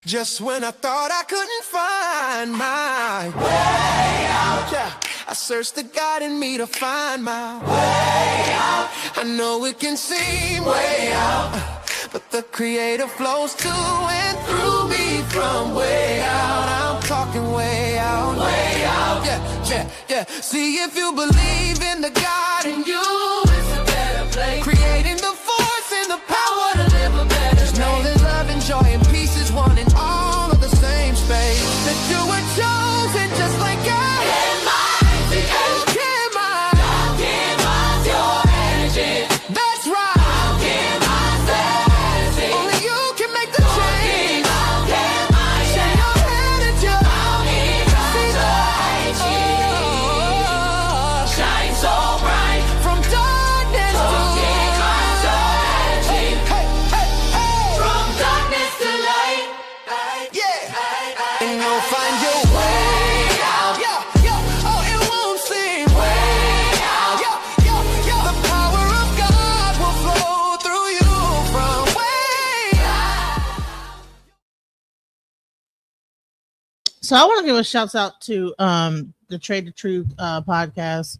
Just when I thought I couldn't find my way out, yeah, I searched the God in me to find my way out. I know it can seem way out, but the Creator flows to and through me from way out. I'm talking way out, yeah, yeah, yeah. See, if you believe in the God in you, it's a better place. Creating the force and the power to live a better. Just know that love and joy and peace is one in all of the same space. That you were chosen just like God. That's right. I'll give myself. Only you can make the change. I'll give myself. Shake your head at you. I'll give myself. Shine so bright. From darkness to light. Hey, hey, hey, hey. From darkness to light. Yeah. And you'll find your way out. Yeah, yeah. Oh, it won't seem way out. Yeah, yeah, yeah. The power of God will flow through you from way out. So I want to give a shout out to the Trae the Truth podcast.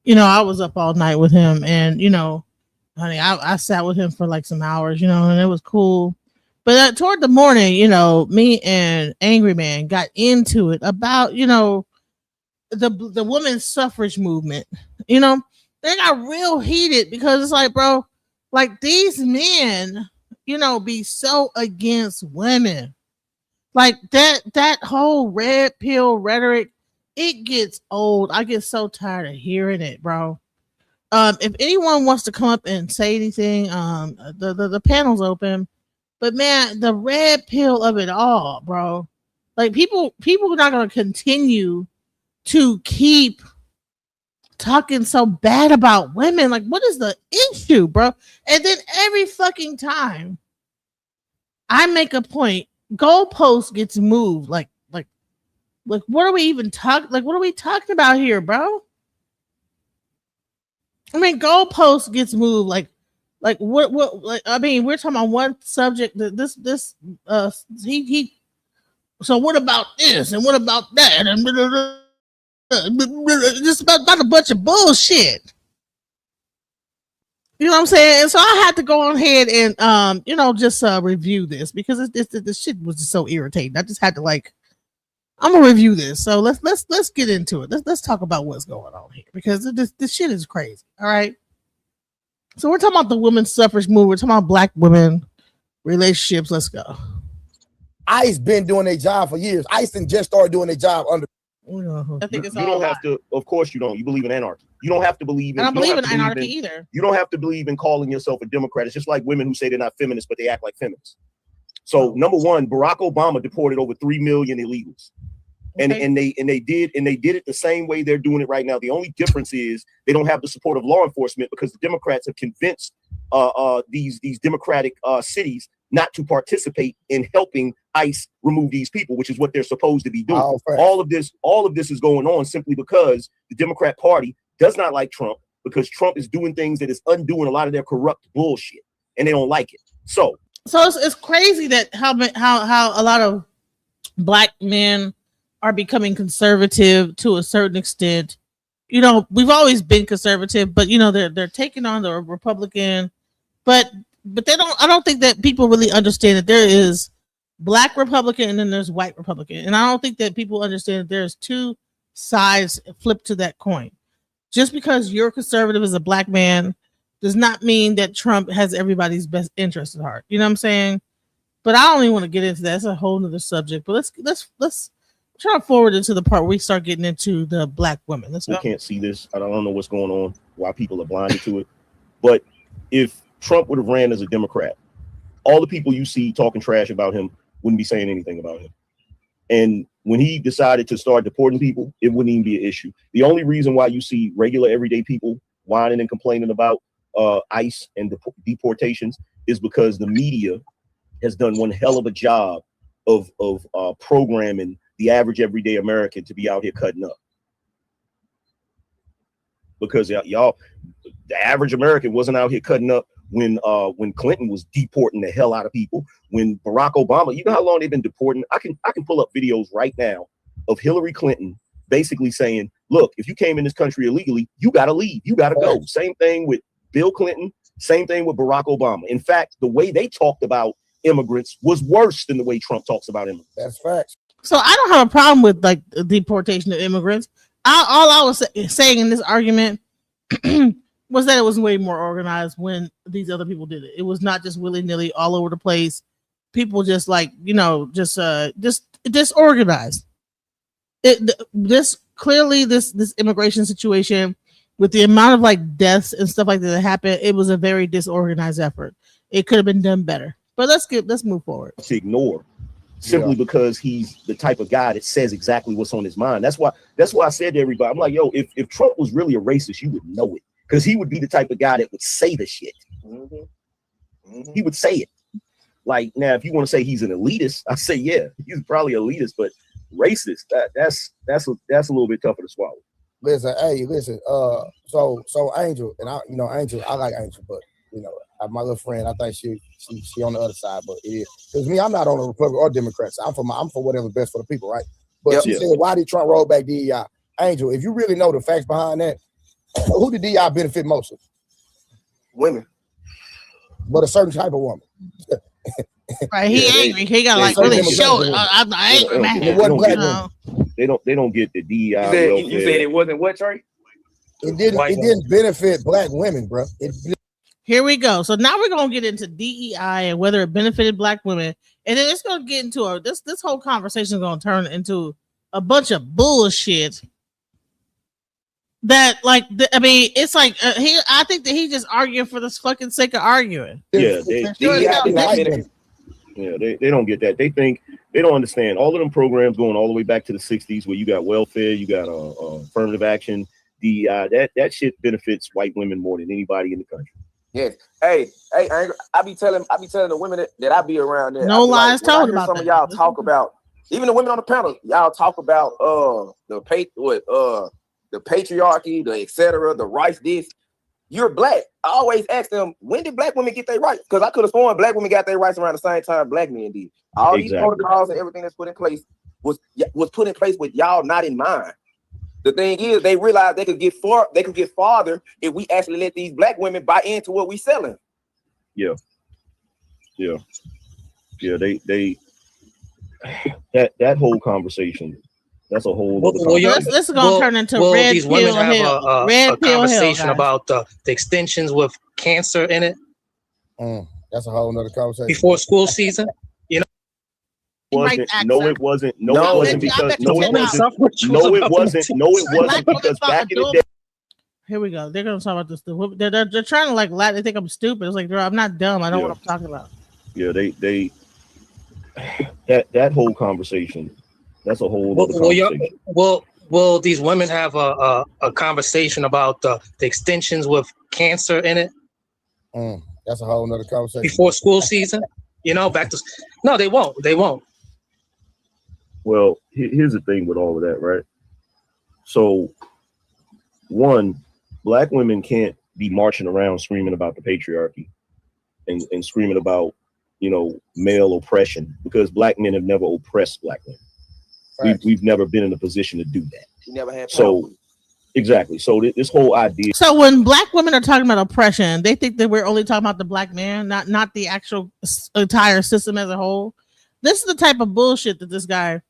You know, I was up all night with him, and you know, honey, I sat with him for like some hours, you know, and it was cool. But toward the morning, you know, me and Angryman got into it about, you know, the women's suffrage movement. You know, they got real heated because it's like, bro, like these men, you know, be so against women. Like that whole red pill rhetoric, it gets old. I get so tired of hearing it, bro. If anyone wants to come up and say anything, the panel's open. But man, the red pill of it all, bro. Like people are not gonna continue to keep talking so bad about women. Like, what is the issue, bro? And then every fucking time I make a point, goalpost gets moved. Like, what are we even talking? Like, what are we talking about here, bro? I mean, goalpost gets moved. Like what? Like, I mean, we're talking about one subject. That he. So what about this and what about that and just about a bunch of bullshit. You know what I'm saying? And so I had to go on ahead and you know, just review this because this shit was just so irritating. I just had to like, I'm gonna review this. So let's get into it. Let's talk about what's going on here because this shit is crazy. All right. So we're talking about the women's suffrage movement. We're talking about black women relationships. Let's go. ICE been doing their job for years. ICE didn't just start doing their job under. I think you don't have to. Of course, you don't. You believe in anarchy. You don't have to believe in. I don't believe in anarchy either. You don't have to believe in calling yourself a Democrat. It's just like women who say they're not feminists, but they act like feminists. So number one, Barack Obama deported over 3 million illegals, and they did it the same way they're doing it right now. The only difference is they don't have the support of law enforcement because the Democrats have convinced these Democratic cities not to participate in helping ICE remove these people, which is what they're supposed to be doing. All of this is going on simply because the Democrat Party does not like Trump because Trump is doing things that is undoing a lot of their corrupt bullshit, and they don't like it. So it's crazy that how a lot of black men are becoming conservative to a certain extent. You know, we've always been conservative, but you know they're taking on the Republican, but they don't. I don't think that people really understand that there is black Republican and then there's white Republican, and I don't think that people understand that there's two sides flipped to that coin. Just because you're conservative as a black man does not mean that Trump has everybody's best interest at heart. You know what I'm saying? But I don't even want to get into that. It's a whole nother subject. But let's try to forward into the part where we start getting into the black women. Let's go. We can't see this. I don't know what's going on, why people are blinded to it. But if Trump would have ran as a Democrat, all the people you see talking trash about him wouldn't be saying anything about him. And when he decided to start deporting people, it wouldn't even be an issue. The only reason why you see regular everyday people whining and complaining about ICE and deportations is because the media has done one hell of a job of programming the average everyday American to be out here cutting up. Because y'all, the average American wasn't out here cutting up when Clinton was deporting the hell out of people, when Barack Obama, you know how long they've been deporting? I can pull up videos right now of Hillary Clinton basically saying, look, if you came in this country illegally, you got to leave. You got to go. Same thing with Bill Clinton. Same thing with Barack Obama. In fact, the way they talked about immigrants was worse than the way Trump talks about immigrants. That's facts. So I don't have a problem with like the deportation of immigrants. All I was saying in this argument was that it was way more organized when these other people did it. It was not just willy-nilly all over the place. People just like, you know, just disorganized. This immigration situation with the amount of like deaths and stuff like that happened, it was a very disorganized effort. It could have been done better. But let's move forward. To ignore simply because he's the type of guy that says exactly what's on his mind. That's why I said to everybody, I'm like, yo, if Trump was really a racist, you would know it, because he would be the type of guy that would say the shit. He would say it. Like, now, if you want to say he's an elitist, I say yeah, he's probably elitist, but racist, that's a little bit tougher to swallow. Listen. So Angel, and Angel, I like Angel, but my little friend, I think she on the other side, but it is because me, I'm not on the Republican or Democrats. I'm for whatever's best for the people, right? But she said, why did Trump roll back DEI? Angel, if you really know the facts behind that, who did DEI benefit most of? Women, but a certain type of woman. Right, he angry. He got like really show it. I'm angry, man. It wasn't black women. They don't get the DEI. You said it wasn't what, Trae? It didn't benefit black women, bro. Here we go. So now we're gonna get into DEI and whether it benefited black women, and then it's gonna get into this whole conversation is gonna turn into a bunch of bullshit. That it's like I think that he's just arguing for the fucking sake of arguing. Yeah, they don't get that. They don't understand all of them programs going all the way back to the 60s where you got welfare, you got affirmative action, DEI. That shit benefits white women more than anybody in the country. Yes. Hey, I be telling the women that I be around there. No lies told about some of y'all talk about, even the women on the panel, y'all talk about the patriarchy, the etc., the rights. This, you're black. I always ask them, when did black women get their rights? Because I could have sworn black women got their rights around the same time black men did. All these protocols and everything that's put in place was put in place with y'all not in mind. The thing is, they realized they could get farther if we actually let these black women buy into what we selling. Yeah. They that whole conversation. That's a whole. This is gonna turn into red these pill women have hell. a conversation about the extensions with cancer in it. That's a whole nother conversation. Before school season, it wasn't because back in the day. Here we go. They're gonna talk about this. They're trying to like lie. They think I'm stupid. It's like, I'm not dumb. I know what I'm talking about. Yeah, they that whole conversation. That's a whole other conversation. Will these women have a conversation about the extensions with cancer in it? That's a whole nother conversation. Before school season, back to no, they won't. They won't. Well, here's the thing with all of that, right? So, one, black women can't be marching around screaming about the patriarchy and screaming about, male oppression, because black men have never oppressed black women. Right. We've never been in a position to do that. You never had. So, exactly. So this whole idea. So when black women are talking about oppression, they think that we're only talking about the black man, not the actual entire system as a whole. This is the type of bullshit that this guy.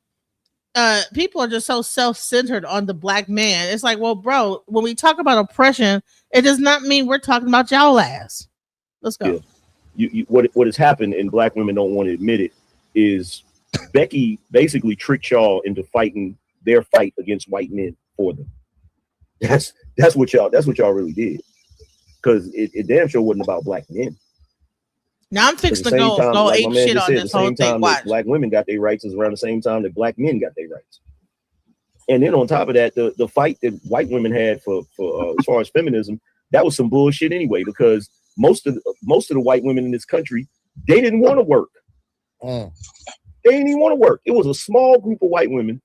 People are just so self-centered on the black man. It's like, well, bro, when we talk about oppression, it does not mean we're talking about y'all ass. Let's go. Yeah. What has happened, and black women don't want to admit it, is Becky basically tricked y'all into fighting their fight against white men for them. That's what y'all really did, because it damn sure wasn't about black men. Now I'm fixing to go ape shit on this whole thing. Watch. Black women got their rights is around the same time that black men got their rights. And then on top of that, the fight that white women had for as far as feminism, that was some bullshit anyway, because most of the white women in this country, they didn't want to work. They didn't even want to work. It was a small group of white women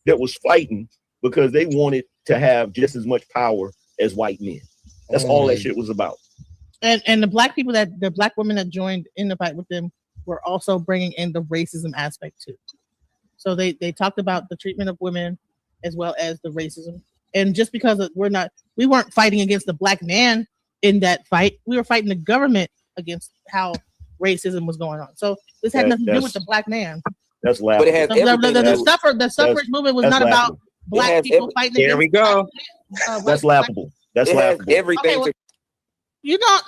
that was fighting because they wanted to have just as much power as white men. That's all that shit was about. And the black women that joined in the fight with them were also bringing in the racism aspect too. So they talked about the treatment of women as well as the racism. And just because we weren't fighting against the black man in that fight, we were fighting the government against how racism was going on. So this had nothing to do with the black man. That's laughable. But it has the suffrage movement was not about black people fighting. There we go. That's laughable. That's laughable. Everything. Okay,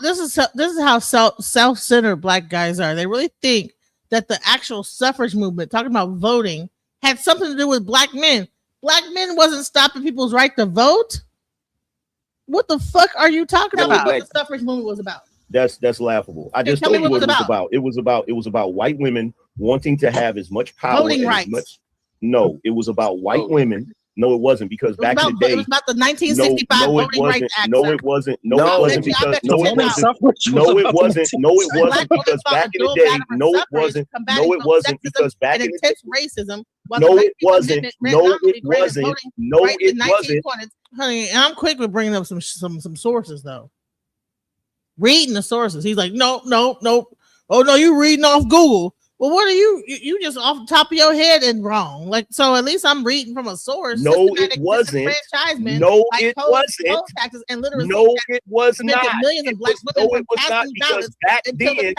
this is how self-centered black guys are. They really think that the actual suffrage movement, talking about voting, had something to do with black men. Black men wasn't stopping people's right to vote. What the fuck are you talking about? What the suffrage movement was about? That's laughable. I just told you what it was about. It was about white women wanting to have as much power. Voting rights. No, it was about white women. No, it wasn't, because back in the day, it was about the 1965 Voting Rights Act. No, it wasn't. No, it wasn't because no, it wasn't. No, it wasn't. No, it wasn't because back in the day. No, it wasn't. No, it wasn't because back in the day. Racism. No, it wasn't. No, it wasn't. No, it wasn't. Honey, I'm quick with bringing up some sources though. Reading the sources, he's like, no. Oh no, you reading off Google. Well, what are you just off the top of your head and wrong? Like, so at least I'm reading from a source. No, it wasn't. No, it wasn't. Taxes and literacy. No, it was not. Millions of black women no, it was not, because back then,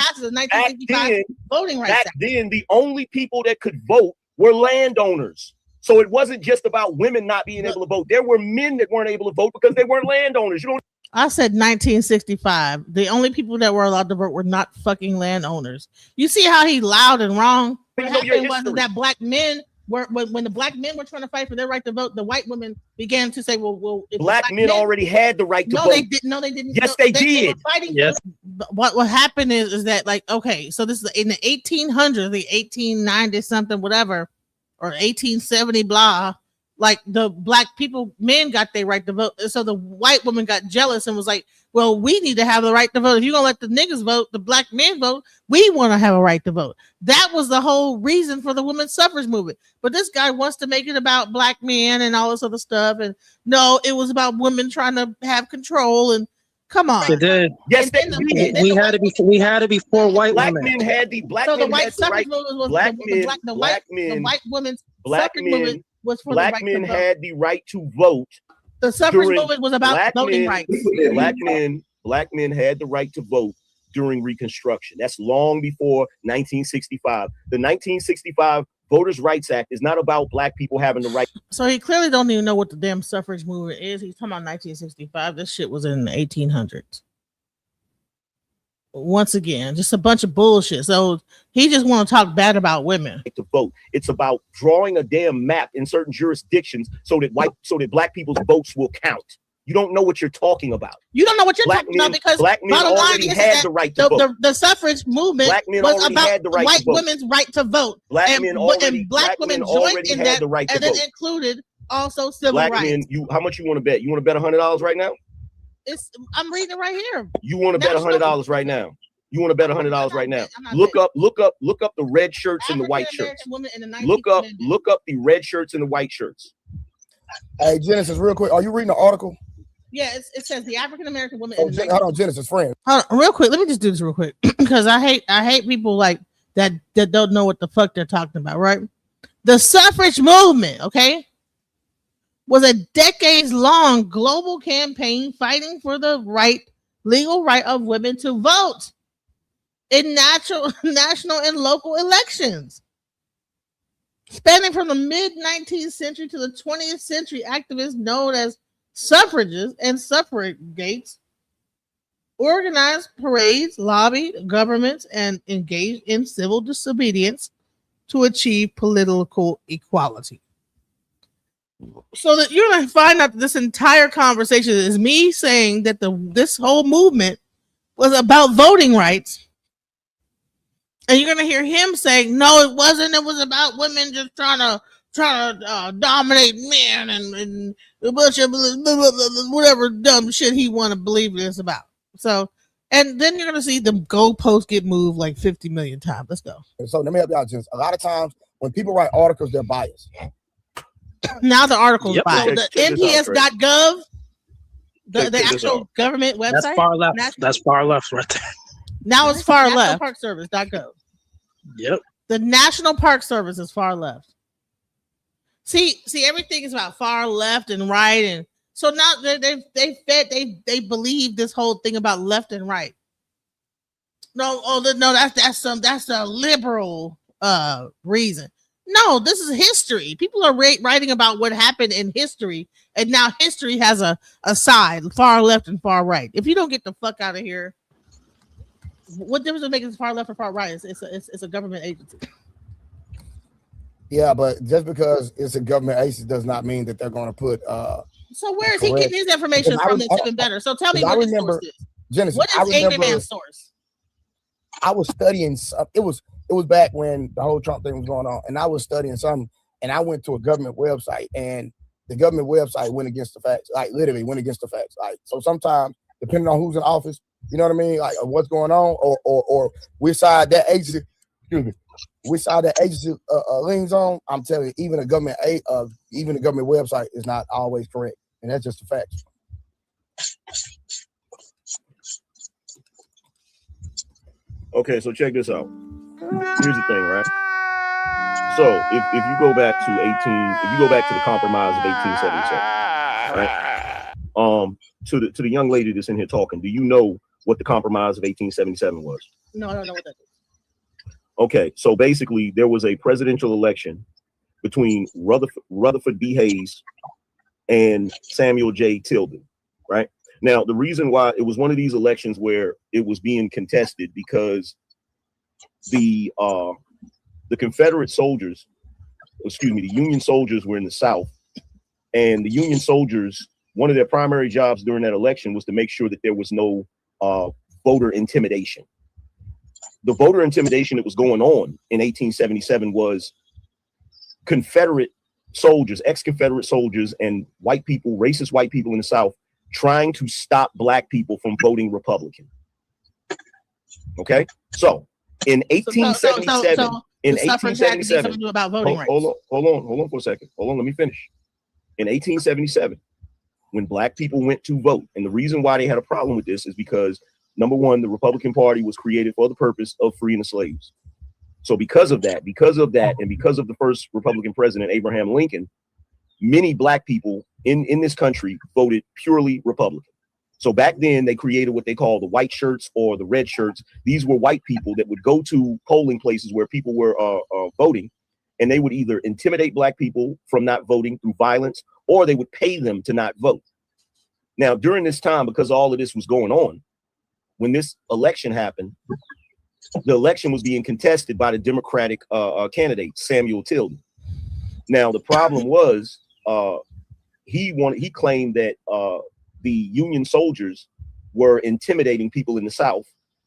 Voting Rights Act. Then the only people that could vote were landowners. So it wasn't just about women not being able to vote. There were men that weren't able to vote because they weren't landowners. You know. I said 1965. The only people that were allowed to vote were not fucking landowners. You see how he loud and wrong? What happened was that black men were when the black men were trying to fight for their right to vote, the white women began to say, "Well, black men already had the right to vote." No, they didn't. No, they didn't. Yes, they did. Yes. What happened is that, like, okay, so this is in the 1800s, the 1890 something, whatever, or 1870 blah. Like, the black men got their right to vote. So the white woman got jealous and was like, well, we need to have the right to vote. If you're going to let the niggas vote, the black men vote, we want to have a right to vote. That was the whole reason for the women's suffrage movement. But this guy wants to make it about black men and all this other stuff. And no, it was about women trying to have control. And come on. It did. Yes, they did. We had to be for white black women. Men had the black so men the white had the right. movement was The white women's black suffrage men. movement was for Black the right men to vote. had the right to vote. The suffrage movement was about voting rights. Black men had the right to vote during Reconstruction. That's long before 1965. The 1965 Voters' Rights Act is not about black people having the right. So he clearly don't even know what the damn suffrage movement is. He's talking about 1965. This shit was in the 1800s. Once again, just a bunch of bullshit. So he just want to talk bad about women. To vote. It's about drawing a damn map in certain jurisdictions so that black people's votes will count. You don't know what you're talking about. You don't know what you're talking about because black men already had the right to vote. The suffrage movement was about white women's right to vote. Black men joined in that, and then included also civil rights. Black men, how much you want to bet? You want to bet $100 right now? I'm reading it right here. You want to bet $100 right now? You want to bet $100 right now? Look up the red shirts and the white shirts. Look up the red shirts and the white shirts. Hey, Genesis, real quick. Are you reading the article? Yeah, it says the African American woman. Hold on, Genesis, friend. Hold on, real quick. Let me just do this real quick because I hate people like that don't know what the fuck they're talking about. Right? The suffrage movement, okay, was a decades-long global campaign fighting for the legal right of women to vote in national and local elections. Spanning from the mid-19th century to the 20th century, activists known as suffragists and suffragettes organized parades, lobbied governments, and engaged in civil disobedience to achieve political equality. So that you're going to find out that this entire conversation is me saying that this whole movement was about voting rights. And you're going to hear him saying, no, it wasn't. It was about women just trying to dominate men and a bunch of whatever dumb shit he want to believe it is about. So, and then you're going to see the goalposts get moved like 50 million times. Let's go. So let me help you out, James. A lot of times when people write articles, they're biased. Now the article's biased. The NPS.gov The actual government website. That's far left. That's far left right there. Now it's far left. Parkservice.gov. Yep. The National Park Service is far left. See, everything is about far left and right, and so now they believe this whole thing about left and right. No, that's a liberal reason. No, this is history. People are writing about what happened in history, and now history has a side, far left and far right. If you don't get the fuck out of here, what difference does it make if it's far left or far right? It's a government agency. Yeah, but just because it's a government agency does not mean that they're going to put. So where is he getting his information from? That's even better. So tell me what the source is. Genesis, what is Angryman's source? I was studying. It was back when the whole Trump thing was going on, and I was studying something, and I went to a government website, and the government website went against the facts. Like literally went against the facts. Like so, sometimes depending on who's in office, you know what I mean, like what's going on, or which side that agency. Excuse me. Which side that agency leans on, I'm telling you, even the government website is not always correct, and that's just a fact. Okay, so check this out. Here's the thing, right? So if you go back to the compromise of 1877, right? To the young lady that's in here talking, do you know what the compromise of 1877 was? No, I don't know what that is. Okay, so basically there was a presidential election between Rutherford B. Hayes and Samuel J. Tilden, right? Now, the reason why it was one of these elections where it was being contested because the Confederate soldiers, the Union soldiers were in the South, and the Union soldiers, one of their primary jobs during that election was to make sure that there was no voter intimidation. The voter intimidation that was going on in 1877 was Confederate soldiers, ex-Confederate soldiers, and white people, racist white people in the South, trying to stop black people from voting Republican. Okay, so in 1877, about voting rights. Hold on for a second. Hold on, let me finish. In 1877, when black people went to vote, and the reason why they had a problem with this is because number one, the Republican Party was created for the purpose of freeing the slaves. So because of that, and because of the first Republican president, Abraham Lincoln, many black people in this country voted purely Republican. So back then they created what they call the white shirts or the red shirts. These were white people that would go to polling places where people were voting, and they would either intimidate black people from not voting through violence, or they would pay them to not vote. Now, during this time, because all of this was going on, when this election happened, the election was being contested by the Democratic candidate, Samuel Tilden. Now, the problem was he claimed that the Union soldiers were intimidating people in the South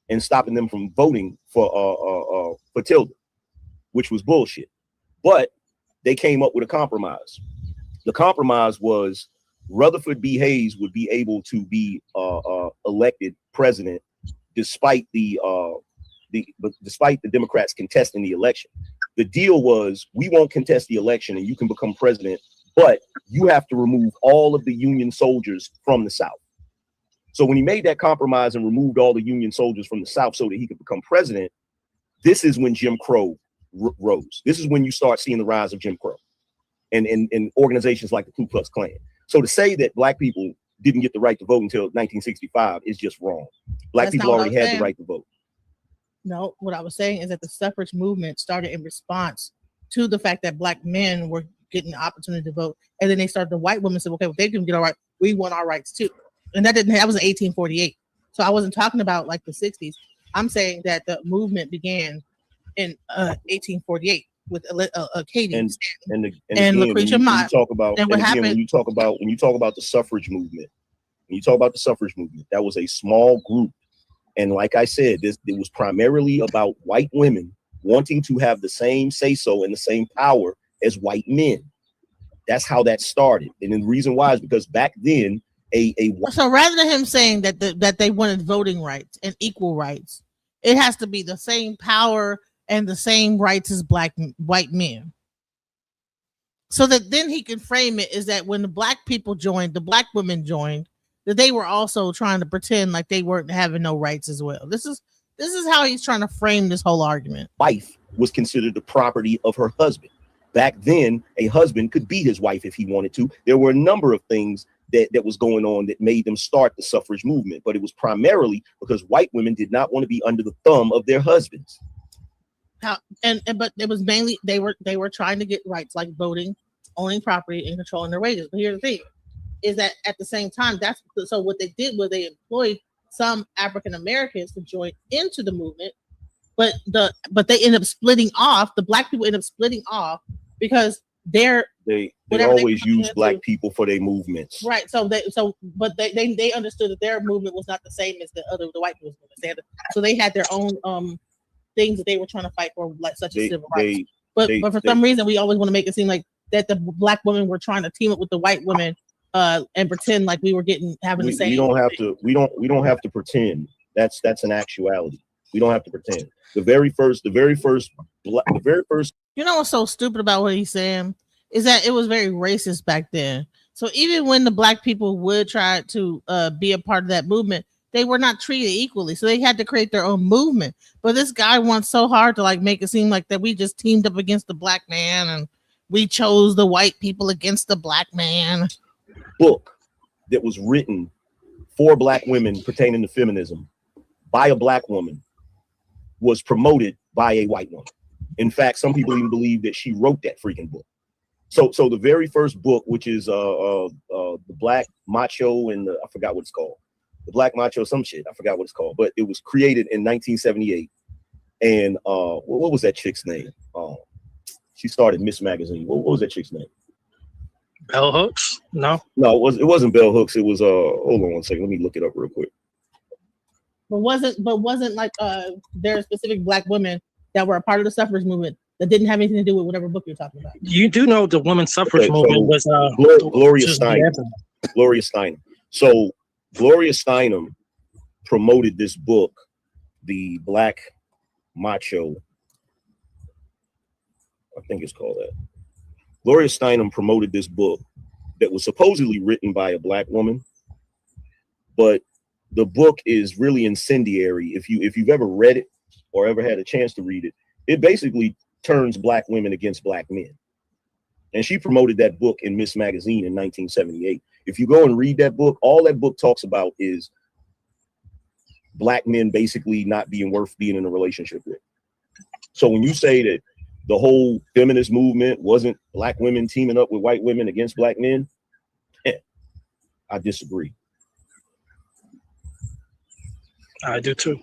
and stopping them from voting for Tilden, which was bullshit. But they came up with a compromise. The compromise was Rutherford B. Hayes would be able to be elected president despite the Democrats contesting the election. The deal was, we won't contest the election and you can become president, but you have to remove all of the Union soldiers from the South. So when he made that compromise and removed all the Union soldiers from the South so that he could become president, this is when Jim Crow rose. This is when you start seeing the rise of Jim Crow and organizations like the Ku Klux Klan. So to say that black people didn't get the right to vote until 1965 is just wrong. Black people already had the right to vote. No, what I was saying is that the suffrage movement started in response to the fact that black men were getting the opportunity to vote. And then the white women said, okay, well, they didn't get our right, we want our rights too. And that was in 1848. So I wasn't talking about like the 60s. I'm saying that the movement began in 1848 with Katie and Lucretia Mott. When you talk about the suffrage movement, that was a small group. And like I said, it was primarily about white women wanting to have the same say-so and the same power as white men. That's how that started. And the reason why is because back then, so rather than him saying that they wanted voting rights and equal rights, it has to be the same power and the same rights as white men. So that then he can frame it is that when the black people joined, the black women joined, that they were also trying to pretend like they weren't having no rights as well. This is how he's trying to frame this whole argument. Wife was considered the property of her husband. Back then, a husband could beat his wife if he wanted to. There were a number of things that was going on that made them start the suffrage movement, but it was primarily because white women did not want to be under the thumb of their husbands. But it was mainly they were trying to get rights like voting, owning property, and controlling their wages. But here's the thing, is that at the same time, so what they did was they employed some African Americans to join into the movement, but they end up splitting off. The black people end up splitting off because they always use black people for their movements, right? But they understood that their movement was not the same as the white people's movement. So they had their own things that they were trying to fight for, like such as civil rights. But for some reason, we always want to make it seem like that the black women were trying to team up with the white women and pretend like we were having the same. We don't have to pretend. That's an actuality. We don't have to pretend. The very first. You know what's so stupid about what he's saying is that it was very racist back then. So even when the black people would try to be a part of that movement, they were not treated equally. So they had to create their own movement. But this guy wants so hard to like make it seem like that we just teamed up against the black man and we chose the white people against the black man. Book that was written for black women pertaining to feminism by a black woman was promoted by a white woman. In fact, some people even believe that she wrote that freaking book. So the very first book, which is the Black Macho and I forgot what it's called. The Black Macho, some shit. I forgot what it's called, but it was created in 1978. And what was that chick's name? She started Miss Magazine. What was that chick's name? Bell Hooks? No, it wasn't Bell Hooks. It was hold on one second. Let me look it up real quick. But wasn't like there are specific black women that were a part of the suffrage movement that didn't have anything to do with whatever book you're talking about. You do know the women's suffrage movement was Gloria Steinem. Gloria Steinem. So Gloria Steinem promoted this book, The Black Macho. I think it's called that. Gloria Steinem promoted this book that was supposedly written by a black woman, but the book is really incendiary. If you've ever read it or ever had a chance to read it, it basically turns black women against black men. And she promoted that book in Miss Magazine in 1978. If you go and read that book, all that book talks about is black men basically not being worth being in a relationship with. So when you say that the whole feminist movement wasn't black women teaming up with white women against black men, I disagree. I do too.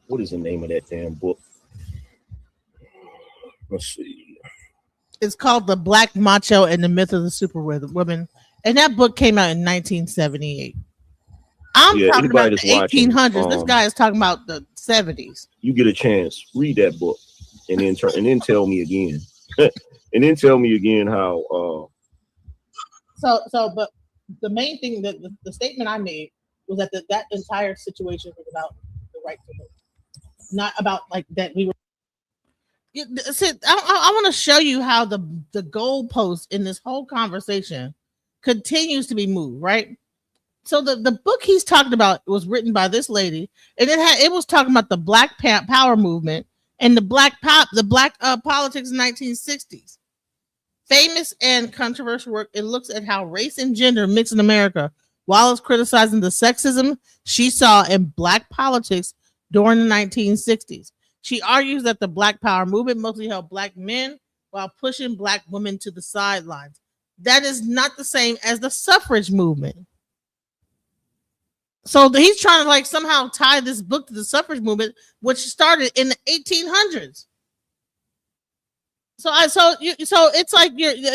What is the name of that damn book? Let's see. It's called The Black Macho and the Myth of the Superwoman. And that book came out in 1978. I'm talking about the 1800s. This guy is talking about the 70s. You get a chance, read that book, and then tell me again. And then tell me again how but the main thing that the statement I made was that that entire situation was about the right to vote, not about like that we were. I want to show you how the goalpost in this whole conversation continues to be moved, right? So the book he's talking about was written by this lady, and it was talking about the Black Power movement and the black politics in the 1960s. Famous and controversial work. It looks at how race and gender mix in America, while it's criticizing the sexism she saw in black politics during the 1960s. She argues that the Black Power movement mostly helped black men while pushing black women to the sidelines. That is not the same as the suffrage movement. So he's trying to like somehow tie this book to the suffrage movement, which started in the 1800s. So it's like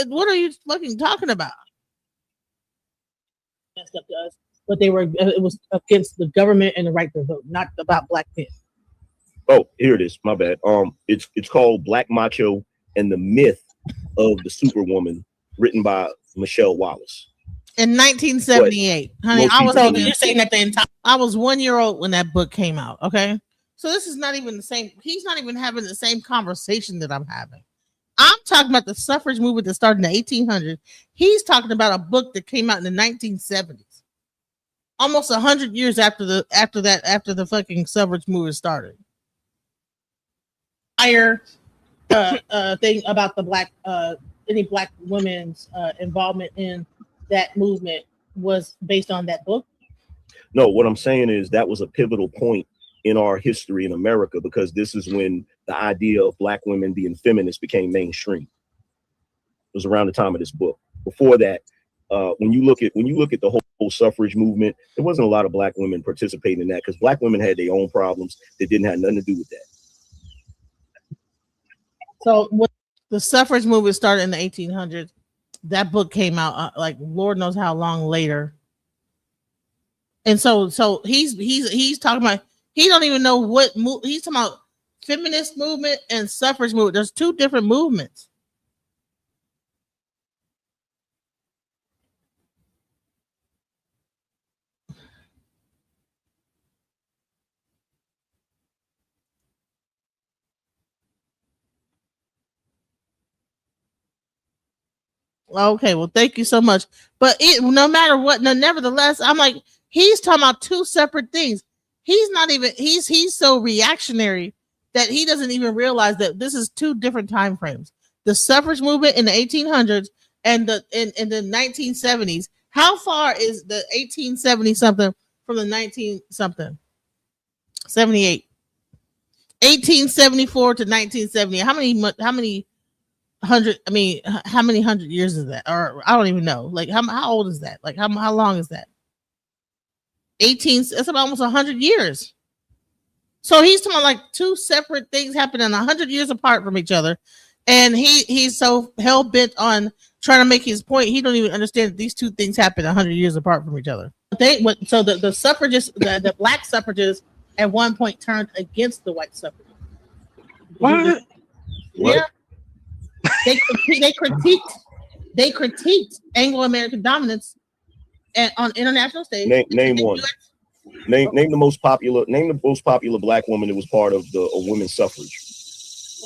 what are you fucking talking about? Messed up to us, but it was against the government and the right to vote, not about black men. Oh, here it is. My bad. It's called Black Macho and the Myth of the Superwoman, written by Michelle Wallace. In 1978, honey, you're saying that the entire. I was 1 year old when that book came out. Okay, so this is not even the same. He's not even having the same conversation that I'm having. I'm talking about the suffrage movement that started in the 1800s. He's talking about a book that came out in the 1970s, almost 100 years after the fucking suffrage movement started. Higher thing about the any black women's involvement in that movement was based on that book. No, what I'm saying is that was a pivotal point in our history in America, because this is when the idea of black women being feminists became mainstream. It was around the time of this book. Before that, when you look at the whole suffrage movement, there wasn't a lot of black women participating in that, because black women had their own problems that didn't have nothing to do with that. So when the suffrage movement started in the 1800s, that book came out like Lord knows how long later. And so he's talking about, he don't even know what he's talking about. Feminist movement and suffrage movement. There's two different movements. Okay, well, thank you so much. But no matter what, nevertheless, I'm like, he's talking about two separate things. He's not even, he's so reactionary that he doesn't even realize that this is two different time frames. The suffrage movement in the 1800s and in the 1970s. How far is the 1870 something from the 19 something? 78. 1874 to 1970. How many hundred years is that? Or I don't even know. Like how old is that? Like how long is that? 18. It's about almost 100 years. So he's talking about like two separate things happening 100 years apart from each other, and he's so hell bent on trying to make his point. He don't even understand that these two things happen 100 years apart from each other. So the suffragists, the black suffragists, at one point turned against the white suffragists. What? Yeah. They critiqued Anglo-American dominance on international stage. Name one. Name the most popular black woman that was part of the women's suffrage.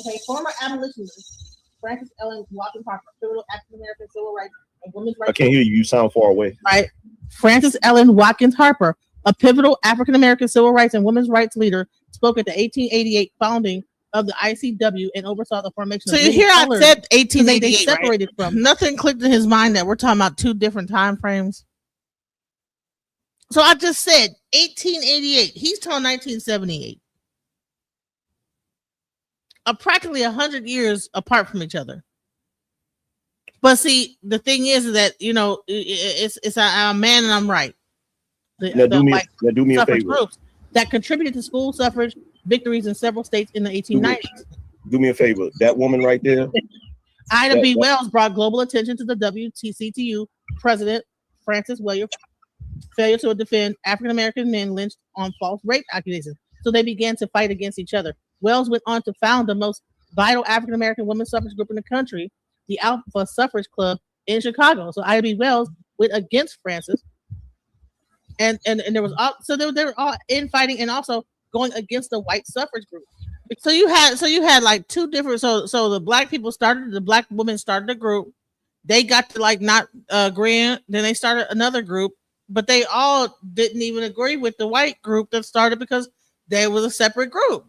Okay, former abolitionist Frances Ellen Watkins Harper, pivotal African American civil rights and women's rights. I can't hear you. You sound far away. Right, Frances Ellen Watkins Harper, a pivotal African American civil rights and women's rights leader, spoke at the 1888 founding of the ICW and oversaw the formation. So you hear I said 1888, separated right? From nothing clicked in his mind that we're talking about two different time frames. So I just said 1888. He's talking 1978. Practically 100 years apart from each other. But see, the thing is that it's I'm a man and I'm right. Now do me a favor. Groups that contributed to school suffrage victories in several states in the 1890s. Do me a favor. That woman right there. Ida B. Wells brought global attention to the WCTU president, Francis Williams, failure to defend African American men lynched on false rape accusations. So they began to fight against each other. Wells went on to found the most vital African American women's suffrage group in the country, the Alpha Suffrage Club in Chicago. So Ida B. Wells went against Francis, and there was they were all infighting and also going against the white suffrage group. So you had like two different. So the black women started a group. They got to like not agree. Then they started another group, but they all didn't even agree with the white group that started because they was a separate group.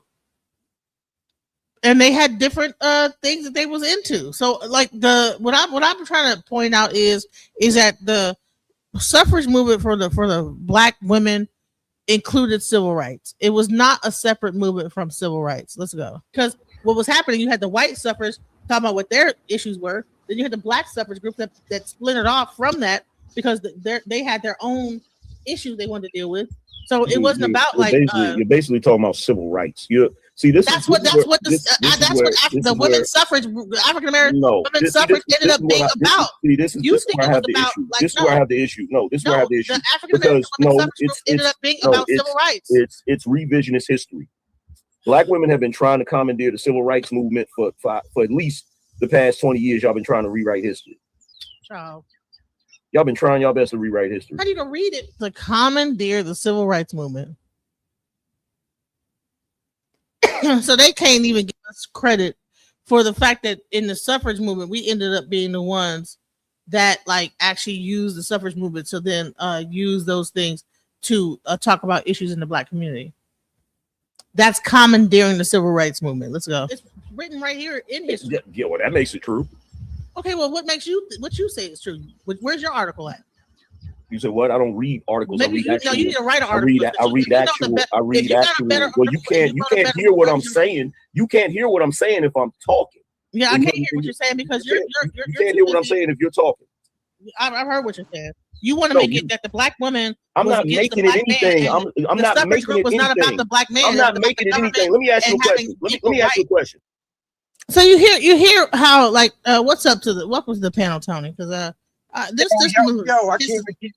And they had different things that they was into. So like what I'm trying to point out is that the suffrage movement for the black women included civil rights. It was not a separate movement from civil rights. Let's go. Because what was happening, you had the white suffrage talking about what their issues were. Then you had the black suffrage group that splintered off from that because they had their own issues they wanted to deal with. So it wasn't about you're basically talking about civil rights. That's what the women's suffrage, African American women's suffrage ended up being about. This is where I have the issue. This is where I have the issue. No, this is where I have the issue. The African American women's suffrage ended up being about civil rights. It's revisionist history. Black women have been trying to commandeer the civil rights movement for at least the past 20 years. Y'all been trying to rewrite history. Child. Y'all been trying y'all best to rewrite history. How do you gonna read it? To commandeer the civil rights movement. So they can't even give us credit for the fact that in the suffrage movement, we ended up being the ones that like actually use the suffrage movement to then use those things to talk about issues in the Black community. That's commandeering the civil rights movement. Let's go. It's written right here in history. Yeah, well, that makes it true. Okay, well, what you say is true? Where's your article at? You said what? I don't read articles. Maybe I read actual, you need to write an article. I read actual. Well, you can't hear what I'm saying. You can't hear what I'm saying if I'm talking. Yeah, I can't hear what you're saying because you can't hear what I'm saying if you're talking. I've heard what you're saying. You want to make it that the Black woman. I'm not making it anything. I'm not making it was not about the Black man. I'm not making it anything. Let me ask you a question. Let me ask you a question. So you hear how like what's up to what was the panel, Tony? Because I can't keep.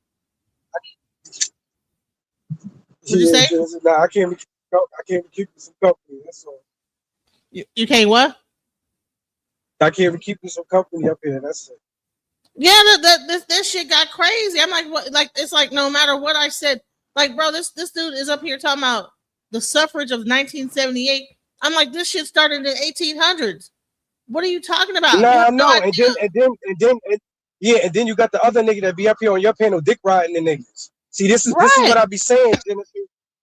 What'd you say? No, I can't keep some company. That's all. You can't what? I can't keep some company up here. That's it. Yeah, this shit got crazy. I'm like, what? Like, it's like no matter what I said, like, bro, this dude is up here talking about the suffrage of 1978. I'm like, this shit started in the 1800s. What are you talking about? Nah, no, and then you got the other nigga that be up here on your panel, dick riding the niggas. See, this is what I be saying, Genesis.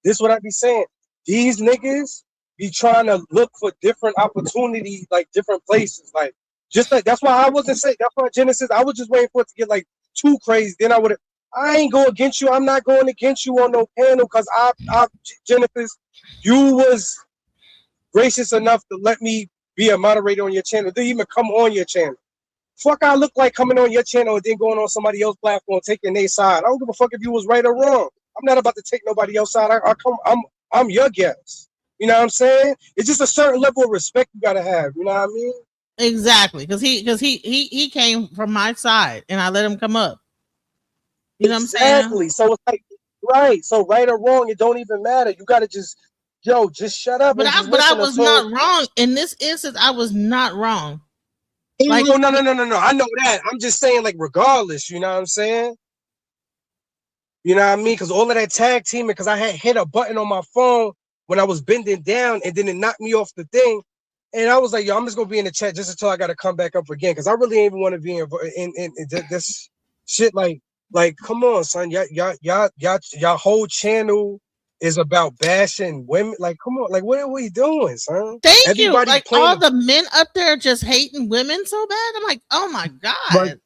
This is what I be saying. These niggas be trying to look for different opportunities, like different places, like just like that's why I wasn't saying. That's why Genesis. I was just waiting for it to get like too crazy. Then I ain't go against you. I'm not going against you on no panel because Genesis, you was gracious enough to let me be a moderator on your channel. Didn't even come on your channel. Fuck, I look like coming on your channel and then going on somebody else's platform taking their side. I don't give a fuck if you was right or wrong. I'm not about to take nobody else's side. I'm your guest. You know what I'm saying? It's just a certain level of respect you gotta have. You know what I mean? Exactly, because he came from my side and I let him come up. You know what I'm saying? Exactly. So it's like right. So right or wrong, it don't even matter. You gotta just shut up. But I was not wrong in this instance. I was not wrong. Like, no. I know that. I'm just saying, like, regardless, you know what I'm saying? You know what I mean? Because all of that tag teaming, because I had hit a button on my phone when I was bending down, and then it knocked me off the thing. And I was like, yo, I'm just gonna be in the chat just until I gotta come back up again, because I really ain't even want to be in this shit. Like, come on, son, y'all whole channel is about bashing women. Like, come on, like, what are we doing, son? Thank you. Like all the men up there just hating women so bad. I'm like, oh my god. But,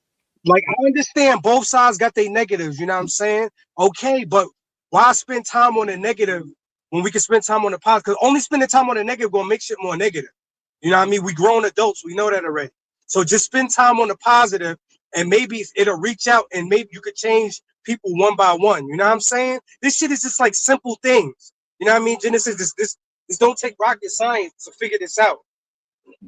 like, I understand both sides got their negatives. You know what I'm saying? Okay, but why spend time on the negative when we can spend time on the positive? Because only spending time on the negative gonna make shit more negative. You know what I mean? We grown adults. We know that already. So just spend time on the positive, and maybe it'll reach out, and maybe you could change people one by one. You know what I'm saying? This shit is just like simple things. You know what I mean? Genesis, this don't take rocket science to figure this out.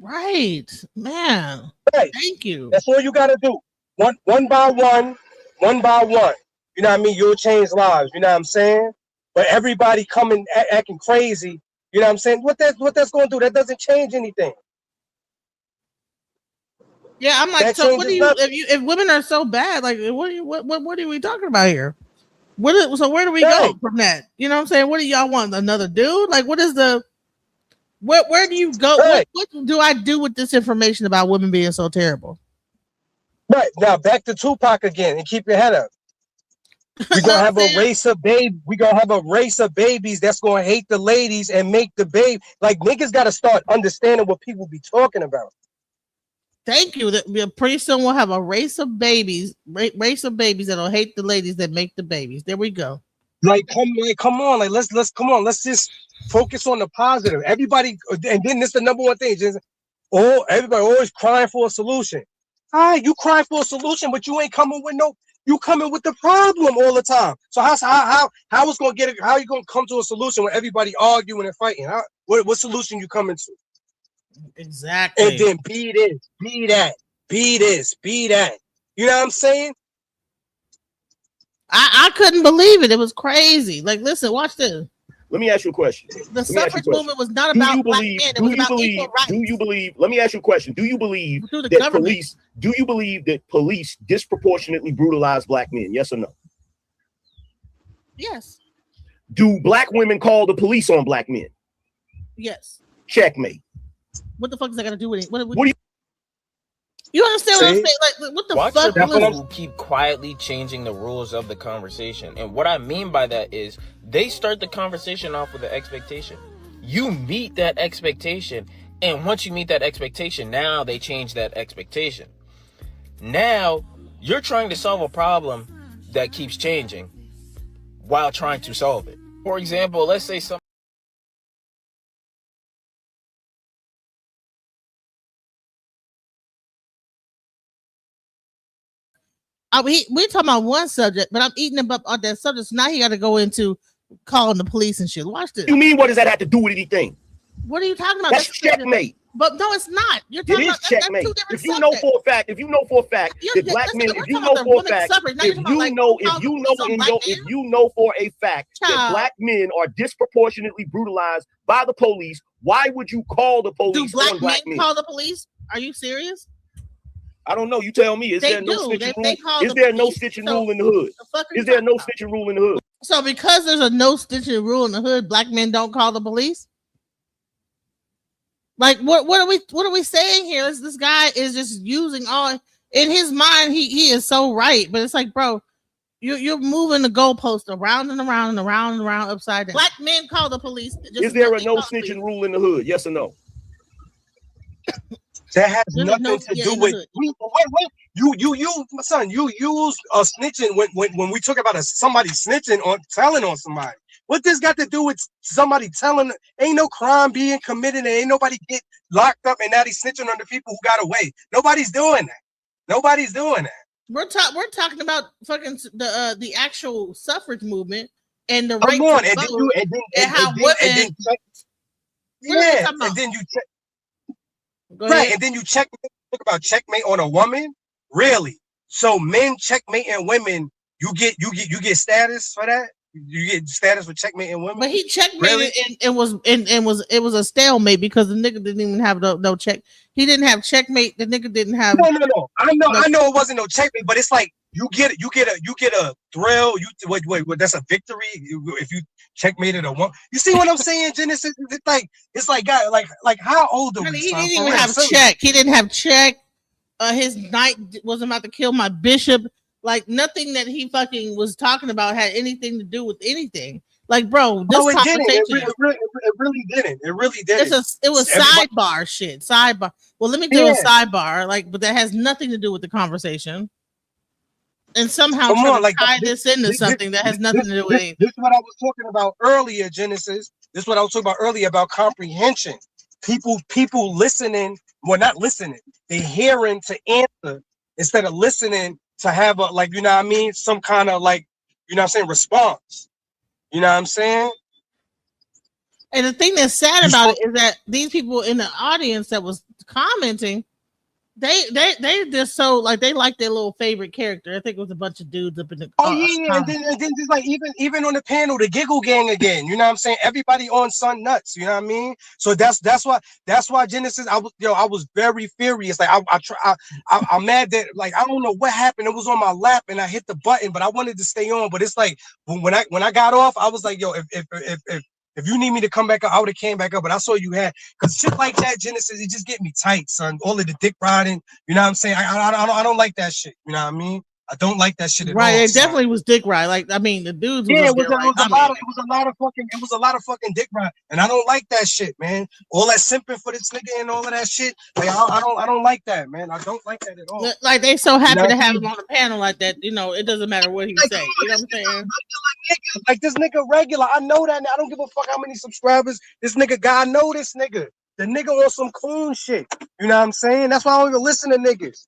Right, man. Right. Thank you. That's all you gotta do. One by one. You know what I mean? You'll change lives. You know what I'm saying? But everybody coming acting crazy. You know what I'm saying? What that's going to do? That doesn't change anything. Yeah, I'm like, so what do you? If women are so bad, like, what are we talking about here? So where do we go from that? You know what I'm saying? What do y'all want? Another dude? Like, what is the? Where do you go? Right. What do I do with this information about women being so terrible? Right, now back to Tupac again, and keep your head up. We're gonna have a race of babies that's gonna hate the ladies and make the babe. Like, niggas gotta start understanding what people be talking about. Thank you. That pretty soon we'll have a race of babies that'll hate the ladies that make the babies. There we go. Like, come on, like let's just focus on the positive. Everybody, and then this is the number one thing. Just everybody always crying for a solution. All right, you cry for a solution, but you ain't coming with you coming with the problem all the time. So how it's gonna get it? How you gonna come to a solution when everybody arguing and fighting? What solution you coming to? Exactly. And then be this, be that, be this, be that. You know what I'm saying? I couldn't believe it. It was crazy. Like, listen, watch this. Let me ask you a question. The suffrage movement was not about black men. It was about equal rights. Do you believe? Let me ask you a question. Do you believe that police? Do you believe that police disproportionately brutalize black men? Yes or no? Yes. Do black women call the police on black men? Yes. Checkmate. What the fuck is that got to do with it? What do you understand what I'm saying? Like, what the Watch fuck? the people who keep quietly changing the rules of the conversation. And what I mean by that is they start the conversation off with an expectation. You meet that expectation. And once you meet that expectation, now they change that expectation. Now you're trying to solve a problem that keeps changing while trying to solve it. For example, let's say some. We're talking about one subject, but I'm eating up on that subject. So now he got to go into calling the police and shit. Watch this. You mean what does that have to do with anything? What are you talking about? That's checkmate. But no, it's not. You're talking it is about checkmate. That's if you know for a fact that black men, if you know for a fact that black men are disproportionately brutalized by the police, why would you call the police? Do black men call the police? Are you serious? I don't know. You tell me. Is there no snitching rule? Is there no snitching rule in the hood? Is there no snitching rule in the hood? So because there's a no snitching rule in the hood, black men don't call the police? Like what are we saying here? This guy is just using all in his mind. He is so right, but it's like, bro, you're moving the goalpost around and around and around and around upside down. Black men call the police. Is there a no snitching rule in the hood? Yes or no? That has nothing to do with. Wait. You, my son. You use a snitching when we talk about somebody snitching on telling on somebody. What this got to do with somebody telling? Ain't no crime being committed, and ain't nobody get locked up, and now he's snitching on the people who got away. Nobody's doing that. We're talking about fucking the actual suffrage movement and the right to and vote and how women. And then you check. Right, and then you talk about checkmate on a woman. Really? So men checkmate and women, you get status for that. You get status for checkmate and women. But he checkmated and it was a stalemate because the nigga didn't even have no check. He didn't have checkmate. The nigga didn't have. No. I know it wasn't no checkmate, but it's like you get a thrill. Wait, that's a victory if you checkmated a woman. You see what I'm saying, Genesis? It's like guy, like how old are we? He didn't even have check. He didn't have check. His knight wasn't about to kill my bishop. Like nothing that he fucking was talking about had anything to do with anything. Like, bro, this conversation. It really didn't. It was sidebar shit. Sidebar. Well, let me do a sidebar. But that has nothing to do with the conversation. And somehow tie this into something that has nothing to do with anything. This is what I was talking about earlier, Genesis. This is what I was talking about earlier about comprehension. People listening, well, not listening. They're hearing to answer instead of listening to have a, like, you know what I mean? Some kind of, like, you know what I'm saying, response. You know what I'm saying? And the thing that's sad about it is that these people in the audience that was commenting, they just so like they like their little favorite character. I think it was a bunch of dudes up in the and then just like even on the panel, the giggle gang again. You know what I'm saying? Everybody on Sun Nuts. You know what I mean? So that's why Genesis. I was very furious. Like I'm mad that like I don't know what happened. It was on my lap and I hit the button, but I wanted to stay on. But it's like when I got off, I was like, yo, if you need me to come back up, I would have came back up, but I saw you had, because shit like that, Genesis, it just get me tight, son. All of the dick riding, you know what I'm saying? I don't like that shit, you know what I mean? I don't like that shit at all. Right, it definitely was dick ride. Like, I mean, the dudes. Yeah, it was a lot of fucking dick ride, and I don't like that shit, man. All that simping for this nigga and all of that shit. Like, I don't like that, man. I don't like that at all. Like, they so happy to have him on the panel like that. You know, it doesn't matter what he say. You know what I'm saying? Like this nigga regular. I know that. I don't give a fuck how many subscribers this nigga got. I know this nigga. The nigga on some coon shit. You know what I'm saying? That's why I don't even listen to niggas.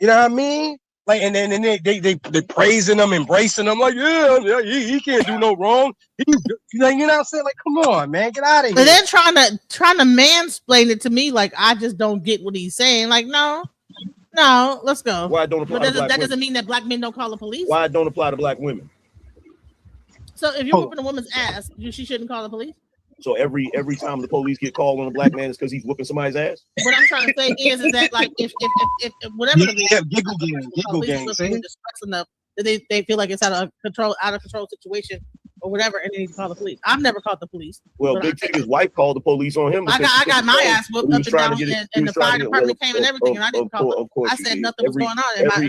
You know what I mean? Like, and then they praising him, embracing him, like, yeah, he can't do no wrong. You know what I'm saying? Like, come on, man, get out of here. And then trying to mansplain it to me, like I just don't get what he's saying. Like, no, let's go. Why don't apply to black that doesn't mean that black men don't call the police. Why it don't apply to black women? So if you're whooping a woman's ass, she shouldn't call the police. So every time the police get called on a black man, it's because he's whooping somebody's ass. What I'm trying to say is that like if whatever giggle gang, distress enough that they feel like it's out of control situation, or whatever, and then he called the police. I've never called the police. Well, Big Tigger's wife called the police on him. I got my ass whooped up and down, and the fire department came and everything, and I didn't call. Of course, I said nothing was going on.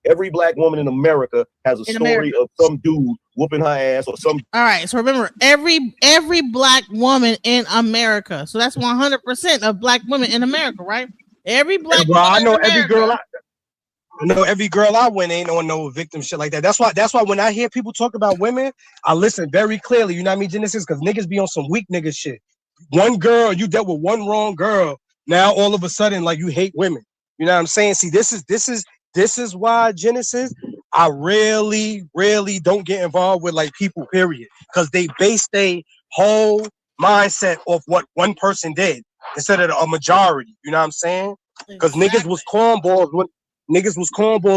Every black woman in America has a story of some dude whooping her ass or some. All right, so remember, every black woman in America. So that's 100% of black women in America, right? Every black. Well, I know every girl. I know every girl I went ain't on no victim shit like that. That's why when I hear people talk about women, I listen very clearly. You know what I mean, Genesis? Because niggas be on some weak nigga shit. One girl, you dealt with one wrong girl. Now all of a sudden, like you hate women. You know what I'm saying? See, this is why, Genesis, I really don't get involved with like people, period. Because they base their whole mindset off what one person did instead of a majority. You know what I'm saying? Because niggas was cornballs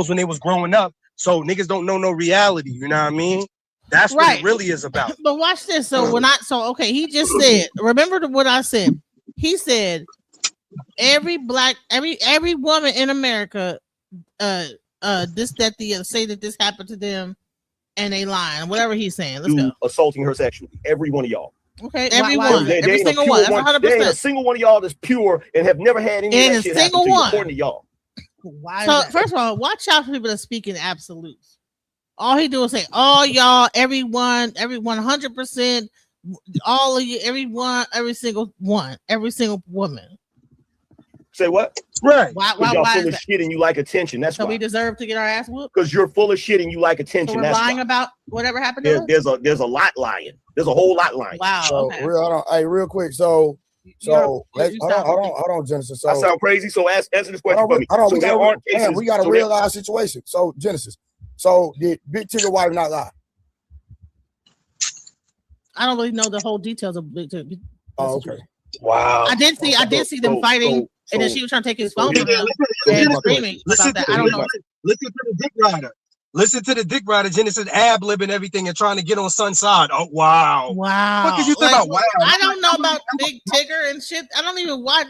when they was growing up. So niggas don't know no reality. You know what I mean? That's what it really is about. But watch this. So okay, he just said, remember what I said. He said every woman in America say that this happened to them and they lying. Whatever he's saying. Let's go. Assaulting her sexually. Every one of y'all. Okay, every single one. That's 100%. There ain't a single one of y'all that's pure and have never had any of that shit happen to you, according to y'all. Why? So first of all, watch out for people that speak in absolutes. All he do is say, all y'all, everyone, 100%, all of you, everyone, every single woman. Say what? Right. Why y'all full is of that? shit and you like attention. That's so why. we deserve to get our ass whooped? Because you're full of shit and you like attention. So we're that's lying why. about whatever happened to us? There's a lot lying. There's a whole lot lying. Wow. So okay. real quick. So hold on, Genesis. So I sound crazy. So answer this question for me. We got a real life situation. So Genesis. So did Big Tigger wife not lie? I don't really know the whole details of Big Tigger. Oh, okay. Wow. I did see them fighting, and then she was trying to take his phone from him and screaming about that. I don't know. Listen to the dick rider. Listen to the dick rider, Genesis ad-libbing everything and trying to get on Sun's side. Oh, wow. Wow. What you think about wow? I don't know about Big Tigger and shit. I don't even watch.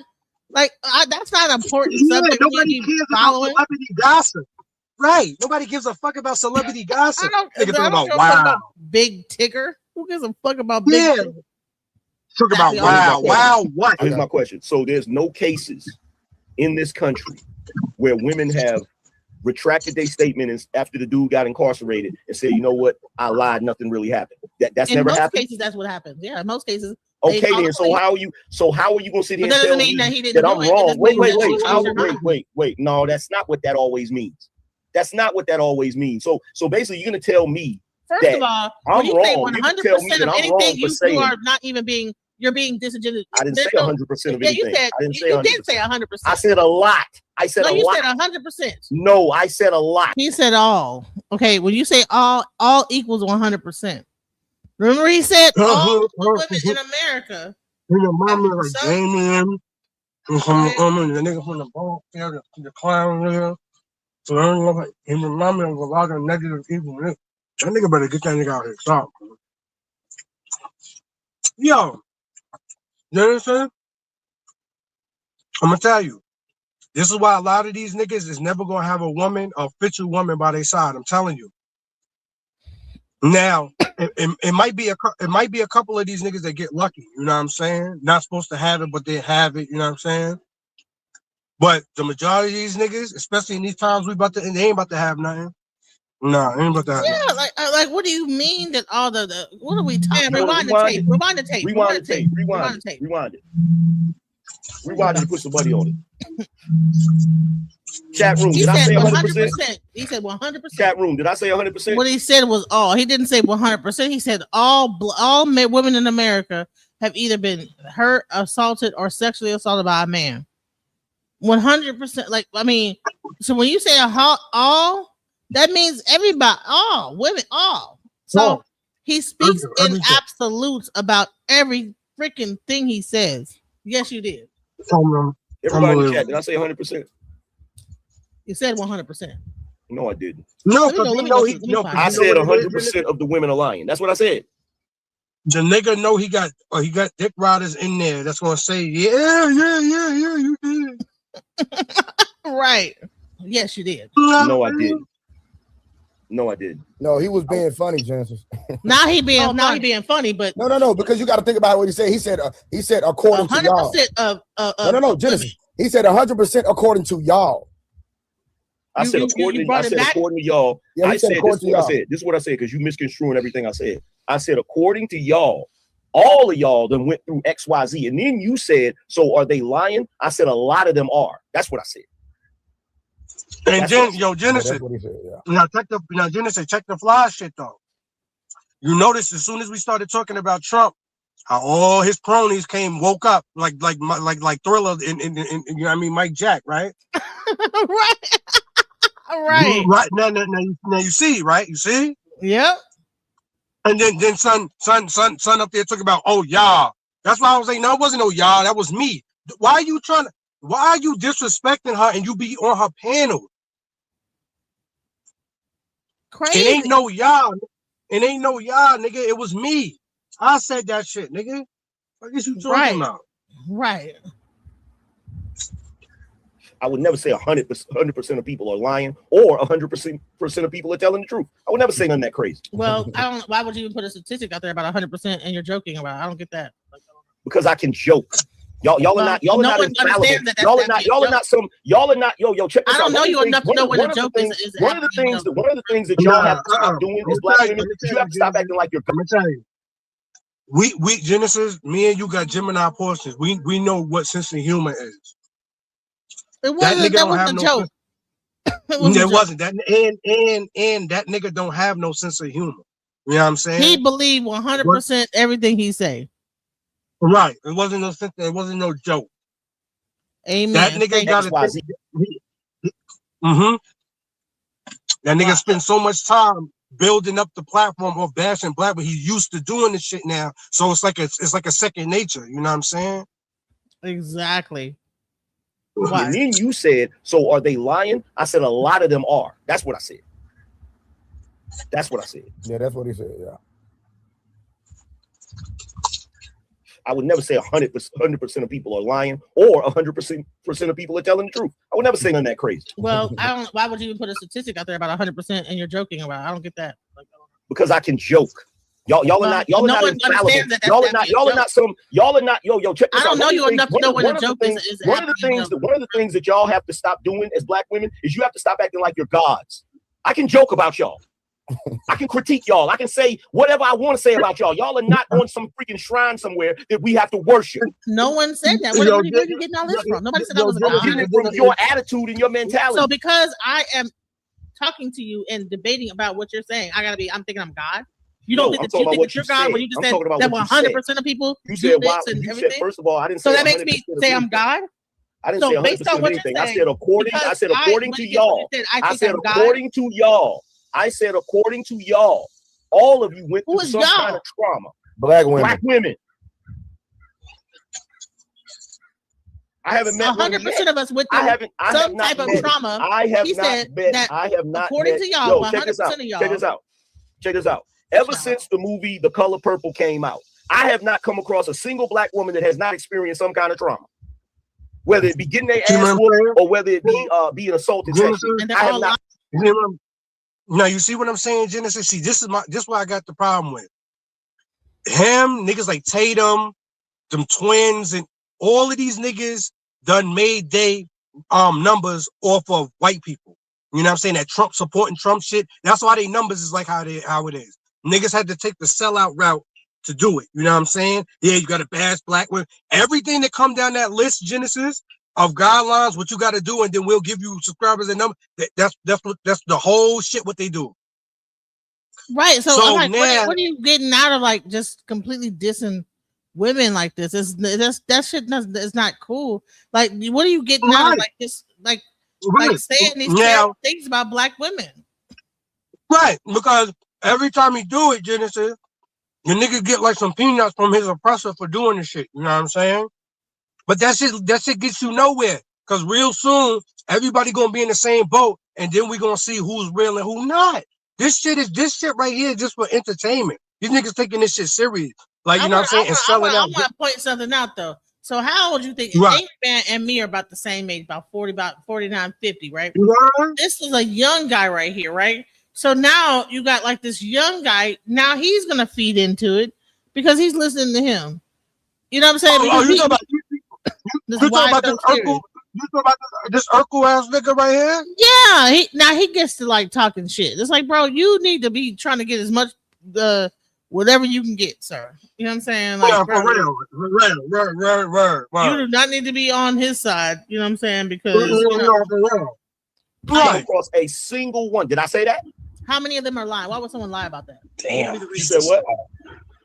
Like, that's not an important subject. Nobody cares about celebrity gossip. Right. Nobody gives a fuck about celebrity gossip. I don't about Big Tigger. Who gives a fuck about Big Tigger? Talk about wow. What? Here's my question. So there's no cases in this country where women have retracted their statement after the dude got incarcerated and said, you know what, I lied, nothing really happened. That's never happened. In most cases, that's what happens. Yeah, in most cases. Okay, then. So how are you gonna sit here and tell me that I'm wrong? Wait. No, that's not what that always means. That's not what that always means. So basically, you're gonna tell me. First of all, when you say 100% of anything, you are not even being. You're being disingenuous. I didn't say 100% of anything. You did say 100%. I said a lot. I said a lot. You said 100%. No, I said a lot. He said all. Okay, when you say all equals 100%. Remember, he said all women in America. You know, mama like Damien, the nigga from the ball field, the clown nigga. So I don't know, like he reminded me of a lot of negative people. That nigga better get that nigga out here. Stop. Yo. You understand? I'm gonna tell you, this is why a lot of these niggas is never gonna have a woman, a official woman by their side. I'm telling you. Now, it might be a couple of these niggas that get lucky. You know what I'm saying? Not supposed to have it, but they have it. You know what I'm saying? But the majority of these niggas, especially in these times, they ain't about to have nothing. No, ain't about to have nothing. Yeah, like what do you mean that all the what are we talking? Rewind the tape. Rewind it and put some money on it. Chat room. Did I say 100%? He said 100%. Chat room. Did I say 100%? What he said was all. He didn't say 100%. He said all women in America have either been hurt, assaulted, or sexually assaulted by a man. 100%. Like, I mean, so when you say all, that means everybody, all women, all. So he speaks in absolutes about every freaking thing he says. Yes, you did. Everybody in the chat, did I say 100%? You said 100%. No, I didn't. No, I said 100% of the women are lying. That's what I said. The nigga know he got dick riders in there that's gonna say, yeah, you did. Right. Yes, you did. No, I didn't. No, I didn't. No, he was being funny, Genesis. Now he being funny, but no, because you got to think about what he said. He said according to y'all. 100% No, Genesis. He said 100% according to y'all. I said according to y'all. Yeah, I said this is what I said. This is what I said because you misconstruing everything I said. I said according to y'all, all of y'all then went through XYZ, and then you said, so are they lying? I said a lot of them are. That's what I said. And Genesis. Genesis, check the fly shit though. You notice as soon as we started talking about Trump, how all his cronies woke up like Thriller and you know what I mean, Mike Jack, right? Right. Right now you see, right? You see? Yep. And then son up there talking about, oh y'all. That's why I was like, no, it wasn't no y'all, that was me. Why are you disrespecting her and you be on her panel? Crazy. It ain't no y'all, nigga. It was me. I said that shit, nigga. What is you talking about? Right. I would never say 100% of people are lying or 100% of people are telling the truth. I would never say none of that crazy. Well, I don't. Why would you even put a statistic out there about 100% and you're joking about it? I don't get that. Because I can joke. Y'all are not infallible. Y'all are not. Check this out. I don't know you enough to know what a joke is. One of the things that y'all have to stop doing as black women, you have to stop acting like you're. I'm gonna tell you. We Genesis, me and you got Gemini portions. We know what sense of humor is. That wasn't a joke. It wasn't that, and that nigga don't have no sense of humor. You know what I'm saying? He believed 100% everything he say. Right. It wasn't no sense. It wasn't no joke. Amen. That nigga got it. That nigga spent so much time building up the platform of bashing black, but he's used to doing this shit now. So it's like a second nature. You know what I'm saying? Exactly. Why? And then you said, so are they lying? I said a lot of them are. That's what I said. Yeah, that's what he said. Yeah. I would never say 100% of people are lying or 100% of people are telling the truth. I would never say none of that crazy. Well, I don't. Why would you even put a statistic out there about 100% and you're joking about it? I don't get that. Because I can joke. Y'all are not infallible. Y'all are not. Check this out. I don't know you enough to know what a joke is. One of the things that y'all have to stop doing as black women is you have to stop acting like you're gods. I can joke about y'all. I can critique y'all. I can say whatever I want to say about y'all. Y'all are not on some freaking shrine somewhere that we have to worship. No one said that. Where are you getting all this from? Nobody said I was a god. Getting it from your attitude and your mentality. So because I am talking to you and debating about what you're saying, I'm thinking I'm God. You don't think that you're God when you just said that 100% of people you said why you said, first of all, I didn't say so that makes me say I'm God. I didn't say 100% of anything. I said according to y'all. I said according to y'all. I said, according to y'all, all of you went through some kind of trauma. Black women. Black women. I haven't met 100% of us went through some type of trauma. I have not met. According to y'all, 100% of y'all. Check this out. Ever since the movie The Color Purple came out, I have not come across a single black woman that has not experienced some kind of trauma. Whether it be getting their ass whooped or whether it be being assaulted sexually. I have not. Now you see what I'm saying, Genesis? See, this is what I got the problem with. Him, niggas like Tatum, them twins, and all of these niggas done made they numbers off of white people. You know what I'm saying? That Trump supporting Trump shit. That's why they numbers is like how it is. Niggas had to take the sellout route to do it. You know what I'm saying? Yeah, you got to bash black women. Everything that come down that list, Genesis, of guidelines, what you got to do, and then we'll give you subscribers and numbers. That's the whole shit what they do. Right. So like, now, what are you getting out of like just completely dissing women like this? That shit is not cool. Like, what are you getting out of like this? Like saying these things about black women. Right. Because every time he do it, Genesis, your nigga get like some peanuts from his oppressor for doing this shit. You know what I'm saying? But that shit gets you nowhere. Because real soon, everybody gonna be in the same boat, and then we gonna see who's real and who not. This shit right here just for entertainment. These niggas taking this shit serious. Like, you know what I'm saying? And selling out. I want to point something out though. So how old you think Angryman and me are about the same age, about 49, 50, right? Yeah. This is a young guy right here, right? So now you got like this young guy. Now he's gonna feed into it because he's listening to him. You know what I'm saying? You talking about this Urkel? You talking about this Urkel ass nigga right here? Yeah. He gets to like talking shit. It's like, bro, you need to be trying to get as much whatever you can get, sir. You know what I'm saying? Like, yeah, bro, for real. You do not need to be on his side. You know what I'm saying? Because I came across a single one. Did I say that? How many of them are lying? Why would someone lie about that? Damn. You said what?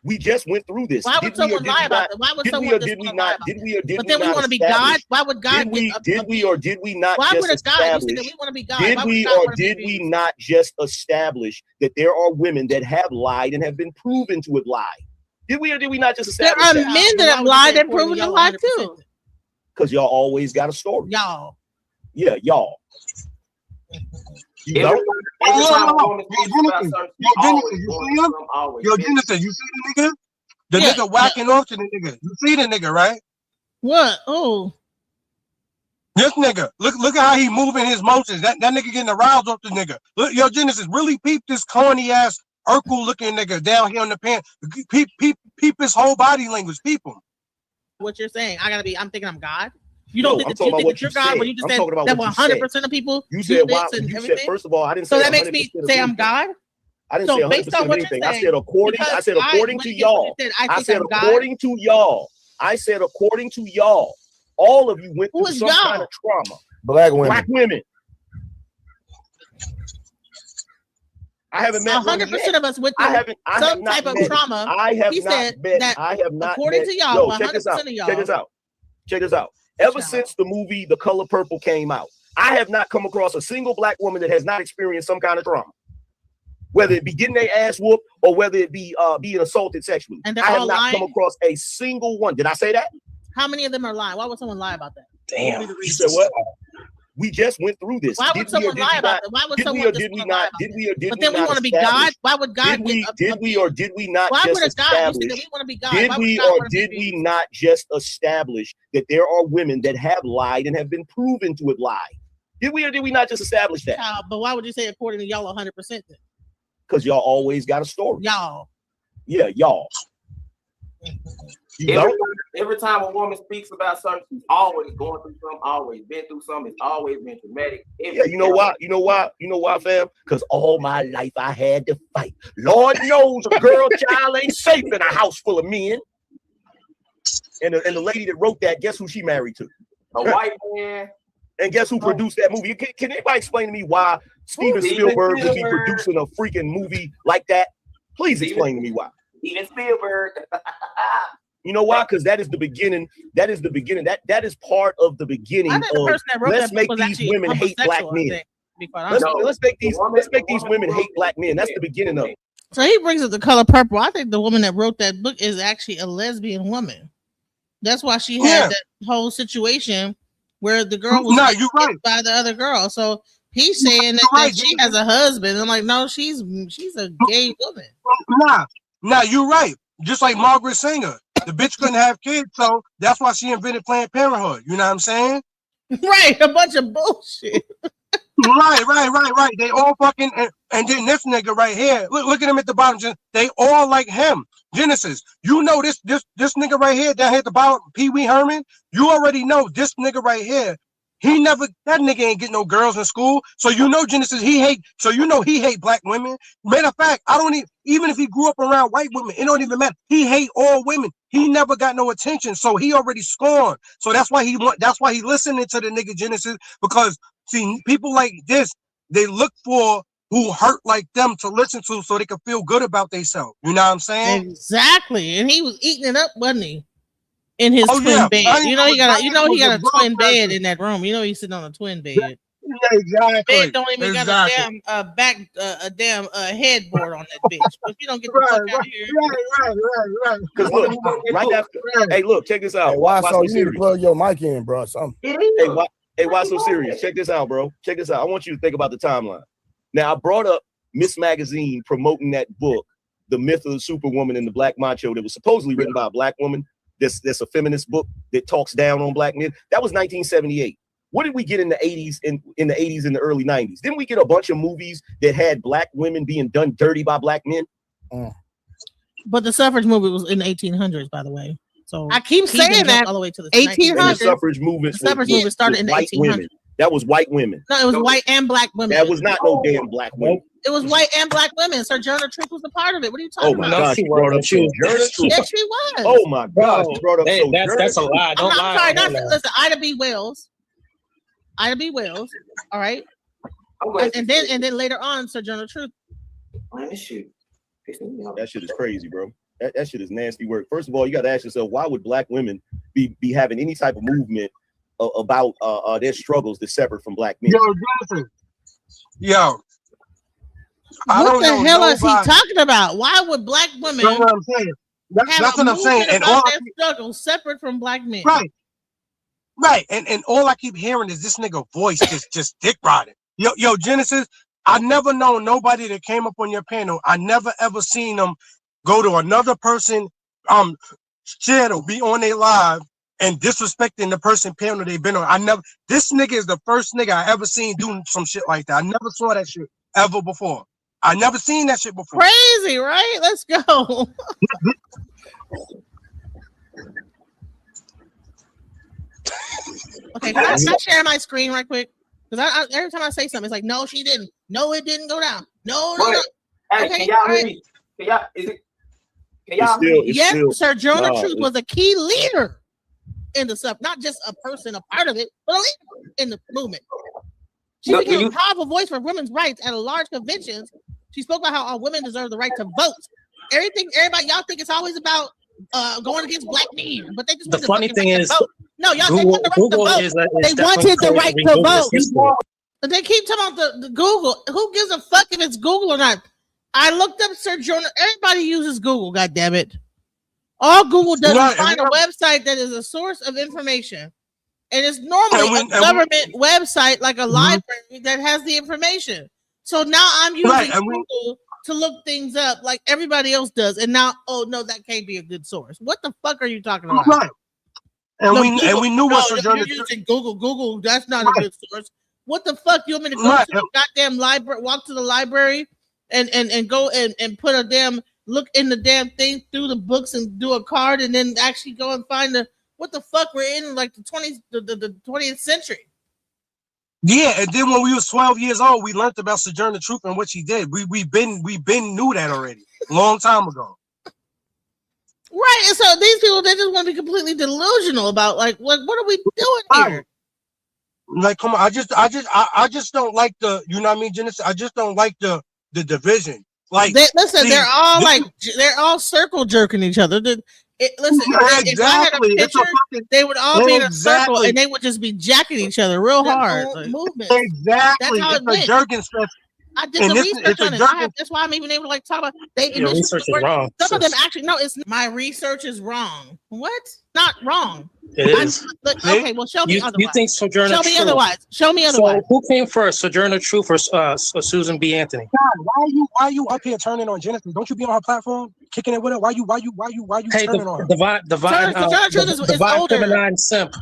We just went through this. Why would someone lie about that? Why would someone did we not? Did we or did we not? But then we want to be God. Why would God? Did we or did we not? Why would a God? You said that we want to be God. Did we or did we not just establish that there are women that have lied and have been proven to have lied? Did we or did we not just establish there are men that have lied and proven to lie too? Because y'all always got a story. Y'all. Yeah, y'all. Yo, Genesis, you see the nigga? The nigga whacking off to the nigga. You see the nigga, right? What? Oh. This nigga. Look at how he moving his motions. That nigga getting aroused off the nigga. Look, yo, Genesis, really peep this corny ass Urkel looking nigga down here on the pants. Peep his whole body language. Peep him. What you're saying? I'm thinking I'm God. You don't think that you're God when you just said that 100% of people you said do why this and you everything? said, first of all, I didn't say so that makes me say I'm God. I didn't say 100% of anything. I said according to y'all. I said according to y'all. I said according to y'all. All of you went through some kind of trauma. Black women. Black women. I haven't met 100% of us with some type of trauma. I have not met. I have not. According to y'all, 100% of y'all. Check this out. Check this out. Ever since the movie The Color Purple came out, I have not come across a single black woman that has not experienced some kind of trauma, whether it be getting their ass whooped or whether it be being assaulted sexually. And I have not come across a single one. Did I say that? How many of them are lying? Why would someone lie about that? Damn. You said what? We just went through this. Why would someone lie about that? Why would someone did we not? Did we or did we not? But then we want to be God. Why would God? Did we or did we not? Why would a God? You said that we want to be God. Did we or did we not just establish that there are women that have lied and have been proven to have lied? Did we or did we not just establish that? But why would you say according to y'all 100% then? Because y'all always got a story. Y'all. Yeah, y'all. Every time a woman speaks about something, she's always going through something, always been through something, it's always been traumatic. Yeah, you know why? You know why, fam? Because all my life I had to fight. Lord knows a girl child ain't safe in a house full of men. And the lady that wrote that, guess who she married to? A white man. And guess who produced that movie? Can anybody explain to me why Steven Spielberg would be producing a freaking movie like that? Please explain to me why. Steven Spielberg. You know why? Because that is the beginning. That is the beginning. That is part of the beginning of let's make these women hate black men. Let's make these women hate black men. That's the beginning of it. So he brings up The Color Purple. I think the woman that wrote that book is actually a lesbian woman. That's why she had that whole situation where the girl was hit by the other girl. So he's saying that she has a husband. I'm like, no, she's a gay woman. Nah, you're right. Just like Margaret Sanger. The bitch couldn't have kids, so that's why she invented Planned Parenthood. You know what I'm saying? Right, a bunch of bullshit. Right. They all fucking and then this nigga right here. Look at him at the bottom. They all like him. Genesis. You know this nigga right here down here at the bottom, Pee Wee Herman. You already know this nigga right here. That nigga ain't get no girls in school. So you know Genesis, he hate black women. Matter of fact, even if he grew up around white women, it don't even matter. He hate all women. He never got no attention. So he already scorned. So that's why he listening to the nigga Genesis, because see, people like this, they look for who hurt like them to listen to so they can feel good about themselves. You know what I'm saying? Exactly. And he was eating it up, wasn't he? In his twin bed. He got a twin bed in that room. You know he's sitting on a twin bed. Yeah, exactly. Bed don't even got a damn headboard on that bitch. But you don't get the fuck out of here. Right. Because look, right after. Hey, look, check this out. Hey, why so you need to plug your mic in, bro? Something. Hey, why so serious? Check this out, bro. Check this out. I want you to think about the timeline. Now, I brought up Miss Magazine promoting that book, The Myth of the Superwoman and the Black Macho, that was supposedly written by a black woman. That's a feminist book that talks down on black men. That was 1978. What did we get in the 80s in the 80s and the early 90s? Didn't we get a bunch of movies that had black women being done dirty by black men? But the suffrage movement was in the 1800s, by the way. So I keep saying that all the way to the 1800s. The suffrage movement started in the 1800s. Women. That was white women. No, it was white and black women. That was not no damn black women. It was white and black women. Sojourner Truth was a part of it. What are you talking about? Oh my God, she brought up Sojourner Truth. Yes, she was. Oh my God, she brought up Sojourner. That's a lie. Don't lie. I'm sorry. Listen, Ida B. Wells. Ida B. Wells. All right. And then later on, Sojourner Truth. That shit is crazy, bro. That shit is nasty work. First of all, you got to ask yourself, why would black women be having any type of movement about their struggles that's separate from black men? Yo, what the hell is he talking about? Why would black women? That's what I'm saying. That's what I'm saying. And all their struggles separate from black men. Right. And all I keep hearing is this nigga voice just dick riding. Yo, Genesis. I never known nobody that came up on your panel. I never ever seen them go to another person channel, be on their live and disrespecting the person panel they've been on. This nigga is the first nigga I ever seen doing some shit like that. I never saw that shit ever before. I never seen that shit before. Crazy, right? Let's go. Okay, can I share my screen right quick? Because every time I say something, it's like, no, she didn't. No, it didn't go down. No. Hey, okay, can y'all hear me? Yes, Sojourner Truth was a key leader in the stuff, not just a person, a part of it, but a leader in the movement. She became a powerful voice for women's rights at a large conventions. She spoke about how all women deserve the right to vote. Everybody, y'all think it's always about going against black men, but they just the funny thing is, vote. No, y'all they want the right to vote. They wanted the right to vote. But they keep talking about the Google. Who gives a fuck if it's Google or not? I looked up Sojourner. Everybody uses Google. God damn it! All Google does is find a website that is a source of information, and it's normally a government website like a library that has the information. So now I'm using Google to look things up like everybody else does, and now, oh no, that can't be a good source. What the fuck are you talking about? Right. And we knew what Sojourner. You're using Google. That's not a good source. What the fuck? You want me to go to the goddamn library, walk to the library, and go and put a damn look in the damn thing through the books and do a card, and then actually go and find what the fuck? We're in like the 20th century. Yeah, and then when we was 12 years old, we learned about Sojourner Truth and what she did. We been knew that already, long time ago. Right, and so these people, they just want to be completely delusional about like what are we doing here? Like, come on, I just don't like the, you know what I mean, Genesis? I just don't like the division. Like, they're all circle jerking each other. If I had a picture, they would all be in a circle and they would just be jacking each other real hard. Movement. Exactly. That's how it went. Jerking stuff. I did the research on it. That's why I'm even able to like talk about. Your research is wrong. Some of them actually my research is wrong. What? Not wrong. It is. Okay, well, show me otherwise. You think Sojourner Truth? Show me otherwise. So who came first, Sojourner Truth or Susan B. Anthony? God, why you up here turning on Genesis? Don't you be on her platform kicking it with her? Why you turning on her? Divine feminine simp.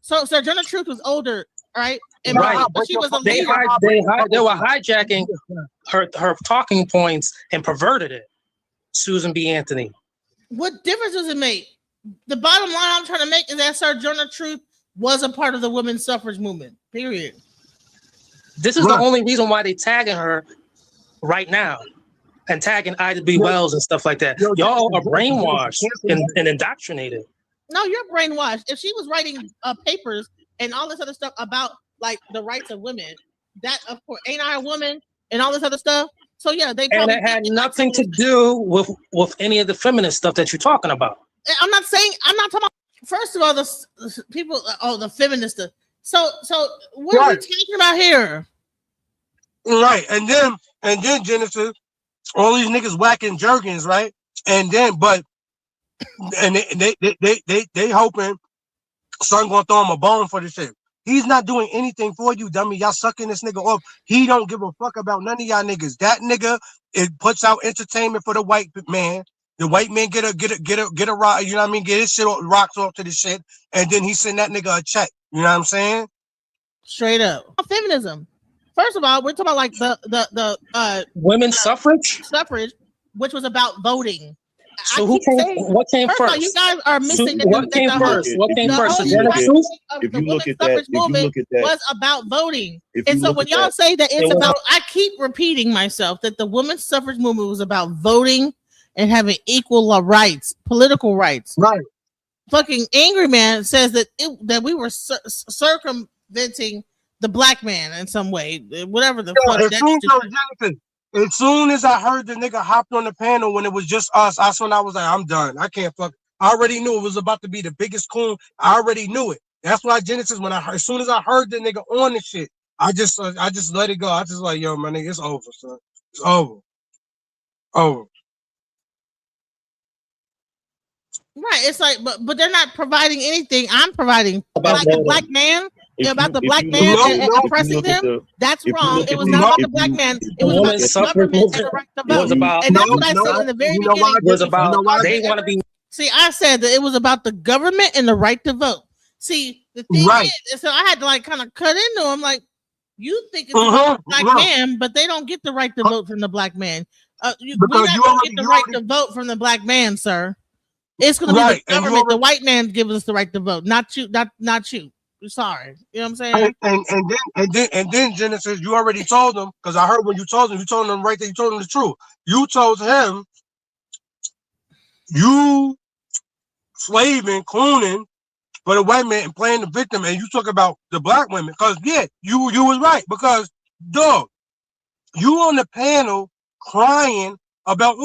So Sojourner Truth was older, right? And but she was a leader. They were hijacking her talking points and perverted it. Susan B. Anthony. What difference does it make? The bottom line I'm trying to make is that Sojourner Truth was a part of the women's suffrage movement. Period. This is the only reason why they tagging her right now and tagging Ida B. Wells and stuff like that. Y'all are brainwashed and indoctrinated. No, you're brainwashed. If she was writing papers and all this other stuff about like the rights of women, that of course ain't I a woman and all this other stuff. So yeah, they and it had nothing to do with any of the feminist stuff that you're talking about. I'm not talking about. First of all, the people, the feminists. So what are we talking about here? Right, and then Genesis, all these niggas whacking jerkins, right? And then, they hoping son gonna throw him a bone for this shit. He's not doing anything for you, dummy. Y'all sucking this nigga off. He don't give a fuck about none of y'all niggas. That nigga, it puts out entertainment for the white man. The white man get a rock, you know what I mean? Get his shit rocks off to the shit, and then he send that nigga a check. You know what I'm saying? Straight up. Feminism. First of all, we're talking about like the women's suffrage, which was about voting. So what came first? All, you guys are missing. What came first? What came first? If you look at that, was about voting. And so when y'all say that it's about, I keep repeating myself that the women's suffrage movement was about voting and having equal rights, political rights. Right. Fucking Angryman says that we were circumventing the black man in some way, whatever the fuck. As soon as I heard the nigga hopped on the panel when it was just us, I was like, I'm done. I can't fuck. I already knew it was about to be the biggest coon. I already knew it. That's why Genesis, as soon as I heard the nigga on the shit, I just let it go. I just like, yo, my nigga, it's over, son. It's over. Over. Right. It's like, but they're not providing anything. I'm providing about the black man. About the black man and oppressing them. That's wrong. It was not about the black man. It was about the government and the right to vote. And that's what I said in the very beginning. It was about they want to be. See, I said that it was about the government and the right to vote. See, the thing is, so I had to like kind of cut into them. Like, you think it's about the black man, but they don't get the right to vote from the black man. We not gonna get the right to vote from the black man, sir. It's gonna be the government. The white man gives us the right to vote, not you. Not you. Sorry, you know what I'm saying? And then Genesis, you already told them, because I heard when you told them right there, you told them the truth. You told him you slaving, clooning for the white man and playing the victim, and you talk about the black women. Because you was right. Because dog, you on the panel crying about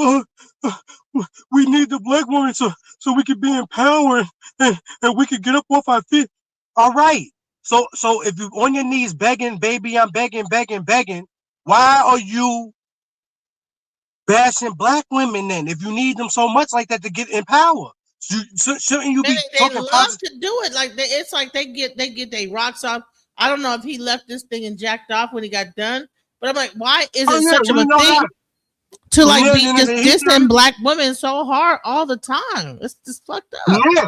we need the black woman so we can be empowered and we can get up off our feet. All right. So if you're on your knees begging, baby, I'm begging, why are you bashing black women then? If you need them so much like that to get in power, shouldn't you be talking positive? They love to do it. Like it's like they get their rocks off. I don't know if he left this thing and jacked off when he got done, but I'm like, why is it such a thing to like be just dissing black women so hard all the time? It's just fucked up. Yeah.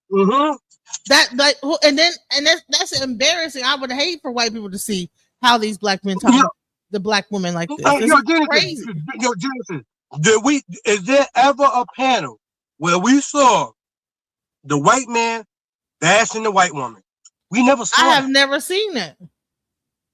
Mm-hmm. That's embarrassing. I would hate for white people to see how these black men talk about the black women like this. This is crazy. Genesis, is there ever a panel where we saw the white man bashing the white woman? We never saw. I have never seen that.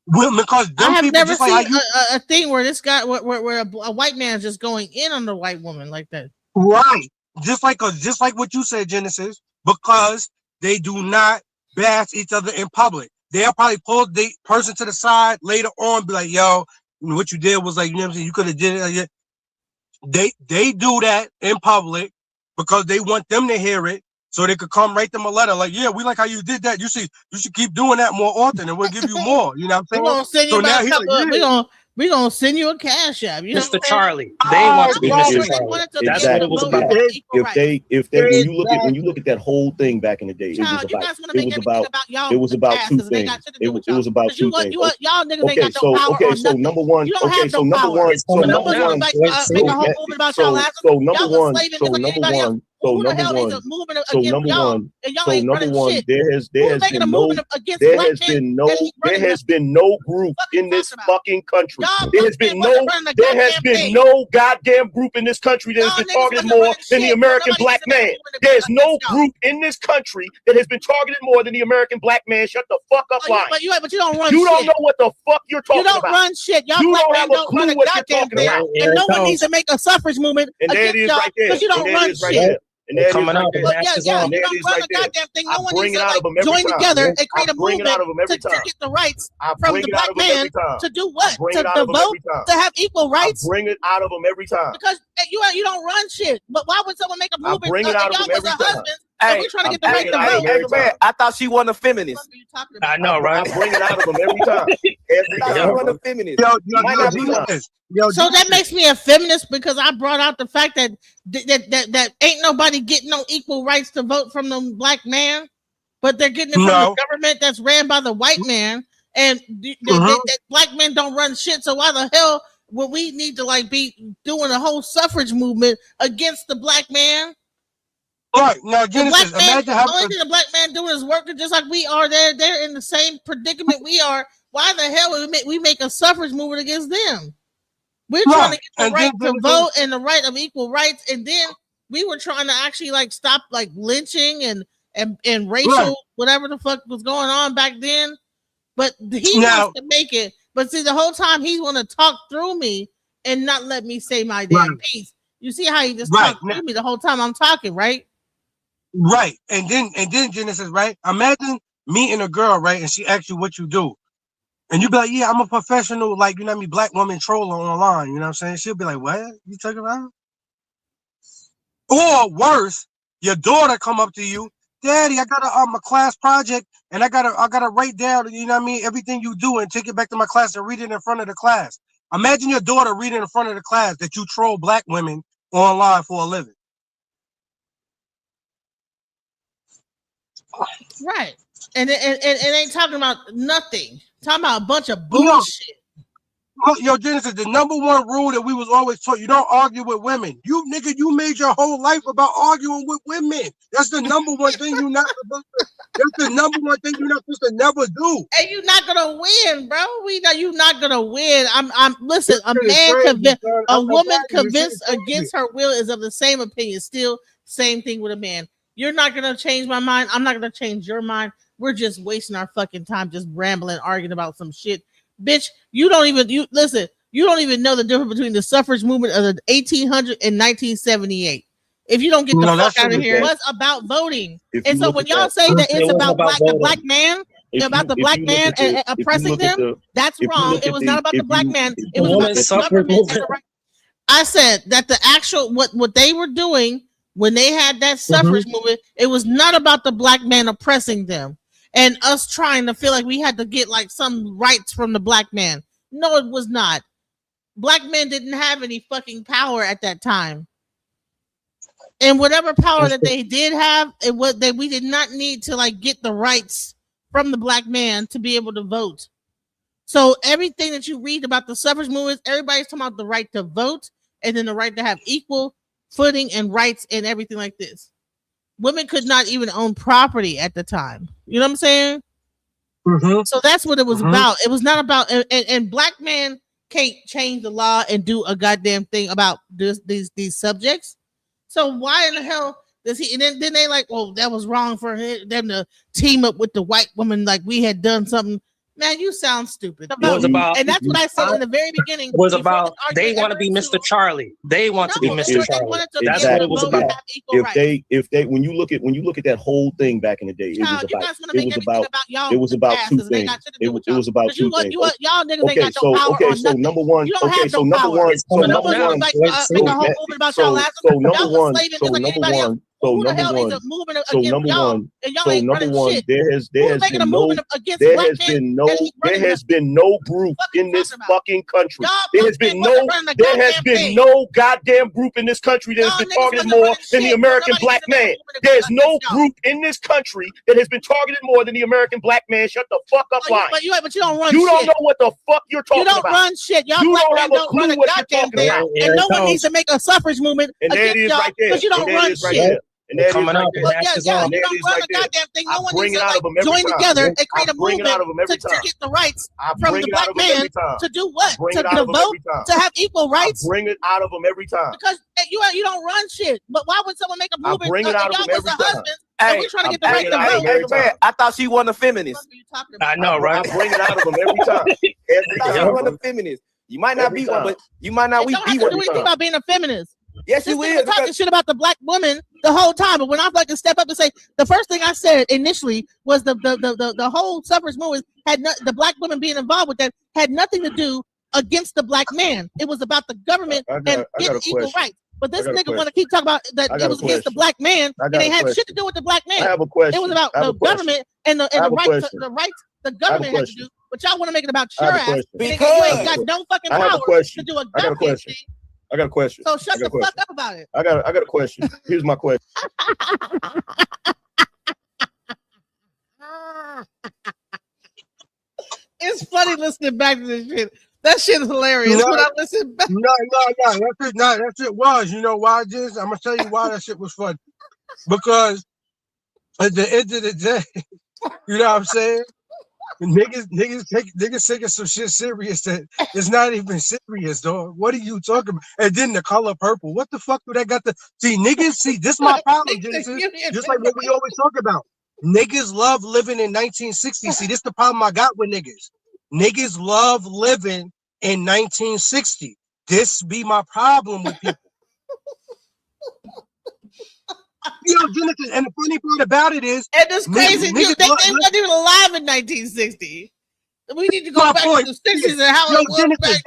Well, because I have never seen a thing where this guy, where a white man is just going in on the white woman like that. Right, just like what you said, Genesis, because they do not bash each other in public. They'll probably pull the person to the side later on, be like, yo, what you did was like, you know what I'm saying? You could have did it. They do that in public because they want them to hear it so they could come write them a letter like, yeah, we like how you did that. You should keep doing that more often and we'll give you more. You know what I'm saying? We're gonna send you a cash app. You know Mr. Charlie. They want to be Mr. Charlie. That's what it was about. If when you look at that whole thing back in the day, it was about two things. It was about two things. Y'all niggas ain't got no power. Okay, so number one. There has been no group in this fucking country. There has been no goddamn group in this country that has been targeted more than the American black man. There's no group in this country that has been targeted more than the American black man. Shut the fuck up, lying. But you don't run shit. You don't know what the fuck you're talking about. You don't run shit. Y'all you black don't have a clue what you're talking about. And no one needs to make a suffrage movement against y'all because you don't run shit. And that coming out. You don't run a goddamn thing. No one needs to join together and create a movement to get the rights from the black man to do what? To vote, to have equal rights. I bring it out of them every time. Because you don't run shit. But why would someone make a movement? I bring it out of them every time. Hey, we're trying to get the right to vote. I thought she wasn't a feminist. I know, right? I bring it out of them every time. Every time. She wasn't a feminist. So that makes me a feminist because I brought out the fact that ain't nobody getting no equal rights to vote from the black man, but they're getting it from the government that's ran by the white man, and black men don't run shit. So why the hell would we need to like be doing a whole suffrage movement against the black man? Right now, Genesis. Imagine how only thing the black man doing is working just like we are. They're in the same predicament we are. Why the hell would we make a suffrage movement against them? We're trying to get the right to vote and the right of equal rights, and then we were trying to actually like stop like lynching and racial whatever the fuck was going on back then. But he wants to make it. But see, the whole time he's want to talk through me and not let me say my damn piece. You see how he just talked through me the whole time I'm talking, right? Right. And then Genesis, right? Imagine meeting a girl, right? And she asks you what you do. And you be like, yeah, I'm a professional, like, you know what I mean, black woman troller online. You know what I'm saying? She'll be like, what? You talking about? Or worse, your daughter come up to you, Daddy, I got a class project, and I gotta write down, you know what I mean, everything you do and take it back to my class and read it in front of the class. Imagine your daughter reading in front of the class that you troll black women online for a living. Right. And it ain't talking about nothing. Talking about a bunch of bullshit. Yo, Genesis, the number one rule that we was always taught, you don't argue with women. You made your whole life about arguing with women. That's the number one thing you're not supposed to. That's the number one thing you're not supposed to never do. And you're not gonna win, bro. You're not gonna win. Listen, a woman convinced against her will is of the same opinion. Still, same thing with a man. You're not gonna change my mind. I'm not gonna change your mind. We're just wasting our fucking time just rambling, arguing about some shit. Bitch, you don't even know the difference between the suffrage movement of the 1800 and 1978. If you don't get the fuck out of here, it was about voting. And so when y'all say that it's about the black man, about the black man and oppressing them, that's wrong. It was not about the black man. It was about the government and the right. I said that the actual what they were doing when they had that suffrage movement, it was not about the black man oppressing them and us trying to feel like we had to get like some rights from the black man. No, it was not. Black men didn't have any fucking power at that time. And whatever power that they did have, it was that we did not need to like get the rights from the black man to be able to vote. So everything that you read about the suffrage movement, everybody's talking about the right to vote and then the right to have equal footing and rights and everything like this. Women could not even own property at the time. You know what I'm saying? So that's what it was about. It was not about, and black men can't change the law and do a goddamn thing about these subjects. So why in the hell does he? And then they like, well, that was wrong for them to team up with the white woman like we had done something. Man, you sound stupid. It was about, and that's what I said in the very beginning. It was about they want to be Mr. Charlie. They want to be Mr. Charlie. That's what it was about. If they when you look at that whole thing back in the day, it was about two things. It was about two things. Y'all niggas ain't got no power on nothing. Number one. You don't have no power. So number one, make a whole movement about y'all last. So number one. So number one, there has been no group in this fucking country. There has been no goddamn group in this country that has been targeted more than the American black man. There's no group in this country that has been targeted more than the American black man. Shut the fuck up, lying. But you don't run. You don't know what the fuck you're talking about. You don't run shit. Y'all you black don't have men a don't clue run a what you're goddamn talking thing. about. And no one needs to make a suffrage movement against y'all because you don't run shit. And that coming up. You don't run a goddamn thing. No one needs to like join together and create a movement to get the rights from the black man to do what? To vote, to have equal rights. Bring it out of them every time. Because you don't run shit. But why would someone make a movement? Bring it out of them every time. And we're trying to get the right to vote. I thought she wasn't a feminist. I know, right? I bring it out of them every time. Every time. She wasn't a feminist. You might not be one, but you might not be one. You don't have to do anything about being a feminist. Yes, you will. Talking shit about the black woman the whole time, but when I like to step up and say the first thing I said initially was the whole suffrage movement the black women being involved with that had nothing to do against the black man. It was about the government and getting equal rights. But this nigga want to keep talking about that it was against the black man, and it had shit to do with the black man. I have a question. It was about the government and the rights the government had to do. But y'all want to make it about your ass because you ain't got no fucking power to do a goddamn thing. I got a question. So shut the fuck up about it. I got a question. Here's my question. It's funny listening back to this shit. That shit is hilarious. When I listen back. No. That shit was. You know why, Jizz? I'm gonna tell you why that shit was fun. Because at the end of the day, you know what I'm saying? Niggas taking some shit serious that it's not even serious, dog. What are you talking about? And then the color purple. What the fuck do that got to see? Niggas, see, this is my problem, Genesis. Just like what we always talk about. Niggas love living in 1960. See, this is the problem I got with niggas. Niggas love living in 1960. This be my problem with people. Yo, Genesis, and the funny part about it is, and it's crazy. They weren't even alive in 1960. We need to go back to the 60s and how it was back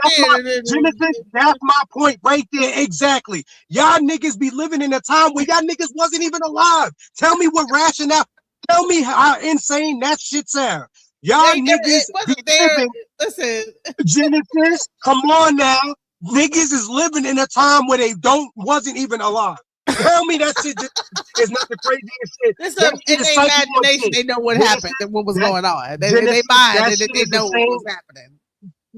then. Genesis, that's my point right there. Exactly. Y'all niggas be living in a time where y'all niggas wasn't even alive. Tell me what rationale. Tell me how insane that shit sound. Y'all niggas be living. Listen, Genesis, come on now. Niggas is living in a time where they wasn't even alive. Tell me that shit is not the craziest shit. Listen, in their imagination, they know what happened and what was going on. They mind, they know what was happening.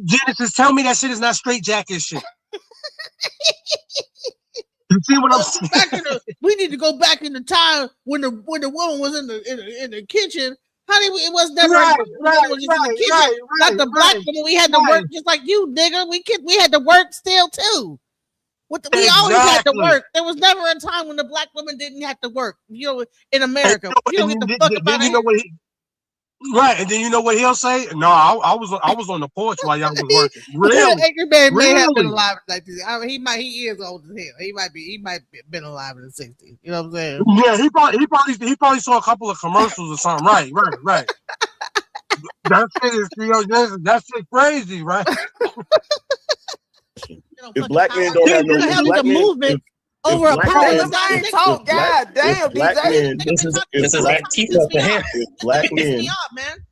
Genesis, tell me that shit is not straight jacket shit. You see what I'm saying? We need to go back in the time when the woman was in the kitchen. Honey, it was never in the kitchen. Not the black woman. We had to work just like you, nigga. We had to work still too. We always had to work. There was never a time when the black woman didn't have to work. You know, in America, you don't get the fuck about it. Right, and then you know what he'll say? No, I was on the porch while y'all was working. Really? Angryman may have been alive in the 1960s. He is old as hell. He might have been alive in the 60s. You know what I'm saying? Yeah, he probably saw a couple of commercials or something. Right. That shit is, that shit crazy, right? If black men don't have no movement over a power, talk. God damn, DJ. This is Antifa up the hair.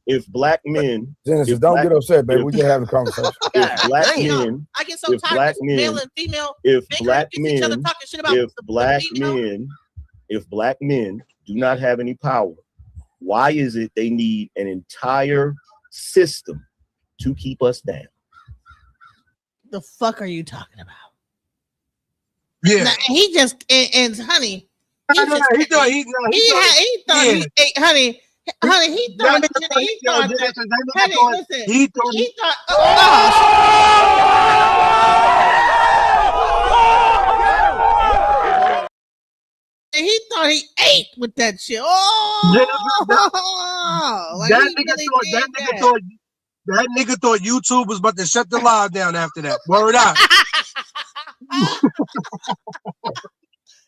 If black men, Genesis, don't get upset, baby. We can have a conversation. I get so tired of male and female. If black men do not have any power, why is it they need an entire system to keep us down? The fuck are you talking about? Yeah, now, he just and honey, he thought he ate with that shit. That nigga thought YouTube was about to shut the live down after that. Word up.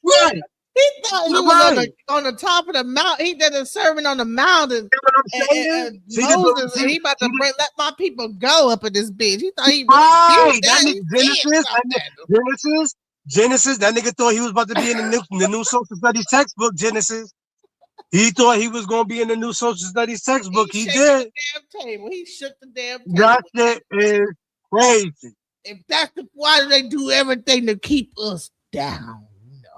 Right. He thought he was on the top of the mountain. He did a sermon on the mountain. And Moses, and he about to let my people go up in this bitch. He thought he Genesis. That nigga thought he was about to be in the new social studies textbook. Genesis. He thought he was going to be in the new social studies textbook. He did. He shook the damn table. That shit is crazy. If that's why do they do everything to keep us down? No.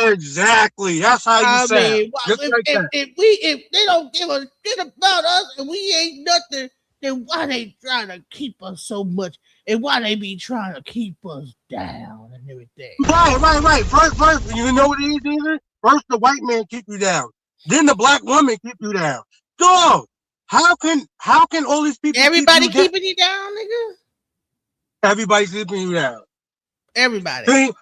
Exactly. That's how you say. If they don't give a shit about us and we ain't nothing, then why they trying to keep us so much? And why they be trying to keep us down and everything? Right. First, you know what it is, either? First, the white man keep you down. Then the black woman keep you down. Dog, how can all these people? Everybody keeping you down, nigga. Everybody's keeping you down. Everybody. That's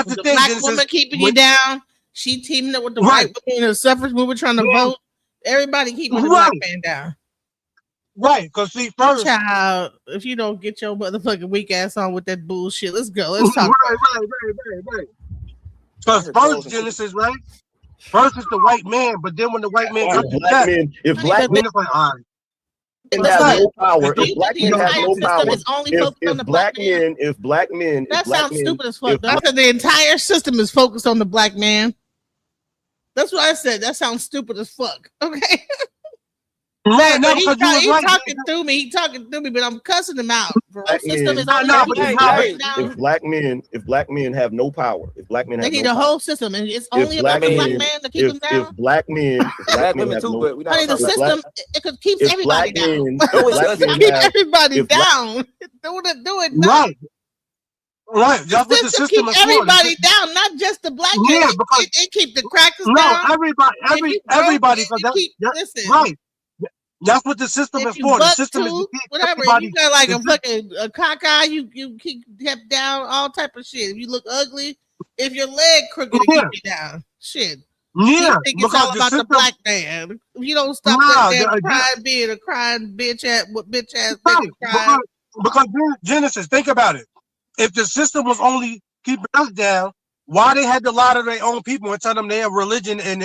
the thing. Black woman keeping you down. She teaming up with the white woman in the suffrage movement trying to vote. Everybody keeping the black man down. Right, because see, first, child, if you don't get your motherfucking weak ass on with that bullshit, let's go. Let's talk. Right. Because first, Genesis, right? First is the white man, but then when the white man comes to that, if black men have no power, if black men have no power, if black men, that sounds stupid as fuck. Because the entire system is focused on the black man. That's what I said. That sounds stupid as fuck. Okay. He's talking through me, but I'm cussing him out. If black men have no power, they need a whole system, and it's only about the black man to keep them down. If black men have no power, the system it keeps everybody down. Keep everybody down. Do it now. Right. Right, that's what the system keep is everybody down, not just the black man. Yeah, because it keep the crackers down. Everybody. Listen, right. That's what the system is for. The system is to keep whatever. If you got like a fucking cockeye, you keep kept down, all type of shit. If you look ugly, if your leg crooked, it keep you down. Shit. Yeah, you think it's all about the black man. If you don't stop that damn crying being a crying bitch ass nigga crying. Because Genesis, think about it. If the system was only keeping us down, why they had to lie to their own people and tell them they have religion and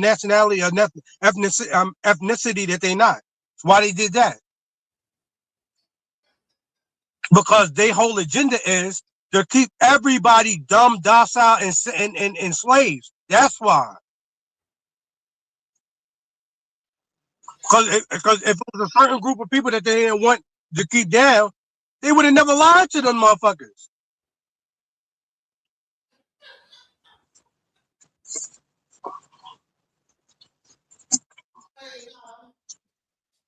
nationality or ethnicity that they not? Why they did that? Because their whole agenda is to keep everybody dumb, docile, and slaves. That's why. Because if it was a certain group of people that they didn't want to keep down, they would have never lied to them motherfuckers.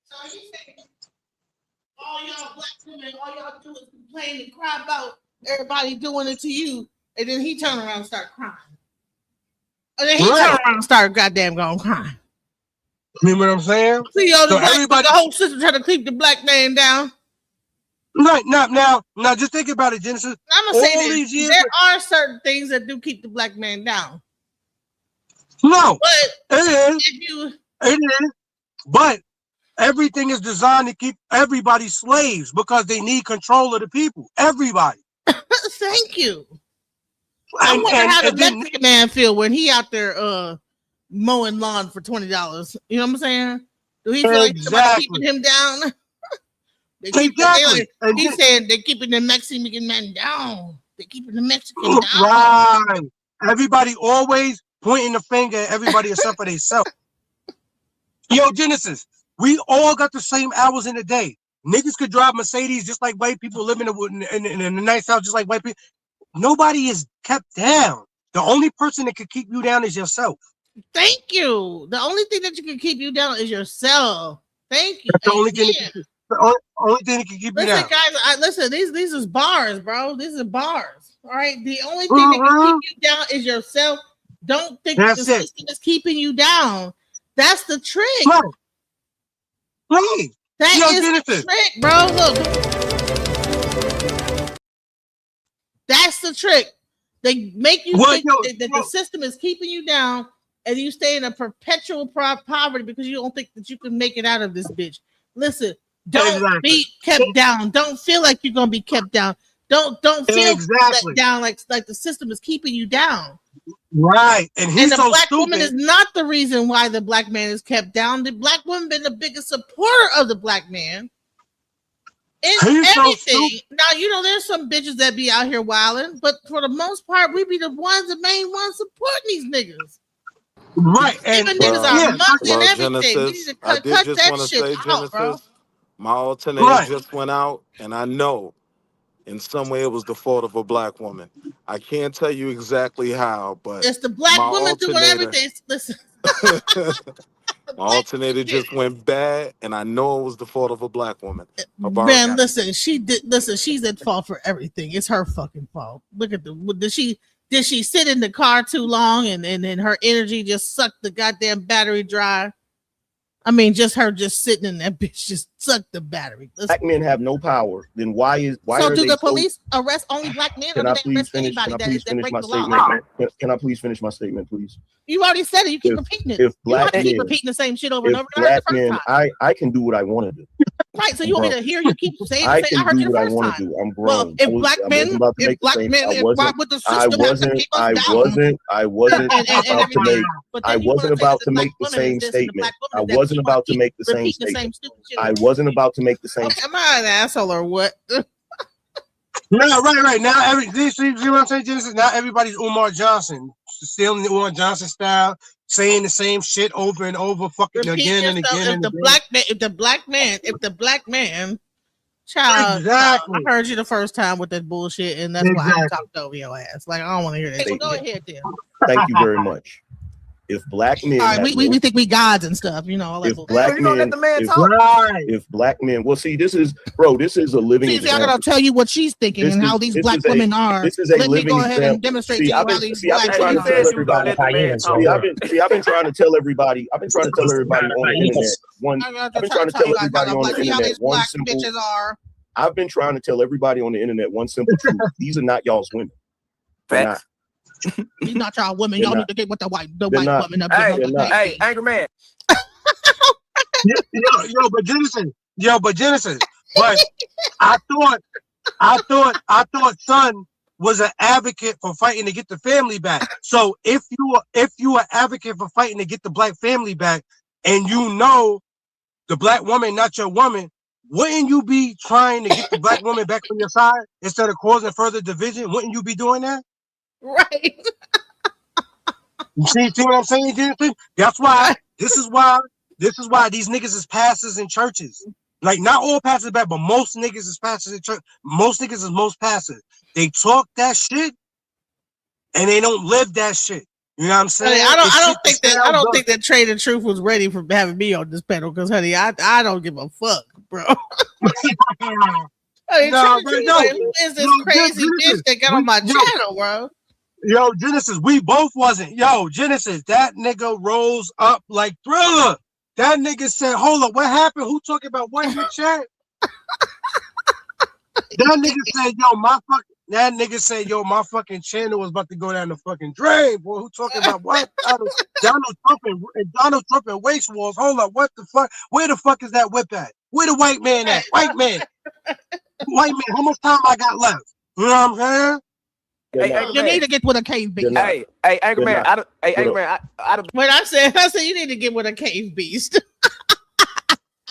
So you say all y'all black women, all y'all do is complain and cry about everybody doing it to you, and then he turn around and start crying. And then he turn around and start goddamn going crying. You know what I'm saying? See, so everybody, the whole system trying to keep the black man down. Right now, just think about it, Genesis. I'm gonna say this: there are certain things that do keep the black man down. No, but it is. But everything is designed to keep everybody slaves because they need control of the people. Everybody. Thank you. I wonder how the Mexican man feel when he out there mowing lawn for $20. You know what I'm saying? Do he feel like somebody keeping him down? He's saying they're keeping the Mexican man down. They're keeping the Mexican down. Right. Everybody always pointing the finger at everybody except for themselves. Yo, Genesis, we all got the same hours in the day. Niggas could drive Mercedes just like white people, living in a nice house just like white people. Nobody is kept down. The only person that could keep you down is yourself. Thank you. The only thing that you can keep you down is yourself. Thank you. That's the only thing that can keep you down. Guys, listen, these is bars, bro. These are bars. All right. The only thing that can keep you down is yourself. Don't think the system is keeping you down. That's the trick. Right. That is the trick, bro. Look. That's the trick. They make you think that the system is keeping you down and you stay in a perpetual poverty because you don't think that you can make it out of this bitch. Listen, don't be kept down. Don't feel like you're gonna be kept down. Don't feel let down like the system is keeping you down. Right. And the black woman is not the reason why the black man is kept down. The black woman been the biggest supporter of the black man. In everything. Now, there's some bitches that be out here wilding, but for the most part, we be the main ones supporting these niggas. Right. And niggas are mucking everything. Genesis, I did just want to say, Genesis, my alternator just went out, and I know in some way it was the fault of a black woman. I can't tell you exactly how, but it's the black woman doing everything. Listen. My alternator just went bad, and I know it was the fault of a black woman. Man, listen, she's at fault for everything. It's her fucking fault. Look at did she sit in the car too long and her energy just sucked the goddamn battery dry? I mean, just sitting in that bitch just sucked the battery. Listen. Black men have no power. Then why do the police arrest only black men? Can I please finish my statement? Can I please finish my statement, please? You already said it. You keep repeating it. Keep repeating the same shit over and over. Black men, I can do what I want to do. Right. So you want me to hear you keep saying I can do what I want to do. I'm grown. Well, if black men with the system, I wasn't about to make the same statement. I wasn't about to make the same statement. I wasn't about to make the same. Am I an asshole or what? No, right. Now see what I'm saying, Genesis? Now everybody's Umar Johnson, still in the Umar Johnson style, saying the same shit over and over, fucking again and again. If the black man, child, I heard you the first time with that bullshit, and that's why I talked over your ass. Like I don't want to hear that. So go ahead, then. Thank you very much. if black men, all right, we think we gods and stuff, you know. All that if black men, let the man talk. if black men, well, see, this is a living example. I gotta tell you what she's thinking and how these black women are. This is a Let living me go ahead example. and demonstrate to you how these black I've been trying to tell everybody. I've been trying to tell everybody on the internet. I've been trying to tell everybody on the internet one simple. I've been trying to tell everybody on the internet one simple truth. These are not y'all's women. Facts. These not y'all women. Y'all need to get with the white woman up. Hey, Angryman. But Genesis. But I thought Son was an advocate for fighting to get the family back. So if you are advocate for fighting to get the black family back, and you know the black woman not your woman, wouldn't you be trying to get the black woman back on your side instead of causing further division? Wouldn't you be doing that? Right. See what I'm saying, Genesis? That's why. This is why these niggas is pastors in churches. Like, not all pastors bad, but most niggas is pastors in church. Most niggas is most pastors. They talk that shit, and they don't live that shit. You know what I'm saying? I don't think that Trae the Truth was ready for having me on this panel, because honey, I don't give a fuck, bro. Honey, who is this crazy bitch that got on my channel, bro? Yo, Genesis, we both wasn't. Yo, Genesis, that nigga rose up like Thriller. That nigga said, hold up, what happened? Who talking about what in the chat? That nigga said, yo, my fucking channel was about to go down the fucking drain, boy. Who talking about what? Donald Trump and waste wars. Hold up, what the fuck? Where the fuck is that whip at? Where the white man at? White man, how much time I got left? You know what I'm saying? Hey, you need to get with a cave beast. Hey, Angryman. When I said you need to get with a cave beast.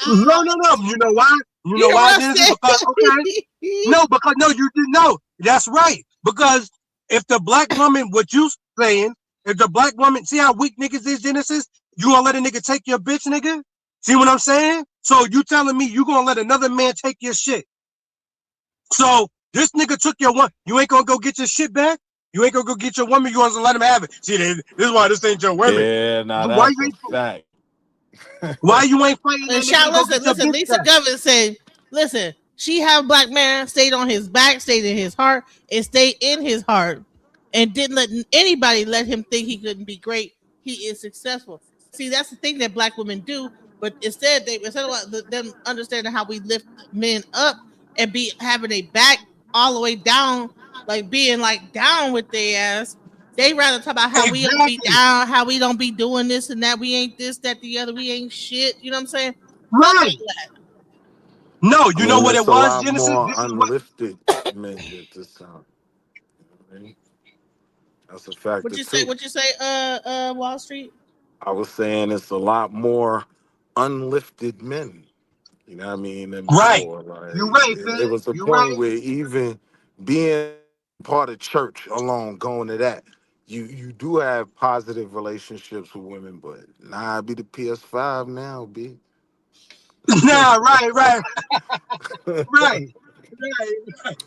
No. You know why? Because, no, you didn't know. That's right. Because if the black woman, what you saying, if the black woman, see how weak niggas is, Genesis? You gonna let a nigga take your bitch, nigga? See what I'm saying? So you telling me you gonna let another man take your shit? So this nigga took your one. You ain't gonna go get your shit back? You ain't gonna go get your woman? You gonna let him have it? See, this is why this ain't your woman. Yeah, that's a fact. Why you ain't fighting? Listen, Lisa Governor said, listen, she have a black man stayed on his back, stayed in his heart, and stayed in his heart, and didn't let anybody let him think he couldn't be great. He is successful. See, that's the thing that black women do, but instead of them understanding how we lift men up and be having a back all the way down, like being like down with their ass, they rather talk about how we don't be down, how we don't be doing this and that, we ain't this, that, the other, we ain't shit. You know what I'm saying? Right. No, you know what it was, Genesis? More unlifted men at this time. Right? That's a fact. What you say, Wall Street? I was saying it's a lot more unlifted men. You know what I mean? Right. Like, you're right, man. It was a point where even being part of church alone, going to that, you do have positive relationships with women, but I be the PS5 now, B. Nah, right. Right.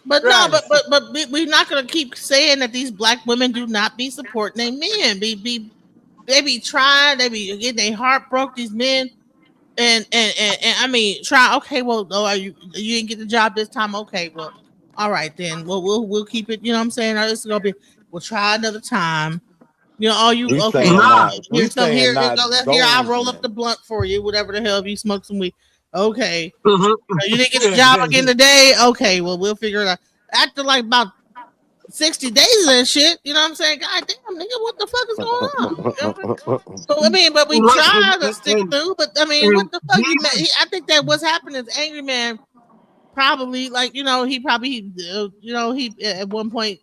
But no, but we're not gonna keep saying that these black women do not be supporting their men. They be trying, they be getting their heart broke. These men, and I mean, try. Okay, well, you didn't get the job this time. Okay, well, all right then. Well, we'll keep it. You know what I'm saying? It's gonna be. We'll try another time. You know, all you okay? Here, I'll roll up the blunt for you. Whatever the hell, if you smoke some weed. Okay. You didn't get a job again today. Okay, well, we'll figure it out. After like about 60 days and shit, you know what I'm saying? God damn, nigga, what the fuck is going on? So I mean, but we try to stick through. But I mean, what the fuck? I think that what's happening is Angryman probably, like, you know, he at one point,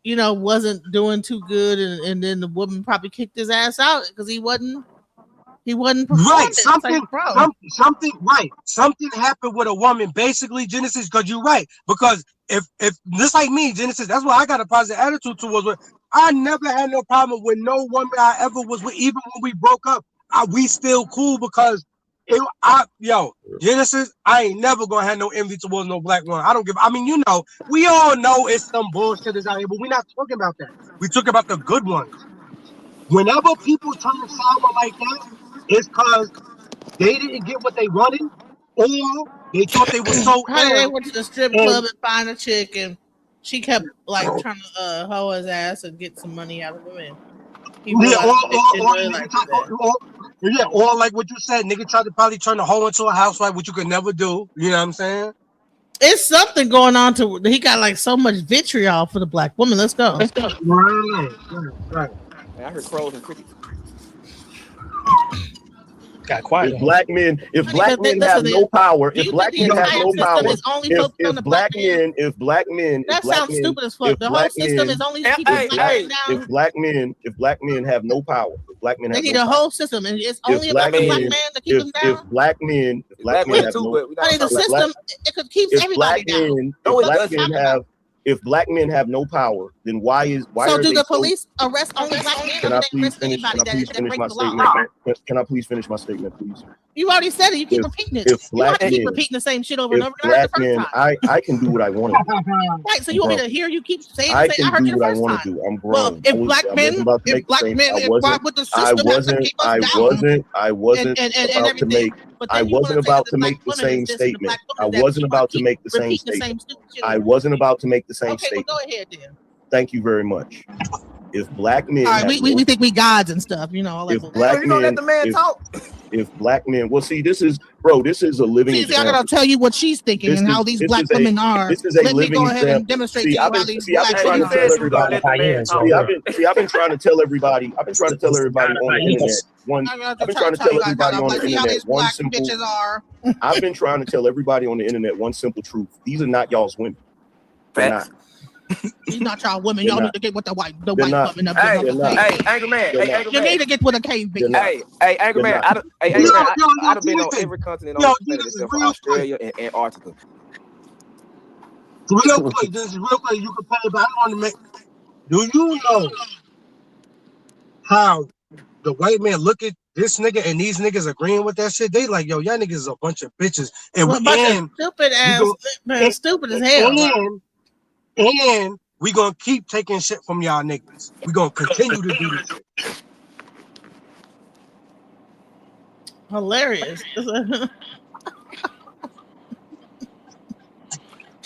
you know, wasn't doing too good, and then the woman probably kicked his ass out because he wasn't right. Something happened with a woman, basically, Genesis, because you're right. Because if just like me, Genesis, that's why I got a positive attitude towards her. I never had no problem with no woman I ever was with, even when we broke up. We still cool because Genesis, I ain't never gonna have no envy towards no black woman. You know, we all know it's some bullshit is out here, but we're not talking about that. We talk about the good ones. whenever people turn sour like that, it's because they didn't get what they wanted, or they thought they were so Honey, they ill. went to the strip club and find a chick, and she kept like trying to hoe his ass and get some money out of him. And he realized or like what you said, nigga tried to probably turn the hoe into a housewife, which you could never do. You know what I'm saying? It's something going on to he got like so much vitriol for the black woman. Let's go. Right. I heard crows and crickets. Got quiet. If black men have no power, if black men have no power, if black men, that sounds stupid as fuck. The whole system is only keeping black men down. If black men have no power, if black men they need a whole system, and it's only about the black man to keep them down. If black men have no, the system it keeps everybody down. If black men have no power, then why so do the police arrest only black men? Can I please finish my statement? Can I please finish my statement, please? You already said it. You keep repeating it. You have to keep repeating the same shit over and over. Black men, I can do what I want to do. Right. So you want me to hear you keep saying? I can do what I want to do. I'm grown. Well, if black men with the system, I wasn't about to make the same statement. I wasn't about to make the same statement. I wasn't about to make the same statement. Well, go ahead then. Thank you very much. If black men, all right, we think we gods and stuff, you know. All if black men, let the man talk. If black men, well, see, this is a living example. I'm gonna tell you what she's thinking and how these black women are. This is a Let living me go ahead example. and demonstrate to you how these black women are. I've been trying to tell everybody. I've been trying to tell everybody on the internet. I've been trying to tell everybody on the internet one simple. I've been trying to tell everybody on the internet one simple truth. These are not y'all's women. They're not. These not y'all women. Y'all need to get with the white woman up. Hey, Angryman. You need to get with a cave bitch. Hey, Angryman. I'd have been on every continent on the planet except for Australia and Antarctica. Real quick, this is real quick. You can play it, but I want to make. Do you know how the white man look at this nigga and these niggas agreeing with that shit? They like, yo, y'all niggas is a bunch of bitches. And stupid ass, man, stupid as hell. And we gonna keep taking shit from y'all niggas. We gonna continue to do this shit. Hilarious.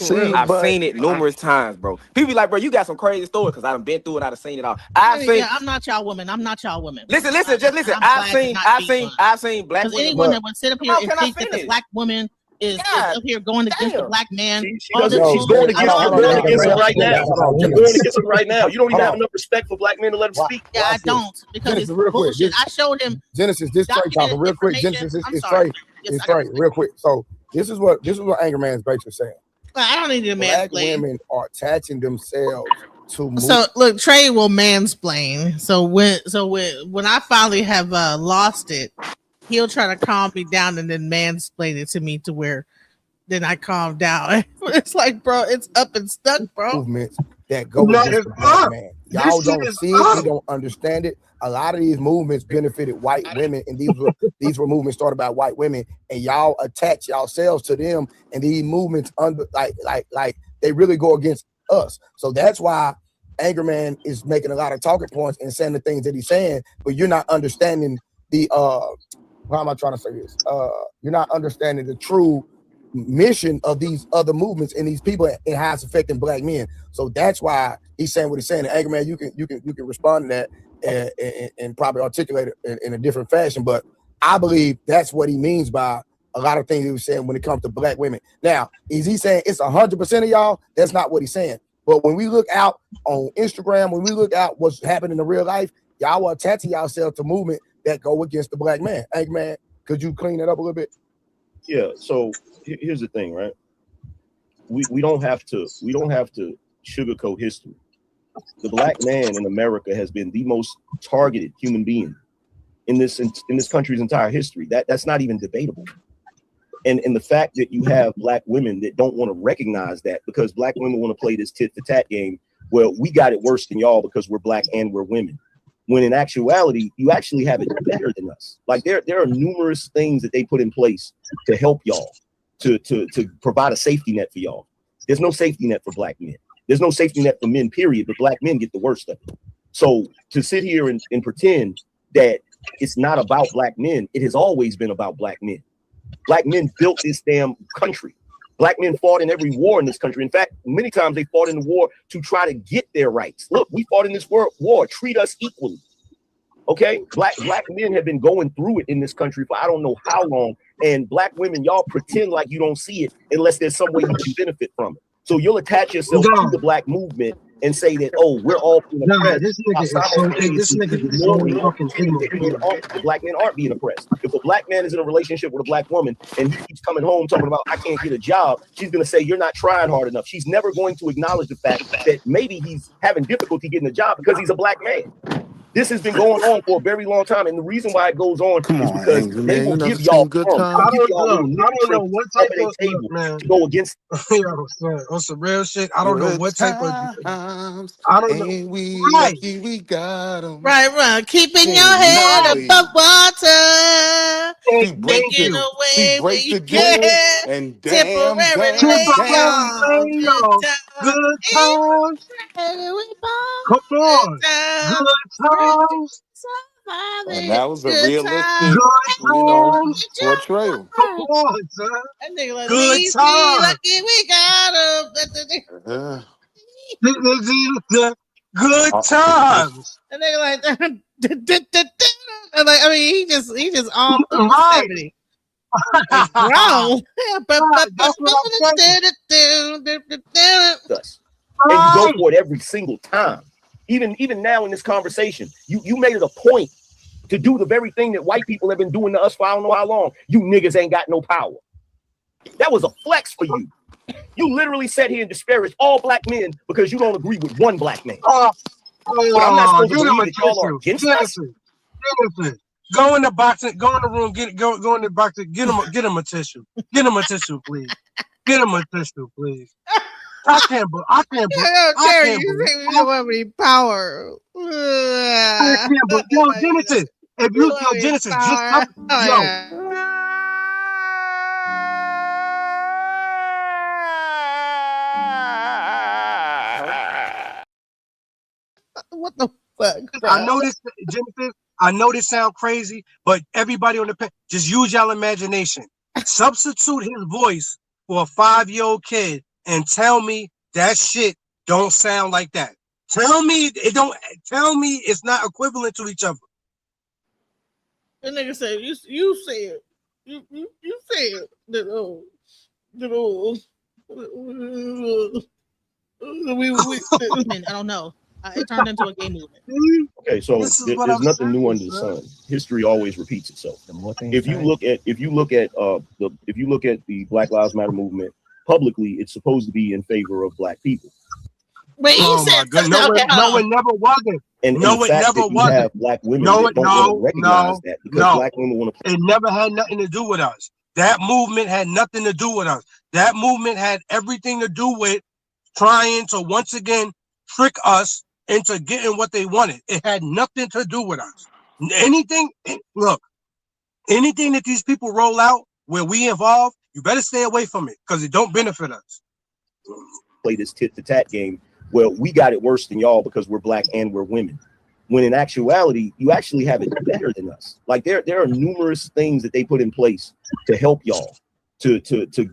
I've seen it numerous times, bro. People be like, bro, you got some crazy stories because I've been through it. I've seen it all. I'm not y'all woman. I'm not y'all woman. Listen, just listen. I've seen black women. Anyone that would sit up here and think that the black woman is up here going against the black man. She's going against him right now. You're going against him right now. You don't even have enough respect for black men to let him speak. Yeah, I don't, because it's bullshit. I showed him Genesis. This Trae talking real quick. Genesis is Trae. It's Trae real quick. So this is what Angryman's basically saying. I don't need to mansplain. Black women are attaching themselves to movement. So look, Trae will mansplain. So when I finally have lost it, he'll try to calm me down and then mansplain it to me to where then I calm down. It's like, bro, it's up and stuck, bro. Movements that go against the black man. Y'all don't see it. You don't understand it. A lot of these movements benefited white women, and these were movements started by white women, and y'all attach yourselves to them, and these movements like they really go against us. So that's why Angryman is making a lot of talking points and saying the things that he's saying, but you're not understanding the how am I trying to say this? You're not understanding the true mission of these other movements and these people and how it's affecting black men. So that's why he's saying what he's saying. And Angryman, you can respond to that and probably articulate it in a different fashion. But I believe that's what he means by a lot of things he was saying when it comes to black women. Now, is he saying it's 100% of y'all? That's not what he's saying. But when we look out on Instagram, when we look out what's happening in real life, y'all are attaching yourselves to movement that go against the black man. Angryman, could you clean it up a little bit? Yeah. So here's the thing, right? We don't have to sugarcoat history. The black man in America has been the most targeted human being in this country's entire history. That's not even debatable. And the fact that you have black women that don't want to recognize that because black women want to play this tit for tat game. Well, we got it worse than y'all because we're black and we're women. When in actuality, you actually have it better than us. Like there are numerous things that they put in place to help y'all, to provide a safety net for y'all. There's no safety net for black men. There's no safety net for men, period, but black men get the worst of it. So to sit here and pretend that it's not about black men, it has always been about black men. Black men built this damn country. Black men fought in every war in this country. In fact, many times they fought in the war to try to get their rights. Look, we fought in this war. Treat us equally. Okay, black men have been going through it in this country for I don't know how long. And black women, y'all pretend like you don't see it unless there's some way you can benefit from it. So you'll attach yourself to the black movement and say that, oh, we're all being oppressed. This nigga is so fucking the black men aren't being oppressed. If a black man is in a relationship with a black woman and he keeps coming home talking about I can't get a job, she's gonna say you're not trying hard enough. She's never going to acknowledge the fact that maybe he's having difficulty getting a job because he's a black man. This has been going on for a very long time, and the reason why it goes on is because they will give y'all good time. I don't know what type of table to go against. On some real shit. I don't know what type of. I don't know. We lucky we got them. Right. Keeping your head above water. She breaks the game, and damn. Good times. Come on. Good times. And that was a realistic, portrayal. Come on, son. Like, good times. Lucky we got him. Good times. And they like I mean, he just all right. 70. Wrong. And you go for it every single time. Even now in this conversation, you made it a point to do the very thing that white people have been doing to us for I don't know how long. You niggas ain't got no power. That was a flex for you. You literally sat here and disparaged all black men because you don't agree with one black man. But I'm not supposed to believe that y'all are against us. Go in the box, go in the room, go in the box, get him a tissue. Get him a tissue, please. Get him a tissue, please. I can't believe you think we don't have any power. I can't believe, yo, Genesis. If you yo, Genesis, just what the fuck? Bro? I know this, Genesis. I know this sounds crazy, but everybody on the pen, just use y'all imagination. Substitute his voice for a 5-year-old kid and tell me that shit don't sound like that. Tell me it don't. Tell me it's not equivalent to each other. The nigga said, "You said, you said that I don't know. It turned into a gay movement." Okay, so there's nothing new under the sun. History always repeats itself. If you look at the Black Lives Matter movement publicly, it's supposed to be in favor of black people. Wait, my God. No, it never wasn't. And no, it never wasn't. Have black women that don't want to recognize that because black women want to. It never had nothing to do with us. That movement had nothing to do with us. That movement had everything to do with trying to once again trick us into getting what they wanted. It had nothing to do with us. Anything that these people roll out where we involve, you better stay away from it because it don't benefit us. Play this tit-to-tat game. Well, we got it worse than y'all because we're black and we're women. When in actuality, you actually have it better than us. Like there are numerous things that they put in place to help y'all, to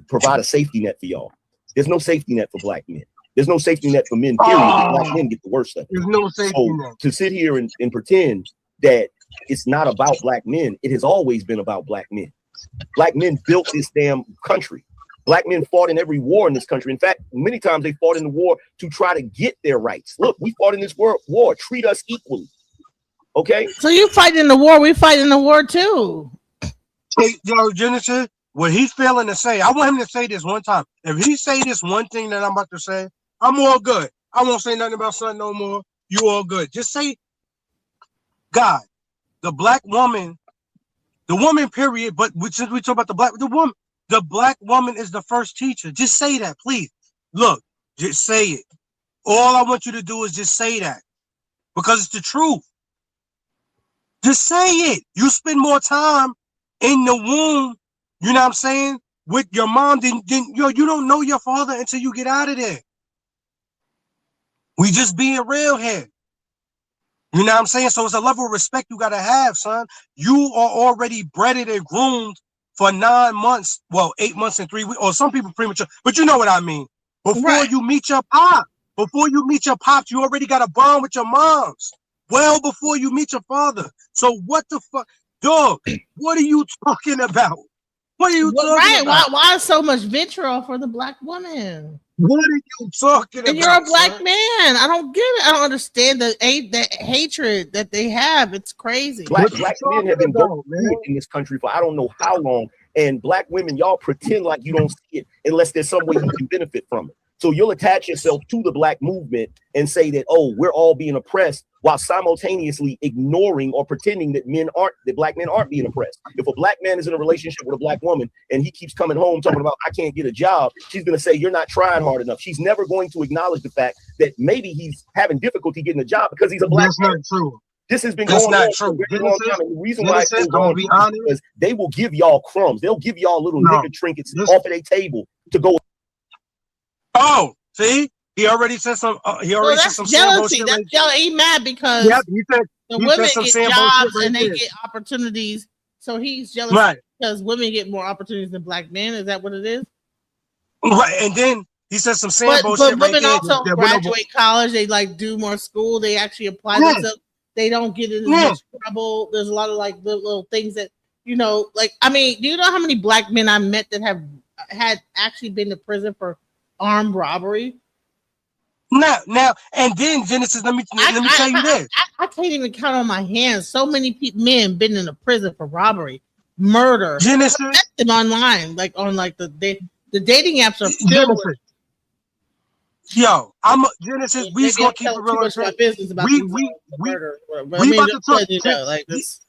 provide a safety net for y'all. There's no safety net for black men. There's no safety net for men, period. Black men get the worst of it. There's no safety net. To sit here and pretend that it's not about black men, it has always been about black men. Black men built this damn country. Black men fought in every war in this country. In fact, many times they fought in the war to try to get their rights. Look, we fought in this war. Treat us equally. Okay? So you fight in the war, we fight in the war too. Hey, yo, Genesis, what he's failing to say, I want him to say this one time. If he say this one thing that I'm about to say, I'm all good. I won't say nothing about something no more. You all good. Just say, God, the black woman, the woman, period. But since we talk about the black woman is the first teacher. Just say that, please. Look, just say it. All I want you to do is just say that because it's the truth. Just say it. You spend more time in the womb, you know what I'm saying, with your mom than you don't know your father until you get out of there. We just being real here. You know what I'm saying? So it's a level of respect you gotta have, son. You are already breaded and groomed for 9 months, well, 8 months and 3 weeks, or some people premature, but you know what I mean. Before you meet your pops, you already got a bond with your moms. Well before you meet your father. So what the fuck, dog? What are you talking about? What are you talking about? Why so much vitriol for the black woman? What are you talking about? And you're a black man. I don't get it. I don't understand the hatred that they have. It's crazy. Black men have been going in this country for I don't know how long. And black women, y'all pretend like you don't see it unless there's some way you can benefit from it. So you'll attach yourself to the black movement and say that, oh, we're all being oppressed, while simultaneously ignoring or pretending that black men aren't being oppressed. If a black man is in a relationship with a black woman and he keeps coming home talking about, I can't get a job, she's going to say, you're not trying hard enough. She's never going to acknowledge the fact that maybe he's having difficulty getting a job because he's a black man. That's not true. This has been going on for a very long time. And the reason why it's going on is because they will give y'all crumbs. They'll give y'all little nigga trinkets off of their table to go. Oh, see? He already said some. He already said some jealousy. That's jealousy. He mad because the women get jobs and they get opportunities. So he's jealous because women get more opportunities than black men. Is that what it is? Right. And then he said some Sambo shit. But women also graduate college. They like do more school. They actually apply themselves. They don't get in as much trouble. There's a lot of like little things that like. I mean, do you know how many black men I met that have had actually been to prison for armed robbery? Now, and then Genesis, let me tell you this. I can't even count on my hands. So many men been in a prison for robbery, murder. Genesis, online, like on like the dating apps are filled with. Yo, Genesis. We gonna keep it real. Business about murder. We about to talk like this.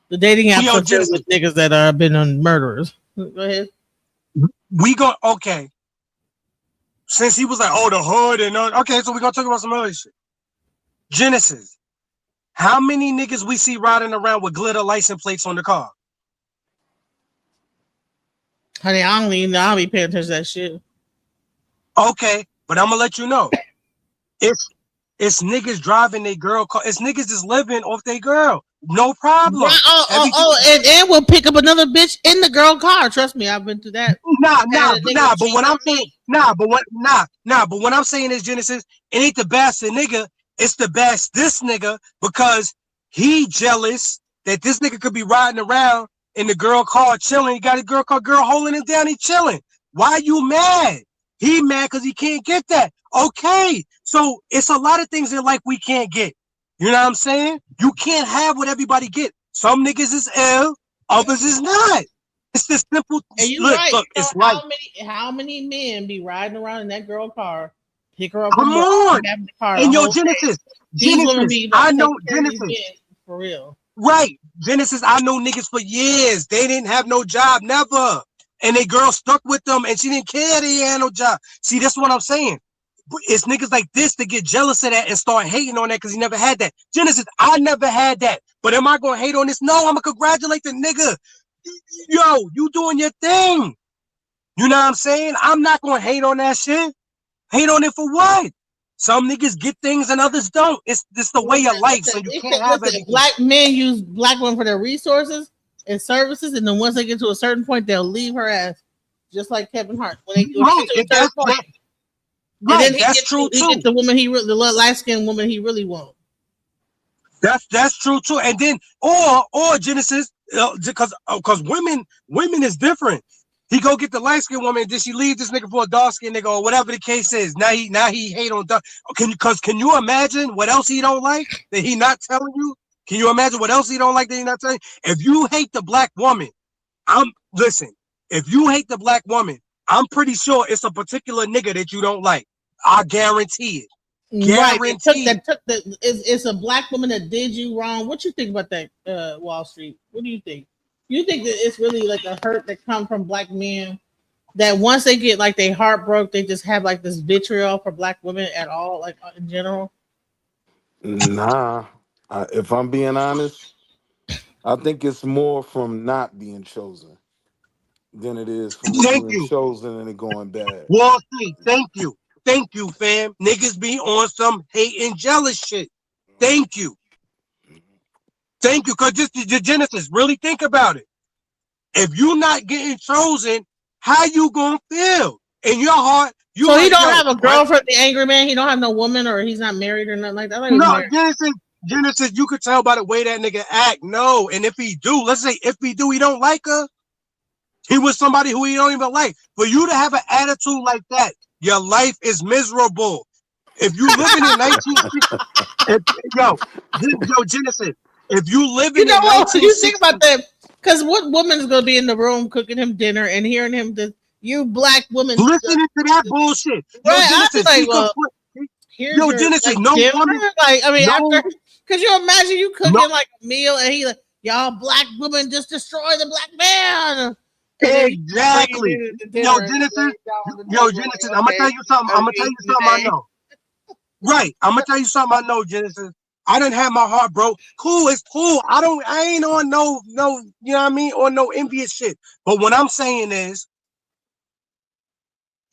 The dating apps are filled with niggas that have been on murderers. Go ahead. We go okay. Since he was like, oh, the hood and okay, so we're gonna talk about some other shit. Genesis, how many niggas we see riding around with glitter license plates on the car? Honey, I'll be paying attention to that shit. Okay, but I'm gonna let you know. It's niggas driving their girl car. It's niggas just living off their girl. No problem. And we'll pick up another bitch in the girl car. Trust me, I've been through that. But what I'm saying, but what I'm saying is, Genesis, it ain't the bastard nigga, it's the best this nigga, because he jealous that this nigga could be riding around in the girl car chilling. He got a girl holding him down, he chilling. Why you mad? He mad because he can't get that. Okay, so it's a lot of things in life we can't get. You know what I'm saying? You can't have what everybody get. Some niggas is ill, others is not. It's the simple. Look, it's right. How many men be riding around in that girl car, pick her up? Come on. The car and yo, Genesis. I know Genesis. For real. Right. Genesis, I know niggas for years. They didn't have no job, never. And they girl stuck with them and she didn't care they had no job. See, that's what I'm saying. It's niggas like this that get jealous of that and start hating on that because he never had that. Genesis, I never had that. But am I going to hate on this? No, I'm going to congratulate the nigga. Yo, you doing your thing. You know what I'm saying? I'm not going to hate on that shit. Hate on it for what? Some niggas get things and others don't. It's the way of life. So you can't have it. Black men use black women for their resources and services. And then once they get to a certain point, they'll leave her ass. Just like Kevin Hart. When they get to a certain point. Right, that's true too. He gets the woman the light skinned woman he really wants. That's true too. And then or Genesis, because women is different. He go get the light skinned woman, then she leave this nigga for a dark skinned nigga or whatever the case is. Now he hate on dark. Can you imagine what else he don't like that he not telling you? Can you imagine what else he don't like that he not telling you? If you hate the black woman, if you hate the black woman, I'm pretty sure it's a particular nigga that you don't like. I guarantee it. Guarantee. Right. It's a black woman that did you wrong. What you think about that, Wall Street? What do you think? You think that it's really like a hurt that comes from black men that once they get like they heart broke, they just have like this vitriol for black women at all, like in general? Nah. If I'm being honest, I think it's more from not being chosen than it is from being chosen and it going bad. Wall Street, thank you, fam. Niggas be on some hate and jealous shit. Thank you. Thank you. Because just the Genesis, really think about it. If you're not getting chosen, how you gonna feel in your heart? You so like, he don't have a girlfriend, the angry man. He don't have no woman, or he's not married or nothing like that. No, Genesis, you could tell by the way that nigga act. No, and if he do, let's say if he do, he don't like her. He was somebody who he don't even like. For you to have an attitude like that, your life is miserable. If you living in 1960, yo, Genesis, if you living in 1960, you think about that, because what woman is gonna be in the room cooking him dinner and hearing him you black woman listening to that bullshit? Right, Yo, Genesis, Genesis, like, no dinner? woman. Like, I mean, no, after, could you imagine you cooking like a meal and he like, y'all black women just destroy the black man? Exactly. Yo, Genesis, I'm gonna tell you something. I know. Right. I'm gonna tell you something I know, Genesis. I didn't have my heart broke. Cool, it's cool. I ain't on no, you know what I mean, or no envious shit. But what I'm saying is,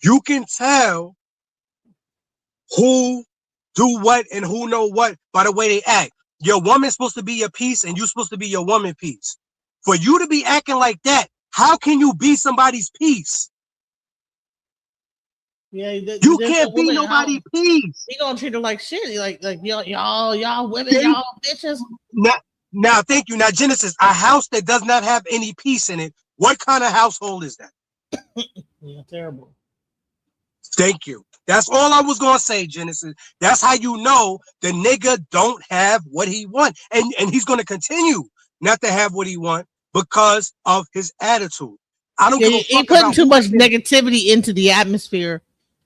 you can tell who do what and who know what by the way they act. Your woman's supposed to be your piece and you're supposed to be your woman piece. For you to be acting like that, how can you be somebody's piece? Yeah, you can't be nobody's piece. He gonna treat her like shit. Like y'all women, y'all bitches. Now, thank you. Now, Genesis, a house that does not have any peace in it. What kind of household is that? Yeah, terrible. Thank you. That's all I was gonna say, Genesis. That's how you know the nigga don't have what he want, and he's gonna continue not to have what he want because of his attitude. I don't give a fuck. He putting too much negativity into the atmosphere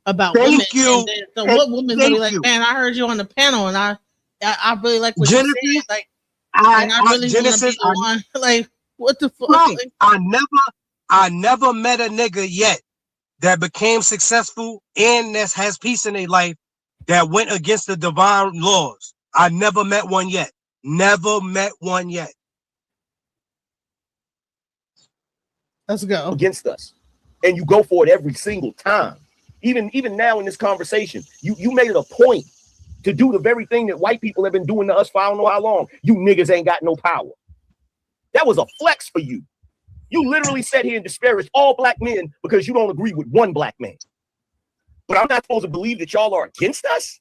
about women. You. So what woman's gonna be like, man, I heard you on the panel, and I really like what Genesis, you said. Like, and I really Genesis, want to be the one. Like, what the fuck? Right. I never met a nigga yet that became successful and that has peace in their life that went against the divine laws. I never met one yet. Never met one yet. Let's go. Against us. And you go for it every single time. Even now in this conversation, you made it a point to do the very thing that white people have been doing to us for I don't know how long. You niggas ain't got no power. That was a flex for you. You literally sat here and disparaged all black men because you don't agree with one black man. But I'm not supposed to believe that y'all are against us?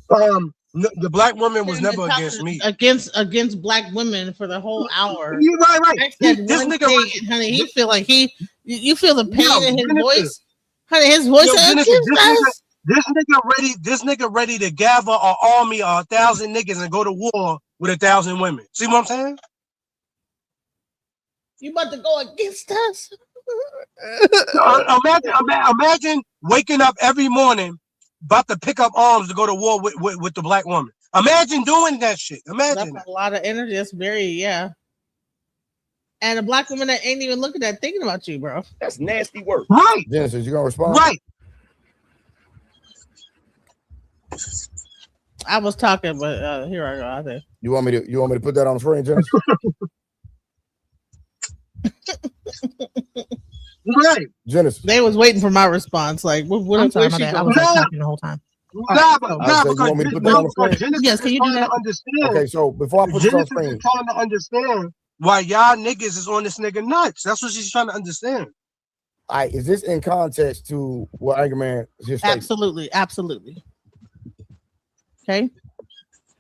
The black woman was never against me. Against black women for the whole hour. You're right. This nigga, honey, he feel like you feel the pain in his voice. Honey, his voice. This nigga ready to gather an army of 1,000 niggas and go to war with 1,000 women. See what I'm saying? You about to go against us? Imagine waking up every morning about to pick up arms to go to war with the black woman. Imagine doing that shit. Imagine that's a lot of energy. That's and a black woman that ain't even looking at thinking about you, bro. That's nasty work. Right. Genesis, you gonna respond? Right. I was talking, but here I go. I think. You want me to put that on the screen, Genesis? Right. Genesis. They was waiting for my response. Like, what I'm talking about? I was talking the whole time. You want me to put that on the screen? Yes, can you do that? Okay, so before I put it on the screen, is trying to understand why y'all niggas is on this nigga nuts. That's what she's trying to understand. Is this in context to what Angryman just stated? Absolutely. Okay,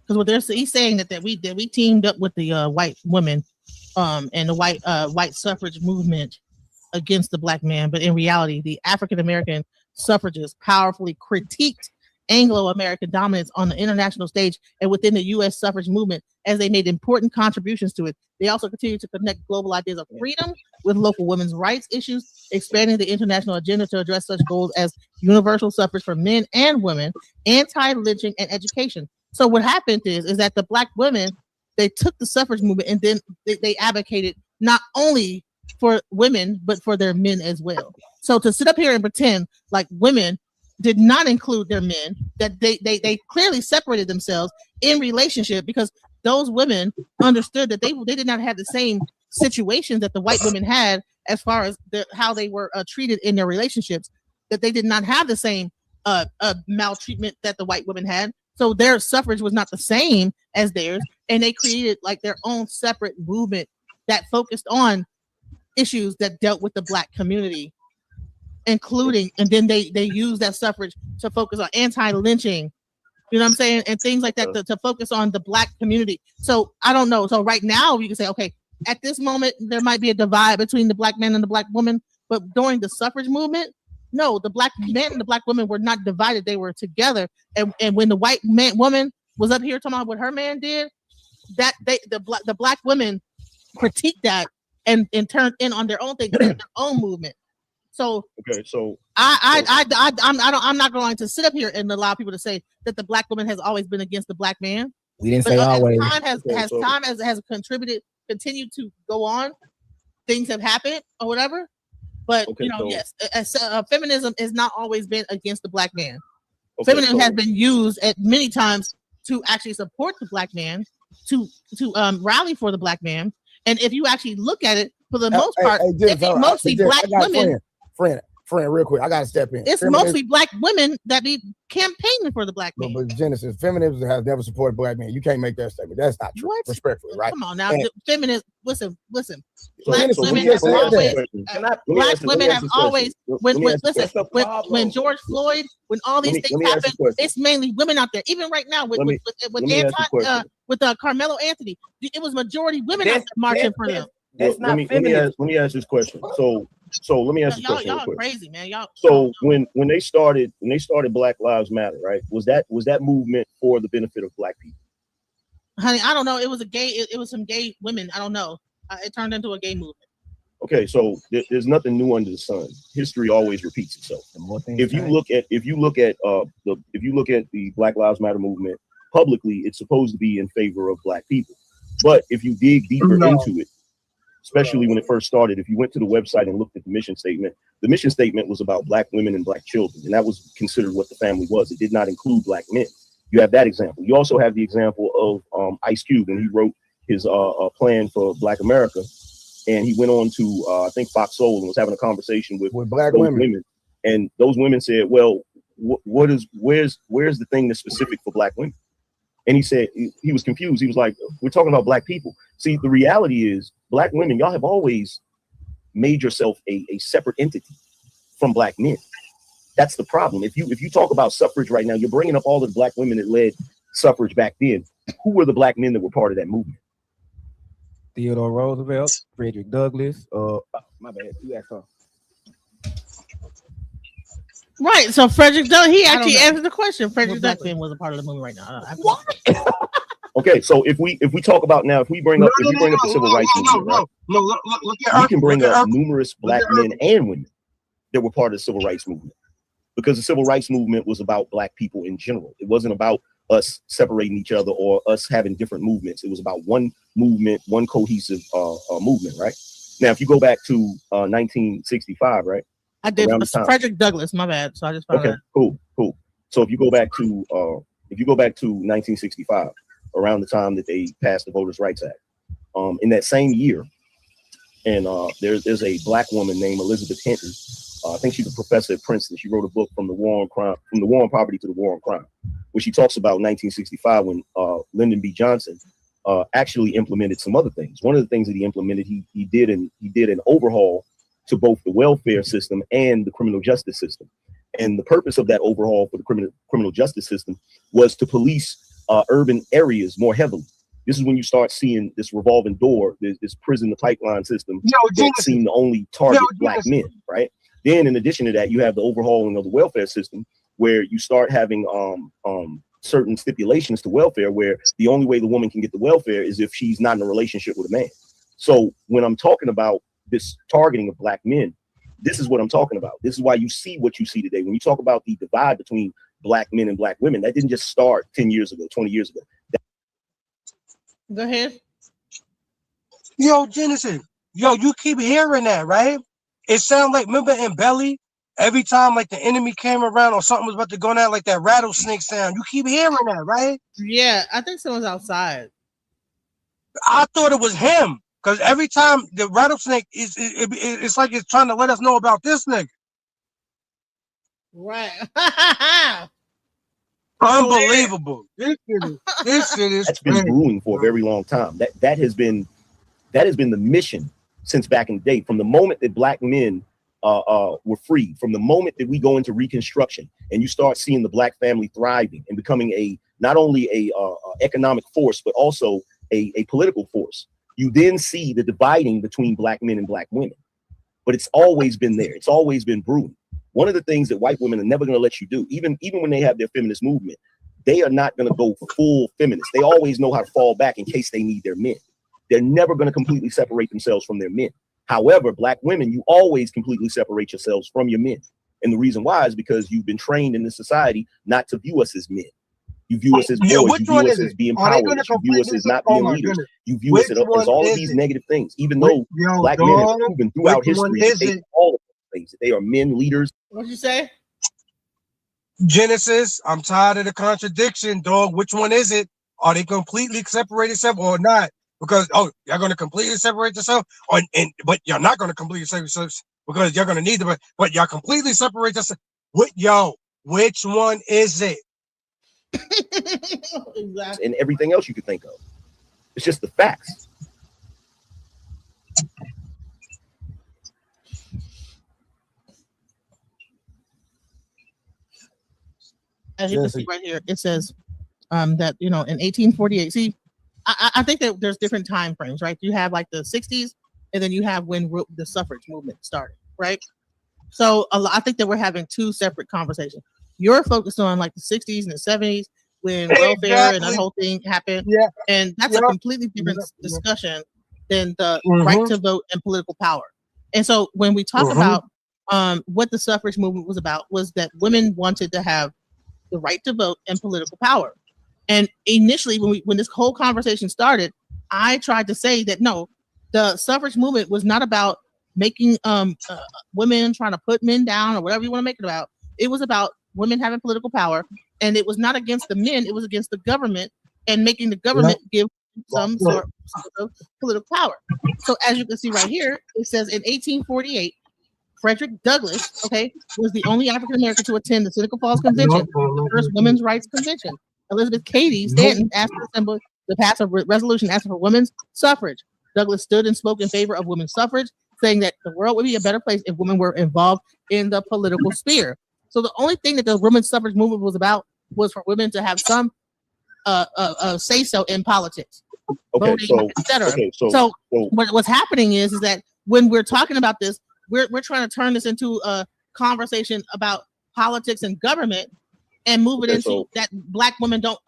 because what he's saying that we teamed up with the white women, and the white suffrage movement against the black man, but in reality, the African American suffragists powerfully critiqued Anglo-American dominance on the international stage and within the U.S. suffrage movement as they made important contributions to it. They also continue to connect global ideas of freedom with local women's rights issues, expanding the international agenda to address such goals as universal suffrage for men and women, anti-lynching, and education. So what happened is that the black women, they took the suffrage movement and then they advocated not only for women, but for their men as well. So to sit up here and pretend like women did not include their men, that they clearly separated themselves in relationship because those women understood that they did not have the same situations that the white women had as far as how they were treated in their relationships, that they did not have the same maltreatment that the white women had. So their suffrage was not the same as theirs, and they created like their own separate movement that focused on issues that dealt with the Black community, including, and then they used that suffrage to focus on anti-lynching, you know what I'm saying, and things like that to focus on the Black community. So I don't know. So right now you can say, okay, at this moment there might be a divide between the Black man and the Black woman, but during the suffrage movement, no, the Black men and the Black women were not divided; they were together. And when the white woman was up here talking about what her man did, that the Black women critiqued that and turned in on their own thing, their own movement. So okay, so I'm not going to sit up here and allow people to say that the Black woman has always been against the Black man. We didn't say always. Time has continued to go on, things have happened or whatever. But yes, feminism has not always been against the Black man. Feminism has been used at many times to actually support the Black man, to rally for the Black man. And if you actually look at it, for the most part, it's mostly Black women. Friend, real quick, I gotta step in. It's mostly Black women that be campaigning for the Black man. But Genesis, feminism has never supported Black men. You can't make that statement. That's not true. What? Respectfully, right? Come on now, feminists. Listen. Black women have always. When George Floyd, when all these things happen, it's mainly women out there. Even right now with Carmelo Anthony, it was majority women out there marching for them. Let me ask this question. So let me ask you a question. Y'all crazy, man. Y'all. So when they started Black Lives Matter, right? Was that movement for the benefit of Black people? Honey, I don't know. It was it was some gay women. I don't know. It turned into a gay movement. Okay, so there's nothing new under the sun. History always repeats itself. If you look at the Black Lives Matter movement publicly, it's supposed to be in favor of Black people. But if you dig deeper into it, especially when it first started, if you went to the website and looked at the mission statement was about Black women and Black children, and that was considered what the family was. It did not include Black men. You have that example. You also have the example of Ice Cube when he wrote his plan for Black America, and he went on to I think Fox Soul and was having a conversation with Black women, and those women said, "Well, where's the thing that's specific for Black women?" And he said he was confused. He was like, "We're talking about Black people." See, the reality is, Black women, y'all have always made yourself a separate entity from Black men. That's the problem. If you talk about suffrage right now, you're bringing up all the Black women that led suffrage back then. Who were the Black men that were part of that movement? Theodore Roosevelt, Frederick Douglass. My bad. You asked her. Right. So Frederick Douglass, he actually answered the question. Frederick Douglass was a part of the movie right now. What? Okay, so if we talk about now, if we bring up the civil rights movement, look at we can bring up numerous Black men and women that were part of the civil rights movement, because the civil rights movement was about Black people in general. It wasn't about us separating each other or us having different movements. It was about one movement, one cohesive movement, right? Now, if you go back to 1965, right? I did. Frederick Douglass. My bad. So I just found that. Cool. So if you go back to 1965, around the time that they passed the Voters' Rights Act, in that same year, and there's a Black woman named Elizabeth Hinton. I think she's a professor at Princeton. She wrote a book from the war on poverty to the war on crime, where she talks about 1965 when Lyndon B. Johnson actually implemented some other things. One of the things that he implemented, he did an overhaul to both the welfare system and the criminal justice system. And the purpose of that overhaul for the criminal justice system was to police urban areas more heavily. This is when you start seeing this revolving door, this prison, the pipeline system that seemed to only target Black men, right? Then in addition to that, you have the overhauling of the welfare system, where you start having certain stipulations to welfare, where the only way the woman can get the welfare is if she's not in a relationship with a man. So when I'm talking about this targeting of Black men, this is what I'm talking about. This is why you see what you see today. When you talk about the divide between Black men and Black women, that didn't just start 10 years ago, 20 years ago. Go ahead. Yo, Genesis. Yo, you keep hearing that, right? It sounds like, remember in Belly, every time like the enemy came around or something was about to go down, like that rattlesnake sound. You keep hearing that, right? Yeah, I think someone's outside. I thought it was him, because every time the rattlesnake it's like it's trying to let us know about this nigga. Right. Unbelievable. This shit is That's been brewing for a very long time. That has been the mission since back in the day. From the moment that black men were free, from the moment that we go into Reconstruction and you start seeing the black family thriving and becoming not only a economic force, but also a political force, you then see the dividing between black men and black women. But it's always been there. It's always been brewing. One of the things that white women are never going to let you do, even when they have their feminist movement, they are not going to go full feminist. They always know how to fall back in case they need their men. They're never going to completely separate themselves from their men. However, black women, you always completely separate yourselves from your men. And the reason why is because you've been trained in this society not to view us as men. You view us as boys. You view us as being powerless. You view us as not being leaders. You view us as all of these negative things, even though black men have proven throughout history that they all of those things. They are men leaders. What'd you say? Genesis, I'm tired of the contradiction, dog. Which one is it? Are they completely separate themselves or not? Because you're going to completely separate yourself, but you're not going to completely separate yourselves because you're going to need them. But y'all completely separate yourself. Which one is it? Exactly. And everything else you could think of. It's just the facts. As you can see right here, it says that, in 1848, see, I think that there's different time frames, right? You have like the 60s, and then you have when the suffrage movement started, right? So I think that we're having two separate conversations. You're focused on like the 60s and the 70s when welfare and that whole thing happened. Yeah. And that's a completely different discussion than the right to vote and political power. And so when we talk about what the suffrage movement was about, was that women wanted to have the right to vote and political power. And initially, when this whole conversation started, I tried to say that no, the suffrage movement was not about making women trying to put men down or whatever you want to make it about. It was about women having political power, and it was not against the men. It was against the government and making the government give some sort of political power. So as you can see right here, it says in 1848, Frederick Douglass, was the only African American to attend the Seneca Falls Convention, the first women's rights convention. Elizabeth Cady Stanton asked the Assembly to pass a resolution asking for women's suffrage. Douglass stood and spoke in favor of women's suffrage, saying that the world would be a better place if women were involved in the political sphere. So the only thing that the women's suffrage movement was about was for women to have some say so in politics, voting, etc. So what's happening is that when we're talking about this, we're trying to turn this into a conversation about politics and government and move it into that black women don't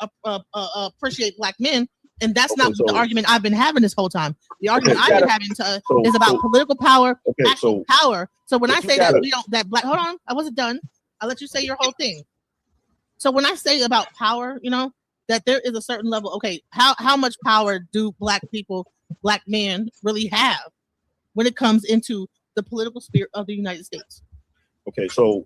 appreciate black men. And that's not the argument I've been having this whole time. The argument I've been having is about political power, actual power. So when I say that we don't, that black, hold on, I wasn't done. I'll let you say your whole thing. So when I say about power, that there is a certain level, how much power do black people, black men really have when it comes into the political sphere of the United States? Okay, so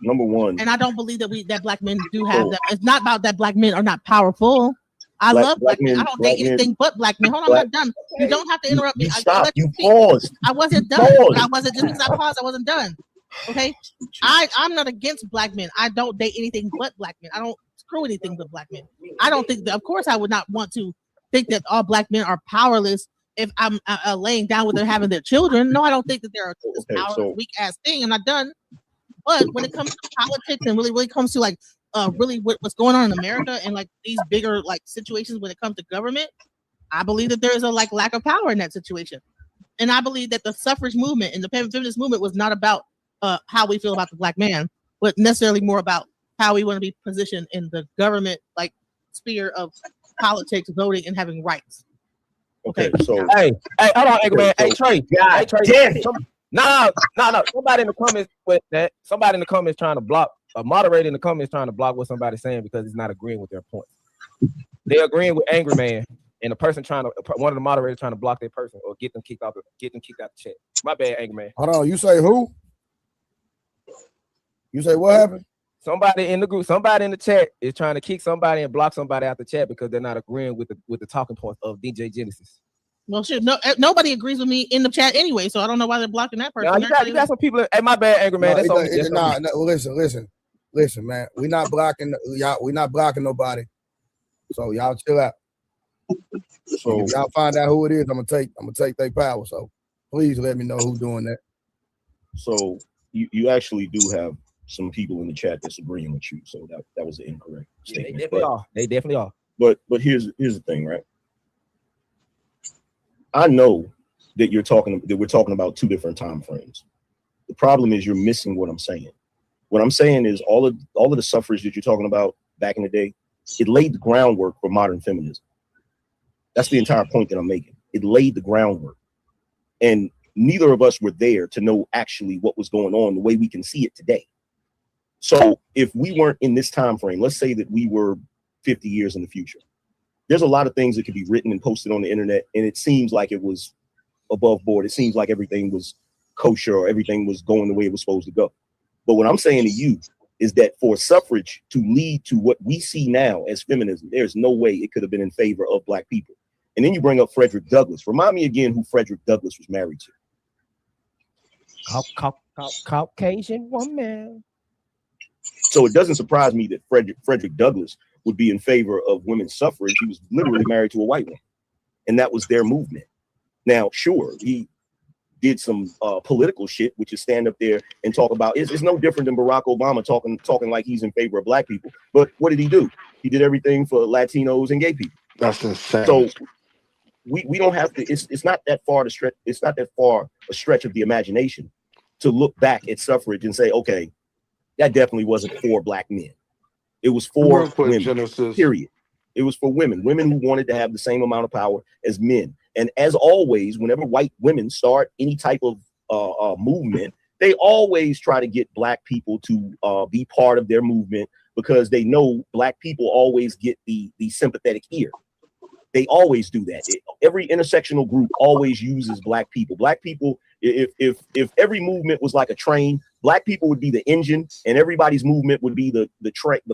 number one, and I don't believe that black men do have that. It's not about that black men are not powerful. I love black men. I don't date anything but black men. Hold on, I'm not done. You don't have to interrupt me. Stop. You paused. I wasn't done. I wasn't, just because I paused, I wasn't done. Okay, I'm not against black men. I don't date anything but black men. I don't screw anything but black men. I don't think that, of course, I would not want to think that all black men are powerless if I'm laying down with them having their children. No, I don't think that they're this powerless, weak ass thing. I'm not done. But when it comes to politics and really comes to like really what's going on in America and like these bigger like situations when it comes to government, I believe that there is a like lack of power in that situation. And I believe that the suffrage movement and the feminist movement was not about how we feel about the black man, but necessarily more about how we want to be positioned in the government like sphere of politics, voting, and having rights. Okay, so hey, hold on, Angryman. Hey, Trae. Damn it. No. Somebody in the comments with that. Somebody in the comments trying to block. A moderator in the comments trying to block what somebody's saying because he's not agreeing with their point. They're agreeing with Angryman, and the person one of the moderators trying to block their person or get them kicked out the chat. My bad, Angryman. Hold on, you say who? You say what happened? Somebody in the group, somebody in the chat is trying to kick somebody and block somebody out the chat because they're not agreeing with the talking points of DJ Genesis. Well, shit, nobody agrees with me in the chat anyway, so I don't know why they're blocking that person. No, you got some people. Hey, my bad, Angryman. Listen, man. We're not blocking y'all. We're not blocking nobody. So y'all chill out. So if y'all find out who it is, I'm gonna take their power. So please let me know who's doing that. So you actually do have some people in the chat that's agreeing with you. So that was an incorrect statement. They definitely are. But here's the thing, right? I know that we're talking about two different time frames. The problem is you're missing what I'm saying. What I'm saying is all of the suffrage that you're talking about back in the day, it laid the groundwork for modern feminism. That's the entire point that I'm making. It laid the groundwork. And neither of us were there to know actually what was going on the way we can see it today. So if we weren't in this time frame, let's say that we were 50 years in the future, there's a lot of things that could be written and posted on the internet, and it seems like it was above board. It seems like everything was kosher or everything was going the way it was supposed to go. But what I'm saying to you is that for suffrage to lead to what we see now as feminism, there's no way it could have been in favor of Black people. And then you bring up Frederick Douglass. Remind me again who Frederick Douglass was married to. Caucasian woman. So it doesn't surprise me that Frederick Douglass would be in favor of women's suffrage. He was literally married to a white woman, and that was their movement. Now, sure, he did some political shit, which is stand up there and talk about. It's no different than Barack Obama talking like he's in favor of Black people. But what did he do? He did everything for Latinos and gay people. That's insane. So we don't have to. It's not that far to stretch. It's not that far a stretch of the imagination to look back at suffrage and say, okay, that definitely wasn't for Black men. It was for women, Genesis. Period. It was for women who wanted to have the same amount of power as men. And as always, whenever white women start any type of movement, they always try to get Black people to be part of their movement because they know Black people always get the sympathetic ear. They always do that. Every intersectional group always uses Black people. Black people, if every movement was like a train, Black people would be the engine, and everybody's movement would be the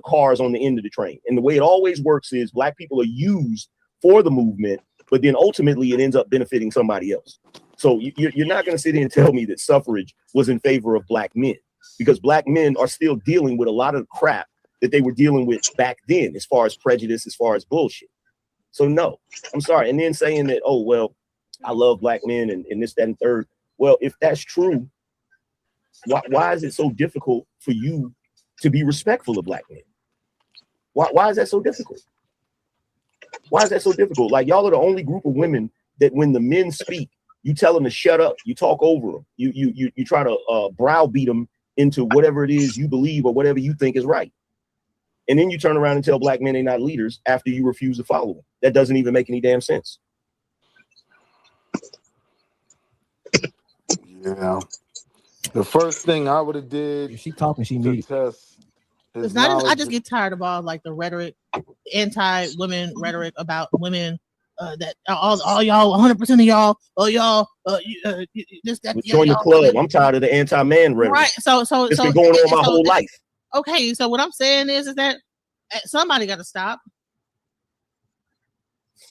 cars on the end of the train. And the way it always works is Black people are used for the movement, but then ultimately it ends up benefiting somebody else. So you're not going to sit here and tell me that suffrage was in favor of Black men, because Black men are still dealing with a lot of crap that they were dealing with back then, as far as prejudice, as far as bullshit. So no, I'm sorry. And then saying that, oh, well, I love Black men and this, that, and third. Well, if that's true, why is it so difficult for you to be respectful of Black men? Why is that so difficult? Why is that so difficult? Like, y'all are the only group of women that when the men speak, you tell them to shut up. You talk over them. You try to browbeat them into whatever it is you believe or whatever you think is right. And then you turn around and tell Black men they're not leaders after you refuse to follow them. That doesn't even make any damn sense. Yeah. The first thing I would have did. If she talking, she needs test. It's not. I just get tired of all like the rhetoric, anti-women rhetoric about women. That all y'all, 100% of y'all, this, that. Join the club. I'm tired of the anti-man rhetoric. Right. So it's been going on my whole life. Okay. So what I'm saying is that somebody got to stop.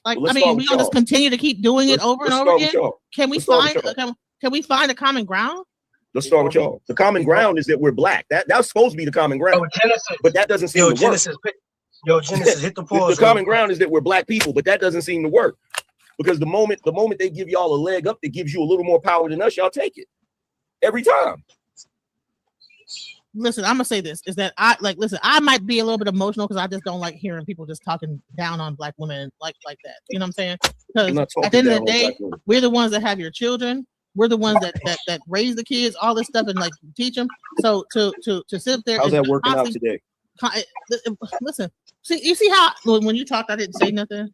Like, well, I mean, we gonna just continue to keep doing it over and over again. Can we find a common ground? Let's start with y'all. The common ground is that we're Black. That's supposed to be the common ground. But that doesn't seem to work. Genesis, hit the pause. The common ground is that we're Black people, but that doesn't seem to work. Because the moment they give y'all a leg up that gives you a little more power than us, y'all take it. Every time. Listen, I'm gonna say this is that I might be a little bit emotional because I just don't like hearing people just talking down on Black women like that. You know what I'm saying? Because at the end of the day, we're the ones that have your children. We're the ones that raise the kids, all this stuff, and like teach them. So to sit there. How's that working out today? Listen, you see how when you talked, I didn't say nothing.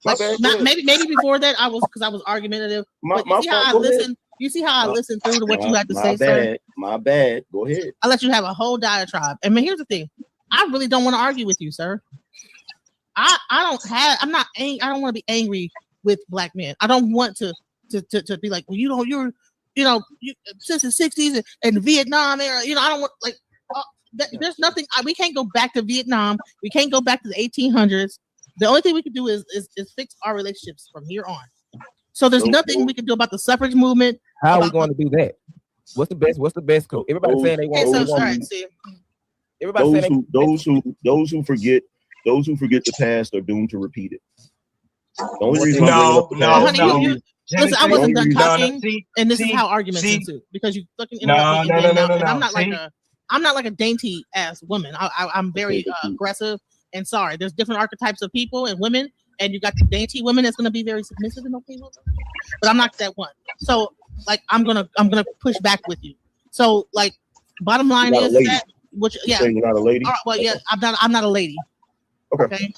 Like, maybe before that I was argumentative. You see how I listen through to what you had to say, sir? My bad. Go ahead. I let you have a whole diatribe. And here's the thing. I really don't want to argue with you, sir. I don't want to be angry with Black men. I don't want to be like, well, you're since the 60s and Vietnam era, I don't want there's nothing. We can't go back to Vietnam. We can't go back to the 1800s. The only thing we can do is fix our relationships from here on. So there's nothing we can do about the suffrage movement. How are we going to do that? What's the best code? Everybody saying they want. Everybody saying those who forget the past are doomed to repeat it. The only reason listen, I wasn't done talking, and this is how arguments ensue because you fucking interrupt me. And I'm not like a dainty ass woman. I'm very aggressive and sorry. There's different archetypes of people and women, and you got the dainty women that's gonna be very submissive and okay with it. But I'm not that one. So like I'm gonna push back with you. So like bottom line is that you're not a lady. All right, well, yeah, I'm not a lady. Okay.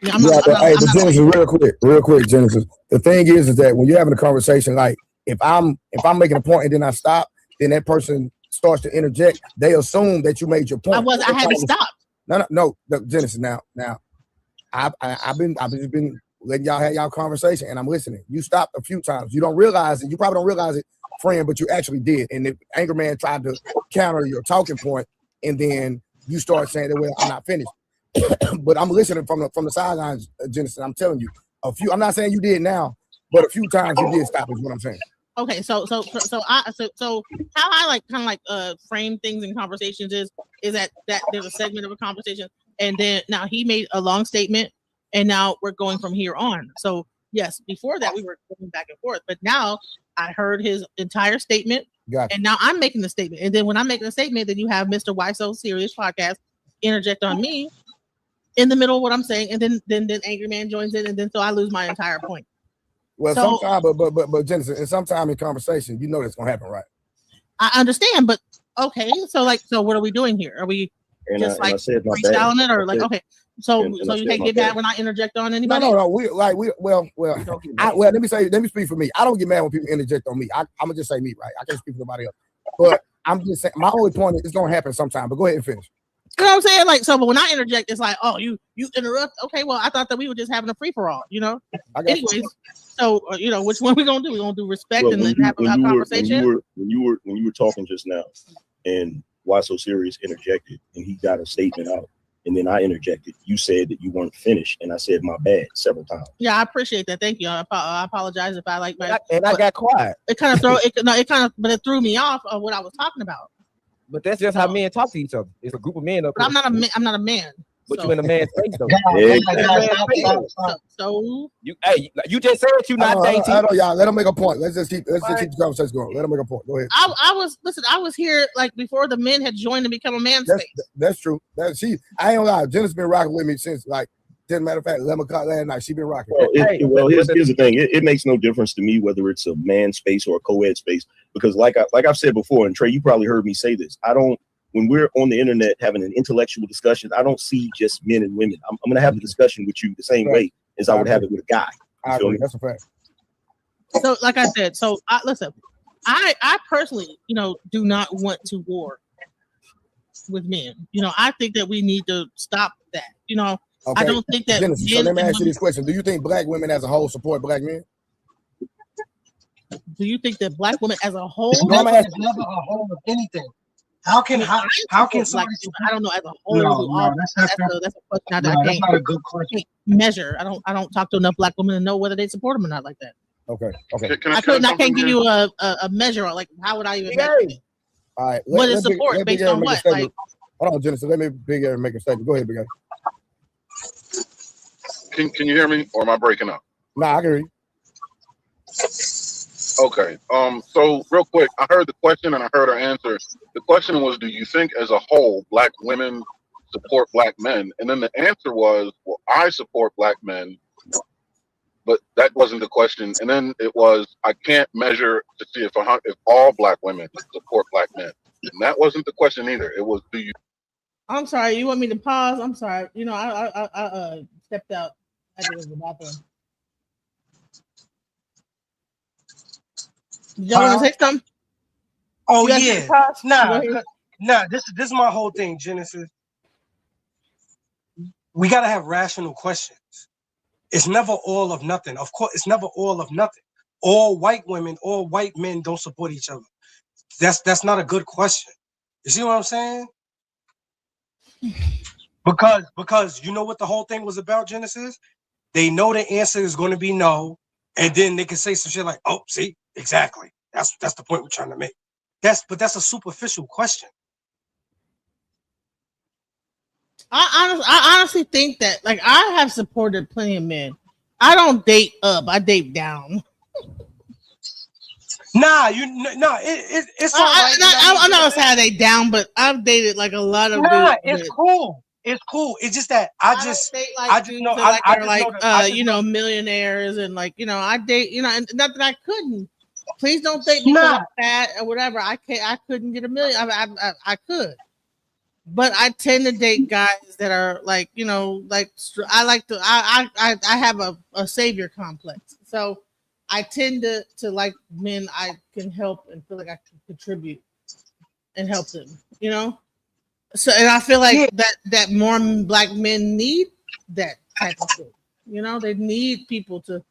Yeah, Genesis, real quick, Genesis. The thing is that when you're having a conversation, like if I'm making a point and then I stop, then that person starts to interject. They assume that you made your point. I had to stop. No, Genesis. Now, I've just been letting y'all have y'all conversation, and I'm listening. You stopped a few times. You don't realize it. You probably don't realize it, friend, but you actually did. And the Angryman tried to counter your talking point, and then you start saying that, well, I'm not finished. But I'm listening from the sidelines, Genesis. I'm telling you, I'm not saying you did now, but a few times you did stop is what I'm saying. Okay, so how I like kind of like frame things in conversations is that there's a segment of a conversation, and then now he made a long statement, and now we're going from here on. So yes, before that we were going back and forth, but now I heard his entire statement, and now I'm making the statement, and then when I'm making a statement, then you have Mr. Why So Serious podcast interject on me in the middle of what I'm saying, and then Angryman joins in, and then so I lose my entire point. Well, sometimes, but Genesis, and sometime in conversation, you know that's gonna happen, right? I understand, but okay, so what are we doing here? Are we just like freestyling it, or like okay? So you can't get mad when I interject on anybody? No. Let me speak for me. I don't get mad when people interject on me. I'm gonna just say me, right? I can't speak for nobody else. But I'm just saying my only point is it's gonna happen sometime. But go ahead and finish. You know what I'm saying? Like, so, but when I interject, it's like, oh, you interrupt. Okay, well, I thought that we were just having a free for all, you know. Anyways, so which one we gonna do? We gonna do respect and then have a conversation. When you were talking just now, and Why So Serious interjected, and he got a statement out, and then I interjected. You said that you weren't finished, and I said my bad several times. Yeah, I appreciate that. Thank you. I apologize if I like my. I got quiet. It kind of but it threw me off of what I was talking about. But that's just how men talk to each other. It's a group of men up here. I'm not a man. But you in a man's face though. So you just said you not dainty. I know, y'all. Let them make a point. Let's just keep the conversation going. Let them make a point. Go ahead. I was here like before the men had joined and become a man's face. That's true. I ain't gonna lie. Jenna's been rocking with me since like. As a matter of fact, 11 o'clock last night, she been rocking. Here's the thing. It makes no difference to me whether it's a man space or a co-ed space, because like I've said before, and Trae, you probably heard me say this. When we're on the internet having an intellectual discussion, I don't see just men and women. I'm going to have the discussion with you the same way as I would have it with a guy. I agree. That's a fact. So, like I said, listen, I personally, do not want to war with men. I think that we need to stop that. Okay. I don't think that. Genesis, so let me ask you this question: do you think black women as a whole support black men? Do you think that black women as a whole? Never a whole of anything. How can somebody? I don't know as a whole. That's a question that's not a good question. Measure. I don't talk to enough black women to know whether they support them or not like that. Okay. I can't give you a measure. Like how would I even measure it? All right. What is support based on what? Like, hold on, Genesis. Let me Big Aaron make a statement. Go ahead, Big Aaron. Can you hear me, or am I breaking up? Nah, I can hear you. Okay. So real quick, I heard the question and I heard her answer. The question was, do you think as a whole black women support black men? And then the answer was, well, I support black men, but that wasn't the question. And then it was, I can't measure to see if all black women support black men. And that wasn't the question either. It was, do you? I'm sorry. You want me to pause? I'm sorry. I stepped out. I did the bathroom. Did y'all want to say something? Oh yeah. Nah. This is my whole thing, Genesis. We gotta have rational questions. It's never all of nothing. Of course, it's never all of nothing. All white women, all white men don't support each other. That's not a good question. You see what I'm saying? Because you know what the whole thing was about, Genesis? They know the answer is going to be no, and then they can say some shit like, "Oh, see, exactly. That's the point we're trying to make." That's a superficial question. I honestly think that, like, I have supported plenty of men. I don't date up. I date down. Nah, it's all right. I'm not saying I date down, but I've dated like a lot of dudes. It's cool. It's cool. It's just that I just know millionaires and like, you know, I date, you know, and not that I couldn't. Please don't date me because I'm fat or whatever. I couldn't get a million. I could. But I tend to date guys that are like, you know, like I have a savior complex. So I tend to like men I can help and feel like I can contribute and help them, you know? So, and I feel like that more black men need that type of thing. You know, they need people to,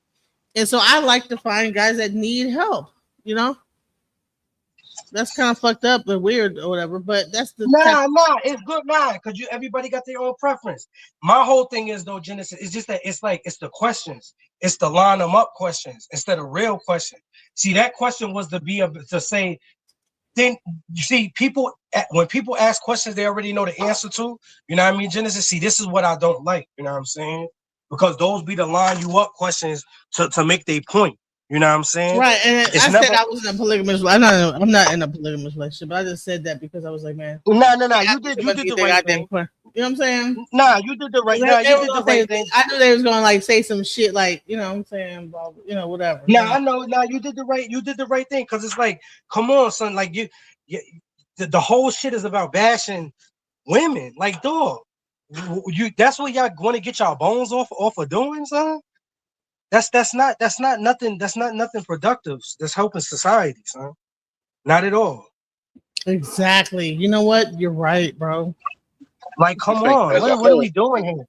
and so I like to find guys that need help, you know? That's kind of fucked up and weird or whatever, but that's the it's good, because everybody got their own preference. My whole thing is though, Genesis, it's just that it's the questions, it's the line them up questions instead of real questions. See, that question was to say, then you see, when people ask questions they already know the answer to, you know what I mean, Genesis. See, this is what I don't like, you know what I'm saying? Because those be the line you up questions to make their point. You know what I'm saying? Right, and said I was in a polygamous. I'm not in a polygamous relationship. But I just said that because I was like, man, no. You did the right thing. You know what I'm saying? Nah, you did the right. Nah, you did the right thing. I knew they was gonna like say some shit like, you know what I'm saying, you know, whatever. I know. Nah, you did the right. You did the right thing because it's like, come on, son. Like the whole shit is about bashing women. Like, dog, that's what y'all want to get y'all bones off of doing, son. That's not nothing. That's not nothing productive. That's helping society, son. Not at all. Exactly. You know what? You're right, bro. Like, come on. What are we doing here?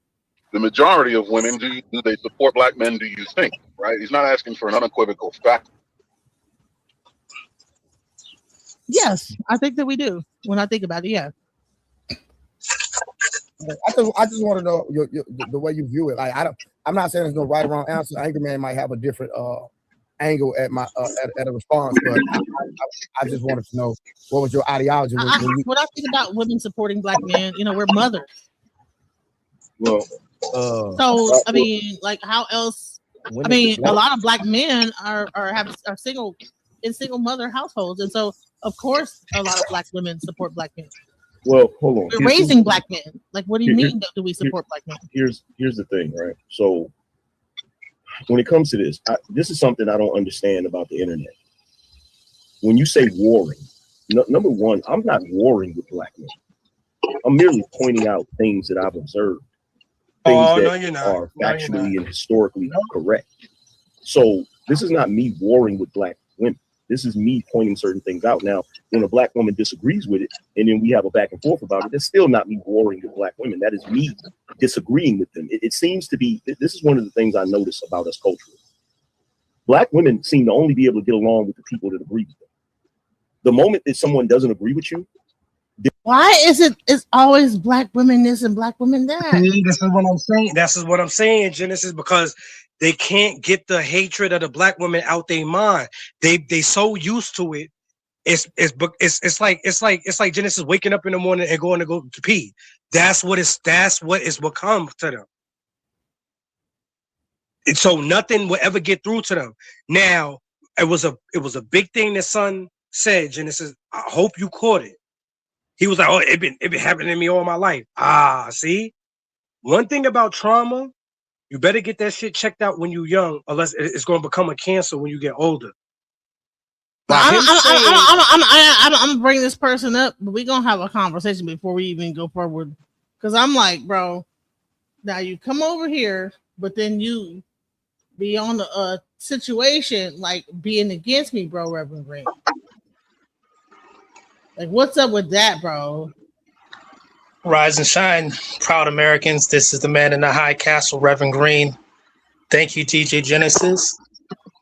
The majority of women, do they support black men? Do you think? Right? He's not asking for an unequivocal fact. Yes, I think that we do. When I think about it, yeah. I just want to know the way you view it. Like, I'm not saying there's no right or wrong answer. Angryman might have a different angle at my at a response, but I just wanted to know what was your ideology. What I think about women supporting black men, you know, we're mothers. Well, so I mean, like, how else? I mean, a lot of black men are single in single mother households, and so of course a lot of black women support black men. Well, hold on. We're raising black men. Like, what do you mean? Do we support black men? Here's the thing, right? So when it comes to this, this is something I don't understand about the internet. When you say warring, number one, I'm not warring with black men. I'm merely pointing out things that I've observed, things that are factually and historically correct. So this is not me warring with black women. This is me pointing certain things out. Now, when a black woman disagrees with it, and then we have a back and forth about it, that's still not me warring with black women. That is me disagreeing with them. It seems to be, this is one of the things I notice about us culturally. Black women seem to only be able to get along with the people that agree with them. The moment that someone doesn't agree with you, why is it's always black women this and black women that? This is what I'm saying. This is what I'm saying, Genesis, because they can't get the hatred of the black women out their mind. They so used to it. It's like Genesis waking up in the morning and going to go to pee. That's what it's become to them. And so nothing will ever get through to them. Now, it was a big thing that son said, Genesis. I hope you caught it. He was like, "Oh, it been happening to me all my life." See, one thing about trauma, you better get that shit checked out when you're young, unless it's going to become a cancer when you get older. I'm gonna bring this person up, but we're gonna have a conversation before we even go forward. Because I'm like, bro, now you come over here, but then you be on a situation like being against me, bro, Reverend Green. Like, what's up with that, bro? Rise and shine, proud Americans. This is the man in the high castle, Reverend Green. Thank you, DJ Genesis.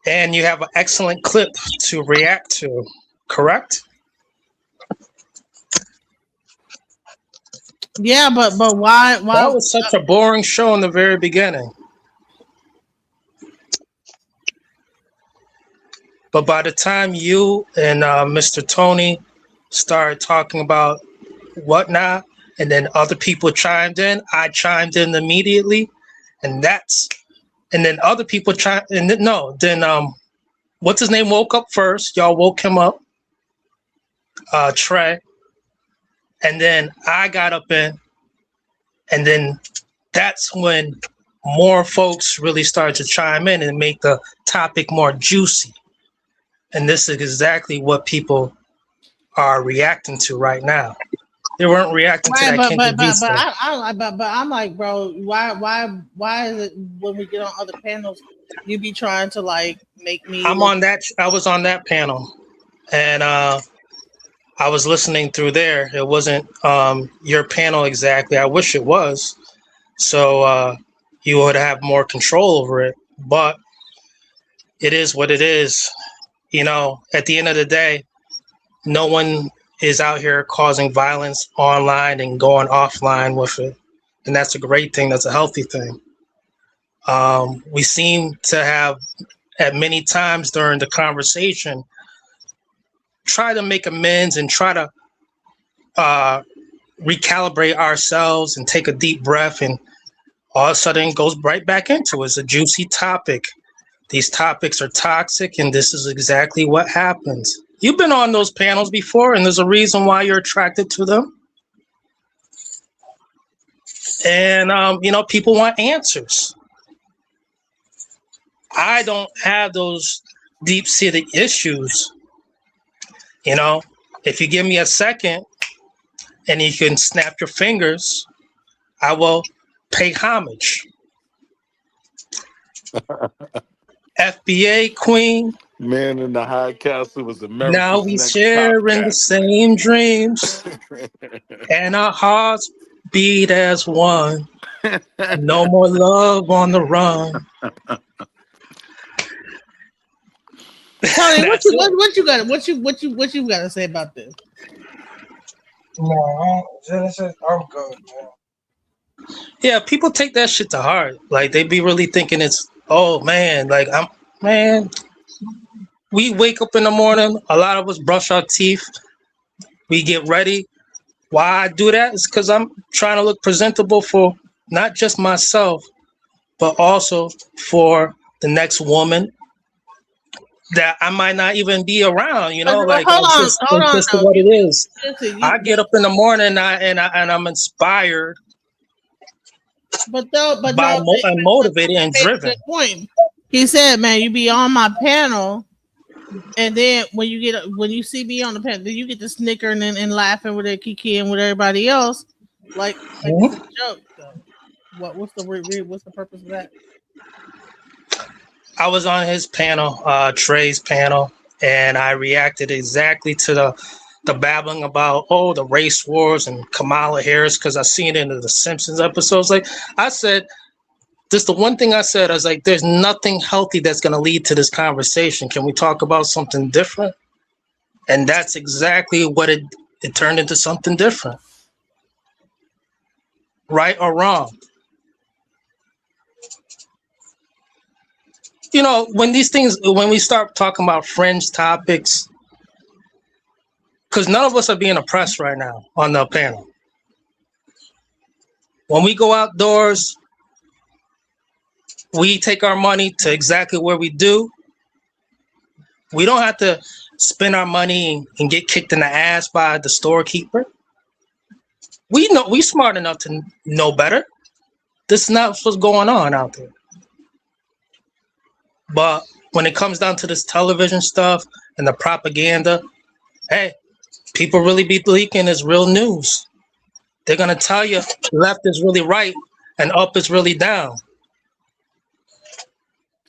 And you have an excellent clip to react to, correct? Yeah, but why? That was such a boring show in the very beginning. But by the time you and Mr. Tony started talking about whatnot, and then other people chimed in, I chimed in immediately, and then other people chimed. And then what's his name woke up first. Y'all woke him up, Trae, and then I got up in, and then that's when more folks really started to chime in and make the topic more juicy. And this is exactly what people are reacting to right now. They weren't reacting to that. But I'm like, bro, why is it when we get on other panels, you be trying to like make me? I was on that panel, and I was listening through there. It wasn't your panel exactly. I wish it was, so you would have more control over it. But it is what it is. You know, at the end of the day, no one is out here causing violence online and going offline with it. And that's a great thing. That's a healthy thing. We seem to have, at many times during the conversation, try to make amends and try to recalibrate ourselves and take a deep breath, and all of a sudden it goes right back into it. It's a juicy topic. These topics are toxic, and this is exactly what happens. You've been on those panels before, and there's a reason why you're attracted to them. And, people want answers. I don't have those deep-seated issues. You know, if you give me a second and you can snap your fingers, I will pay homage. FBA queen. Man in the High Castle was America's Now we next sharing top the same dreams, and our hearts beat as one. No more love on the run. Tony, what you got to say about this? No, Genesis, I'm good, man. Yeah, people take that shit to heart. Like they be really thinking it's, oh man, like we wake up in the morning, a lot of us brush our teeth, we get ready. Why I do that is because I'm trying to look presentable for not just myself, but also for the next woman that I might not even be around, you know, like hold on, just what it is. I get up in the morning and I'm inspired, I'm motivated and driven. Point. He said, "Man, you be on my panel, and then when you see me on the panel, then you get to snickering and laughing with Kiki and with everybody else, like it's a joke." So, what's the purpose of that? I was on his panel, Trae's panel, and I reacted exactly to the babbling about the race wars and Kamala Harris, because I seen it in the Simpsons episodes. Like I said, this the one thing I said. I was like, "There's nothing healthy that's going to lead to this conversation. Can we talk about something different?" And that's exactly what it turned into, something different. Right or wrong? You know, when we start talking about fringe topics, because none of us are being oppressed right now on the panel. When we go outdoors, we take our money to exactly where we do. We don't have to spend our money and get kicked in the ass by the storekeeper. We smart enough to know better. This is not what's going on out there. But when it comes down to this television stuff and the propaganda, hey, people really be leaking it's real news. They're going to tell you left is really right and up is really down.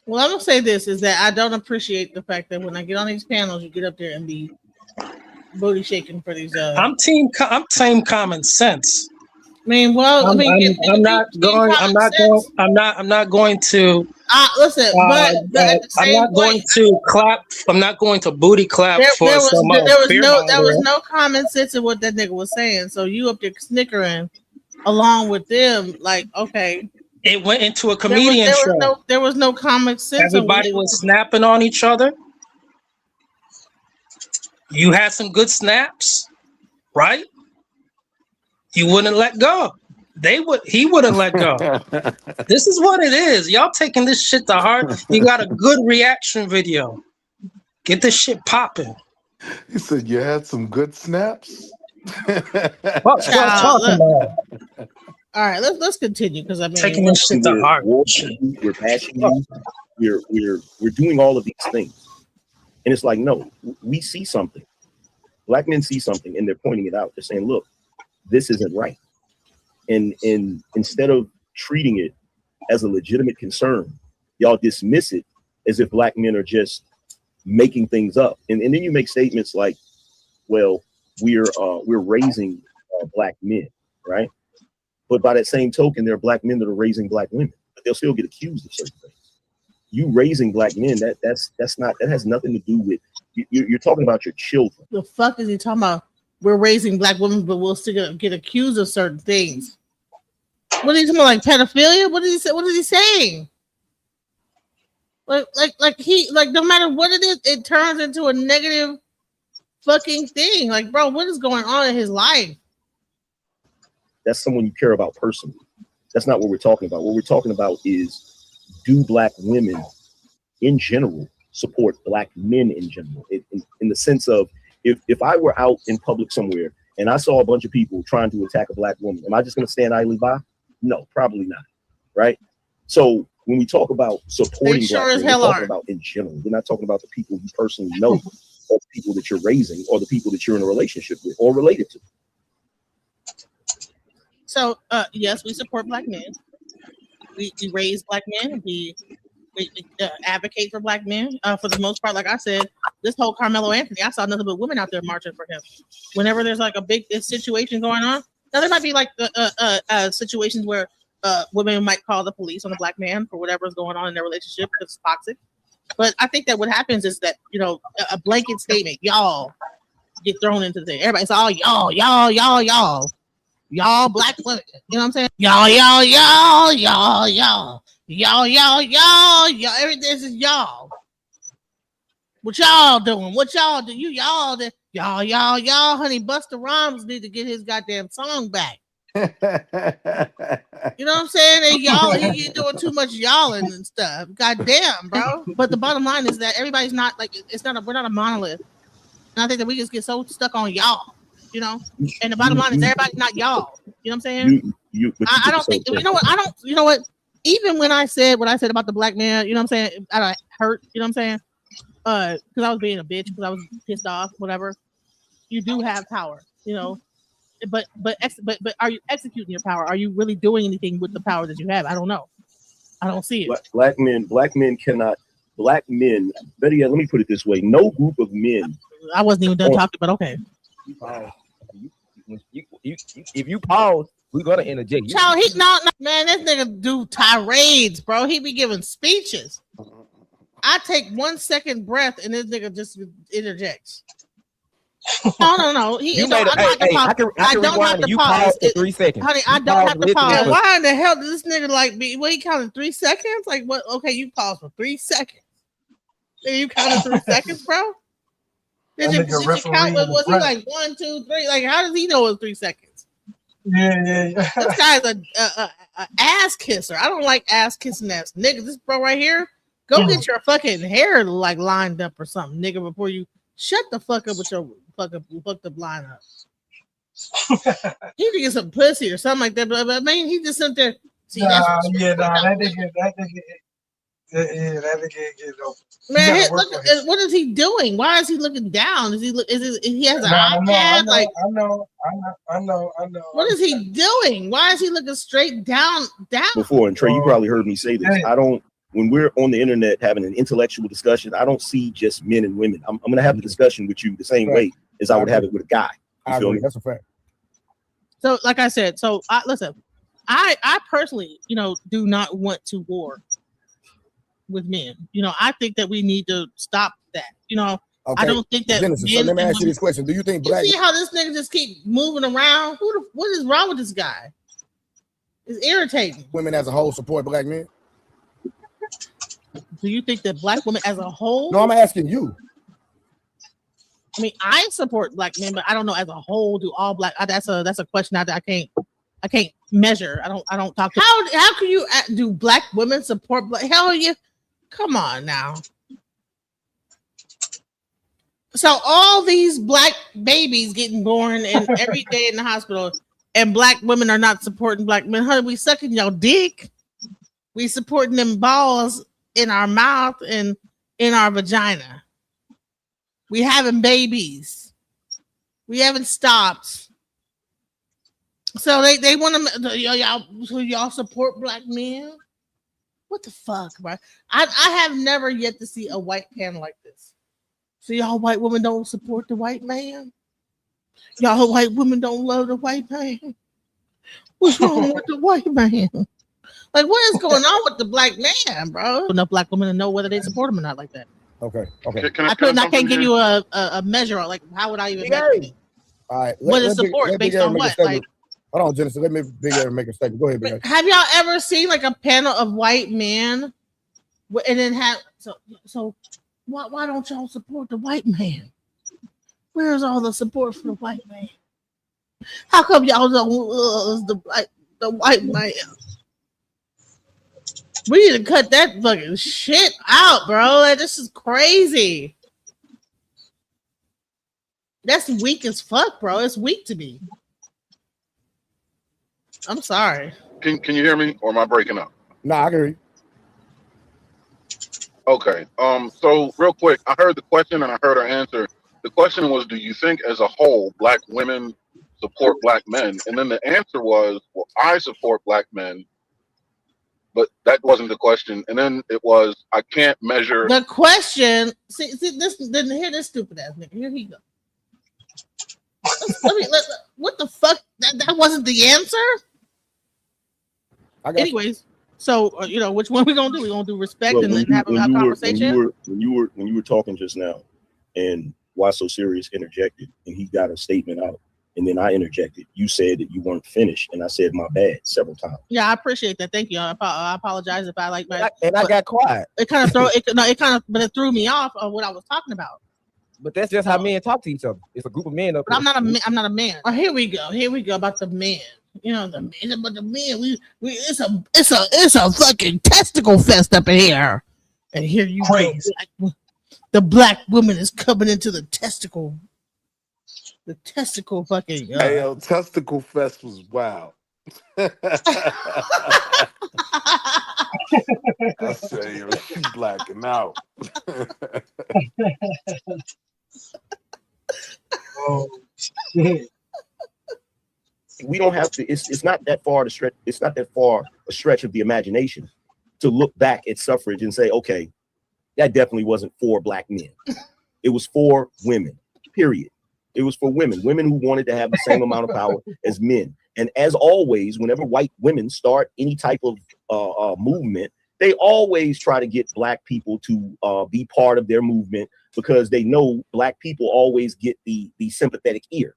Well, I'm going to say this, is that I don't appreciate the fact that when I get on these panels, you get up there and be booty shaking for these. I'm team common sense. I mean, well, I'm not going to. Listen, but I'm not going to clap. I'm not going to booty clap there was no common sense in what that nigga was saying. So you up there snickering along with them. Like, okay, it went into a comedian show. There was no comic sense. Everybody was snapping on each other. You had some good snaps, right? You wouldn't let go. He wouldn't let go. This is what it is. Y'all taking this shit to heart. You got a good reaction video. Get this shit popping. He said you had some good snaps. What's talking about? All right, let's continue because I mean taking this shit to heart. We're bashing you. We're doing all of these things, and it's like, no, we see something. Black men see something, and they're pointing it out. They're saying, look, this isn't right. And instead of treating it as a legitimate concern, y'all dismiss it as if black men are just making things up. And then you make statements like, well, we're raising black men, right? But by that same token, there are black men that are raising black women, but they'll still get accused of certain things. You raising black men, that has nothing to do with you're talking about your children. The fuck is he talking about? We're raising black women, but we'll still get accused of certain things. What are you talking about? Like pedophilia? What did he say? What is he saying? Like no matter what it is, it turns into a negative fucking thing. Like, bro, what is going on in his life? That's someone you care about personally. That's not what we're talking about. What we're talking about is, do black women in general support black men in general? In the sense of, if I were out in public somewhere and I saw a bunch of people trying to attack a black woman, am I just going to stand idly by? No, probably not. Right? So when we talk about supporting black women, we're talking about in general. We're not talking about the people you personally know, or the people that you're raising, or the people that you're in a relationship with or related to. So, yes, we support black men. We raise black men. We advocate for black men. For the most part, like I said, this whole Carmelo Anthony, I saw nothing but women out there marching for him. Whenever there's like a big situation going on, now there might be like situations where women might call the police on a black man for whatever's going on in their relationship because it's toxic. But I think that what happens is that, you know, a blanket statement, y'all get thrown into the thing. Everybody's all y'all black women. You know what I'm saying? Y'all. Everything is y'all. What y'all doing? What y'all do? Y'all, honey, Busta Rhymes need to get his goddamn song back. You know what I'm saying? And y'all, you doing too much y'alling and stuff. Goddamn, bro. But the bottom line is that everybody's not like, we're not a monolith. And I think that we just get so stuck on y'all, you know. And the bottom line is everybody's not y'all. You know what I'm saying? I don't think. You know what? You know what? Even when I said what I said about the black man, you know what I'm saying? I hurt. You know what I'm saying? Because I was being a bitch, because I was pissed off, whatever. You do have power, you know. But are you executing your power? Are you really doing anything with the power that you have? I don't know. I don't see it. Black men cannot. Black men. Better yet, let me put it this way: no group of men. I wasn't even done talking, but okay. If you pause, we're gonna interject. Child, man, this nigga do tirades, bro. He be giving speeches. I take 1 second breath, and this nigga just interjects. No. I don't have to pause. 3 seconds. Honey, I don't have to pause. Why in the hell does this nigga like be? What, he counted 3 seconds? Like what? Okay, you pause for 3 seconds. Then you counted 3 seconds, bro. Did you count? Was he like 1, 2, 3? Like how does he know it was 3 seconds? Yeah. This guy's a ass kisser. I don't like ass kissing ass nigga. This bro right here. Go get your fucking hair like lined up or something, nigga, before you shut the fuck up with your fucked up lineup. He could get some pussy or something like that, but I mean, he just sit there. See, that nigga get over. Man, what is he doing? Why is he looking down? Is he has an iPad? I know. What is he doing? Why is he looking straight down? Before, and Trae, you probably heard me say this. When we're on the internet having an intellectual discussion, I don't see just men and women. I'm going to have the discussion with you the same way as I would have it with a guy. You feel me? That's a fact. So, like I said, listen, I personally, you know, do not want to war with men. You know, I think that we need to stop that. You know, okay. I don't think that. Genesis, so let me ask you this question: do you think black? You see how this nigga just keep moving around? What is wrong with this guy? It's irritating. Women as a whole support black men. Do you think that black women as a whole? No, I'm asking you. I mean, I support black men, but I don't know as a whole. Do all black? That's a question I can't measure. I don't talk. How can you do black women support black? Hell yeah, come on now. So all these black babies getting born and every day in the hospital, and black women are not supporting black men. Honey, we sucking your dick. We supporting them balls in our mouth and in our vagina. We having babies. We haven't stopped. So they want to y'all support black men. What the fuck, bro? I have never yet to see a white panel like this. So y'all white women don't support the white man. Y'all white women don't love the white man. What's wrong with the white man? Like, what is going on with the black man, bro? Enough black women to know whether they support him or not like that. Okay. I can't give you a measure. Like, how would I even measure it? All right. What is support based on what? Like, hold on, Genesis. Let me Big Aaron make a statement. Go ahead, Big Aaron. Have y'all ever seen like a panel of white men, and then have so why don't y'all support the white man? Where's all the support for the white man? How come y'all don't the white man? We need to cut that fucking shit out, bro. Like, this is crazy. That's weak as fuck, bro. It's weak to me. I'm sorry. Can you hear me, or am I breaking up? No, I can hear you. Okay. So real quick, I heard the question and I heard her answer. The question was, do you think as a whole black women support black men? And then the answer was, well, I support black men. But that wasn't the question. And then it was, I can't measure. The question, see this, didn't hear this stupid ass nigga. Here he go. What the fuck? That wasn't the answer? Anyways, so which one we gonna do? We gonna do respect and then have a conversation. When you were talking just now, and Why So Serious interjected, and he got a statement out, and then I interjected. You said that you weren't finished, and I said my bad several times. Yeah, I appreciate that. Thank you. I apologize if I like my. I got quiet. It kind of but it threw me off of what I was talking about. But that's just how men talk to each other. It's a group of men up But I'm not a man. Oh, here we go about the men. The men, but the men, it's a fucking testicle fest up in here. And here you go. The black woman is coming into the testicle. The testicle fucking. Hey, yo, testicle fest was wild. I say, yo, she's blacking out. Oh shit. We don't have to. It's not that far to stretch. It's not that far a stretch of the imagination to look back at suffrage and say, okay, that definitely wasn't for black men. It was for women. Period. It was for women who wanted to have the same amount of power as men. And as always, whenever white women start any type of movement, they always try to get black people to be part of their movement because they know black people always get the sympathetic ear.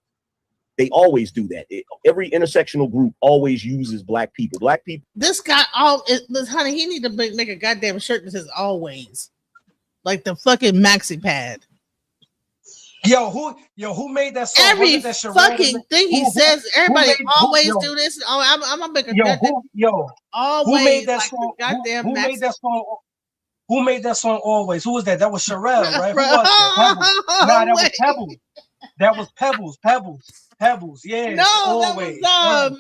They always do that. Every intersectional group always uses black people. Black people. This guy, honey, he need to make a goddamn shirt that says "always," like the fucking maxi pad. Who made that song? Every fucking thing he says, everybody always do this. Oh, I'm gonna make a always. Who made that like song? Goddamn who made that song? Who made that song? Always. Who was that? That was Sherelle, right? Who was that? That was Pebbles. That was Pebbles. Yeah. No, always. That was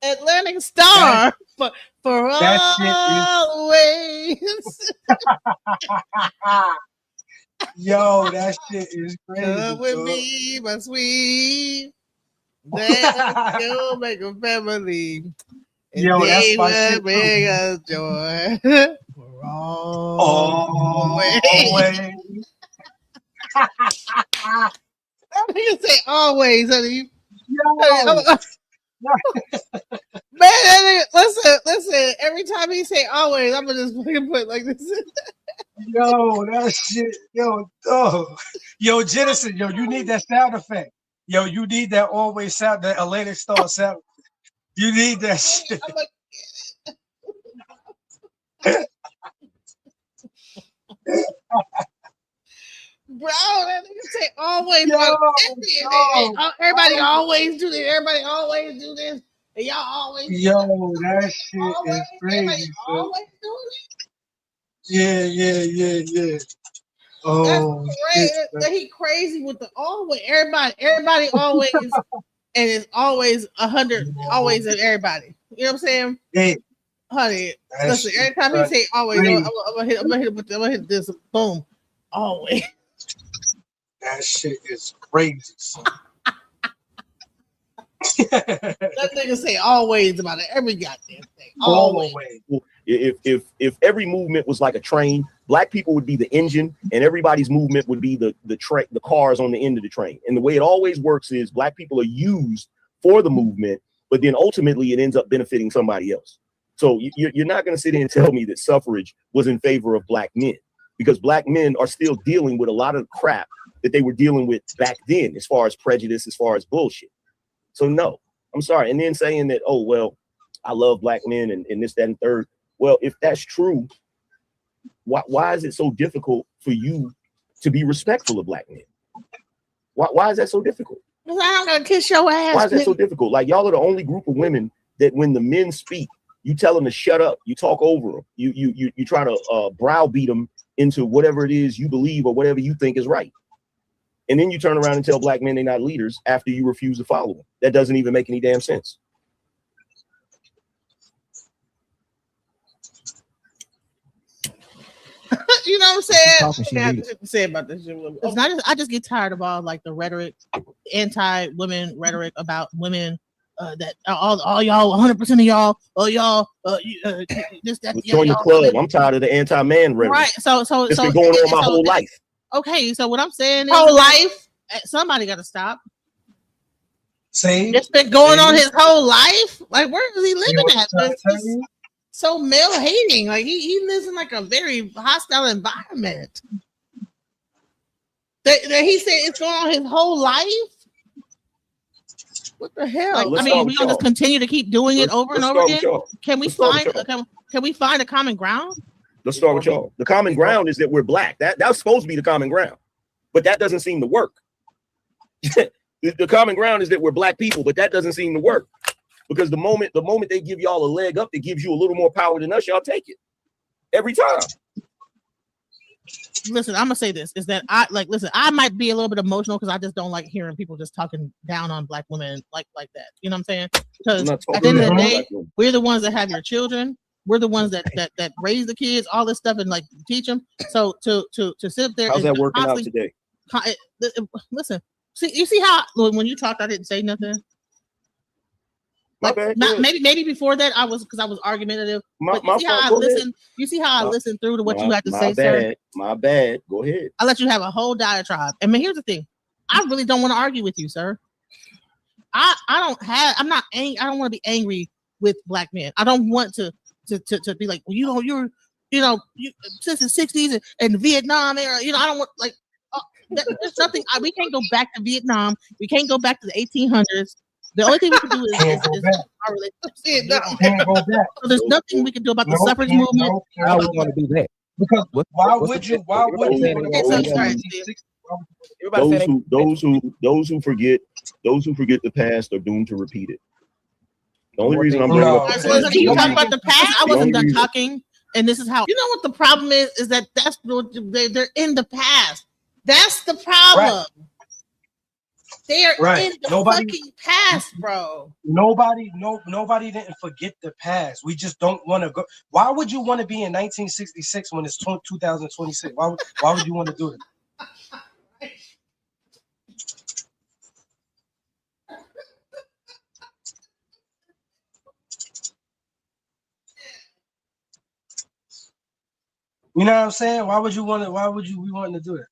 Atlantic Star for always. Yo, that shit is crazy. Come with me, my sweet. Let's go make a family. Yo, that's my shit. Bring us joy. For always. I think say always, honey. Yo. Man, listen. Every time he say always, I'm gonna just fucking put like this. Yo, that shit. Yo, Genesis. Yo, you need that sound effect. Yo, you need that always sound, that Atlantic Star sound. You need that shit. Bro, that nigga say always. Yo, Everybody always do this. Everybody always do this. And y'all always do yo, this. that shit Always, is everybody crazy, son. always doing it. Yeah. That's Oh shit, crazy. That he crazy with the always. Everybody always, and it's always 100. Always and everybody. You know what I'm saying? Yeah. Honey, listen. Every time he say always, I'm gonna hit this. Boom. Always. That shit is crazy, son. That nigga say always about it. Every goddamn thing. Always. If every movement was like a train, black people would be the engine, and everybody's movement would be the cars on the end of the train. And the way it always works is black people are used for the movement, but then ultimately it ends up benefiting somebody else. So you're not going to sit here and tell me that suffrage was in favor of black men, because black men are still dealing with a lot of crap that they were dealing with back then, as far as prejudice, as far as bullshit. So no, I'm sorry. And then saying that, oh, well, I love black men and this, that, and third. Well, if that's true, why is it so difficult for you to be respectful of black men? Why is that so difficult? I'm gonna kiss your ass. Why is that so difficult? Like, y'all are the only group of women that when the men speak, you tell them to shut up. You talk over them. You try to browbeat them into whatever it is you believe or whatever you think is right. And then you turn around and tell black men they're not leaders after you refuse to follow them. That doesn't even make any damn sense. You know what I'm saying? I have to say about this shit. I just get tired of all like the rhetoric, anti-women rhetoric about women. That all y'all, 100% of y'all, this, that, join the club. I'm tired of the anti-man rhetoric. Right. So it's been going on my whole life. Okay. So what I'm saying is, whole life, somebody got to stop. See, it's been going on his whole life. Like, where is he living at? So male hating. Like he lives in like a very hostile environment. That he said it's going on his whole life. What the hell? Like, I mean, we gonna just continue to keep doing it over and over again. Can we find a common ground? Let's start with y'all. The common ground is that we're black. That's supposed to be the common ground, but that doesn't seem to work. The common ground is that we're black people, but that doesn't seem to work. Because the moment they give y'all a leg up that gives you a little more power than us, y'all take it every time. Listen, I'm gonna say this is that I might be a little bit emotional because I just don't like hearing people just talking down on black women like that. You know what I'm saying? Because at the end of the day, we're the ones that have your children. We're the ones that raise the kids, all this stuff, and like teach them. So to sit there. How's that working out today? Listen, you see how when you talked, I didn't say nothing. Like, maybe before that I was argumentative. But you see how I listened. You see how I listened through to what you had to say, sir. My bad. Go ahead. I let you have a whole diatribe. I mean, here's the thing. I really don't want to argue with you, sir. I'm not angry. I don't want to be angry with black men. I don't want to be like, well, you're since the 60s and Vietnam era. I don't want like there's nothing. We can't go back to Vietnam. We can't go back to the 1800s. The only thing we can do is our relationship. So there's nothing we can do about the suffrage movement. How we want to do that? Because why would you? Those who forget the past are doomed to repeat it. The only reason I'm bringing up you talk about the past, I wasn't done talking, and this is how. You know what the problem is that they're in the past. That's the problem. Right. They're in the fucking past, bro. Nobody didn't forget the past. We just don't want to go. Why would you want to be in 1966 when it's 2026? Why would you want to do it? You know what I'm saying? Why would you be wanting to do it?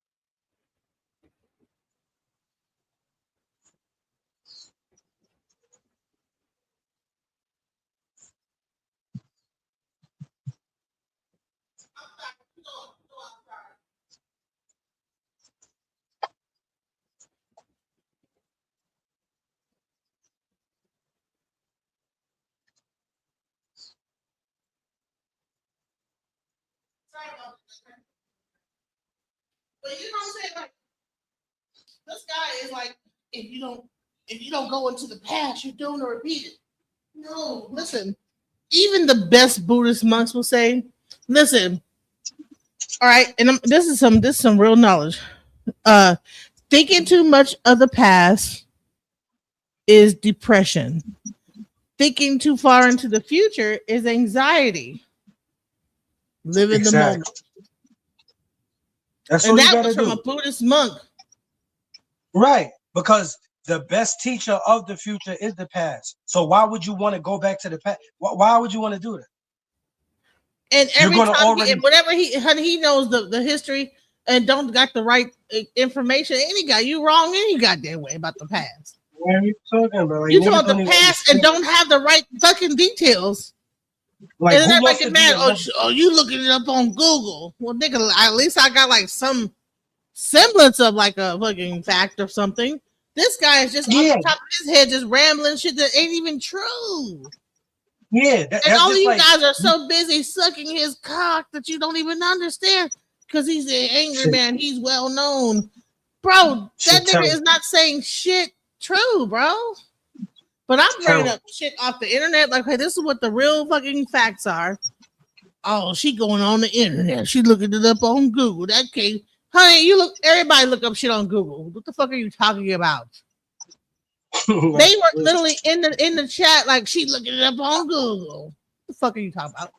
But you know what I'm saying? Like, this guy is like, if you don't go into the past, you're doomed to repeat it. No, listen. Even the best Buddhist monks will say, listen, all right, and this is some real knowledge. Thinking too much of the past is depression. Thinking too far into the future is anxiety. Live in the moment. That's and what that you gotta was from do. a Buddhist monk. Right. Because the best teacher of the future is the past. So why would you want to go back to the past? Why would you want to do that? And every time, whatever he knows the history and don't got the right information, any guy, you wrong any goddamn way about the past. What are you talking about? Like, you talking about the past and don't have the right fucking details. Like, and then everybody get mad. Oh, you looking it up on Google? Well, nigga, at least I got like some semblance of like a fucking fact or something. This guy is just on the top of his head, just rambling shit that ain't even true. Yeah, and all you guys are so busy sucking his cock that you don't even understand because he's an angry man. He's well known, bro. That nigga is not saying shit true, bro. But I'm bringing up shit off the internet. Like, hey, this is what the real fucking facts are. Oh, she going on the internet. She looking it up on Google. That case, honey, everybody look up shit on Google. What the fuck are you talking about? They were literally in the chat like she looking it up on Google. What the fuck are you talking about?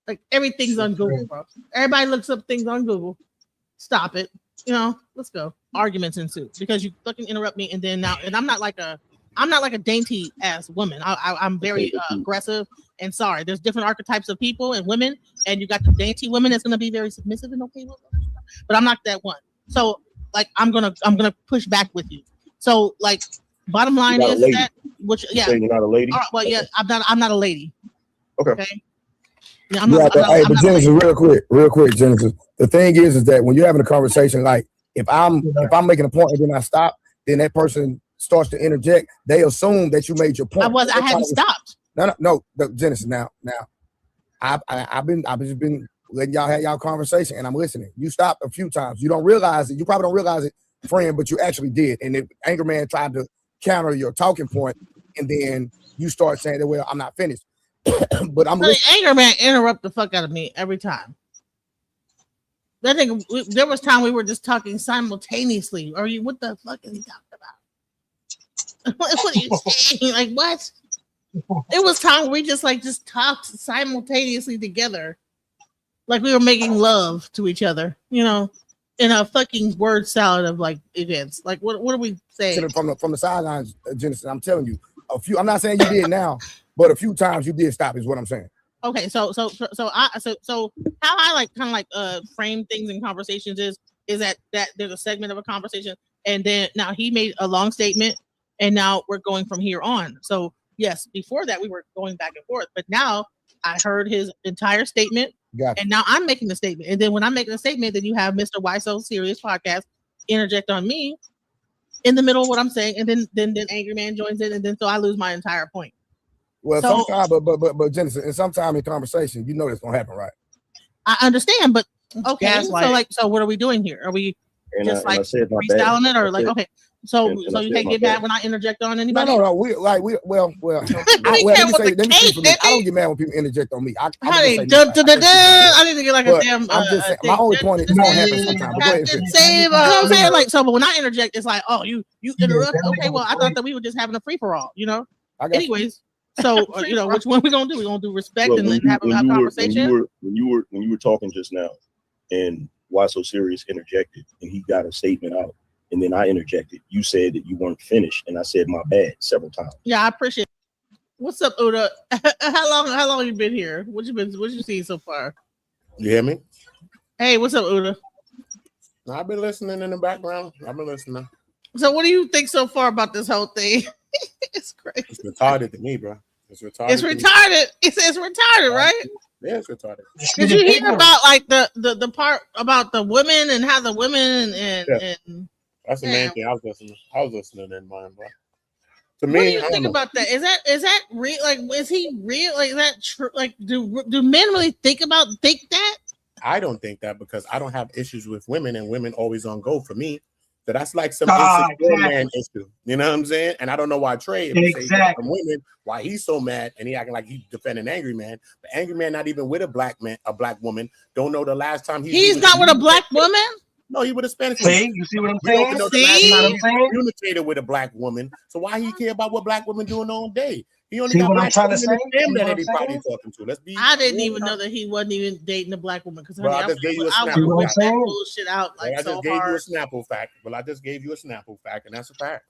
Like everything's on Google, bro. Everybody looks up things on Google. Stop it. Let's go. Arguments ensue because you fucking interrupt me, and I'm not like a dainty ass woman. I'm very aggressive and sorry. There's different archetypes of people and women, and you got the dainty women that's gonna be very submissive and okay with them. But I'm not that one. So like I'm gonna push back with you. So like bottom line is that you're not a lady. All right, well, yeah, I'm not a lady. Okay. Yeah, I'm not Genesis, real quick, Genesis. The thing is that when you're having a conversation, like if I'm making a point and then I stop, then that person starts to interject. They assume that you made your point. I hadn't stopped. No, Genesis. Now, I've just been letting y'all have y'all conversation, and I'm listening. You stopped a few times. You don't realize it. You probably don't realize it, friend, but you actually did. And if Angryman tried to counter your talking point, and then you start saying that, well, I'm not finished. But I'm Angryman interrupt the fuck out of me every time. I think there was time we were just talking simultaneously. What the fuck is he talking about? What are you saying? Like what? It was time we just talked simultaneously together, like we were making love to each other. In a fucking word salad of like events. Like what are we saying? From the sidelines, Genesis, I'm telling you, I'm not saying you did now, but a few times you did stop is what I'm saying. Okay, so how I frame things in conversations is that there's a segment of a conversation, and then now he made a long statement, and now we're going from here on. So yes, before that we were going back and forth, but now I heard his entire statement. Gotcha. And now I'm making a statement. And then when I'm making a statement, then you have Mr. Why So Serious Podcast interject on me in the middle of what I'm saying. And then Angryman joins in. And then so I lose my entire point. Well, sometimes, but Genesis, and sometime in conversation, that's going to happen, right? I understand, but okay. So what are we doing here? Are we freestyling it or like, okay. So you can't get mad when I interject on anybody? No. Let me say for me, I don't get mad when people interject on me. I need to get like a damn. I'm just saying, my only point is it's gonna happen sometime. But go ahead. You know what I'm saying? Like, so, but when I interject, it's like, oh, you interrupt. Okay, well, I thought that we were just having a free for all. Anyways, so which one we gonna do? We gonna do respect and have a conversation. When you were talking just now, and Why So Serious interjected, and he got a statement out. And then I interjected. You said that you weren't finished, and I said my bad several times. Yeah, I appreciate it. What's up, Uda? How long you been here? What you seen so far? You hear me? Hey, what's up, Uda? I've been listening in the background. I've been listening. So what do you think so far about this whole thing? It's crazy. It's retarded to me, bro. It's retarded. It's retarded. It's retarded, right? Yeah, it's retarded. Did you hear about like the part about the women and how the women and that's the main thing I was listening in mind, bro. To me, what do you think about that? Is that real? Like, is he real? Like, is that true? Like, do men really think that? I don't think that because I don't have issues with women and women always on go for me. So that's like some insecure man issue. You know what I'm saying? And I don't know why Trae, if you say he's from women, why he's so mad and he acting like he's defending Angry Man. But Angry Man not even with a black woman. Don't know the last time he's not with a black woman. No, he with a Spanish woman. See, you see what I'm saying? Don't know the last time he communicated with a black woman. So why he care about what black women doing all day? He only got black women in that everybody talking to. Let's be. I didn't even know that he wasn't even dating a black woman because I just gave you a Snapple fact. That bullshit out like I just gave you a Snapple fact. Well, I just gave you a Snapple fact, and that's a fact.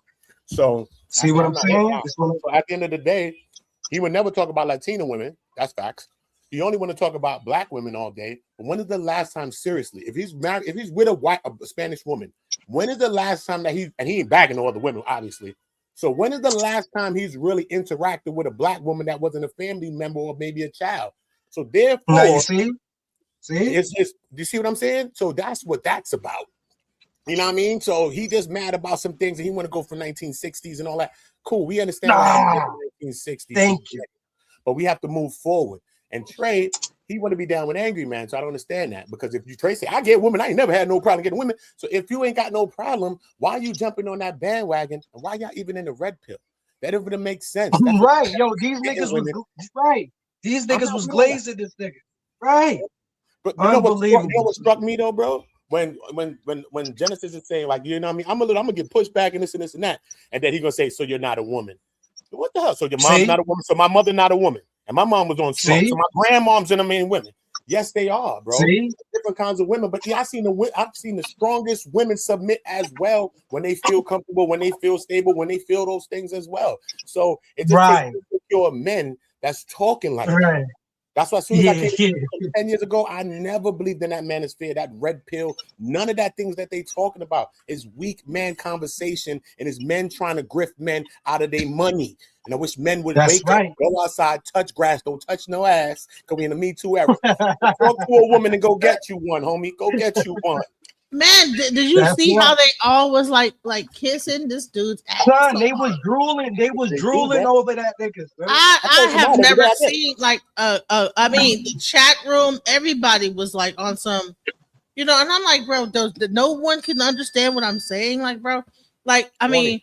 So see what I'm saying? So at the end of the day, he would never talk about Latina women. That's facts. He only want to talk about black women all day. But when is the last time, seriously, if he's married, if he's with a Spanish woman, when is the last time that he ain't bagging all the women, obviously. So when is the last time he's really interacted with a black woman that wasn't a family member or maybe a child? So therefore, now you see, it's just, do you see what I'm saying? So that's what that's about. You know what I mean? So he just mad about some things and he want to go for 1960s and all that. Cool, we understand what happened in the 1960s. Thank you. But we have to move forward. And Trae, he want to be down with Angry Man, so I don't understand that. Because if you Trae say, I get women, I ain't never had no problem getting women. So if you ain't got no problem, why are you jumping on that bandwagon? And why y'all even in the red pill? That doesn't make sense. That's right, yo, these niggas was right. These niggas was glazing this nigga. Right. But you know what struck me though, bro? When Genesis is saying, like, you know what I mean? I'm gonna get pushed back and this and this and that. And then he's gonna say, so you're not a woman. What the hell? So your mom's not a woman. So my mother not a woman. And my mom was on smoke. So my grandmoms and I mean women. Yes, they are, bro. Different kinds of women. But yeah, I've seen the strongest women submit as well when they feel comfortable, when they feel stable, when they feel those things as well. So it just takes insecure men that's talking like that. That's why as soon as I came 10 years ago, I never believed in that manosphere, that red pill. None of that things that they talking about is weak man conversation and is men trying to grift men out of their money. And I wish men would wake up, go outside, touch grass, don't touch no ass. Because we in the Me Too era. Talk to a woman and go get you one, homie. Go get you one. Man, did you see how they all was like kissing this dude's ass? Son, they was drooling. They was drooling over that niggas. I have never seen like I mean the chat room, everybody was like on some, you know, and I'm like, bro, no one can understand what I'm saying, like, bro, like, I mean,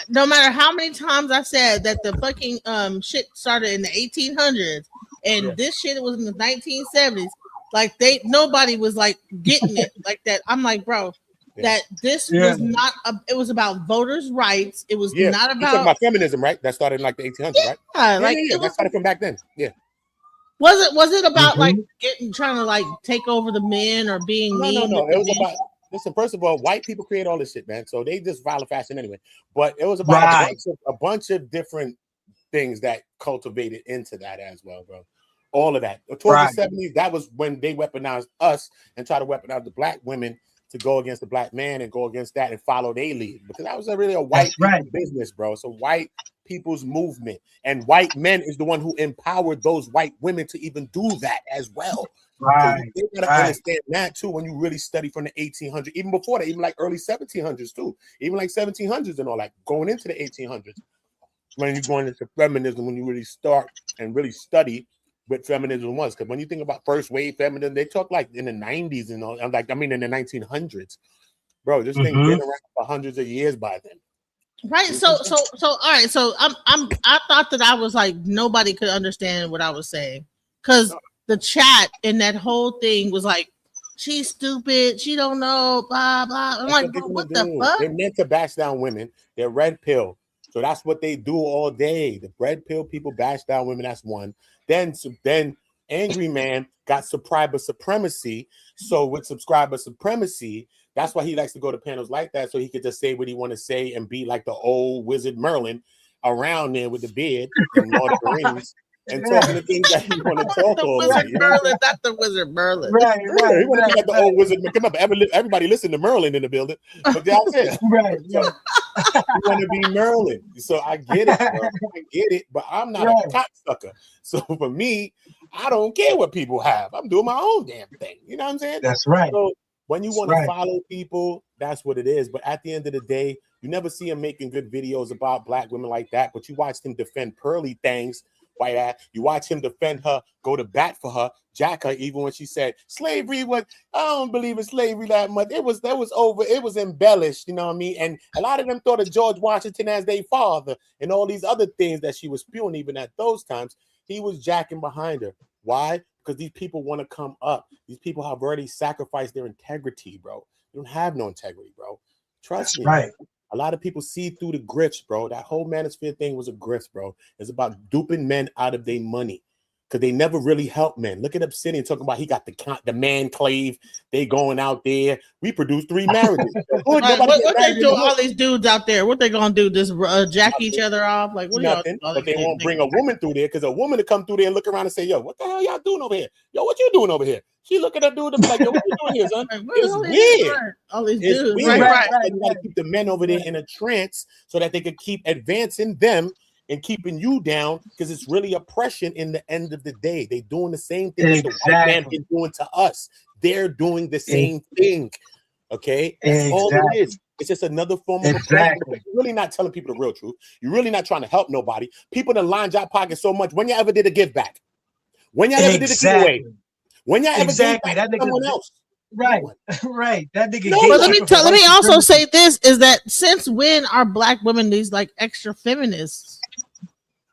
no matter how many times I said that the fucking shit started in the 1800s and this shit was in the 1970s. Like nobody was like getting it like that. I'm like, bro, that this was not. It was about voters' rights. It was not about feminism, right? That started in like the 1800s, right? That started from back then. Yeah. Was it about like trying to like take over the men or being mean? No. It was about. Listen, first of all, white people create all this shit, man. So they just violent fashion anyway. But it was about a bunch of different things that cultivated into that as well, bro. All of that. Towards the 70s, that was when they weaponized us and tried to weaponize the black women to go against the black man and go against that and follow their lead. Because that was really a white business, bro. It's a white people's movement. And white men is the one who empowered those white women to even do that as well. So you gotta understand that too when you really study from the 1800s, even before that, even like early 1700s too, even like 1700s and all that, going into the 1800s. When you're going into feminism, when you really start and really study what feminism was, because when you think about first wave feminism, they talk like in the 90s and all, like I mean in the 1900s, bro. This thing been around for hundreds of years by then. Right. So all right. So I thought that I was like nobody could understand what I was saying because the chat and that whole thing was like, she's stupid, she don't know, blah blah. I'm like, what the fuck? They're meant to bash down women. They're red pill. So that's what they do all day. The red pill people bash down women. That's one. Then Angry Man got subscriber supremacy. So with subscriber supremacy, that's why he likes to go to panels like that, so he could just say what he want to say and be like the old wizard Merlin around there with the beard and Lord of the Rings and talking the things that he want to talk all the wizard Merlin, not the wizard Merlin. Right. He want to be like the old wizard. Come up, everybody listen to Merlin in the building. But that's it. You want to be Merlin. So I get it, bro. I get it, but I'm not a cocksucker. So for me, I don't care what people have. I'm doing my own damn thing. You know what I'm saying? That's right. So when you want to follow people, that's what it is. But at the end of the day, you never see him making good videos about black women like that. But you watch him defend pearly things white ass. You watch him defend her, go to bat for her, jack her, even when she said slavery was, I don't believe in slavery that much. That was over. It was embellished, you know what I mean? And a lot of them thought of George Washington as their father and all these other things that she was spewing even at those times. He was jacking behind her. Why? Because these people want to come up. These people have already sacrificed their integrity, bro. You don't have no integrity, bro. Trust me. Right. A lot of people see through the grifts, bro. That whole manosphere thing was a grift, bro. It's about duping men out of their money because they never really help men. Look at Obsidian talking about he got the man clave. They going out there. We produced 3 marriages. What they do? All these dudes out there, what they gonna do? Just jack each other off? Like what? Nothing. But they won't bring a woman through there because a woman to come through there and look around and say, "Yo, what the hell y'all doing over here? Yo, what you doing over here?" She look at that dude and be like, "Yo, what you doing here, son?" It's weird. All these It's dudes, weird. right. You gotta keep the men over there in a trance so that they can keep advancing them and keeping you down because it's really oppression in the end of the day. They doing the same thing that the white man been doing to us. They're doing the same thing. Okay? That's all it is. It's just another form of oppression. You're really not telling people the real truth. You're really not trying to help nobody. People that lined your pocket so much. When y'all ever did a give back? When y'all ever did a giveaway? When y'all ever gave back to someone else? Right, right. That nigga. No, but let me also say this: is that since when are black women these like extra feminists?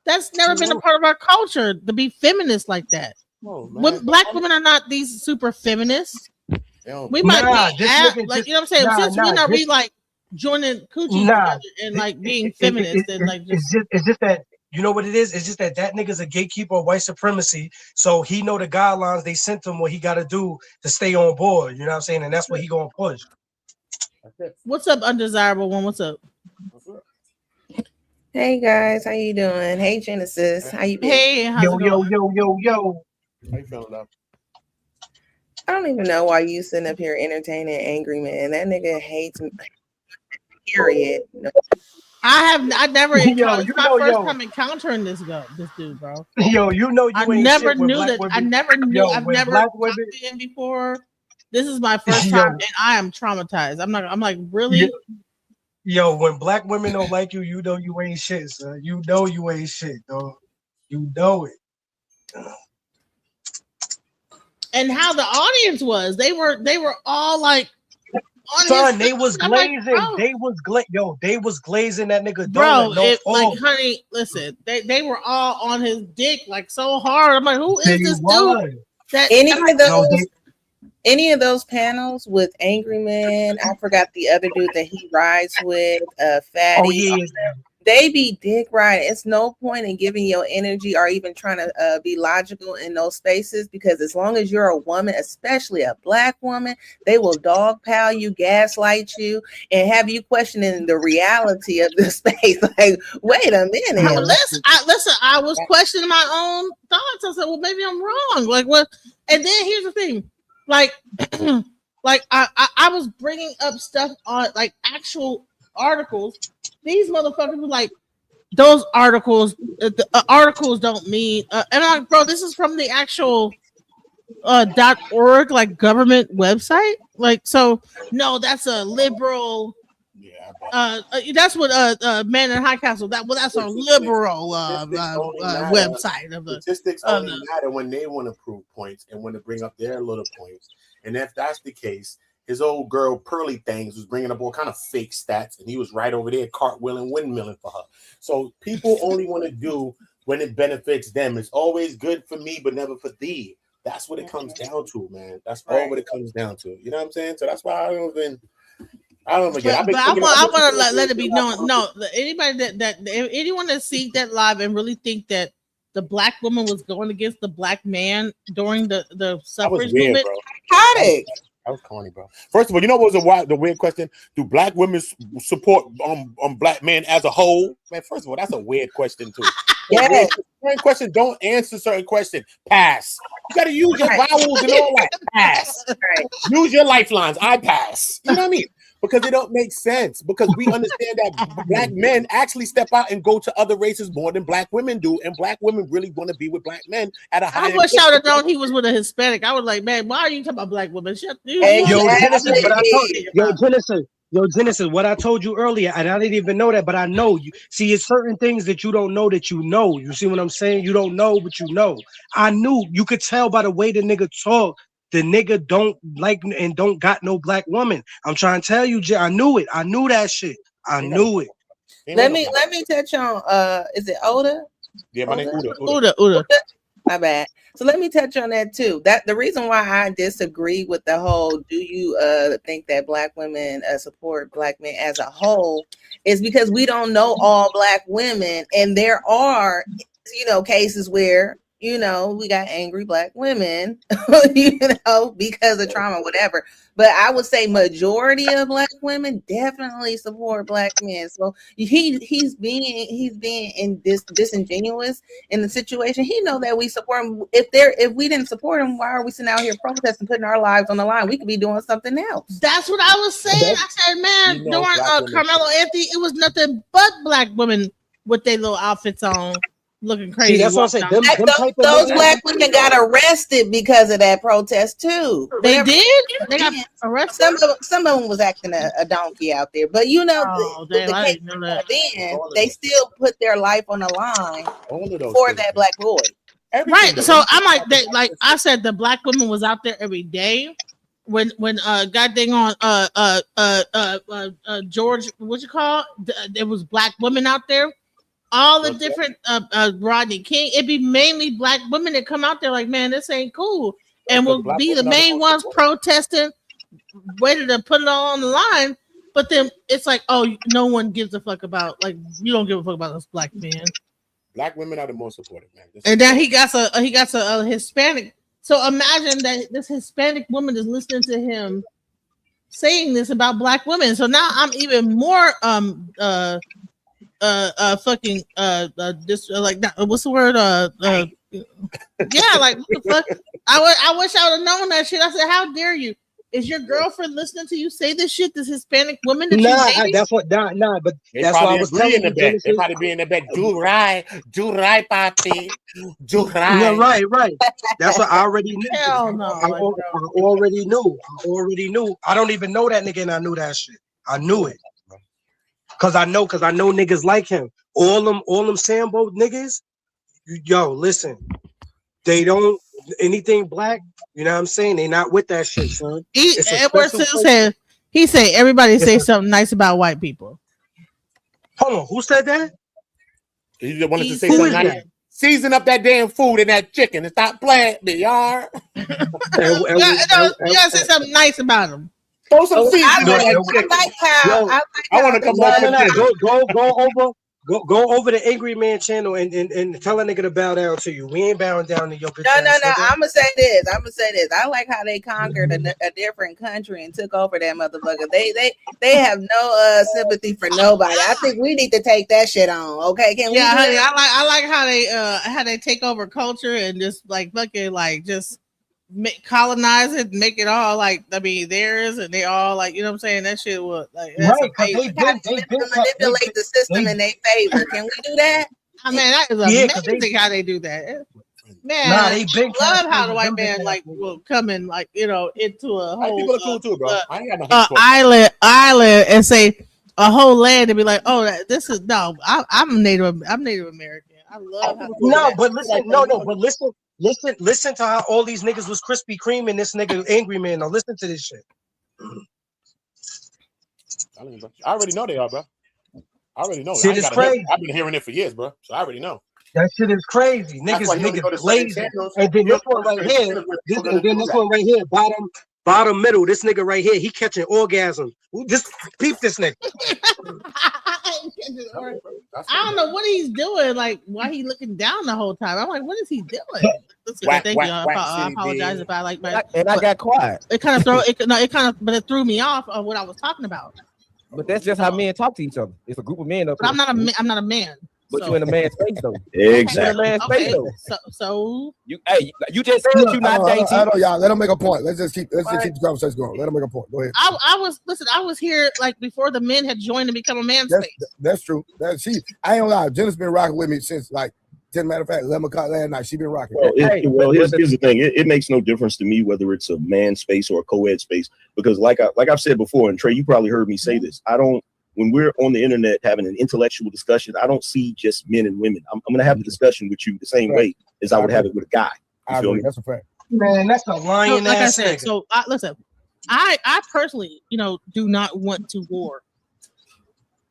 That's never been a part of our culture to be feminists like that. When black women are not these super feminists, we might be like, you know what I'm saying? Since when are we like joining coochies together and like being feminists and like just it's just that. You know what it is? It's just that nigga's a gatekeeper of white supremacy. So he know the guidelines they sent him what he got to do to stay on board. You know what I'm saying? And that's what he going to push. What's up, undesirable one? What's up? Hey guys, how you doing? Hey Genesis, how you doing? Hey, how's it going? Yo. How you feeling up? I don't even know why you sitting up here entertaining Angryman. That nigga hates me. Period. No. I never encountered. It's my first time encountering this dude, bro. Yo, you know you I ain't never shit knew with that. black I women. never knew. Yo, I've with never black talked women- to him before. This is my first time, and I am traumatized. I'm like, really? Yo, when black women don't like you, you know you ain't shit, son. You know you ain't shit, dog. You know it. And how the audience was? They were all like, son, they was glazing. Like, they was glazing that nigga. Bro, like, honey, listen, they were all on his dick like so hard. I'm like, who is this dude? That any of those panels with Angryman, I forgot the other dude that he rides with, Fatty. Oh yeah. They be dick riding. It's no point in giving your energy or even trying to be logical in those spaces, because as long as you're a woman, especially a black woman, they will dogpile you, gaslight you, and have you questioning the reality of the space. Like, wait a minute. Listen, I was questioning my own thoughts. I said, well, maybe I'm wrong. Like, what? And then here's the thing, like, like I was bringing up stuff on like actual articles. These motherfuckers were like, those articles, articles don't mean, and I'm like, bro, this is from the actual .org, like government website. Like, so no, that's a liberal. Yeah, that's what Man in High Castle. That's a liberal website of the statistics only matter when they want to prove points and want to bring up their little points. And if that's the case, his old girl Pearly Things was bringing up all kind of fake stats, and he was right over there cartwheeling, windmilling for her. So people only want to do when it benefits them. It's always good for me, but never for thee. That's what it comes down to, man. That's all what it comes down to. You know what I'm saying? So that's why I don't get. I want to let it be known. No, anybody anyone that sees that live and really think that the black woman was going against the black man during the suffrage movement. That was corny, bro. First of all, you know what was the weird question? Do black women support black men as a whole? Man, first of all, that's a weird question too. Yeah. Certain question, don't answer certain question. Pass. You gotta use your vowels and all that. Pass. Right. Use your lifelines. I pass. You know what I mean? Because it don't make sense. Because we understand that black men actually step out and go to other races more than black women do, and black women really want to be with black men at a high. I wish I would have known he was with a Hispanic. I was like, man, why are you talking about black women? Shut Yo, Genesis, but I told you, Genesis, Yo, Genesis, what I told you earlier, and I didn't even know that, but I know you. See, it's certain things that you don't know that you know. You see what I'm saying? You don't know, but you know. I knew. You could tell by the way the nigga talk. The nigga don't like and don't got no black woman. I'm trying to tell you, Jay. I knew it. I knew that shit. I knew it. Let me touch on. Is it Oda? Yeah, my name Uda. My bad. So let me touch on that too. That the reason why I disagree with the whole do you think that black women support black men as a whole is because we don't know all black women, and there are cases where we got angry black women because of trauma, whatever. But I would say majority of black women definitely support black men. So he's being disingenuous in the situation. He know that we support him. If we didn't support him, why are we sitting out here protesting, putting our lives on the line? We could be doing something else. That's what I was saying. I said, man, during Carmelo Anthony, it was nothing but black women with their little outfits on. Looking crazy. See, that's what I'm saying. Those black women got arrested because of that protest too. They did. They got arrested. Some of them was acting a donkey out there, but they still put their life on the line for that black boy. Right. So I'm like I said, the black woman was out there every day. When goddamn on George, what you call it? There was black women out there. All the different Rodney King, it'd be mainly black women that come out there like, man, this ain't cool, and will be the main ones protesting, ready to put it all on the line. But then it's like, oh, no one gives a fuck about, like, you don't give a fuck about us black men. Black women are the most supportive, man. And then he got a Hispanic. So imagine that this Hispanic woman is listening to him saying this about black women. So now I'm even more fucking this like what's the word yeah, like what the fuck. I wish I would have known that shit. I said, how dare you? Is your girlfriend listening to you say this shit? This Hispanic woman that that's what but they that's why I was telling you. They probably be in the bed. Do right, papi. Do right. Yeah, right. That's what I already knew. Hell no. I already knew. I don't even know that nigga, and I knew that shit. I knew it. Cause I know niggas like him. All them Sambo niggas, yo, listen, they don't anything black. You know what I'm saying? They not with that shit, son. Edward said he said everybody say something nice about white people. Hold on, who said that? He just wanted to say something nice. Season up that damn food and that chicken and stop playing me, y'all. You gotta say something nice about them. Throw some seasoning on that chicken. I want to come back. Go over the Angryman channel and tell a nigga to bow down to you. We ain't bowing down to your bitch. No. I'm gonna say this. I like how they conquered a different country and took over that motherfucker. They have no sympathy for nobody. I think we need to take that shit on. Okay, can we? Yeah, honey, I like how they take over culture and just like fucking like just colonize it, make it all like theirs, and they all like, you know what I'm saying? That shit was like that's right. They manipulate the system in their favor. Can we do that? I mean, that is amazing how they do that. Man, they love how the white man like will come in like into a whole cool too, bro. I ain't got no island and say a whole land and be like, oh, this is I'm Native American. I love how Listen to how all these niggas was Krispy Kreme and this nigga Angryman. Now listen to this shit. I already know they are, bro. I already know. Shit is crazy. I've been hearing it for years, bro. So I already know. That shit is crazy. Niggas blazing. And then this one right here. This one right here. Bottom middle. This nigga right here. He catching orgasms. Just peep this nigga. I don't know what he's doing. Like, why he looking down the whole time? I'm like, what is he doing? Thank you. I apologize if I like my. And I got quiet. It kind of but it threw me off of what I was talking about. But that's just how men talk to each other. It's a group of men up here. But I'm not a man. But you in a man's space though. Exactly. So you just said that you not dating. I know, y'all. Let him make a point. Let's just keep the conversation going. Let him make a point. Go ahead. I was here like before the men had joined and become a man's space. That's true. I ain't gonna lie. Jenna's been rocking with me since like matter of fact, Lemma caught last night. She been rocking. Well, here's the thing. It makes no difference to me whether it's a man space or a co-ed space, because like I've said before, and Trae, you probably heard me say this. When we're on the internet having an intellectual discussion, I don't see just men and women. I'm going to have the discussion with you the same way as I would have it with a guy. You feel me? That's a fact. Man, that's a lying like ass I said, nigga. so listen, I personally, do not want to war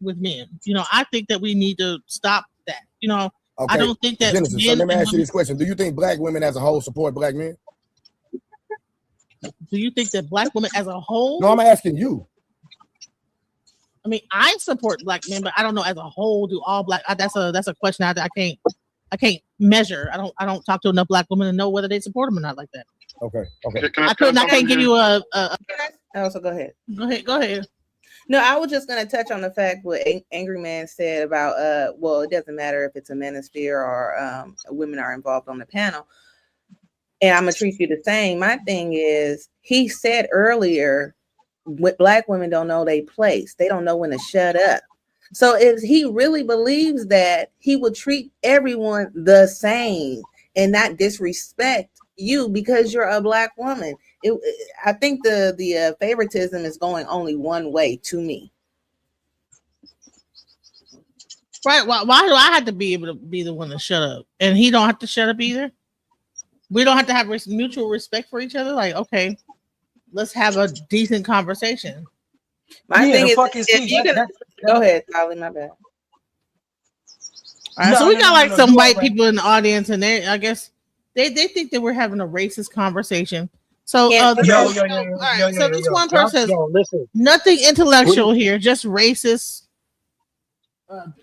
with men. I think that we need to stop that. Okay. I don't think that. Genesis, so let me ask you this question: do you think black women as a whole support black men? Do you think that black women as a whole? No, I'm asking you. I mean, I support black men, but I don't know as a whole. Do all black? That's a question I can't measure. I don't talk to enough black women to know whether they support them or not like that. Okay. I can't give you a. Also, go ahead. Go ahead. No, I was just going to touch on the fact what Angryman said about well, it doesn't matter if it's a manosphere or women are involved on the panel, and I'm gonna treat you the same. My thing is, he said earlier, black women don't know their place. They don't know when to shut up. So if he really believes that, he would treat everyone the same and not disrespect you because you're a black woman. I think the favoritism is going only one way to me. Right. Why do I have to be able to be the one to shut up? And he don't have to shut up either? We don't have to have mutual respect for each other? Like, okay, let's have a decent conversation. My thing is, go ahead, Tyler, my bad. All right, so we got some white people in the audience, and I guess they think that we're having a racist conversation. So this one person says nothing intellectual here, just racist.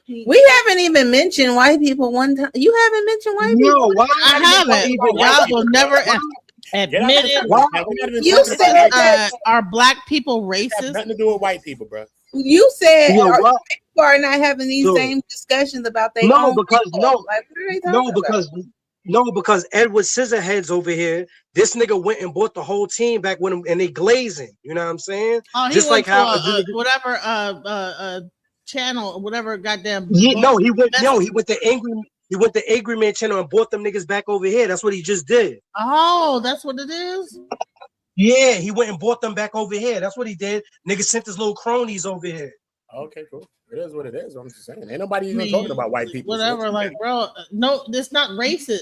We haven't even mentioned white people one time. You haven't mentioned white people. No, I haven't. Y'all will never admit it. You said that are black people racist? Has nothing to do with white people, bro. You said people are not having these same discussions about their own people. Because Edward Scissorheads over here, this nigga went and bought the whole team back with him, and they glazing. You know what I'm saying? Oh, he just went like how whatever channel, whatever goddamn. He went the Angryman channel and bought them niggas back over here. That's what he just did. Oh, that's what it is. Yeah, he went and bought them back over here. That's what he did. Nigga sent his little cronies over here. Okay, cool. It is what it is. I'm just saying. Ain't nobody even talking about white people. Whatever, bro. No, this not racist.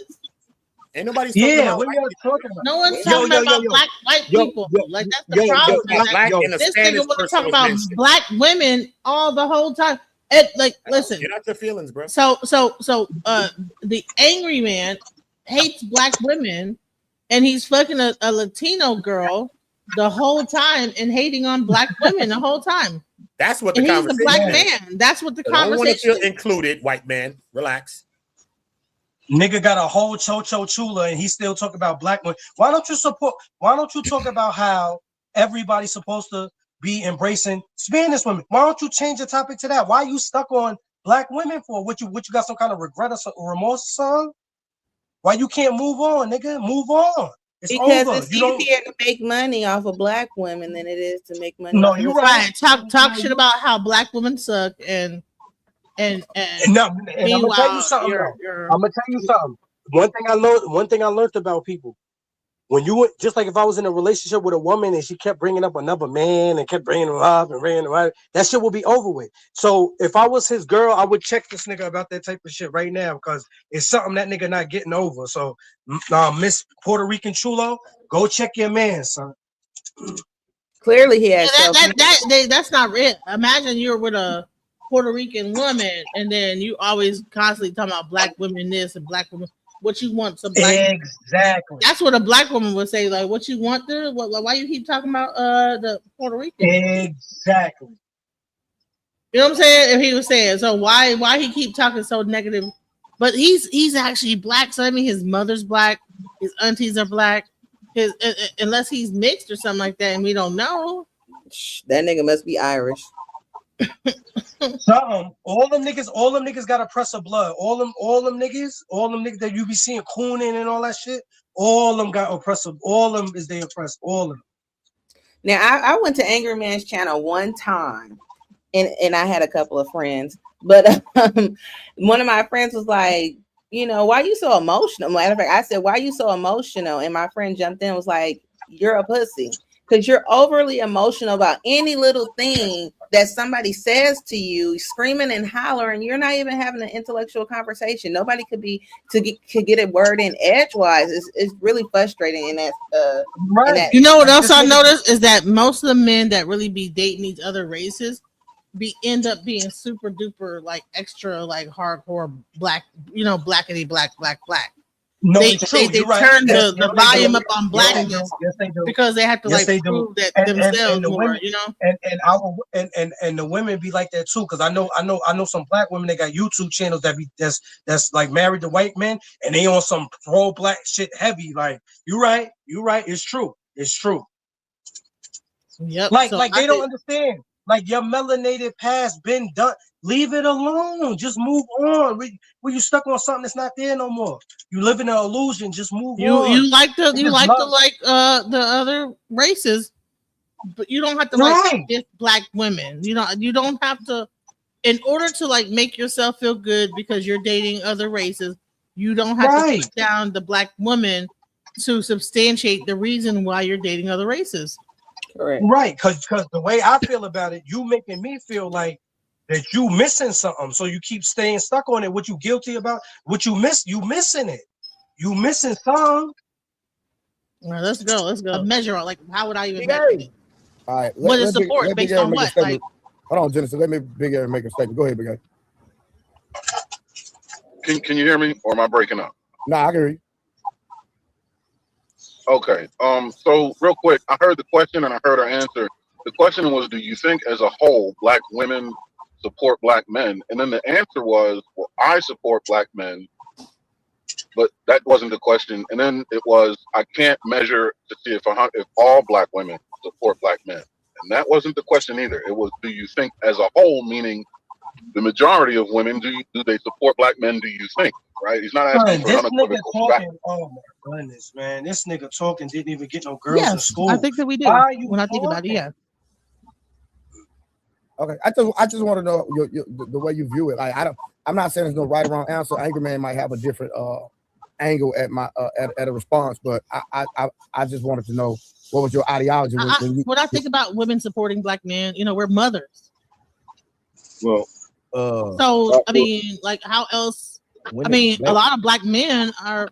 Ain't nobody talking about what are you talking about? No one's talking about white people. Like that's the problem. This nigga want to talk about black women all the whole time. Listen. Get out your feelings, bro. So the angry man hates black women, and he's fucking a Latino girl the whole time and hating on black women the whole time. That's what the and conversation he's a black man. That's what the conversation. I want to feel included, white man. Relax. Nigga got a whole Chocho Chula and he still talk about black women. Why don't you talk about how everybody's supposed to be embracing Spanish women? Why don't you change the topic to that? Why are you stuck on black women for? What you got some kind of regret or remorse on? Why you can't move on, nigga? Move on. It's because over. it's easier to make money off of black women than it is to make money. No, you're right. Talk shit about how black women suck and I'm gonna tell you something. I'm gonna tell you something. One thing I learned about people. When you would, just like if I was in a relationship with a woman and she kept bringing up another man and kept bringing him up and bringing him up, that shit will be over with. So if I was his girl, I would check this nigga about that type of shit right now because it's something that nigga not getting over. So Miss Puerto Rican Chulo, go check your man, son. Clearly he has. That's not it. Imagine you're with a Puerto Rican woman and then you always constantly talking about black women this and black women. What you want some black exactly. That's what a black woman would say. Like, what you want to? Why you keep talking about the Puerto Rican? Exactly. You know what I'm saying? If he was saying so, why he keep talking so negative? But he's actually black. So I mean, his mother's black, his aunties are black. His unless he's mixed or something like that, and we don't know. That nigga must be Irish. All them niggas got a press of blood. All them niggas that you be seeing cooning and all that shit. All them got oppressive. All them is they oppressed. All of them. Now I went to Angryman's channel one time, and I had a couple of friends, but one of my friends was like, you know, why you so emotional? Matter of fact, I said, why you so emotional? And my friend jumped in and was like, you're a pussy. Because you're overly emotional about any little thing that somebody says to you, screaming and hollering. You're not even having an intellectual conversation. Nobody could get a word in edgewise. It's really frustrating in that. Right. In that. You know what else I noticed is that most of the men that really be dating these other races end up being super duper like extra like hardcore black, you know, blackity black. No, They it's true. they You're right. turn Yes, the volume up on Yes, they blackness do. Yes, they do. because they have to Yes, like they do. prove that And themselves the more, women, you know. And the women be like that too. Because I know some black women that got YouTube channels that's like married to white men, and they on some pro black shit heavy. Like you're right. It's true. Yep. Like So they don't understand. Like your melanated past been done. Leave it alone. Just move on. When you stuck on something that's not there no more. You live in an illusion. Just move on. you like the other races, but you don't have to like diss black women. You don't have to, in order to like make yourself feel good because you're dating other races, you don't have to put down the black woman to substantiate the reason why you're dating other races. Correct. Right, because the way I feel about it, you making me feel like that you missing something. So you keep staying stuck on it. What you guilty about? What you missing it. You missing some. All right, let's go. A measure, like how would I even measure it? All right. What is support based on what? Like, hold on, Genesis. Let me Big Aaron make a statement. Go ahead, Big Aaron. Can you hear me, or am I breaking up? No, I can hear you. Okay. So real quick, I heard the question and I heard her answer. The question was, do you think as a whole black women support black men? And then the answer was, well, I support black men, but that wasn't the question. And then it was, I can't measure to see if all black women support black men. And that wasn't the question either. It was, do you think as a whole, meaning the majority of women, do they support black men, do you think? Right? He's not asking for unequivocal fact. Oh my goodness, man. This nigga talking didn't even get no girls in school. I think that we do. When I think about it, yeah. Okay, I just want to know the way you view it. I'm not saying there's no right or wrong answer. Angryman might have a different angle at my at a response, but I just wanted to know what was your ideology when I think about women supporting black men. You know, we're mothers. Well, so I mean, like, how else? I mean, a lot of black men are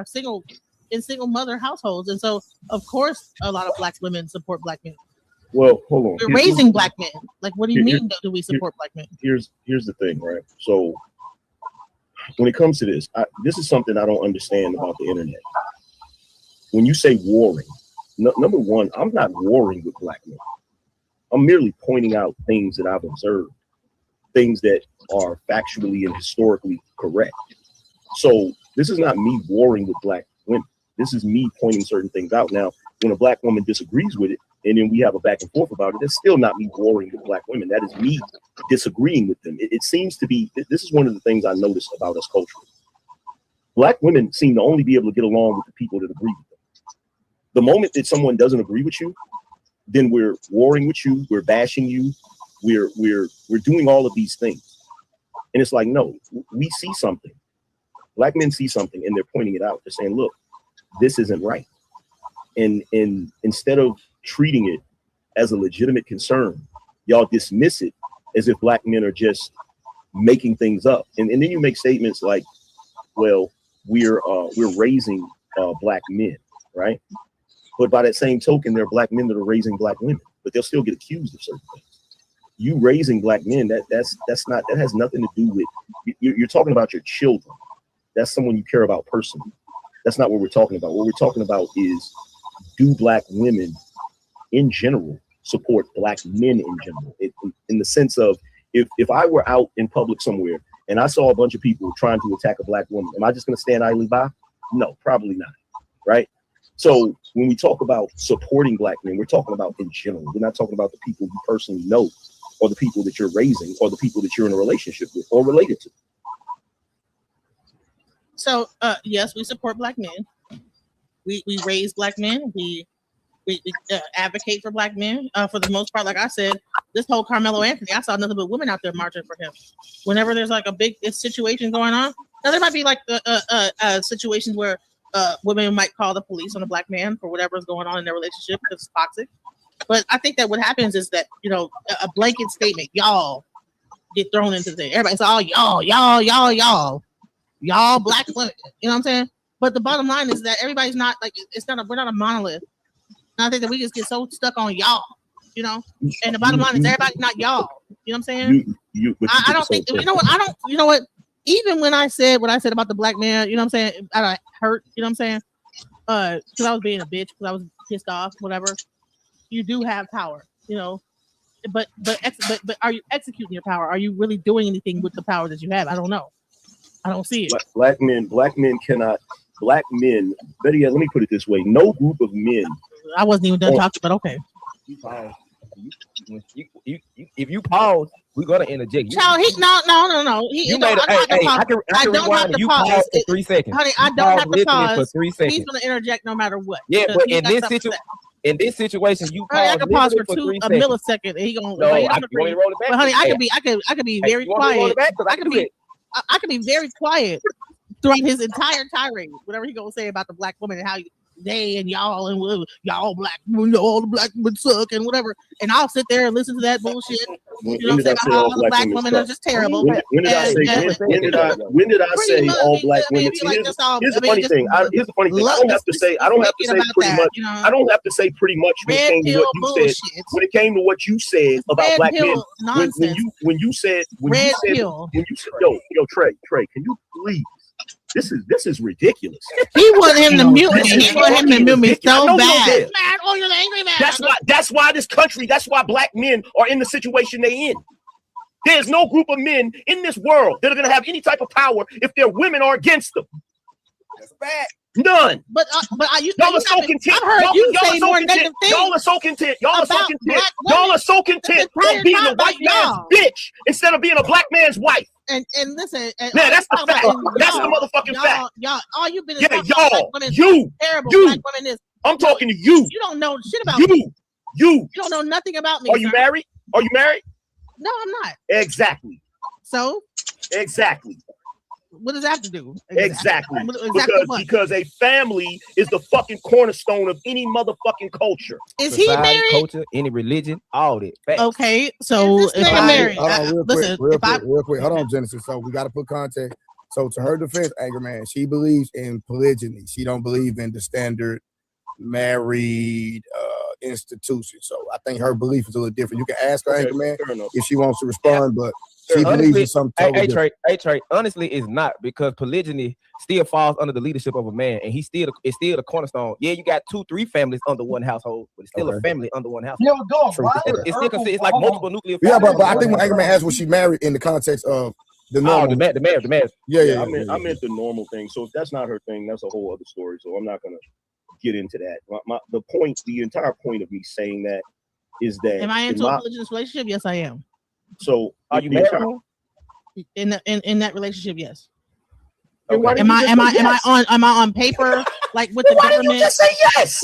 single in single mother households, and so of course a lot of black women support black men. Well, hold on. We're raising black men. Like, what do you mean? Do we support black men? Here's the thing, right? So when it comes to this, this is something I don't understand about the internet. When you say warring, number one, I'm not warring with black men. I'm merely pointing out things that I've observed, things that are factually and historically correct. So this is not me warring with black women. This is me pointing certain things out. Now, when a black woman disagrees with it, and then we have a back and forth about it, that's still not me warring with black women. That is me disagreeing with them. It seems to be, this is one of the things I noticed about us culturally. Black women seem to only be able to get along with the people that agree with them. The moment that someone doesn't agree with you, then we're warring with you, we're bashing you, we're doing all of these things. And it's like, no, we see something. Black men see something and they're pointing it out. They're saying, look, this isn't right. And instead of treating it as a legitimate concern, y'all dismiss it as if black men are just making things up. And then you make statements like, well, we're raising black men, right? But by that same token, there are black men that are raising black women, but they'll still get accused of certain things. You raising black men, that has nothing to do with, you're talking about your children. That's someone you care about personally. That's not what we're talking about. What we're talking about is, do black women in general support black men in general? In the sense of, if I were out in public somewhere and I saw a bunch of people trying to attack a black woman, am I just going to stand idly by? No, probably not, right? So when we talk about supporting black men, we're talking about in general. We're not talking about the people you personally know, or the people that you're raising, or the people that you're in a relationship with or related to. So yes, we support black men. We raise black men. We advocate for black men. For the most part, like I said, this whole Carmelo Anthony, I saw nothing but women out there marching for him. Whenever there's like a big situation going on, Now there might be like situations where women might call the police on a black man for whatever's going on in their relationship because it's toxic. But I think that what happens is that, you know, a blanket statement, y'all get thrown into the thing. Everybody's all y'all black women. You know what I'm saying? But the bottom line is that everybody's not like, we're not a monolith. And I think that we just get so stuck on y'all, you know. And the bottom line is everybody's not y'all. You know what I'm saying? I don't think, you know what? Even when I said what I said about the black man, you know what I'm saying? I hurt, you know what I'm saying? Because I was being a bitch, because I was pissed off, whatever. You do have power, you know. But are you executing your power? Are you really doing anything with the power that you have? I don't know. I don't see it. Black men cannot. Black men. Better yet, let me put it this way: no group of men. I wasn't even done talking, but okay. If you pause, we're gonna interject. No. I don't have to pause for 3 seconds. Honey, I don't have to pause for 3 seconds. He's gonna interject no matter what. Yeah, but in this situation, you pause. I can pause for a millisecond. And he gonna. No, you want me to roll it back? But honey, I could be very quiet. I could be very quiet throughout his entire tirade, whatever he gonna say about the black woman and how they and y'all and y'all black women, all the black women suck and whatever, and I'll sit there and listen to that bullshit. You know what I'm saying? How all the black women are just terrible. When did I say all black women? Here's the funny thing. I don't have to say pretty much. I don't have to say pretty much when it came to what you said. When it came to what you said about black men, when you said, yo, Trae, can you please? This is ridiculous. He wanted him to mute me. He wanted him to mute me so bad. Oh, you're the angry man. That's why this country, that's why black men are in the situation they in. There's no group of men in this world that are gonna have any type of power if their women are against them. That's bad. None. But y'all are so content. I've heard you say more negative things. Y'all are so content. Y'all are so content on being a white man's bitch instead of being a black man's wife. And listen, that's the fact. That's the motherfucking fact. Y'all, all you've been y'all, terrible. Black women is. I'm talking to you. You don't know shit about me. You don't know nothing about me. Are you married? Are you married? No, I'm not. Exactly. So. Exactly. What does that have to do? Exactly. Because a family is the fucking cornerstone of any motherfucking culture. Is he married? Culture, any religion, all that. Facts. Okay, so if I'm married, real quick. Hold on, Genesis. So we got to put context. So to her defense, Angryman, she believes in polygyny. She don't believe in the standard married institution. So I think her belief is a little different. You can ask her, Angryman, if she wants to respond, but she believes in something totally different. Trae, honestly, it's not, because polygyny still falls under the leadership of a man, and it's still the cornerstone. Yeah, you got 2-3 families under one household, but it's still a family under one household. It's still considered, it's like multiple nuclear families. Yeah, but I think when Angryman asked, was she married in the context of the normal? The marriage. Yeah. I meant the normal thing. So if that's not her thing, that's a whole other story. So I'm not gonna get into that. The entire point of me saying that is that. Am I into a polygynous relationship? Yes, I am. So are you married? In that relationship? Yes. Okay. Am I on paper like with the government? Why did you just say yes?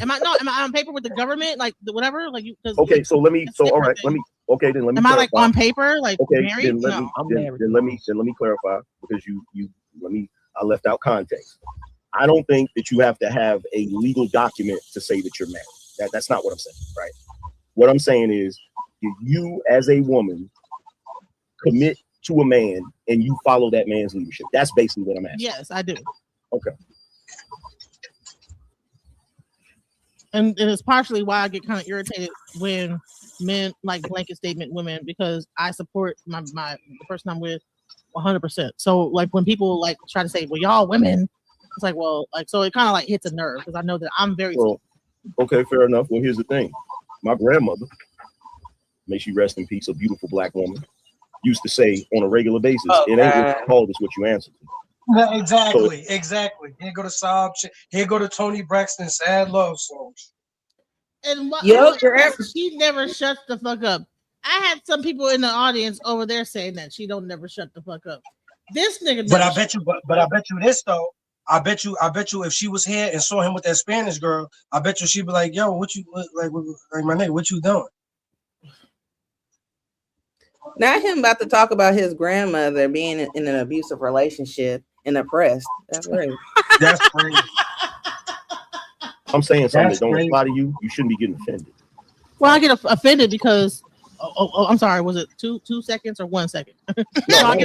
Am I on paper with the government, like whatever, like you? Okay, so let me. So all right, let me. Okay, then let me. Am I like on paper, like married? Then let me clarify, because I left out context. I don't think that you have to have a legal document to say that you're married. That's not what I'm saying, right? What I'm saying is, if you as a woman commit to a man and you follow that man's leadership, that's basically what I'm asking. Yes, I do. Okay. And it's partially why I get kind of irritated when men like blanket statement women, because I support the person I'm with 100%. So like when people like try to say, well, y'all women, it's like, well, like, so it kind of like hits a nerve, because I know that I'm very. Well, okay, fair enough. Well, here's the thing. My grandmother, may she rest in peace, a beautiful black woman, used to say on a regular basis, it ain't what you called, it's what you answer to. Exactly. Here go to Saab. Here go to Tony Braxton. Sad love songs. And she never shuts the fuck up. I had some people in the audience over there saying that she don't never shut the fuck up. This nigga. But I bet you this though. I bet you if she was here and saw him with that Spanish girl, I bet you she'd be like, yo, what you like my nigga, what you doing? Now him about to talk about his grandmother being in an abusive relationship and oppressed. That's right. That's crazy. I'm saying something that don't apply to you. You shouldn't be getting offended. Well, I get offended because. Oh, I'm sorry. Was it 2 seconds or 1 second? No,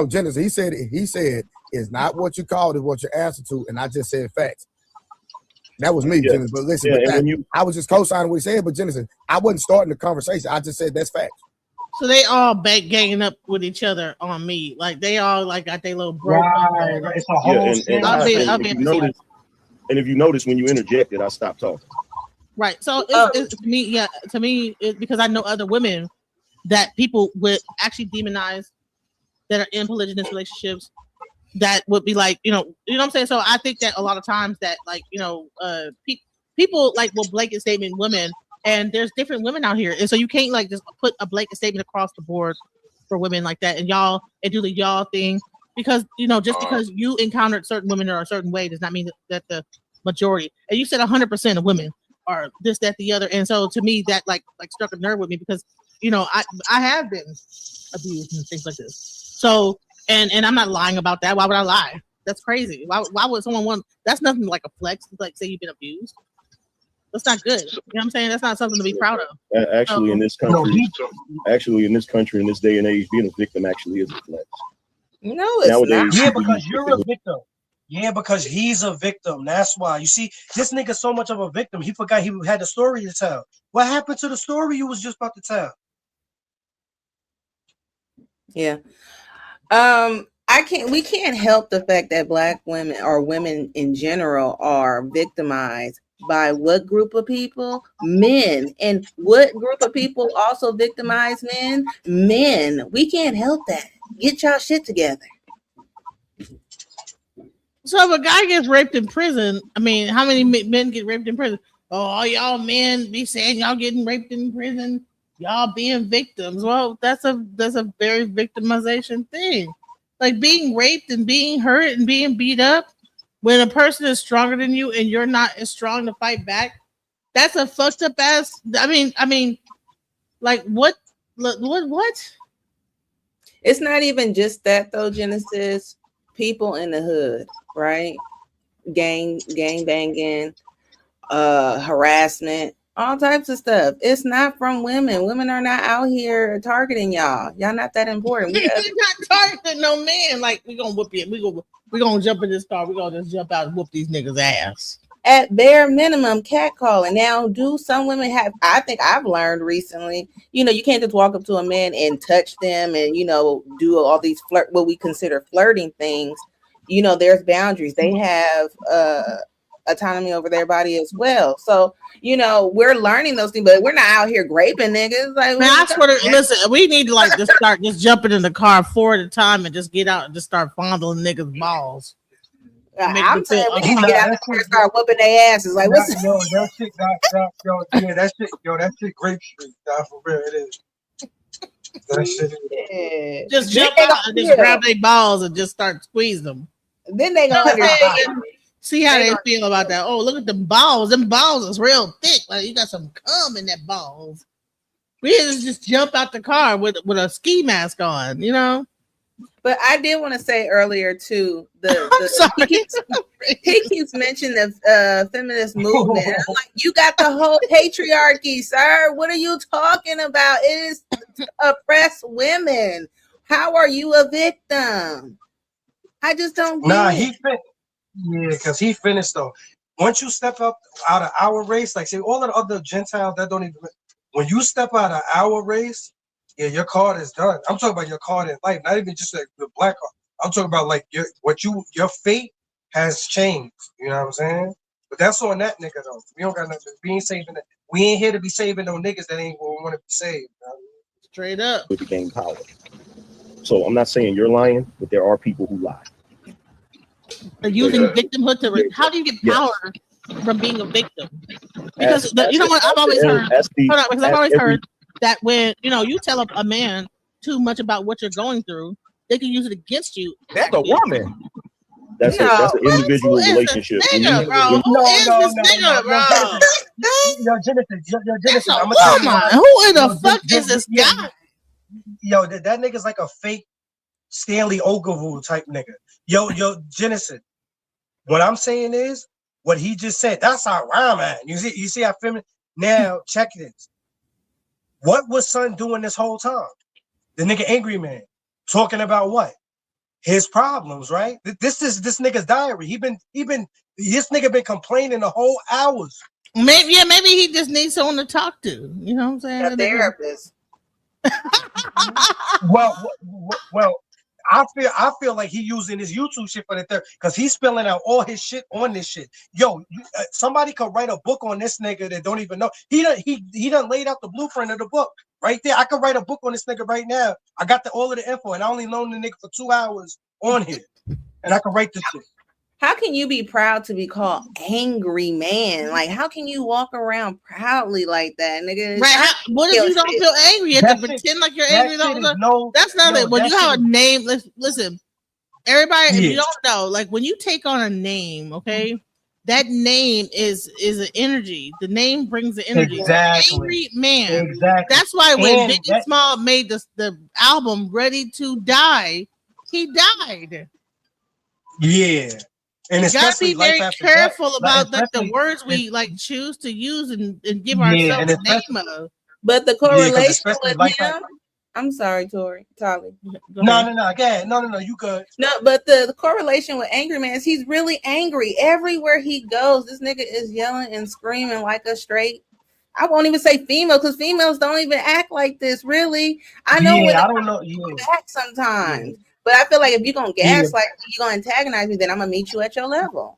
Genesis. He said it's not what you called, it's what you answered to, and I just said facts. That was me, Genesis. But listen, I was just co-signing what he said, but Genesis, I wasn't starting the conversation. I just said that's facts. So they all ganging up with each other on me, like they all like got their little bro. Right. It's a whole and if you notice when you interjected, I stopped talking. Right. So it's to me, it's because I know other women that people would actually demonize that are in polygynous relationships that would be like, you know what I'm saying? So I think that a lot of times that like, people like will blanket statement women, and there's different women out here. And so you can't like just put a blanket statement across the board for women like that and do the y'all thing because, just because you encountered certain women or a certain way does not mean that the majority, and you said 100% of women or this, that, the other. And so to me, that like struck a nerve with me because, I have been abused and things like this. So, and I'm not lying about that. Why would I lie? That's crazy. Why would someone want, that's nothing like a flex, like say you've been abused. That's not good. You know what I'm saying? That's not something to be proud of. Actually, in this country, in this day and age, being a victim actually is a flex. No, it's not. Yeah, because you're a victim. Yeah, because he's a victim. That's why. You see, this nigga's so much of a victim. He forgot he had a story to tell. What happened to the story you was just about to tell? Yeah. We can't help the fact that Black women or women in general are victimized by what group of people? Men. And what group of people also victimize men? Men. We can't help that. Get y'all shit together. So if a guy gets raped in prison, I mean, how many men get raped in prison? Oh, all y'all men be saying y'all getting raped in prison, y'all being victims. Well, that's a very victimization thing. Like being raped and being hurt and being beat up when a person is stronger than you and you're not as strong to fight back. That's a fucked up ass. I mean, like what? It's not even just that though, Genesis. People in the hood, right? Gang banging, harassment, all types of stuff. It's not from women. Women are not out here targeting y'all. Y'all not that important. We're not targeting no man. Like we gonna whoop you. We gonna jump in this car. We gonna just jump out and whoop these niggas' ass. At bare minimum, catcalling. Now, do some women have? I think I've learned recently. You can't just walk up to a man and touch them, and do all these what we consider flirting things. There's boundaries. They have autonomy over their body as well. So, we're learning those things, but we're not out here graping niggas. Like, man, I swear to listen, we need to like just start just jumping in the car 4 at a time and just get out and just start fondling niggas' balls. I'm saying we need to get out there and start whooping their asses. Like, what's that shit? That shit Grape Street. For real, it is. That shit. Just jump out and just grab their balls and just start squeezing them. Then they go see how they feel about that. Oh, look at them balls. Them balls is real thick. Like you got some cum in that balls. We just jump out the car with a ski mask on, But I did want to say earlier too, he keeps mentioning the feminist movement. I'm like, you got the whole patriarchy, sir. What are you talking about? It is to oppress women. How are you a victim? I just don't get it. Because he finished though. Once you step up out of our race, like say all of the other Gentiles that don't even, when you step out of our race, yeah, your card is done. I'm talking about your card in life, not even just like the black card. I'm talking about like your fate has changed. You know what I'm saying? But that's on that nigga though. We don't got nothing. We ain't saving it. We ain't here to be saving no niggas that ain't want to be saved. You know? Straight up. With the game power. So I'm not saying you're lying, but there are people who lie. They're using victimhood to. How do you get power from being a victim? Because you know what I've always heard. Because I've always heard that when you tell a man too much about what you're going through, they can use it against you. That's a woman. That's an individual relationship. Nigga, bro. Who is this nigga, bro? Genesis. I'm gonna tell you why. Who in the fuck is this guy? Yo, that nigga's like a fake Stanley Ogilvy type nigga. Yo, Genesis. What I'm saying is what he just said. That's how I'm at. You see how feminine. Now check this. What was Son doing this whole time? The nigga Angry Man talking about what? His problems, right? This is this nigga's diary. This nigga been complaining the whole hours. Maybe he just needs someone to talk to. You know what I'm saying? A therapist. Well, I feel like he using his YouTube shit for the therapy because he's spilling out all his shit on this shit. Yo, somebody could write a book on this nigga that don't even know. He done laid out the blueprint of the book right there. I could write a book on this nigga right now. I got all of the info, and I only known the nigga for 2 hours on here, and I could write this shit. How can you be proud to be called Angry Man? Like, how can you walk around proudly like that, nigga? Right? What if you don't feel angry? You have to pretend like you're angry. That's not it. When you have a name, listen, everybody, if you don't know, like when you take on a name, okay, that name is an energy. The name brings the energy. Exactly. Angry Man. Exactly. That's why when Biggie Small made the album Ready to Die, he died. Yeah. And you gotta be very careful about the words we choose to use and give ourselves a name of. But the correlation with him, I'm sorry, Tolly. No, again, no, you good. No, but the correlation with Angry Man is he's really angry everywhere he goes. This nigga is yelling and screaming like a straight. I won't even say female because females don't even act like this. Really, I know. I don't know. Act sometimes. Yeah. But I feel like if you're gonna gaslight, you're gonna antagonize me, then I'm gonna meet you at your level.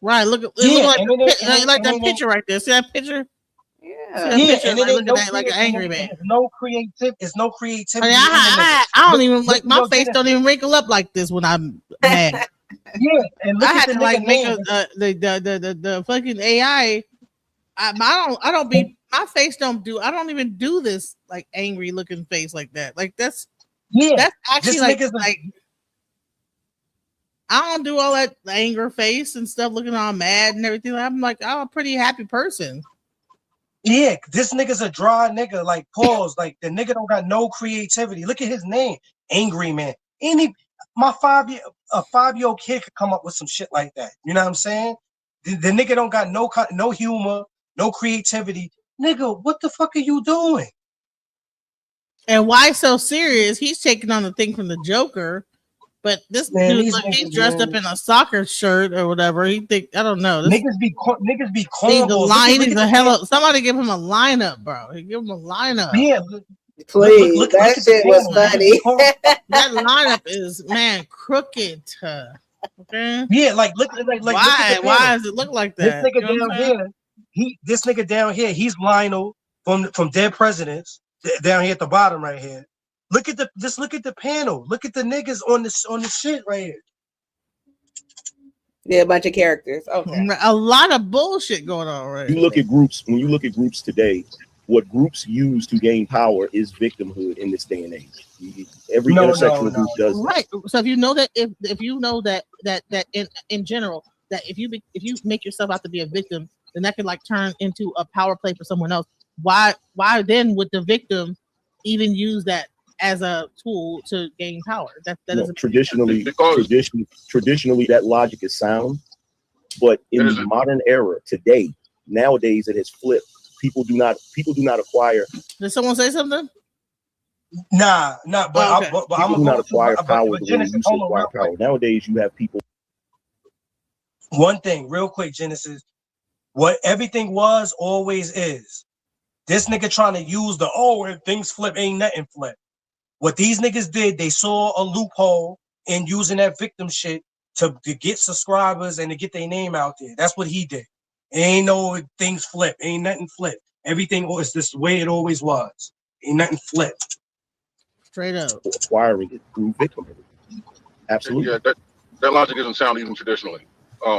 Right. Look like that picture right there. See that picture? Yeah. And look at that like an angry man. It's no creativity. I don't even like my face don't even wrinkle up like this when I'm mad. Yeah, and look I had to like make the fucking AI. I don't be my face don't even do this like angry looking face like that. Like that's actually like I don't do all that anger face and stuff looking all mad and everything. I'm a pretty happy person. Yeah, this nigga's a dry nigga. Like pause. Like the nigga don't got no creativity. Look at his name, Angry Man. A 5-year-old kid could come up with some shit like that. You know what I'm saying? The nigga don't got no humor, no creativity. Nigga, what the fuck are you doing? And why so serious? He's taking on the thing from the Joker, but this dude, he's dressed up in a soccer shirt or whatever. He think I don't know. Niggas be cornballs. Somebody give him a lineup, bro. Give him a lineup. Yeah, please. That shit was funny. That lineup is crooked. Okay. Yeah, like why does it look like that? This nigga down here, he's Lionel from Dead Presidents. Down here at the bottom right here. Look at the panel. Look at the niggas on the shit right here. Yeah, a bunch of characters. Okay. A lot of bullshit going on right When you look at groups today, what groups use to gain power is victimhood in this day and age. Every intersectional group does right. So if you know that if you know that in general that if you make yourself out to be a victim, then that could turn into a power play for someone else. Why then would the victim even use that as a tool to gain power? That is traditionally that logic is sound, but in the modern era today, nowadays it has flipped. People do not acquire. Did someone say something? Nah, but I'm do not acquire power the way you used to acquire power. Nowadays you have people. One thing, real quick, Genesis. What everything was always is. This nigga trying to use if things flip, ain't nothing flip. What these niggas did, they saw a loophole in using that victim shit to get subscribers and to get their name out there. That's what he did. Ain't no things flip, ain't nothing flip. Everything was this way it always was. Ain't nothing flip. Straight up. Acquiring it through victimhood. Absolutely. Yeah, that logic isn't sound even traditionally.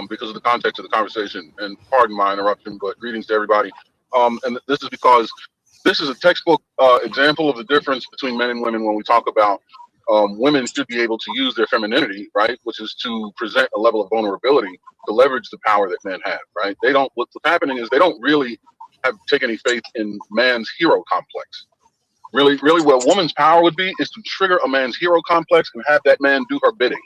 Because of the context of the conversation, and pardon my interruption, but greetings to everybody. And this is because this is a textbook example of the difference between men and women when we talk about women should be able to use their femininity, right, which is to present a level of vulnerability to leverage the power that men have, right? They don't. What's happening is they don't really take any faith in man's hero complex. Really, what a woman's power would be is to trigger a man's hero complex and have that man do her bidding.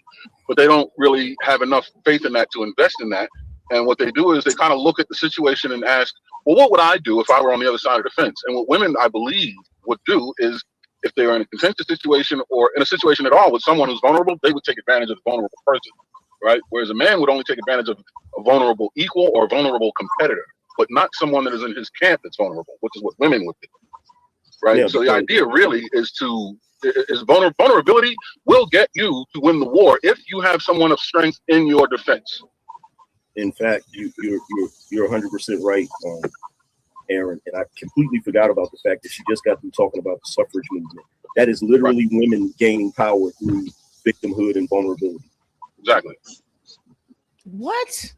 But they don't really have enough faith in that to invest in that. And what they do is they kind of look at the situation and ask, well, what would I do if I were on the other side of the fence? And what women, I believe, would do is if they are in a contentious situation or in a situation at all with someone who's vulnerable, they would take advantage of the vulnerable person, right? Whereas a man would only take advantage of a vulnerable equal or a vulnerable competitor, but not someone that is in his camp that's vulnerable, which is what women would do, right? Yeah, so the idea really is vulnerability will get you to win the war if you have someone of strength in your defense. In fact, you're 100% right, Aaron, and I completely forgot about the fact that she just got through talking about the suffrage movement. That is literally women gaining power through victimhood and vulnerability. Exactly. What?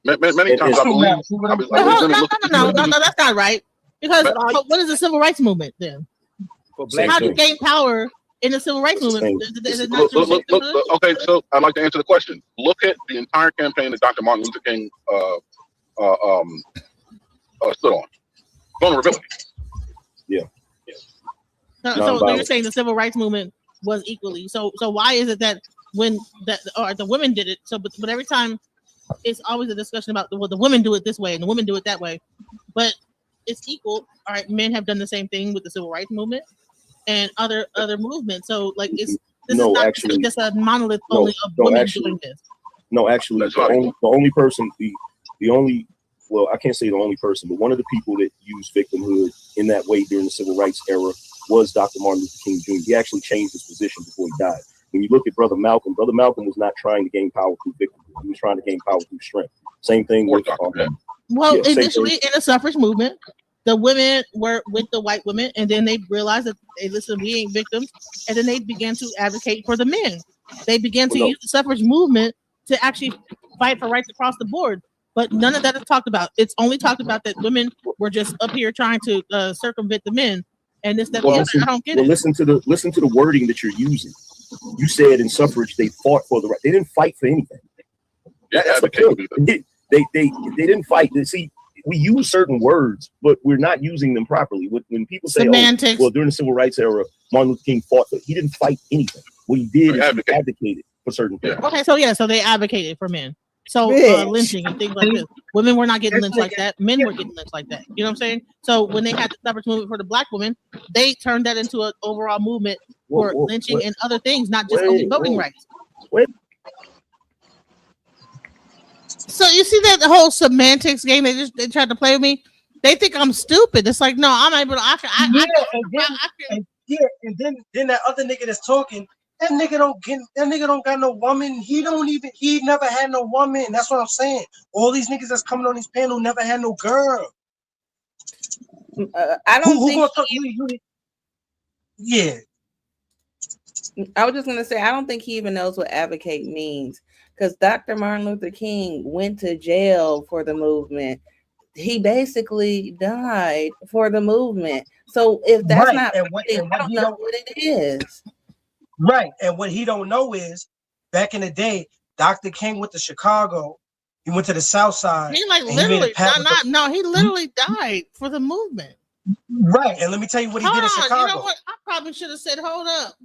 Many times I believe. No, that's not right. Because what is the civil rights movement then? How do you gain power in the civil rights movement? Okay, so I'd like to answer the question. Look at the entire campaign that Dr. Martin Luther King stood on. Vulnerability. Yeah. So you're saying the civil rights movement was equally. So why is it that when the women did it? So but every time it's always a discussion about the women do it this way and the women do it that way, but it's equal. All right, men have done the same thing with the civil rights movement and other movements. So like this is not just a monolith only of women doing this. No, actually, the only person, well, I can't say the only person, but one of the people that used victimhood in that way during the civil rights era was Dr. Martin Luther King Jr. He actually changed his position before he died. When you look at Brother Malcolm was not trying to gain power through victimhood. He was trying to gain power through strength. Same thing with initially in the suffrage movement, the women were with the white women, and then they realized that we ain't victims, and then they began to advocate for the men. They began to use the suffrage movement to actually fight for rights across the board. But none of that is talked about. It's only talked about that women were just up here trying to circumvent the men, and this that I don't get it. Listen to the wording that you're using. You said in suffrage they fought for the right. They didn't fight for anything. That's the point. They didn't fight. See, we use certain words, but we're not using them properly. When people say, semantics. well, during the civil rights era, Martin Luther King fought, but he didn't fight anything. What he did is he advocated for certain things. Okay, so they advocated for men. So lynching and things like this. Women were not getting lynched like that. Men were getting lynched like that. You know what I'm saying? So when they had the suffrage movement for the black women, they turned that into an overall movement for lynching and other things, not just only voting rights. So you see that the whole semantics game they tried to play with me. They think I'm stupid. It's like, no, I'm able to. And then that other nigga that's talking. That nigga don't got no woman. He never had no woman. That's what I'm saying. All these niggas that's coming on this panel never had no girl. I don't think. Yeah. I was just gonna say I don't think he even knows what advocate means, because Dr. Martin Luther King went to jail for the movement. He basically died for the movement. So if that's I don't know what it is. Right, and what he don't know is, back in the day, Dr. King went to Chicago. He went to the South Side. He literally, he literally died for the movement. Right, and let me tell you what he did in Chicago. You know what? I probably should have said, "Hold up."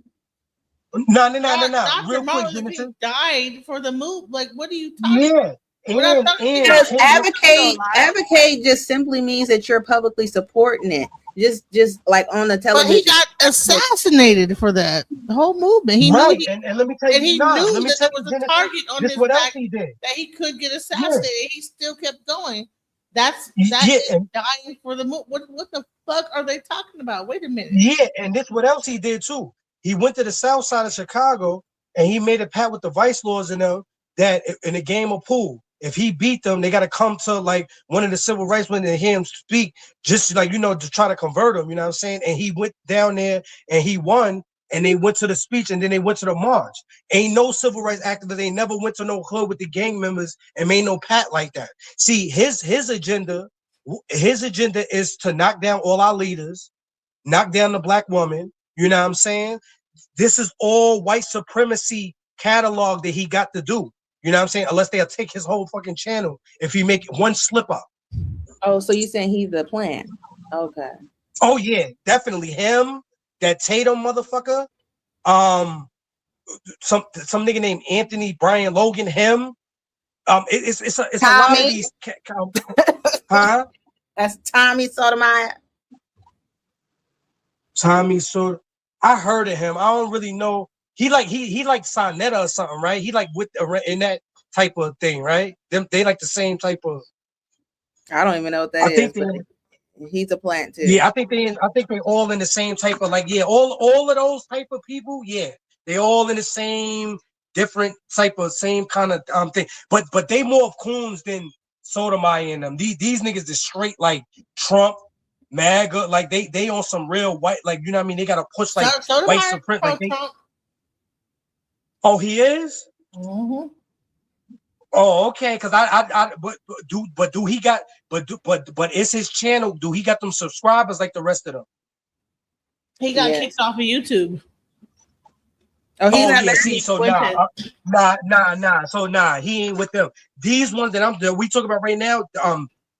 No. Real quick, Genesis died for the move. Like, what are you talking about? Because advocate just simply means that you're publicly supporting it. Just like on the television. But he got assassinated for that. The whole movement. He knew and let me tell you, and he knew that there was a target on his back that he could get assassinated. Yeah. He still kept going. That is dying for the move. What the fuck are they talking about? Wait a minute. Yeah, and this what else he did too. He went to the South Side of Chicago and he made a pact with the vice lords and them that in a game of pool, if he beat them, they got to come to like one of the civil rights men and hear him speak, just like, to try to convert him, you know what I'm saying? And he went down there and he won, and they went to the speech and then they went to the march. Ain't no civil rights activist, they never went to no hood with the gang members and made no pact like that. See, his agenda is to knock down all our leaders, knock down the black woman, you know what I'm saying? this is all white supremacy catalog that he got to do. You know what I'm saying? Unless they'll take his whole fucking channel if he make one slip up. Oh, so you saying he's the plan? Okay. Oh yeah, definitely him. That Tatum motherfucker. Some nigga named Anthony Brian Logan. Him. It's a lot of these. Huh? That's Tommy Sotomayor. Tommy Sotomayor. I heard of him. I don't really know. He like Sonetta or something, right? He like with in that type of thing, right? They like the same type of. I don't even know what that is. He's a plant too. Yeah, I think they all in the same type of all of those type of people. Yeah, they all in the same different type of same kind of thing. But they more of coons than Sotomayor and them. These niggas is straight like Trump, MAGA, like they on some real white, like you know what I mean. They gotta push like white supremacy. Like oh, he is. Mm-hmm. Oh, okay. Because but is his channel? Do he got them subscribers like the rest of them? He got kicked off of YouTube. Oh, he's not. Yeah, see, so nah. So he ain't with them. These ones that we talking about right now,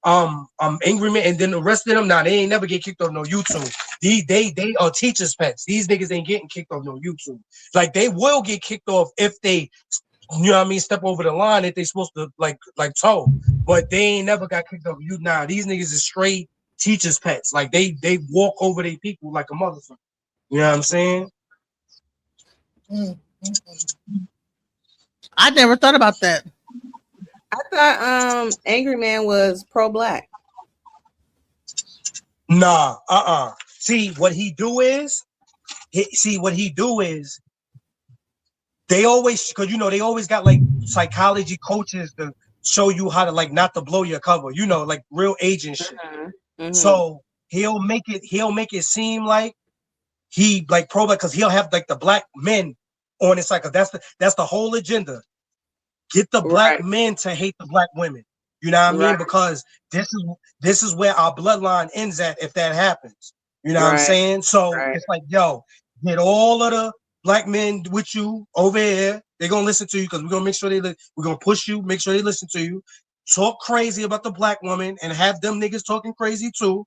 Angryman, and then the rest of them, they ain't never get kicked off no YouTube. They are teachers' pets. These niggas ain't getting kicked off no YouTube. Like they will get kicked off if they, you know what I mean, step over the line that they supposed to like toe. But they ain't never got kicked off YouTube. Nah, these niggas is straight teachers' pets. Like they walk over their people like a motherfucker. You know what I'm saying? I never thought about that. I thought Angryman was pro-black. Nah, See what he do is they always, because they always got like psychology coaches to show you how to like not to blow your cover, like real agent shit. Mm-hmm. So he'll make it seem like he like pro-black because he'll have like the black men on his side. That's the whole agenda. Get the black men to hate the black women. You know what I mean? Because this is where our bloodline ends at if that happens. You know what I'm saying? So it's like, yo, get all of the black men with you over here. They're gonna listen to you because we're gonna make sure we're gonna push you, make sure they listen to you. Talk crazy about the black woman and have them niggas talking crazy too.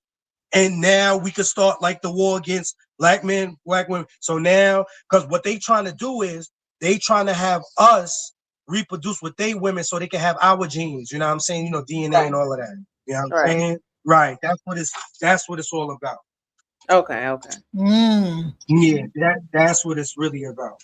And now we could start like the war against black men, black women. So now, because what they trying to do is they trying to have us reproduce with they women so they can have our genes. You know what I'm saying? DNA and all of that. You know what I'm saying? Right. That's what it's all about. Okay. Yeah, that's what it's really about.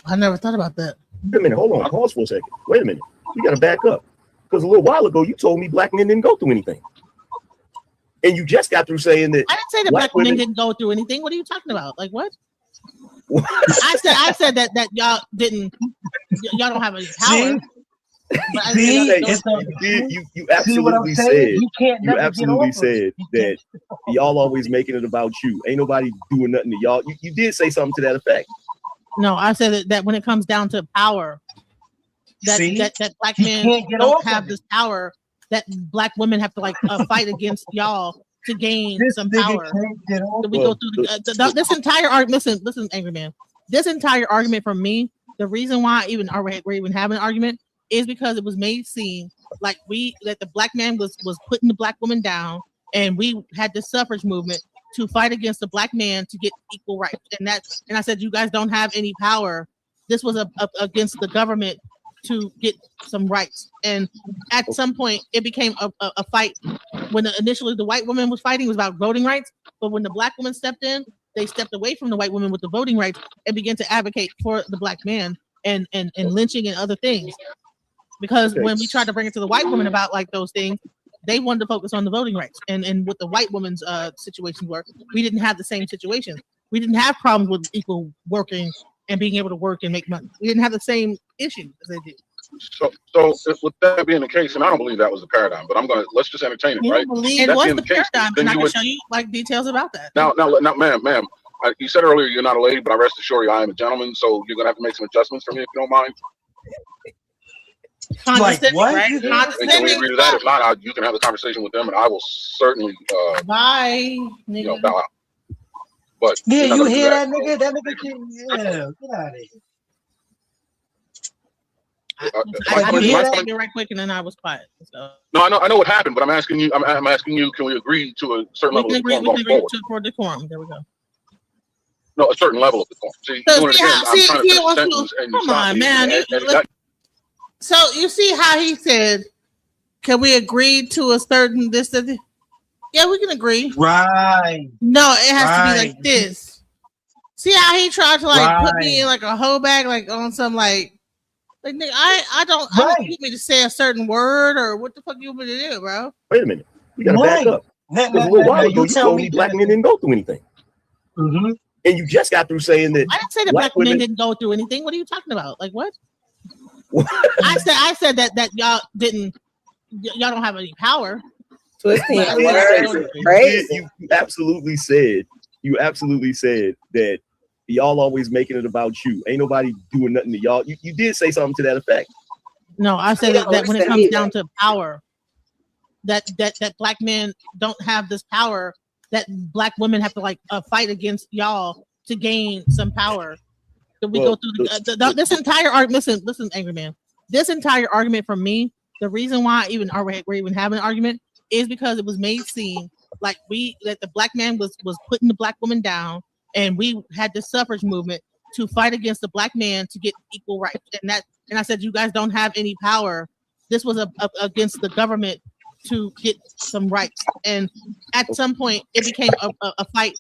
I never thought about that. Wait a minute, hold on, pause for a second. Wait a minute. You gotta back up. Because a little while ago you told me black men didn't go through anything. And you just got through saying that I didn't say that black women didn't go through anything. What are you talking about? Like what? I said that y'all don't have any power. You absolutely said that y'all always making it about you. Ain't nobody doing nothing to y'all. You did say something to that effect. No, I said that when it comes down to power, that black men don't have this power. That black women have to like fight against y'all to gain some power. We go through this entire argument. Listen, Angryman. This entire argument for me, the reason why we're even having an argument is because it was made seem like that the black man was putting the black woman down, and we had the suffrage movement to fight against the black man to get equal rights. And I said, you guys don't have any power. This was against the government to get some rights. And at some point it became a fight. When initially the white woman was fighting, it was about voting rights. But when the black woman stepped in, they stepped away from the white woman with the voting rights and began to advocate for the black man and lynching and other things. Because when we tried to bring it to the white woman about like those things, they wanted to focus on the voting rights. And what the white woman's situations were, we didn't have the same situation. We didn't have problems with equal working and being able to work and make money. We didn't have the same issues as they did. So with that being the case, and I don't believe that was the paradigm, but let's just entertain it, right? It was the paradigm, and I can show you like details about that. Now, ma'am, you said earlier you're not a lady, but I rest assured you I am a gentleman, so you're gonna have to make some adjustments for me if you don't mind. Like what? Right? And can we agree to that? If not, you can have a conversation with them, and I will certainly bye, bow out. But yeah, you hear that nigga? That nigga can, yeah, get out of here. I hear that right quick, and then I was quiet. So. No, I know what happened, but I'm asking you. I'm asking you. Can we agree to a certain level of decorum going forward? For decorum. There we go. No, a certain level of decorum. See, you doing it again. I'm trying to finish the sentence, and you stop me. Man. So you see how he said, "Can we agree to a certain this?" Yeah, we can agree. Right. No, it has to be like this. See how he tried to put me in like a hoe bag, like on some like nigga, I don't want me to say a certain word or what the fuck you want me to do, bro? Wait a minute, we gotta back up. A little while ago, you told me black men didn't go through anything, and you just got through saying that. I didn't say that black men didn't go through anything. What are you talking about? Like what? I said that y'all don't have any power. You absolutely said that y'all always making it about you. Ain't nobody doing nothing to y'all. You did say something to that effect. No, I said that when it comes down to power, that black men don't have this power, that black women have to fight against y'all to gain some power. So we go through this entire argument. Listen, Angry Man. This entire argument from me, the reason why we're even having an argument is because it was made seem like that the black man was putting the black woman down, and we had the suffrage movement to fight against the black man to get equal rights. And I said, you guys don't have any power. This was against the government to get some rights. And at some point, it became a fight.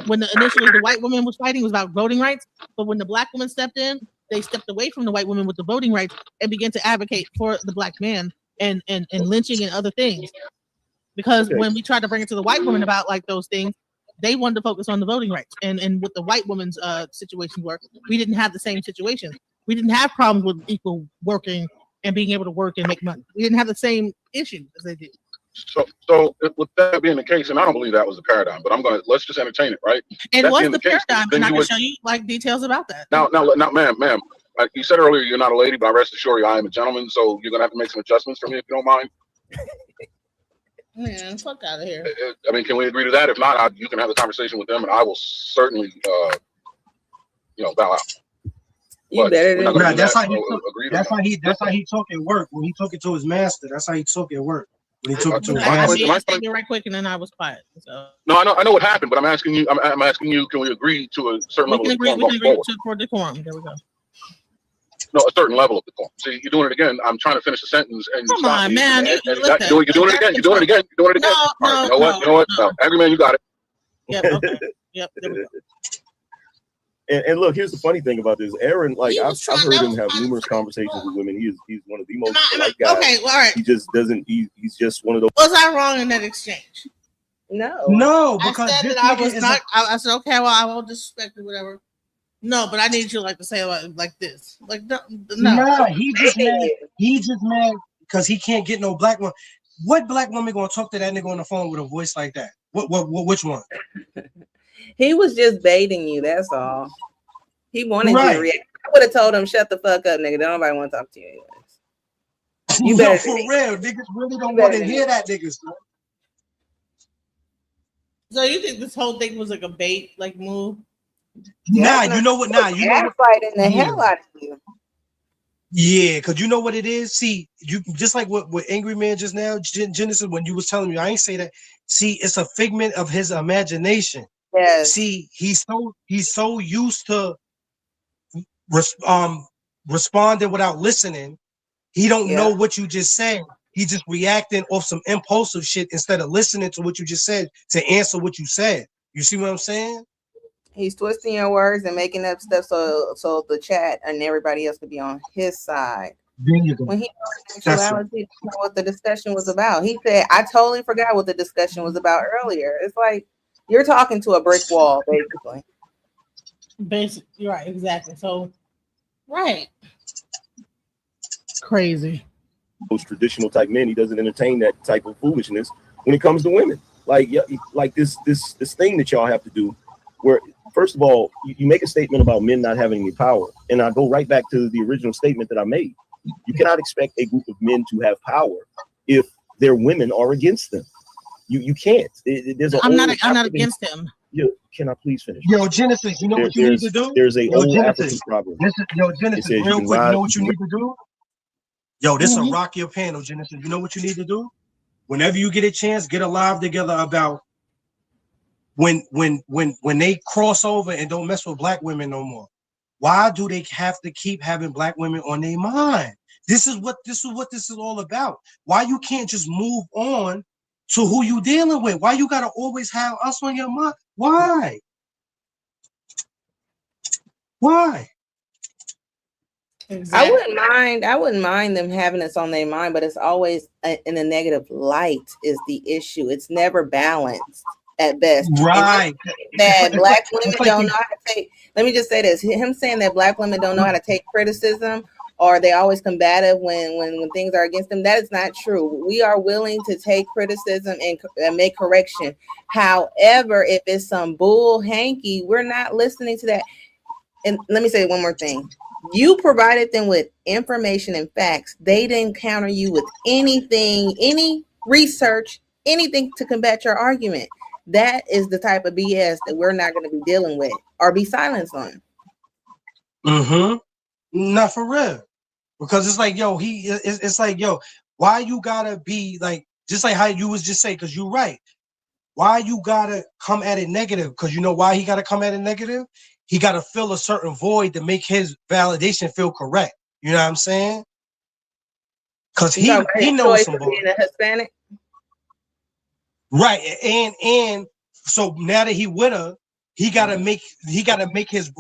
When initially the white woman was fighting, it was about voting rights. But when the black woman stepped in, they stepped away from the white woman with the voting rights and began to advocate for the black man and lynching and other things. Because when we tried to bring it to the white woman about those things, they wanted to focus on the voting rights. And what the white woman's situation were, we didn't have the same situation. We didn't have problems with equal working and being able to work and make money. We didn't have the same issues as they did. So with that being the case, and I don't believe that was the paradigm, but let's just entertain it, right? It was the paradigm, and I can show you details about that. Now, ma'am, like you said earlier, you're not a lady, but I rest assured you, I am a gentleman. So you're gonna have to make some adjustments for me if you don't mind. Man, fuck out of here. I mean, can we agree to that? If not, you can have a conversation with them, and I will certainly, bow out. You better than that. That's how he talk at work. When he talk it to his master, that's how he talk at work. When he talk it to his master. I said it right quick, and then I was quiet. So. No, I know what happened, but I'm asking you. I'm asking you. Can we agree to a certain level of decorum? We can agree for decorum. There we go. No, a certain level of decorum. See, you're doing it again. I'm trying to finish the sentence, and come on, man. You're doing it again. You're doing it again. You're doing it again. No, you know what? No. Angry Man, you got it. Yep. Okay. Yep. There we go. And look, here's the funny thing about this. Aaron, I've heard him have numerous conversations with women. He's one of the most polite guys. Okay, well, all right. He just doesn't. He's just one of those. Was I wrong in that exchange? No, because I said that I was not. I said, okay, well, I won't disrespect it, whatever. No, but I need you to say like this. No. Nah, he just mad because he can't get no black one. What black woman gonna talk to that nigga on the phone with a voice like that? Which one? He was just baiting you. That's all. He wanted you to react. I would have told him, "Shut the fuck up, nigga. Nobody want to talk to you anyways." You better for real. Niggas really don't want to hear that, niggas. So you think this whole thing was like a bait, move? Nah, you know what? Nah, you know fighting the hell out of you. Yeah, because you know what it is. See, you just like what Angry Man just now, Genesis. When you was telling me, I ain't say that. See, it's a figment of his imagination. Yes. See, he's so used to responding without listening. He don't know what you just said. He just reacting off some impulsive shit instead of listening to what you just said to answer what you said. You see what I'm saying? He's twisting your words and making up stuff so the chat and everybody else could be on his side. When he actuality, what the discussion was about. He said, I totally forgot what the discussion was about earlier. It's like you're talking to a brick wall, basically. Basically, right, exactly. So, right. Crazy. Those traditional type men, he doesn't entertain that type of foolishness when it comes to women. Like this thing that y'all have to do, where first of all, you make a statement about men not having any power, and I go right back to the original statement that I made. You cannot expect a group of men to have power if their women are against them. You can't. I'm not against him. Can I please finish? Yo, Genesis, you know what you need to do? There's a Yo, old Genesis, African proverb. Genesis, It says real quick, you know what you can need to do? Yo, this will rock your panel, Genesis. You know what you need to do? Whenever you get a chance, get a live together about when they cross over and don't mess with black women no more. Why do they have to keep having black women on their mind? This is what this is all about. Why you can't just move on to who you dealing with? Why you gotta always have us on your mind? Why? Why? Exactly. I wouldn't mind them having us on their mind, but it's always in a negative light is the issue. It's never balanced at best. Right. That black women don't know how to take, let me just say this, him saying that black women don't know how to take criticism or they always combative when things are against them, that is not true. We are willing to take criticism and make correction. However, if it's some bull hanky, we're not listening to that. And let me say one more thing. You provided them with information and facts. They didn't counter you with anything, any research, anything to combat your argument. That is the type of BS that we're not going to be dealing with or be silenced on. Not for real. Because it's like, yo, it's like, yo, why you gotta be like, just like how you was just saying, because you're right. Why you gotta come at it negative? Because you know why he gotta come at it negative? He gotta fill a certain void to make his validation feel correct. You know what I'm saying? Because he knows some being a Hispanic. Right. And so now that he with her, he gotta make his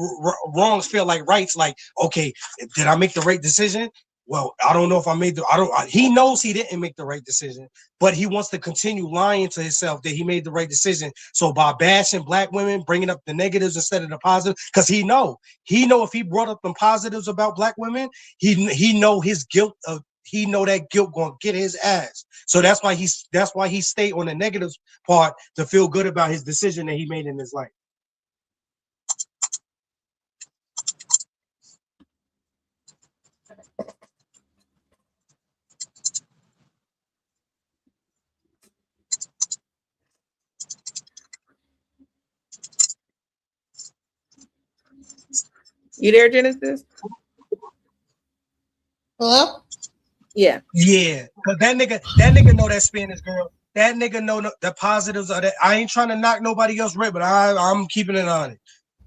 wrongs feel like rights. Like, okay, did I make the right decision? Well, I don't know if I made he knows he didn't make the right decision, but he wants to continue lying to himself that he made the right decision. So by bashing black women, bringing up the negatives instead of the positive, because he know if he brought up the positives about black women, he know his guilt of, he know that guilt gonna get his ass. So that's why he stayed on the negatives part to feel good about his decision that he made in his life. You there, Genesis? Hello? Yeah. Cause that nigga know that Spanish girl. That nigga know the positives of that. I ain't trying to knock nobody else right, but I'm keeping it on it.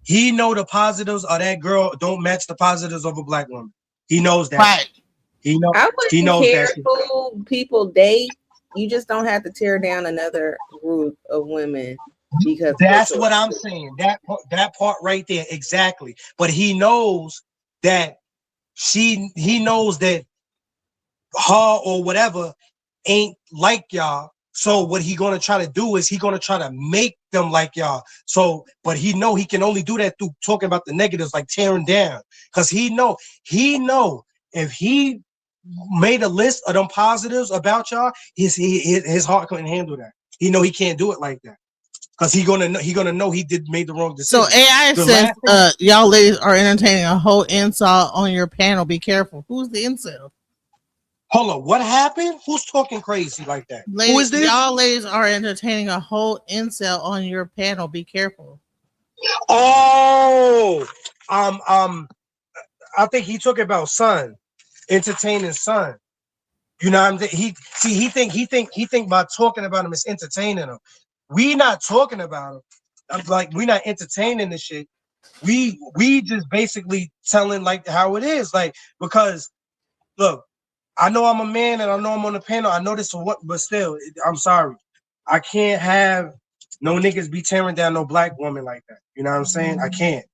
He know the positives of that girl don't match the positives of a black woman. He knows that. Right. He knows that. Who people date. You just don't have to tear down another group of women because that's what I'm saying. That part right there, exactly. But he knows that he knows that her or whatever ain't like y'all. So what he gonna try to do is he gonna try to make them like y'all. So, but he know he can only do that through talking about the negatives, like tearing down. Cause he know if he made a list of them positives about y'all, his heart couldn't handle that. He know he can't do it like that. Cause he gonna know he made the wrong decision. So AI says y'all ladies are entertaining a whole incel on your panel. Be careful. Who's the incel? Hold on, what happened? Who's talking crazy like that? Who is this? Y'all ladies are entertaining a whole incel on your panel. Be careful. Oh, I think he talking about Son, entertaining Son. You know what I'm saying? He think by talking about him is entertaining him. We not talking about him. I'm like, we not entertaining this shit. We just basically telling like how it is. Like, because look, I know I'm a man and I know I'm on the panel. I know this, but still, I'm sorry. I can't have no niggas be tearing down no black woman like that. You know what I'm saying? I can't.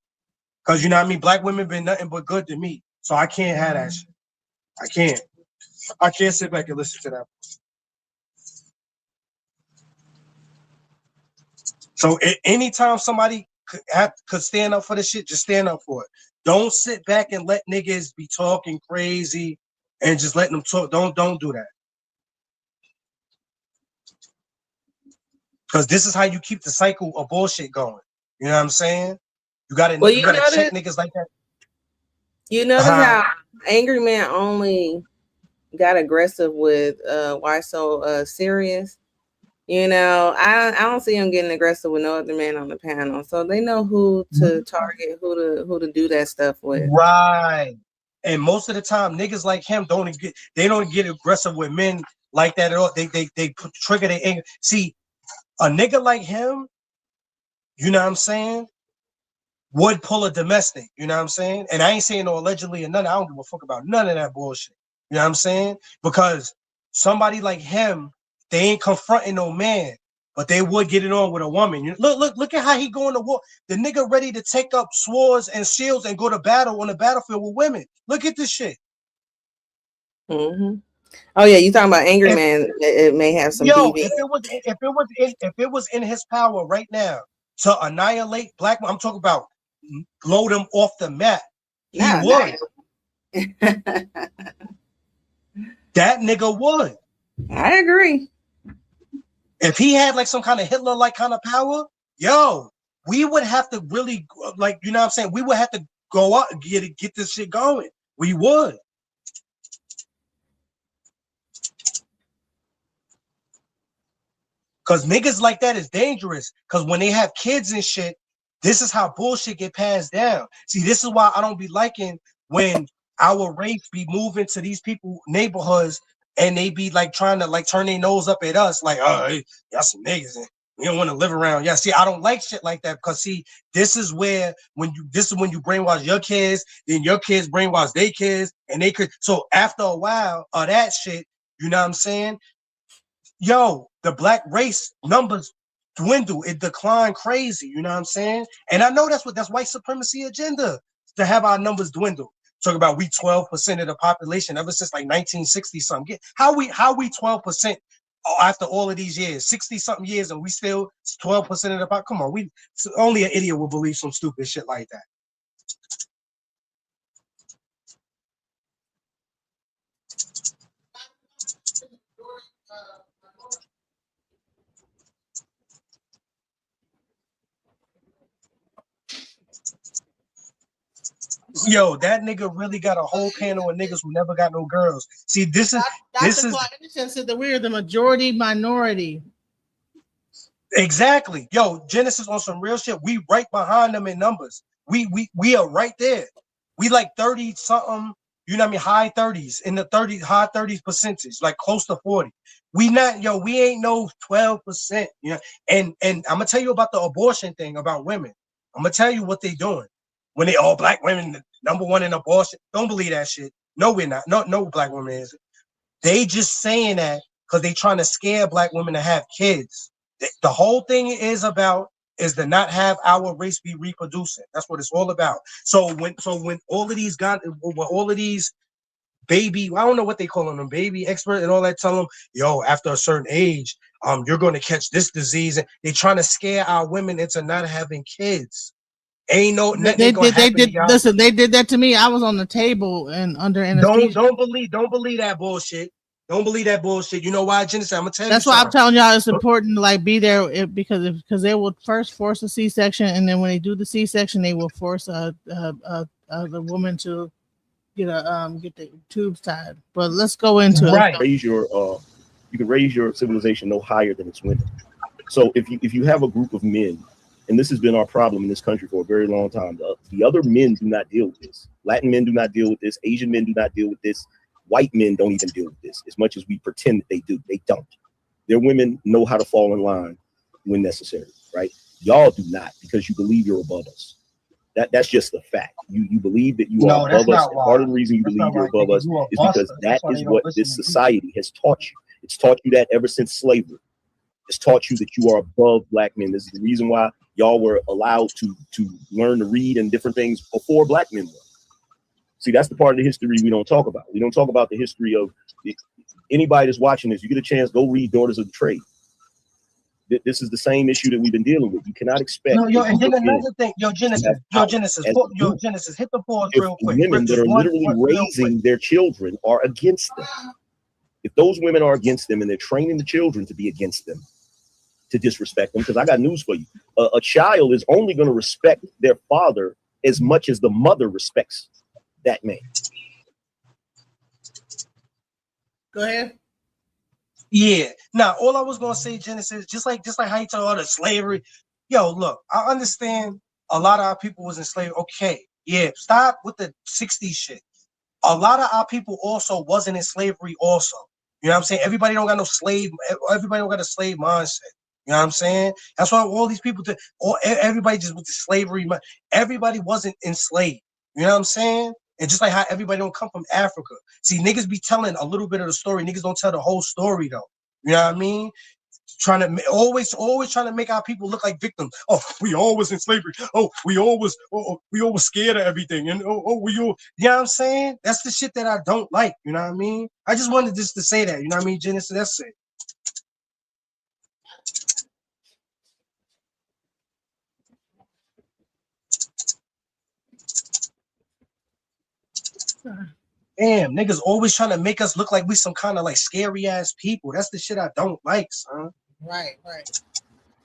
Because you know what I mean? Black women been nothing but good to me. So I can't have that shit. I can't. I can't sit back and listen to that. So anytime somebody could stand up for the shit, just stand up for it. Don't sit back and let niggas be talking crazy and just letting them talk. Don't do that. Because this is how you keep the cycle of bullshit going. You know what I'm saying? You gotta check niggas like that. You notice how Angryman only got aggressive with why so serious? You know, I don't see them getting aggressive with no other man on the panel, so they know who to target, who to do that stuff with. Right. And most of the time, niggas like him don't get aggressive with men like that at all. They trigger their anger. See, a nigga like him, you know what I'm saying, would pull a domestic. You know what I'm saying? And I ain't saying no allegedly or nothing. I don't give a fuck about none of that bullshit. You know what I'm saying? Because somebody like him, they ain't confronting no man, but they would get it on with a woman. Look at how he going to war. The nigga ready to take up swords and shields and go to battle on the battlefield with women. Look at this shit. Mm-hmm. Oh yeah, you talking about Angryman? It may have some. Yo, BB. if it was in his power right now to annihilate black, I'm talking about blow them off the map. He would. That nigga would. I agree. If he had like some kind of Hitler-like kind of power, yo, we would have to really, like, you know what I'm saying? We would have to go out and get this shit going. We would. Because niggas like that is dangerous. Because when they have kids and shit, this is how bullshit get passed down. See, this is why I don't be liking when our race be moving to these people neighborhoods and they be like trying to like turn their nose up at us, like, oh, hey, y'all some niggas and we don't want to live around. Yeah, see, I don't like shit like that because see, this is when you brainwash your kids, then your kids brainwash their kids, and they could. So after a while of that shit, you know what I'm saying? Yo, the black race numbers dwindle. It declined crazy. You know what I'm saying? And I know that's white supremacy agenda to have our numbers dwindle. Talk about we 12% of the population ever since like 1960 something. How we 12% after all of these years, 60 something years, and we still 12% of the population? Come on, only an idiot would believe some stupid shit like that. Yo, that nigga really got a whole panel of niggas who never got no girls. See, this is Dr. said that we're the majority minority. Exactly. Yo, Genesis on some real shit. We right behind them in numbers. We are right there. We like 30 something, you know what I mean? High 30s, in the 30s, high 30s percentage, like close to 40. We ain't no 12%. You know, and I'm gonna tell you about the abortion thing about women. I'm gonna tell you what they doing. When they all black women, number one in abortion. Don't believe that shit. No, we're not. No black woman is. They just saying that because they trying to scare black women to have kids. The whole thing is to not have our race be reproducing. That's what it's all about. So when all of these baby, I don't know what they call them, baby expert and all that, tell them, yo, after a certain age, you're going to catch this disease. And they trying to scare our women into not having kids. Ain't no they did listen, they did that to me. I was on the table and under anesthesia. Don't believe that bullshit. Don't believe that bullshit. You know why, Genesis? I'm gonna tell you. That's why I'm telling y'all it's important to like be there because they will first force a C-section, and then when they do the C-section, they will force the woman to get the tubes tied. But let's go into it. You can raise your civilization no higher than its women. So if you have a group of men, and this has been our problem in this country for a very long time, the other men do not deal with this. Latin men do not deal with this. Asian men do not deal with this. White men don't even deal with this as much as we pretend that they do. They don't. Their women know how to fall in line when necessary, right? Y'all do not, because you believe you're above us. That's just the fact. You believe that you are above us. And part of the reason you believe you're above us is because that is what this society has taught you. It's taught you that ever since slavery. It's taught you that you are above black men. This is the reason why y'all were allowed to learn to read and different things before black men were. See, that's the part of the history we don't talk about. We don't talk about the history of anybody that's watching this. You get a chance, go read Daughters of the Trae. This is the same issue that we've been dealing with. You cannot expect. And then another thing, Genesis, hit the pause real quick. Women that are literally raising their children are against them. If those women are against them and they're training the children to be against them, to disrespect them, because I got news for you. A child is only going to respect their father as much as the mother respects that man. Go ahead. Yeah. Now, all I was gonna say, Genesis, just like how you talk about the slavery. Yo, look, I understand a lot of our people was enslaved. Okay, yeah, stop with the 60s shit. A lot of our people also wasn't in slavery also. You know what I'm saying? Everybody don't got no slave, everybody don't got a slave mindset. You know what I'm saying? That's why all these people everybody just with the slavery, everybody wasn't enslaved. You know what I'm saying? And just like how everybody don't come from Africa. See, niggas be telling a little bit of the story. Niggas don't tell the whole story though. You know what I mean? Trying to always trying to make our people look like victims. Oh, we always in slavery. Oh, we always scared of everything. And we all, you know what I'm saying? That's the shit that I don't like. You know what I mean? I just wanted just to say that. You know what I mean, Genesis? That's it. Damn, niggas always trying to make us look like we some kind of like scary ass people. That's the shit I don't like, son. Right.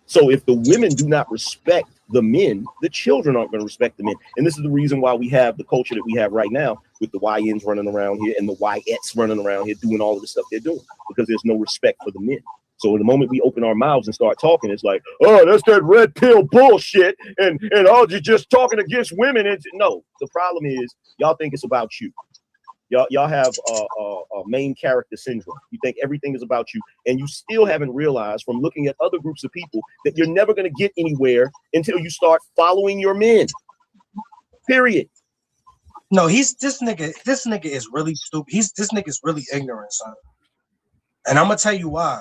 So if the women do not respect the men, the children aren't going to respect the men. And this is the reason why we have the culture that we have right now with the YNs running around here and the YETs running around here doing all of the stuff they're doing because there's no respect for the men. So the moment we open our mouths and start talking, it's like, oh, that's that red pill bullshit. And oh, you're just talking against women. And no, the problem is y'all think it's about you. Y'all have a main character syndrome. You think everything is about you, and you still haven't realized from looking at other groups of people that you're never going to get anywhere until you start following your men. Period. No, this nigga is really stupid. This nigga is really ignorant, son. And I'm gonna tell you why.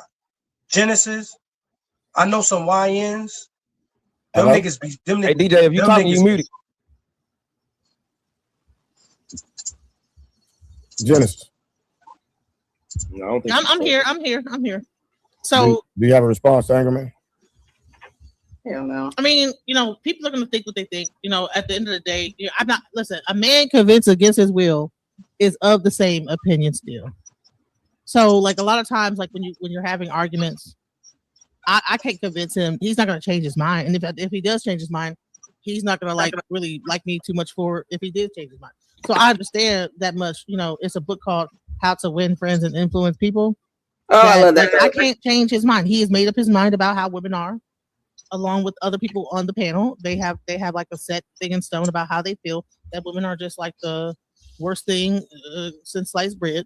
Genesis, I know some YNs. Them niggas be them. Hey DJ, if you talking, you muted. Genesis. No, I don't think I'm here. So do you have a response to Angryman? Hell no. I mean, you know, people are going to think what they think. You know, at the end of the day, I'm not. Listen, a man convinced against his will is of the same opinion still. So, like a lot of times, like when you're having arguments, I can't convince him. He's not going to change his mind. And if he does change his mind, he's not going to really like me too much for if he did change his mind. So I understand that much. You know, it's a book called How to Win Friends and Influence People. Oh, I love that. I can't change his mind. He has made up his mind about how women are, along with other people on the panel. They have like a set thing in stone about how they feel that women are just like the worst thing since sliced bread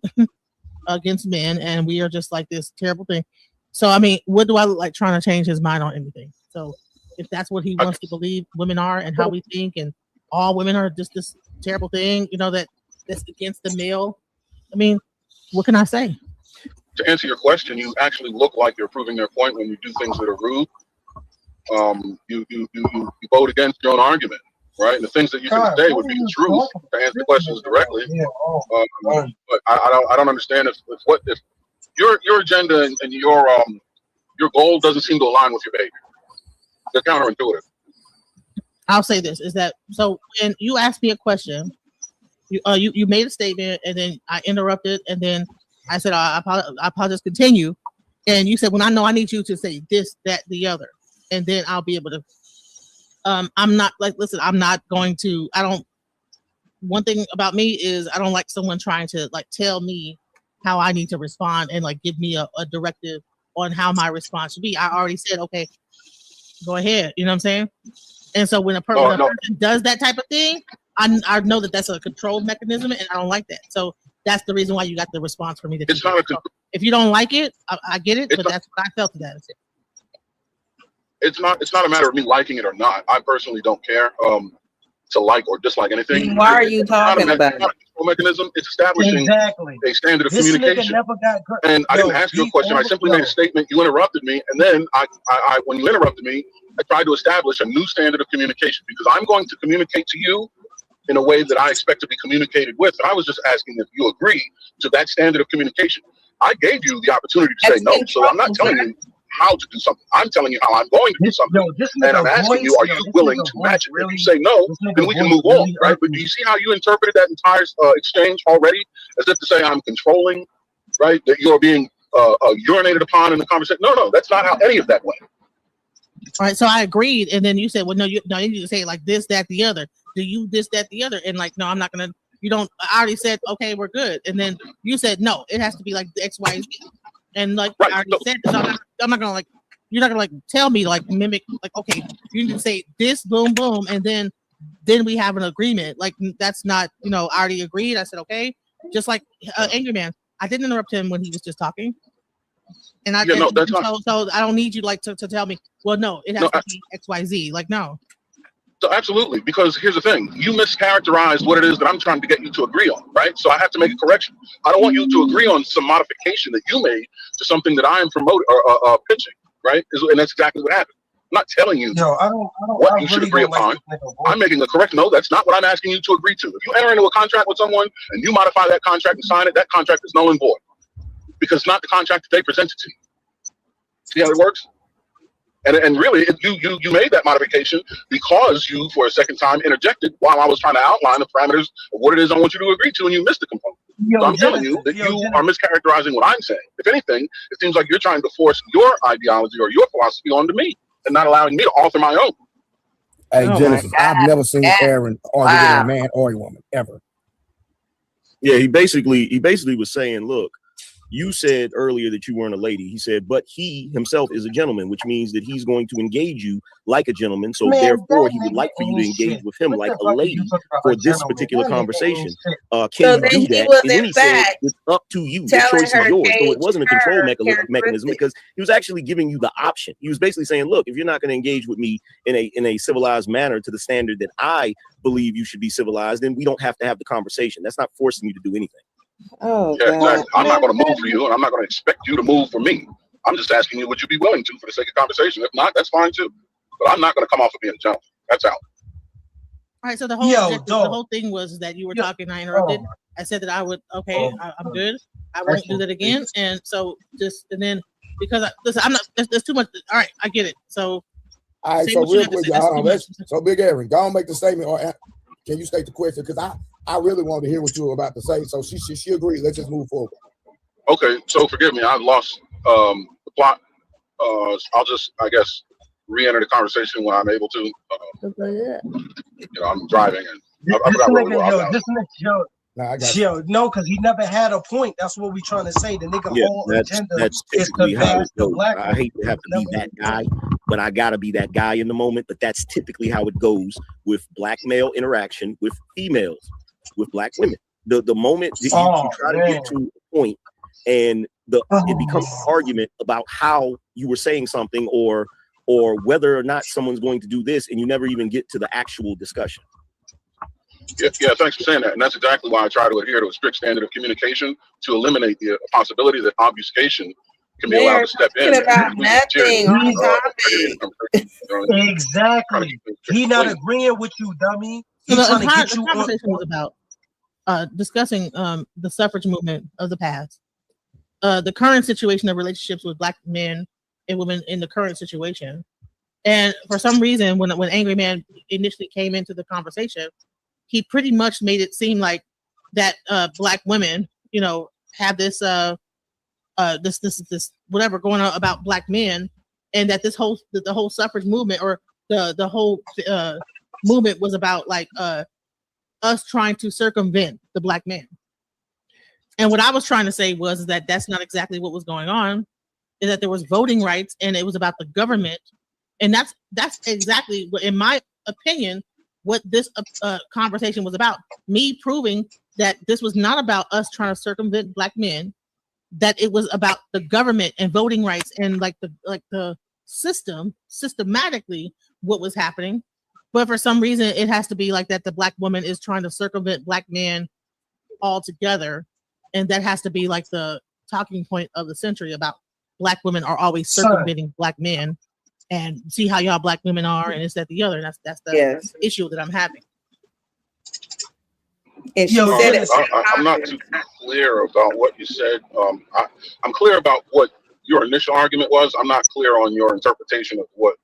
against men, and we are just like this terrible thing. So I mean, what do I look like trying to change his mind on anything? So if that's what he wants to believe women are and how we think, and all women are just this terrible thing, you know, that's against the male. I mean, what can I say? To answer your question, you actually look like you're proving their point when you do things that are rude. You vote against your own argument, right? And the things that you can say would be the truth to answer the questions directly. But I don't understand if your agenda and your goal doesn't seem to align with your behavior. They're counterintuitive. I'll say this is that so when you asked me a question, you made a statement and then I interrupted and then I said I apologize, continue, and you said, well, I know I need you to say this, that, the other, and then I'll be able to. I'm not like, listen, I'm not going to. I don't. One thing about me is I don't like someone trying to like tell me how I need to respond and like give me a directive on how my response should be. I already said, okay, go ahead. You know what I'm saying? And so when a person does that type of thing, I know that that's a control mechanism, and I don't like that. So that's the reason why you got the response from me. That if you don't like it, I get it, but that's what I felt that. It's not a matter of me liking it or not. I personally don't care to like or dislike anything. Why are you talking about it? It's not a control mechanism. It's establishing a standard of communication. And I didn't ask you a question. I simply made a statement. You interrupted me, and then I when you interrupted me, I tried to establish a new standard of communication because I'm going to communicate to you in a way that I expect to be communicated with. And I was just asking if you agree to that standard of communication. I gave you the opportunity to say no, so I'm not telling you how to do something. I'm telling you how I'm going to do something. And I'm asking you, are you willing to match it? If you say no, then we can move on, right? But do you see how you interpreted that entire exchange already? As if to say I'm controlling, right? That you're being urinated upon in the conversation. No, that's not how any of that went. All right, so I agreed, and then you said, well, no, you need to say it like this, that, the other. Do you this, that, the other? And like, no, I'm not gonna. You don't. I already said, okay, we're good, and then you said, no, it has to be like the X, Y, and Z. And like I already said, so I'm not gonna like, you're not gonna like tell me like mimic like, okay, you need to say this, boom, boom, and then we have an agreement. Like that's not, you know, I already agreed. I said okay. Just like Angryman, I didn't interrupt him when he was just talking. And I so I don't need you like to tell me, well, no, it has to be XYZ. Like, no. So absolutely, because here's the thing, you mischaracterized what it is that I'm trying to get you to agree on, right? So I have to make a correction. I don't want you to agree on some modification that you made to something that I am promoting or pitching, right? And that's exactly what happened. I'm not telling you what you should agree upon. I'm making a correction. No, that's not what I'm asking you to agree to. If you enter into a contract with someone and you modify that contract and sign it, that contract is null and void because it's not the contract that they presented to you. See how it works? And really, you made that modification because you, for a second time, interjected while I was trying to outline the parameters of what it is I want you to agree to, and you missed the component. So I'm telling you that you are mischaracterizing what I'm saying. If anything, it seems like you're trying to force your ideology or your philosophy onto me and not allowing me to author my own. Hey, Genesis, I've never seen Aaron argue with a man or a woman, ever. Yeah, he basically was saying, look, you said earlier that you weren't a lady. He said, but he himself is a gentleman, which means that he's going to engage you like a gentleman. So therefore, he would like for you to engage with him like a lady for this particular conversation. Can you do that? And then he said, it's up to you. The choice is yours. So it wasn't a control mechanism because he was actually giving you the option. He was basically saying, look, if you're not going to engage with me in a civilized manner to the standard that I believe you should be civilized, then we don't have to have the conversation. That's not forcing you to do anything. Oh, yeah, exactly. I'm not going to move for you, and I'm not going to expect you to move for me. I'm just asking you, would you be willing to for the sake of conversation? If not, that's fine too. But I'm not going to come off of being a gentleman. That's out. All right. So the whole thing was that you were talking. I interrupted. I said that I would. Okay, I'm good. I won't do that again. And so then because listen, I'm not. There's too much. All right, I get it. So. All right. So real quick, y'all. So Big Aaron, go on, make the statement, or can you state the question? Because I really wanted to hear what you were about to say. So she agreed. Let's just move forward. Okay. So forgive me. I lost the plot. I'll just, I guess, re-enter the conversation when I'm able to. You know, I'm driving and I forgot where we were. No, because he never had a point. That's what we're trying to say. The nigga whole agenda is to bash the black. I hate to have to be that guy, but I gotta be that guy in the moment. But that's typically how it goes with black male interaction with females, with black women. The moment that you try to get to a point and it becomes an argument about how you were saying something or whether or not someone's going to do this, and you never even get to the actual discussion. Yeah, thanks for saying that. And that's exactly why I try to adhere to a strict standard of communication to eliminate the possibility that obfuscation can be allowed to step in. About nothing on topic. Exactly. He not agreeing with you, dummy. So the conversation was about discussing the suffrage movement of the past, the current situation of relationships with black men and women in the current situation. And for some reason, when Angryman initially came into the conversation, he pretty much made it seem like that black women, you know, have this this whatever going on about black men, and that the whole suffrage movement or the whole movement was about like us trying to circumvent the black man. And what I was trying to say was that that's not exactly what was going on, is that there was voting rights and it was about the government. And that's exactly what, in my opinion, what this conversation was about. Me proving that this was not about us trying to circumvent black men, that it was about the government and voting rights and like the systematically what was happening. But for some reason, it has to be like that the black woman is trying to circumvent black men altogether. And that has to be like the talking point of the century about black women are always circumventing black men. And see how y'all black women are, and it's that the other. That's the issue that I'm having. And she said it. I'm not too clear about what you said. I'm clear about what your initial argument was. I'm not clear on your interpretation of what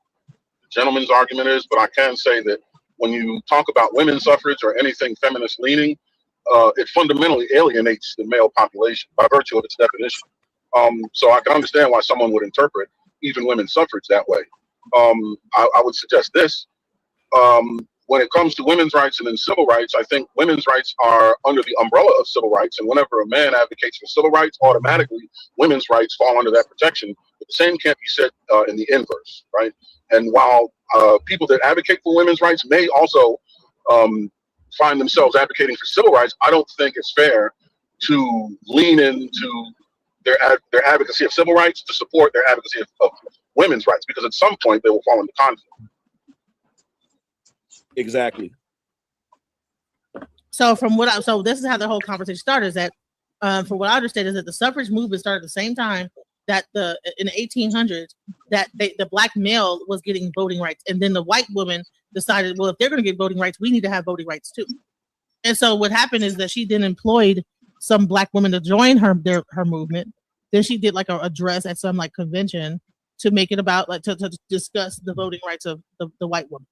the gentleman's argument is, but I can say that when you talk about women's suffrage or anything feminist leaning, it fundamentally alienates the male population by virtue of its definition. So I can understand why someone would interpret even women's suffrage that way. I would suggest this. when it comes to women's rights and then civil rights, I think women's rights are under the umbrella of civil rights. And whenever a man advocates for civil rights, automatically women's rights fall under that protection. But the same can't be said in the inverse, right? And while people that advocate for women's rights may also find themselves advocating for civil rights, I don't think it's fair to lean into their advocacy of civil rights to support their advocacy of women's rights, because at some point they will fall into conflict. Exactly. So so this is how the whole conversation started, is that for what I understand is that the suffrage movement started at the same time that in the 1800s that the black male was getting voting rights, and then the white woman decided, well, if they're going to get voting rights, we need to have voting rights too. And so what happened is that she then employed some black women to join her movement. Then she did like a address at some like convention to make it about like to discuss the voting rights of the white woman.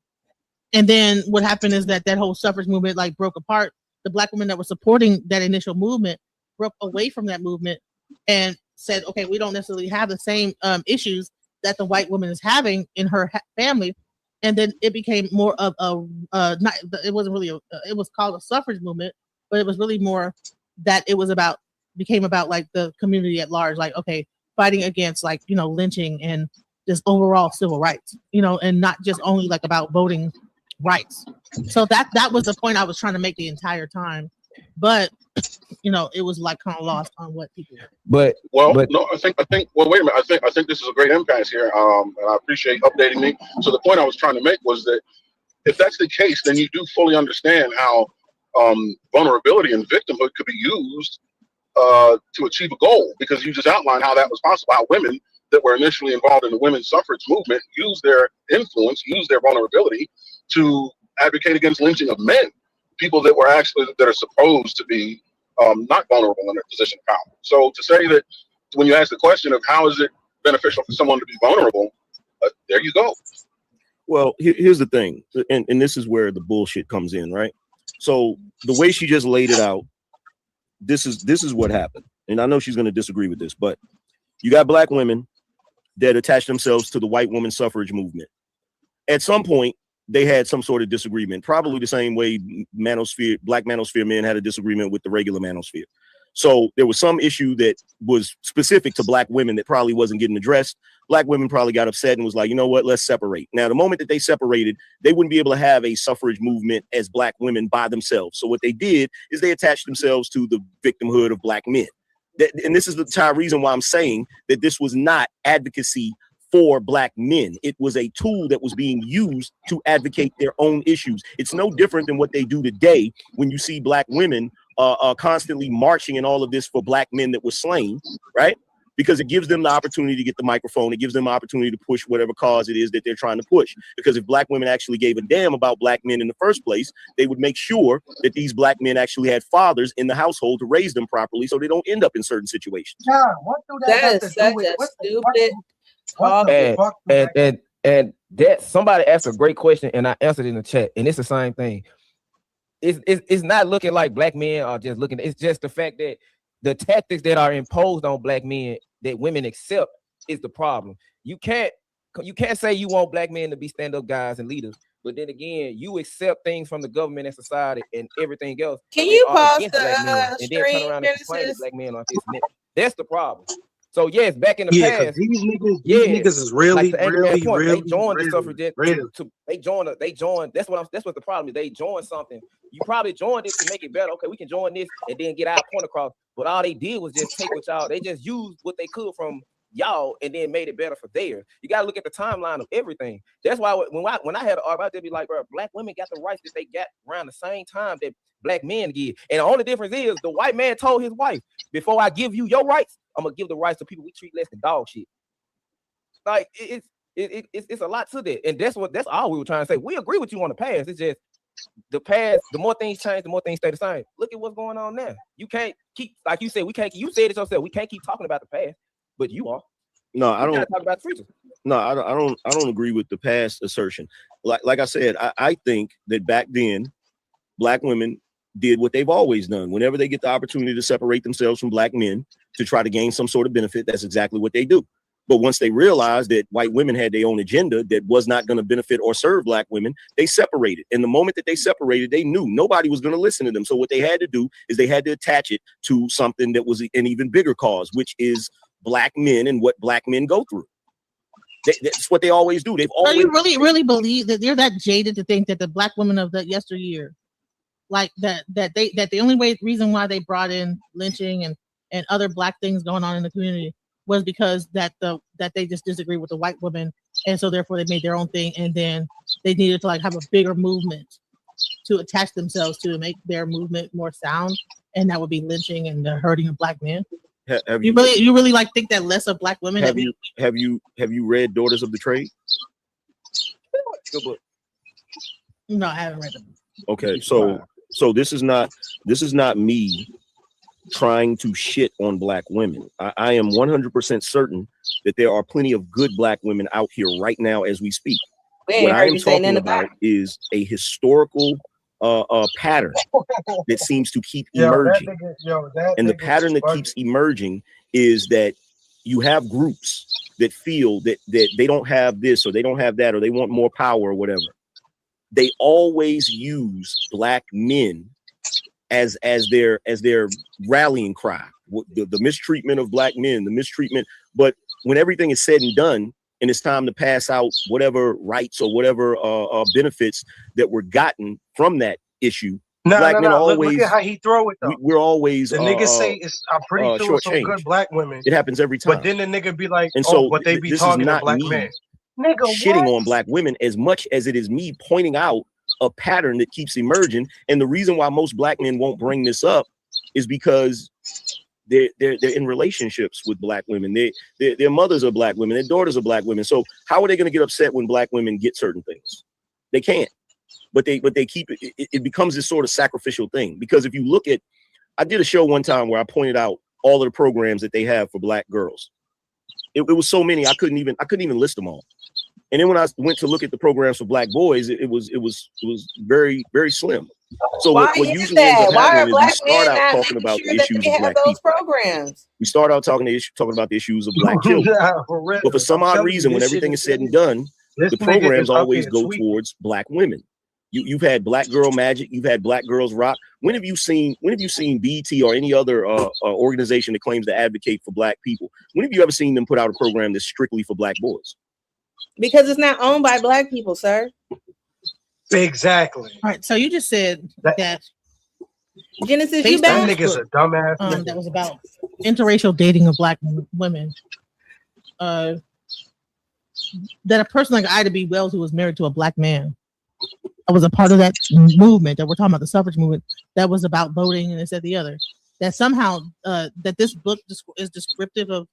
And then what happened is that whole suffrage movement like broke apart. The black women that were supporting that initial movement broke away from that movement and said, okay, we don't necessarily have the same issues that the white woman is having in her family. And then it became more of it wasn't really it was called a suffrage movement, but it was really more that it was became about like the community at large, like, okay, fighting against like, lynching and just overall civil rights, and not just only like about voting rights. So that was the point I was trying to make the entire time, but it was like kind of lost on what people. No, I think. Well, wait a minute. I think this is a great impasse here, and I appreciate updating me. So the point I was trying to make was that if that's the case, then you do fully understand how vulnerability and victimhood could be used to achieve a goal, because you just outlined how that was possible. How women that were initially involved in the women's suffrage movement used their influence, used their vulnerability to advocate against lynching of men, people that are supposed to be not vulnerable in their position of power. So to say that when you ask the question of how is it beneficial for someone to be vulnerable, there you go. Well, here's the thing, and this is where the bullshit comes in, right? So the way she just laid it out, this is what happened. And I know she's going to disagree with this, but you got black women that attach themselves to the white woman suffrage movement. At some point, they had some sort of disagreement, probably the same way black manosphere men had a disagreement with the regular manosphere. So there was some issue that was specific to black women that probably wasn't getting addressed. Black women probably got upset and was like, you know what, let's separate. Now, the moment that they separated, they wouldn't be able to have a suffrage movement as black women by themselves. So what they did is they attached themselves to the victimhood of black men. And this is the entire reason why I'm saying that this was not advocacy for black men. It was a tool that was being used to advocate their own issues. It's no different than what they do today when you see black women constantly marching and all of this for black men that were slain, right? Because it gives them the opportunity to get the microphone. It gives them the opportunity to push whatever cause it is that they're trying to push. Because if black women actually gave a damn about black men in the first place, they would make sure that these black men actually had fathers in the household to raise them properly so they don't end up in certain situations. John, what do that is such a stupid and that somebody asked a great question and I answered in the chat, and it's the same thing. It's not looking like black men are just looking. It's just the fact that the tactics that are imposed on black men that women accept is the problem. You can't say you want black men to be stand-up guys and leaders, but then again, you accept things from the government and society and everything else. Can you pause the and then turn around and complain that black men are this and that. That's the problem. So yes, back in the past, these niggas is really, like really, they joined the suffragette. They joined. That's what the problem is. They joined something. You probably joined it to make it better. Okay, we can join this and then get our point across. But all they did was just take what y'all. They just used what they could from y'all and then made it better for theirs. You gotta look at the timeline of everything. That's why when I had an argument, I'd be like, bro, black women got the rights that they got around the same time that black men get. And the only difference is the white man told his wife, before I give you your rights, I'm gonna give the rights to people we treat less than dog shit. Like it's a lot to that, and that's all we were trying to say. We agree with you on the past. It's just the past. The more things change, the more things stay the same. Look at what's going on now. You can't keep, like you said, we can't. You said it yourself. We can't keep talking about the past, but you are. No, I don't talk about the future. No, I don't agree with the past assertion. Like I said, I think that back then, black women did what they've always done. Whenever they get the opportunity to separate themselves from black men to try to gain some sort of benefit, that's exactly what they do. But once they realized that white women had their own agenda that was not going to benefit or serve black women, they separated. And the moment that they separated, they knew nobody was going to listen to them. So what they had to do is they had to attach it to something that was an even bigger cause, which is black men and what black men go through. That's what they always do. They've always. So you really believe that they're that jaded to think that the black women of the yesteryear, like that the only reason why they brought in lynching and other black things going on in the community was because that they just disagree with the white women, and so therefore they made their own thing, and then they needed to like have a bigger movement to attach themselves to make their movement more sound, and that would be lynching and the hurting of black men. You really like think that less of black women? Have you read Daughters of the Trade? Good book. No, I haven't read them. Okay, so this is not me trying to shit on black women. I am 100% certain that there are plenty of good black women out here right now as we speak. What I am talking about is a historical pattern that seems to keep emerging. And the pattern that keeps emerging is that you have groups that feel that they don't have this or they don't have that or they want more power or whatever. They always use black men as their rallying cry. The mistreatment of black men, the mistreatment. But when everything is said and done, and it's time to pass out whatever rights or whatever benefits that were gotten from that issue, black men always. Look at how he throw it though. We're always the niggas say I'm pretty sure some good black women. It happens every time. But then the nigga be like, and so but they be talking to black men. Nigga, shitting on black women as much as it is me pointing out a pattern that keeps emerging. And the reason why most black men won't bring this up is because they're in relationships with black women. Their mothers are black women, their daughters are black women. So how are they going to get upset when black women get certain things? They can't. But they keep it becomes this sort of sacrificial thing. Because if you look at, I did a show one time where I pointed out all of the programs that they have for black girls. It was so many I couldn't even list them all. And then when I went to look at the programs for black boys, it was very, very slim. So what usually ends up happening is we start out talking about the issues of black people. Programs. We start out talking about the issues of black children. But for some odd reason, when everything is said and done, the programs always go towards black women. You've had Black Girl Magic, you've had Black Girls Rock. When have you seen BET or any other organization that claims to advocate for black people? When have you ever seen them put out a program that's strictly for black boys? Because it's not owned by black people, sir. Exactly. All right, so you just said that Genesis, you back? That nigga's a dumbass. That was about interracial dating of black women. That a person like Ida B. Wells, who was married to a black man, I was a part of that movement that we're talking about, the suffrage movement, that was about voting and this and the other. That somehow that this book is descriptive of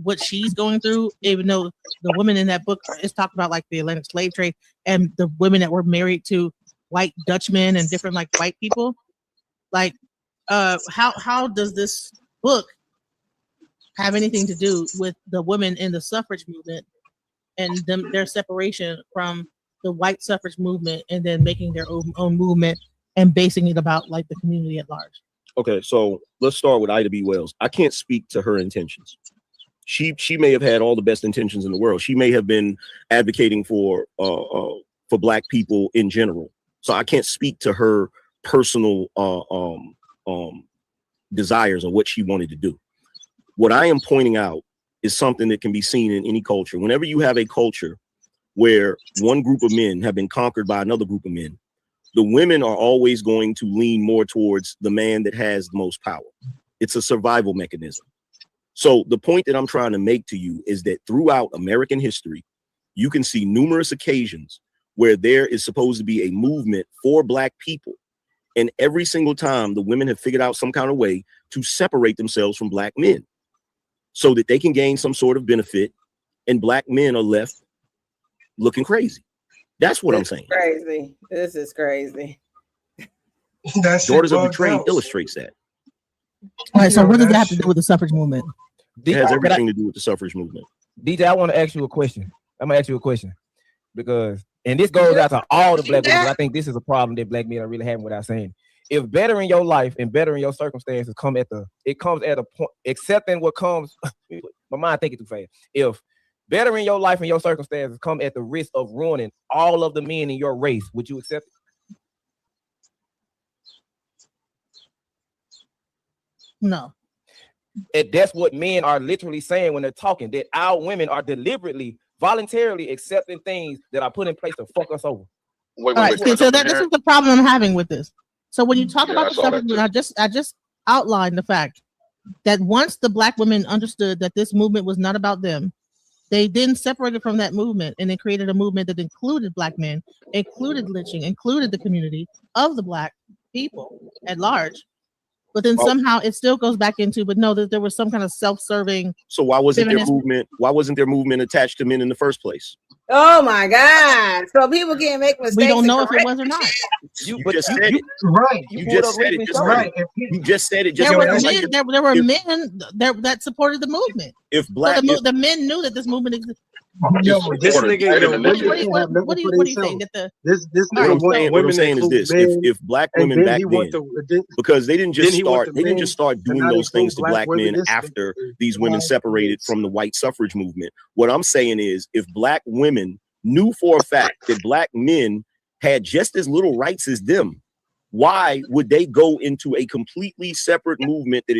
what she's going through, even though the women in that book is talking about like the Atlantic slave trade and the women that were married to white Dutchmen and different like white people. Like, how does this book have anything to do with the women in the suffrage movement and their separation from the white suffrage movement and then making their own movement and basing it about like the community at large? Okay, so let's start with Ida B. Wells. I can't speak to her intentions. She may have had all the best intentions in the world. She may have been advocating for black people in general. So I can't speak to her personal desires or what she wanted to do. What I am pointing out is something that can be seen in any culture. Whenever you have a culture where one group of men have been conquered by another group of men, the women are always going to lean more towards the man that has the most power. It's a survival mechanism. So the point that I'm trying to make to you is that throughout American history, you can see numerous occasions where there is supposed to be a movement for black people. And every single time the women have figured out some kind of way to separate themselves from black men so that they can gain some sort of benefit, and black men are left looking crazy. That's what I'm saying. Crazy. This is crazy. Daughters of the Trade illustrates that. All right, so what does that have to do with the suffrage movement? It has everything to do with the suffrage movement. DJ, I want to ask you a question. I'm gonna ask you a question because, and this goes out to all the black women. I think this is a problem that black men are really having without saying. If better in your life and better in your circumstances comes at a point, accepting what comes, my mind thinking too fast. If better in your life and your circumstances come at the risk of ruining all of the men in your race, would you accept it? No. That's what men are literally saying when they're talking, that our women are deliberately, voluntarily accepting things that are put in place to fuck us over. Wait, All right, so this is the problem I'm having with this. So when you talk about the suffrage movement, I just outlined the fact that once the black women understood that this movement was not about them, they then separated from that movement and then created a movement that included black men, included lynching, included the community of the black people at large. But then somehow it still goes back into, but no, that there was some kind of self-serving. So why wasn't their movement? Why wasn't their movement attached to men in the first place? Oh my God! So people can't make mistakes. We don't know if it was or not. You just said it. Right. You just said it. Right. You just said it. There were men that supported the movement. If black, the men knew that this movement existed. Yo, this nigga, what do you think? That what I'm saying is this: if black women back then, because they didn't just start doing those things to black men after these women separated from the white suffrage movement. What I'm saying is, if black women knew for a fact that black men had just as little rights as them, why would they go into a completely separate movement that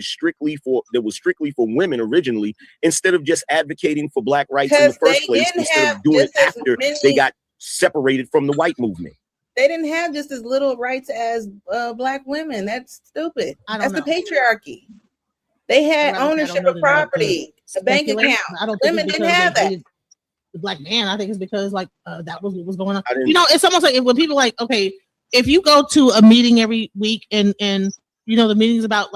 was strictly for women originally, instead of just advocating for black rights in the first place, instead of doing it after they got separated from the white movement? They didn't have just as little rights as black women. That's stupid. That's the patriarchy. They had ownership of property, a bank account. Women didn't have that. The black man, I think it's because that was what was going on. It's almost like when people okay, if you go to a meeting every week and the meeting's about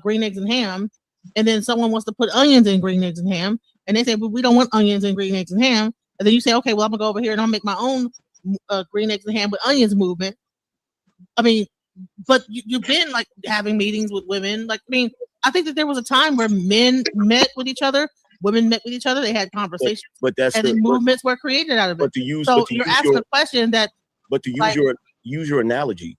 green eggs and ham, and then someone wants to put onions in green eggs and ham, and they say, well, we don't want onions and green eggs and ham, and then you say, okay, well, I'm gonna go over here and I'll make my own green eggs and ham with onions movement. I mean, but you've been having meetings with women. I think that there was a time where men met with each other, women met with each other, they had conversations, then movements were created out of it. You're asking a question that. But to use your analogy,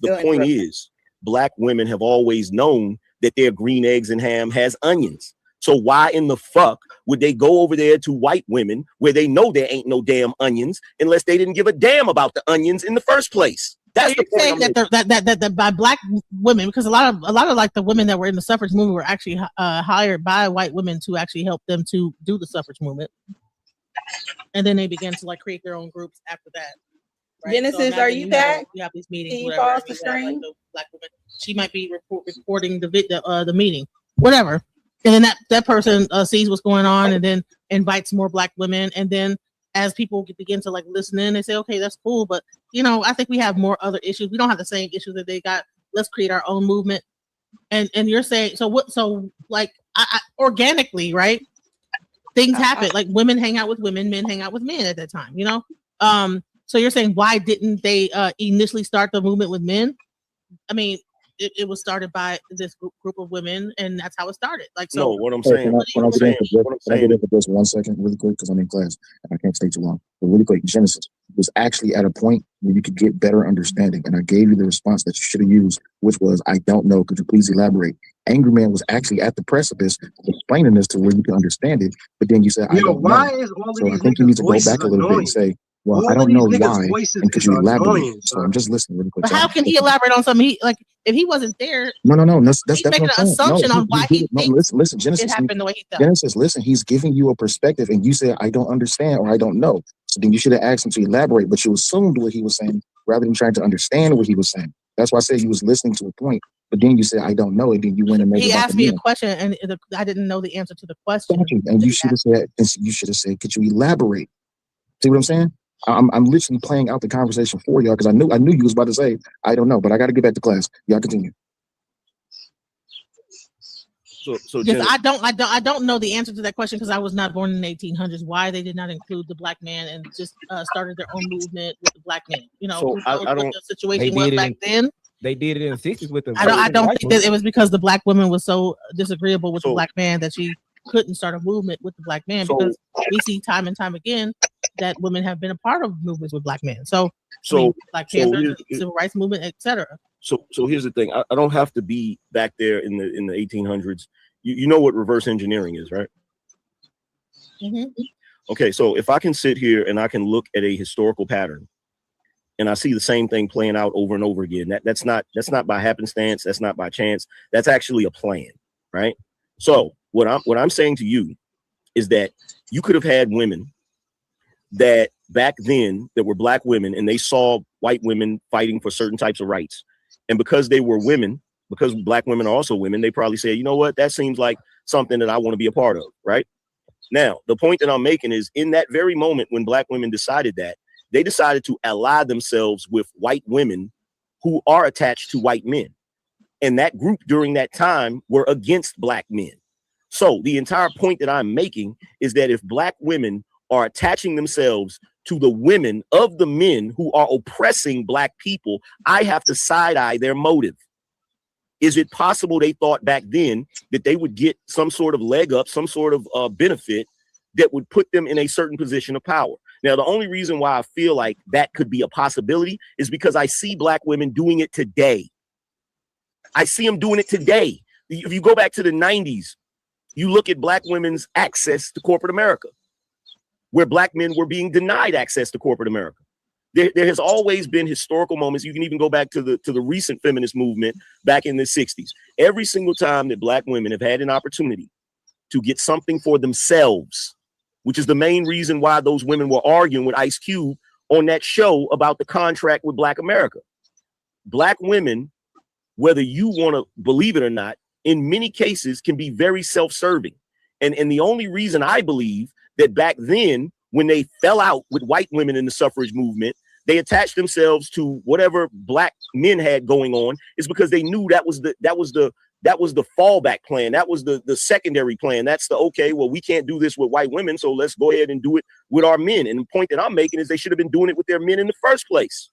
the point is, black women have always known that their green eggs and ham has onions. So why in the fuck would they go over there to white women where they know there ain't no damn onions, unless they didn't give a damn about the onions in the first place? That's the point. That by black women, because a lot of the women that were in the suffrage movement were actually hired by white women to actually help them to do the suffrage movement. And then they began to create their own groups after that. Right? Genesis, are you back? We have these meetings. Can you pause the stream? The black woman, she might be recording the meeting, whatever. And then that person sees what's going on, and then invites more black women. And then as people begin to listen in, they say, okay, that's cool, but I think we have more other issues. We don't have the same issues that they got. Let's create our own movement. And you're saying organically, right? Things happen. Women hang out with women, men hang out with men at that time, so you're saying, why didn't they initially start the movement with men? I mean, it was started by this group of women, and that's how it started. No, what I'm saying, Can I get in for just 1 second really quick, because I'm in class and I can't stay too long. But really quick, Genesis was actually at a point where you could get better understanding, and I gave you the response that you should have used, which was, I don't know, could you please elaborate? Angryman was actually at the precipice of explaining this to where you can understand it, but then you said, I don't know. So I think you need to go back a little bit and say, well, I don't know why, and could you elaborate? So I'm just listening really quick. But how can he elaborate on something? If he wasn't there, no, that's making an assumption on why he thinks listen, Genesis, it happened the way he felt. Genesis, listen, he's giving you a perspective, and you said, I don't understand, or I don't know. So then you should have asked him to elaborate, but you assumed what he was saying rather than trying to understand what he was saying. That's why I said he was listening to a point, but then you said, I don't know, and then you went and made he asked me a question, and I didn't know the answer to the question. And you should have said, could you elaborate? See what I'm saying? I'm literally playing out the conversation for y'all, because I knew you was about to say, I don't know, but I got to get back to class. Y'all continue. So I don't know the answer to that question, because I was not born in the 1800s. Why they did not include the black man and just started their own movement with the black man? So I don't. What the situation was back then. They did it in the 60s with them. I don't think that it was because the black woman was so disagreeable with the black man that she couldn't start a movement with the black man, because we see time and time again that women have been a part of movements with black men. Black Panther, civil rights movement, etc. So here's the thing. I don't have to be back there in the 1800s You know what reverse engineering is, right? Mm-hmm. Okay, so if I can sit here and I can look at a historical pattern and I see the same thing playing out over and over again, that's not by happenstance, that's not by chance, that's actually a plan, right? So what I'm saying to you is that you could have had women that back then that were black women and they saw white women fighting for certain types of rights. And because they were women, because black women are also women, they probably say, you know what, that seems like something that I want to be a part of, right? Now, the point that I'm making is in that very moment when black women decided that, they decided to ally themselves with white women who are attached to white men. And that group during that time were against black men. So the entire point that I'm making is that if black women are attaching themselves to the women of the men who are oppressing black people, I have to side-eye their motive. Is it possible they thought back then that they would get some sort of leg up, some sort of benefit that would put them in a certain position of power? Now, the only reason why I feel like that could be a possibility is because I see black women doing it today. I see them doing it today. If you go back to the 90s, you look at black women's access to corporate America, where black men were being denied access to corporate America. There has always been historical moments. You can even go back to the recent feminist movement back in the 60s. Every single time that black women have had an opportunity to get something for themselves, which is the main reason why those women were arguing with Ice Cube on that show about the contract with Black America. Black women, whether you want to believe it or not, in many cases can be very self-serving. And the only reason I believe that back then, when they fell out with white women in the suffrage movement, they attached themselves to whatever black men had going on, is because they knew that was the fallback plan. That was the secondary plan. That's the, okay, well, we can't do this with white women, so let's go ahead and do it with our men. And the point that I'm making is they should have been doing it with their men in the first place.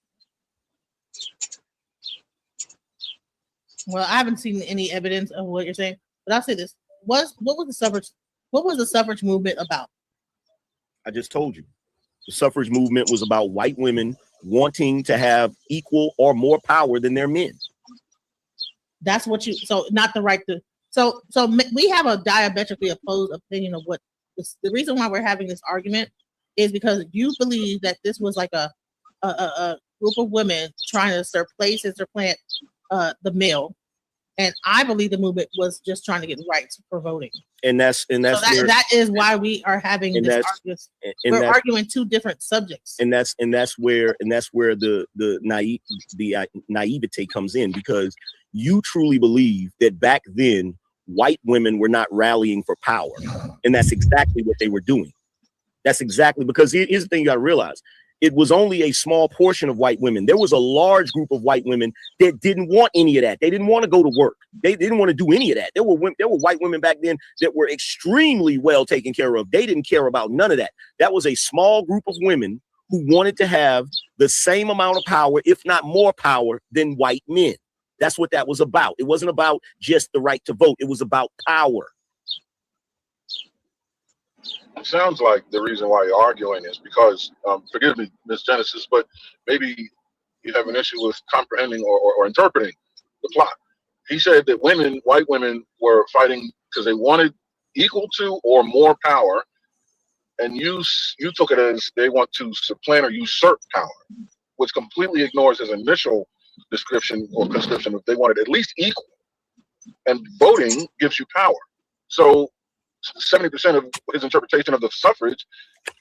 Well, I haven't seen any evidence of what you're saying, but I'll say this: what was the suffrage movement about? I just told you. The suffrage movement was about white women wanting to have equal or more power than their men. That's what you, so not the right to, so we have a diametrically opposed opinion of what the reason why we're having this argument is because you believe that this was like a group of women trying to surplace and supplant the male. And I believe the movement was just trying to get rights for voting. And that is why we are having this argument. We're arguing two different subjects. And that's where the naivete comes in, because you truly believe that back then white women were not rallying for power. And that's exactly what they were doing. That's exactly, because here's the thing you got to realize. It was only a small portion of white women. There was a large group of white women that didn't want any of that. They didn't want to go to work. They didn't want to do any of that. There were white women back then that were extremely well taken care of. They didn't care about none of that. That was a small group of women who wanted to have the same amount of power, if not more power, than white men. That's what that was about. It wasn't about just the right to vote. It was about power. It sounds like the reason why you're arguing is because, forgive me, Ms. Genesis, but maybe you have an issue with comprehending or interpreting the plot. He said that white women were fighting because they wanted equal to or more power, and you took it as they want to supplant or usurp power, which completely ignores his initial description or conscription of they wanted at least equal, and voting gives you power. So 70% of his interpretation of the suffrage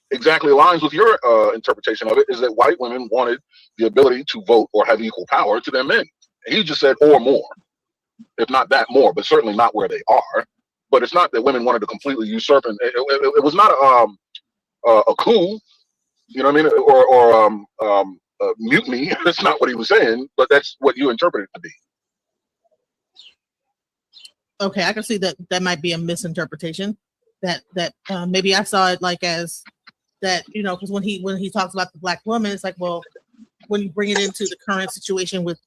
exactly aligns with your interpretation of it, is that white women wanted the ability to vote or have equal power to their men. And he just said or more, if not that more, but certainly not where they are. But it's not that women wanted to completely usurp, and it was not a coup, you know what I mean, or mutiny. That's not what he was saying, but that's what you interpreted it to be. Okay, I can see that might be a misinterpretation. That maybe I saw it like as that, you know, because when he talks about the black woman, it's like, well, when you bring it into the current situation with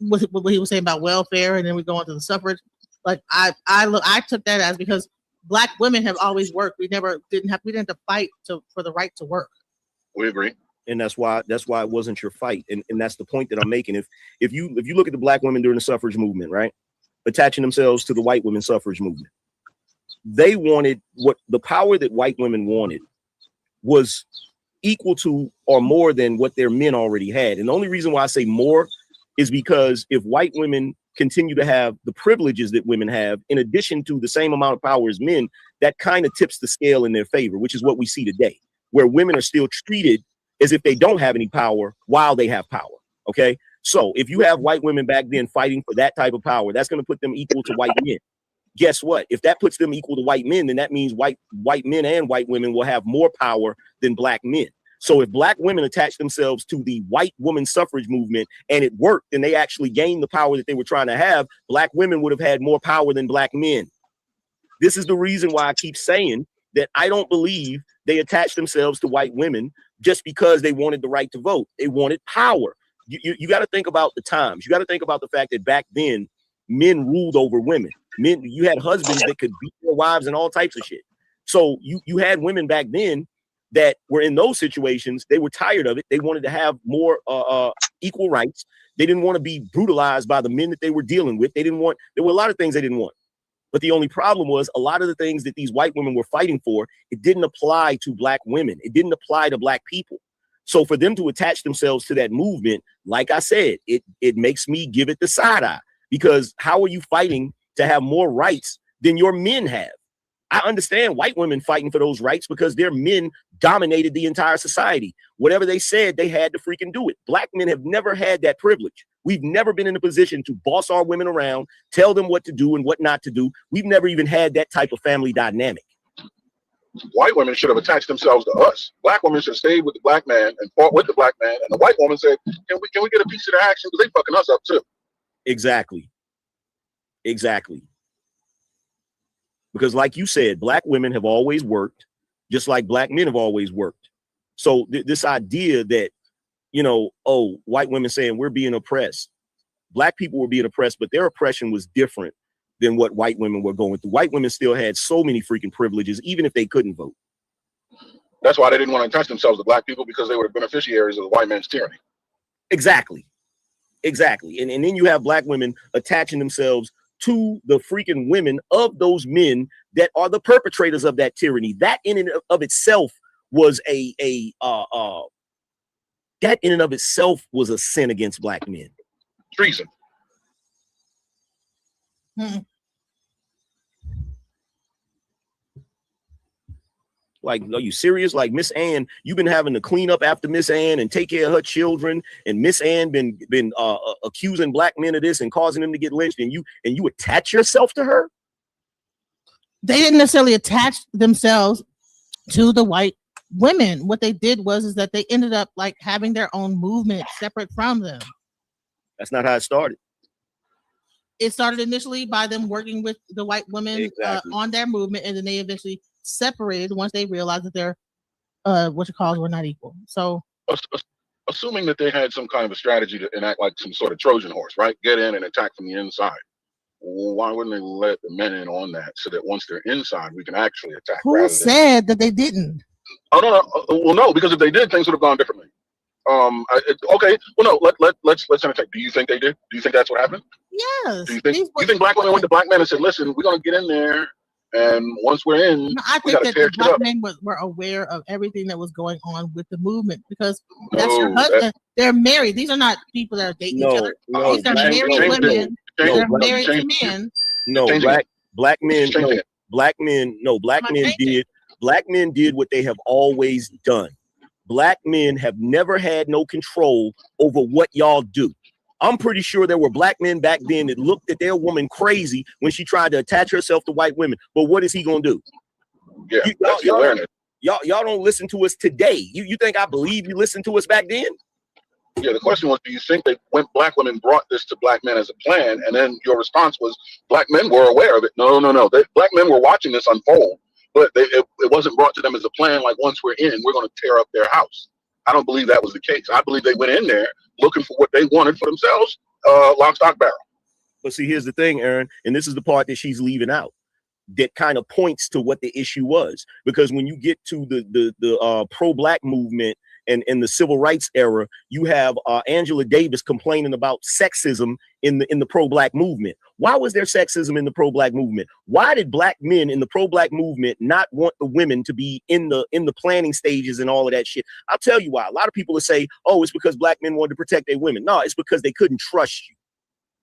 what he was saying about welfare, and then we go into the suffrage, like I took that as because black women have always worked. We didn't have to fight for the right to work. We agree. And that's why it wasn't your fight. And that's the point that I'm making. If you look at the black women during the suffrage movement, right? Attaching themselves to the white women's suffrage movement. they wanted what the power that white women wanted was equal to or more than what their men already had. And the only reason why I say more is because if white women continue to have the privileges that women have, in addition to the same amount of power as men, that kind of tips the scale in their favor, which is what we see today, where women are still treated as if they don't have any power while they have power. Okay. So if you have white women back then fighting for that type of power, that's going to put them equal to white men. Guess what? If that puts them equal to white men, then that means white men and white women will have more power than black men. So if black women attach themselves to the white woman suffrage movement and it worked and they actually gained the power that they were trying to have, black women would have had more power than black men. This is the reason why I keep saying that I don't believe they attached themselves to white women just because they wanted the right to vote. They wanted power. You got to think about the times. You got to think about the fact that back then men ruled over women. Men, you had husbands that could beat their wives and all types of shit. So you had women back then that were in those situations. They were tired of it. They wanted to have more equal rights. They didn't want to be brutalized by the men that they were dealing with. There were a lot of things they didn't want. But the only problem was a lot of the things that these white women were fighting for, it didn't apply to black women. It didn't apply to black people. So for them to attach themselves to that movement, like I said, it makes me give it the side eye, because how are you fighting to have more rights than your men have? I understand white women fighting for those rights because their men dominated the entire society. Whatever they said, they had to freaking do it. Black men have never had that privilege. We've never been in a position to boss our women around, tell them what to do and what not to do. We've never even had that type of family dynamic. White women should have attached themselves to us. Black women should have stayed with the black man and fought with the black man. And the white woman said, can we get a piece of the action? Because they fucking us up too. Exactly. Because like you said, black women have always worked, just like black men have always worked. So this idea that, white women saying we're being oppressed. Black people were being oppressed, but their oppression was different than what white women were going through. White women still had so many freaking privileges, even if they couldn't vote. That's why they didn't want to attach themselves to black people, because they were the beneficiaries of the white man's tyranny. Exactly. And then you have black women attaching themselves to the freaking women of those men that are the perpetrators of that tyranny. That in and of itself was a sin against black men. Treason. Like, are you serious? Like Miss Ann, you've been having to clean up after Miss Ann and take care of her children, and Miss Ann been accusing black men of this and causing them to get lynched, and you attach yourself to her? They didn't necessarily attach themselves to the white women. What they did was that they ended up like having their own movement separate from them. That's not how it started. It started initially by them working with the white women on their movement, and then they eventually separated once they realized that their were not equal. So assuming that they had some kind of a strategy to enact like some sort of Trojan horse, right? Get in and attack from the inside. Why wouldn't they let the men in on that so that once they're inside, we can actually attack? Who said that they didn't? Oh no. Well, no, because if they did, things would have gone differently. Okay. Well, no. Let's entertain. Do you think they did? Do you think that's what happened? Yes. Do you think black women went to black men and said, "Listen, we're gonna get in there, and once we're in, no, I think that the black men were aware of everything that was going on with the movement, because that's your husband. They're married. These are not people that are dating each other. These are married women. They're married to men. Black men did what they have always done. Black men have never had no control over what y'all do. I'm pretty sure there were black men back then that looked at their woman crazy when she tried to attach herself to white women. But what is he gonna do? Yeah, that's the awareness. Y'all don't listen to us today. You think I believe you listened to us back then? Yeah, the question was, do you think black women brought this to black men as a plan? And then your response was, black men were aware of it. No. Black men were watching this unfold, but it wasn't brought to them as a plan. Like, once we're in, we're going to tear up their house. I don't believe that was the case. I believe they went in there looking for what they wanted for themselves, lock, stock, barrel. But see, here's the thing, Aaron, and this is the part that she's leaving out, that kind of points to what the issue was. Because when you get to the pro-black movement and the civil rights era, you have Angela Davis complaining about sexism in the pro-black movement. Why was there sexism in the pro-black movement? Why did black men in the pro-black movement not want the women to be in the planning stages and all of that shit? I'll tell you why. A lot of people will say, oh, it's because black men wanted to protect their women. No, it's because they couldn't trust you.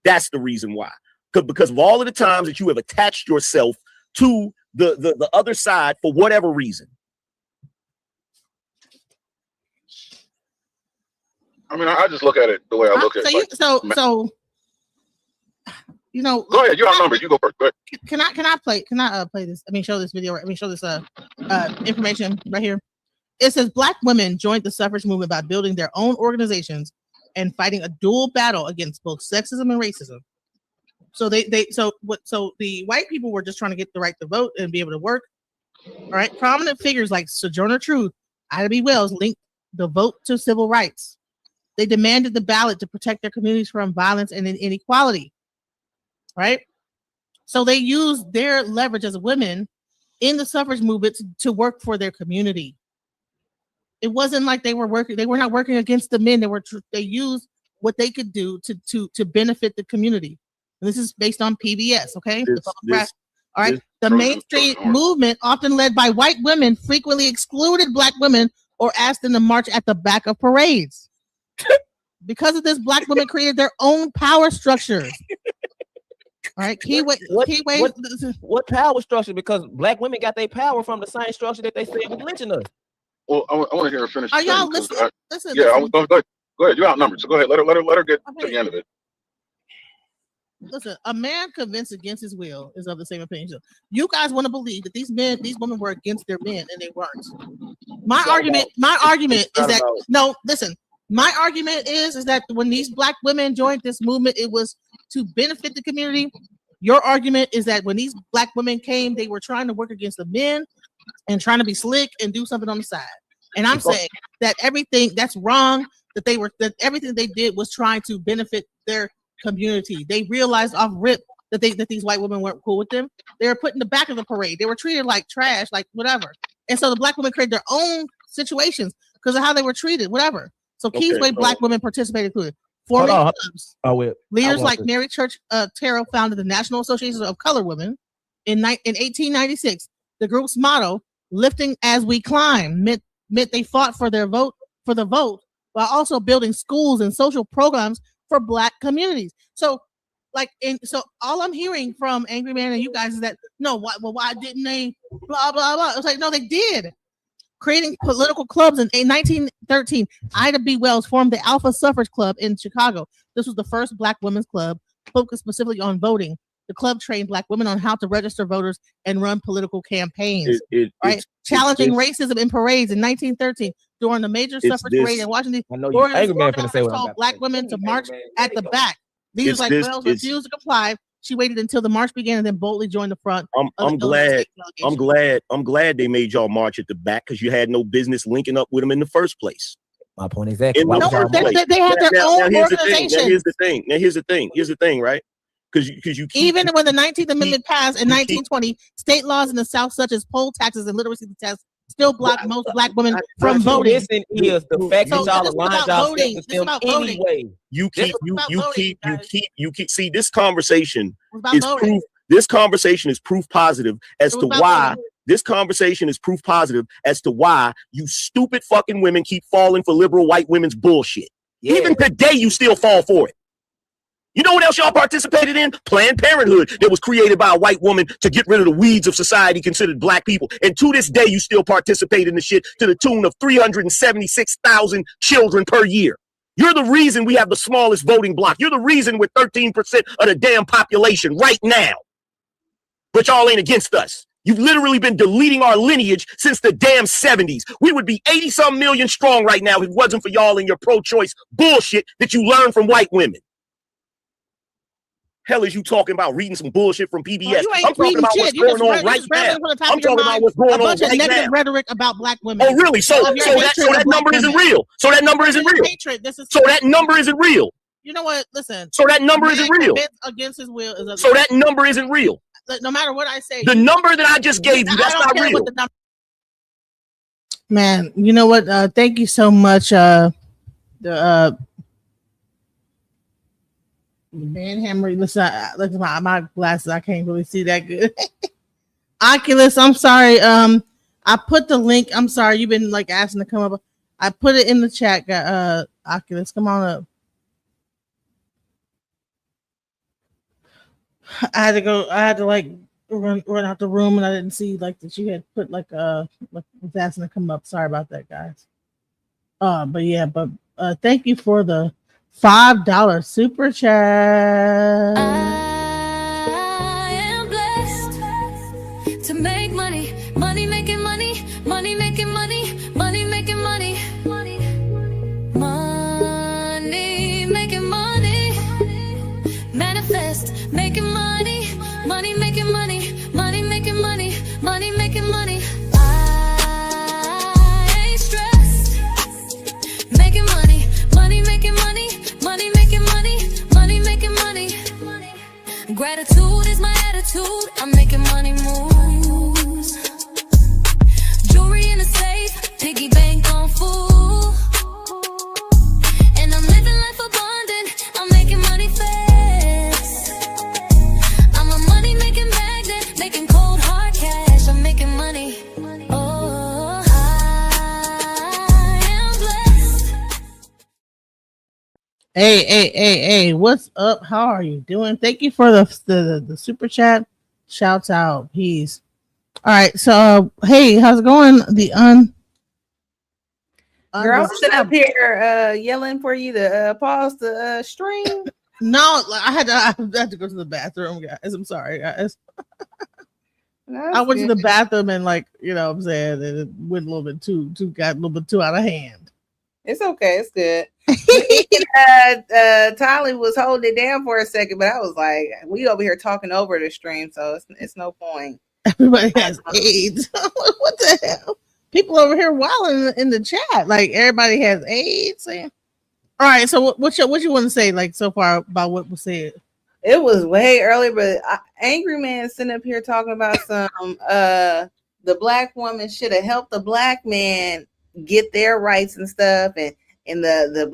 That's the reason why. Because of all of the times that you have attached yourself to the other side for whatever reason. I mean, I just look at it the way I look at it. So you know, go ahead. You have numbers. You go first. Go ahead. Can I play this? I mean, show this video. I mean, show this information right here. It says black women joined the suffrage movement by building their own organizations and fighting a dual battle against both sexism and racism. So so the white people were just trying to get the right to vote and be able to work. All right. Prominent figures like Sojourner Truth, Ida B. Wells linked the vote to civil rights. They demanded the ballot to protect their communities from violence and inequality. Right. So they used their leverage as women in the suffrage movement to work for their community. It wasn't like they were not working against the men. They used what they could do to benefit the community. And this is based on PBS, okay? All right. The mainstream movement, often led by white women, frequently excluded black women or asked them to march at the back of parades. Because of this, black women created their own power structures. All right, what power structure? Because black women got their power from the same structure that they said was lynching us. Well, I want to hear her finish. Are y'all listening? Go ahead. You're outnumbered, so go ahead. Let her get to the end of it. Listen, a man convinced against his will is of the same opinion. So you guys want to believe that these women were against their men, and they weren't. My argument is that when these black women joined this movement, it was to benefit the community. Your argument is that when these black women came, they were trying to work against the men and trying to be slick and do something on the side. And I'm saying that everything that's wrong, that everything they did was trying to benefit their community. They realized off rip that these white women weren't cool with them. They were put in the back of the parade. They were treated like trash, like whatever. And so the black women created their own situations because of how they were treated, whatever. So Kingsway black women participated included. Forming clubs. Leaders like Mary Church Terrell founded the National Association of Colored Women in 1896. The group's motto, "Lifting as we climb," meant they fought for the vote, while also building schools and social programs for black communities. So all I'm hearing from Angryman and you guys is that why didn't they blah blah blah? It was like, no, they did. Creating political clubs in 1913, Ida B. Wells formed the Alpha Suffrage Club in Chicago. This was the first black women's club focused specifically on voting. The club trained black women on how to register voters and run political campaigns. Challenging racism in parades in 1913 during the major suffrage parade in Washington. I know you're angry man finna say what told black women to march at the back. Leaders like Wells refused to comply. She waited until the march began and then boldly joined the front. I'm glad they made y'all march at the back because you had no business linking up with them in the first place. My point exactly. They had their own organization. Here's the thing, right? Because you even when the 19th Amendment passed in 1920, state laws in the South, such as poll taxes and literacy tests, still block most black women from voting. Listen, is the fact that y'all aligned y'all anyway. You keep. See, this conversation is proof. This conversation is proof positive as to why. This conversation is proof positive as to why you stupid fucking women keep falling for liberal white women's bullshit. Yeah. Even today, you still fall for it. You know what else y'all participated in? Planned Parenthood that was created by a white woman to get rid of the weeds of society considered black people. And to this day, you still participate in the shit to the tune of 376,000 children per year. You're the reason we have the smallest voting block. You're the reason we're 13% of the damn population right now. But y'all ain't against us. You've literally been deleting our lineage since the damn 70s. We would be 80-some million strong right now if it wasn't for y'all and your pro-choice bullshit that you learned from white women. Hell is you talking about reading some bullshit from PBS? I'm talking about what's going on right now. I'm talking about what's going on right now. Rhetoric about black women. Oh, really? So that number isn't real. So that number isn't real. So that number isn't real. You know what? Listen. So that number isn't real. Against his will is. So that number isn't real. No matter what I say. The number that I just gave you, that's not real. Man, you know what? Thank you so much. The band hammer. Listen, look at my glasses. I can't really see that good. Oculus. I'm sorry. I put the link. I'm sorry. You've been like asking to come up. I put it in the chat. Oculus, come on up. I had to go. I had to like run out the room, and I didn't see like that you had put like was asking to come up. Sorry about that, guys. But yeah, thank you for the $5 super chat. I am blessed to make money, money making money, money making money, money making money, money making money, manifest making money, money making money, money making money, money making money. I ain't stressed, making money, money making money, money making money, money making money. Gratitude is my attitude. I'm making money moves. Jewelry in the safe, piggy bank on full. And I'm living life abundant. I'm making money fast. I'm a money making magnet, making cold hard cash. I'm making money. Oh, I am blessed. Hey, what's up? How are you doing? Thank you for the super chat. Shouts out. Peace. All right. So, hey, how's it going? Girl, I'm sitting up here yelling for you to pause the stream. No, I had to go to the bathroom, guys. I'm sorry, guys. I went to the bathroom and like, you know what I'm saying, and it went a little bit got a little bit too out of hand. It's okay, it's good. Tolly was holding it down for a second, but I was like, we over here talking over the stream, so it's no point. Everybody has AIDS. What the hell? People over here wilding in the chat. Like everybody has AIDS. All right, so what you want to say like so far about what was said? It was way early, but Angryman sitting up here talking about some the black woman should have helped the black man get their rights and stuff, and the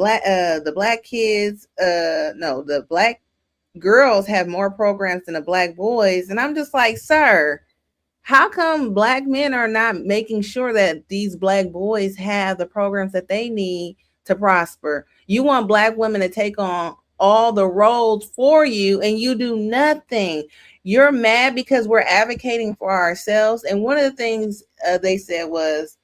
black kids the black girls have more programs than the black boys. And I'm just like, sir, how come black men are not making sure that these black boys have the programs that they need to prosper? You want black women to take on all the roles for you, and you do nothing. You're mad because we're advocating for ourselves. And one of the things they said was,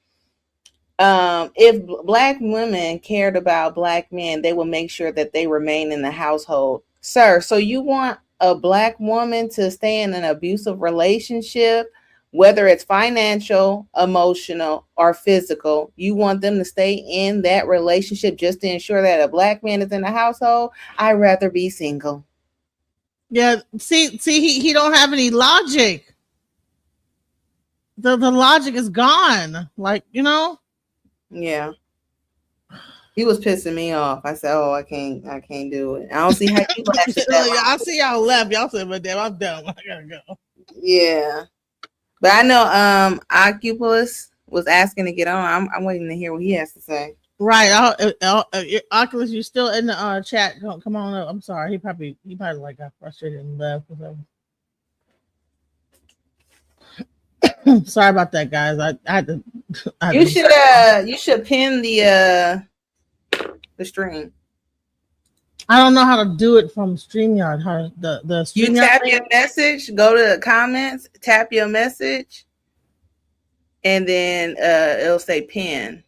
if black women cared about black men, they will make sure that they remain in the household. Sir, so you want a black woman to stay in an abusive relationship, whether it's financial, emotional, or physical? You want them to stay in that relationship just to ensure that a black man is in the household? I'd rather be single. Yeah, see, he don't have any logic. The logic is gone. Like, you know. Yeah. He was pissing me off. I said, "Oh, I can't do it." I don't see how you lasted that I see y'all left. Y'all said, "But damn, I'm done. I gotta go." Yeah, but I know Oculus was asking to get on. I'm waiting to hear what he has to say. Right, Oculus, you still in the chat? Come on up. I'm sorry. He probably like got frustrated and left. Sorry about that, guys. I had to. You should pin the stream. I don't know how to do it from StreamYard. How the StreamYard you tap your message, go to the comments, tap your message, and then it'll say pin.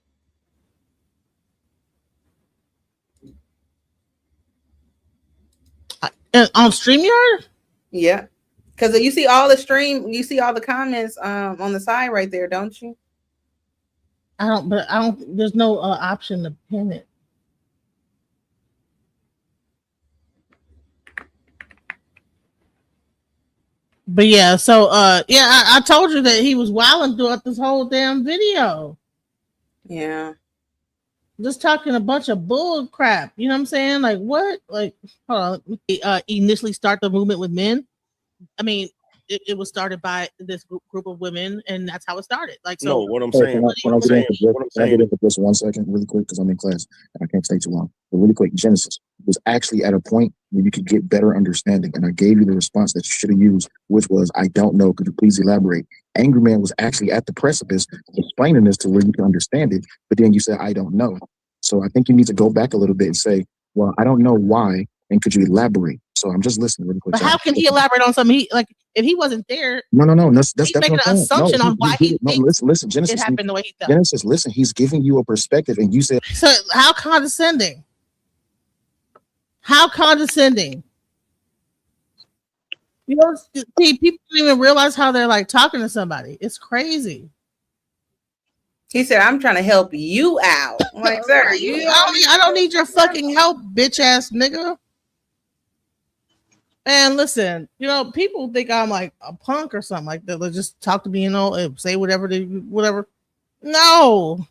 On StreamYard? Yeah. Because you see all the comments on the side right there, don't you? I don't. There's no option to pin it. But yeah, so I told you that he was wilding throughout this whole damn video. Yeah. Just talking a bunch of bull crap. You know what I'm saying? Like what? Like, hold on. Initially start the movement with men. I mean, it was started by this group of women, and that's how it started. Like, so no, what I'm saying, Can I get in for just 1 second, really quick, because I'm in class and I can't stay too long. But really quick, Genesis was actually at a point where you could get better understanding, and I gave you the response that you should have used, which was, "I don't know. Could you please elaborate?" Angryman was actually at the precipice of explaining this to where you can understand it, but then you said, "I don't know." So I think you need to go back a little bit and say, "Well, I don't know why, and could you elaborate?" So I'm just listening really quick. But how can he elaborate on something? If he wasn't there, no. That's making an assumption on why he thinks listen, Genesis, it happened the way he felt. Genesis, listen, he's giving you a perspective, and you said, so how condescending? How condescending? You know, see, people don't even realize how they're like talking to somebody. It's crazy. He said, "I'm trying to help you out." I'm like, sir, I don't need your fucking help, bitch ass nigga. And listen, you know, people think I'm like a punk or something like that. They'll just talk to me, you know, and say whatever. No.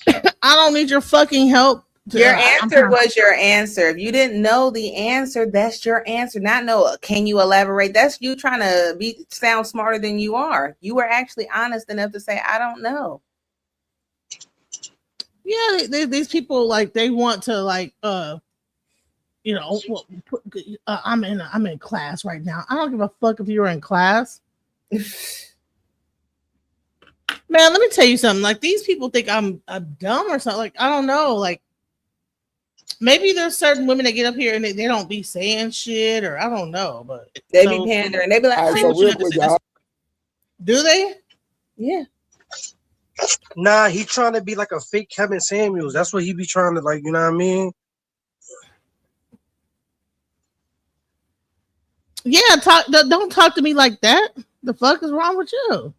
I don't need your fucking help. Your answer was your answer. If you didn't know the answer, that's your answer. Not know, can you elaborate? That's you trying to sound smarter than you are. You were actually honest enough to say, "I don't know." Yeah, these people, like, they want to, like, you know, I'm in class right now. I don't give a fuck if you're in class. Man, let me tell you something. Like, these people think I'm dumb or something. Like, I don't know. Like, maybe there's certain women that get up here and they don't be saying shit, or I don't know, but they be pandering. They be like, do they? Yeah. Nah, he trying to be like a fake Kevin Samuels. That's what he be trying to, like, you know what I mean? Yeah, don't talk to me like that. The fuck is wrong with you?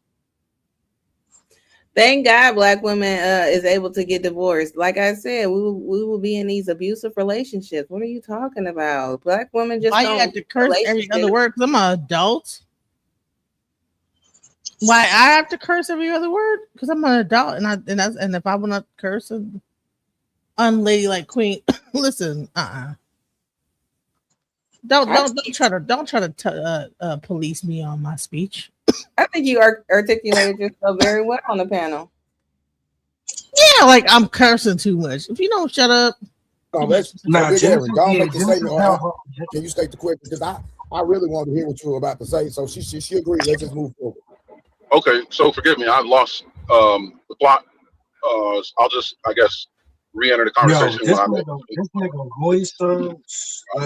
Thank God black women is able to get divorced. Like I said, we will be in these abusive relationships. What are you talking about? Black women just Why you have to curse every other word? Because I'm an adult. Why I have to curse every other word? Because I'm an adult, and if I want to curse an unladylike queen, listen, Don't try to police me on my speech. I think you articulated yourself very well on the panel. Yeah, like I'm cursing too much. If you don't shut up. Oh, that's Big Aaron. Don't make the statement. Can you state the question? Because I really want to hear what you were about to say. So she agreed. Let's just move forward. Okay, so forgive me. I lost the plot. I'll just, I guess, re-enter the conversation. Yo, this nigga voice, I'm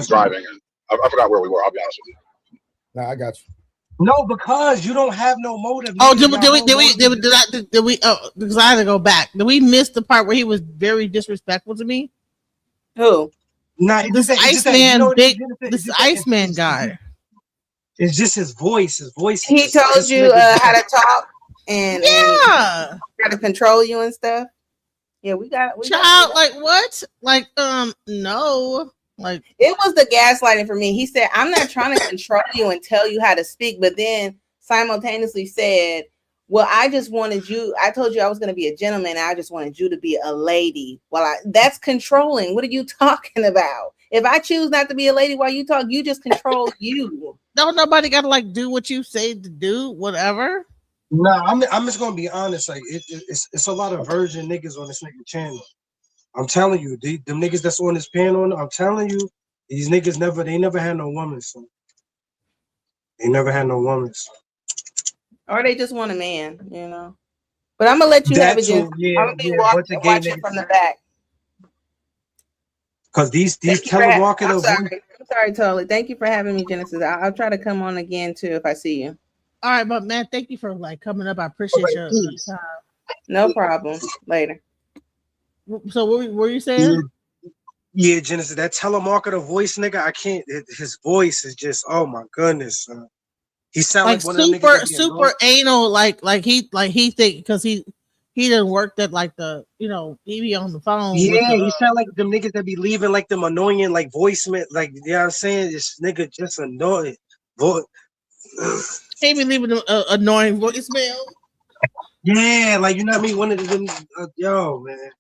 driving, and I forgot where we were. I'll be honest with you. No, I got you. No, because you don't have no motive. Oh, did we? Oh, because I had to go back. Did we miss the part where he was very disrespectful to me? Who? Nah, this Iceman, this Iceman guy. It's just his voice. His voice. He told you how to talk and how to control you and stuff. Yeah, we got like what? Like no. Like it was the gaslighting for me. He said, "I'm not trying to control you and tell you how to speak," but then simultaneously said, "Well, I just wanted you. I told you I was going to be a gentleman. I just wanted you to be a lady." Well, that's controlling. What are you talking about? If I choose not to be a lady while you talk, you just control you. Don't nobody got to like do what you say to do, whatever. Nah, I'm just gonna be honest. Like it's a lot of virgin niggas on this nigga channel. I'm telling you, them niggas that's on this panel, I'm telling you, these niggas never had no woman. So they never had no woman. Or they just want a man, you know. But I'm gonna let you have it. I'm gonna be watching from the back. Because these telemarketers. I'm sorry, totally. Thank you for having me, Genesis. I'll try to come on again too if I see you. All right, but man, thank you for like coming up. I appreciate your time. No problem. Later. So what were you saying? Yeah, Genesis, that telemarketer voice, nigga, I can't. His voice is just, oh my goodness. He sound like one of them niggas super anal, like he think because he didn't work at like the he be on the phone. Yeah, he sound like them niggas that be leaving like them annoying like voicemail, like you know what I'm saying. This nigga just annoying. He be leaving them annoying voicemail. Yeah, like you know what I mean. One of them, yo man.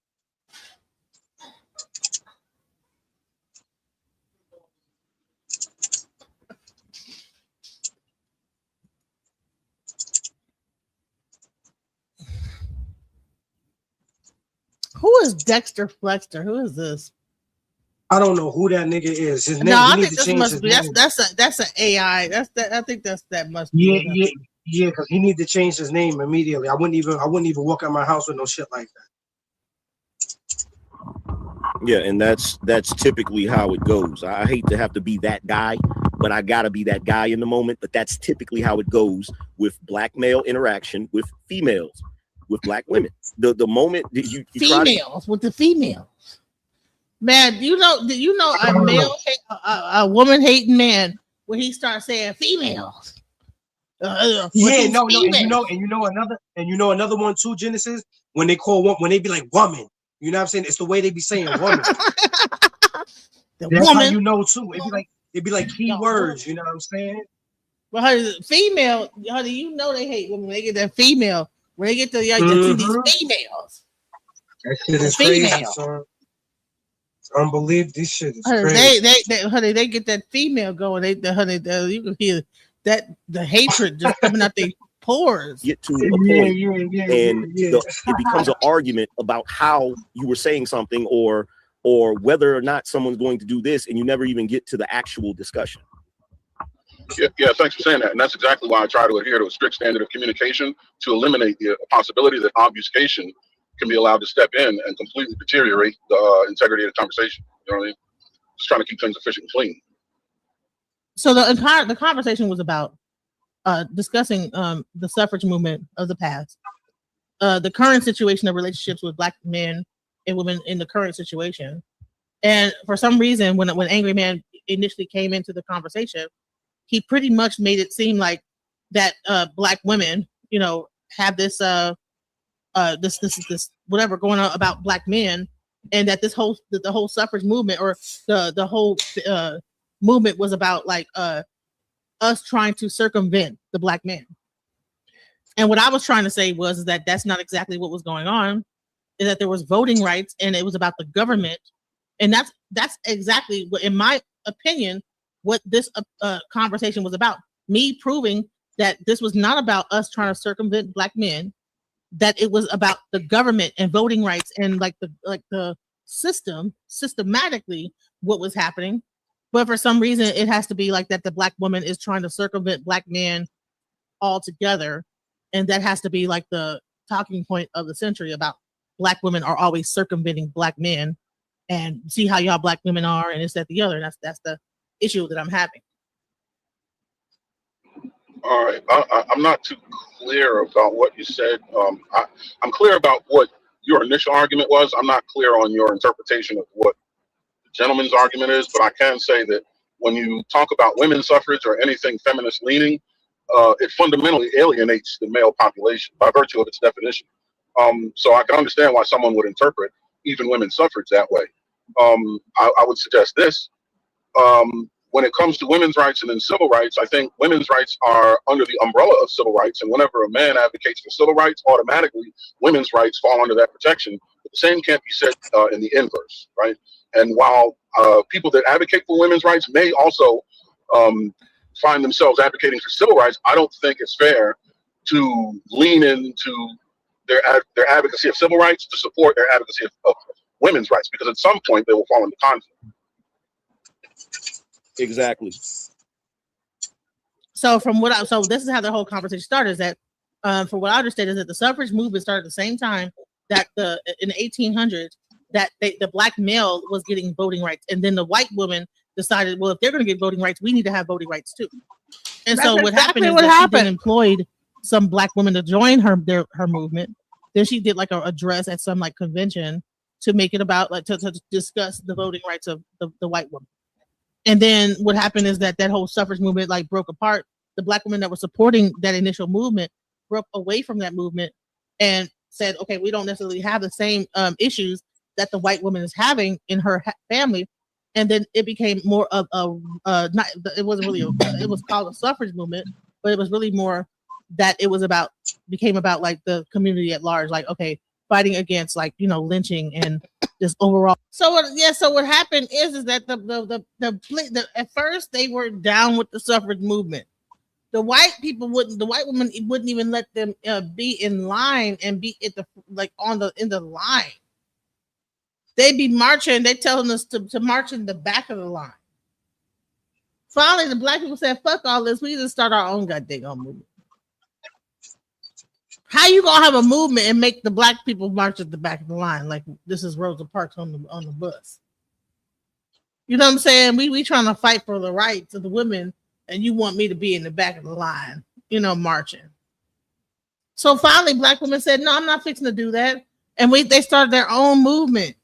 Who is Dexter Flexter? Who is this? I don't know who that nigga is. His name. No, he I needs think to this change must his be name. that's an AI. I think that must be Yeah, it. yeah, because he needs to change his name immediately. I wouldn't even walk out my house with no shit like that. Yeah, and that's typically how it goes. I hate to have to be that guy, but I gotta be that guy in the moment. But that's typically how it goes with black male interaction with females, with black women. The moment that you females with the females. Man, do you know a male, a woman hating man when he starts saying females? And you know another one too, Genesis. When they be like woman, you know what I'm saying? It's the way they be saying woman. That's woman. How you know too. It'd be like keywords. You know what I'm saying? But honey, female, honey, you know they hate women when they get that female. When they get to these females, that shit is crazy, son. Unbelievable. This shit is crazy. They get that female going. You can hear that the hatred just coming out their pores. Get to a point, it becomes an argument about how you were saying something or whether or not someone's going to do this, and you never even get to the actual discussion. Yeah, thanks for saying that. And that's exactly why I try to adhere to a strict standard of communication to eliminate the possibility that obfuscation can be allowed to step in and completely deteriorate the integrity of the conversation. You know what I mean? Just trying to keep things efficient and clean. So the conversation was about discussing the suffrage movement of the past, the current situation of relationships with black men and women in the current situation. And for some reason, when Angryman initially came into the conversation, he pretty much made it seem like that black women, have this this whatever going on about black men, and that the whole suffrage movement or the whole movement was about like us trying to circumvent the black man. And what I was trying to say was that that's not exactly what was going on. Is that there was voting rights and it was about the government, and that's exactly what, in my opinion, what this conversation was about. Me proving that this was not about us trying to circumvent black men, that it was about the government and voting rights and the systematically what was happening. But for some reason, it has to be like that the black woman is trying to circumvent black men altogether, and that has to be like the talking point of the century about black women are always circumventing black men, and see how y'all black women are, and it's that the other. That's the issue that I'm having. All right, I'm not too clear about what you said. I'm clear about what your initial argument was. I'm not clear on your interpretation of what the gentleman's argument is, but I can say that when you talk about women's suffrage or anything feminist leaning, it fundamentally alienates the male population by virtue of its definition. So I can understand why someone would interpret even women's suffrage that way. I would suggest this. When it comes to women's rights and then civil rights, I think women's rights are under the umbrella of civil rights. And whenever a man advocates for civil rights, automatically women's rights fall under that protection. But the same can't be said in the inverse, right? And while people that advocate for women's rights may also find themselves advocating for civil rights, I don't think it's fair to lean into their advocacy of civil rights to support their advocacy of women's rights, because at some point they will fall into conflict. Exactly. So this is how the whole conversation started. Is that from what I understand is that the suffrage movement started at the same time that in the 1800s that the black male was getting voting rights, and then the white woman decided, well, if they're going to get voting rights, we need to have voting rights too. And so what happened is that she then employed some black women to join her movement. Then she did like an address at some like convention to make it about like to discuss the voting rights of the white woman. And then what happened is that whole suffrage movement like broke apart. The black women that were supporting that initial movement broke away from that movement and said, okay, we don't necessarily have the same issues that the white woman is having in her family. And then it became more of it was called a suffrage movement, but it was really more that it was became about like the community at large, like, okay, fighting against like, lynching and just overall. So what happened is that the at first they were down with the suffrage movement. The white women wouldn't even let them be in line and be at in the line. they be marching. They telling us to march in the back of the line. Finally, the black people said, "Fuck all this. We just start our own goddamn movement." How you gonna have a movement and make the black people march at the back of the line like this is Rosa Parks on the bus? You know what I'm saying? We trying to fight for the rights of the women, and you want me to be in the back of the line, marching. So finally, black women said, "No, I'm not fixing to do that," and they started their own movement.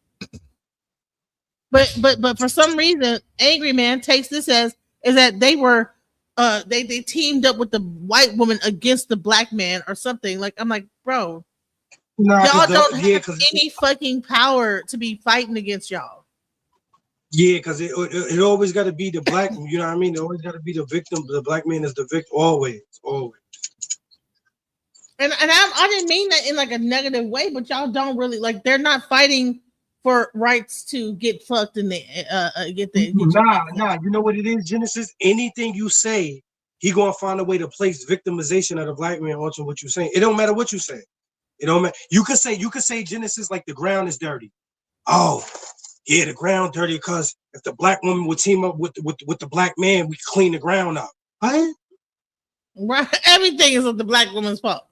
But for some reason, Angryman takes this as is that they were they teamed up with the white woman against the black man or something. Like I'm like, bro, y'all don't have any fucking power to be fighting against y'all. Yeah, because it always got to be the black, you know what I mean? It always got to be the victim. The black man is the victim, always. And I didn't mean that in like a negative way, but y'all don't really like. They're not fighting for rights to get fucked and get Nah. You know what it is, Genesis? Anything you say, he gonna find a way to place victimization of the black man onto what you saying. It don't matter what you say. It don't matter. You could say Genesis like the ground is dirty. Oh. Yeah, the ground dirty because if the black woman would team up with the black man, we clean the ground up. Right? Right. Everything is of the black woman's fault.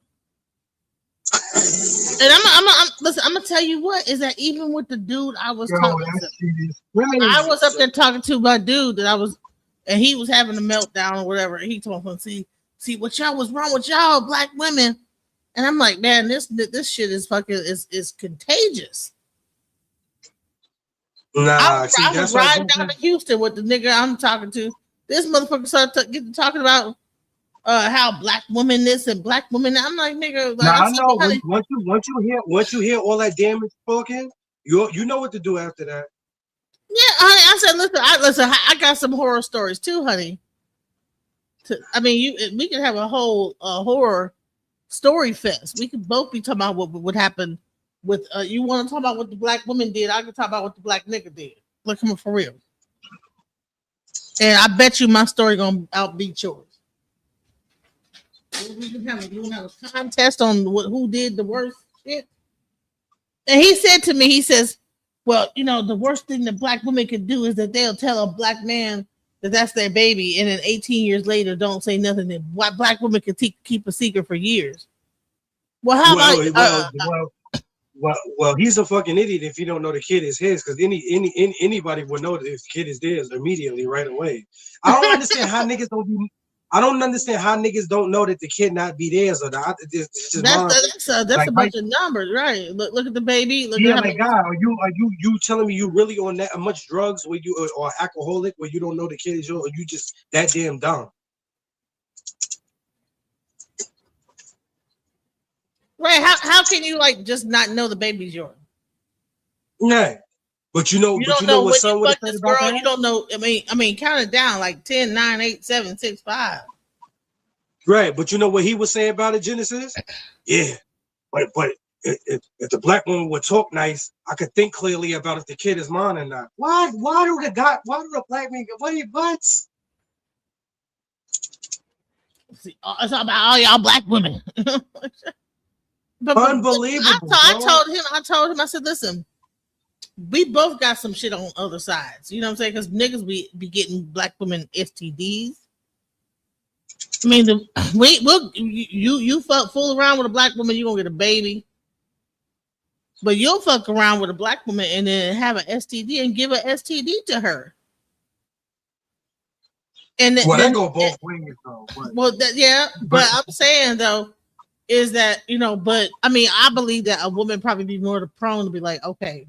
And I'm gonna tell you what is that even with the dude I was talking to, I was up there talking to my dude and he was having a meltdown or whatever. And he told me, see what y'all was wrong with y'all black women, and I'm like, man, this shit is fucking is contagious. I was riding down to Houston with the nigga I'm talking to. This motherfucker started talking about how black women this and black women that. I'm like, nigga. Like, I know. Once you hear all that damage spoken, you know what to do after that. Yeah, honey. I said, listen. I got some horror stories too, honey. We could have a whole horror story fest. We could both be talking about what happened. With you want to talk about what the black woman did, I can talk about what the black nigga did. Look, come on, for real. And I bet you my story gonna outbeat yours. We can have a contest on who did the worst shit. And he said to me, he says, "Well, the worst thing the black woman could do is that they'll tell a black man that that's their baby, and then 18 years later don't say nothing. That black women can keep a secret for years." Well, how about Well, he's a fucking idiot if you don't know the kid is his, because anybody would know that if the kid is theirs immediately right away. I don't understand how niggas don't know that the kid not be theirs or not. That's a bunch of numbers, right? Look at the baby. My God, are you telling me you really on that much drugs where you or alcoholic where you don't know the kid is yours, or you just that damn dumb? Right? How can you just not know the baby's yours? Yeah, but you know what son would have said about that? You don't know. I mean, count it down like 10, 9, 8, 7, 6, 5. Right, but you know what he would say about it, Genesis? Yeah, but if the black woman would talk nice, I could think clearly about if the kid is mine or not. Why do the black man go? What are your butts? See, it's about all y'all black women. Unbelievable. I told him, I said, listen, we both got some shit on other sides. You know what I'm saying? Because niggas be getting black women STDs. I mean, you fool around with a black woman, you gonna get a baby. But you'll fuck around with a black woman and then have an STD and give an STD to her. And that go both ways though. But I'm saying though, is that but I mean I believe that a woman probably be more prone to be like, okay,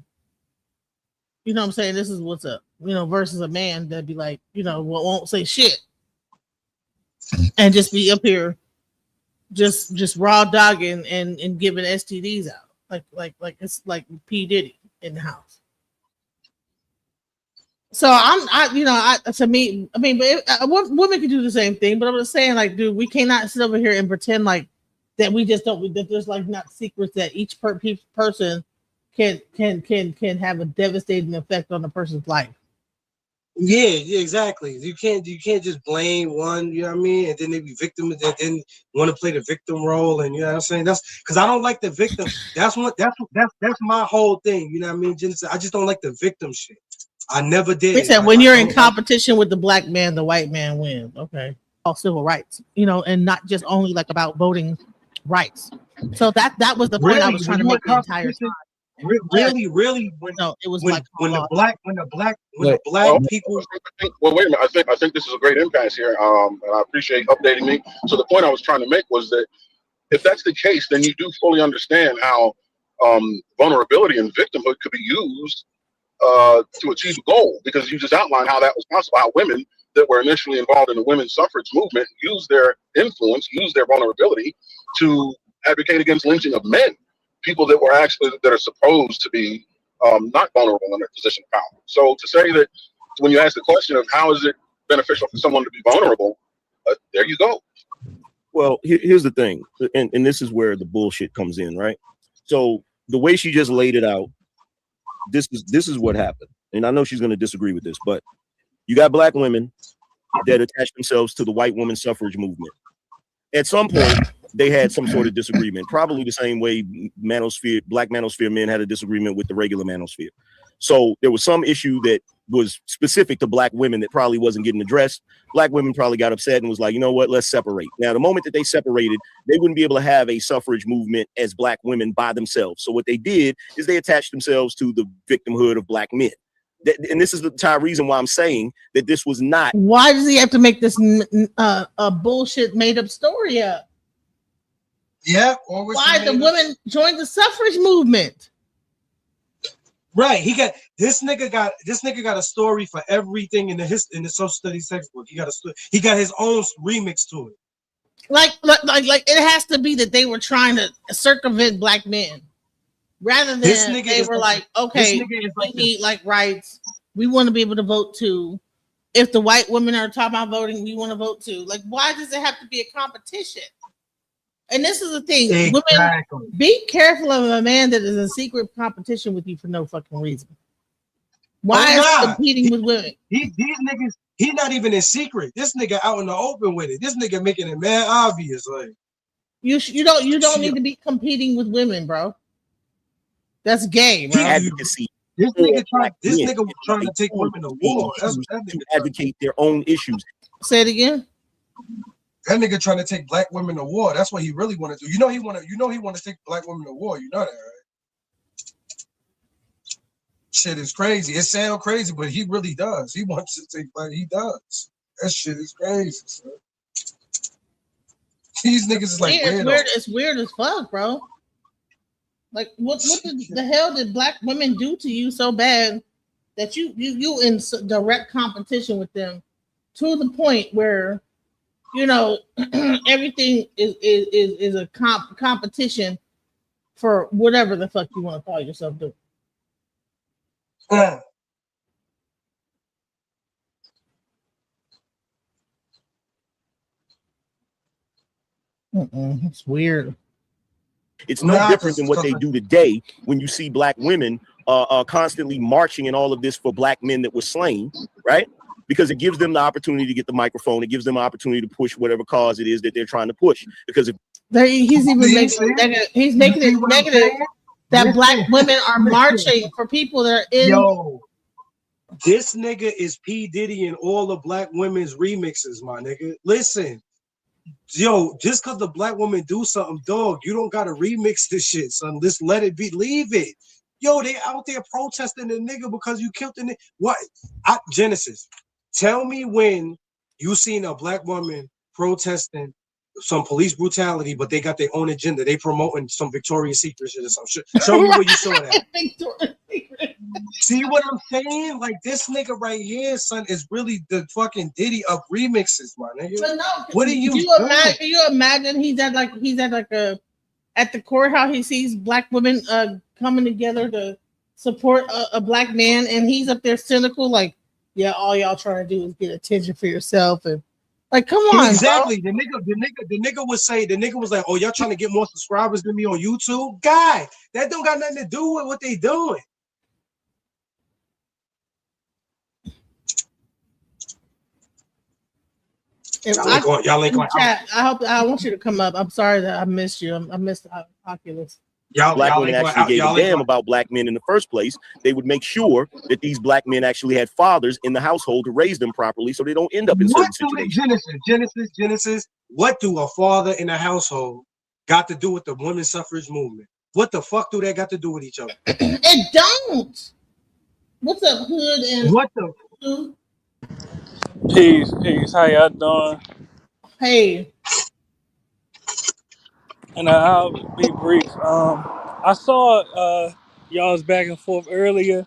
you know what I'm saying, this is what's up, versus a man that be like, won't say shit and just be up here just raw dogging and giving STDs out like it's like P. Diddy in the house. So women can do the same thing, but I'm just saying, like, dude, we cannot sit over here and pretend like that we just don't, that there's like not secrets that each person can have a devastating effect on a person's life. Yeah, exactly. You can't just blame one, you know what I mean, and then they be victims and then want to play the victim role, and you know what I'm saying. That's because I don't like the victim. That's my whole thing. You know what I mean, Genesis? I just don't like the victim shit. I never did. They said when you're in competition with the black man, the white man wins. Okay, all civil rights, you know, and not just only like about voting rights. So that was the point I was trying to make the entire time. Really, when no, it was when like the black people. Well, wait a minute. I think this is a great impasse here, and I appreciate updating me. So the point I was trying to make was that if that's the case, then you do fully understand how vulnerability and victimhood could be used to achieve a goal, because you just outlined how that was possible. How women that were initially involved in the women's suffrage movement used their influence, used their vulnerability to advocate against lynching of men. People that are supposed to be not vulnerable in their position of power. So to say that when you ask the question of how is it beneficial for someone to be vulnerable, there you go. Well, here's the thing, and this is where the bullshit comes in, right? So the way she just laid it out, this is what happened, and I know she's going to disagree with this, but you got black women that attach themselves to the white woman suffrage movement. At some point, they had some sort of disagreement, probably the same way black manosphere men had a disagreement with the regular manosphere. So there was some issue that was specific to black women that probably wasn't getting addressed. Black women probably got upset and was like, you know what, let's separate. Now, the moment that they separated, they wouldn't be able to have a suffrage movement as black women by themselves. So what they did is they attached themselves to the victimhood of black men. And this is the entire reason why I'm saying that this was not. Why does he have to make this a bullshit made up story up? Yeah. Why the women joined the suffrage movement? Right. This nigga got a story for everything in the social studies textbook. He got his own remix to it. Like it has to be that they were trying to circumvent black men. Rather than they were like, okay, we need like rights. We want to be able to vote too. If the white women are talking about voting, we want to vote too. Like, why does it have to be a competition? And this is the thing. Exactly. Women, be careful of a man that is in secret competition with you for no fucking reason. Why is he competing with women? These niggas, he's not even in secret. This nigga out in the open with it. This nigga making it mad obvious. Like you don't need to be competing with women, bro. That's gay, bro. Advocacy. This nigga was trying to take women to war. To advocate their own issues. Say it again. That nigga trying to take black women to war. That's what he really want to do. He want to take black women to war. You know that, right? Shit is crazy. It sounds crazy, but he really does. He wants to take black. He does. That shit is crazy, son. These niggas is like weird. It's weird as fuck, bro. Like, what the hell did black women do to you so bad that you in direct competition with them to the point where, you know, everything is a competition for whatever the fuck you want to call yourself doing. It's weird. It's no different than what they do today when you see black women constantly marching and all of this for black men that were slain, right? Because it gives them the opportunity to get the microphone. It gives them an opportunity to push whatever cause it is that they're trying to push. Because he's making it negative that black women are marching for people that are in. Yo, this nigga is P. Diddy and all the black women's remixes, my nigga. Listen. Yo, just because the black woman do something, dog, you don't gotta remix this shit, son. Just let it be. Leave it. Yo, they out there protesting the nigga because you killed the nigga. What? Genesis, tell me when you seen a black woman protesting some police brutality, but they got their own agenda. They promoting some Victoria's Secret shit or some shit. Show me where you saw that. See what I'm saying? Like, this nigga right here, son, is really the fucking Diddy of remixes, my nigga. But no, what are you doing? Can you imagine he's at the courthouse, he sees black women coming together to support a black man, and he's up there cynical, like, yeah, all y'all trying to do is get attention for yourself, and like, come on, exactly. Bro. The nigga was like, oh, y'all trying to get more subscribers than me on YouTube, guy. That don't got nothing to do with what they doing. Y'all ain't going. Chat. I want you to come up. I'm sorry that I missed you. I missed Oculus. Black women actually gave a damn about black men in the first place. They would make sure that these black men actually had fathers in the household to raise them properly so they don't end up in certain situations. Genesis. What do a father in a household got to do with the women's suffrage movement? What the fuck do that got to do with each other? It don't. What's up, Hood? And what the? Peace. How y'all doing? Hey. And I'll be brief. I saw y'all's back and forth earlier,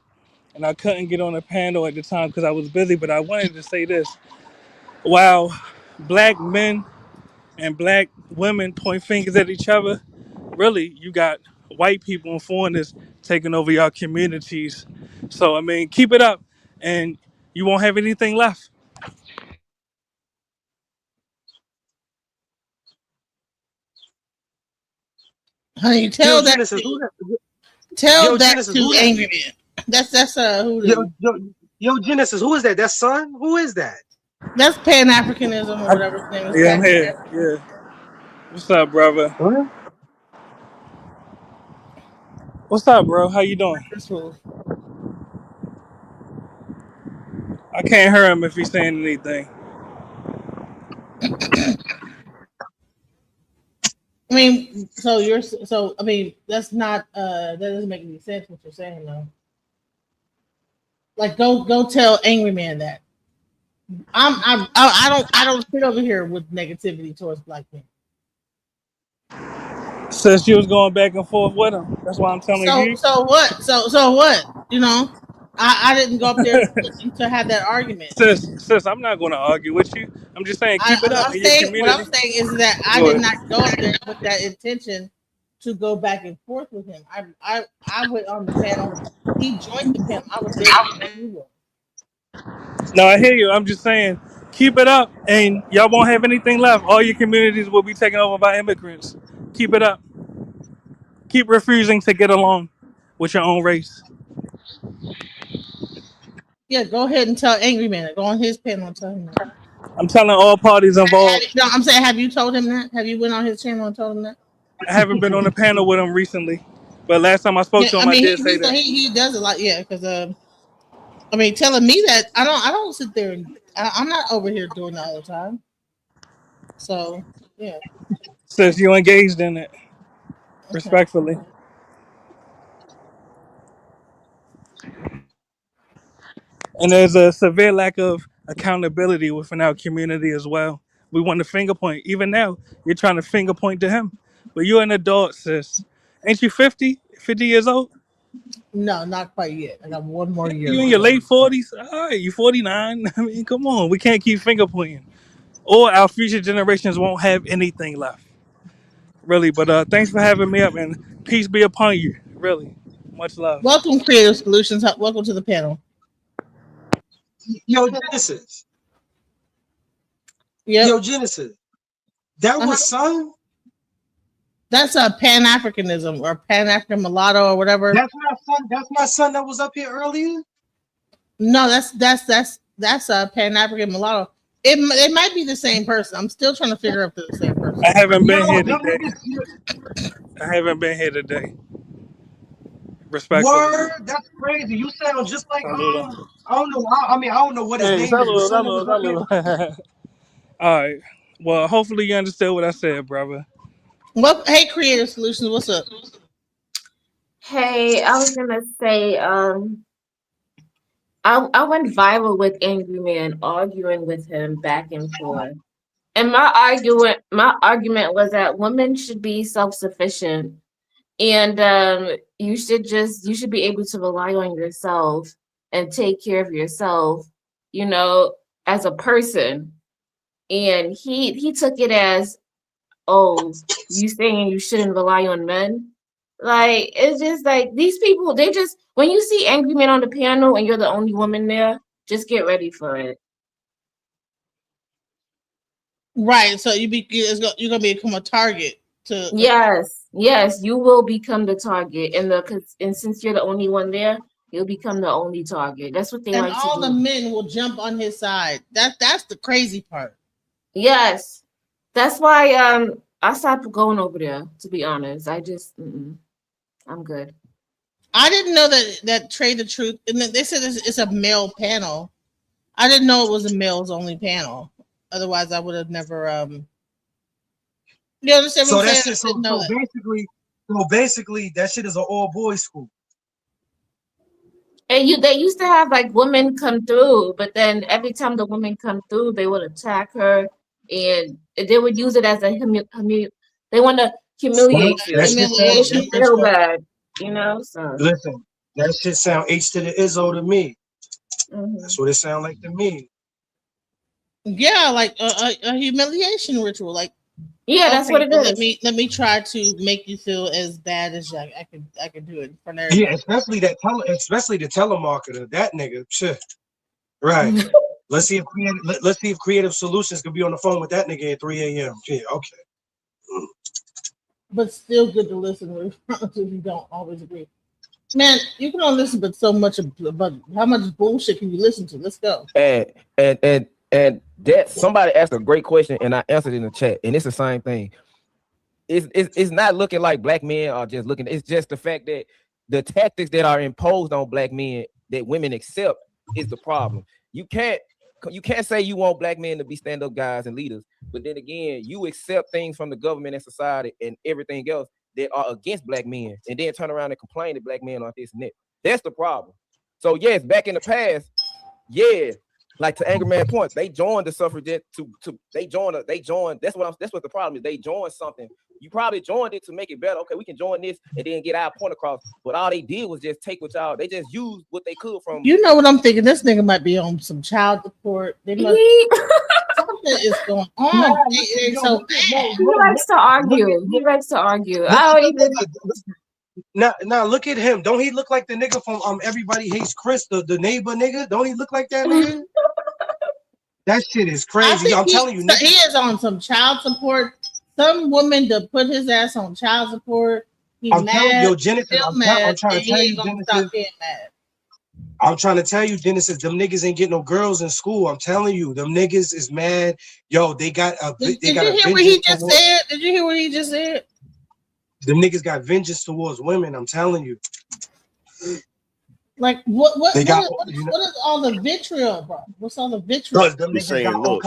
and I couldn't get on the panel at the time because I was busy. But I wanted to say this: while black men and black women point fingers at each other, really, you got white people and foreigners taking over your communities. So I mean, keep it up, and you won't have anything left. Honey, tell that to Angryman. That's who. Yo, Genesis, who is that? That's son. Who is that? That's Pan-Africanism or whatever his name is. Yeah, I'm here. Yeah. What's up, brother? What? What's up, bro? How you doing? I can't hear him if he's saying anything. I mean, I mean, that's not that doesn't make any sense what you're saying though. Like, go tell Angryman that. I don't sit over here with negativity towards black men. Says she was going back and forth with him. That's why I'm telling you. So what? So what? You know, I didn't go up there to have that argument. Sis, I'm not going to argue with you. I'm just saying keep it up in your community. What I'm saying is that I did not go up there with that intention to go back and forth with him. I went on the panel. He joined the panel. I was there. No, I hear you. I'm just saying keep it up, and y'all won't have anything left. All your communities will be taken over by immigrants. Keep it up. Keep refusing to get along with your own race. Yeah, go ahead and tell Angryman. Go on his panel and tell him that. I'm telling all parties involved. No, I'm saying, have you told him that? Have you went on his channel and told him that? I haven't been on a panel with him recently, but last time I spoke to him, I did say that. He does a lot, yeah. Because I mean, telling me that I don't sit there and I'm not over here doing that all the time. So yeah. Says you engaged in it, respectfully. And there's a severe lack of accountability within our community as well. We want to finger point. Even now, you're trying to finger point to him. But you're an adult, sis. Ain't you 50 years old? No, not quite yet. I got one more year. You in your late 40s? All right, you 49. I mean, come on. We can't keep finger pointing. Or our future generations won't have anything left. Really. But thanks for having me up, and peace be upon you. Really. Much love. Welcome, Creative Solutions. Welcome to the panel. Yo, Genesis. Yep. Yo, Genesis. That was son? That's a Pan-Africanism or Pan-African mulatto or whatever. That's my son. That's my son that was up here earlier. No, that's a Pan-African mulatto. It might be the same person. I'm still trying to figure out if they're the same person. I haven't been here today. Respectfully. Word, that's crazy. You sound just like I don't know. I don't know what his name is. All right. Well, hopefully you understood what I said, brother. Well, hey, Creative Solutions, what's up? Hey, I was gonna say, I went viral with Angryman, arguing with him back and forth. And my argument was that women should be self-sufficient, and you should be able to rely on yourself and take care of yourself, you know, as a person. And he took it as, oh, you saying you shouldn't rely on men? Like, it's just like these people, they just, when you see Angryman on the panel and you're the only woman there, just get ready for it. Right. So you're gonna become a target to. Yes, you will become the target, and since you're the only one there, you'll become the only target. That's what they like to do. And all the men will jump on his side. That's the crazy part. Yes, that's why I stopped going over there. To be honest, I just I'm good. I didn't know that Trae the Truth, and they said it's a male panel. I didn't know it was a males only panel. Otherwise, I would have never. You understand what I'm saying? So basically, that shit is an all boys school. And they used to have like women come through, but then every time the women come through, they would attack her, and they would use it as a they want to humiliate you, make you feel bad, you know. So listen, that shit sound H to the Izzo to me. That's what it sound like to me. Yeah, like a humiliation ritual. Like, yeah, that's what it is. Let me try to make you feel as bad as I can do it for everybody. Yeah, especially the telemarketer, that nigga. Shit. Right. Let's see if Creative Solutions could be on the phone with that nigga at 3 a.m. Yeah, okay. But still good to listen with if you don't always agree. Man, you can only listen but so much about how much bullshit can you listen to? Let's go. And that somebody asked a great question and I answered in the chat, and it's the same thing. It's not looking like black men are just looking, it's just the fact that the tactics that are imposed on black men that women accept is the problem. You can't say you want black men to be stand-up guys and leaders, but then again, you accept things from the government and society and everything else that are against black men, and then turn around and complain that black men are this and that. That's the problem. So yes, back in the past, yeah, like to Angryman point, they joined the suffragette they joined. That's what the problem is. They joined something. You probably joined it to make it better. Okay, we can join this and then get our point across. But all they did was just take what y'all. They just used what they could from. You know what I'm thinking? This nigga might be on some child support. They must. Something is going on. He likes to argue. He likes to argue. Now look at him. Don't he look like the nigga from Everybody Hates Chris, the neighbor nigga? Don't he look like that nigga? That shit is crazy. I'm telling you, nigga. He is on some child support. Some woman to put his ass on child support. I'm telling you, Genesis. I'm trying to tell you, Genesis. I'm trying to tell you, Genesis. Them niggas ain't getting no girls in school. I'm telling you, them niggas is mad. Yo, they got a. Did you hear what he just said? Did you hear what he just said? Them niggas got vengeance towards women. I'm telling you. Like what is all the vitriol, bro? What's all the vitriol? He's saying, look,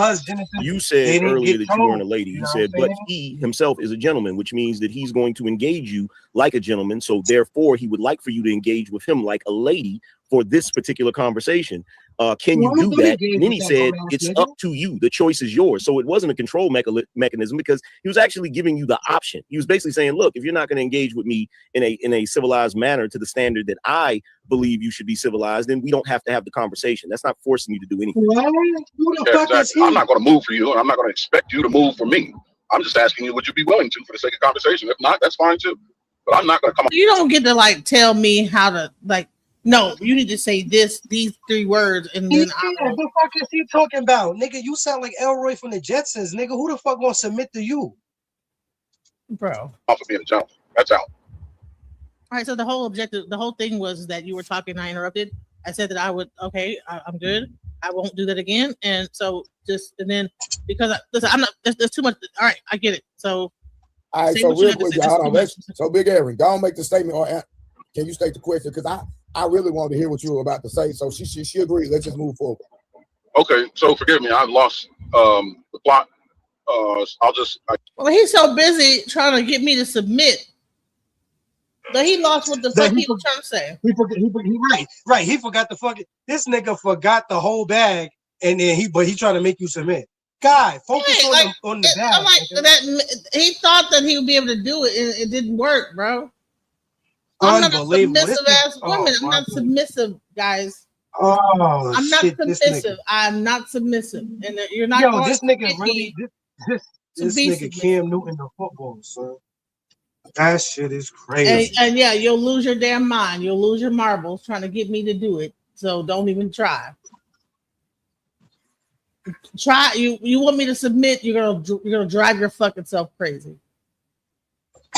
you said earlier that you weren't a lady. He said, but he himself is a gentleman, which means that he's going to engage you like a gentleman. So therefore, he would like for you to engage with him like a lady for this particular conversation. Can you do that? And then he said, it's up to you. The choice is yours. So it wasn't a control mechanism because he was actually giving you the option. He was basically saying, look, if you're not going to engage with me in a civilized manner to the standard that I believe you should be civilized, then we don't have to have the conversation. That's not forcing you to do anything. Exactly. I'm not going to move for you, and I'm not going to expect you to move for me. I'm just asking you, would you be willing to for the sake of conversation? If not, that's fine too. But I'm not going to come. You don't get to like tell me how to like. No, you need to say these 3 words, and then what the fuck is he talking about, nigga? You sound like Elroy from the Jetsons, nigga. Who the fuck gonna submit to you, bro? For being a jump, that's out. All right. So the whole thing was that you were talking. I interrupted. I said that I would. Okay, I'm good. I won't do that again. And so and then because I'm not. There's too much. All right, I get it. So. All right. So real quick, y'all. So Big Aaron, don't make the statement, or can you state the question? Because I really wanted to hear what you were about to say. So she agreed. Let's just move forward. Okay. So forgive me. I lost the plot. Well, he's so busy trying to get me to submit that he lost what the fuck he was trying to say. Right. He forgot the fucking. This nigga forgot the whole bag, and then he trying to make you submit. God, focus on the bag. I'm like that. He thought that he would be able to do it, and it didn't work, bro. I'm not a submissive ass woman. I'm not submissive, guys. I'm not submissive. I'm not submissive, and you're not. Yo, this nigga really. This nigga Cam Newton the football, son. That shit is crazy. And yeah, you'll lose your damn mind. You'll lose your marbles trying to get me to do it. So don't even try. Try you want me to submit? You're gonna drive your fucking self crazy.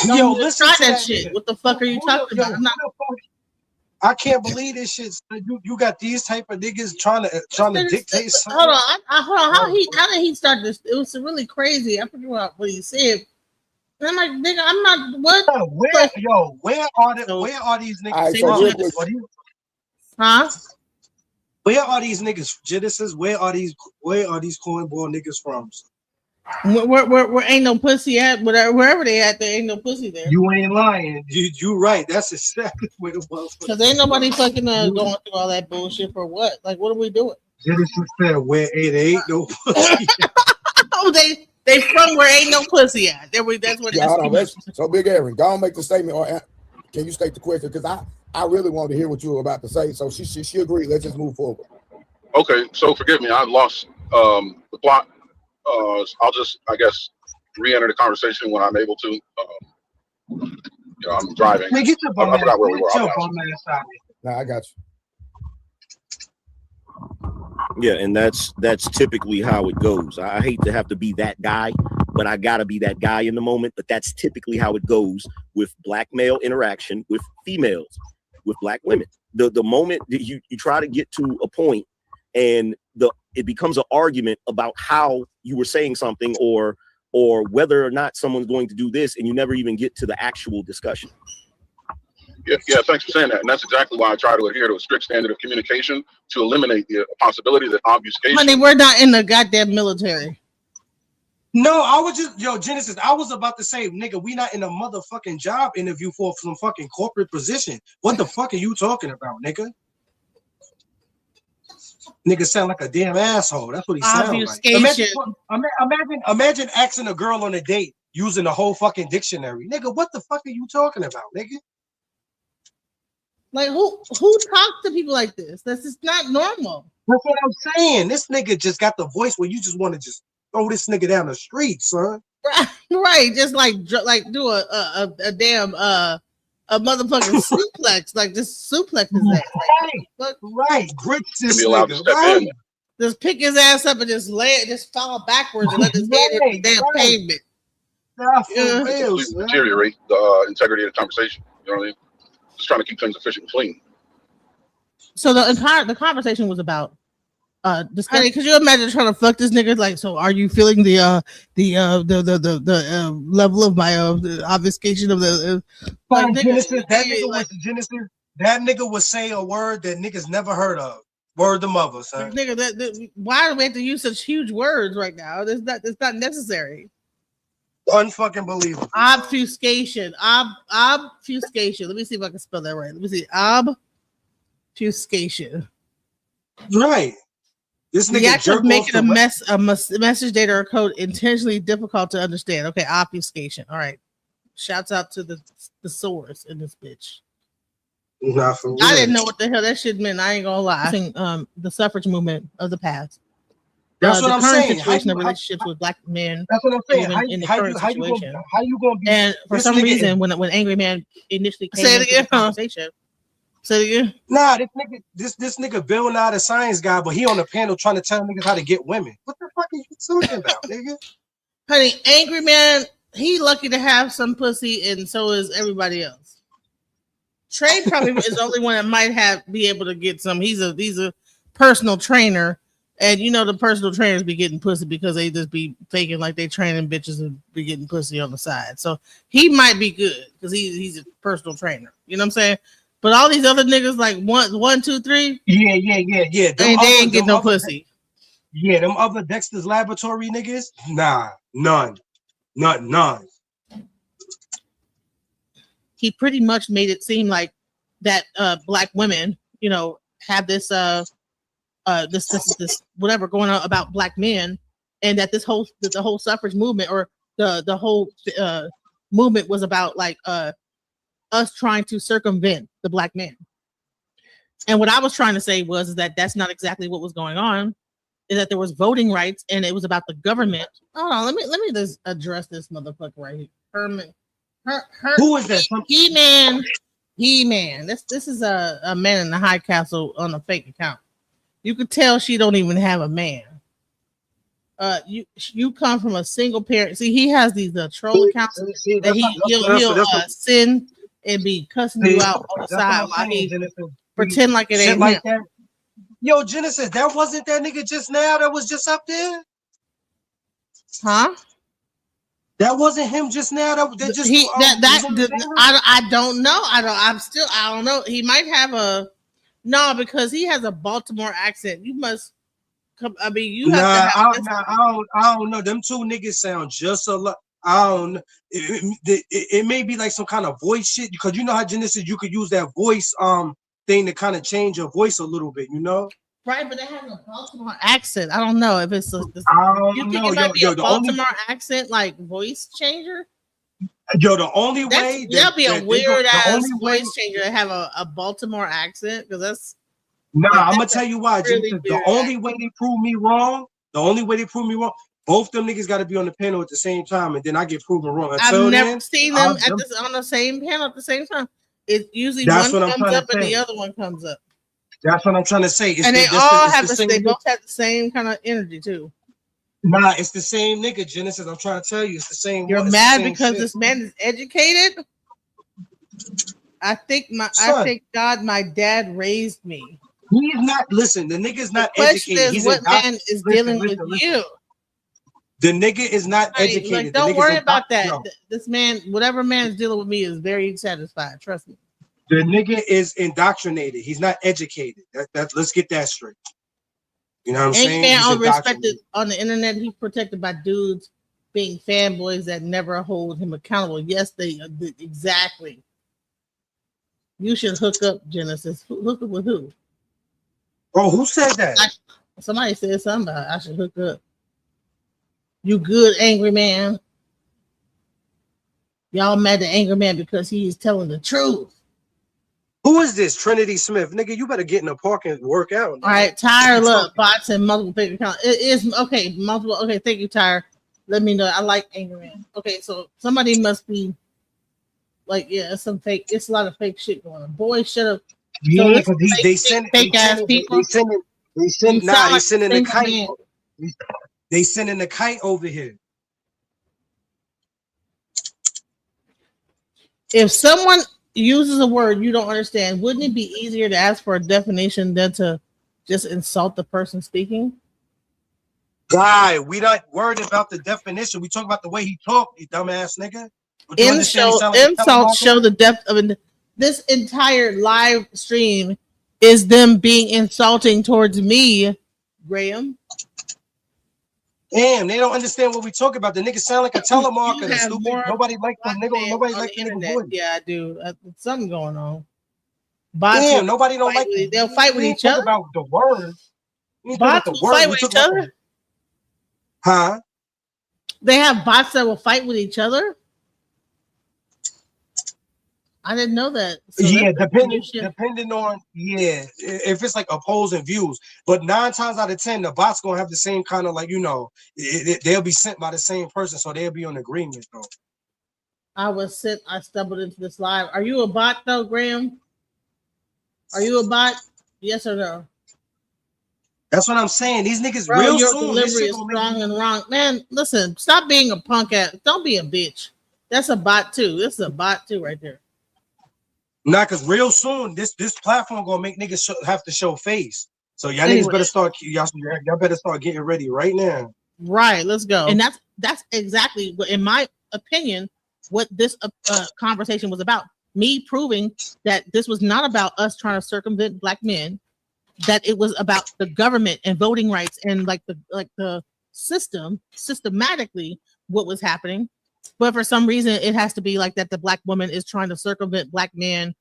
Yo, listen try to that shit. What the fuck are you talking about? I can't believe this shit. You got these type of niggas trying to dictate something. Hold on, hold on. How did he start this? It was really crazy. I forgot what he said. And I'm like, nigga, I'm not what? Where are these niggas from? Huh? Where are these niggas? Genesis, where are these cornball niggas from? Where ain't no pussy at? Wherever they at, there ain't no pussy there. You ain't lying. You right. That's exactly where the was. Because ain't nobody fucking going through all that bullshit for what? Like, what are we doing? Genesis said where it ain't no pussy. Oh, they from where ain't no pussy at. That's what. Yeah, hold on. So Big Aaron, go on, make the statement, or can you state the question? Because I really wanted to hear what you were about to say. So she agreed. Let's just move forward. Okay, so forgive me. I lost the plot. I'll just, I guess, re-enter the conversation when I'm able to. I'm driving. Man, get your I forgot where we were. Nah, I got you. Yeah, and that's typically how it goes. I hate to have to be that guy, but I gotta be that guy in the moment. But that's typically how it goes with black male interaction with females, with black women. The moment that you try to get to a point and it becomes an argument about how you were saying something or whether or not someone's going to do this, and you never even get to the actual discussion. Yeah, thanks for saying that. And that's exactly why I try to adhere to a strict standard of communication to eliminate the possibility that obfuscation. Honey, we're not in the goddamn military. No, I was just, Genesis, I was about to say, nigga, we not in a motherfucking job interview for some fucking corporate position. What the fuck are you talking about, nigga? Nigga sound like a damn asshole. That's what he sounds like. Imagine asking a girl on a date using the whole fucking dictionary. Nigga, what the fuck are you talking about, nigga? Like who talks to people like this? That's just not normal. That's what I'm saying. This nigga just got the voice where you just want to just throw this nigga down the street, son. Right. Just like do a damn a motherfucking suplex, like just suplex his ass. Right. Grits this be allowed to step in. Just pick his ass up and just fall backwards and let his head hit the damn pavement. Completely deteriorate the integrity of the conversation. You know what I mean? Just trying to keep things efficient and clean. So the conversation was about discussing. Could you imagine trying to fuck this nigga? Like, so are you feeling the level of my obfuscation of the Genesis? That nigga would say a word that niggas never heard of. Word to mother, son. Nigga, why do we have to use such huge words right now? It's not necessary. Unfucking believable. Obfuscation. Obfuscation. Let me see if I can spell that right. Let me see. Obfuscation. Right. This nigga the act of making a message, data, or code intentionally difficult to understand. Okay, obfuscation. All right. Shouts out to the source in this bitch. Nah, for real. I didn't know what the hell that shit meant. I ain't gonna lie. I think the suffrage movement of the past. That's what I'm saying. Situation of relationships with black men. That's what I'm saying. How you gonna be? And for some nigga reason, when Angryman initially came into the conversation, say it again. Nah, this nigga Bill Nye the science guy, but he on the panel trying to tell niggas how to get women. What the fuck are you talking about, nigga? Honey, Angryman, he lucky to have some pussy, and so is everybody else. Trae probably is the only one that might be able to get some. He's a personal trainer. And you know the personal trainers be getting pussy because they just be faking like they training bitches and be getting pussy on the side. So he might be good because he's a personal trainer. You know what I'm saying? But all these other niggas like 1, 2, 3. Yeah. They ain't getting no pussy. Yeah, them other Dexter's Laboratory niggas. Nah, none. He pretty much made it seem like that black women, you know, have this this whatever going on about black men, and that the whole suffrage movement or the whole movement was about like us trying to circumvent the black man. And what I was trying to say was that that's not exactly what was going on. Is that there was voting rights and it was about the government. Hold on, let me just address this motherfucker right here. Who is that? He-Man. This is a man in the high castle on a fake account. You could tell she don't even have a man. You come from a single parent. See, he has these troll accounts that he'll send and be cussing you out on the side while he pretend like it Shit ain't like him. that. Yo, Genesis, that wasn't that nigga just now that was just up there? Huh? That wasn't him just now. That just was on the panel? I don't know. I don't know. He might have a no because he has a Baltimore accent. You must come. I mean, you have to have. I don't know. Them two niggas sound just a lot. I don't know. It may be like some kind of voice shit because you know how Genesis you could use that voice thing to kind of change your voice a little bit, you know? Right, but it has a Baltimore accent. I don't know if it's a. I You don't think know. it might be a The Baltimore accent like voice changer? the only way that'll be a weird ass way, voice changer to have a Baltimore accent because that's. Nah, like, I'm gonna tell you why. Really Genesis, the only way they prove me wrong. Both them niggas got to be on the panel at the same time, and then I get proven wrong. Until I've never then, seen them on the same panel at the same time. It usually That's one what I'm comes trying up to and say. the other one comes up. That's what I'm trying to say. And they both have the same kind of energy too. Nah, it's the same nigga, Genesis. I'm trying to tell you, it's the same. You're mad because this man is educated. I think God, my dad raised me. He's not. Listen, the nigga's not The question educated. is, what man is dealing with you? The nigga is not educated. Like, don't worry about that. This man, whatever man is dealing with me, is very satisfied. Trust me. The nigga is indoctrinated. He's not educated. Let's get that straight. You know what I'm saying? Ain't man unrespected on the internet. He's protected by dudes being fanboys that never hold him accountable. Yes, they exactly. You should hook up, Genesis. Hook up with who? Oh, who said that? Somebody said something about I should hook up. You good, angry man? Y'all mad at Angry Man because he is telling the truth. Who is this? Trinity Smith. Nigga, you better get in the park and work out. All right, Tyre, look, bots and multiple fake accounts. It is okay, multiple. Okay, thank you, Tyre. Let me know. I like Angry Man. Okay, so somebody must be like, yeah, it's a lot of fake shit going on. Boy, shut up. Yeah, because so they send fake ass people. They sending the kite. They sending the kite over here. If someone uses a word you don't understand, wouldn't it be easier to ask for a definition than to just insult the person speaking? Guy, we not worried about the definition. We talk about the way he talked, you dumbass nigga. Insults show the depth of this entire live stream is them being insulting towards me, Graham. Damn, they don't understand what we talk about. The nigga sound like a telemarketer. Stupid. Nobody like the nigga. Nobody like the nigga voice. Yeah, I do. Something going on. Damn, nobody don't like. They'll fight with each other. About the word. Bots will fight with each other. Huh? They have bots that will fight with each other. I didn't know that. So yeah, depending on if it's like opposing views, but 9 times out of 10, the bot's gonna have the same kind of they'll be sent by the same person, so they'll be on agreement though. I stumbled into this live. Are you a bot though, Graham? Are you a bot? Yes or no? That's what I'm saying. These niggas Bro, real your soon. Delivery is strong and wrong. Man, listen, stop being a punk ass. Don't be a bitch. That's a bot too. This is a bot too right there. Nah, cause real soon this platform gonna make niggas have to show face. So y'all niggas better start. Y'all better start getting ready right now. Right, let's go. And that's exactly what, in my opinion, what this conversation was about. Me proving that this was not about us trying to circumvent black men. That it was about the government and voting rights and the system systematically what was happening. But for some reason, it has to be like that. The black woman is trying to circumvent black men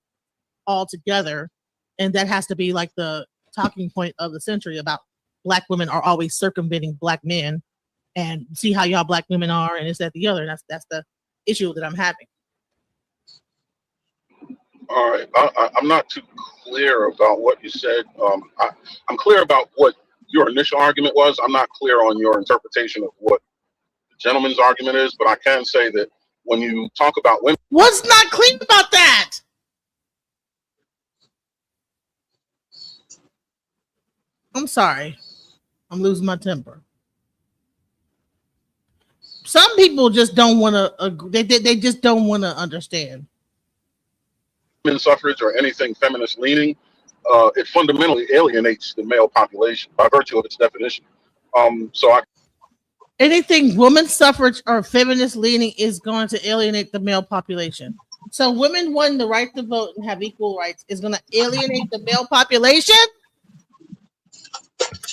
altogether. And that has to be like the talking point of the century about black women are always circumventing black men and see how y'all black women are. And is that the other? That's the issue that I'm having. All right. I'm not too clear about what you said. I'm clear about what your initial argument was. I'm not clear on your interpretation of what gentleman's argument is, but I can say that when you talk about women, what's not clear about that? I'm sorry, I'm losing my temper. Some people just don't want to agree. They just don't want to understand. women's suffrage or anything feminist leaning, it fundamentally alienates the male population by virtue of its definition. Anything women's suffrage or feminist leaning is going to alienate the male population. So women wanting the right to vote and have equal rights is going to alienate the male population.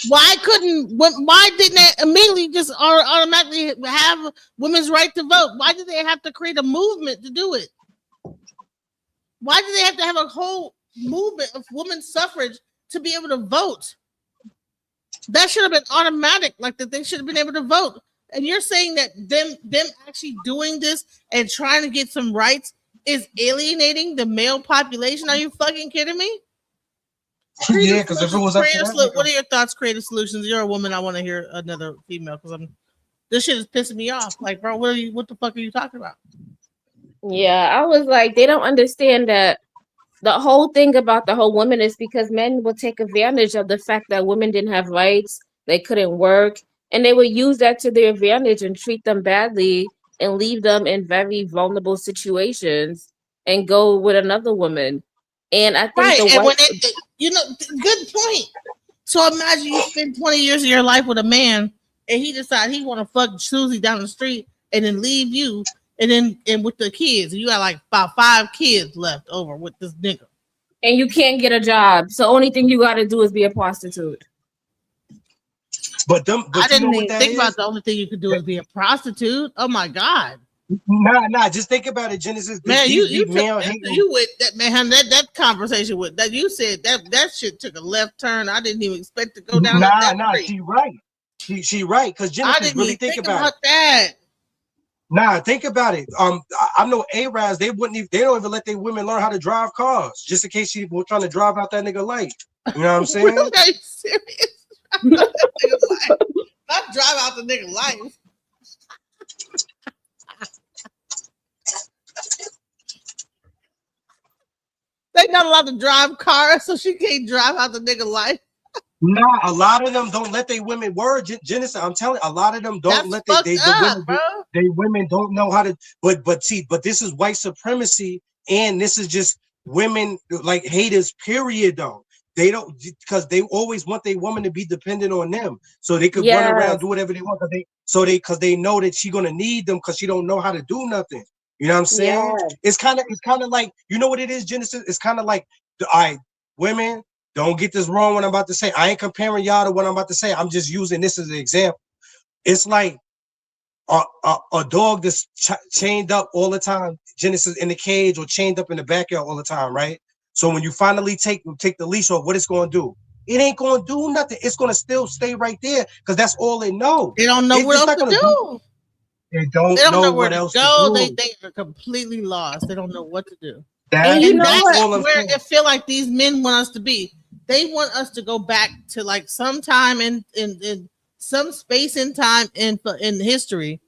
Why didn't they immediately just automatically have women's right to vote? Why did they have to create a movement to do it? Why did they have to have a whole movement of women's suffrage to be able to vote? That should have been automatic, like that they should have been able to vote. And you're saying that them actually doing this and trying to get some rights is alienating the male population? Are you fucking kidding me? Yeah, because if it was up to them, what are your thoughts, creative solutions? You're a woman. I want to hear another female because this shit is pissing me off. Like, bro, what the fuck are you talking about? Yeah, I was like, they don't understand that the whole thing about the whole woman is because men will take advantage of the fact that women didn't have rights, they couldn't work, and they would use that to their advantage and treat them badly and leave them in very vulnerable situations and go with another woman. And I think good point. So imagine you spend 20 years of your life with a man and he decides he want to fuck Susie down the street and then leave you and with the kids. You got like about 5 kids left over with this nigga. And you can't get a job. So only thing you got to do is be a prostitute. But I didn't even think about the only thing you could do is be a prostitute. Oh my God. Nah. Just think about it, Genesis. Man, you with that, man. That conversation with that you said that shit took a left turn. I didn't even expect to go down. Nah. She right. She right. Because Genesis, I didn't really even think about that. Nah, think about it. I know Arabs. They don't even let their women learn how to drive cars, just in case she was trying to drive out that nigga light. You know what I'm saying? Really? Are you serious? Not drive out the nigga life. They not allowed to drive cars, so she can't drive out the nigga life. Nah, a lot of them don't let their women Genesis. I'm telling you, a lot of them don't let they women don't know how to. But this is white supremacy, and this is just women like haters. Period. Though they don't, because they always want their woman to be dependent on them, so they could run around, do whatever they want. Because they know that she's gonna need them because she don't know how to do nothing. You know what I'm saying? Yeah. It's kind of like, you know what it is, Genesis? It's kind of like, women, don't get this wrong what I'm about to say. I ain't comparing y'all to what I'm about to say. I'm just using this as an example. It's like a dog that's chained up all the time, Genesis, in the cage or chained up in the backyard all the time, right? So when you finally take the leash off, what it's going to do? It ain't going to do nothing. It's going to still stay right there because that's all it knows. They don't know what else to do. They don't know what else to do. They are completely lost. They don't know what to do. That's where it feel like these men want us to be. They want us to go back to like sometime in some space and time in history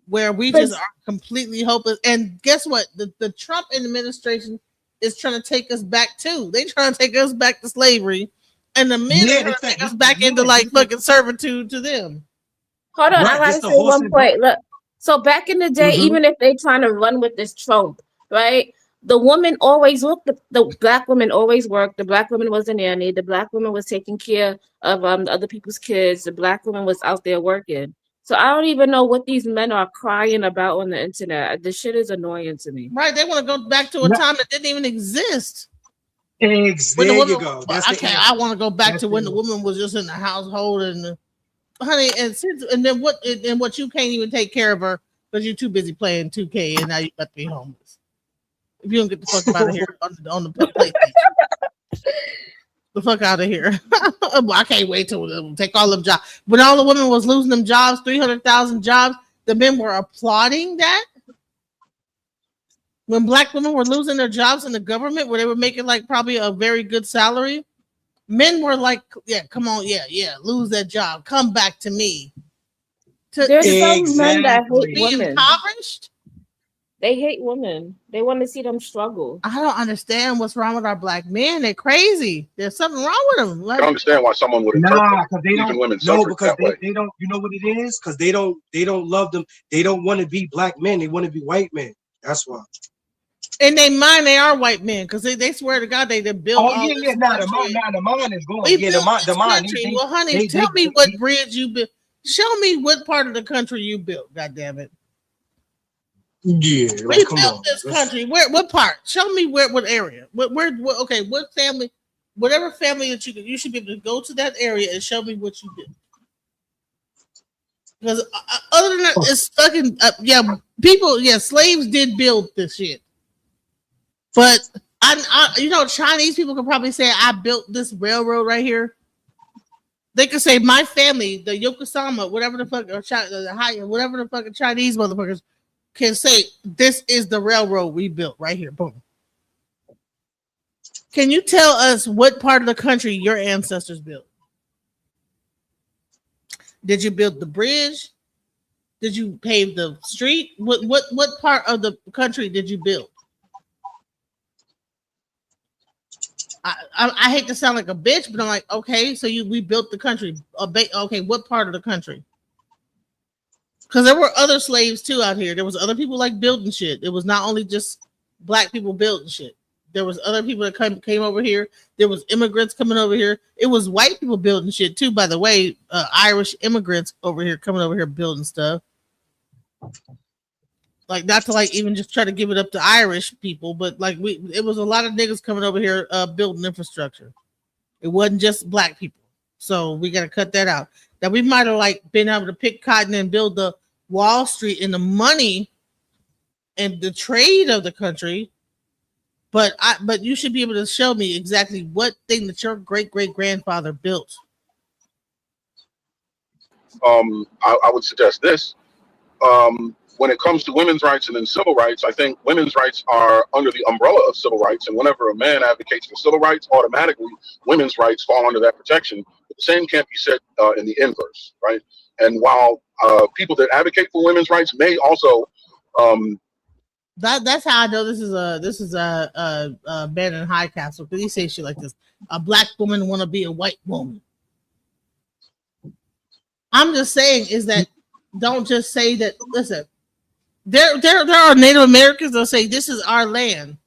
where we just are completely hopeless. And guess what? The Trump administration is trying to take us back too. They trying to take us back to slavery, and the men are trying to take us back into like fucking servitude to them. Hold on, I gotta say one point. Look, so back in the day, even if they trying to run with this trope, right? The woman always worked. The black woman always worked. The black woman was a nanny. The black woman was taking care of other people's kids. The black woman was out there working. So I don't even know what these men are crying about on the internet. The shit is annoying to me. Right? They want to go back to a time that didn't even exist. There you go. I want to go back to when the woman was just in the household and honey, and then what you can't even take care of her because you're too busy playing 2K and now you got to be homeless. If you don't get the fuck out of here on the PlayStation. The fuck out of here. I can't wait till they take all them jobs. When all the women was losing them jobs, 300,000 jobs, the men were applauding that. When black women were losing their jobs in the government where they were making like probably a very good salary, men were like, yeah, come on, yeah, lose that job. Come back to me. There's some men that hate women. Impoverished? They hate women. They want to see them struggle. I don't understand what's wrong with our black men. They're crazy. There's something wrong with them. I don't understand why someone would interpret even women suffer that way. They don't. You know what it is? Because they don't love them. They don't want to be black men. They want to be white men. That's why. In their mind, they are white men because they swear to God they built Oh all yeah, this yeah. Nah, country. the mind is going. We Yeah, built the this mind. country. Well, honey, They, tell me what bridge you built. Show me what part of the country you built. God damn it. Yeah, We like come built on. this country. Where? What part? Show me what area? Where? Okay, what family? Whatever family that you should be able to go to that area and show me what you did. Because other than that, it's fucking yeah. People, yeah, slaves did build this shit, but you know, Chinese people could probably say I built this railroad right here. They could say my family, the Yokosuka, whatever the fuck, or whatever the fucking Chinese motherfuckers can say. This is the railroad we built right here. Boom. Can you tell us what part of the country your ancestors built? Did you build the bridge? Did you pave the street? What part of the country did you build? I hate to sound like a bitch, but I'm like, okay, so we built the country. Okay, what part of the country? Because there were other slaves too out here. There was other people like building shit. It was not only just black people building shit. There was other people that came over here. There was immigrants coming over here. It was white people building shit too, by the way. Irish immigrants over here coming over here building stuff. Like, not to like even just try to give it up to Irish people, but like it was a lot of niggas coming over here building infrastructure. It wasn't just black people. So we got to cut that out. That we might have like been able to pick cotton and build the Wall Street and the money and the trade of the country. But you should be able to show me exactly what thing that your great grandfather built. I would suggest this. When it comes to women's rights and then civil rights, I think women's rights are under the umbrella of civil rights. And whenever a man advocates for civil rights, automatically women's rights fall under that protection. But the same can't be said in the inverse, right? And while people that advocate for women's rights may also that's how I know this is a man in high castle, because he say shit like this. A black woman want to be a white woman. I'm just saying is that don't just say that. Listen, there are Native Americans that say this is our land.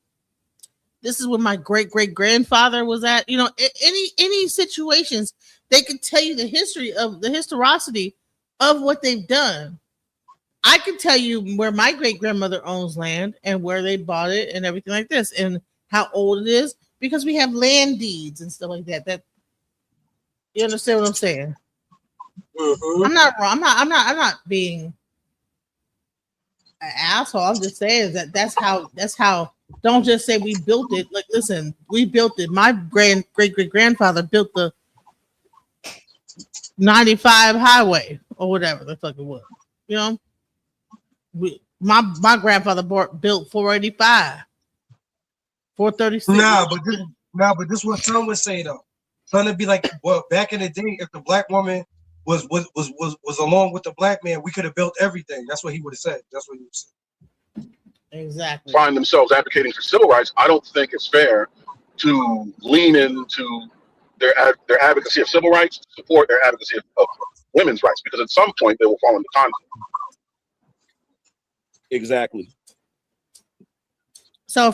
This is where my great grandfather was at. You know, any situations they can tell you the history of the historicity of what they've done. I can tell you where my great grandmother owns land and where they bought it and everything like this and how old it is, because we have land deeds and stuff like that. That you understand what I'm saying? Mm-hmm. I'm not wrong. I'm not being an asshole. I'm just saying that's how. Don't just say we built it. Like, listen, we built it. My great grandfather built the 95 highway or whatever the fuck it was. You know, my grandfather built 485, 436. But this is what some would say though. Son would be like, well, back in the day, if the black woman was along with the black man, we could have built everything. That's what he would have said. That's what he would say. Exactly. Find themselves advocating for civil rights. I don't think it's fair to lean into their advocacy of civil rights to support their advocacy of women's rights, because at some point they will fall into conflict. Exactly. So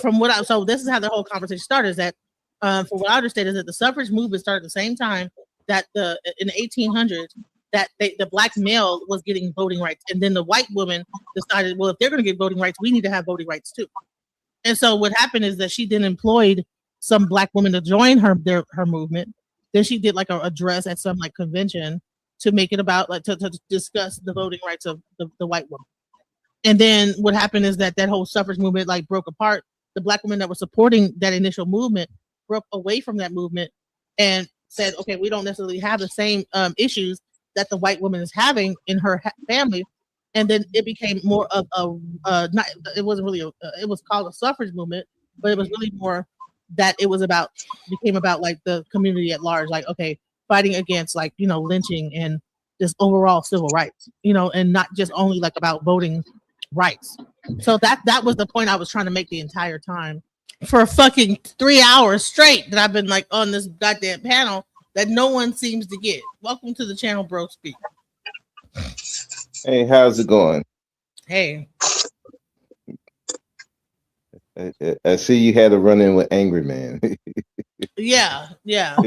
this is how the whole conversation started. Is that from what I understand is that the suffrage movement started at the same time that in the 1800s that the black male was getting voting rights, and then the white woman decided, well, if they're going to get voting rights, we need to have voting rights too. And so what happened is that she then employed some black women to join her movement. Then she did like a address at some like convention to make it about like to discuss the voting rights of the white woman. And then what happened is that whole suffrage movement like broke apart. The black women that were supporting that initial movement broke away from that movement and said, okay, we don't necessarily have the same issues that the white woman is having in her family. And then it became more of it wasn't really it was called a suffrage movement, but it was really more that it was became about like the community at large, like, okay, fighting against like, you know, lynching and just overall civil rights, you know, and not just only like about voting rights. So that was the point I was trying to make the entire time for a fucking 3 hours straight that I've been like on this goddamn panel that no one seems to get. Welcome to the channel, Bro Speak. Hey, how's it going? Hey. I see you had a run in with Angryman. Yeah. Yes.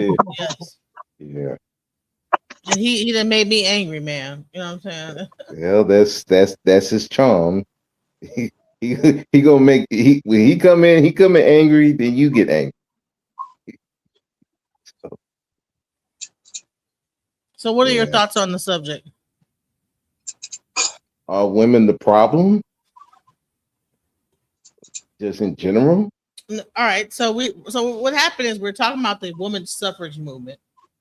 Yeah. And he done made me angry, man. You know what I'm saying? Well, that's his charm. He gonna make when he come in angry, then you get angry. So what are your thoughts on the subject? Are women the problem? Just in general? All right. So what happened is we're talking about the women's suffrage movement.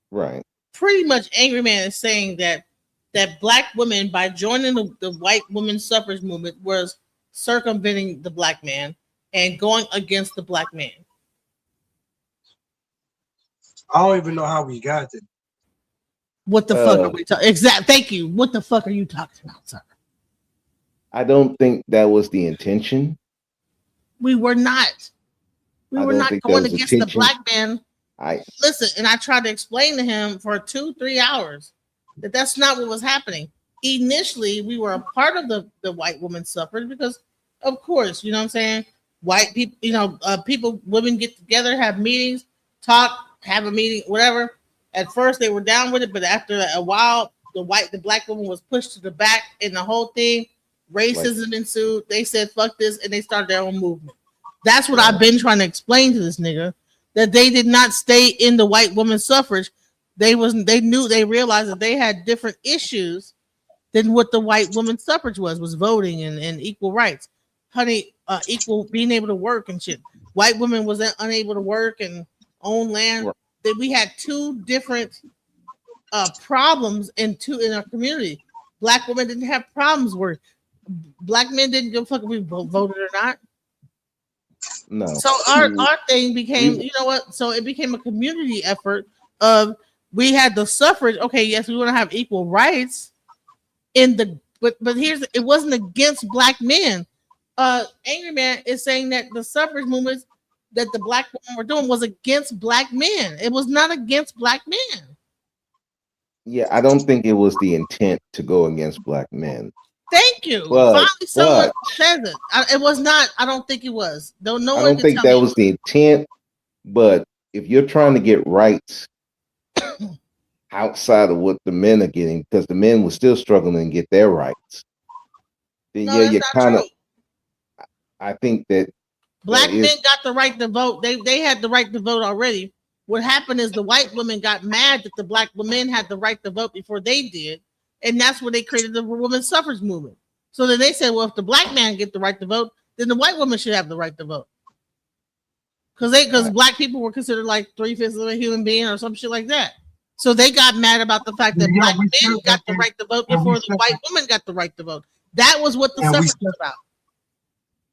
Right. Pretty much Angryman is saying that black women, by joining the white women's suffrage movement, was circumventing the black man and going against the black man. I don't even know how we got there. What the fuck are we talking? Thank you. What the fuck are you talking about, sir? I don't think that was the intention. We were not. We were not going against the black man. Listen, and I tried to explain to him for 2-3 hours that that's not what was happening. Initially, we were a part of the white women's suffrage because, of course, you know what I'm saying? White people, women get together, have meetings, talk, have a meeting, whatever. At first, they were down with it, but after a while, the black woman was pushed to the back in the whole thing. Racism ensued. They said, fuck this, and they started their own movement. That's what I've been trying to explain to this nigga, that they did not stay in the white women's suffrage. They realized that they had different issues than what the white women's suffrage was voting and equal rights. Honey, equal being able to work and shit. White women was unable to work and own land. That we had two different problems in our community. Black women didn't have problems where black men didn't give a fuck if we voted or not. No. So our thing became, you know what? So it became a community effort of we had the suffrage. Okay, yes, we want to have equal rights but it wasn't against black men. Angryman is saying that the suffrage movements that the black women were doing was against black men. It was not against black men. Yeah, I don't think it was the intent to go against black men. Thank you. Finally, someone says it. It was not. I don't think it was. I don't think that was the intent. But if you're trying to get rights outside of what the men are getting, because the men were still struggling to get their rights, then you kind of. I think that black men got the right to vote. They had the right to vote already. What happened is the white women got mad that the black women had the right to vote before they did. And that's where they created the women's suffrage movement. So then they said, well, if the black man get the right to vote, then the white woman should have the right to vote. Because black people were considered like 3/5 of a human being or some shit like that. So they got mad about the fact that black men got the right to vote before the white woman got the right to vote. That was what the suffrage was about.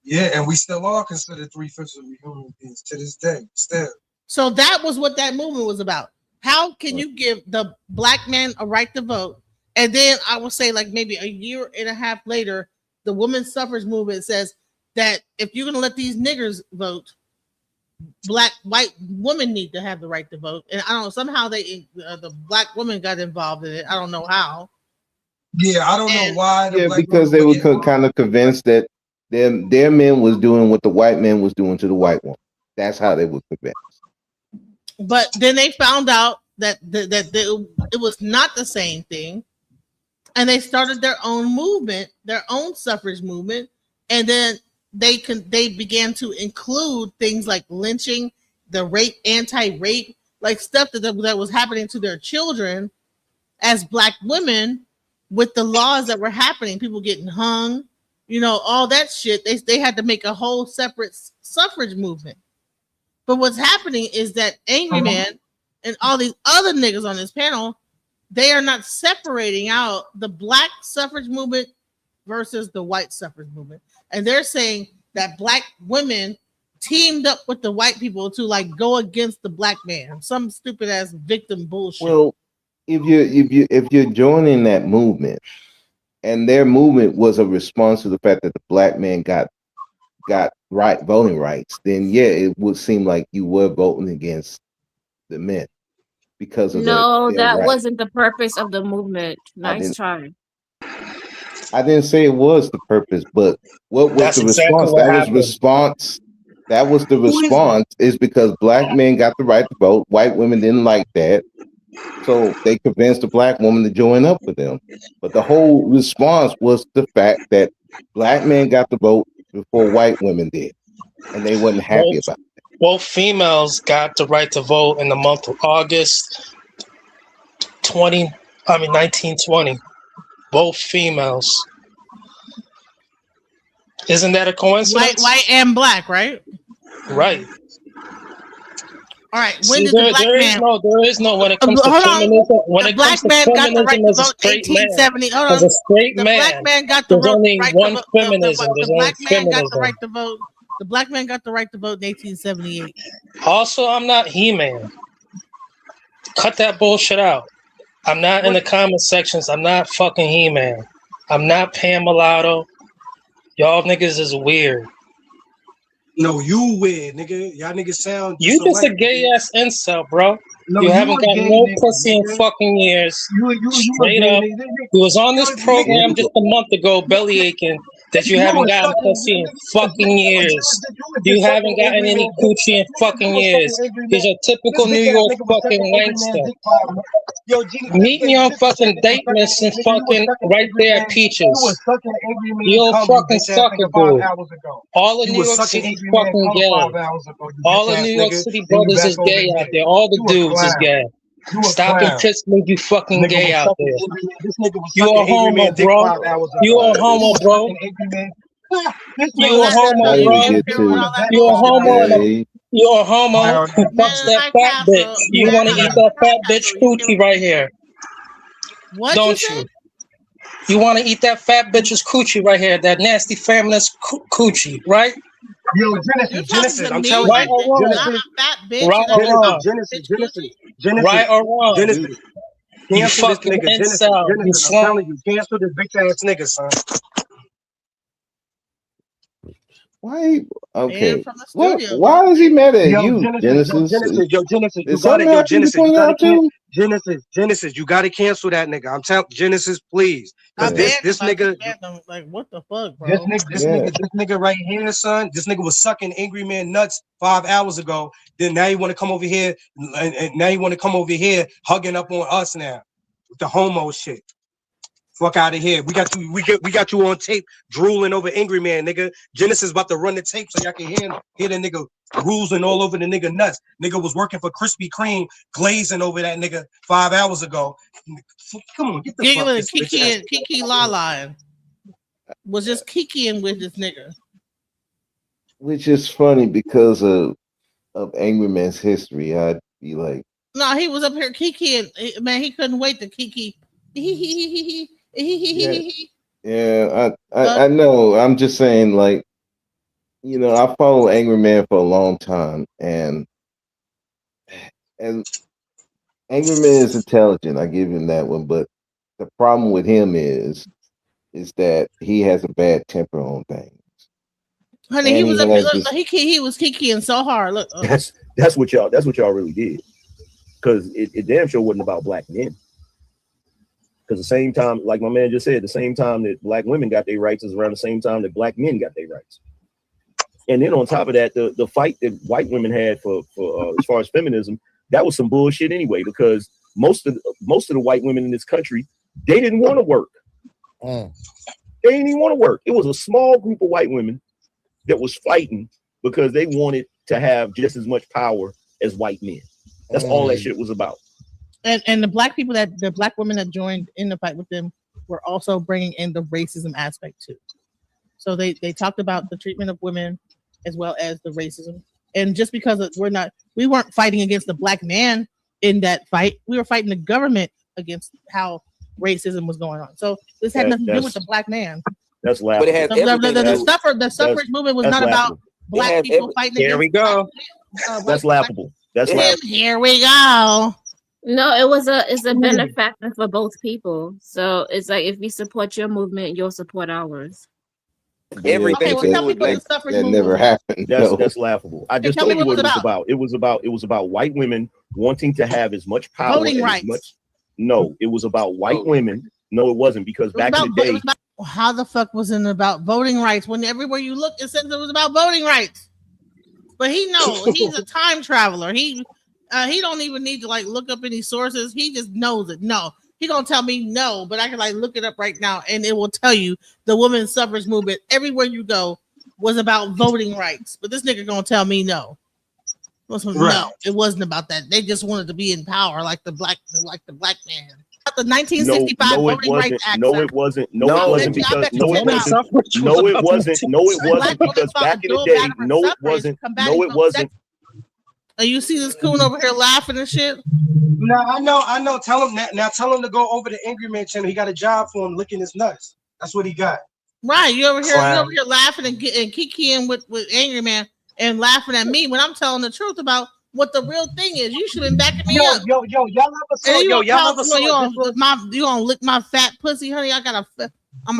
Yeah, and we still are considered 3/5 of human beings to this day, still. So that was what that movement was about. How can you give the black man a right to vote? And then I will say, like maybe a year and a half later, the women's suffrage movement says that if you're going to let these niggers vote, white women need to have the right to vote. And I don't know, somehow the black women got involved in it. I don't know how. Yeah, I don't know why. Because they were kind of convinced that their men was doing what the white men was doing to the white woman. That's how they were convinced. But then they found out that it was not the same thing. And they started their own movement, their own suffrage movement, and then they began to include things like lynching, the rape, anti-rape, like stuff that was happening to their children as black women with the laws that were happening, people getting hung, all that shit. They had to make a whole separate suffrage movement. But what's happening is that Angryman and all these other niggas on this panel, they are not separating out the black suffrage movement versus the white suffrage movement. And they're saying that black women teamed up with the white people to like go against the black man. Some stupid ass victim bullshit. Well, if you're joining that movement, and their movement was a response to the fact that the black man got voting rights, then it would seem like you were voting against the men. Because of that wasn't the purpose of the movement. Nice try. I didn't say it was the purpose, but what was the response? That was response That was the response, is because black men got the right to vote. White women didn't like that. So they convinced the black woman to join up with them. But the whole response was the fact that black men got the vote before white women did. And they wasn't happy about it. Both females got the right to vote in the month of August 1920. Both females. Isn't that a coincidence? White and black, right? Right. All right. When did the black man? There is no. When it comes to feminism, when it comes to feminism, as a straight man, as a straight man, black man got the there's only one feminism. The black man got the right to vote. The black man got the right to vote in 1878. Also, I'm not He-Man. Cut that bullshit out. I'm not in the comment sections. I'm not fucking He-Man. I'm not Pam Mulatto. Y'all niggas is weird. No, you weird, nigga. Y'all niggas sound. You just a gay ass incel, bro. No, you haven't got no nigga, pussy in fucking years. Straight up. You was on this program just a month ago, belly aching, that you haven't gotten pussy in fucking years. You haven't gotten any coochie in fucking years. He's a typical New York fucking gangster. Meet me on fucking date list and fucking right there at Peaches. You're a fucking sucker, dude. All of New York City fucking gay. All of New York City brothers is gay out there. All the dudes is gay. Stop and piss me, you fucking gay out there. You a homo, bro. You a homo, bro. You a homo, bro. You a homo. You a homo who fucks that fat bitch. You want to eat that fat bitch coochie right here. What? Don't you? You want to eat that fat bitch's coochie right here, that nasty feminist coochie, right? Yo, Genesis, I'm telling right you. Or wrong. Right or wrong. Genesis. Right or wrong. Genesis. You fucking incel. You I'm telling you, cancel this bitch ass nigga, son. Why? Okay. From the studio, why is he mad at you, Genesis? Genesis? Genesis, Is something happening between y'all two? Genesis, you gotta cancel that nigga. I'm telling Genesis, please. Because this nigga, like, what the fuck, bro? This nigga right here, son. This nigga was sucking Angry Man nuts 5 hours ago. Then now you want to come over here, and now you want to come over here hugging up on us now with the homo shit. Fuck out of here. We got you on tape drooling over Angry Man, nigga. Genesis about to run the tape so y'all can hear the nigga ruling all over the nigga nuts. Nigga was working for Krispy Kreme, glazing over that nigga 5 hours ago. Come on, get the fuck this bitch ass. Kiki La was just kikiing with this nigga. Which is funny because of Angry Man's history. I'd be like, no, he was up here kikiing. Man, he couldn't wait to kiki. Yeah, I know. I'm just saying, like, you know, I follow Angry Man for a long time, and Angry Man is intelligent. I give him that one, but the problem with him is that he has a bad temper on things. Honey, and he was he was kikiing so hard. Look, that's what y'all really did, because it damn sure wasn't about black men. Because the same time, like my man just said, the same time that black women got their rights is around the same time that black men got their rights. And then on top of that, the fight that white women had for as far as feminism, that was some bullshit anyway, because most of the white women in this country, they didn't want to work. They didn't even want to work. It was a small group of white women that was fighting because they wanted to have just as much power as white men. That's all that shit was about. And the black women that joined in the fight with them were also bringing in the racism aspect too. So they talked about the treatment of women as well as the racism. And just because we weren't fighting against the black man in that fight, we were fighting the government against how racism was going on. So this had nothing to do with the black man. That's laughable. But it has the suffrage movement was not about black people fighting. Here we go. That's laughable. That's laughable. Here we go. No, it's a benefactor for both people. So it's like, if we support your movement, you'll support ours. Everything that never happened. That's laughable. I just told you what it was about. It was about white women wanting to have as much power. Voting rights. No, it was about white women. No, it wasn't, because back in the day. How the fuck was it about voting rights when everywhere you look it says it was about voting rights? But he knows he's a time traveler. He don't even need to like look up any sources. He just knows it. No, he gonna tell me no, but I can like look it up right now, and it will tell you the women's suffrage movement everywhere you go was about voting rights. But this nigga gonna tell me no. No, it wasn't about that. They just wanted to be in power, like the black man. The 1965 Voting Rights Act. No, it wasn't. No, it wasn't because because back in the day, no, it wasn't. No, it wasn't. And you see this coon over here laughing and shit. No, I know. Tell him that. Now tell him to go over to Angryman channel. He got a job for him licking his nuts. That's what he got. Right, you over here laughing and kikiing with Angryman and laughing at me when I'm telling the truth about what the real thing is. You should have been backing me up. Y'all ever saw you gonna lick my fat pussy, honey? I'm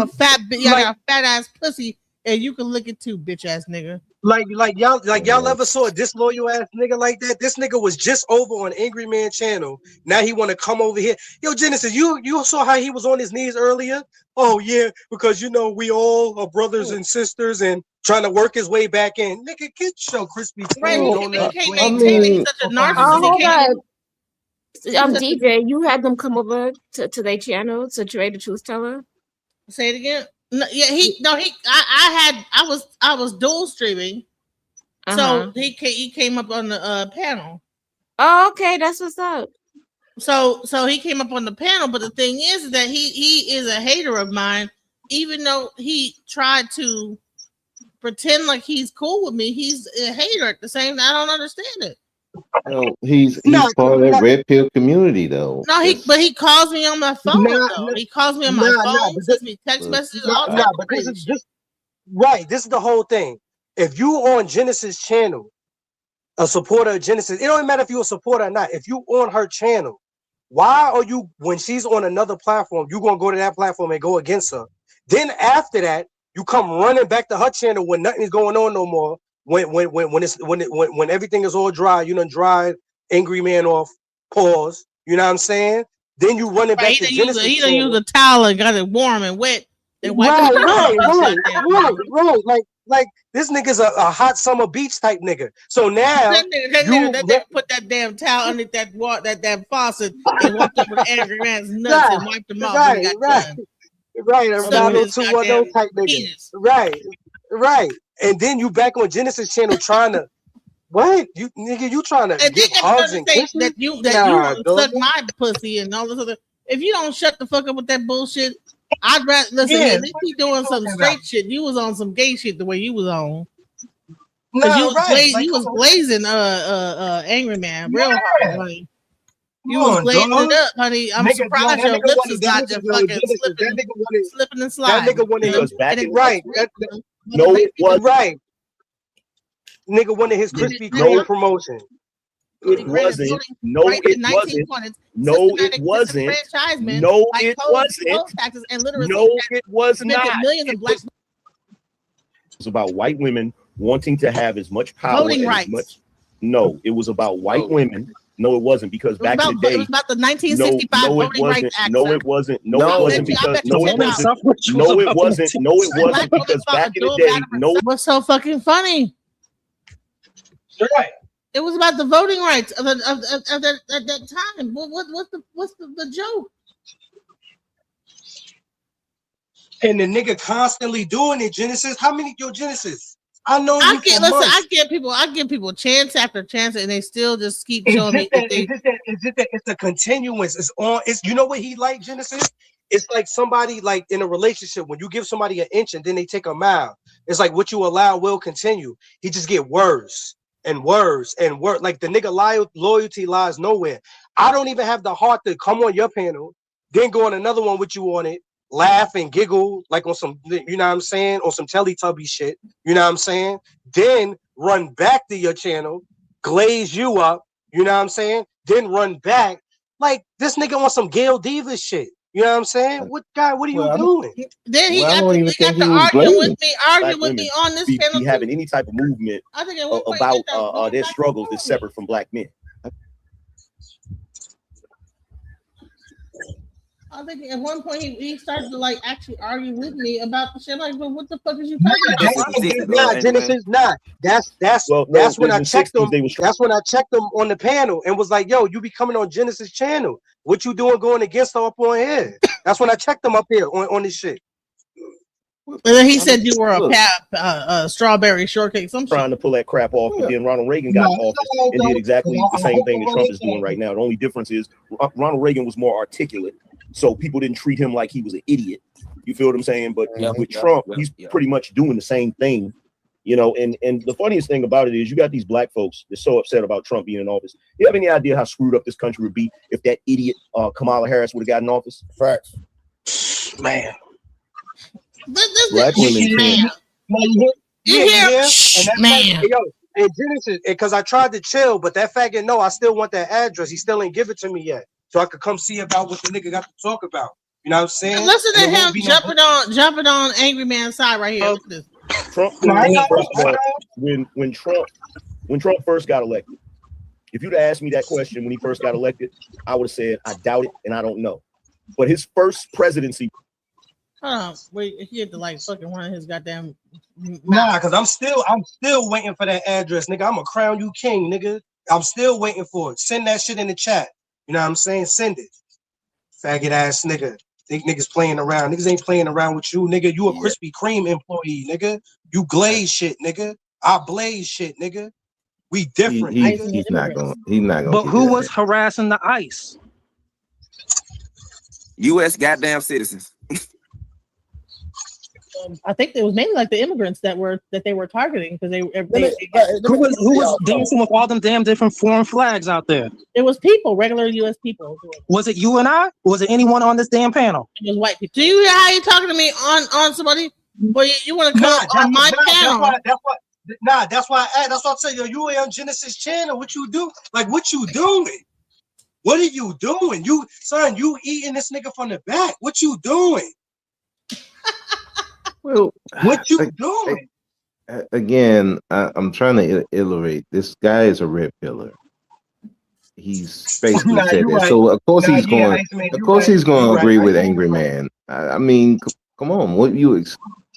a fat bitch. I got a fat ass pussy, and you can lick it too, bitch ass nigga. Y'all ever saw a disloyal ass nigga like that? This nigga was just over on Angryman channel. Now he want to come over here. Yo, Genesis, you saw how he was on his knees earlier? Oh yeah, because you know we all are brothers and sisters and trying to work his way back in. Nigga, get your crispy he's such a narcissist. DJ, you had them come over to their channel to Trae the Truth Teller. Say it again. No, yeah, I was dual streaming, so he came up on the panel. Oh, okay, that's what's up. So he came up on the panel, but the thing is that he is a hater of mine, even though he tried to pretend like he's cool with me. He's a hater at the same time. I don't understand it. No, he's part of that red pill community though. No, he calls me on my phone though. He calls me on my phone, sends me text messages, all that crazy shit. This is the whole thing. If you on Genesis channel, a supporter of Genesis, it don't matter if you're a supporter or not. If you on her channel, why are you, when she's on another platform, you gonna go to that platform and go against her? Then after that, you come running back to her channel when nothing is going on no more. When everything is all dry, you done dried Angryman off, pause. You know what I'm saying? Then you run it back to Genesis. He done use a towel and got it warm and wet. And Right. Like this nigga's a hot summer beach type nigga. So now that put that damn towel underneath that faucet and walked over to Angryman's nuts and wiped them off. Right. A 90210 type nigga. Right. And then you back on Genesis channel trying to what? You trying to get hugs and kisses? That you suck my pussy and all this other. If you don't shut the fuck up with that bullshit, I'd rather listen. Yeah, if you doing some straight shit, you was on some gay shit the way you was on. You was blazing Angryman real hard, honey. You was blazing it up, honey. I'm surprised your lips is not just fucking slipping and sliding. That nigga wanted No, it was right. Nigga wanted his Krispy Kreme promotion. It wasn't. No, it wasn't. No, it wasn't. No, it wasn't. No, it was not. It was about white women wanting to have as much power. Voting rights. No, it was about white women. No, it wasn't because back in the day. It was about the 1965 Voting Rights Act. No, it wasn't. No, it wasn't because no, it wasn't. No, it wasn't. No, it wasn't because back in the day. No, what's so fucking funny? Right. It was about the voting rights of that time. What's the joke? And the nigga constantly doing it. Genesis, how many Genesis? I know. I give people chance after chance, and they still just keep showing me. It's a continuance. It's on. It's you know what he like Genesis. It's like somebody like in a relationship when you give somebody an inch and then they take a mile. It's like what you allow will continue. He just get worse and worse and worse. Like the nigga loyalty lies nowhere. I don't even have the heart to come on your panel, then go on another one with you on it. Laugh and giggle like on some, you know what I'm saying, on some Teletubby shit, you know what I'm saying? Then run back to your channel, glaze you up, you know what I'm saying? Then run back. Like this nigga on some Gail Diva shit. You know what I'm saying? What are you doing? Then he got to argue with me on this channel. Be having any type of movement about their struggles is separate from black men. I think at one point he started to like actually argue with me about the shit. Like, but what the fuck is you talking about? Nah, Genesis, nah. That's when I checked them. That's when I checked them on the panel and was like, "Yo, you be coming on Genesis channel? What you doing going against her up on here?" That's when I checked them up here on this shit. And then he said you were a strawberry shortcake. Some trying to pull that crap off, but then Ronald Reagan got in office and did exactly the same thing that Trump is doing right now. The only difference is Ronald Reagan was more articulate, so people didn't treat him like he was an idiot. You feel what I'm saying? But with Trump, he's pretty much doing the same thing, you know. And the funniest thing about it is you got these black folks that's so upset about Trump being in office. You have any idea how screwed up this country would be if that idiot Kamala Harris would have gotten in office? Facts, man. Black women man. And Genesis, because I tried to chill, but that faggot, no, I still want that address. He still ain't give it to me yet, so I could come see about what the nigga got to talk about. You know what I'm saying? Listen to him jumping on Angry Man's side right here. Look at this. Trump, when Trump first got elected, if you'd asked me that question when he first got elected, I would have said I doubt it and I don't know. But his first presidency. Hold on, wait, he had to like fucking run his goddamn. Nah, because I'm still waiting for that address, nigga. I'm a crown you king, nigga. I'm still waiting for it. Send that shit in the chat. You know what I'm saying? Send it. Faggot ass nigga. Think niggas playing around. Niggas ain't playing around with you, nigga. You a Krispy Kreme employee, nigga. You glaze shit, nigga. I blaze shit, nigga. We different. He's not gonna. But who was harassing the ICE? U.S. goddamn citizens. I think it was mainly like the immigrants that they were targeting because who was dancing with all them damn different foreign flags out there? It was people, regular U.S. people. Was it you and I? Or was it anyone on this damn panel? It was white people. Do you hear how you talking to me on somebody? But you want to come on my channel? That's why I tell you, you ain't on Genesis channel. What you do? Like, what you doing? What are you doing? You eating this nigga from the back. What you doing? Well, what you doing? Again, I'm trying to iterate. This guy is a red pillar. He's basically said that. Right. So of course he's going. Of course he's going to agree with Angry Man. I mean, come on. What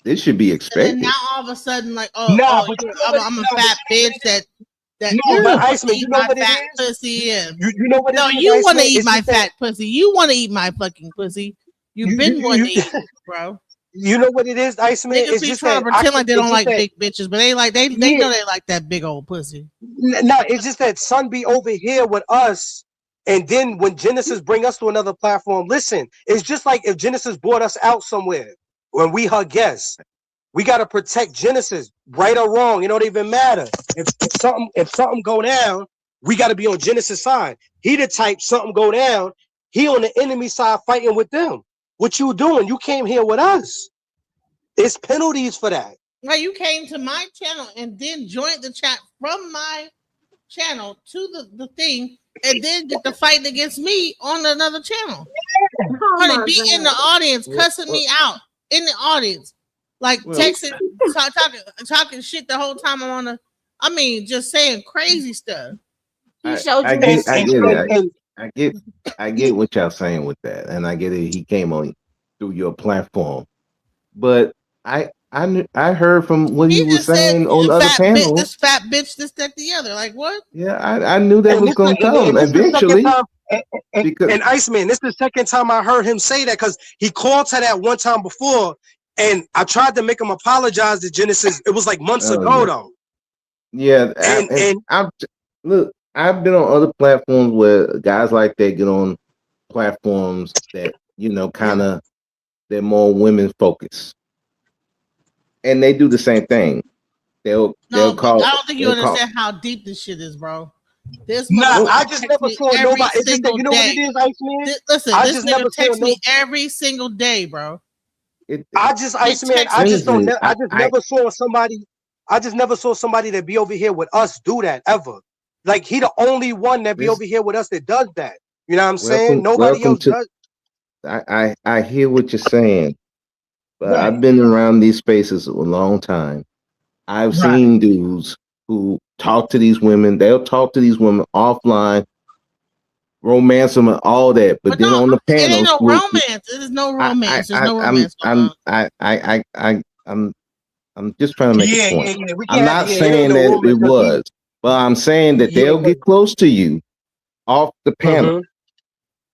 this should be expected. And now all of a sudden, like, I'm a fat bitch that no, but Iceman, you know what fat it is? Pussy in. You know what it is? No, you want to eat my fat pussy. You want to eat my fucking pussy. You've been wanting to eat it, bro. You know what it is, Iceman? Niggas be trying to pretend like they don't like big bitches, but they know they like that big old pussy. No, it's just that son be over here with us, and then when Genesis bring us to another platform, listen, it's just like if Genesis brought us out somewhere when we her guests. We gotta protect Genesis, right or wrong. It don't even matter. If something go down, we gotta be on Genesis side. He the type something go down, he on the enemy side fighting with them. What you doing? You came here with us. It's penalties for that. Right, you came to my channel and then joined the chat from my channel to the thing, and then get the fight against me on another channel. Honey, be in the audience, cussing me out in the audience, like texting, talking shit the whole time I'm on the. I mean, just saying crazy stuff. I get what y'all saying with that, and I get it. He came on through your platform, but I heard from what he was saying on other panels. This fat bitch, this, that, the other. Like what? Yeah, I knew that was going to come eventually. And Iceman, this is the second time I heard him say that because he called to that one time before, and I tried to make him apologize to Genesis. It was like months ago, though. Yeah, look. I've been on other platforms where guys like that get on platforms that, kind of, they're more women focused. And they do the same thing. They'll call. I don't think you understand how deep this shit is, bro. I just never saw nobody. It's just that, you know what it is, Iceman? Listen, this nigga texts me every single day, bro. I just never saw somebody. I just never saw somebody that be over here with us do that ever. Like he the only one that be over here with us that does that. You know what I'm saying? Nobody else does. I hear what you're saying, but I've been around these spaces a long time. I've seen dudes who talk to these women. They'll talk to these women offline romance them and all that, but then on the it ain't panels, no romance. It is no romance. There's no romance going on. I'm just trying to make a point. I'm not it ain't saying no that romance it 'cause was, but I'm saying that they'll get close to you off the panel.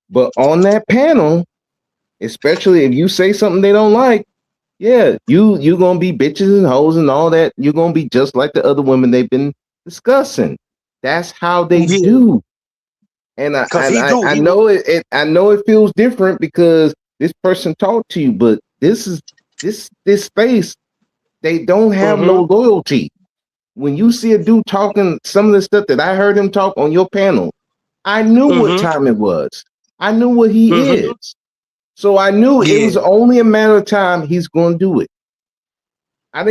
But on that panel, especially if you say something they don't like, yeah, you gonna be bitches and hoes and all that. You're gonna be just like the other women they've been discussing. That's how they do. And I know I know it feels different because this person talked to you, but this space, they don't have no loyalty. When you see a dude talking some of the stuff that I heard him talk on your panel, I knew what time it was. I knew what he is. So I knew it was only a matter of time he's going to do it. I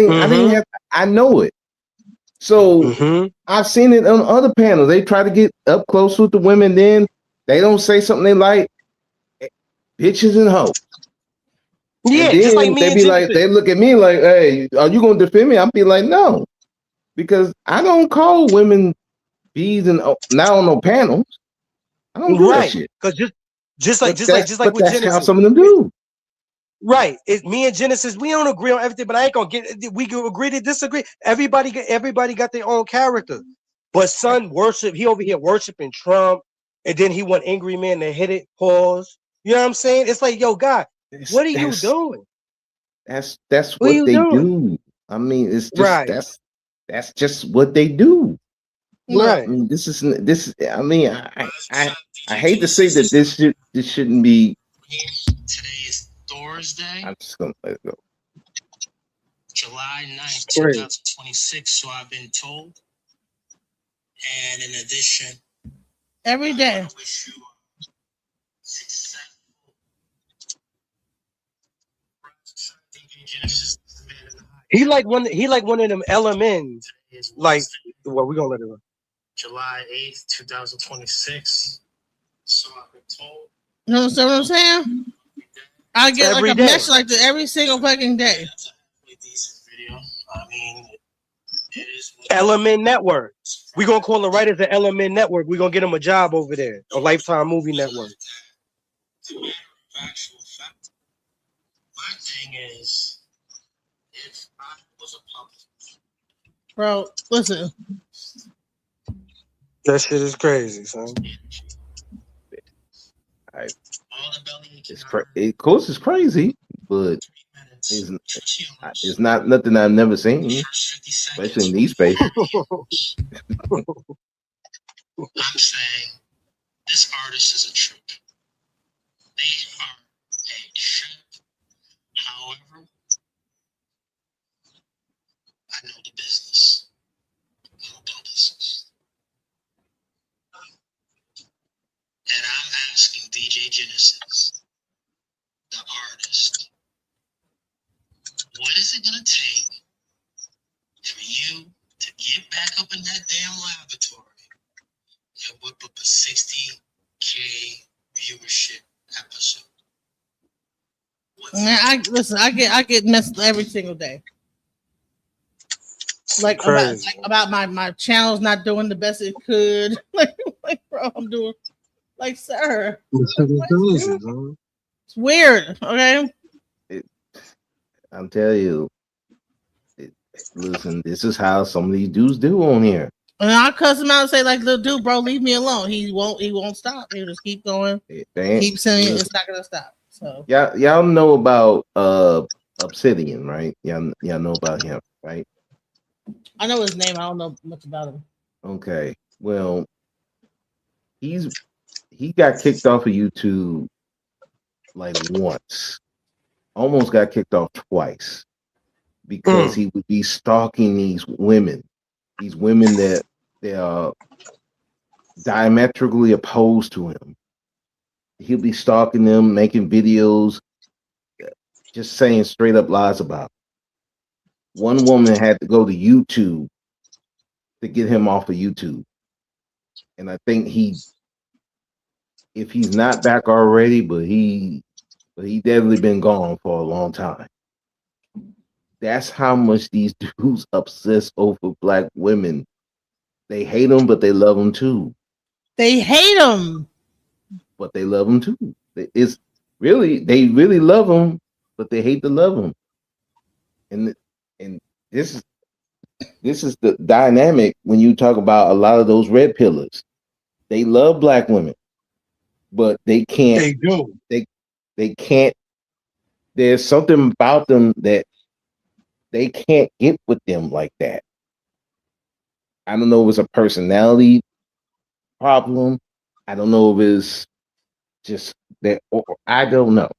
know it. So I've seen it on other panels. They try to get up close with the women, then they don't say something they like, bitches and hoes. Yeah, and then just like me they and be Genesis. like, they look at me like, hey, are you going to defend me? I'll be like, no, because I don't call women bees and not on no panels. I don't do that shit. Because just like But with that's Genesis. how some of them do. Right. It's me and Genesis. We don't agree on everything, but I ain't gonna get. We can agree to disagree. Everybody got their own character. But son worship. He over here worshiping Trump, and then he want Angryman to hit it. Pause. You know what I'm saying? It's like, yo, God, what are you doing? That's what they do. I mean, it's just that's just what they do. Right. I mean, this is. I mean, I hate to say that this shouldn't be. Today is Thursday, I'm just gonna let it go. July 9th, 2026. So I've been told. And in addition, every day. He like one of them LMNs. Like, well, we're gonna let it run. July 8th, 2026. So I've been told. You know what I'm saying? I get like a message like this every single fucking day. I mean, Element Network. We're gonna call the writers the Element Network. We're gonna get them a job over there, a Lifetime Movie Network. My thing is, if I was a public, bro, listen. That shit is crazy, son. Of course, it's crazy, but it's not nothing I've never seen, especially in these spaces. I'm saying this artist is a trip. They are a trip. However, I know the business. And I'm asking DJ Genesis, the artist, what is it gonna take for you to get back up in that damn laboratory and whip up a 60K viewership episode? Man, I get messed every single day. Like about my channel's not doing the best it could. like bro, I'm doing like, sir. It's weird, okay? I'm telling you. Listen, this is how some of these dudes do on here. And I cuss him out and say, like, little dude, bro, leave me alone. He won't stop. He'll just keep going. Keep saying it's not gonna stop. So y'all know about Obsidian, right? Y'all know about him, right? I know his name. I don't know much about him. Okay. Well, he got kicked off of YouTube like once. Almost got kicked off twice because he would be stalking these women that they are diametrically opposed to him. He'll be stalking them, making videos, just saying straight up lies about them. One woman had to go to YouTube to get him off of YouTube. And I think if he's not back already, but he definitely been gone for a long time. That's how much these dudes obsess over black women. They hate them, but they love them too. They hate them. but they love them too. It's really, they really love them, but they hate to love them. And this is the dynamic when you talk about a lot of those red pillars. They love black women, but they can't. They do. They can't. There's something about them that they can't get with them like that. I don't know if it's a personality problem. I don't know if it's just that, or I don't know.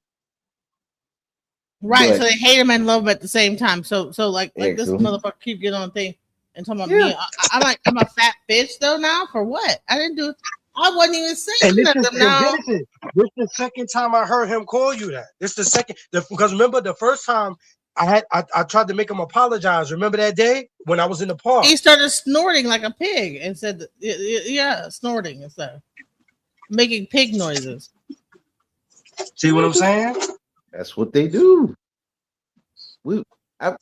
Right, But, so they hate him and love him at the same time. So like this motherfucker keep getting on the thing and talking about me. I'm like, I'm a fat bitch though now for what? I didn't do. I wasn't even saying nothing. Now This is the second time I heard him call you that. This the second because remember the first time I tried to make him apologize. Remember that day when I was in the park? He started snorting like a pig and said, "Yeah, snorting and stuff, making pig noises." See what I'm saying? That's what they do.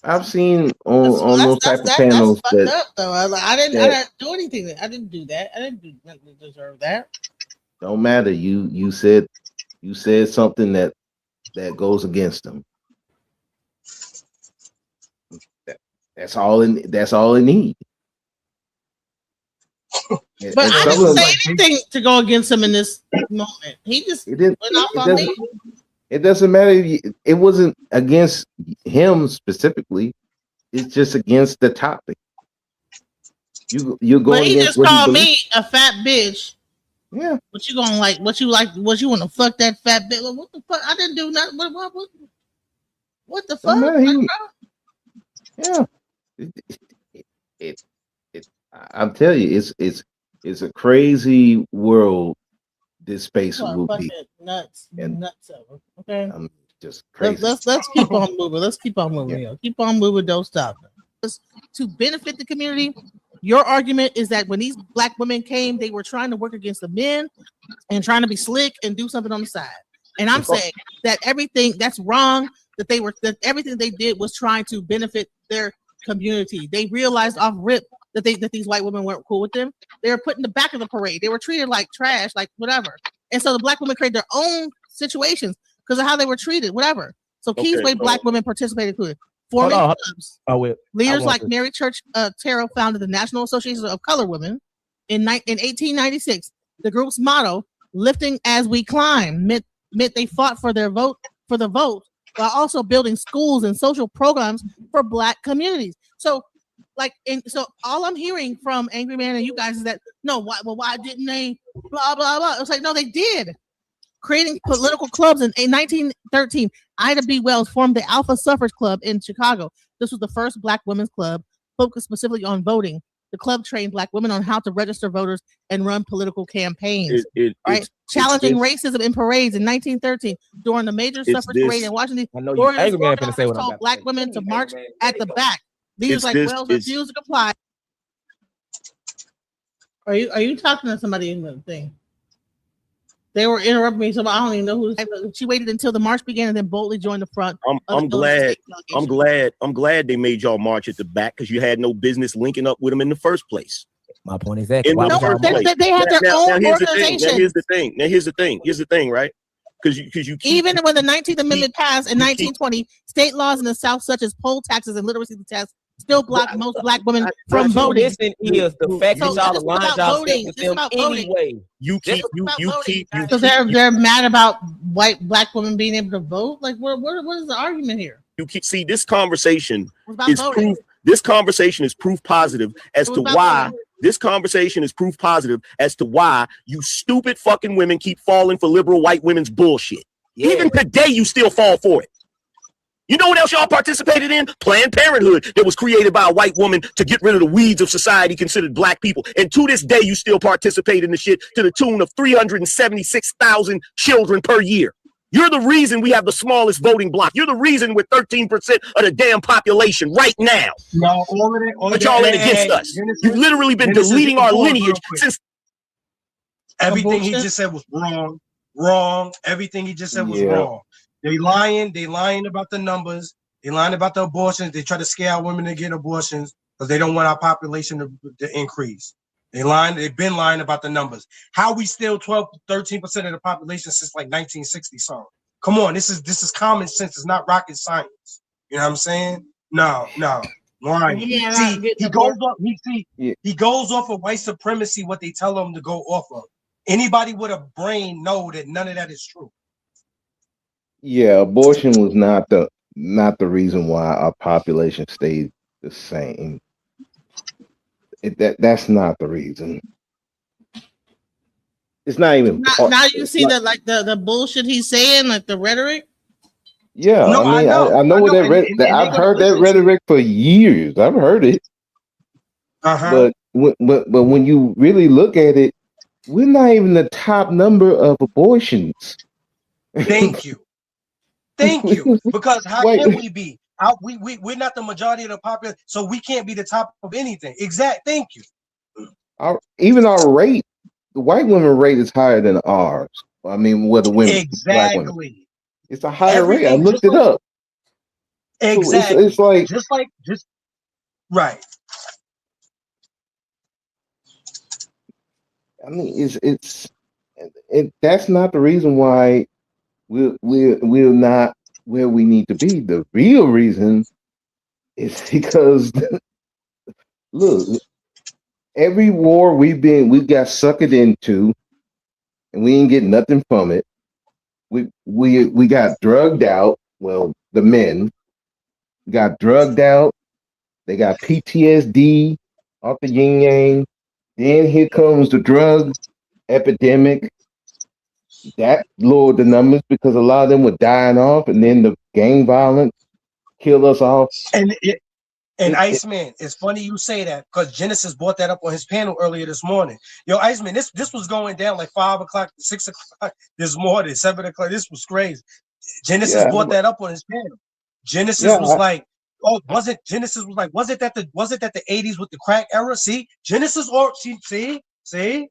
I've seen on those type of panels that's fucked up though. I didn't do anything. I didn't do that. I didn't do nothing to deserve that. Don't matter. You said something that goes against them. That's all it needs. But I didn't say anything to go against him in this moment. He just went off on me. It doesn't matter. It wasn't against him specifically. It's just against the topic. You're going. But he against just called me a fat bitch. Yeah. What you gonna like? What you want to fuck that fat bitch? What the fuck? I didn't do nothing. What the fuck? Yeah. I'm telling you, it's a crazy world. This space will be nuts over. Okay, I'm just crazy. Let's keep on moving. Let's keep on moving. Yeah. Keep on moving. Don't stop. To benefit the community, your argument is that when these black women came, they were trying to work against the men and trying to be slick and do something on the side. And I'm saying that everything that's wrong. That everything they did was trying to benefit their community. They realized off rip that these white women weren't cool with them. They were put in the back of the parade. They were treated like trash, like whatever. And so the black women created their own situations because of how they were treated, whatever. So Keys Way black women participated included. Forming clubs. Leaders like Mary Church Terrell founded the National Association of Color Women in 1896. The group's motto, "Lifting as we climb," meant they fought for the vote, while also building schools and social programs for black communities. So all I'm hearing from Angryman and you guys is that why didn't they blah blah blah? It's like no, they did. Creating political clubs in 1913, Ida B. Wells formed the Alpha Suffrage Club in Chicago. This was the first black women's club focused specifically on voting. The club trained black women on how to register voters and run political campaigns. Challenging racism in parades in 1913 during the major suffrage parade in Washington. I know you're angry man finna say what I'm told black women to march at the back. Leaders like Wells refused to comply. Are you talking to somebody in the thing? They were interrupting me, so I don't even know who. She waited until the march began and then boldly joined the front. I'm glad they made y'all march at the back because you had no business linking up with them in the first place. My point exactly. They had their own organization. Here's the thing, right? Because you even when the 19th Amendment passed in 1920, state laws in the South, such as poll taxes and literacy tests, still block most black women from voting. Is the fact that y'all aligned y'all with them anyway. Because they're mad about black women being able to vote. Like, what is the argument here? You see, this conversation is proof. This conversation is proof positive as to why. This conversation is proof positive as to why you stupid fucking women keep falling for liberal white women's bullshit. Yeah. Even today, you still fall for it. You know what else y'all participated in? Planned Parenthood that was created by a white woman to get rid of the weeds of society considered black people. And to this day, you still participate in the shit to the tune of 376,000 children per year. You're the reason we have the smallest voting block. You're the reason we're 13% of the damn population right now. No, but y'all ain't against us. You've literally been deleting our lineage since. Everything he just said was wrong. Everything he just said was wrong. They lying about the numbers. They lying about the abortions. They try to scare our women to get abortions because they don't want our population to increase. They've been lying about the numbers. How we still 13% of the population since like 1960 something? Come on, this is common sense. It's not rocket science. You know what I'm saying? No. Lying. See, he goes off of white supremacy, what they tell him to go off of. Anybody with a brain know that none of that is true. Yeah, abortion was not the reason why our population stayed the same. That's not the reason. It's not even. Now you see that, like the bullshit he's saying, like the rhetoric. Yeah, no, I mean, I know what that I've heard that rhetoric for years. I've heard it. But when you really look at it, we're not even the top number of abortions. Thank you. Because how can we be? We're not the majority of the population, so we can't be the top of anything. Thank you. Even our rate, the white women rate is higher than ours. I mean, the women, black women. It's a higher rate. I looked it up. Exactly. So it's like right. I mean, that's not the reason why we're not where we need to be. The real reason is because look, every war we got suckered into, and we didn't get nothing from it. We got drugged out. Well, the men got drugged out. They got PTSD off the yin yang. Then here comes the drug epidemic. That lowered the numbers because a lot of them were dying off, and then the gang violence killed us off. And Iceman, it's funny you say that because Genesis brought that up on his panel earlier this morning. Yo, Iceman, this was going down like 5 o'clock, 6 o'clock this morning, 7 o'clock. This was crazy. Genesis brought that up on his panel. Genesis was like, wasn't that the 80s with the crack era? See, Genesis or see.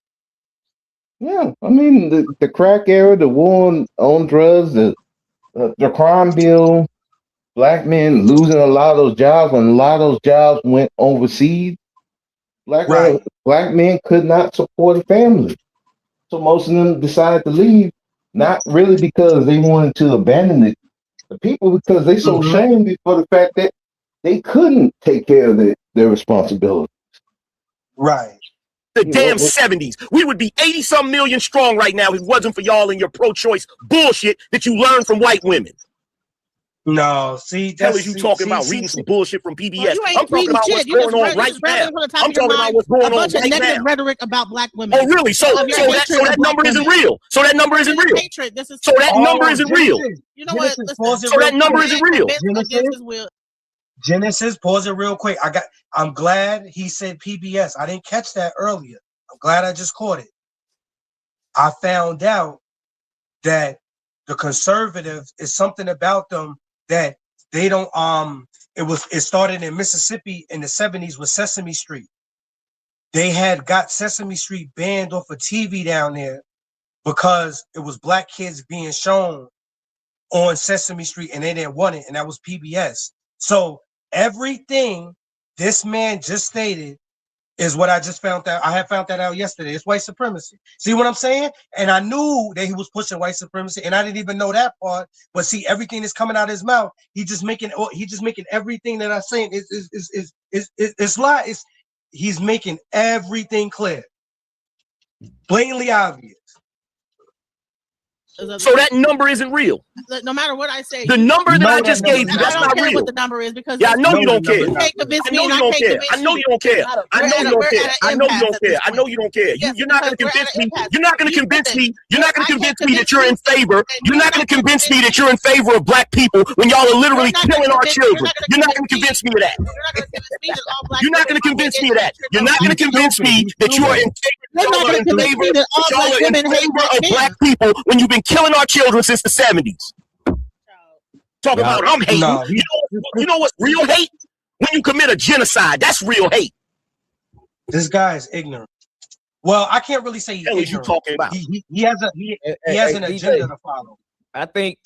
Yeah, I mean the crack era, the war on drugs, the crime bill, black men losing a lot of those jobs, and a lot of those jobs went overseas. Black men could not support a family, so most of them decided to leave. Not really because they wanted to abandon the people, because they so ashamed for the fact that they couldn't take care of their responsibilities. Right. The damn 70s. We would be 80-some million strong right now if it wasn't for y'all and your pro-choice bullshit that you learned from white women. No, see, that's what you talking about, reading some bullshit from PBS. I'm talking about what's going on right now. I'm talking about what's going on right now. Negative rhetoric about black women. Oh, really? So that number isn't real. So that number isn't real. So that number isn't real. You know what? So that number isn't real. Genesis, pause it real quick. I'm glad he said PBS. I didn't catch that earlier. I'm glad I just caught it. I found out that the conservatives is something about them that they don't it started in Mississippi in the 70s with Sesame Street. They had got Sesame Street banned off of TV down there because it was black kids being shown on Sesame Street and they didn't want it, and that was PBS. So everything this man just stated is what I just found out. I had found that out yesterday. It's white supremacy. See what I'm saying? And I knew that he was pushing white supremacy, and I didn't even know that part. But see, everything that's coming out of his mouth, he's just making everything that I'm saying is lie. He's making everything clear, blatantly obvious. So that number isn't real. No matter what I say, the number that I just gave you, that's not real. What the number is, because I know you don't care. You can't convince me, I know you don't care. I know you don't care. I know you don't care. I know you don't care. I know you don't care. You're not going to convince me. You're not going to convince me. You're not going to convince me that you're in favor. You're not going to convince me that you're in favor of black people when y'all are literally killing our children. You're not going to convince me of that. You're not going to convince me of that. You're not going to convince me that you are in favor of black people when you've been killing our children since the 70s. Talking about I'm hating. No. You know what's real hate? When you commit a genocide, that's real hate. This guy is ignorant. Well, I can't really say he's ignorant. You talking about? He has an agenda to follow. I think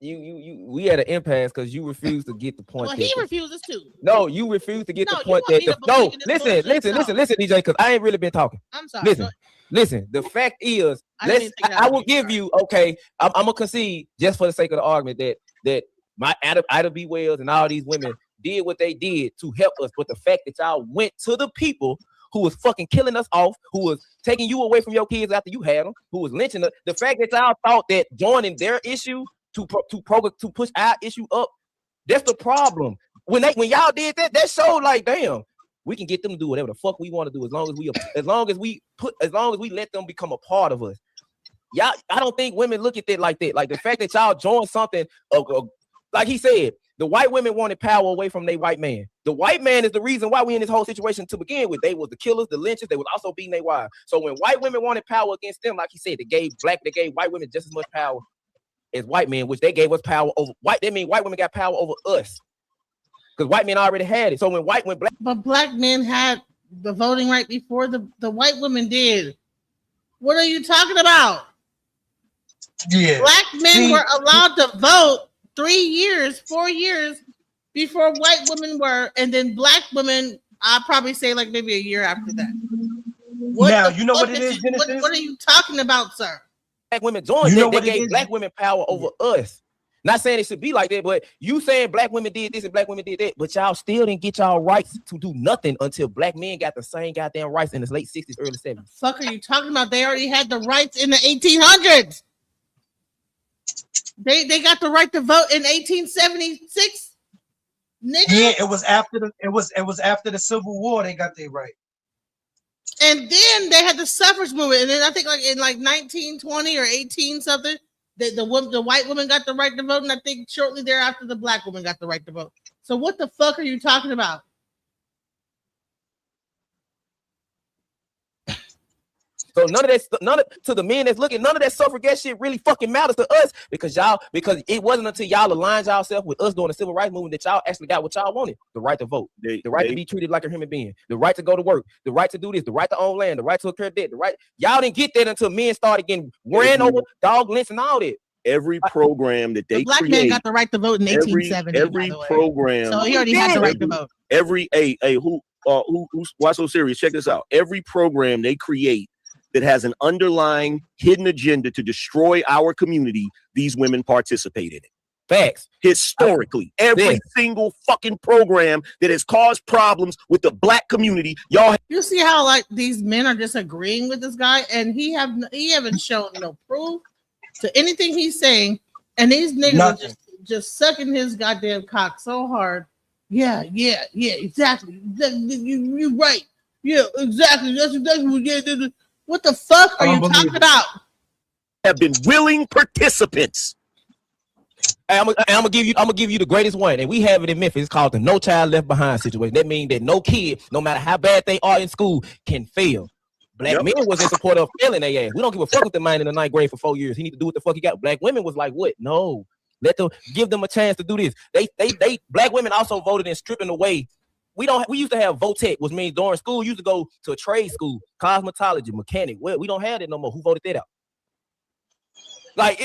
we had an impasse because you refused to get the point. Well, he refuses to. No, you refused to get the point that listen, DJ, because I ain't really been talking. I'm sorry. Listen. The fact is, I will give you, okay, I'm gonna concede just for the sake of the argument that my Ida B. Wells and all these women did what they did to help us, but the fact that y'all went to the people who was fucking killing us off, who was taking you away from your kids after you had them, who was lynching us, the fact that y'all thought that joining their issue to push our issue up, that's the problem. When y'all did that showed like, damn, we can get them to do whatever the fuck we want to do as long as we let them become a part of us. Y'all, I don't think women look at it like that. Like the fact that y'all joined something, like he said, the white women wanted power away from their white man. The white man is the reason why we in this whole situation to begin with. They was the killers, the lynchers. They was also beating their wives. So when white women wanted power against them, like he said, they gave white women just as much power as white men, which they gave us power over white. That means white women got power over us because white men already had it. So when black men had the voting right before the white women did. What are you talking about? Yeah, black men were allowed to vote 4 years before white women were, and then black women, I'll probably say like maybe a year after that. What are you talking about, sir? Black women joined, they gave black women power over us. Not saying it should be like that, but you saying black women did this and black women did that, but y'all still didn't get y'all rights to do nothing until black men got the same goddamn rights in the late 60s, early 70s. Fuck are you talking about? They already had the rights in the 1800s. They got the right to vote in 1876. Nigga. Yeah, it was after the Civil War they got their right. And then they had the suffrage movement, and then I think like in like 1920 or 18 something, the white woman got the right to vote, and I think shortly thereafter the black woman got the right to vote. So what the fuck are you talking about? So none of to the men that's looking, none of that suffragette shit really fucking matters to us because it wasn't until y'all aligned yourself with us during the civil rights movement that y'all actually got what y'all wanted: the right to vote, the right to be treated like a human being, the right to go to work, the right to do this, the right to own land, the right to incur debt, the right. Y'all didn't get that until men started getting ran over, dog lynch, and all that. Every program that they black man got the right to vote in 1870. Every program, so he already had the right to vote. Why so serious? Check this out. Every program they create that has an underlying hidden agenda to destroy our community, these women participate in it. Facts. Historically, every single fucking program that has caused problems with the black community, y'all. You see how like these men are just agreeing with this guy, and he haven't shown no proof to anything he's saying, and these niggas are just sucking his goddamn cock so hard. Yeah, exactly. You right. Yeah, exactly. That's exactly what you did. What the fuck are you talking about? Have been willing participants. Hey, I'm gonna give you the greatest one, and we have it in Memphis. It's called the No Child Left Behind situation. That means that no kid, no matter how bad they are in school, can fail. Black men was in support of failing their ass. We don't give a fuck with the man in the 9th grade for 4 years. He need to do what the fuck he got. Black women was like, what? No, give them a chance to do this. They black women also voted in stripping away. We used to have VOTEC, which means during school, you used to go to a trade school, cosmetology, mechanic. Well, we don't have that no more. Who voted that out? Like,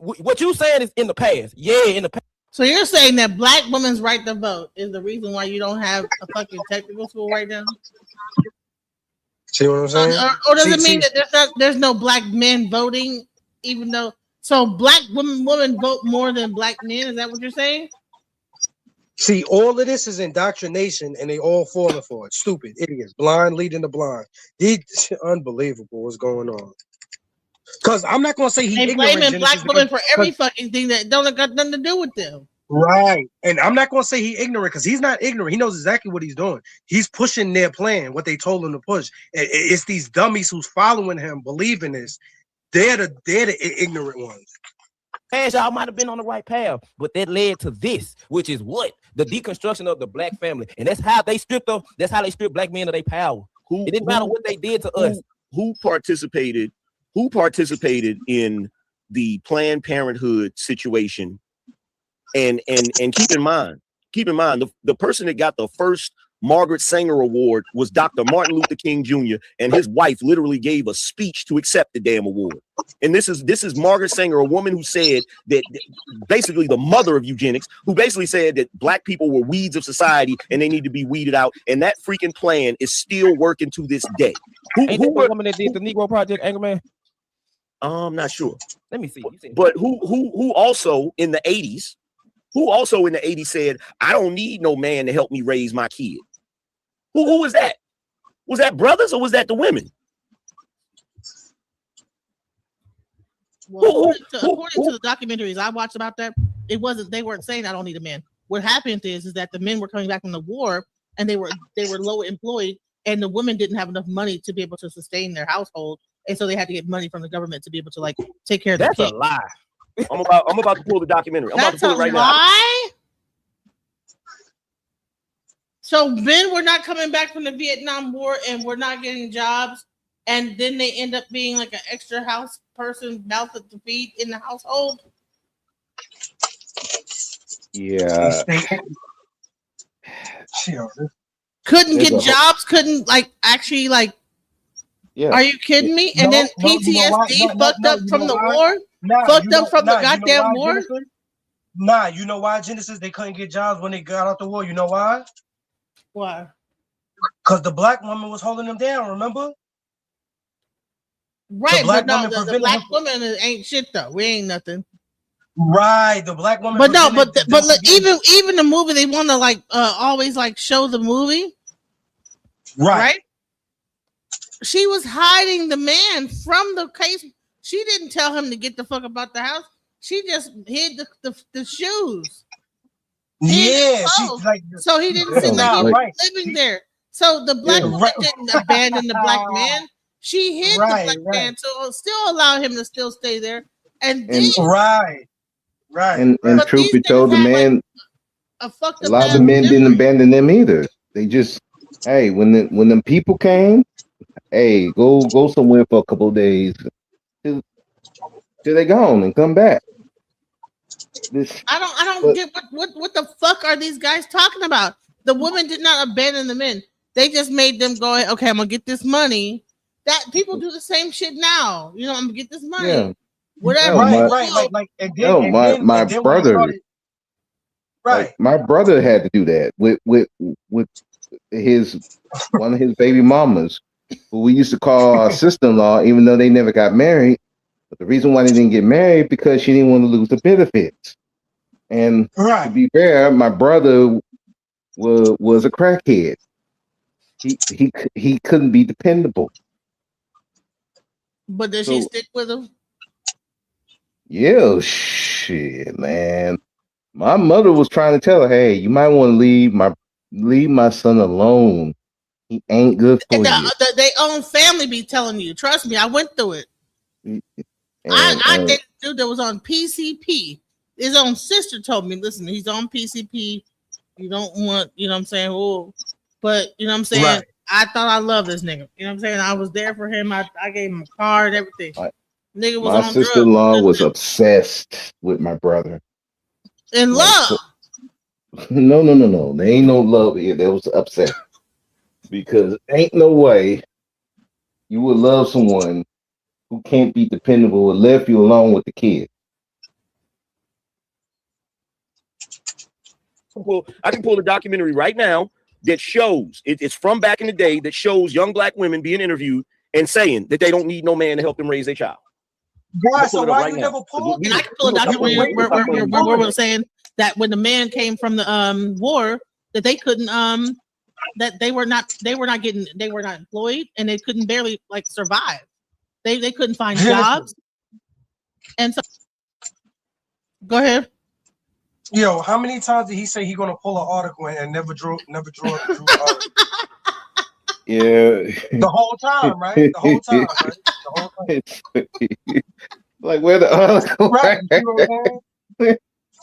what you saying is in the past. Yeah, in the past. So you're saying that black women's right to vote is the reason why you don't have a fucking technical school right now? See what I'm saying? Or does it mean that there's no black men voting, even though, so black women vote more than black men? Is that what you're saying? See, all of this is indoctrination, and they all falling for it. Stupid idiots, blind leading the blind. Unbelievable what's going on. Because I'm not gonna say they blaming black women for every fucking thing that don't got nothing to do with them. Right, and I'm not gonna say he's ignorant because he's not ignorant. He knows exactly what he's doing. He's pushing their plan, what they told him to push. It's these dummies who's following him, believing this. They're the ignorant ones. Y'all might have been on the right path, but that led to this, which is what? The deconstruction of the black family. And that's how they stripped black men of their power. It didn't matter what they did to us. Who participated in the Planned Parenthood situation? And keep in mind, the person that got the first Margaret Sanger Award was Dr. Martin Luther King Jr. and his wife literally gave a speech to accept the damn award. And this is Margaret Sanger, a woman who said that basically the mother of eugenics, who basically said that black people were weeds of society and they need to be weeded out. And that freaking plan is still working to this day. Ain't that the woman that did the Negro Project, Angryman? I'm not sure. Let me see. But who also in the 80s, said, I don't need no man to help me raise my kid. Who was that? Was that brothers or was that the women? Well, according to the documentaries I watched about that, they weren't saying I don't need a man. What happened is that the men were coming back from the war and they were low employed, and the women didn't have enough money to be able to sustain their household, and so they had to get money from the government to be able to like take care of their kids. That's a lie. I'm about to pull the documentary. I'm about to pull it right now. So men were not coming back from the Vietnam War and we're not getting jobs, and then they end up being like an extra house person, mouth to feed in the household. Yeah. Couldn't get jobs, couldn't actually. Yeah. Are you kidding me? And then PTSD fucked up from the war? Fucked up from the goddamn war? Nah, you know why, Genesis? They couldn't get jobs when they got out the war. You know why? Why? Because the black woman was holding them down, remember? Right, the black woman ain't shit though. We ain't nothing. Right, the black woman. But look, even the movie, they want to always show the movie. Right. She was hiding the man from the case. She didn't tell him to get the fuck about the house. She just hid the shoes. Yeah, so he didn't seem like he was living there. So the black woman didn't abandon the black man. She hid the black man to still allow him to still stay there. And right. And truth be told, the man, a lot of the men didn't abandon them either. They just, hey, when them people came, hey, go somewhere for a couple of days till they gone and come back. I don't get what the fuck are these guys talking about? The women did not abandon the men. They just made them go, okay, I'm gonna get this money. That people do the same shit now. You know, I'm gonna get this money. Yeah. Whatever. My brother. Right. My brother had to do that with one of his baby mamas, who we used to call our sister-in-law, even though they never got married. But the reason why they didn't get married because she didn't want to lose the benefits. And to be fair, my brother was a crackhead. He couldn't be dependable. But does she stick with him? Yeah, shit, man. My mother was trying to tell her, "Hey, you might want to leave my son alone. He ain't good for you." They own family be telling you. Trust me, I went through it. I dated a dude that was on PCP. His own sister told me, "Listen, he's on PCP. You don't want, you know what I'm saying? Oh, but you know what I'm saying." Right. I thought I loved this nigga. You know what I'm saying? I was there for him. I gave him a car and everything. Nigga was my on sister-in-law drugs. was obsessed with my brother. In love. No. There ain't no love here. There was upset. Because ain't no way you would love someone who can't be dependable and left you alone with the kid. Well, I can pull a documentary right now that shows it's from back in the day that shows young black women being interviewed and saying that they don't need no man to help them raise their child. Guys, so why you never pulled? I can pull a documentary where we're saying that when the man came from the war, that they couldn't that they were not employed and they couldn't barely survive. They couldn't find jobs. And so go ahead. Yo, how many times did he say he gonna pull an article and never drew the article? Yeah. The whole time, right? The whole time, right? The whole time. Like where the article? Right. You know what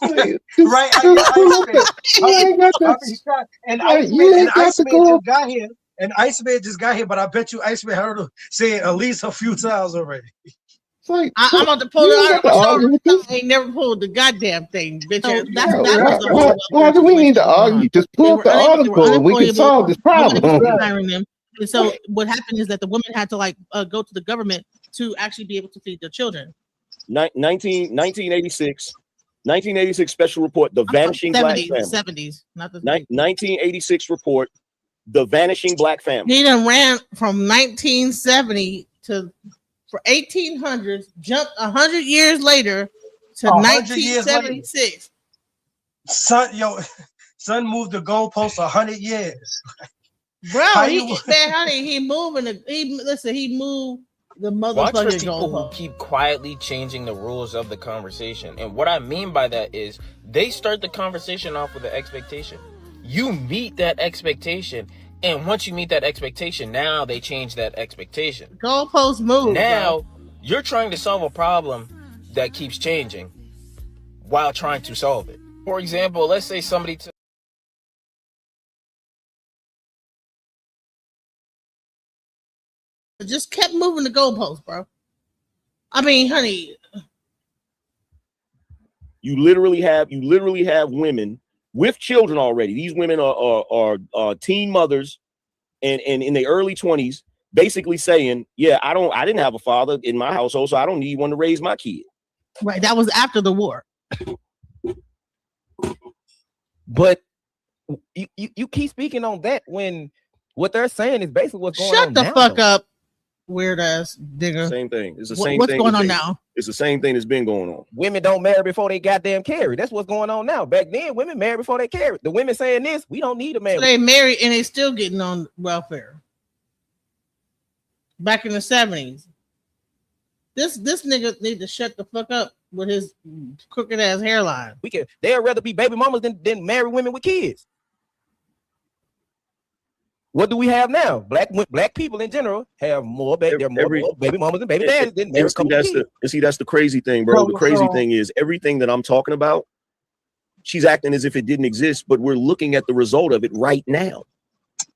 I'm saying? Right. And Iceman just got here. And Iceman just got here, but I bet you Iceman heard him say it at least a few times already. like, I'm about to pull it out. I ain't never pulled the goddamn thing, bitch. That was the whole. Why do we need to argue? Just pull up the article and we can solve this problem. Hiring them. And so what happened is that the women had to go to the government to actually be able to feed their children. 1986 special report, the vanishing black family. 70s, not the 1986 report, the vanishing black family. He done ran from 1970 to for 1800s, jumped 100 years later to 1976. Son moved the goalpost 100 years. Bro, he moving. He moved the Watch for motherfucking people who goalpost. keep quietly changing the rules of the conversation. And what I mean by that is they start the conversation off with an expectation. You meet that expectation, and once you meet that expectation, now they change that expectation. Goalpost move. Now you're trying to solve a problem that keeps changing while trying to solve it. For example, let's say somebody just kept moving the goalpost, bro. I mean, honey, you literally have women with children already. These women are teen mothers and in their early 20s, basically saying, yeah, I didn't have a father in my household, so I don't need one to raise my kid. Right. That was after the war. But you keep speaking on that when what they're saying is basically what's going on. Shut the fuck up, weird ass digger. Same thing. It's the same what's thing. What's going on now? It's the same thing that's been going on. Women don't marry before they goddamn carry. That's what's going on now. Back then, women married before they carried. The women saying this, we don't need a man. So they married and they still getting on welfare. Back in the 70s. This nigga need to shut the fuck up with his crooked ass hairline. They'd rather be baby mamas than marry women with kids. What do we have now? Black people in general have more baby mamas and baby daddies than married kids. That's the crazy thing, bro. The crazy thing is everything that I'm talking about, she's acting as if it didn't exist, but we're looking at the result of it right now.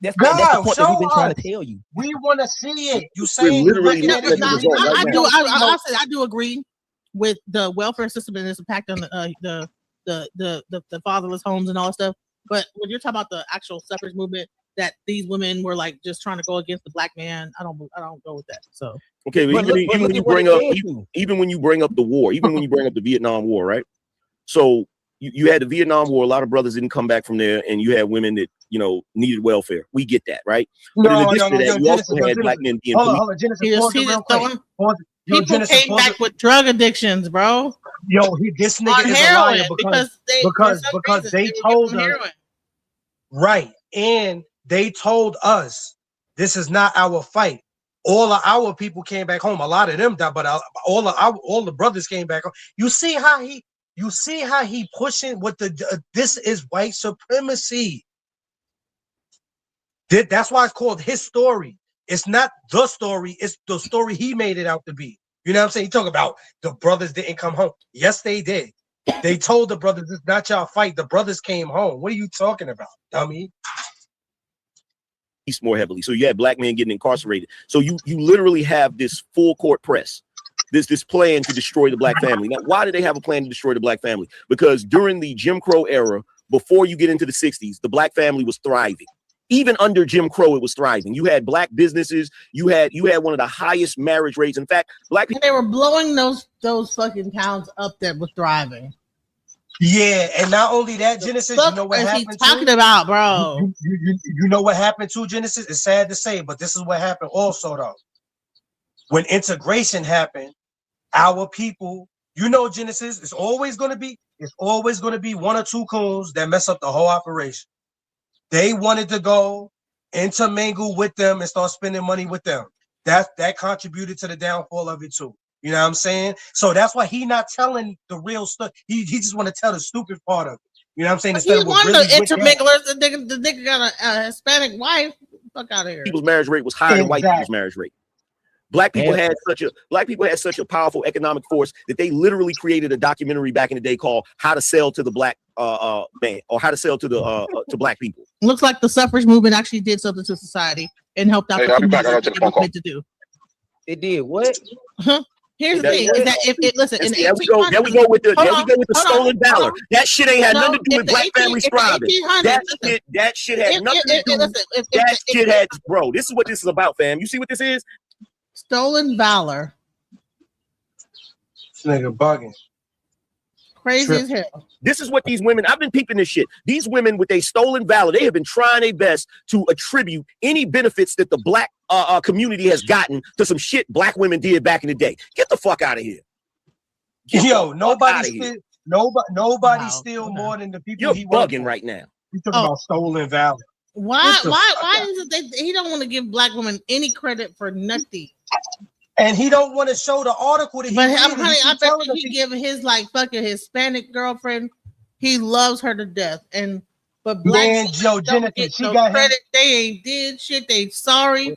That's the point that we've been trying to tell you. We want to see it. You saying I do agree with the welfare system and its impact on the fatherless homes and all that stuff. But when you're talking about the actual suffrage movement, that these women were like just trying to go against the black man, I don't go with that. So okay, but even when you bring up the war, even when you bring up the Vietnam War, right? So you had the Vietnam War. A lot of brothers didn't come back from there, and you had women that needed welfare. We get that, right? But in addition to that, you also had black men being people came back with drug addictions, bro. This nigga is a liar because they told us, right, and they told us this is not our fight. All of our people came back home. A lot of them died, but all the brothers came back home. You see how he pushing with this is white supremacy. That's why it's called his story. It's not the story. It's the story he made it out to be. You know what I'm saying? You talk about the brothers didn't come home. Yes, they did. They told the brothers, it's not y'all fight. The brothers came home. What are you talking about, dummy? More heavily. So you had black men getting incarcerated. So you literally have this full court press, this plan to destroy the black family. Now, why did they have a plan to destroy the black family? Because during the Jim Crow era, before you get into the 60s, the black family was thriving. Even under Jim Crow, it was thriving. You had black businesses. You had one of the highest marriage rates. In fact, black people, they were blowing those fucking towns up that were thriving. Yeah, and not only that, Genesis, you know what happened? Talking about, bro. You know what happened to Genesis? It's sad to say, but this is what happened also, though. When integration happened, our people, Genesis, it's always going to be one or two coons that mess up the whole operation. They wanted to go intermingle with them and start spending money with them. That contributed to the downfall of it too. You know what I'm saying? So that's why he not telling the real stuff. He just want to tell the stupid part of it. You know what I'm saying? He's one of the interminglers. The nigga got a Hispanic wife. Fuck out of here. People's marriage rate was higher than white people's marriage rate. Black people had such a powerful economic force that they literally created a documentary back in the day called "How to Sell to the Black Man" or "How to Sell to the to Black People." Looks like the suffrage movement actually did something to society and helped out the community to do. It did what? Huh? Here's the thing: is that if it listen in the there we go with the stolen valor. That shit ain't had nothing to do with black families thriving. That shit had nothing to do. That shit had, bro. This is what this is about, fam. You see what this is? Stolen valor. This nigga bugging. Crazy as hell. This is what these women, I've been peeping this shit. These women with their stolen valor, they have been trying their best to attribute any benefits that the black community has gotten to some shit black women did back in the day. Get the fuck out of here. Nobody steal more than the people You're bugging right now. You talking about stolen valor. Why is it he don't want to give black women any credit for nothing? And he don't want to show the article that I bet he give his like fucking Hispanic girlfriend. He loves her to death. But black Genesis, she got credit. They ain't did shit. They sorry.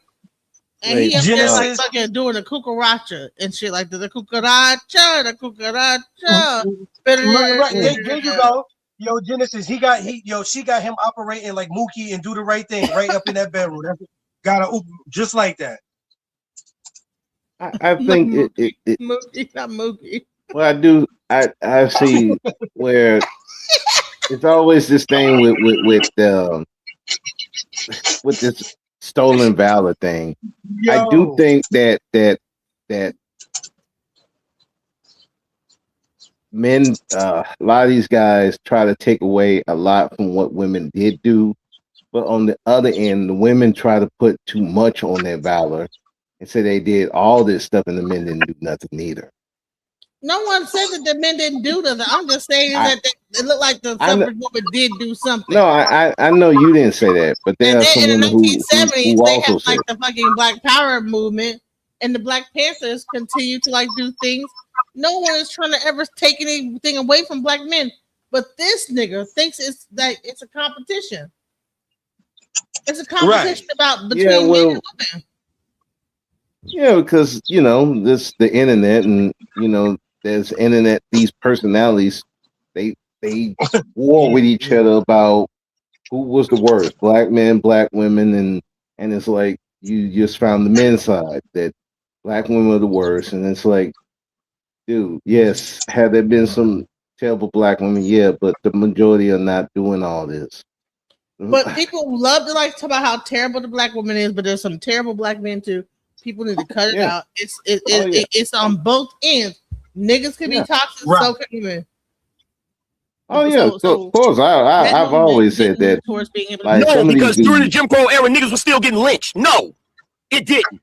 And he up there like fucking doing the cucaracha and shit like the cucaracha. Right, there you go. Yo, Genesis, she got him operating like Mookie and do the right thing right up in that bedroom. Gotta just like that. I think it Mookie, not Mookie. Well, I see where it's always this thing with this stolen valor thing. I do think that men, a lot of these guys try to take away a lot from what women did do, but on the other end, the women try to put too much on their valor and say they did all this stuff and the men didn't do nothing either. No one said that the men didn't do nothing. I'm just saying that it looked like the suffrage woman did do something. No, I know you didn't say that, but there are some women who they also had said like the fucking Black Power movement, and the Black Panthers continue to like do things. No one is trying to ever take anything away from black men, but this nigga thinks it's like it's a competition. It's a competition between men and women. Yeah, because this the internet, and there's internet. These personalities, they war with each other about who was the worst, black men, black women, and it's like you just found the men's side that black women are the worst, and it's like, dude, yes, have there been some terrible black women? Yeah, but the majority are not doing all this. But people love to like talk about how terrible the black woman is, but there's some terrible black men too. People need to cut it out. It's on both ends. Niggas can be toxic, so can women. Oh yeah, of course. I've always said that. Like, no, because during the Jim Crow era, niggas were still getting lynched. No, it didn't.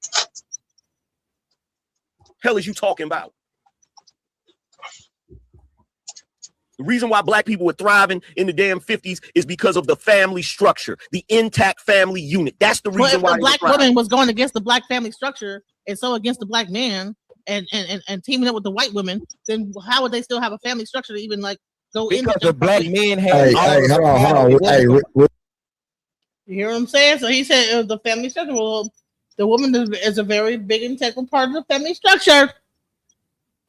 Hell is you talking about? The reason why black people were thriving in the damn 50s is because of the family structure, the intact family unit. That's the reason why the black woman was going against the black family structure and so against the black man and teaming up with the white women, then how would they still have a family structure to even like go in? Because the black men had hold on. You hear what I'm saying? So he said the family structure. Well, the woman is a very big integral part of the family structure.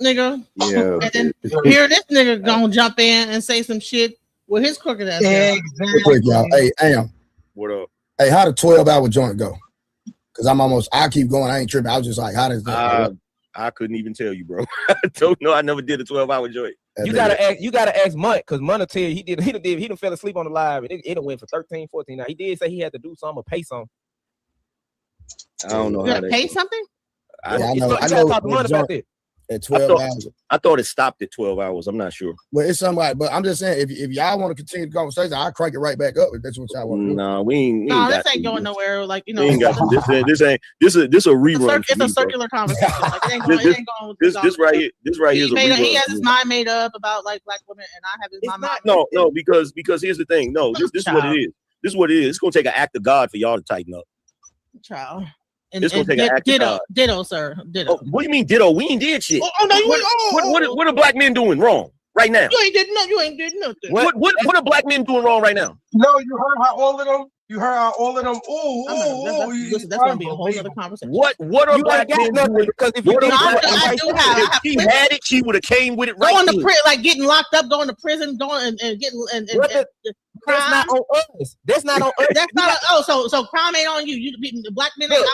Nigga, yeah. And then here this nigga gonna jump in and say some shit with his crooked ass. Real quick, y'all. Hey, Am. What up? Hey, how did 12-hour joint go? Because I keep going. I ain't tripping. I was just like, how does that go? I couldn't even tell you, bro. I don't know. I never did a 12-hour joint. You gotta ask Munt, because Munt will tell you he done fell asleep on the live and it went for 13, 14. Now he did say he had to do something or pay something. I don't know. You gotta pay something? I know. Talk to Munt about that. At 12 hours. I thought it stopped at 12 hours. I'm not sure. Well, it's somebody, but I'm just saying, if y'all want to continue the conversation, I'll crank it right back up if that's what y'all want to do. No, we ain't. No, this ain't going nowhere. Like, this a rerun. It's a circular conversation. Like, it ain't going. This right here is a rerun. He has his mind made up about like black women, and I have his mind. No, because here's the thing. No, this is what it is. This is what it is. It's gonna take an act of God for y'all to tighten up. Child. It's gonna take an act of God. Ditto, sir. Ditto. Oh, what do you mean ditto? We ain't did shit. Oh no, what are black men doing wrong right now? You ain't did nothing. What are black men doing wrong right now? No, you heard how all of them. That's gonna be a whole other conversation. What are black men doing? Because if she had it, she would have came with it right. Going to prison, like getting locked up, going to prison, going and getting and crime. That's not on us. That's not on us. That's not. So crime ain't on you. You the black men ain't.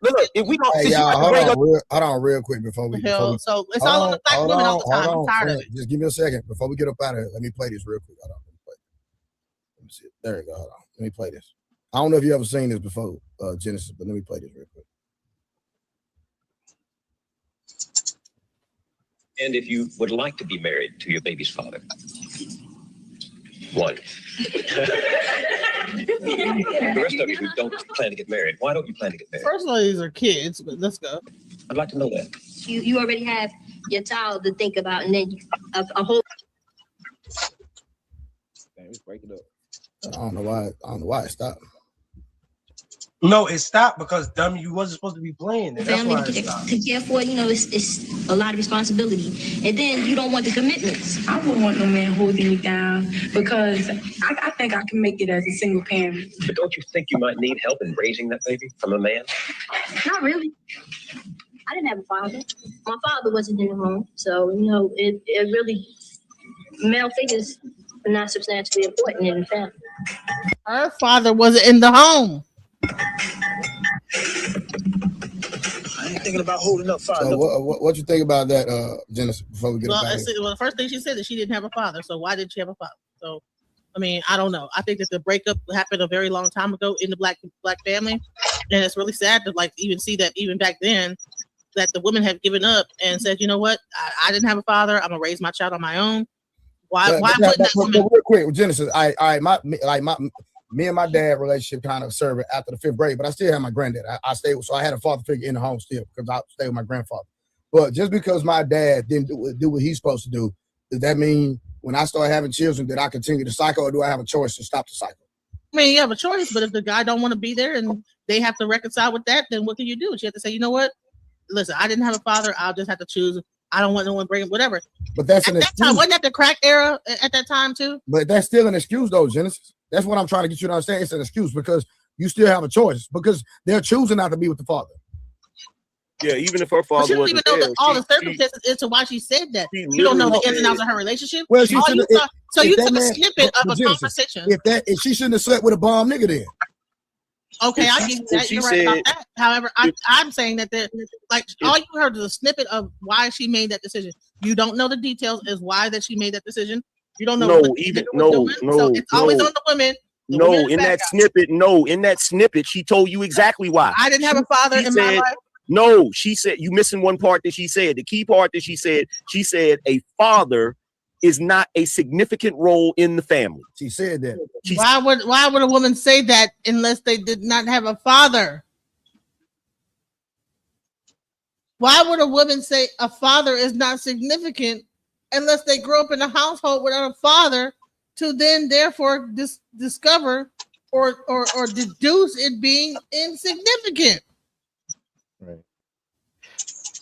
Look. If we don't, Hey, y'all, hold on real quick before we. So it's all on the black women all the time. I'm tired of it. Just give me a second before we get up out of here. Let me play this real quick. Hold on. Let me see. There you go. Hold on. Let me play this. I don't know if you ever seen this before, Genesis, but let me play this real quick. And if you would like to be married to your baby's father, one. The rest of you who don't plan to get married, why don't you plan to get married? First of all, these are kids, but let's go. I'd like to know that. You already have your child to think about, and then a whole. Break it up. I don't know why it stopped. No, it stopped because dummy, you wasn't supposed to be playing. That's Family why it stopped. to care for, it's a lot of responsibility, and then you don't want the commitments. I wouldn't want no man holding me down because I think I can make it as a single parent. But don't you think you might need help in raising that baby from a man? Not really. I didn't have a father. My father wasn't in the home, so it really male figures are not substantially important in the family. Her father wasn't in the home. I ain't thinking about holding up father. So what you think about that, Genesis? Before we get Well, up out of here? the first thing she said that she didn't have a father. So why did she have a father? So, I mean, I don't know. I think that the breakup happened a very long time ago in the black family, and it's really sad to even see that even back then that the women have given up and said, you know what, I didn't have a father. I'm gonna raise my child on my own. Why wouldn't that woman? Real quick, Genesis. Me and my dad relationship kind of served after the 5th grade, but I still have my granddad. I stayed, so I had a father figure in the home still because I stayed with my grandfather. But just because my dad didn't do what he's supposed to do, does that mean when I start having children that I continue the cycle, or do I have a choice to stop the cycle? I mean, you have a choice, but if the guy don't want to be there and they have to reconcile with that, then what can you do? You have to say, you know what? Listen, I didn't have a father. I'll just have to choose. I don't want no one bringing whatever. But that's at that time. Wasn't that the crack era at that time too? But that's still an excuse, though, Genesis. That's what I'm trying to get you to understand. It's an excuse because you still have a choice because they're choosing not to be with the father. Yeah, even if her father she wasn't don't even know there, all the circumstances into why she said that. You don't know the ins and outs of her relationship. Well, you took a snippet of a conversation. If she shouldn't have slept with a bomb nigga then. Okay, I get that. You're right about that. However, I'm saying that all you heard is a snippet of why she made that decision. You don't know the details as why that she made that decision. You don't know. So it's always on the women. In that snippet, she told you exactly why. I didn't have a father in my life. No, she said you missing one part that she said. The key part that she said a father is not a significant role in the family. She said that. Why would a woman say that unless they did not have a father? Why would a woman say a father is not significant unless they grew up in a household without a father to then therefore discover or deduce it being insignificant? Right.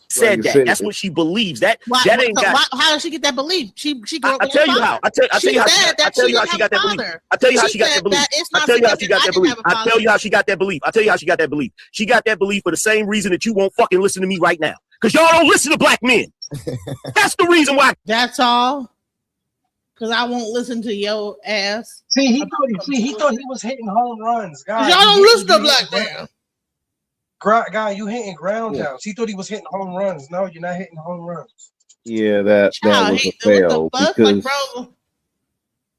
Said that. That's what she believes. How does she get that belief? She grew up. I'll tell you how. I'll tell you how she got that belief. I'll tell you how she got that belief. I'll tell you how she got that belief. I'll tell you how she got that belief. I'll tell you how she got that belief. She got that belief for the same reason that you won't fucking listen to me right now. Because y'all don't listen to black men. That's the reason why. That's all. Because I won't listen to your ass. See, he thought he was hitting home runs. Guys, y'all don't listen to black men. Guy, you hitting ground downs. He thought he was hitting home runs. No, you're not hitting home runs. Yeah, that was a fail because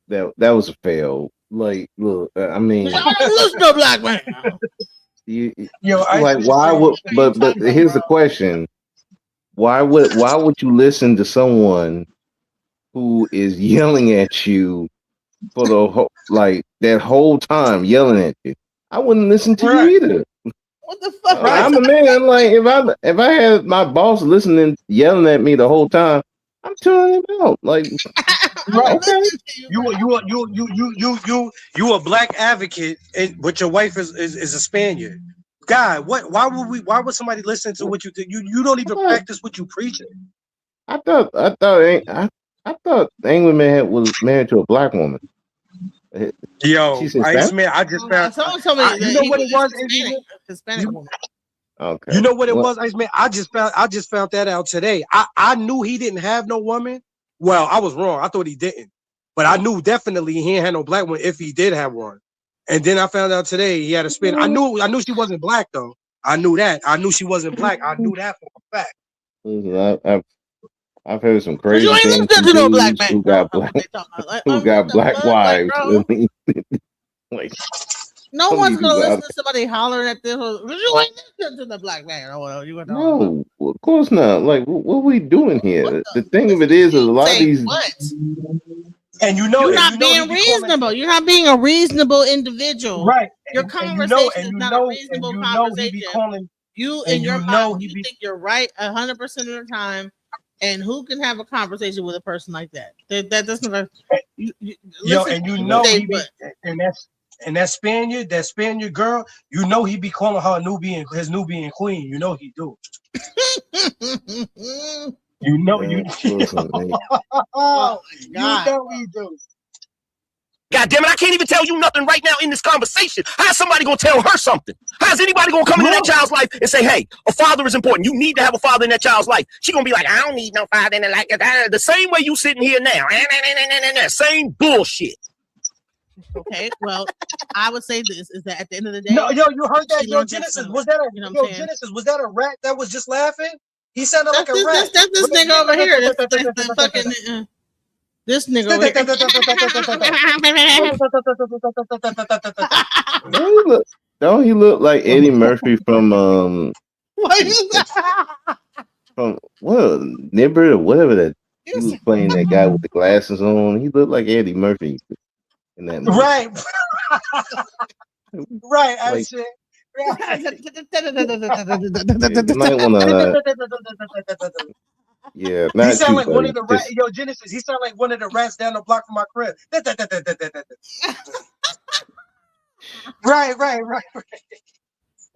that was a fail. Like, look, I mean, listen to black man. Why would? But here's the question: Why would you listen to someone who is yelling at you for the that whole time, yelling at you? I wouldn't listen to you either. What the fuck? I'm a man. Like if I had my boss listening, yelling at me the whole time, I'm turning him out. Like, okay, you a black advocate, but your wife is a Spaniard. God, why would somebody listen to what you do? You don't even practice what you preaching. I thought Angryman was married to a black woman. Yo, Iceman, I just found. You know what it was? Hispanic woman. Okay. You know what it was, Iceman? I just found that out today. I knew he didn't have no woman. Well, I was wrong. I thought he didn't. but I knew definitely he ain't had no black one if he did have one. And then I found out today he had a spin. I knew she wasn't black though. I knew that. I knew she wasn't black. I knew that for a fact. I've heard some crazy you ain't things listening from to no black dudes man. who got black, who got black wives. I mean, like, no some one's people gonna got- listen to somebody hollering at this. You ain't listening to the black man. No, of course not. Like, what are we doing here? The thing of it is a lot of these. What? And you know, you're not being reasonable. You're not being a reasonable individual. Right. Your And conversation is not a reasonable conversation. You in your mind, you think you're right 100% of the time. And who can have a conversation with a person like that? That doesn't. And that Spaniard girl, you know he be calling her his Nubian queen. You know he do. You know oh my God. You know he do. God damn it, I can't even tell you nothing right now in this conversation. How's somebody gonna tell her something? How's anybody gonna come into that child's life and say, hey, a father is important. You need to have a father in that child's life. She gonna be like, I don't need no father in it like that. The same way you sitting here now. Same bullshit. Okay, well, I would say this is that at the end of the day. No, you heard that? Yo, Genesis, was that Genesis, was that a rat that was just laughing? He sounded like a rat. That's this nigga over here. This fucking this nigga over here. Don't he look like Eddie Murphy from from Nibber or whatever that he was playing that guy with the glasses on. He looked like Eddie Murphy in that movie. Right. Right, I Like, said. You might wanna yeah, He not sound you, like buddy. one of the rats. Just- Yo, Genesis. He sound like one of the rats down the block from my crib. Right.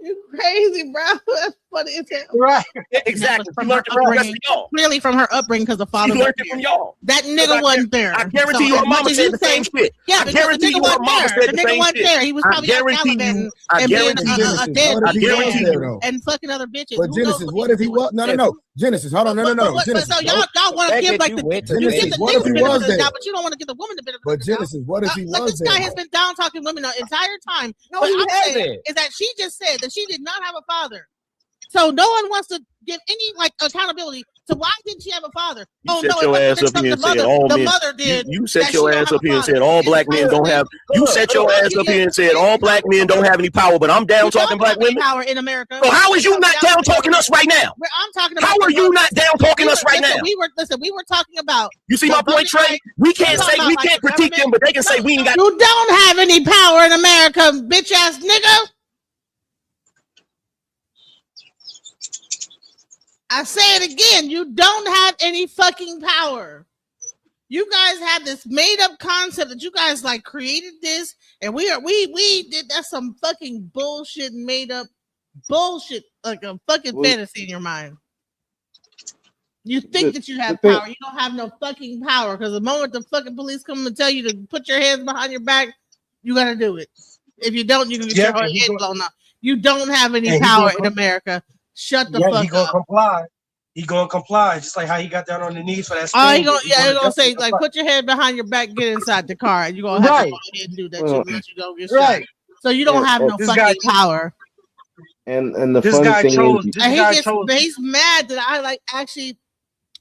You crazy, bro. That's funny as hell. Right. Exactly. From her upbringing, clearly from her upbringing, because the father She learned it from y'all. That nigga wasn't there. I guarantee you her mama said the same shit. Yeah, I because guarantee the nigga you her wasn't mama there. said The the nigga same wasn't shit. there. He was I probably out guarantee gallivanting you. I and being guarantee a dead What if he was there, though? and fucking other bitches. But Genesis, what if he was? No. Genesis, hold on, no. Genesis, So y'all want to give like the Genesis, what if he was there? but you don't want to give the woman the benefit. But Genesis, what if he Like was this there? guy has been down talking women the entire time. No, What he I'm saying hasn't. is that she just said that she did not have a father. So no one wants to give any like accountability to why didn't she have a father? You set your ass up here and said all men. Mother did. You set your ass up here and said all black men don't have. You set your ass up here and said all black men don't have any power. But I'm down talking black women. Power in America. So how is you not down talking us right now? I'm talking about. How are you not down talking us right now? We were talking about. You see my point, Trae? We can't critique them, but they can say we ain't got. You don't have any power in America, bitch ass nigga. I say it again. You don't have any fucking power. You guys have this made up concept that you guys like created this, and we did that's some fucking bullshit, made up bullshit, like a fucking fantasy in your mind. You think that you have power. You don't have no fucking power, because the moment the fucking police come and tell you to put your hands behind your back, you gotta do it. If you don't, you can get your head blown up. You don't have any power in America. Shut the fuck up. He gonna comply. He gonna comply, just like how he got down on the knees for that. Oh, he gonna say like, put your head behind your back, get inside the car, and you gonna have to go ahead and do that shit. Let you go get shot. So you don't have no fucking power. And the funny thing is, he's mad that I like actually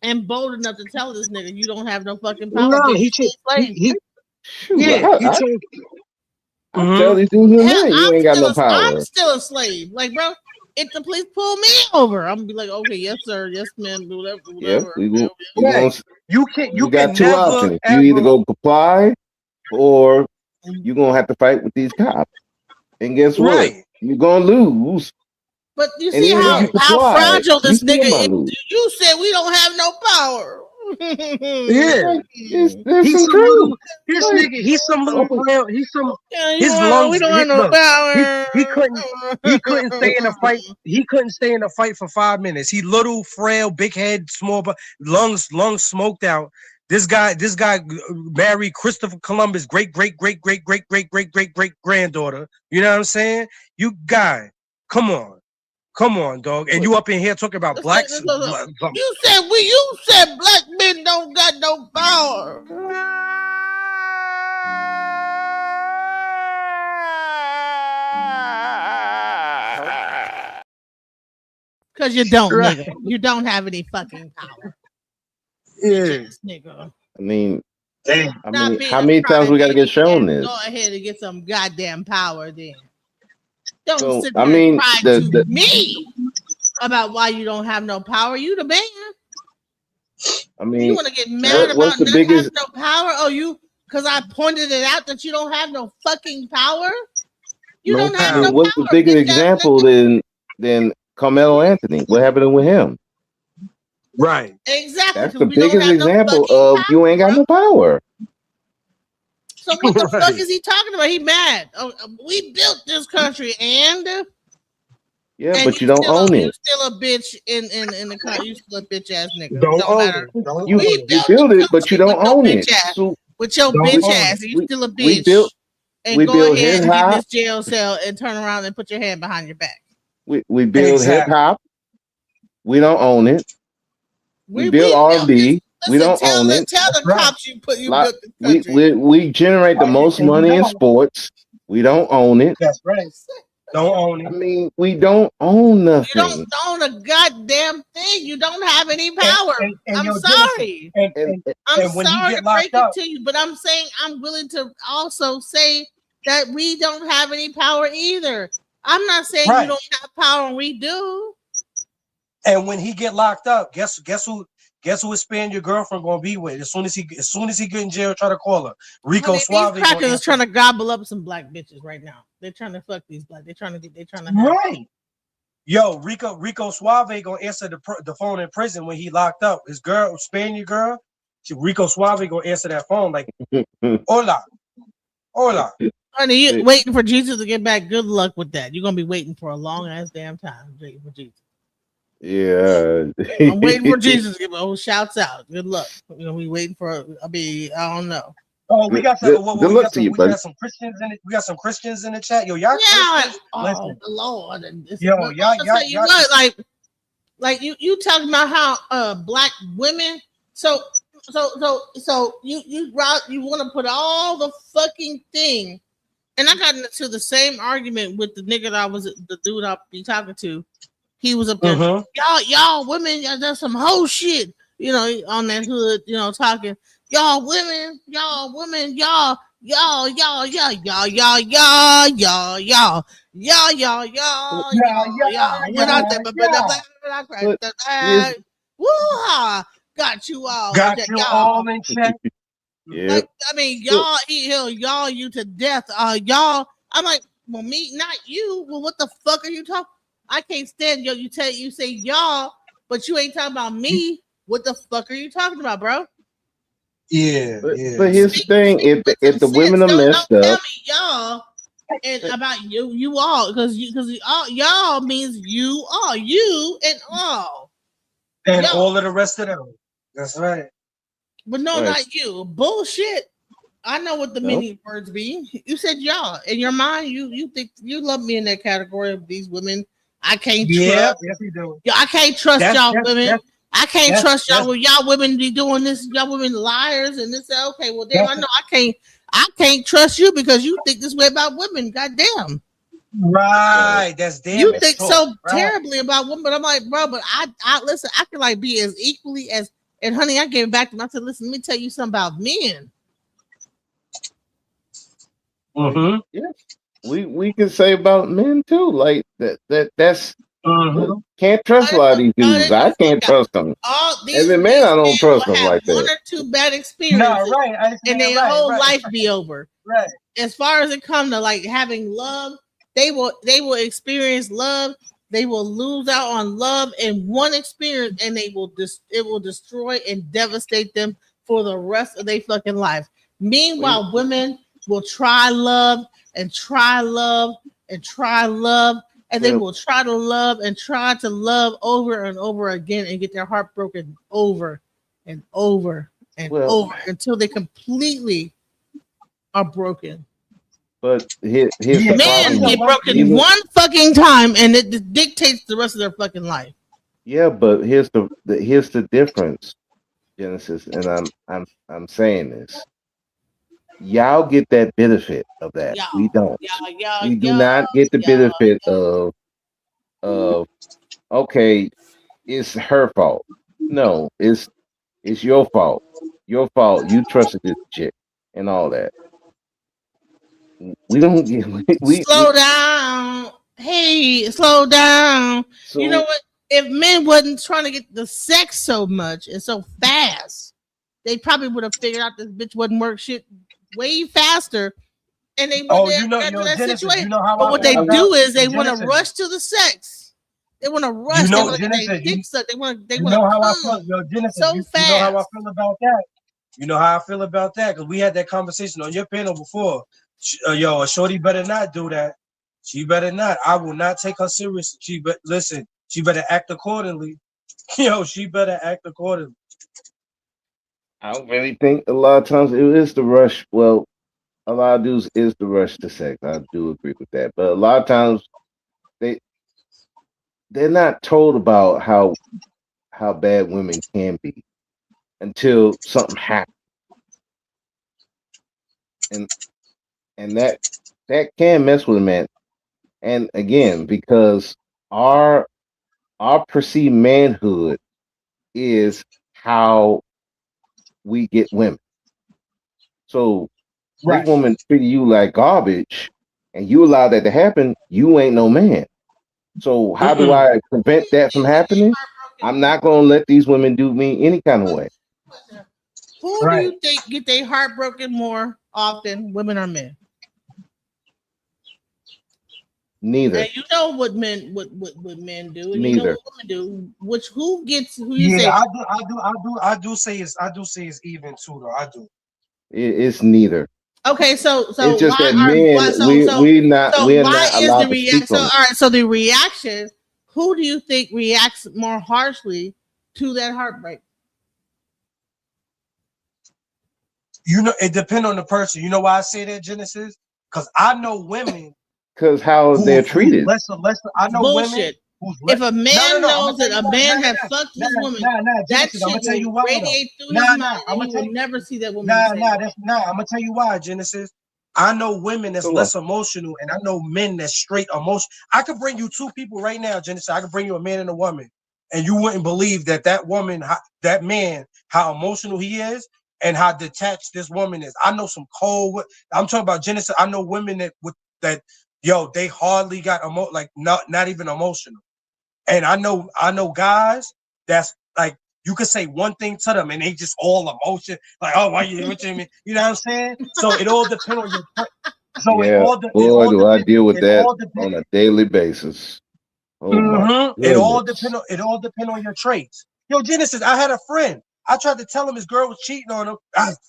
am bold enough to tell this nigga you don't have no fucking power. No, tell these dudes you ain't got no power. I'm still a slave, like bro. If the police pull me over, I'm gonna be like, okay, yes, sir, yes, ma'am, whatever. You got two options. You either go comply, or you're gonna have to fight with these cops. And guess what? You're gonna lose. But you see how fragile this nigga is. You said we don't have no power. Yeah, he's some little frail. He's some. His lungs. We don't have no power. He couldn't stay in a fight. He couldn't stay in a fight for 5 minutes. He little, frail, big head, small, but lungs smoked out. This guy married Christopher Columbus' great granddaughter. You know what I'm saying? You guy, come on, dog. And you up in here talking about blacks. You said black men don't got no power. Because you don't, nigga. You don't have any fucking power. Yeah. Nigga. I mean, Not how many times we got to get shown this? Go ahead and get some goddamn power then. Don't So, sit I there mean, and cry to me about why you don't have no power. You the man. I mean, You want to get mad what's about the not biggest? having no power? Oh, you because I pointed it out that you don't have no fucking power. You No don't have I no mean, what's the power. biggest example than Carmelo Anthony? What happened with him? Right. Exactly. That's Because the we don't biggest have no example fucking of power. you ain't got no power. So what the fuck is he talking about? He mad. Oh, we built this country and But you don't own you it. still a bitch in the country. You still a bitch ass nigga. Don't Don't own matter. it. Don't You own it. you build it, but you With don't your own bitch it. ass. So With your Don't bitch own ass. it. You still a we bitch. built And we go build ahead hip and get in hop. this jail cell and turn around and put your hand behind your back. We build hip Exactly. hop. We don't own it. We build built R&B. this. We don't own it. Tell the Right. cops you Like, built the country. we generate the most And you money in know, sports. We don't own it. that's right. Don't own I it. mean, we don't own You nothing. don't own a goddamn thing. You don't have any power. And I'm yo, sorry. Genesis, I'm and when he sorry get to break locked up, it to you, but I'm saying I'm willing to also say that we don't have any power either. I'm not saying you right. don't have power and we do. And when he get locked up, guess who his Spaniard girlfriend gonna be with? As soon as he get in jail, try to call her. Rico Honey, Suave these gonna crackers is answer. trying to gobble up some black bitches right now. They're trying to fuck these black. They're trying to have. Right. Yo, Rico Suave gonna answer the phone in prison when he locked up. His girl, Spaniard girl, Rico Suave gonna answer that phone like, hola. Honey, you waiting for Jesus to get back. Good luck with that. You're gonna be waiting for a long ass damn time. Waiting for Jesus. Yeah. I'm waiting for Jesus to give shouts out. Good luck. You know, we waiting for. I don't know. Oh, we got some. Good luck to you, buddy. We got some Christians in it. We got some Christians in the chat. Yo, y'all Yeah. Christians? Oh, Listen. Lord. Yo, I'll y'all, tell you what, like you talking about how black women. So you want to put all the fucking thing, and I got into the same argument with the nigga the dude I'll be talking to. He was up there, y'all women, that's some whole shit, you know, on that hood, you know, talking, y'all women, y'all. Went out there, woo-ha, got you all in check. Yeah. Like, I mean, he'll y'all you to death. Y'all, I'm like, well, me, not you. Well, what the fuck are you talking? I can't stand you. You say y'all, but you ain't talking about me. What the fuck are you talking about, bro? Yeah, but here's the thing: if the women are messed don't up, tell me y'all and about you all, because y'all means you all, you and all, and y'all. all of the rest of them. That's right. But no, Right. not you. Bullshit. I know what the meaning words be. You said y'all. In your mind, you think you love me in that category of these women. I can't trust. Yes, you do. I can't trust y'all women. I can't trust y'all. Well, y'all women be doing this. Y'all women liars and this. Okay, well, damn, I know I can't trust you because you think this way about women. Goddamn. Right. That's damn. You think so right. terribly about women, but I'm like, bro, but I listen. I can like be as equally as. And honey, I gave it back to him. I said, listen, let me tell you something about men. Mm-hmm. Yeah, we can say about men too. Like that's can't trust a lot of these dudes. I can't trust them. As a man, I don't trust them like One that. or two bad experiences, and their whole life be over. Right. As far as it comes to like having love, they will experience love. They will lose out on love in one experience, and it will destroy and devastate them for the rest of their fucking life. Meanwhile, women will try love and try love and try love, and they will try to love and try to love over and over again and get their heart broken over and over and over until they completely are broken. But here's the Men problem. get broken one fucking time, and it dictates the rest of their fucking life. Yeah, but here's the difference, Genesis, and I'm saying this. Y'all get that benefit of that. We don't. We do not get the benefit of okay, it's her fault. No, it's your fault. Your fault. You trusted this chick and all that. We don't get Slow down. Hey, slow down. So, you know what? If men wasn't trying to get the sex so much and so fast, they probably would have figured out this bitch wouldn't work shit way faster. And they wouldn't have got to that Genesis, situation. you know how but I what feel they about do is they want to Genesis. rush to the sex. They want to rush. You they know, want to get Genesis, their dick sucked. They want you to know how I come feel, yo, Genesis. so You fast. know how I feel about that. You know how I feel about that because we had that conversation on your panel before. Yo, a shorty better not do that. She better not. I will not take her serious. Listen. She better act accordingly. Yo, she better act accordingly. I don't really think a lot of times it is the rush. Well, a lot of dudes is the rush to sex. I do agree with that. But a lot of times they're not told about how bad women can be until something happens. And that can mess with a man. And again, because our perceived manhood is how we get women. So this woman treated you like garbage and you allow that to happen, you ain't no man. So how do I prevent that from happening? I'm not gonna let these women do me any kind of way. Who do you think get their heart broken more often, women or men? Neither. And you know what men do, and Neither. you know what women do. Who you say? I do say it's even too though. I do. It's neither. Okay, so it's just why that are men why, so, we so, we're not so we're why not is allowed the to reaction? speak So on all it. right, so the reaction. Who do you think reacts more harshly to that heartbreak? You know, it depends on the person. You know why I say that, Genesis? Because I know women. Because how they're treated. Lesser. I know Bullshit. women. If a man knows that a man has Nah, fucked his woman, that Genesis, I'm shit gonna tell you will why, radiate though. through his mind, and he will never see that woman the same way. I'm gonna tell you why, Genesis. I know women that's less emotional, and I know men that's straight emotional. I could bring you two people right now, Genesis. I could bring you a man and a woman, and you wouldn't believe that woman, that man, how emotional he is, and how detached this woman is. I know some cold. I'm talking about Genesis. I know women that yo, they hardly got not even emotional. And I know guys that's like you could say one thing to them and they just all emotion, like, oh, why you what you mean? You know what I'm saying? So it all depends on your Boy, do I deal with that on a daily basis. Oh my It all goodness. depend on your traits. Yo, Genesis, I had a friend. I tried to tell him his girl was cheating on him.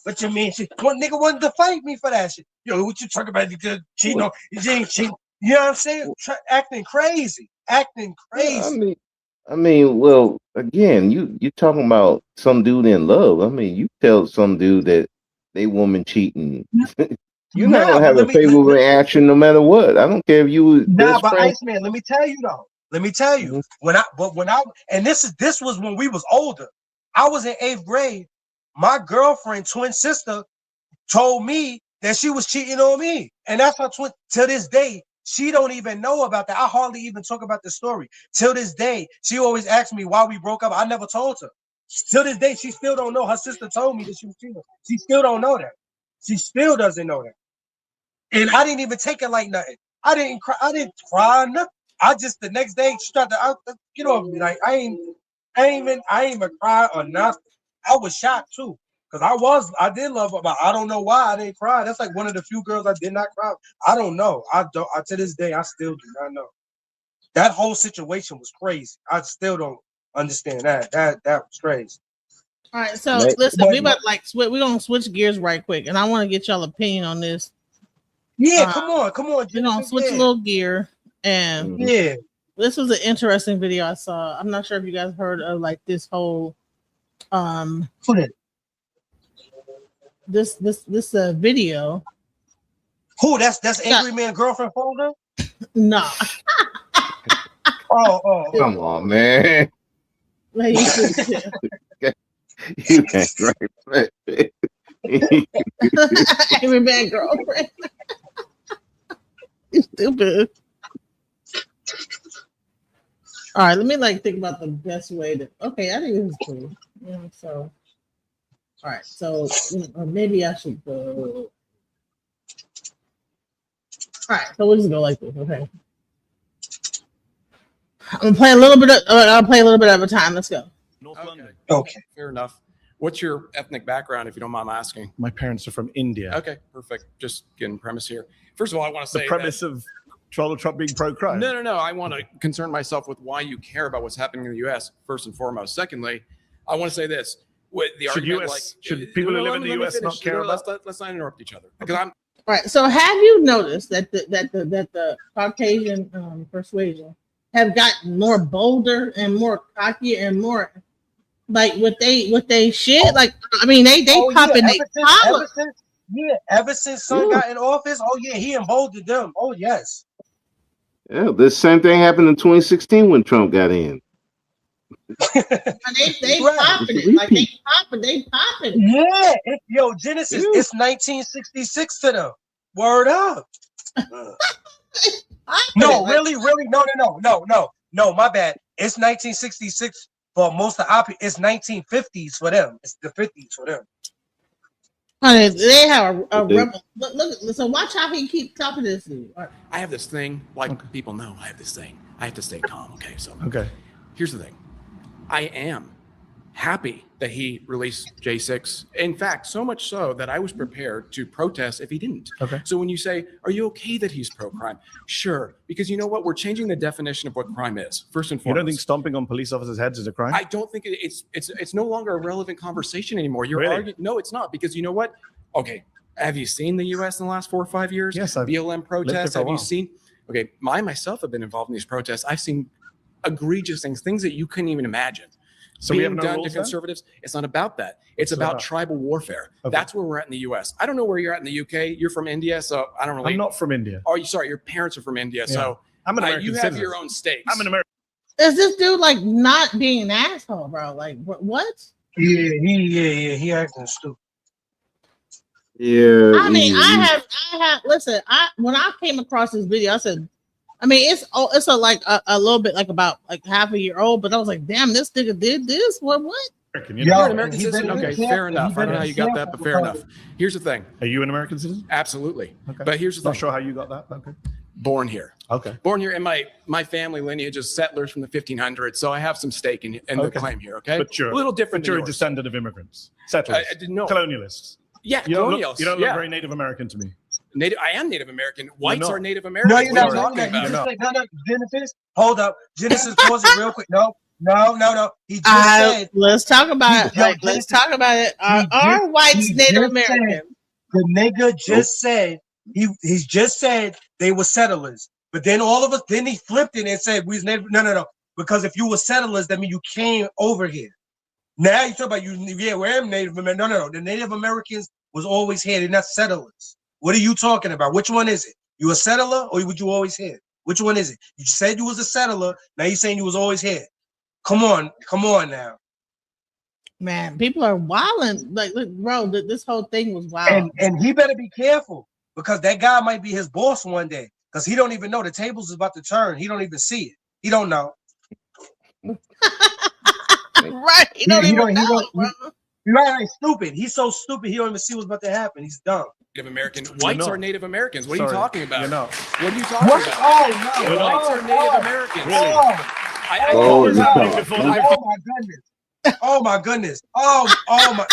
What you mean? One nigga wanted to fight me for that shit. Yo, what you talking about? You cheating on? You ain't cheating. You know what I'm saying? Acting crazy. I mean, well, again, you talking about some dude in love. I mean, you tell some dude that they woman cheating. You're not gonna have a favorable reaction no matter what. I don't care if you was best But friend. Iceman, let me tell you though. And this was when we was older. I was in 8th grade. My girlfriend, twin sister, told me that she was cheating on me, and that's her twin. To this day, she don't even know about that. I hardly even talk about the story. Till this day, she always asks me why we broke up. I never told her. Till this day, she still don't know. Her sister told me that she was cheating. She still don't know that. She still doesn't know that. And I didn't even take it like nothing. I didn't cry nothing. I just the next day started to get off me. Like I ain't even cry or nothing. I was shocked too. Because I did love her, but I don't know why I didn't cry. That's like one of the few girls I did not cry. I don't know. To this day, I still do not know. That whole situation was crazy. I still don't understand that. That was crazy. All right, so listen, we're gonna switch gears right quick, and I want to get y'all opinion on this. Yeah, come on. We're gonna switch a little gear, and this was an interesting video I saw. I'm not sure if you guys heard of like this whole this video. Who? That's Angryman girlfriend folder? No. Oh. Come on, man. You ain't right. Angryman girlfriend. You stupid. All right, let me like think about the best way to. Okay, I think this is cool. Yeah, so, all right, so maybe I should go. All right, so we'll just go like this. Okay, I'm gonna play a little bit. I'll play a little bit at a time. Let's go. North London. Okay, fair enough. What's your ethnic background, if you don't mind my asking? My parents are from India. Okay, perfect. Just getting premise here. First of all, I want to say the premise of Donald Trump being pro-crime. No. I want to concern myself with why you care about what's happening in the U.S. first and foremost. Secondly, I want to say this: with the argument, should people who live in the U.S. not care about? Let's not interrupt each other because I'm. All right. So have you noticed that the Caucasian persuasion have gotten more bolder and more cocky and more like what they shit? Like I mean they popping ever since Son got in office. Oh yeah, he emboldened them. Oh yes. Yeah, the same thing happened in 2016 when Trump got in. they popping it like they popping. Yeah, yo Genesis, it's 1966 to them. Word up. No, really, no. My bad. It's 1966 for most of the it's 1950s for them. It's the 50s for them. Honey, they have a rebel. Look, so watch how he keeps talking to this dude. Right. I have this thing, like people know. I have this thing. I have to stay calm. Okay, so here's the thing. I am happy that he released J6. In fact, so much so that I was prepared to protest if he didn't. Okay. So when you say, are you okay that he's pro-crime? Sure, because you know what? We're changing the definition of what crime is, first and foremost. You don't think stomping on police officers' heads is a crime? I don't think it's no longer a relevant conversation anymore. You're Really? arguing. No, it's not, because you know what? Okay, have you seen the U.S. in the last 4 or 5 years? Yes, I've BLM protests. for a Have you while. seen? Okay, myself have been involved in these protests. I've seen egregious things that you couldn't even imagine. So we being have no done rules to then? conservatives. It's not about that. It's What's it about about? tribal warfare. Okay. That's where we're at in the U.S. I don't know where you're at in the U.K. You're from India, so I don't really. I'm not from India. Oh, you sorry. Your parents are from India, so I'm an American you have citizen. your own states. I'm an American. Is this dude like not being an asshole, bro? Like what? Yeah. He acting stupid. Yeah. I mean, I have. Listen, when I came across this video, I said, I mean, it's a like a little bit like about like half a year old, but I was like, damn, this nigga did this. What? You're an American citizen? Okay, fair enough. I don't know how you got that, but fair enough. Here's the thing. Are you an American citizen? Absolutely. Okay. But here's the thing. Not sure how you got that. Okay. Born here. Okay. Born here, and my family lineage is settlers from the 1500s, so I have some stake in the claim here. Okay. But you're a little different. But you're than a yours. descendant of immigrants, settlers, no. colonialists. Yeah, You don't colonials. look, you don't look yeah. very Native American to me. I am Native American. Whites not. are Native Americans. No, you're What not. are you talking about? No. Genesis, hold up. Genesis, pause it real quick. No. He just said. Let's talk about it. Like, let's talk about it. Are whites Native American? The nigga just said he's just said they were settlers, but then all of us then he flipped it and said we was Native. No. Because if you were settlers, that means you came over here. Now you talk about you. Yeah, we're Native American. No. The Native Americans was always here. They're not settlers. What are you talking about? Which one is it? You a settler or would you always here? Which one is it? You said you was a settler. Now you're saying you was always here. Come on now. Man, people are wilding. Like, look, bro, this whole thing was wild. And he better be careful because that guy might be his boss one day because he don't even know the tables is about to turn. He don't even see it. He don't know. Right. He don't even know, bro. Right, stupid. He's so stupid. He don't even see what's about to happen. He's dumb. Native American. Whites are Native Americans. What are you talking about? You're not. What are you talking about? Oh no. Whites are Native Americans. Oh my goodness. Oh my.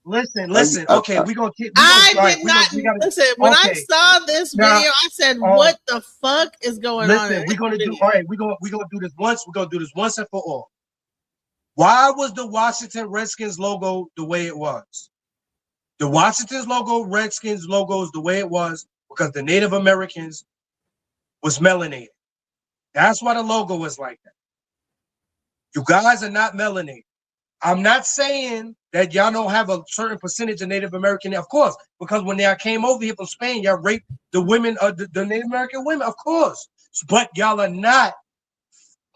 Listen. Okay, we're gonna keep. I did not listen. When I saw this video, I said, "What the fuck is going on?" Listen, we're gonna do. All right, we're gonna do this once. We're gonna do this once and for all. Why was the Washington Redskins logo the way it was? The Washington Redskins logo is the way it was because the Native Americans was melanated. That's why the logo was like that. You guys are not melanated. I'm not saying that y'all don't have a certain percentage of Native American, of course, because when y'all came over here from Spain, y'all raped the women, the Native American women, of course. But y'all are not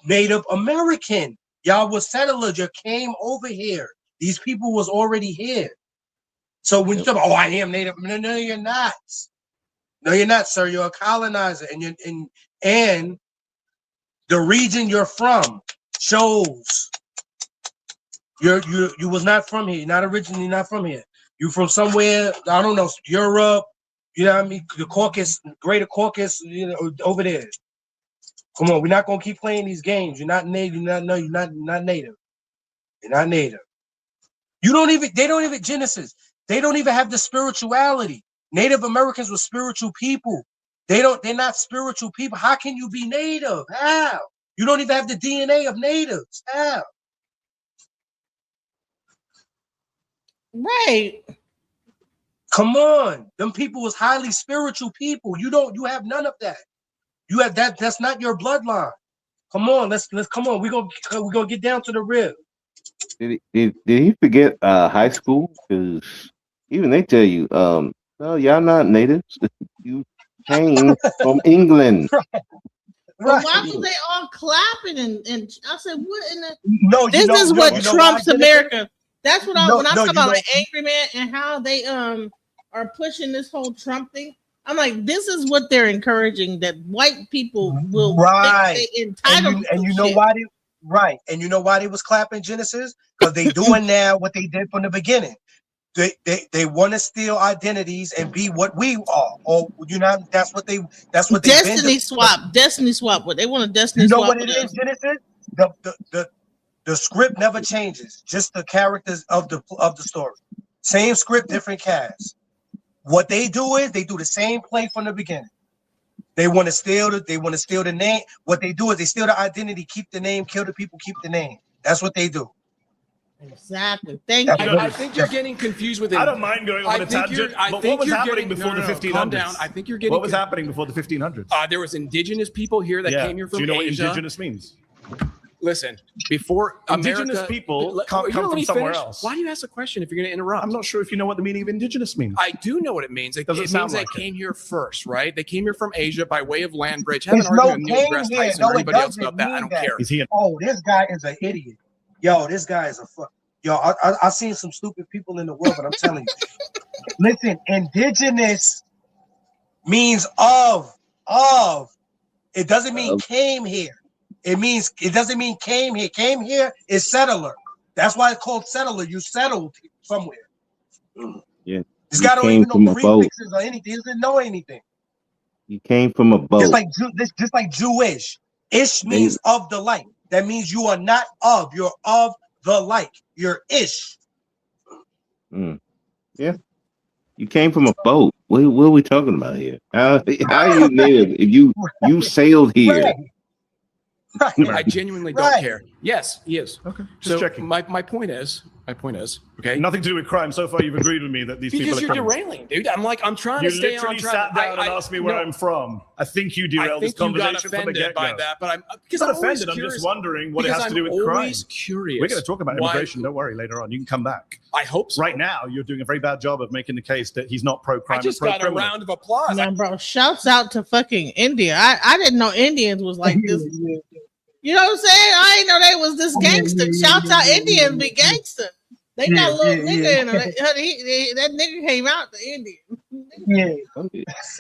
Native American. Y'all were settlers. You came over here. These people was already here. So when you talk about, I am Native, no, you're not. No, you're not, sir. You're a colonizer, and The region you're from shows you was not from here. You're not originally not from here. You from somewhere, I don't know, Europe, you know what I mean? The Caucasus, Greater Caucasus, you know, over there. Come on, we're not gonna keep playing these games. You're not native, you're not native. You're not native. They don't even Genesis. They don't even have the spirituality. Native Americans were spiritual people. They're not spiritual people. How can you be native? How? You don't even have the DNA of natives. How? Right. Come on. Them people was highly spiritual people. You have none of that. You have that. That's not your bloodline. Come on, let's come on. We're gonna get down to the rib. Did he forget high school? Because even they tell you, no, y'all not natives. You came from England. But why was they all clapping and I said, what in the this is what trumps America. That's what when I talk about like Angryman and how they are pushing this whole Trump thing. I'm like, this is what they're encouraging, that white people will think they entitled and you know why and you know why they was clapping, Genesis? Because they doing now what they did from the beginning. They want to steal identities and be what we are, or you know that's what they Destiny swap. What they want to destiny swap. You know what it is, Genesis? The script never changes, just the characters of the story. Same script, different cast. What they do is they do the same play from the beginning. They want to steal the name. What they do is they steal the identity, keep the name, kill the people, keep the name. That's what they do. Exactly. Thank you. I think you're getting confused with it. I don't mind going on a tangent. But what was happening before the 1500s? Calm down. I think you're getting. What was happening before the 1500s? There was indigenous people here that came here from Asia. Do you know what indigenous means? Listen, before indigenous people can't come from somewhere else. Why do you ask a question if you're going to interrupt? I'm not sure if you know what the meaning of indigenous means. I do know what it means. It means they came here first, right? They came here from Asia by way of land bridge. Have an argument with Neil deGrasse Tyson or anybody else about that. I don't care. Oh, this guy is an idiot. Yo, this guy is a fuck. Yo, I've seen some stupid people in the world, but I'm telling you. Listen, indigenous means of. It doesn't mean came here. It doesn't mean came here. Came here is settler. That's why it's called settler. You settled somewhere. Yeah. This guy don't even know prefixes or anything. He doesn't know anything. You came from a boat. Just like Jewish. Ish means of the like. That means you are not of. You're of the like. You're ish. Yeah. You came from a boat. What are we talking about here? How are you native if you sailed here? Right. I genuinely don't care. Yes, he is. Okay. Just checking. My point is, okay. Nothing to do with crime. So far, you've agreed with me that these people are because you're derailing, dude. I'm trying to stay on track. You literally sat down and asked me where I'm from. I think you derailed this conversation from the get-go. By that, but I'm not offended. I'm just wondering what it has to do with crime. Curious. We're going to talk about immigration. Don't worry. Later on, you can come back. I hope so. Right now, you're doing a very bad job of making the case that he's not pro-crime. I just got a round of applause. Man, bro, shouts out to fucking India. I didn't know Indians was like this. You know what I'm saying? I didn't know they was this gangster. Shouts out Indians be gangster. They got a little nigga in them. That nigga came out the Indian.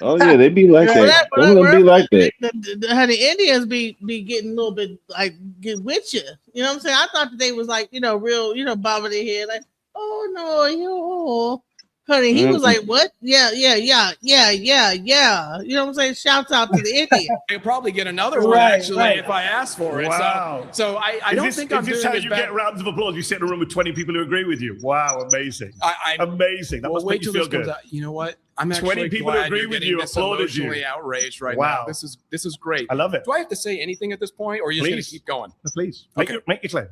Oh yeah, they be like that. Some of them be like that. The Indians be getting a little bit like get with you. You know what I'm saying? I thought that they was like, real, bobbing their head like, oh no, yo. Honey, he was like, what? Yeah. You know what I'm saying? Shouts out to the Indian. I'll probably get another one, actually, if I ask for it. Wow. So I don't think I'm doing this. Is this how you get rounds of applause? You sit in a room with 20 people who agree with you. Wow, amazing. Amazing. That must make you feel good. You know what? I'm actually 20 people who agree with you applauded you. Outraged right now. This is great. I love it. Do I have to say anything at this point, or are you just going to keep going? Please. Okay. Make your claim.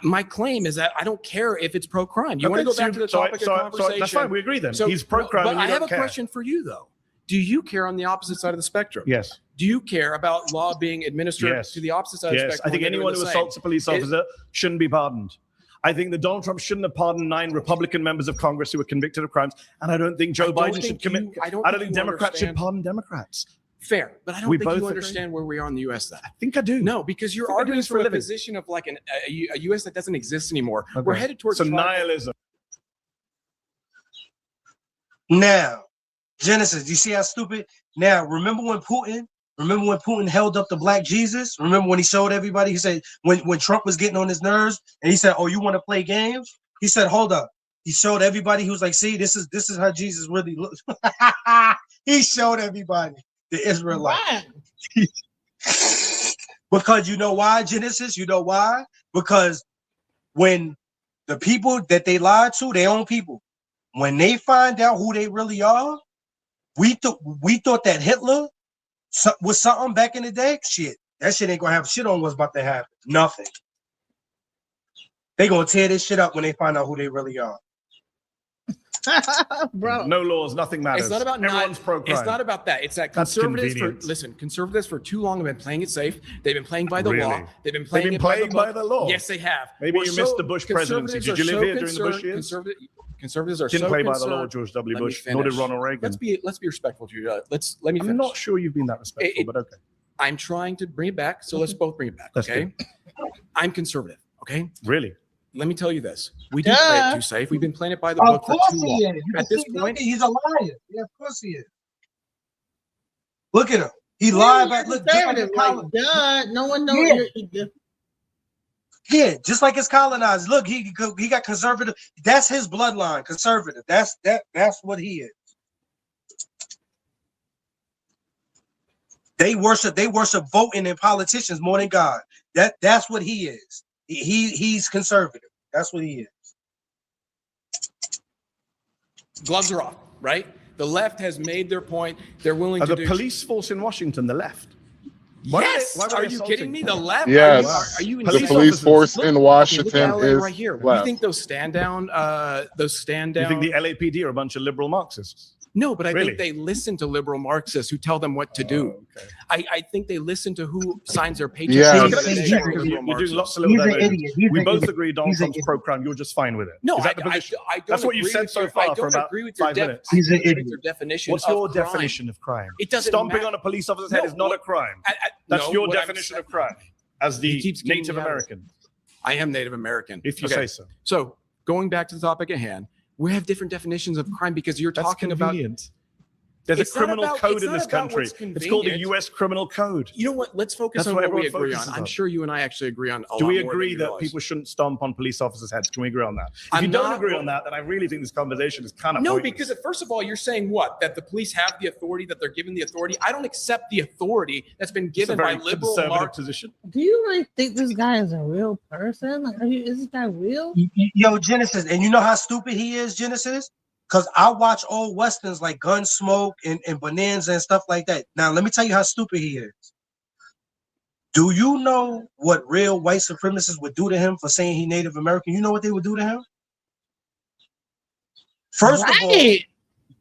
My claim is that I don't care if it's pro-crime. You want to go back to the topic of conversation? That's fine. We agree then. He's pro-crime. But I have a question for you, though. Do you care on the opposite side of the spectrum? Yes. Do you care about law being administered to the opposite side of the spectrum? I think anyone who assaults a police officer shouldn't be pardoned. I think that Donald Trump shouldn't have pardoned 9 Republican members of Congress who were convicted of crimes, and I don't think Joe Biden should commit. I don't think Democrats should pardon Democrats. Fair, but I don't think you understand where we are in the U.S. Then. I think I do. No, because you're arguing for a position of like a U.S. that doesn't exist anymore. Okay. We're headed towards nihilism. Now, Genesis, you see how stupid? Now, remember when Putin Remember when Putin held up the Black Jesus? Remember when he showed everybody? He said when Trump was getting on his nerves, and he said, "Oh, you want to play games?" He said, "Hold up." He showed everybody. He was like, "See, this is how Jesus really looks." He showed everybody the Israelites. Because you know why, Genesis? You know why? Because when the people that they lied to, their own people, when they find out who they really are, we thought that Hitler was something back in the day. Shit, that shit ain't gonna have shit on what's about to happen. Nothing. They gonna tear this shit up when they find out who they really are. Bro, no laws, nothing matters. It's not about everyone's pro-crime. It's not about that. It's that That's conservatives convenient. conservatives for too long have been playing it safe. They've been playing by the law. Really? They've been playing, by the law. Yes, they have. Maybe you missed the Bush presidency. Did you live here during the Bush years? Conservatives are Didn't so play by concerned. the law, George W. Let me Bush, nor did finish. Ronald Reagan. Let's be respectful to you. Let me finish. I'm not sure you've been that respectful, but okay. I'm trying to bring it back, so let's both bring it back. That's Okay. I'm conservative. Okay. Really? Let me tell you this: we do play it too safe. We've been playing it by the book for too long. At this point, he's a liar. Yeah, of course he is. Look at him. He lied about look just like his no one knows. Yeah, just like his colonizers. Look, he got conservative. That's his bloodline, conservative. That's what he is. They worship voting and politicians more than God. That's what he is. He's conservative. That's what he is. gloves are off, right? The left has made their point. They're willing to the do. police force in Washington, the left. Yes. Are you kidding me? The left? Yes. Are you The police force in Washington look at LA is right here. left. You think those stand down? You think the LAPD are a bunch of liberal Marxists? No, but I Really? think they listen to liberal Marxists who tell them what to do. Okay. I think they listen to who signs their paychecks. Yeah. You're doing lots of little diversions. We both agree Donald Trump's pro-crime. You're just fine with it. No, Is that the position? I don't That's what you've agree said with so your- far I for don't about agree with your 5 minutes. He's an I disagree with idiot. your definition What's of your crime. definition of crime? It doesn't Stomping matter. on a police officer's No, head is not what- a crime. That's no, your what I'm definition saying- of crime as the He keeps getting Native me out of it. American. I am Native American. If you Okay. say so. So going back to the topic at hand, we have different definitions of crime because you're That's talking convenient. There's It's a not criminal about- code it's in not this about country. what's It's called the convenient. U.S. Criminal Code. You know what? Let's focus That's on what what we everyone agree on. focuses I'm on. sure you and I actually agree on a Do lot we more than agree you that realize. people shouldn't stomp on police officers' heads? Can we agree on that? If I'm you don't not- agree on that, then I really think this conversation is kind of No, pointless. because first of all, you're saying what? That the police have the authority, that they're given the authority. I don't accept the authority that's been It's a given by very liberal conservative Mark. position. Do you really think this guy is a real person? Like, is this guy real? Yo, Genesis, and you know how stupid he is, Genesis? Because I watch old westerns like Gunsmoke and Bonanza and stuff like that. Now, let me tell you how stupid he is. Do you know what real white supremacists would do to him for saying he Native American? You know what they would do to him? First of all,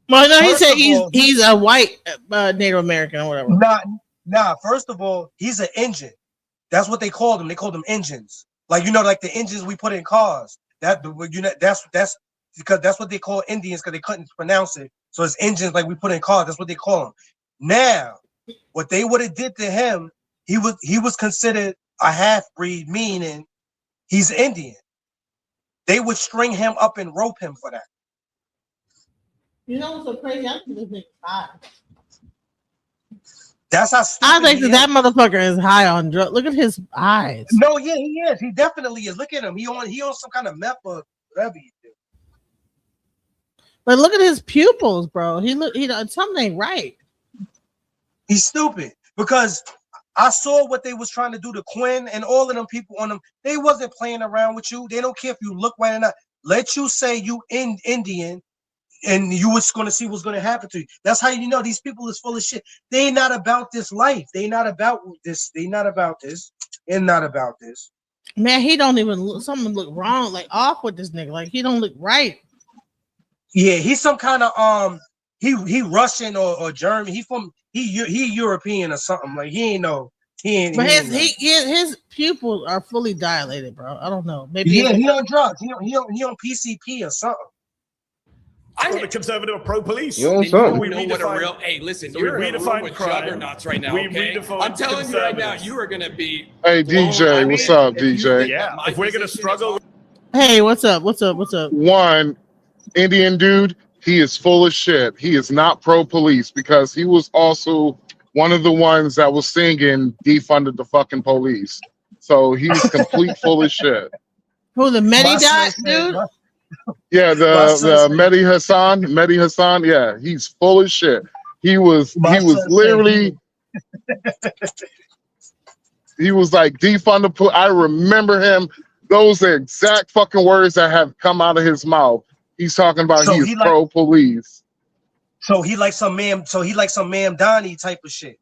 well, no, he first said of all, he's a white Native American or whatever. Nah. First of all, he's an engine. That's what they called him. They called them engines. Like, you know, like the engines we put in cars. That's because that's what they call Indians because they couldn't pronounce it. So it's engines like we put in cars. That's what they call them. Now, what they would have did to him, he was considered a half-breed, meaning he's Indian. They would string him up and rope him for that. You know what's so crazy? I think this nigga's high. That's how stupid I think he that is. motherfucker is high on drugs. Look at his eyes. No, yeah, he is. He definitely is. Look at him. He on some kind of meth or whatever you do. But look at his pupils, bro. Something ain't right. He's stupid because I saw what they was trying to do to Quinn and all of them people on them. They wasn't playing around with you. They don't care if you look white or not. Let you say you Indian and you was going to see what's going to happen to you. That's how you know these people is full of shit. They not about this life. They not about this. They not about this. And not about this. Man, he don't even look, something look wrong, like off with this nigga. Like he don't look right. Yeah, he's some kind of he Russian or German. He European or something. Like he ain't. But his pupils are fully dilated, bro. I don't know. Maybe he on drugs. He on PCP or something. I'm the conservative pro-police. You We know what a redefine- real. Hey, listen, so you're we in a room redefine with crime. juggernauts right now. We Okay? redefine I'm telling you right now, conservatives. you are gonna be. Hey, DJ, I what's mean, up, if you DJ? think Yeah, that my if we're gonna position is struggle, Hey, what's up? What's up? What's up? One, Indian dude, he is full of shit. He is not pro-police because he was also one of the ones that was singing defunded the fucking police. So he's complete full of shit. Who, the My Medi son Dot said, dude? Yeah, my son the said, Mehdi Hassan, yeah, he's full of shit. He was my son said literally he was like defund the police. I remember him. Those are exact fucking words that have come out of his mouth. He's talking about so he's he like pro police. so he like some ma'am Donnie type of shit.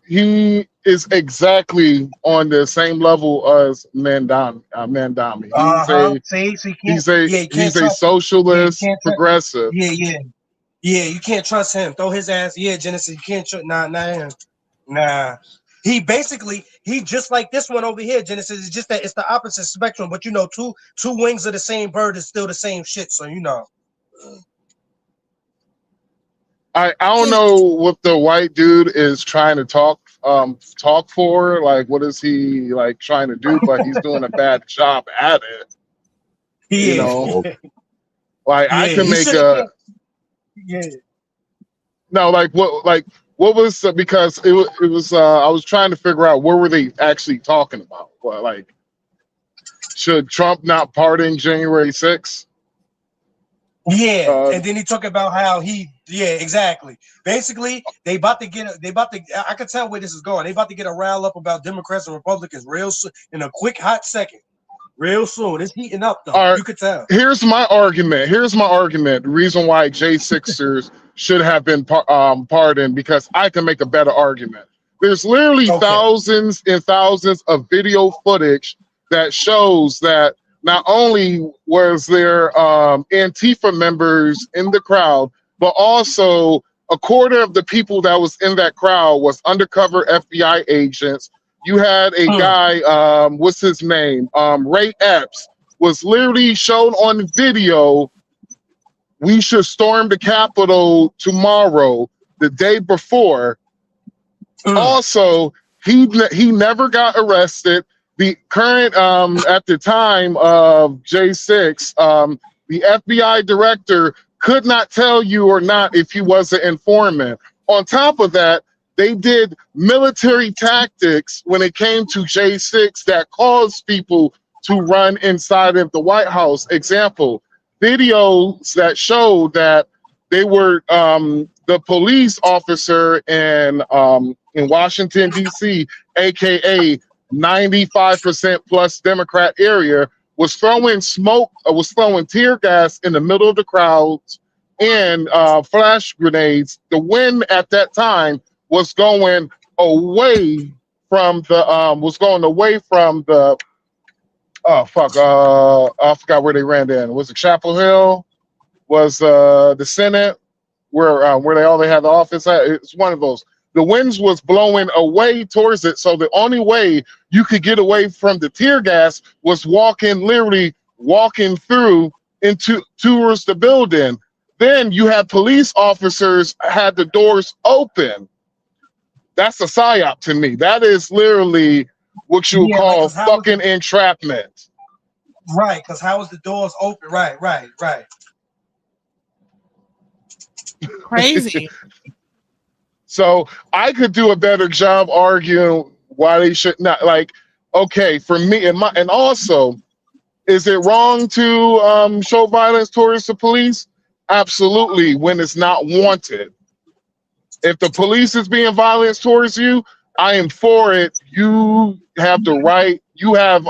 He is exactly on the same level as Mandami. He's a socialist, progressive. Yeah, you can't trust him. Throw his ass. Yeah, Genesis, you can't trust. Nah, him. Nah. He just like this one over here, Genesis. It's just that it's the opposite spectrum, but you know, two wings of the same bird is still the same shit. So you know. I don't know what the white dude is trying to talk for. Like, what is he like trying to do? But he's doing a bad job at it. You know, like I can make a. No, like what was because it was I was trying to figure out what were they actually talking about. What, like, should Trump not pardon January 6th? Yeah, and then he talked about how exactly. Basically, I can tell where this is going. They about to get a rile up about Democrats and Republicans real soon, in a quick hot second. Real soon. It's heating up though. You could tell. Here's my argument. The reason why J6ers should have been pardoned, because I can make a better argument. There's literally thousands and thousands of video footage that shows that not only was there Antifa members in the crowd, but also a quarter of the people that was in that crowd was undercover FBI agents. You had a guy, what's his name? Ray Epps was literally shown on video. We should storm the Capitol tomorrow, the day before. Also, he never got arrested. The current, at the time of J6, the FBI director could not tell you or not if he was an informant. On top of that, they did military tactics when it came to J6 that caused people to run inside of the White House. Example, videos that showed that they were the police officer in Washington, D.C., aka 95% plus Democrat area, was throwing tear gas in the middle of the crowds and flash grenades. The wind at that time was going away from the I forgot where they ran in. Was it Chapel Hill? Was the Senate where they had the office at? It's one of those. The winds was blowing away towards it, so the only way you could get away from the tear gas was literally walking through towards the building. Then you had police officers had the doors open. That's a psyop to me. That is literally what you would call fucking entrapment. Right, because how was the doors open? Right. Crazy. So I could do a better job arguing why they should not. Like, okay, for me and also, is it wrong to show violence towards the police? Absolutely, when it's not wanted. If the police is being violent towards you, I am for it. You have the right. You have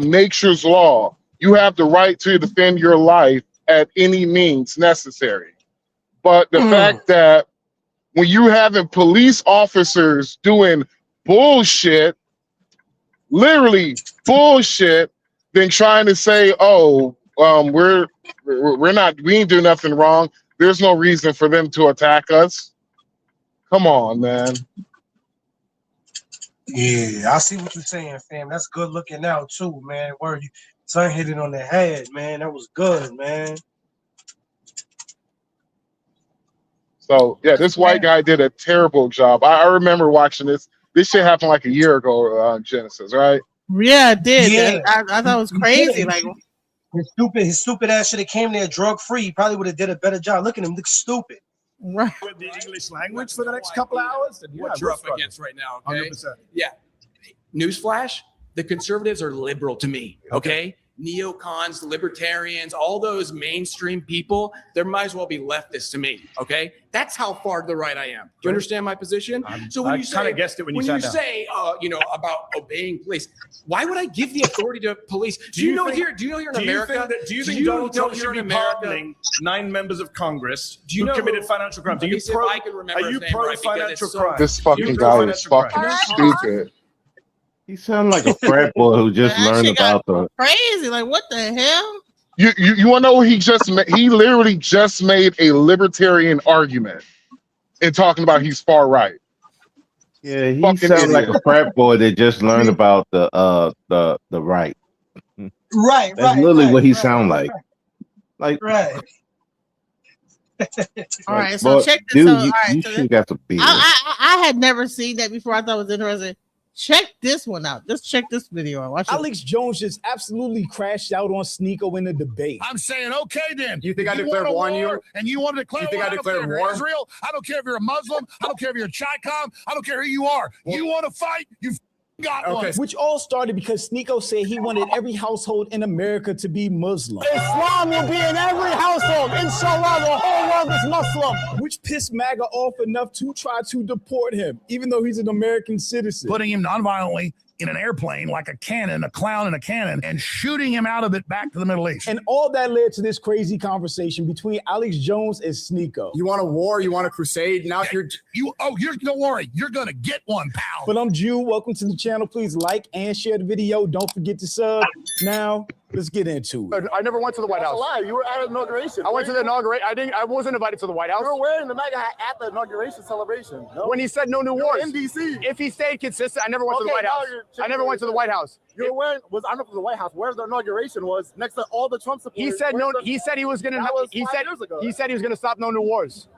nature's law. You have the right to defend your life at any means necessary. But the fact that when you having police officers doing bullshit, literally bullshit, then trying to say, "Oh, we ain't do nothing wrong. There's no reason for them to attack us." Come on, man. Yeah, I see what you're saying, fam. That's good looking out too, man. Where you son hit it on the head, man. That was good, man. So yeah, this white guy did a terrible job. I remember watching this. This shit happened like a year ago, Genesis, right? Yeah, it did. Yeah. I thought it was crazy. Like, his stupid ass should have came there drug free. He probably would have did a better job. Look at him, look stupid. right. with the English language for the next couple of hours, then yeah, what you're up against right now. Okay. 100%. Yeah. Newsflash: the conservatives are liberal to me. Okay. Neocons, libertarians, all those mainstream people, there might as well be leftists to me. Okay, that's how far to the right I am. Do you understand my position? So when I you kind say, of guessed it when you sat down. say, about obeying police, why would I give the authority to police? Do you know here in America? Do you think Donald Trump should be pardoning 9 members of Congress who committed financial crimes? Are you pro financial crimes? This fucking guy is fucking stupid. He sounds like a frat boy who just learned about the crazy. Like, what the hell? You want to know what he just made? He literally just made a libertarian argument and talking about he's far right. Yeah, he sounds like a frat boy that just learned about the right. Right, That's literally what he sounds like. Like, right. All right, so check this dude, out. you, All right, you so should got to be. I had never seen that before. I thought it was interesting. Check this one out. Just check this video out. Watch Alex Jones just absolutely crashed out on Sneeko in the debate. I'm saying, okay, then. You think I declared war on you? And you want to declare You think war? I declared war? Israel. I don't care if you're a Muslim. I don't care if you're a Chicom. I don't care who you are. You want to fight? You got one. Which all started because Sneeko said he wanted every household in America to be Muslim. Islam will be in every household. Inshallah, the whole world is Muslim. Which pissed MAGA off enough to try to deport him, even though he's an American citizen. Putting him nonviolently in an airplane like a cannon, a clown in a cannon, and shooting him out of it back to the Middle East. And all that led to this crazy conversation between Alex Jones and Sneeko. You want a war? You want a crusade? Now you're don't worry, you're gonna get one, pal. But I'm Jew. Welcome to the channel. Please like and share the video. Don't forget to sub. Now let's get into it. I never went to the White House. That's a lie. You were at inauguration. I went to the inauguration. I wasn't invited to the White House. You were wearing the MAGA hat at the inauguration celebration. No. When he said no new wars. In DC. If he stayed consistent, I never went to the White House. I never went to the White House. You're wearing I'm not from the White House. Where the inauguration was next to all the Trump supporters. He said no. He said he was gonna. He said he was gonna stop no new wars.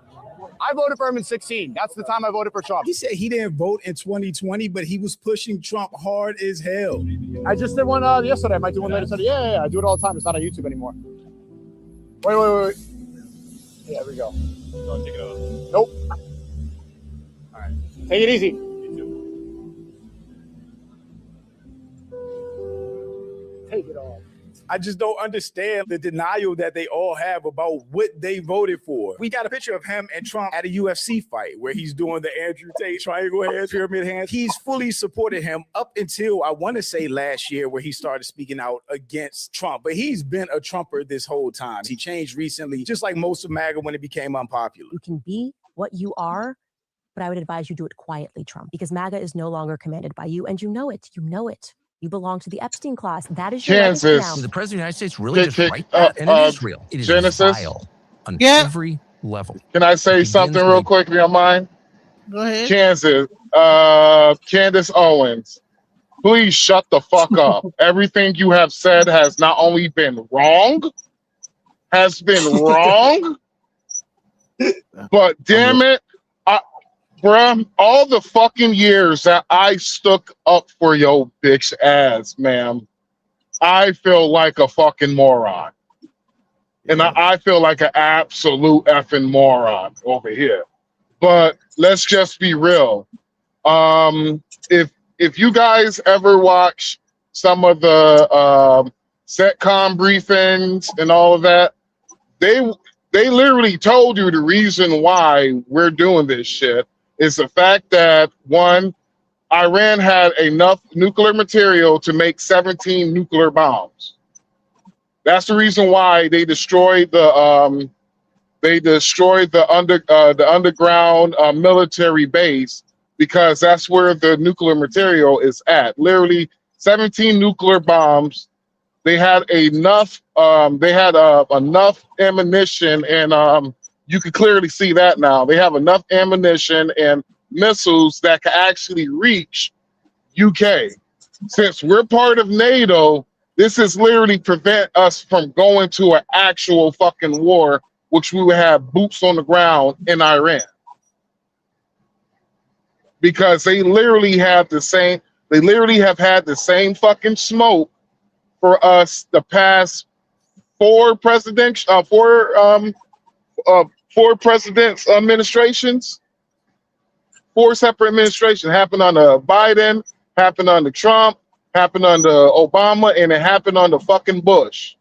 I voted for him in 2016. That's the time I voted for Trump. He said he didn't vote in 2020, but he was pushing Trump hard as hell. I just did one yesterday. I might do one later today. Yeah. I do it all the time. It's not on YouTube anymore. Wait. Yeah, there we go. Don't take it off. Nope. All right. Take it easy. Take it off. I just don't understand the denial that they all have about what they voted for. We got a picture of him and Trump at a UFC fight where he's doing the Andrew Tate triangle hands, pyramid hands. He's fully supported him up until I want to say last year where he started speaking out against Trump. But he's been a Trumper this whole time. He changed recently, just like most of MAGA when it became unpopular. You can be what you are, but I would advise you do it quietly, Trump, because MAGA is no longer commanded by you, and you know it. You know it. You belong to the Epstein class. That is your legacy now. The president of the United States really just write that, and it is real. It is Genesis? vile on every level. Can I say something real quick, if you don't mind? Go ahead. Candace Owens, please shut the fuck up. Everything you have said has not only been wrong, but damn it, bruh, all the fucking years that I stuck up for your bitch ass, ma'am, I feel like a fucking moron. And I feel like an absolute effing moron over here. But let's just be real. If you guys ever watch some of the SETCOM briefings and all of that, they literally told you the reason why we're doing this shit is the fact that, one, Iran had enough nuclear material to make 17 nuclear bombs. That's the reason why they destroyed the underground military base, because that's where the nuclear material is at. Literally 17 nuclear bombs. They had enough. Enough ammunition, and you can clearly see that now. They have enough ammunition and missiles that can actually reach UK. Since we're part of NATO, this is literally prevent us from going to an actual fucking war, which we would have boots on the ground in Iran. Because they literally have had the same fucking smoke for us the past four 4 presidents' administrations. 4 separate administrations happened under Biden, happened under Trump, happened under Obama, and it happened under fucking Bush.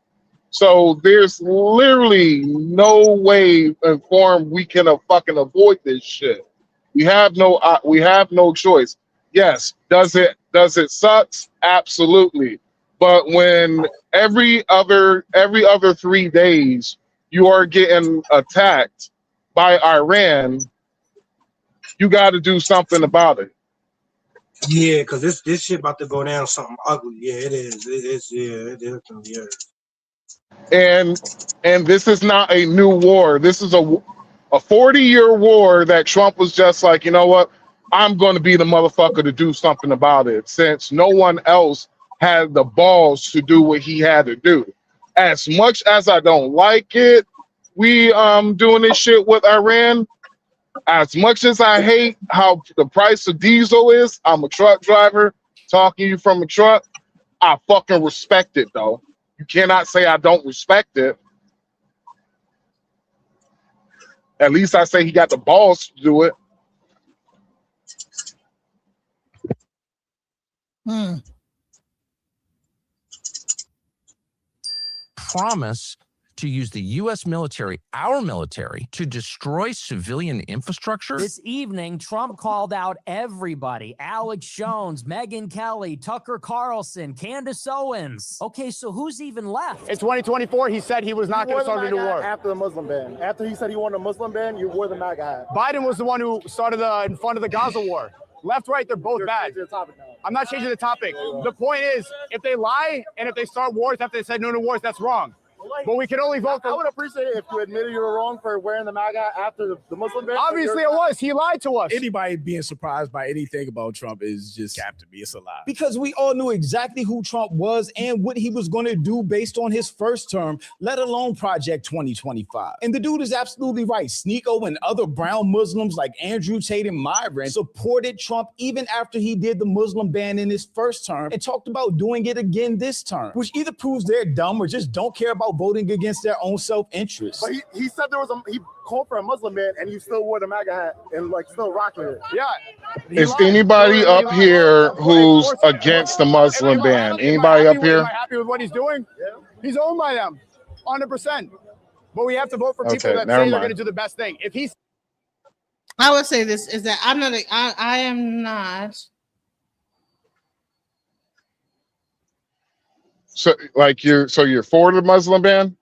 So there's literally no way and form we can fucking avoid this shit. We have no choice. Yes, does it sucks? Absolutely. But when every other 3 days you are getting attacked by Iran, you got to do something about it. Yeah, because this shit about to go down something ugly. Yeah, it is. It is. Yeah, it is. Yeah. And this is not a new war. This is a 40-year war that Trump was just like, you know what? I'm going to be the motherfucker to do something about it, since no one else had the balls to do what he had to do. As much as I don't like it, we doing this shit with Iran. As much as I hate how the price of diesel is, I'm a truck driver talking to you from a truck. I fucking respect it, though. You cannot say I don't respect it. At least I say he got the balls to do it. Promise to use the U.S. military, our military, to destroy civilian infrastructure? This evening, Trump called out everybody. Alex Jones, Megyn Kelly, Tucker Carlson, Candace Owens. Okay, so who's even left? It's 2024. He said he was not going to start a new war. After the Muslim ban. After he said he wanted a Muslim ban, you wore the MAGA hat. Biden was the one who started in front of the Gaza war. Left, right, they're both bad. I'm not changing the topic. The point is, if they lie and if they start wars after they said no wars, that's wrong. But we can only vote for. I would appreciate it if you admitted you were wrong for wearing the MAGA after the Muslim ban. Obviously, it was. He lied to us. Anybody being surprised by anything about Trump is just cap to me. It's a lie. Because we all knew exactly who Trump was and what he was going to do based on his first term, let alone Project 2025. And the dude is absolutely right. Sneeko and other brown Muslims like Andrew Tate and Myron supported Trump even after he did the Muslim ban in his first term and talked about doing it again this term, which either proves they're dumb or just don't care about voting against their own self-interest. But he said he called for a Muslim ban and you still wore the MAGA hat and like still rocking it. Yeah. Is anybody up here who's against the Muslim ban? Anybody up here? Am I happy with what he's doing? Yeah. He's owned by them, 100%. But we have to vote for people that say they're going to do the best thing. If he's, I would say this is that I am not. So you're for the Muslim ban?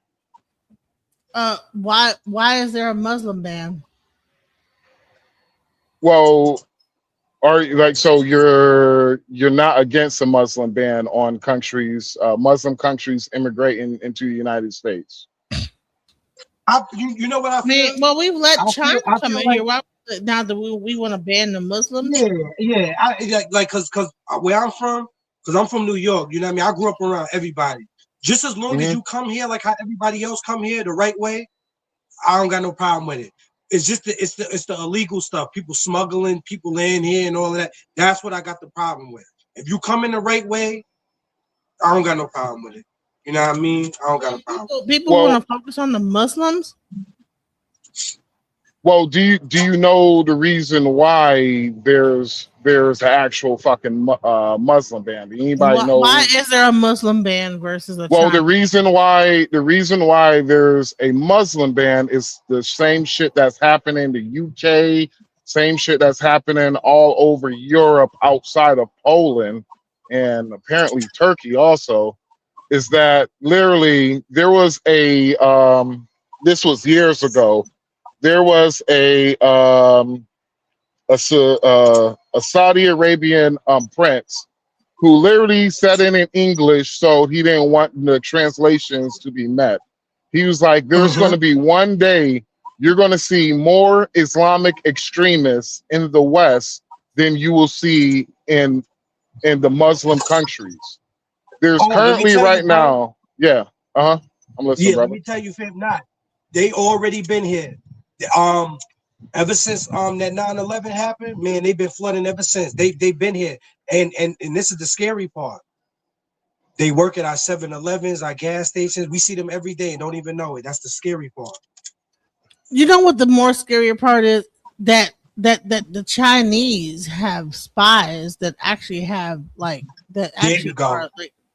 Why is there a Muslim ban? Well, you're not against a Muslim ban on countries, Muslim countries immigrating into the United States? You know what I feel? Well, we've let China come in here. Why now that we want to ban the Muslims? Yeah. Because where I'm from, because I'm from New York, you know what I mean? I grew up around everybody. Just as long as you come here like how everybody else come here the right way, I don't got no problem with it. It's just it's the illegal stuff, people smuggling people in here and all of that. That's what I got the problem with. If you come in the right way, I don't got no problem with it. You know what I mean? I don't got a problem. People want to focus on the Muslims. Well, do you know the reason why there's an actual fucking Muslim ban? Anybody know? Why is there a Muslim ban versus a? Well, the reason why there's a Muslim ban is the same shit that's happening in the UK, same shit that's happening all over Europe outside of Poland and apparently Turkey also. Is that literally there was a this was years ago. There was a Saudi Arabian prince who literally said it in English, so he didn't want the translations to be met. He was like, there's going to be one day you're going to see more Islamic extremists in the West than you will see in the Muslim countries. There's currently right now. Yeah. I'm listening, brother. Let me tell you, if not, they already been here. Ever since that 9/11 happened, man, they've been flooding ever since. They've been here, and this is the scary part. They work at our 7-Elevens, our gas stations. We see them every day and don't even know it. That's the scary part. You know what the more scarier part is? That the Chinese have spies that actually have that actually are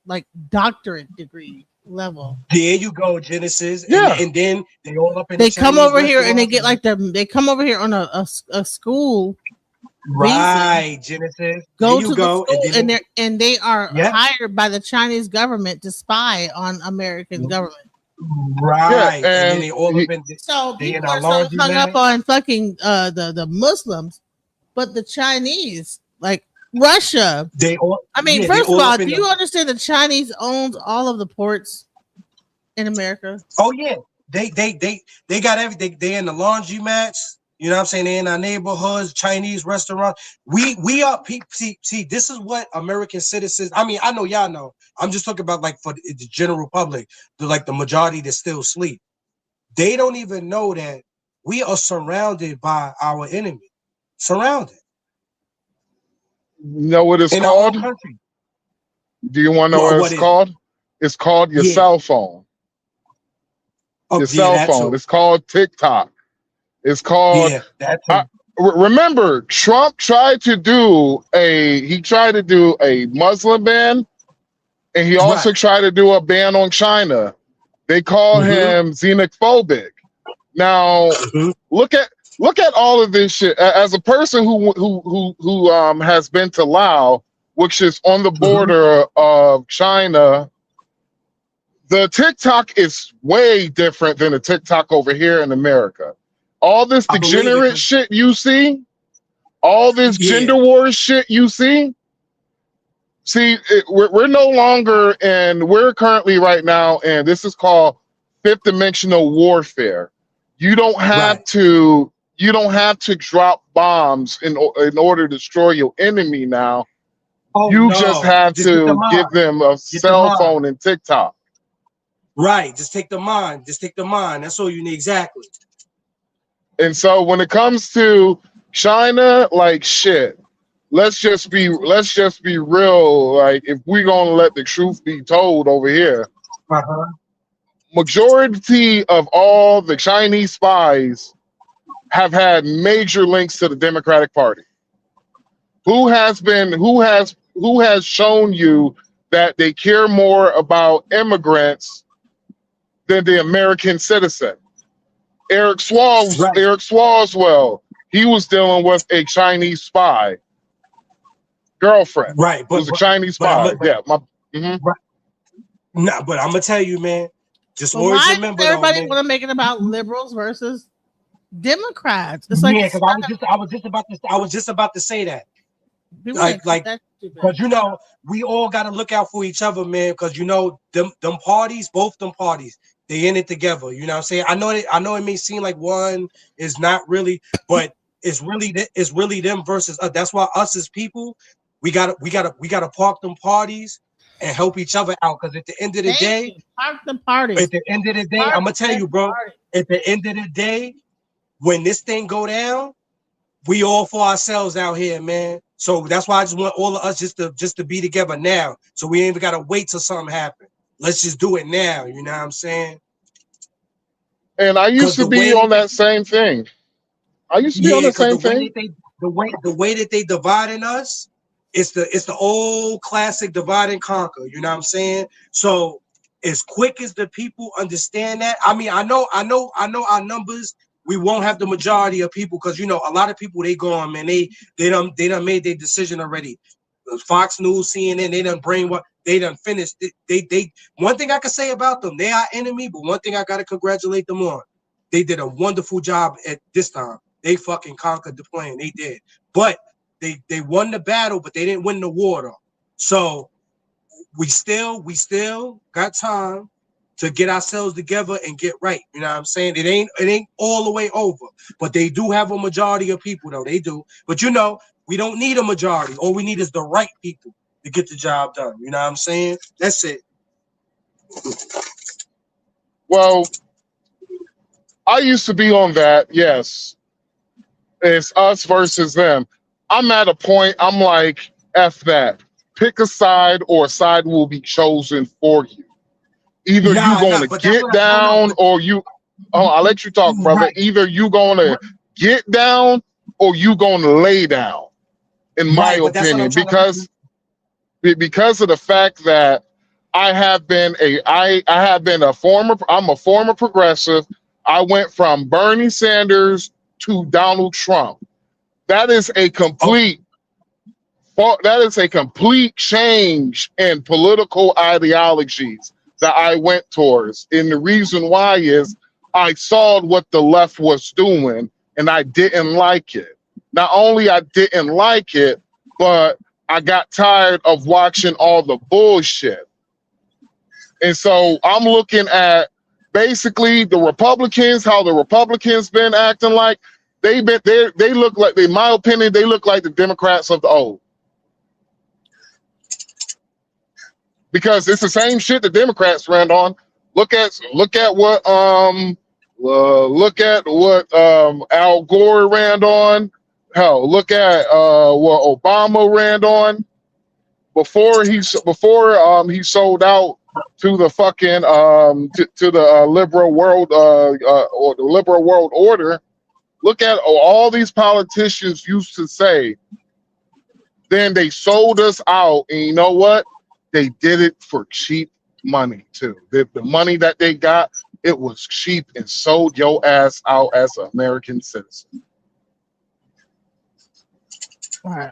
like doctorate degree level. There you go, Genesis. Yeah. And then they all up in They the come Chinese over here and they restaurant. get they come over here on a school Right, visa, Genesis. go There you to go. the school, and they are Yep. hired by the Chinese government to spy on American government. Right. Yeah, and then they all up in So they in people our are so hung laundromat. up on fucking the Muslims, but the Chinese, like Russia, They all I mean, yeah, they first of all all, up do in you the understand the Chinese owns all of the ports in America? Oh yeah. They got everything. They in the laundromats. You know what I'm saying? They in our neighborhoods, Chinese restaurant. We are see, this is what American citizens. I mean, I know y'all know. I'm just talking about like for the general public, the majority that still sleep. They don't even know that we are surrounded by our enemy. Surrounded. You know what it's In our own called? country. Do you want to know what it's is called? It's called your cell phone. Your cell phone. It's called TikTok. It's called. Remember, Trump tried to do a Muslim ban, and he also tried to do a ban on China. They call him xenophobic. Now, look at all of this shit. As a person who has been to Laos, which is on the border of China, the TikTok is way different than the TikTok over here in America. All this degenerate shit you see, all this gender war shit you see, we're no longer, and we're currently right now, and this is called fifth dimensional warfare. You don't have to drop bombs in order to destroy your enemy now. You just have to give them a cell phone and TikTok. Right. Just take the mind. That's all you need. Exactly. And so when it comes to China, like shit, let's just be real. Like if we're gonna let the truth be told over here, majority of all the Chinese spies have had major links to the Democratic Party. Who has shown you that they care more about immigrants than the American citizen? Eric Swalwell, he was dealing with a Chinese spy girlfriend. Right, but it was a Chinese spy. No, but I'm gonna tell you, man. Just But always why remember, does everybody though, want to make it about liberals versus Democrats? It's because I was just about to say that. Because we all got to look out for each other, man. Because them parties, both them parties, they in it together. You know what I'm saying? I know it may seem like one is not really, but it's really them versus us. That's why us as people, we gotta park them parties and help each other out. Because at the end of the day, park the parties. At the end of the day, I'm gonna tell you, bro. At the end of the day, when this thing go down, we all for ourselves out here, man. So that's why I just want all of us just to be together now. So we ain't even gotta wait till something happens. Let's just do it now. You know what I'm saying? And I used to be on that same thing. I used to be on the same thing. The way that they dividing us, it's the old classic divide and conquer. You know what I'm saying? So as quick as the people understand that, I mean, I know our numbers. We won't have the majority of people because a lot of people they gone, man. They done made their decision already. Fox News, CNN, they done brainwash. They done finished. They one thing I can say about them, they are enemy, but one thing I gotta congratulate them on. They did a wonderful job at this time. They fucking conquered the plan. They did. But they won the battle, but they didn't win the war though. So we still got time to get ourselves together and get right. You know what I'm saying? It ain't all the way over. But they do have a majority of people though. They do. But we don't need a majority. All we need is the right people to get the job done. You know what I'm saying? That's it. Well, I used to be on that. Yes. It's us versus them. I'm at a point, I'm like, F that. Pick a side or a side will be chosen for you. Either you're going to get down or you. I'll let you talk, brother. Either you gonna get down or you gonna lay down, in my opinion, because of the fact that I'm a former progressive. I went from Bernie Sanders to Donald Trump. That is a complete change in political ideologies that I went towards. And the reason why is I saw what the left was doing and I didn't like it. Not only I didn't like it, but I got tired of watching all the bullshit. And so I'm looking at basically the Republicans, how the Republicans been acting like. They look like, in my opinion, they look like the Democrats of the old. Because it's the same shit the Democrats ran on. Look at what Al Gore ran on. Hell, look at what Obama ran on before he sold out to the fucking to the liberal world or the liberal world order. Look at all these politicians used to say. Then they sold us out, and you know what? They did it for cheap money too. The money that they got, it was cheap and sold your ass out as an American citizen. All right.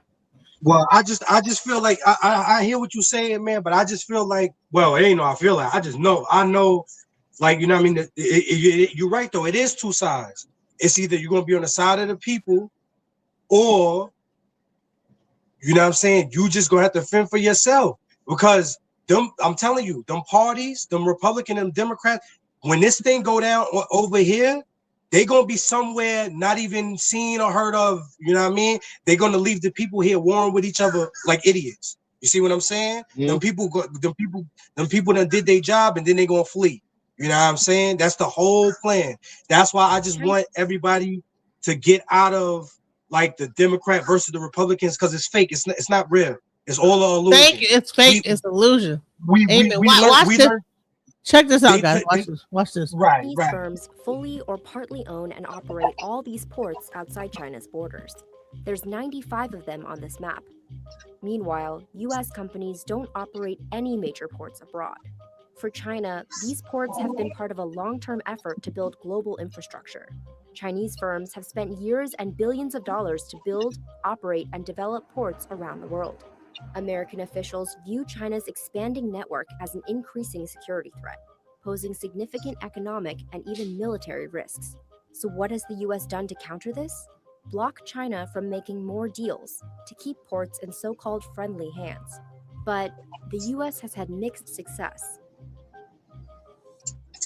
Well, I just feel like I hear what you're saying, man, but I just feel like, well, it ain't no I feel like, I know, like, you know what I mean? You're right, though. It is two sides. It's either you're going to be on the side of the people or, you know what I'm saying, you just going to have to fend for yourself. Because I'm telling you, them parties, them Republican and Democrats, when this thing go down over here, they gonna be somewhere not even seen or heard of. You know what I mean? They're gonna leave the people here warring with each other like idiots. You see what I'm saying? Mm-hmm. Them people that did their job and then they gonna flee. You know what I'm saying? That's the whole plan. That's why I just want everybody to get out of like the Democrat versus the Republicans, because it's fake. It's not real. It's all an illusion. Fake. It's fake. It's illusion. Check this out, guys. Watch this. Right. These firms fully or partly own and operate all these ports outside China's borders. There's 95 of them on this map. Meanwhile, U.S. companies don't operate any major ports abroad. For China, these ports have been part of a long-term effort to build global infrastructure. Chinese firms have spent years and billions of dollars to build, operate, and develop ports around the world. American officials view China's expanding network as an increasing security threat, posing significant economic and even military risks. So what has the U.S. done to counter this? Block China from making more deals to keep ports in so-called friendly hands. But the U.S. has had mixed success.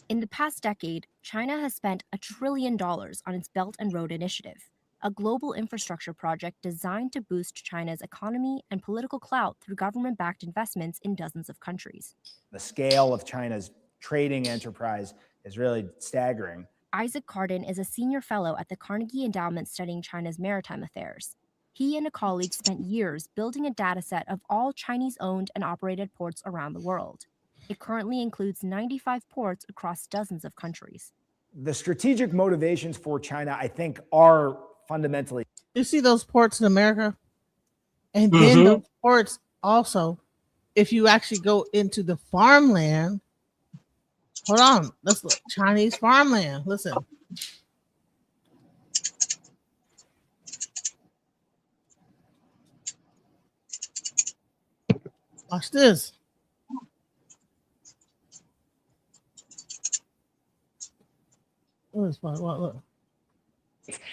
In the past decade, China has spent $1 trillion on its Belt and Road Initiative, a global infrastructure project designed to boost China's economy and political clout through government-backed investments in dozens of countries. The scale of China's trading enterprise is really staggering. Isaac Carden is a senior fellow at the Carnegie Endowment studying China's maritime affairs. He and a colleague spent years building a data set of all Chinese-owned and operated ports around the world. It currently includes 95 ports across dozens of countries. The strategic motivations for China, I think, are fundamentally. You see those ports in America? And then those ports also, if you actually go into the farmland, hold on, let's look. Chinese farmland. Listen. Watch this. Look.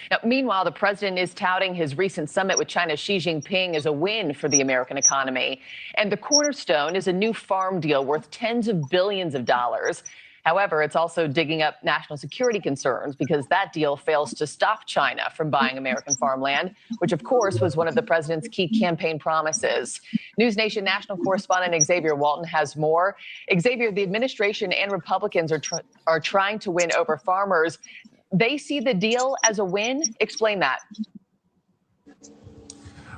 Now, meanwhile, the president is touting his recent summit with China's Xi Jinping as a win for the American economy. And the cornerstone is a new farm deal worth tens of billions of dollars. However, it's also digging up national security concerns because that deal fails to stop China from buying American farmland, which, of course, was one of the president's key campaign promises. News Nation national correspondent Xavier Walton has more. Xavier, the administration and Republicans are trying to win over farmers. They see the deal as a win. Explain that.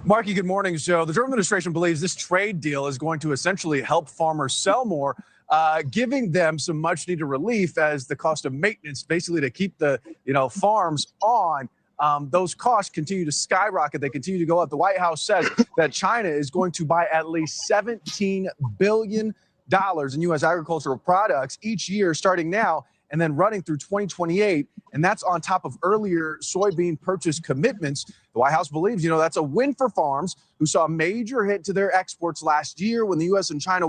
Marky, good morning. So the Trump administration believes this trade deal is going to essentially help farmers sell more, giving them some much needed relief as the cost of maintenance, basically to keep the farms on. Those costs continue to skyrocket. They continue to go up. The White House says that China is going to buy at least $17 billion in U.S. agricultural products each year, starting now and then running through 2028. And that's on top of earlier soybean purchase commitments. The White House believes, that's a win for farms who saw a major hit to their exports last year when the U.S. and China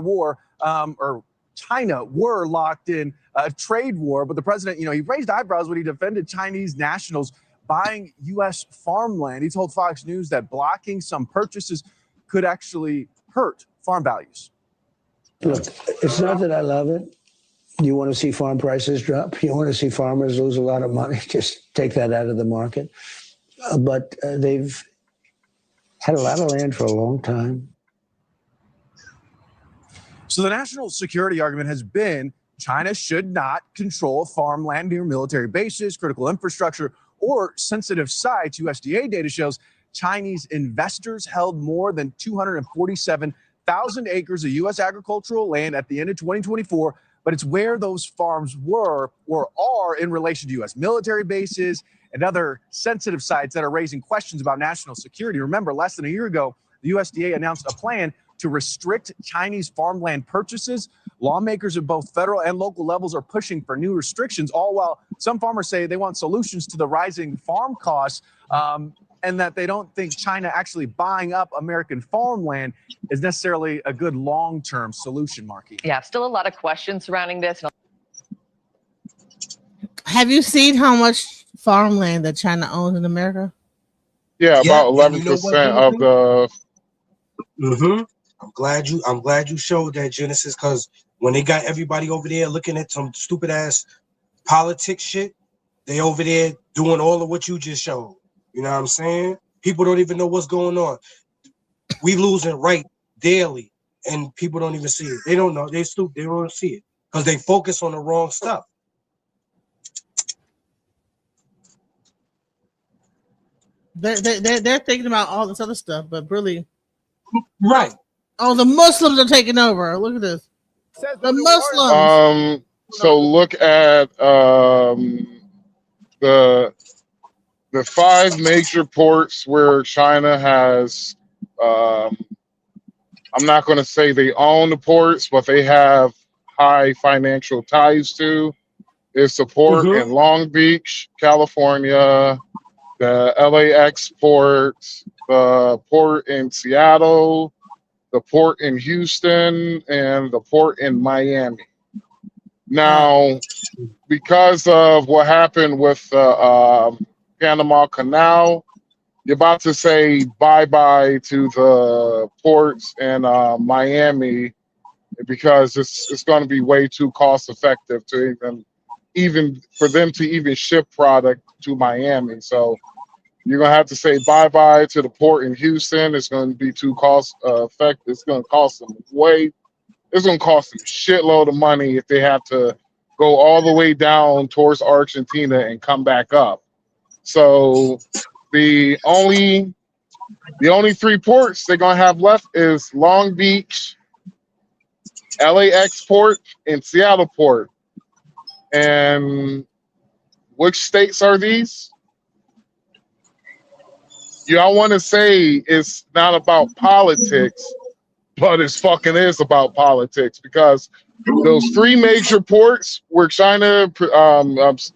China were locked in a trade war. But the president, he raised eyebrows when he defended Chinese nationals buying U.S. farmland. He told Fox News that blocking some purchases could actually hurt farm values. Look, it's not that I love it. You want to see farm prices drop? You want to see farmers lose a lot of money? Just take that out of the market. But they've had a lot of land for a long time. So the national security argument has been China should not control farmland near military bases, critical infrastructure, or sensitive sites. USDA data shows Chinese investors held more than 247,000 acres of U.S. agricultural land at the end of 2024, but it's where those farms were or are in relation to U.S. military bases and other sensitive sites that are raising questions about national security. Remember, less than a year ago, the USDA announced a plan to restrict Chinese farmland purchases. Lawmakers at both federal and local levels are pushing for new restrictions, all while some farmers say they want solutions to the rising farm costs, and that they don't think China actually buying up American farmland is necessarily a good long-term solution, Marky. Yeah, still a lot of questions surrounding this. Have you seen how much farmland that China owns in America? Yeah, about 11% of the. Mm-hmm. I'm glad you showed that, Genesis, because when they got everybody over there looking at some stupid ass politics shit, they over there doing all of what you just showed. You know what I'm saying? People don't even know what's going on. We losing right daily, and people don't even see it. They don't know. They stupid. They don't see it because they focus on the wrong stuff. They're thinking about all this other stuff, but really, right? Oh, the Muslims are taking over. Look at this. The Muslims. So look at the 5 major ports where China has. I'm not going to say they own the ports, but they have high financial ties to. Is the port in Long Beach, California, the LAX port, the port in Seattle, the port in Houston, and the port in Miami. Now, because of what happened with the Panama Canal, you're about to say bye-bye to the ports in Miami because it's going to be way too cost-effective to even for them to even ship product to Miami. So you're going to have to say bye-bye to the port in Houston. It's going to be too cost-effective. It's going to cost them it's going to cost them a shitload of money if they have to go all the way down towards Argentina and come back up. So the only 3 ports they're going to have left is Long Beach, LAX port, and Seattle port. And which states are these? I want to say it's not about politics, but it fucking is about politics because those 3 major ports where China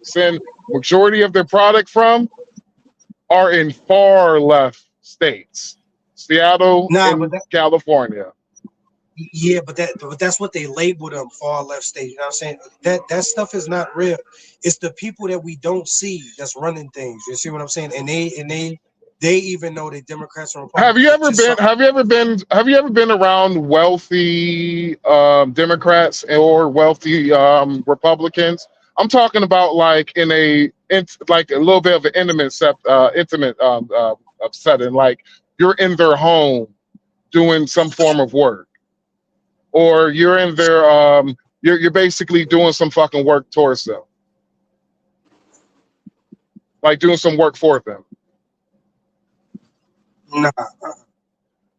send majority of their product from are in far left states, Seattle and California. Yeah, but that's what they label them, far left state. You know what I'm saying? That stuff is not real. It's the people that we don't see that's running things. You see what I'm saying? And they even know that Democrats and Republicans. Have you ever been around wealthy Democrats or wealthy Republicans? I'm talking about like in a little bit of an intimate setting, like you're in their home doing some form of work, or you're in their you're basically doing some fucking work towards them, like doing some work for them. Nah.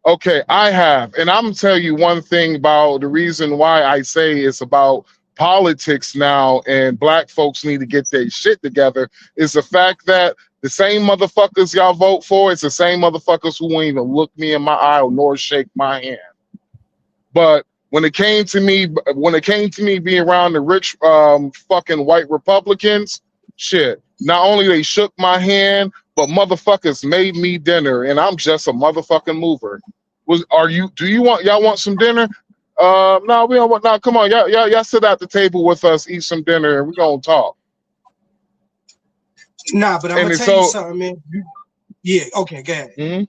Okay, I have. And I'm gonna tell you one thing about the reason why I say it's about politics now and black folks need to get their shit together is the fact that the same motherfuckers y'all vote for, it's the same motherfuckers who won't even look me in my eye nor shake my hand. But when it came to me being around the rich fucking white Republicans, shit, not only they shook my hand, but motherfuckers made me dinner, and I'm just a motherfucking mover. Y'all want some dinner? No, we don't want. No, come on, y'all sit at the table with us, eat some dinner, and we gonna talk. Nah, but I'm gonna tell you something, man. Yeah, okay, go ahead. Mm-hmm.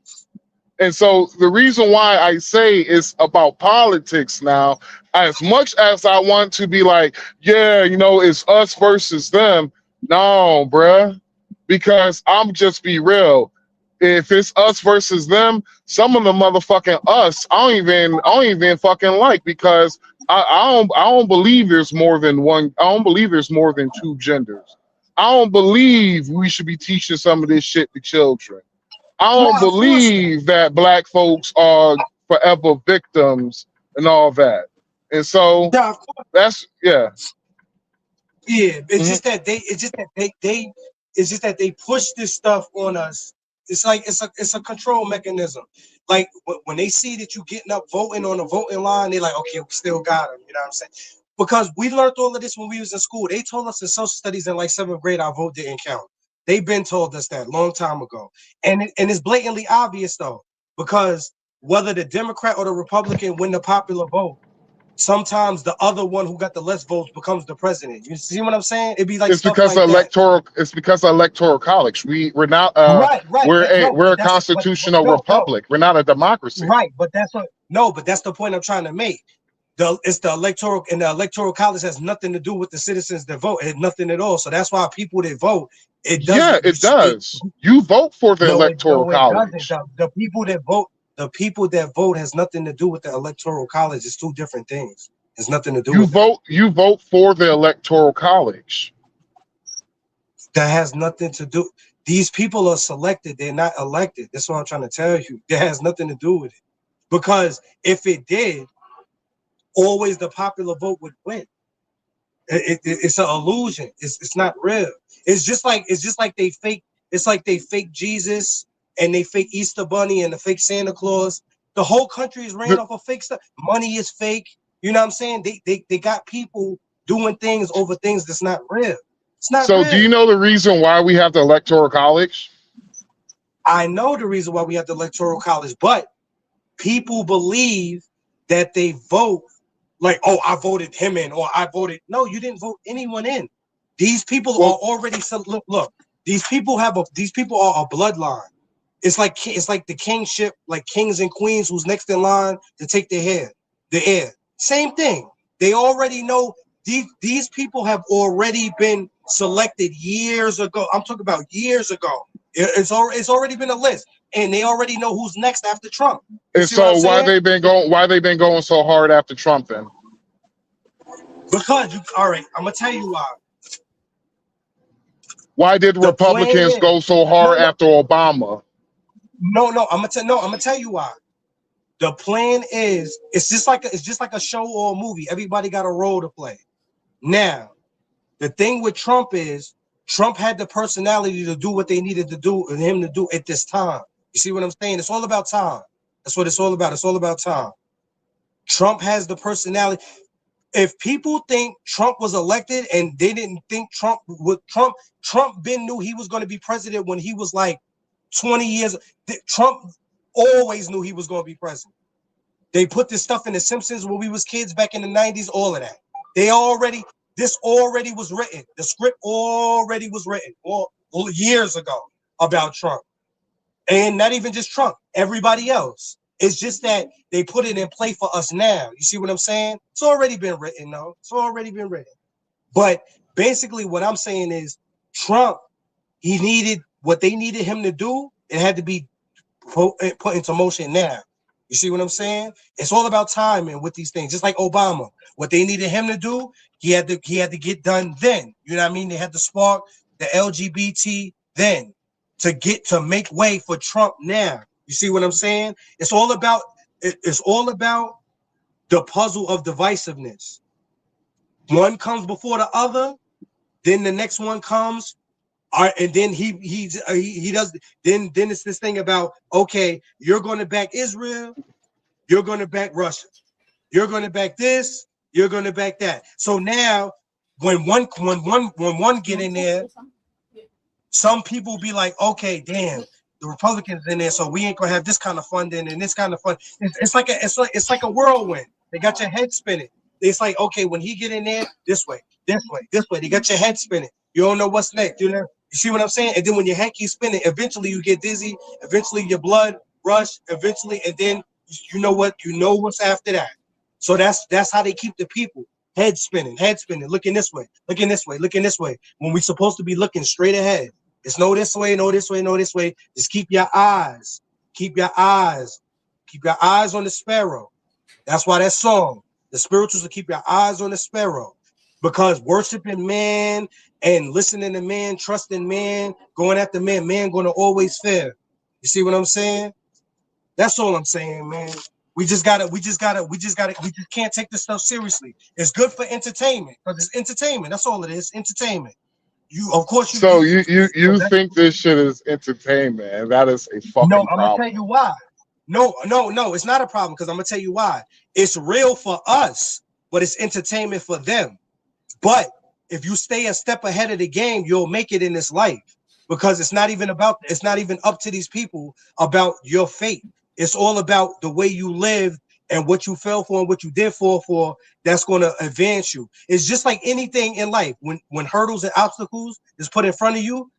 And so the reason why I say it's about politics now, as much as I want to be like, yeah, it's us versus them. No, bruh, because I'm just be real. If it's us versus them, some of the motherfucking us, I don't even fucking like, because I don't believe there's more than one. I don't believe there's more than two genders. I don't believe we should be teaching some of this shit to children. I don't believe that black folks are forever victims and all that. And so that's Yeah, it's just that they push this stuff on us. It's like it's a control mechanism. Like when they see that you getting up voting on the voting line, they're like, okay, we still got them. You know what I'm saying? Because we learned all of this when we was in school. They told us in social studies in like 7th grade our vote didn't count. They've been told us that a long time ago. And it's blatantly obvious though, because whether the Democrat or the Republican win the popular vote, sometimes the other one who got the less votes becomes the president. You see what I'm saying? It'd be like it's because of electoral. It's because of electoral college. We're not. We're a constitutional republic. We're not a democracy. Right, but that's the point I'm trying to make. It's the electoral, and the electoral college has nothing to do with the citizens that vote. It had nothing at all. So that's why people that vote, it does. You vote for the electoral college. The people that vote has nothing to do with the electoral college. It's two different things. It's nothing to do with it. You vote for the electoral college. That has nothing to do. These people are selected. They're not elected. That's what I'm trying to tell you. That has nothing to do with it. Because if it did, always the popular vote would win. It's an illusion. It's not real. It's just like they fake. It's like they fake Jesus and they fake Easter Bunny and the fake Santa Claus. The whole country is ran off of fake stuff. Money is fake. You know what I'm saying? They got people doing things over things that's not real. It's not real. So do you know the reason why we have the electoral college? I know the reason why we have the electoral college, but people believe that they vote like, oh, I voted him in, or I voted. No, you didn't vote anyone in. These people are already look. These people are a bloodline. It's like the kingship, like kings and queens who's next in line to take the heir. Same thing. They already know these people have already been selected years ago. I'm talking about years ago. It's already been a list, and they already know who's next after Trump. And so why they been going so hard after Trump then? Because all right, I'm gonna tell you why. Why did Republicans go so hard after Obama? No, I'm gonna tell you why. The plan is it's just like a show or a movie. Everybody got a role to play. Now, the thing with Trump is Trump had the personality to do what they needed to do and him to do at this time. You see what I'm saying? It's all about time. That's what it's all about. It's all about time. Trump has the personality. If people think Trump was elected and they didn't think Trump been knew he was going to be president when he was like 20 years. Trump always knew he was going to be president. They put this stuff in The Simpsons when we was kids back in the 90s, all of that. This already was written. The script already was written years ago about Trump. And not even just Trump, everybody else. It's just that they put it in play for us now. You see what I'm saying? It's already been written, though. It's already been written. But basically what I'm saying is Trump, he needed what they needed him to do. It had to be put into motion now. You see what I'm saying? It's all about timing with these things. Just like Obama, what they needed him to do, he had to get done then. You know what I mean? They had to spark the LGBT then to make way for Trump now. You see what I'm saying? It's all about the puzzle of divisiveness. One comes before the other, then the next one comes, and then he does. Then it's this thing about, okay, you're going to back Israel, you're going to back Russia, you're going to back this, you're going to back that. So now, when one get in there, some people be like, okay, damn, the Republicans in there, so we ain't gonna have this kind of funding and this kind of fun. It's like a whirlwind. They got your head spinning. It's like, okay, when he get in there, this way, this way, this way, they got your head spinning. You don't know what's next. You see what I'm saying? And then when your head keeps spinning, eventually you get dizzy. Eventually your blood rush. Eventually, and then you know what's after that. So that's how they keep the people head spinning, looking this way, looking this way, looking this way. When we're supposed to be looking straight ahead. It's no this way, no this way, no this way. Just keep your eyes on the sparrow. That's why that song, the spirituals, will keep your eyes on the sparrow, because worshiping man and listening to man, trusting man, going after man going to always fail. You see what I'm saying? That's all I'm saying, man. We just can't take this stuff seriously. It's good for entertainment, because it's entertainment. That's all it is, entertainment. You think this shit is entertainment, and that is a fucking problem. I'm gonna tell you why. No, it's not a problem, because I'm gonna tell you why. It's real for us, but it's entertainment for them. But if you stay a step ahead of the game, you'll make it in this life, because it's not even up to these people about your fate. It's all about the way you live and what you fell for and what you did fall for. That's going to advance you. It's just like anything in life. When hurdles and obstacles is put in front of you,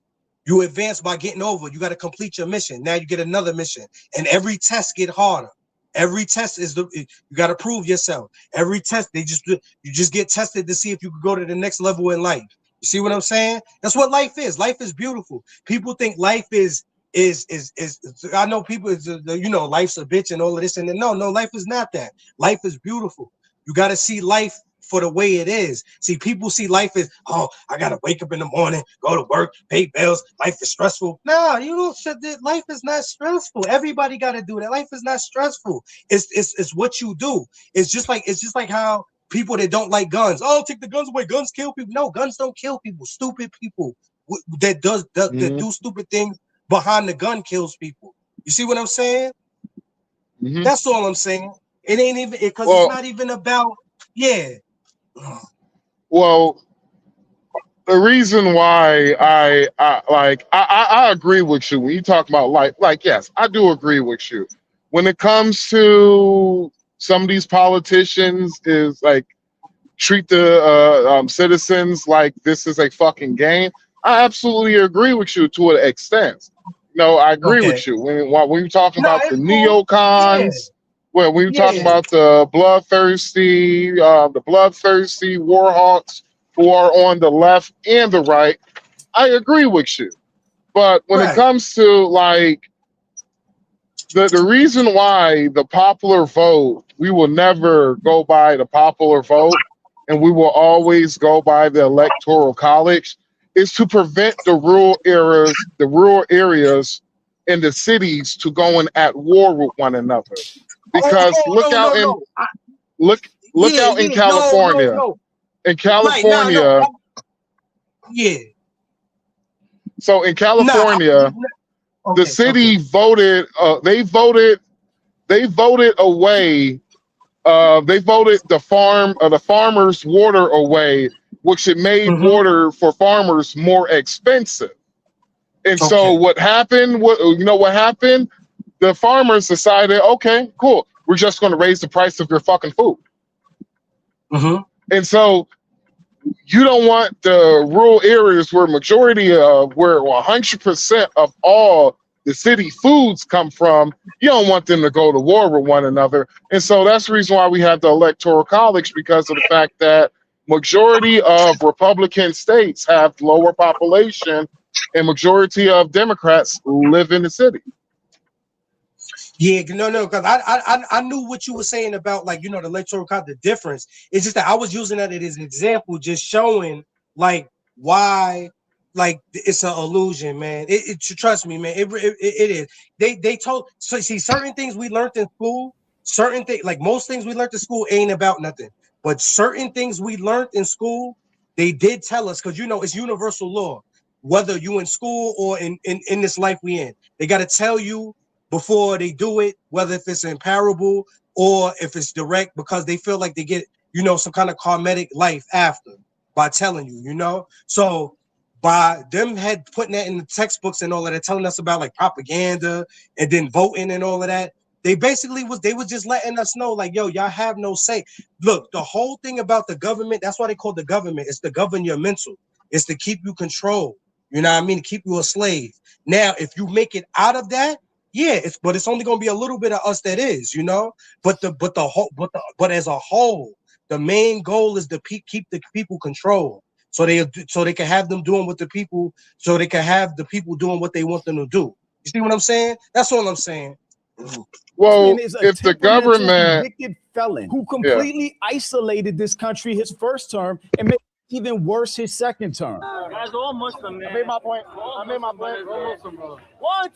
you advance by getting over. You got to complete your mission. Now you get another mission, and every test get harder. Every test you got to prove yourself. Every test you just get tested to see if you could go to the next level in life. You see what I'm saying? That's what life is. Life is beautiful. People think life is I know people, life's a bitch and all of this, and no, life is not that. Life is beautiful. You got to see life for the way it is. See, people see life as, oh, I gotta wake up in the morning, go to work, pay bills. Life is stressful. No, you don't say that. Life is not stressful. Everybody got to do that. Life is not stressful. It's what you do. It's just like how people that don't like guns, oh, take the guns away. Guns kill people. No, guns don't kill people. Stupid people that do stupid things behind the gun kills people. You see what I'm saying? Mm-hmm. That's all I'm saying. It ain't even because it's not even about Well, the reason why I agree with you when you talk about life. Like, yes, I do agree with you. When it comes to some of these politicians, is like treat the citizens like this is a fucking game. I absolutely agree with you to an extent. No, I agree with you. When you're talking about the neocons, when we were talking about the bloodthirsty warhawks who are on the left and the right, I agree with you. But when it comes to like the reason why the popular vote, we will never go by the popular vote, and we will always go by the electoral college, is to prevent the rural areas in the cities to going at war with one another. Because look out in California. In California, so in California, the city voted. They voted away. They voted the farmers' water away, which it made water for farmers more expensive. And so what happened? What happened? The farmers decided, okay, cool, we're just going to raise the price of your fucking food. And so you don't want the rural areas where 100% of all the city foods come from. You don't want them to go to war with one another. And so that's the reason why we have the electoral college, because of the fact that majority of Republican states have lower population and majority of Democrats live in the city. Yeah, no, because I knew what you were saying about, like, the electoral college, the difference. It's just that I was using that as an example, just showing like why, like it's an illusion, man. It trust me, man. It is. They told. So see, certain things we learned in school, certain things like most things we learned in school ain't about nothing. But certain things we learned in school, they did tell us, because it's universal law. Whether you in school or in this life we in, they got to tell you before they do it, whether if it's in parable or if it's direct, because they feel like they get some kind of karmatic life after by telling you, So by them putting that in the textbooks and all of that, telling us about like propaganda and then voting and all of that, they basically was just letting us know, like, yo, y'all have no say. Look, the whole thing about the government, that's why they call the government. It's to govern your mental. It's to keep you controlled. You know what I mean? To keep you a slave. Now, if you make it out of that, yeah, it's only gonna be a little bit of us that is, But as a whole, the main goal is to keep the people controlled. So they can have them doing what the people, so they can have the people doing what they want them to do. You see what I'm saying? That's all I'm saying. Well, Is a if the government convicted felon who completely isolated this country his first term and made it even worse his second term. Guys, all Muslim, man. I made my point. 1,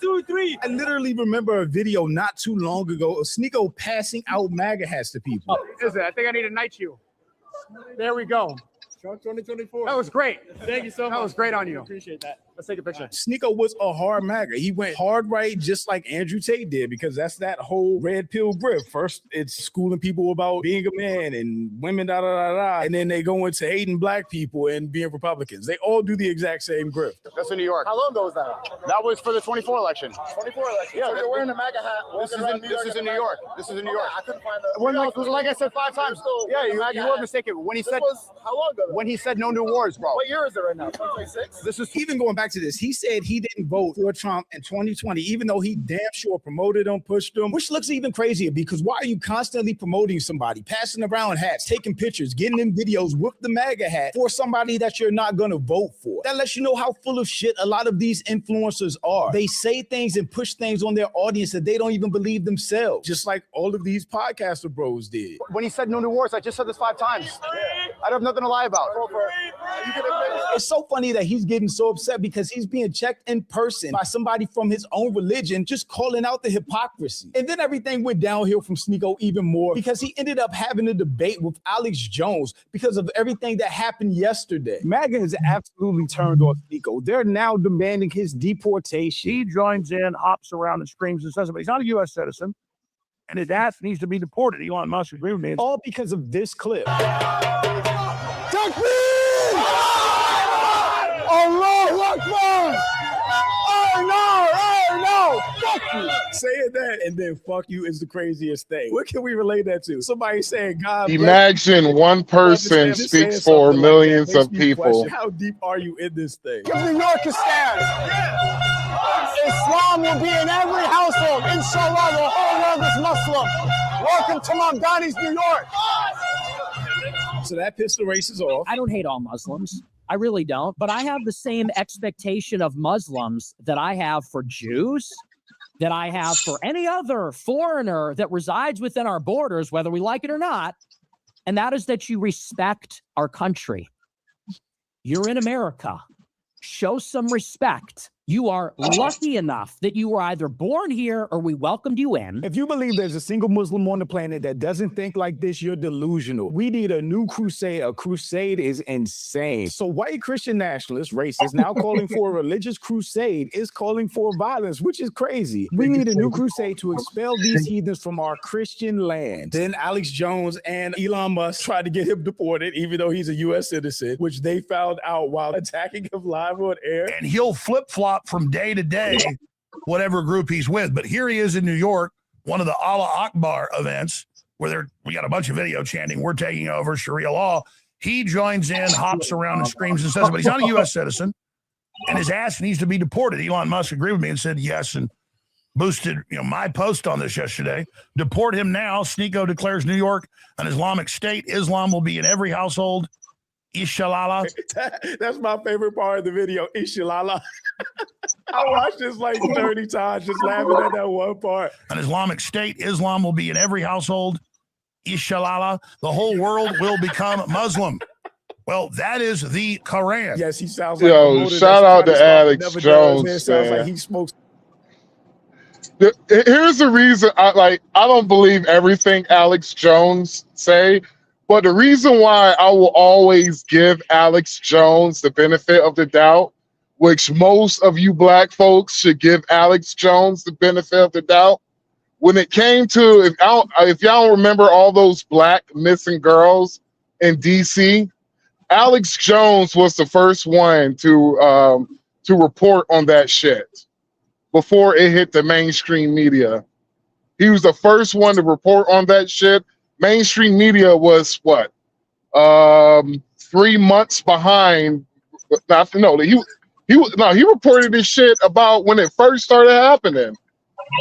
2, 3. I literally remember a video not too long ago of Sneeko passing out MAGA hats to people. Listen, I think I need a night shoe. There we go. 2024. That was great. Thank you so much. That was great on you. Appreciate that. Let's take a picture. Sneeko was a hard MAGA. He went hard right, just like Andrew Tate did, because that's that whole red pill grip. First, it's schooling people about being a man and women, and then they go into hating black people and being Republicans. They all do the exact same grip. That's in New York. How long ago was that? That was for the 24 election. 24 election. Yeah, so you're wearing a MAGA hat. This is in New York. This is in New York. I couldn't find that. Like I said 5 times. Yeah, you were mistaken. When he said how long ago? When he said no new wars, bro. What year is it right now? 2026. This is even going back to this. He said he didn't vote for Trump in 2020, even though he damn sure promoted him, pushed him, which looks even crazier because why are you constantly promoting somebody, passing around hats, taking pictures, getting in videos with the MAGA hat for somebody that you're not going to vote for? That lets you know how full of shit a lot of these influencers are. They say things and push things on their audience that they don't even believe themselves, just like all of these podcaster bros did. When he said no new wars, I just said this 5 times. I have nothing to lie about. It's so funny that he's getting so upset because he's being checked in person by somebody from his own religion, just calling out the hypocrisy. And then everything went downhill from Sneeko even more because he ended up having a debate with Alex Jones because of everything that happened yesterday. MAGA has absolutely turned on Sneeko. They're now demanding his deportation. He joins in, hops around and screams and says it, but he's not a U.S. citizen. And his ass needs to be deported. Elon Musk agreed with me. All because of this clip. Allah Akbar! Oh no! Fuck you! Saying that and then fuck you is the craziest thing. What can we relate that to? Somebody saying God. Imagine one person speaks for millions of people. How deep are you in this thing? Give New York a stand. Islam will be in every household. Inshallah, the whole world is Muslim. Welcome to Mamdani's New York. So that pistol races off. I don't hate all Muslims. I really don't. But I have the same expectation of Muslims that I have for Jews, that I have for any other foreigner that resides within our borders, whether we like it or not. And that is that you respect our country. You're in America. Show some respect. You are lucky enough that you were either born here or we welcomed you in. If you believe there's a single Muslim on the planet that doesn't think like this, you're delusional. We need a new crusade. A crusade is insane. So white Christian nationalists, racists, now calling for a religious crusade is calling for violence, which is crazy. We need a new crusade to expel these heathens from our Christian land. Then Alex Jones and Elon Musk tried to get him deported, even though he's a U.S. citizen, which they found out while attacking him live on air. And he'll flip-flop from day to day, whatever group he's with. But here he is in New York, one of the Allah Akbar events, where we got a bunch of video chanting, we're taking over Sharia law. He joins in, hops around and screams and says, but he's not a U.S. citizen, and his ass needs to be deported. Elon Musk agreed with me and said yes, and boosted my post on this yesterday. Deport him now. Sneeko declares New York an Islamic state. Islam will be in every household. Inshallah. That's my favorite part of the video. Inshallah. I watched this like 30 times just laughing at that one part. An Islamic state. Islam will be in every household. Inshallah. The whole world will become Muslim. Well, that is the Quran. Yes, he sounds like a Yo, motor shout that's out trying to to start but Alex never does. Jones, Man, sounds like man. he smokes. Here's the reason I don't believe everything Alex Jones say, but the reason why I will always give Alex Jones the benefit of the doubt, which most of you black folks should give Alex Jones the benefit of the doubt. When it came to, if y'all don't remember all those black missing girls in DC, Alex Jones was the first one to report on that shit before it hit the mainstream media. He was the first one to report on that shit. Mainstream media was what? 3 months behind. He reported this shit about when it first started happening.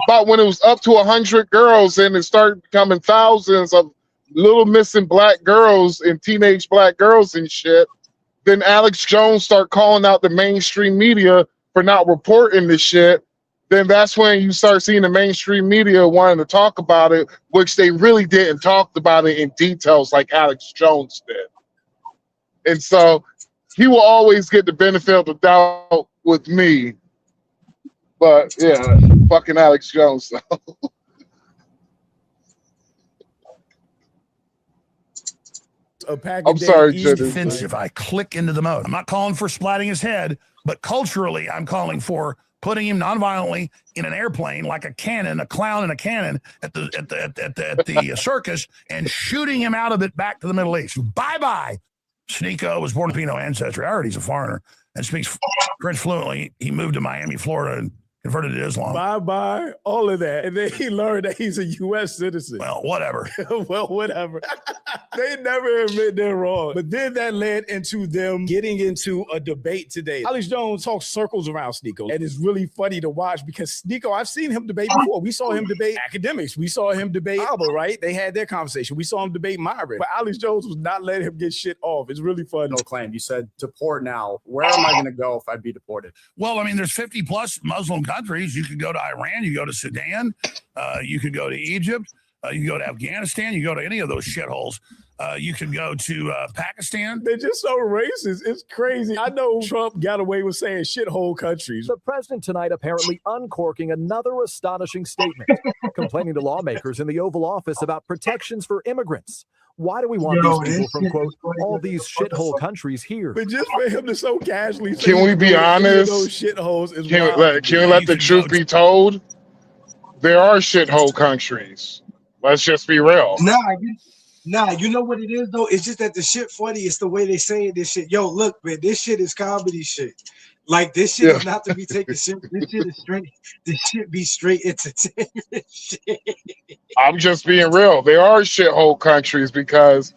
About when it was up to 100 girls and it started becoming thousands of little missing black girls and teenage black girls and shit. Then Alex Jones started calling out the mainstream media for not reporting this shit. Then that's when you start seeing the mainstream media wanting to talk about it, which they really didn't talk about it in details like Alex Jones did. And so he will always get the benefit of the doubt with me. But yeah, fucking Alex Jones. I'm sorry, Genesis. If I click into the mode, I'm not calling for splatting his head, but culturally, I'm calling for putting him nonviolently in an airplane like a cannon, a clown in a cannon at the circus, and shooting him out of it back to the Middle East. Bye bye. Sneeko was born of Filipino ancestry. I heard he's a foreigner and speaks French fluently. He moved to Miami, Florida, and converted to Islam. Bye-bye, all of that. And then he learned that he's a U.S. citizen. Well, whatever. Well, whatever. They never admit they're wrong. But then that led into them getting into a debate today. Alex Jones talks circles around Sneeko. And it's really funny to watch because Sneeko, I've seen him debate before. We saw him debate academics. We saw him debate Alba, right? They had their conversation. We saw him debate Myron. But Alex Jones was not letting him get shit off. It's really funny. No claim. You said deport now. Where am I going to go if I'd be deported? Well, I mean, there's 50 plus Muslim countries. You could go to Iran, you go to Sudan, you could go to Egypt, you can go to Afghanistan, you go to any of those shitholes. You can go to Pakistan. They're just so racist. It's crazy. I know Trump got away with saying shithole countries. The president tonight apparently uncorking another astonishing statement, complaining to lawmakers in the Oval Office about protections for immigrants. Why do we want these people from, quote, all these shithole countries here? But just for him to so casually say, can we be honest? Those shitholes is can we let the truth be told? There are shithole countries. Let's just be real. Nah, you know what it is though? It's just that the shit funny. It's the way they saying this shit. Yo, look, man, this shit is comedy shit. Like this shit is not to be taken serious. This shit is straight. This shit be straight entertainment shit. I'm just being real. There are shithole countries because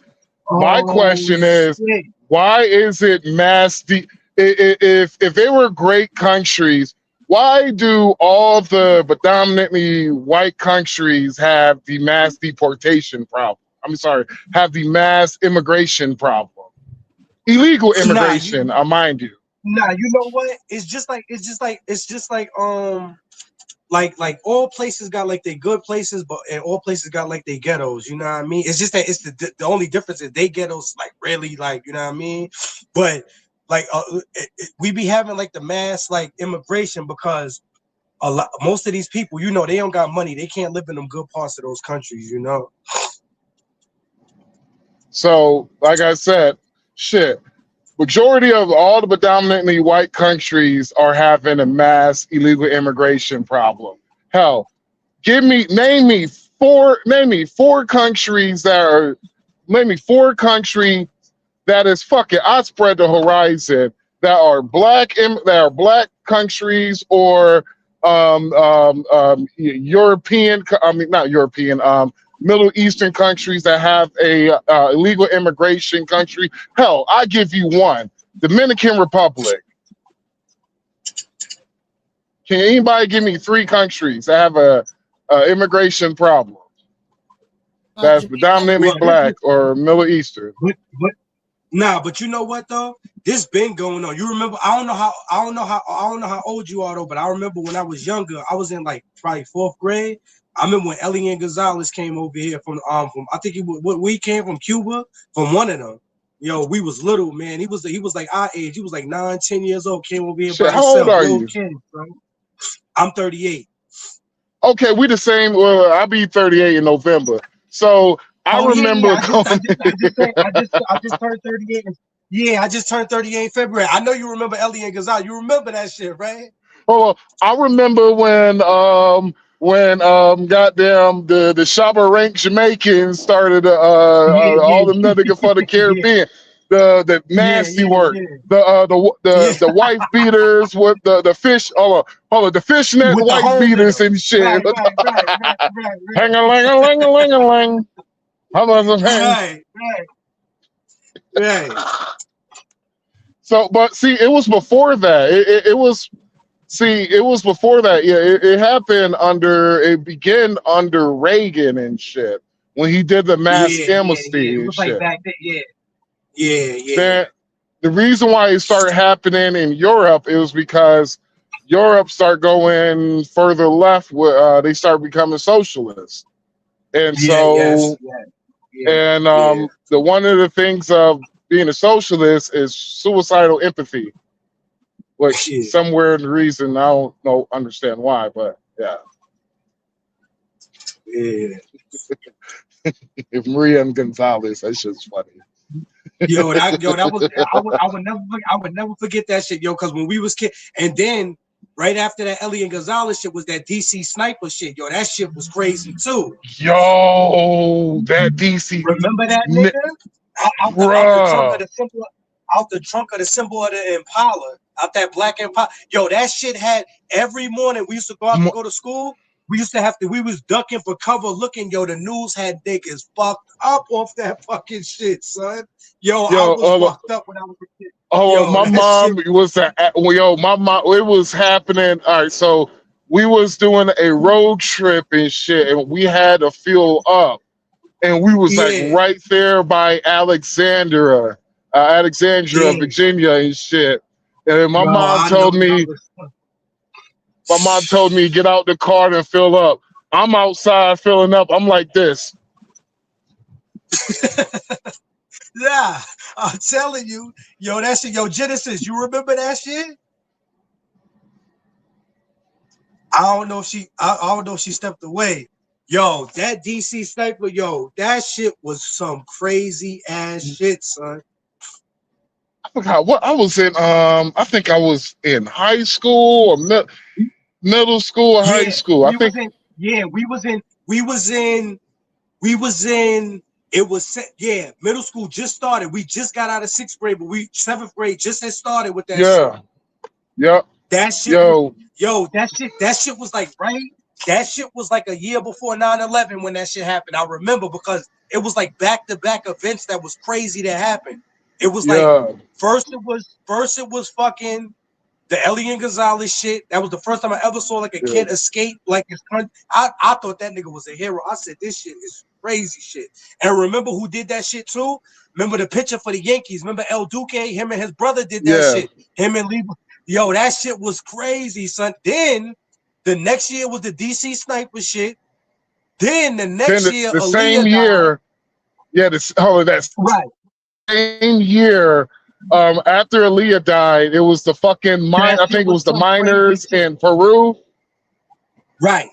my question is, why is it mass? If they were great countries, why do all the predominantly white countries have the mass deportation problem? I'm sorry, have the mass immigration problem, illegal immigration, mind you. Nah, you know what? It's just like all places got like they good places, but and all places got like they ghettos. You know what I mean? It's just that it's the only difference is they ghettos like really like, you know what I mean? But like we be having like the mass like immigration because most of these people, you know, they don't got money. They can't live in them good parts of those countries, you know. So, like I said, shit. Majority of all the predominantly white countries are having a mass illegal immigration problem. Hell, name me four countries that is fucking, I spread the horizon, that are black countries or Middle Eastern countries that have a illegal immigration country. Hell, I give you one: Dominican Republic. Can anybody give me 3 countries that have a immigration problem that's predominantly black or Middle Eastern? But you know what though? This been going on. You remember? I don't know how old you are though, but I remember when I was younger. I was in like probably 4th grade. I remember when Elian Gonzalez came over here from I think we came from Cuba, from one of them. Yo, we was little, man. He was like our age. He was like 9, 10 years old. Came over here Shit, by how old himself. are Little you? kid, bro. I'm 38. Okay, we the same. Well, I'll be 38 in November. So I remember I going. just turned 38. Yeah, I just turned 38 in February. I know you remember Ellie and Gonzalez. You remember that shit, right? Oh, I remember when goddamn the Shabba Rank Jamaicans started all them niggas for the Caribbean. The nasty work. The wife beaters with the fish the fishnet With the wife hole in beaters them. and shit. Right. Hang-a-ling-a-ling-a-ling-a-ling. How about some hang? Right. So, but see, it was before that. It was before that. Yeah, it happened it began under Reagan and shit when he did the mass amnesty It and was like shit. back then, yeah. Then the reason why it started happening in Europe, it was because Europe started going further left. They started becoming socialists, and so the one of the things of being a socialist is suicidal empathy. Which somewhere in the reason I don't understand why, but yeah. If Maria and Gonzalez, that shit's funny. I would never forget that shit, yo. Because when we was kids, and then right after that Ellie and Gonzalez shit was that DC sniper shit, yo. That shit was crazy too. Yo, that DC. Remember that nigga? Out the trunk of the symbol of the Impala, out that black Impala. Yo, that shit had every morning we used to go out to go to school. We was ducking for cover looking. Yo, the news had niggas fucked up off that fucking shit, son. Yo, I was fucked up when I was a kid. My mom was my mom, it was happening. All right, so we was doing a road trip and shit, and we had to fuel up. And we was like right there by Alexandria, Virginia and shit. And my mom told me get out the car and fill up. I'm outside filling up. I'm like this. Yeah, I'm telling you, yo, that shit, yo, Genesis, you remember that shit? I don't know if she stepped away. Yo, that DC sniper, yo, that shit was some crazy ass shit, son. I forgot what I was in. I think I was in high school or middle school or high school. Middle school just started. We just got out of 6th grade, but 7th grade just had started with that shit. Yep. That shit that shit was like that shit was like a year before 9/11 when that shit happened. I remember because it was like back-to-back events that was crazy to happen. It was like first it was fucking the Ellie and Gonzalez shit. That was the first time I ever saw like a kid escape like his country. I thought that nigga was a hero. I said this shit is crazy shit. And remember who did that shit too? Remember the pitcher for the Yankees? Remember El Duque? Him and his brother did that shit. Him and Lee. Yo, that shit was crazy, son. Then the next year was the DC sniper shit. Then the next year, the same year, same year. After Aaliyah died, it was the fucking I think it was the miners in Peru. Right.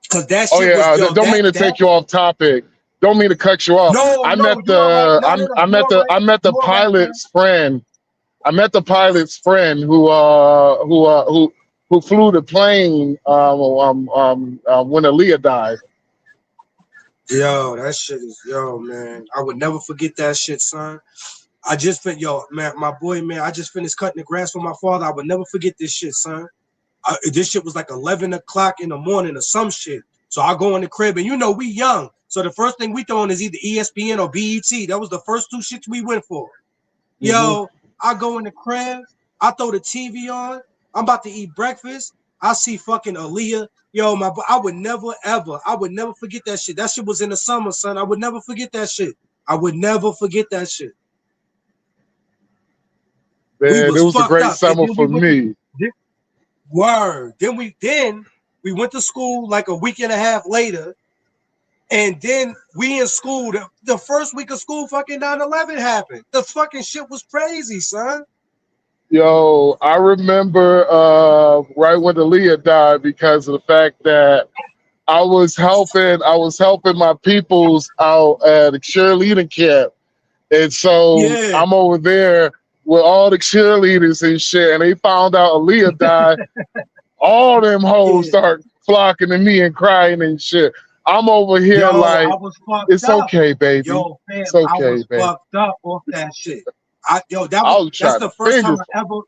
Because that shit was. Don't mean to take you off topic. Don't mean to cut you off. I met the pilot's friend. I met the pilot's friend who flew the plane when Aaliyah died. Yo, that shit is man. I would never forget that shit, son. I just my boy, man. I just finished cutting the grass for my father. I would never forget this shit, son. This shit was like 11 o'clock in the morning or some shit. So I go in the crib and we young. So the first thing we throwing is either ESPN or BET. That was the first two shits we went for. Yo, I go in the crib. I throw the TV on. I'm about to eat breakfast. I see fucking Aaliyah. Yo, I would never forget that shit. That shit was in the summer, son. I would never forget that shit. Man, it was a great summer for me. Word. Then we went to school like a week and a half later. And then we in school, the first week of school, fucking 9/11 happened. The fucking shit was crazy, son. Yo, I remember right when Aaliyah died because of the fact that I was helping my peoples out at a cheerleading camp. And so Yeah. I'm over there with all the cheerleaders and shit, and they found out Aaliyah died. All them hoes start flocking to me and crying and shit. I'm over here Yo, like, I was fucked it's up. okay, baby. Yo, fam, It's I okay, was baby. fucked up off that shit. That's trying the to first time figure. I ever.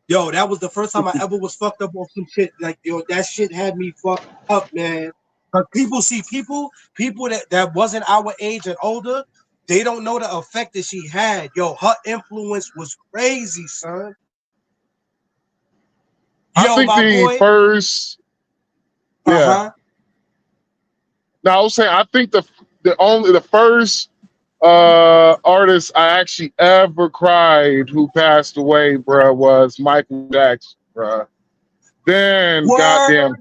Yo, that was the first time I ever was fucked up off some shit. Like, yo, that shit had me fucked up, man. But people that wasn't our age and older, they don't know the effect that she had. Yo, her influence was crazy, son. I Yo, think my the boy. first, yeah. Uh-huh. No, I was saying I think the first artist I actually ever cried who passed away, bruh, was Michael Jackson, bruh. Then goddamn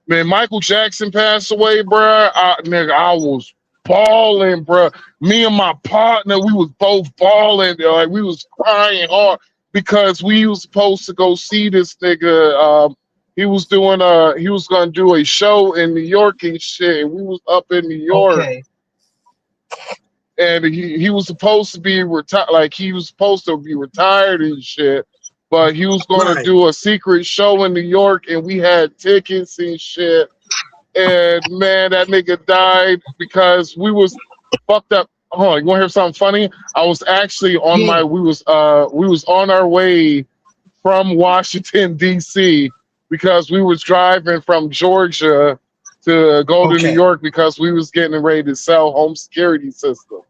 when Michael Jackson passed away, bruh, I was balling, bruh. Me and my partner, we was both balling, like we was crying hard because we was supposed to go see this nigga. He was gonna do a show in New York and shit. And we was up in New York. Okay. And he was supposed to be retired, like he was supposed to be retired and shit. But he was going to do a secret show in New York, and we had tickets and shit. And man, that nigga died because we was fucked up. Hold on, you want to hear something funny? I was actually on we was on our way from Washington D.C. because we was driving from Georgia to go to New York because we was getting ready to sell home security systems.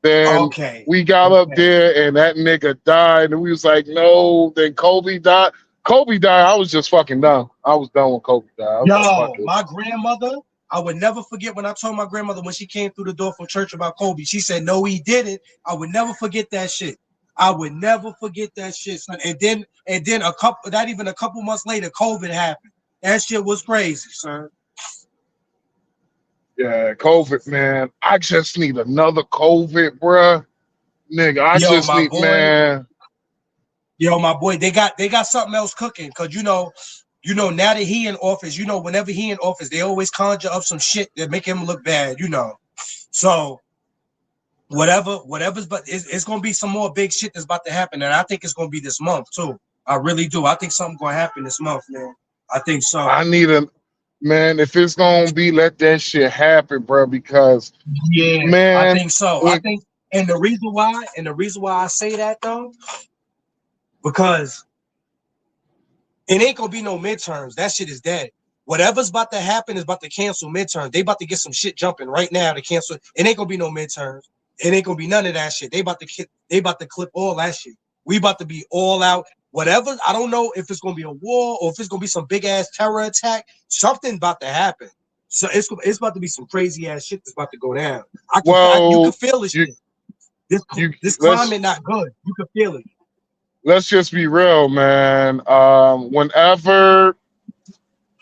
Then we got up there and that nigga died, and we was like, no. Then Kobe died. I was just fucking done. I was done when Kobe died. I was like, Yo, fuck it. my grandmother, I would never forget when I told my grandmother when she came through the door from church about Kobe. She said, no, he didn't. I would never forget that shit. I would never forget that shit, son. And then not even a couple months later, COVID happened. That shit was crazy, son. Yeah, COVID, man. I just need another COVID, bruh. Nigga, I just need, man. Yo, my boy, they got something else cooking, cause you know, now that he in office, whenever he in office, they always conjure up some shit that make him look bad, So whatever's, but it's gonna be some more big shit that's about to happen, and I think it's gonna be this month too. I really do. I think something's gonna happen this month, man. I think so. I need man. If it's gonna be, let that shit happen, bro. Because man, I think so. I think, and the reason why I say that though, because it ain't gonna be no midterms. That shit is dead. Whatever's about to happen is about to cancel midterms. They about to get some shit jumping right now to cancel. It ain't gonna be no midterms. It ain't gonna be none of that shit. They about to clip all that shit. We about to be all out. Whatever. I don't know if it's gonna be a war or if it's gonna be some big ass terror attack. Something about to happen. So it's about to be some crazy ass shit that's about to go down. You can feel this shit. This climate not good. You can feel it. Let's just be real, man. Whenever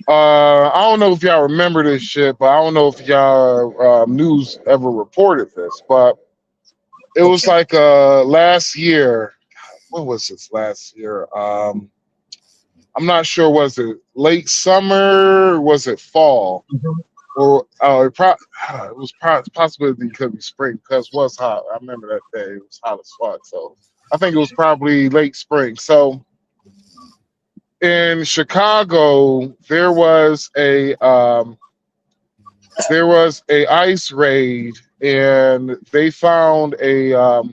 I don't know if y'all remember this shit, but I don't know if y'all news ever reported this, but it was like last year. When was this last year? I'm not sure. Was it late summer? Was it fall? Or it was possibly could be spring because it was hot. I remember that day. It was hot as fuck. So I think it was probably late spring. So in Chicago, there was a ice raid, and they found a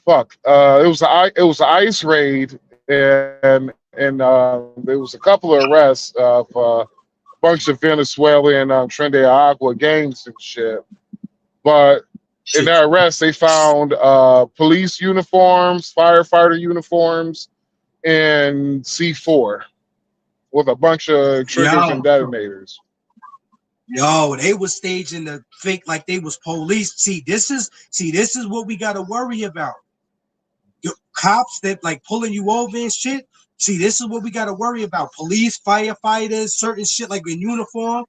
it was an ice raid, and there was a couple of arrests of a bunch of Venezuelan Trinidad Agua gangs and shit. But in their arrest, they found police uniforms, firefighter uniforms, and C4 with a bunch of triggers and detonators. Yo, they was staging the fake like they was police. See, this is what we gotta worry about. The cops that like pulling you over and shit, See, this is what we got to worry about. Police, firefighters, certain shit like in uniform,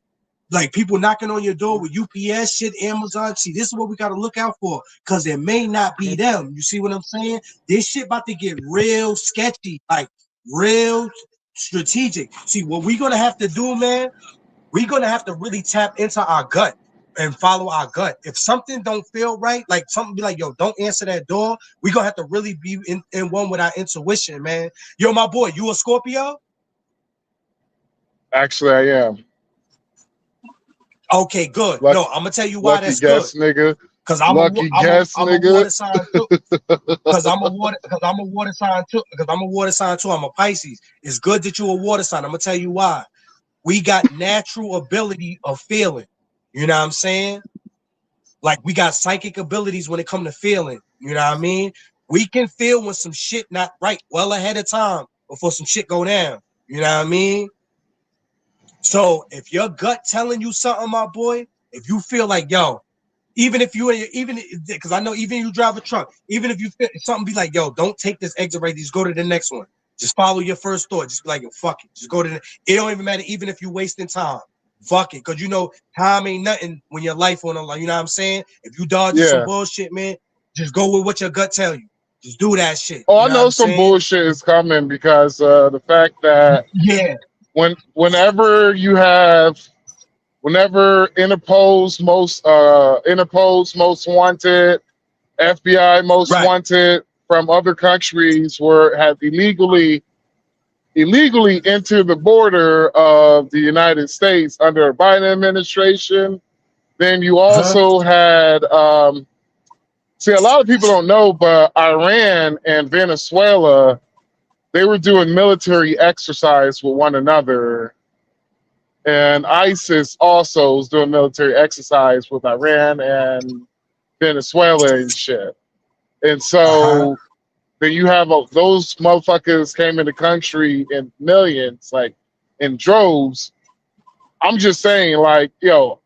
like people knocking on your door with UPS shit, Amazon. See, this is what we got to look out for because it may not be them. You see what I'm saying? This shit about to get real sketchy, like real strategic. See, what we're going to have to do, man, we're going to have to really tap into our gut and follow our gut. If something don't feel right, like something be like, yo, don't answer that door, we're going to have to really be in one with our intuition, man. Yo, my boy, you a Scorpio? Actually, I am. Okay, good. Lucky, no, I'm gonna tell you why that's guess, good. Nigga. Cause I'm lucky guess, I'm nigga. a water sign too. Cause I'm a water sign too. Because I'm a water sign too. I'm a Pisces. It's good that you're a water sign. I'm gonna tell you why. We got natural ability of feeling. You know what I'm saying? Like we got psychic abilities when it comes to feeling. You know what I mean? We can feel when some shit not right well ahead of time before some shit go down. You know what I mean? So if your gut telling you something, my boy, if you feel like, yo, even because I know even you drive a truck, even if you feel something be like, yo, don't take this exit right, just go to the next one. Just follow your first thought. Just be like, yo, fuck it. Just go to it don't even matter, even if you're wasting time. Fuck it. Cause you know, time ain't nothing when your life on the line. You know what I'm saying? If you dodge some bullshit, man, just go with what your gut tell you. Just do that shit. Oh, you I know some bullshit is coming because the fact that whenever Interpol's most wanted, FBI most wanted from other countries had illegally entered the border of the United States under a Biden administration, then you also had see, a lot of people don't know, but Iran and Venezuela, they were doing military exercise with one another. And ISIS also was doing military exercise with Iran and Venezuela and shit. And so then you have those motherfuckers came in the country in millions, like in droves. I'm just saying, like, yo,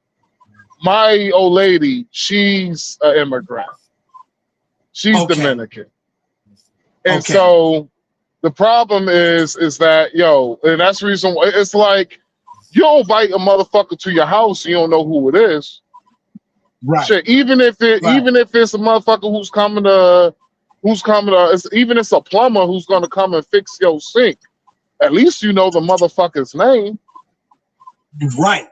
my old lady, she's an immigrant. She's Dominican. And so the problem is that, yo, and that's the reason why it's like, you don't invite a motherfucker to your house, you don't know who it is. Right. Shit, even if it's a motherfucker who's coming to, even if it's a plumber who's gonna come and fix your sink, at least you know the motherfucker's name. Right.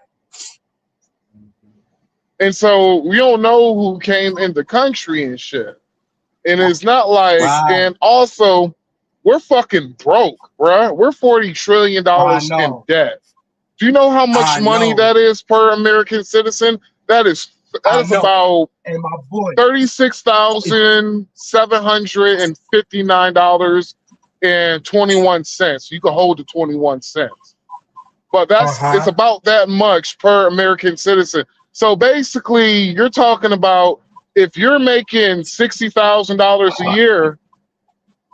And so we don't know who came in the country and shit. And it's not like, and also, we're fucking broke, bruh. We're $40 trillion in debt. Do you know how much money that is per American citizen? That is about $36,759.21. You can hold the 21 cents. But it's about that much per American citizen. So basically, you're talking about if you're making $60,000 a year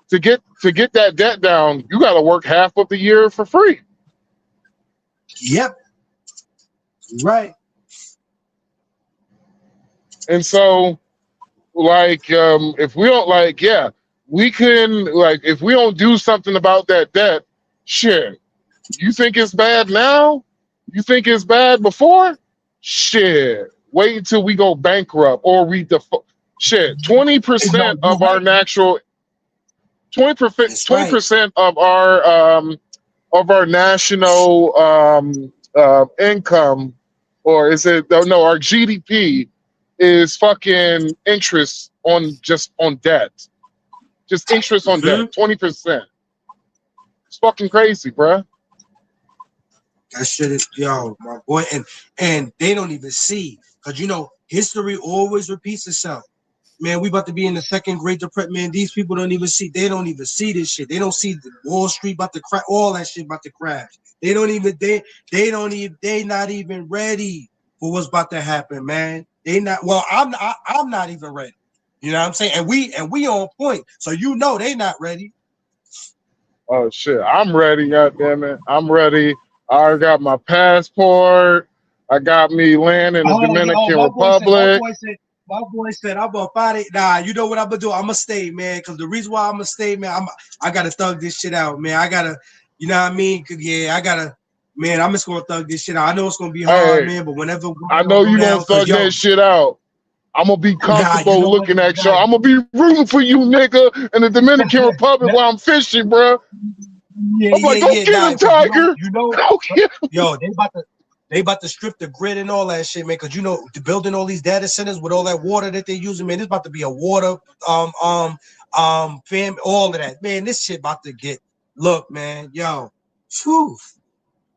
to get that debt down, you got to work half of the year for free. Yep. Right. And so, like, if we don't we can, like, if we don't do something about that debt, shit, you think it's bad now? You think it's bad before? Shit, wait until we go bankrupt or we default. Shit, 20% of our natural, 20% of our national income, or is it? No, our GDP is fucking interest on debt, just interest on debt. 20%. It's fucking crazy, bruh. That shit is, yo, my boy, and they don't even see, because you know history always repeats itself. Man, we about to be in the second Great Depression. Man, these people don't even see. They don't even see this shit. They don't see the Wall Street about to crash. All that shit about to crash. They don't even. They not even ready for what's about to happen, man. They not. Well, I'm not even ready. You know what I'm saying? And we on point. So you know they not ready. Oh shit, I'm ready. Goddammit, I'm ready. I got my passport. I got me land in the Dominican Republic. My boy said, I'm up out it. Nah, you know what I'm gonna do? I'm gonna stay, man. Cause the reason why I'm gonna stay, man, I gotta thug this shit out, man. I gotta, you know what I mean? Yeah, I gotta, man. I'm just gonna thug this shit out. I know it's gonna be hard, man. But whenever I know you gonna thug that shit out. I'm gonna be comfortable looking at y'all. I'm gonna be rooting for you, nigga, in the Dominican Republic while I'm fishing, bro. I'm like, go get him, Tiger. You know, go get him. Yo, they about to strip the grid and all that shit, man. Cause you know, building all these data centers with all that water that they're using, man, it's about to be a water, fam, all of that, man. This shit about to get. Look, man, yo, phew,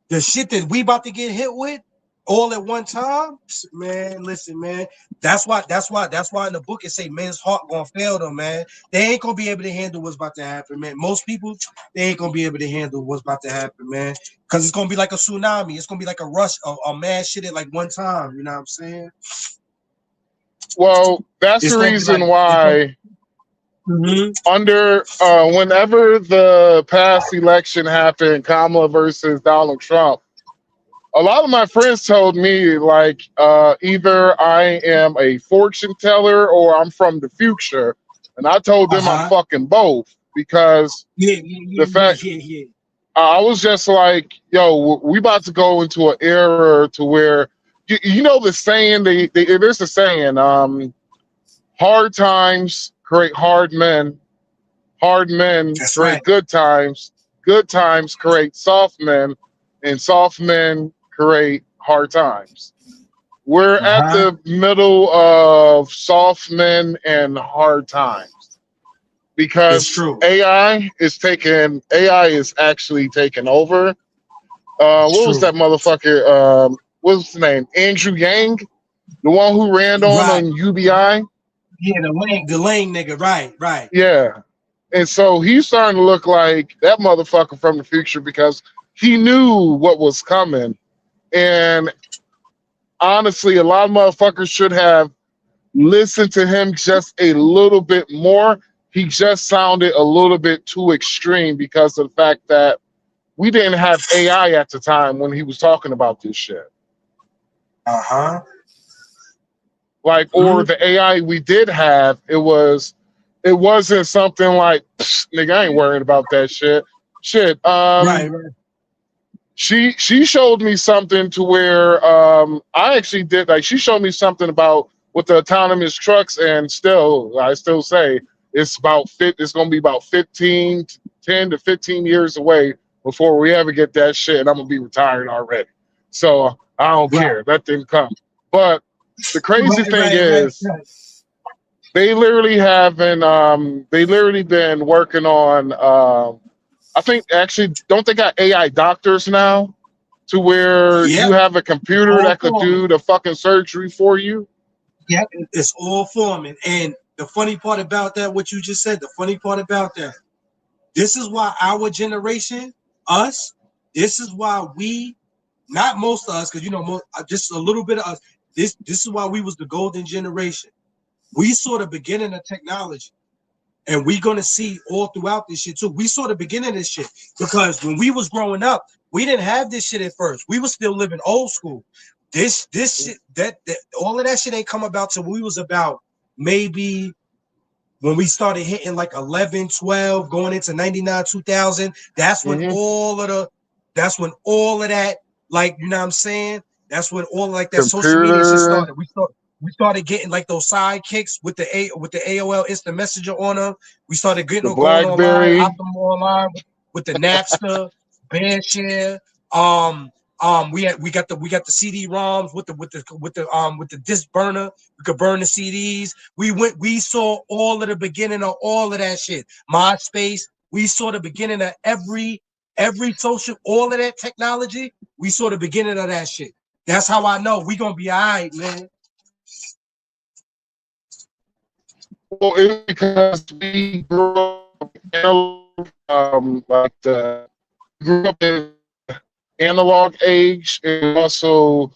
the shit that we about to get hit with all at one time, man. Listen, man. That's why in the book it say men's heart gonna fail them, man. They ain't gonna be able to handle what's about to happen, man. Most people, they ain't gonna be able to handle what's about to happen, man. Cause it's gonna be like a tsunami. It's gonna be like a rush, a mad shit at like one time. You know what I'm saying? Well, that's It's the gonna be reason like- why under whenever the past election happened, Kamala versus Donald Trump, a lot of my friends told me like either I am a fortune teller or I'm from the future, and I told them I'm fucking both because the fact I was just like, yo, we about to go into an era to where you know the saying there's a saying hard times create hard men create good times create soft men, and soft men create hard times. We're at the middle of soft men and hard times because AI is actually taking over. What was that motherfucker? What's his name? Andrew Yang, the one who ran on UBI. Yeah, the lane nigga, right. Yeah. And so he's starting to look like that motherfucker from the future because he knew what was coming. And honestly, a lot of motherfuckers should have listened to him just a little bit more. He just sounded a little bit too extreme because of the fact that we didn't have AI at the time when he was talking about this shit. Like, or the AI we did have, it wasn't something like, nigga, I ain't worried about that shit. Shit. Right. She showed me something to where I actually did, like, she showed me something about with the autonomous trucks, and I still say it's gonna be about 10 to 15 years away before we ever get that shit, and I'm gonna be retired already. So I don't care. Let them come. But the crazy thing is they literally been working on I think actually don't they got AI doctors now to where you have a computer that could do the fucking surgery for you? Yeah, it's all forming. And the funny part about that, what you just said, the funny part about that, this is why our generation, this is why we, not most of us, because you know, just a little bit of us, this is why we was the golden generation. We saw the beginning of technology. And we're gonna see all throughout this shit too. We saw the beginning of this shit because when we was growing up, we didn't have this shit at first. We was still living old school. This shit, that all of that shit ain't come about till we was about maybe when we started hitting like 11, 12, going into 99, 2000. That's when all of that, like, you know what I'm saying? That's when all like that social media shit started. We started getting like those sidekicks with the AOL Instant Messenger on them. We started getting going online with the Napster, Bandshare. We got the CD-ROMs with the disc burner. We could burn the CDs. We saw all of the beginning of all of that shit. MySpace. We saw the beginning of every social, all of that technology. We saw the beginning of that shit. That's how I know we gonna be all right, man. Well, it's because we grew up grew up in analog age and also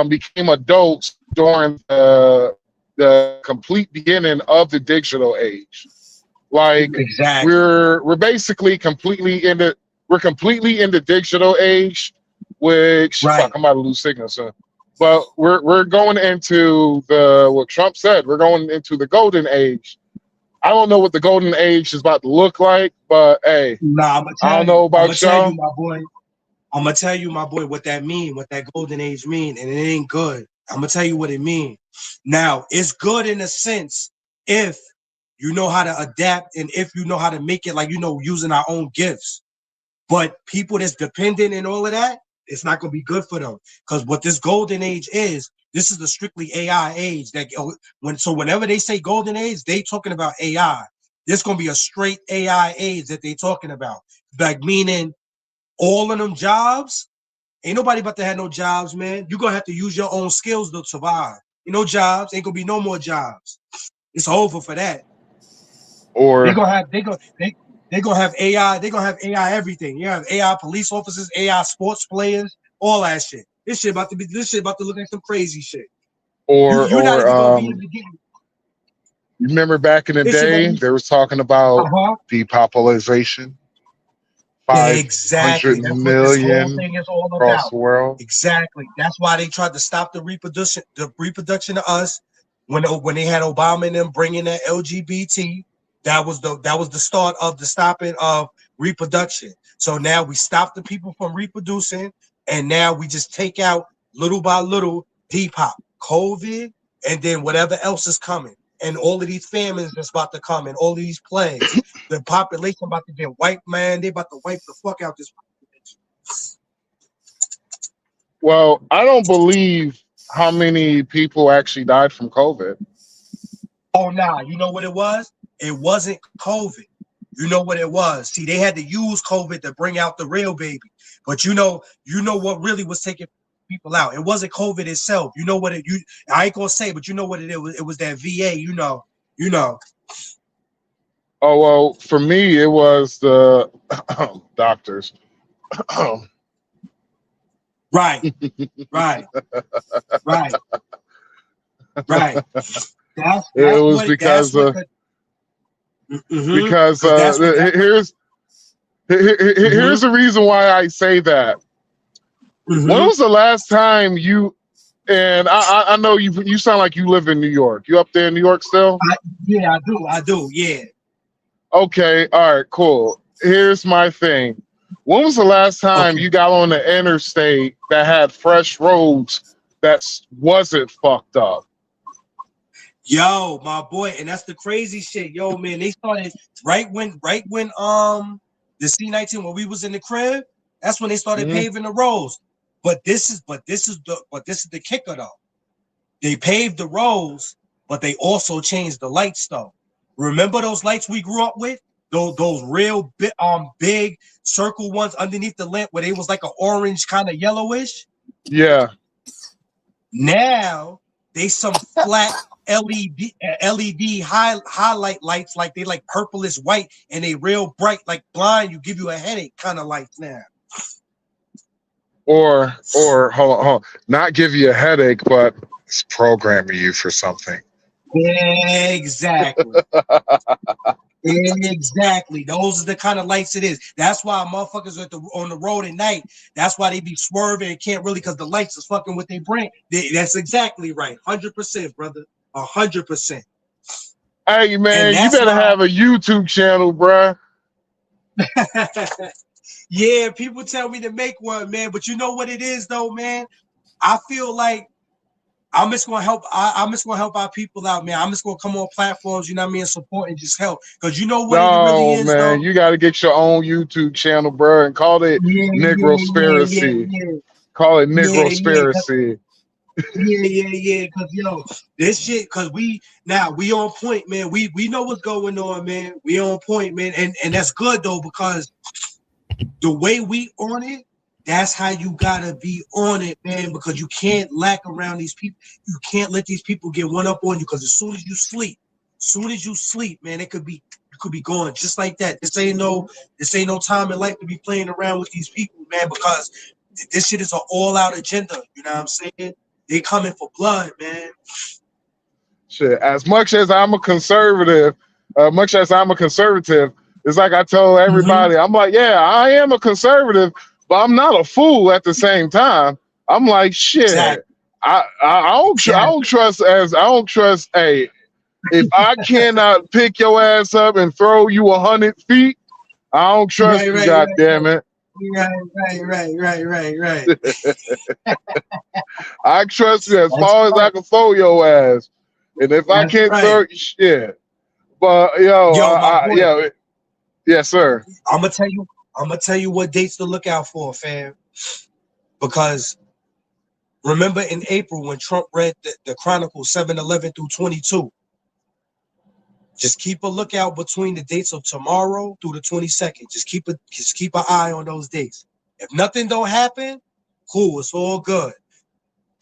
became adults during the complete beginning of the digital age. Like we're basically completely in the digital age, which fuck, I'm about to lose signal, so But we're going into what Trump said. We're going into the golden age. I don't know what the golden age is about to look like, but hey, Nah, I don't know about y'all. my boy. I'm gonna tell you, my boy, what that mean, what that golden age mean, and it ain't good. I'm gonna tell you what it mean. Now, it's good in a sense if you know how to adapt and if you know how to make it, like, you know, using our own gifts. But people that's dependent and all of that, it's not gonna be good for them. Because what this golden age is, this is the strictly AI age. That whenever they say golden age, they talking about AI. This gonna be a straight AI age that they talking about. Like, meaning all of them jobs, ain't nobody about to have no jobs, man. You're gonna have to use your own skills to survive. You know, jobs ain't gonna be no more jobs. It's over for that. Or they're gonna have AI. They're gonna have AI everything. You have AI police officers, AI sports players, all that shit. This shit about to look like some crazy shit. Or You're not even gonna be able to get. You remember back in the This shit day, gonna be- they was talking about depopulation. 500 Exactly. That's what this whole million thing is all across about. the world. Exactly. That's why they tried to stop the reproduction of us when they had Obama and them bringing that LGBT. That was the start of the stopping of reproduction. So now we stop the people from reproducing, and now we just take out little by little Depop, COVID, and then whatever else is coming. And all of these famines that's about to come, and all of these plagues. The population about to get wiped, man. They about to wipe the fuck out this population. Well, I don't believe how many people actually died from COVID. Oh, nah. You know what it was? It wasn't COVID. You know what it was? See, they had to use COVID to bring out the real baby. But you know what really was taking people out. It wasn't COVID itself. You know what it? I ain't gonna say, but you know what it was. It was that VA. You know. Oh well, for me it was the doctors. Right. It was because here's the reason why I say that. When was the last time you? And I know you sound like you live in New York. You up there in New York still? Yeah, I do. Yeah. Okay. All right. Cool. Here's my thing. When was the last time you got on the interstate that had fresh roads that wasn't fucked up? Yo, my boy, and that's the crazy shit. Yo, man, they started right when the C-19, when we was in the crib, that's when they started paving the roads. But this is the kicker though. They paved the roads, but they also changed the lights though. Remember those lights we grew up with? Those real big circle ones underneath the lamp where they was like an orange kind of yellowish? Yeah. Now they some flat LED highlight lights, like they like purplish white, and they real bright, like blind you, give you a headache kind of lights now. Or hold on, not give you a headache, but it's programming you for something. Exactly. Exactly. Those are the kind of lights it is. That's why motherfuckers are on the road at night. That's why they be swerving and can't really, because the lights is fucking with their brain. That's exactly right. 100%, brother. 100%. Hey man, you better have a YouTube channel, bruh. Yeah, people tell me to make one, man. But you know what it is, though, man. I feel like I'm just gonna help. I'm just gonna help our people out, man. I'm just gonna come on platforms, you know what I mean, support and just help. Because you know what it really is, man, though. you got to get your own YouTube channel, bro, and call it Negrospiracy. Call it Negrospiracy. Yeah. Because yo, this shit. Because we on point, man. We know what's going on, man. We on point, man. And that's good though, because the way we on it. That's how you gotta be on it, man, because you can't lack around these people. You can't let these people get one up on you, because as soon as you sleep, man, you could be going just like that. This ain't no time in life to be playing around with these people, man, because this shit is an all-out agenda. You know what I'm saying? They coming for blood, man. Shit, as much as I'm a conservative, it's like I told everybody, I'm like, yeah, I am a conservative, but I'm not a fool at the same time. I'm like, shit, don't trust. Hey, if I cannot pick your ass up and throw you 100 feet, I don't trust you. God damn it. Right. I trust you as far as I can throw your ass, and if I can't throw shit, but yes, sir. I'm gonna tell you what dates to look out for, fam. Because remember in April when Trump read the Chronicles 7:11 through 22. Just keep a lookout between the dates of tomorrow through the 22nd. Just keep an eye on those dates. If nothing don't happen, cool, it's all good.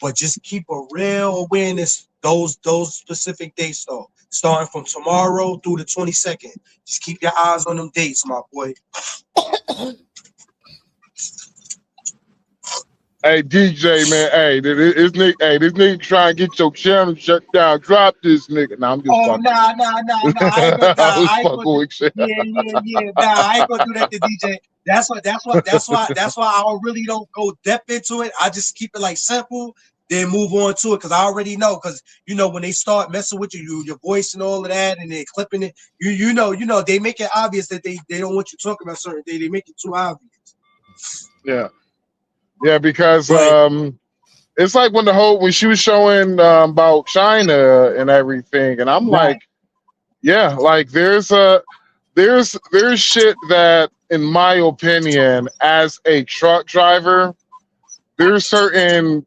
But just keep a real awareness those specific dates though. Starting from tomorrow through the 22nd. Just keep your eyes on them dates, my boy. Hey DJ, man. Hey, this nigga trying to get your channel shut down. Drop this nigga. Nah, I'm just fucking. Nah. I ain't gonna do that to DJ. That's why I really don't go depth into it. I just keep it like simple, then move on to it because I already know. Because when they start messing with your voice and all of that, and they're clipping it, you know, they make it obvious that they don't want you talking about certain things. They make it too obvious. Yeah, because it's like when she was showing about China and everything, and I'm like, yeah, like there's shit that, in my opinion, as a truck driver, there's certain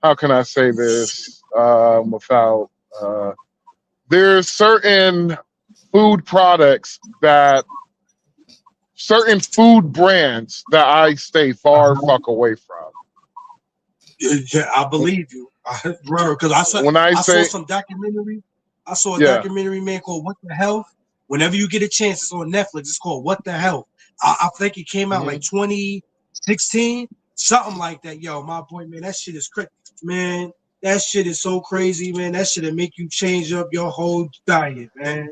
how can I say this without there's certain food products that certain food brands that I stay far fuck away from. Yeah, I believe you. Because I saw some documentary. I saw a documentary, man, called What the Health. Whenever you get a chance, it's on Netflix. It's called What the Health. I think it came out like 2016, something like that. Yo, my boy, man, that shit is crazy. Man, that shit is so crazy, man. That shit'll make you change up your whole diet, man.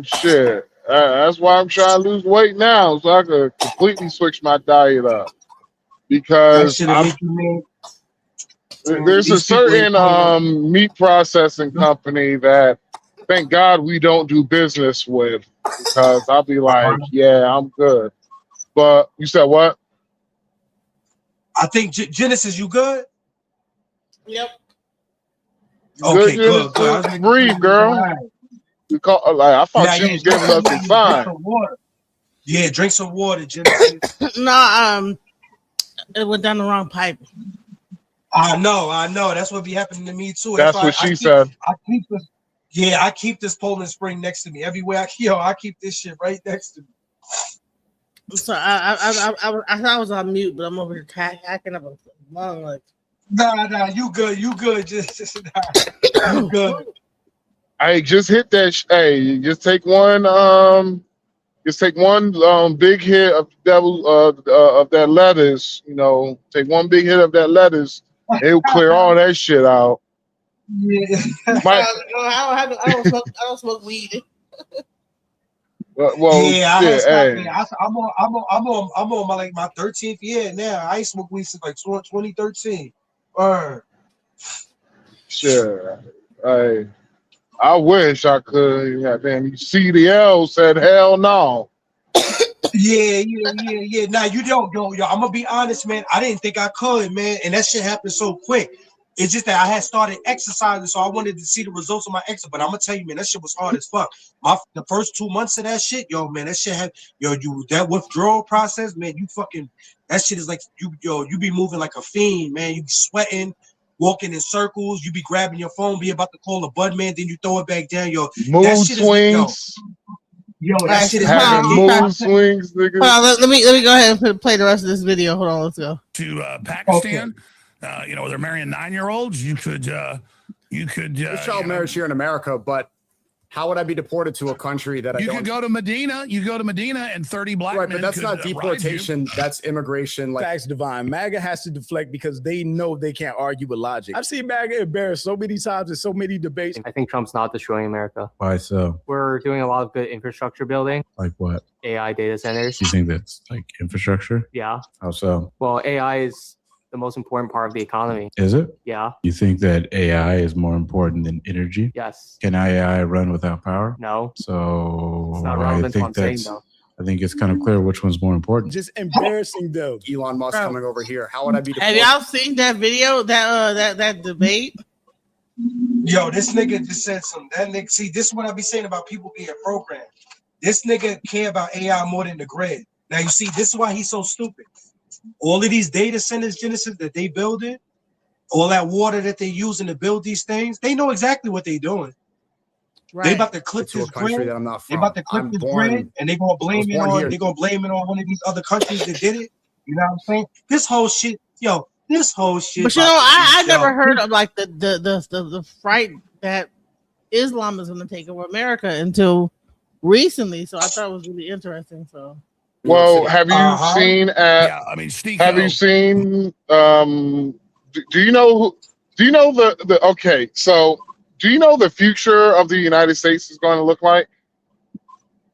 Shit. That's why I'm trying to lose weight now, so I could completely switch my diet up. Because there's a certain meat processing company that, thank God, we don't do business with, because I'll be like, yeah, I'm good. But you said what? I think Genesis, you good? Yep. Okay, good. Breathe, girl. I thought she was giving us a sign. Yeah, drink some water, Genesis. No, it went down the wrong pipe. I know. That's what be happening to me too. That's what she said. I keep this Poland Spring next to me everywhere. I keep this shit right next to me. So I thought I was on mute, but I'm over here hacking up a lung. Like, nah, you good, you good. Hey, just hit that. Hey, just take one. Big hit of that lettuce. Take one big hit of that lettuce. It'll clear all that shit out. Yeah. I don't smoke weed. I'm on my 13th year now. I ain't smoked weed since like 2013. Sure. Hey. I wish I could. Goddamn, CDL said hell no. Yeah. Nah, you don't, yo. I'm gonna be honest, man. I didn't think I could, man, and that shit happened so quick. It's just that I had started exercising, so I wanted to see the results of my exercise. But I'm gonna tell you, man, that shit was hard as fuck. The first 2 months of that shit, man, that shit had that withdrawal process, man. That shit is like you be moving like a fiend, man. You be sweating. Walking in circles, you be grabbing your phone, be about to call a bud man, then you throw it back down. Mood that shit swings. That shit is having mood swings, nigga. Let me go ahead and play the rest of this video. Hold on, let's go. To Pakistan, they're marrying 9-year-olds. You could child marriage here in America, but How would I be deported to a country that I You don't? could go to Medina. You go to Medina, and 30 black Right, men but that's could not ride you. deportation. That's immigration. Like, Facts, Divine. MAGA has to deflect because they know they can't argue with logic. I've seen MAGA embarrassed so many times in so many debates. I think Trump's not destroying America. Why so? We're doing a lot of good infrastructure building, Like what? AI data centers. You think that's like infrastructure? Yeah. How so? Well, AI is the most important part of the economy. Is it? Yeah. You think that AI is more important than energy? Yes. Can AI run without power? No. So It's not I relevant to what think I'm saying, that's. though. I think it's kind of clear which one's more important. Just embarrassing though. Elon Musk Bro. coming over here. How would I be Have deported? y'all seen that video? That debate? Yo, this nigga just said something. That nigga, see, this is what I be saying about people being programmed. This nigga care about AI more than the grid. Now you see, this is why he's so stupid. All of these data centers, Genesis, that they building, all that water that they using to build these things, they know exactly what they doing. Right. They about to clip To a this country grid. that I'm not They from. about to clip I'm this born- grid, and they gonna blame it born on. here. They gonna blame it on one of these other countries that did it. You know what I'm saying? This whole shit, yo, this whole shit. But you know, about to I be- never yo, heard of like the fright that Islam is going to take over America until recently. So I thought it was really interesting. So Well, have you seen? Yeah, I mean, Steve. Have you seen? Do you know? Do you know the? Okay, so do you know the future of the United States is going to look like?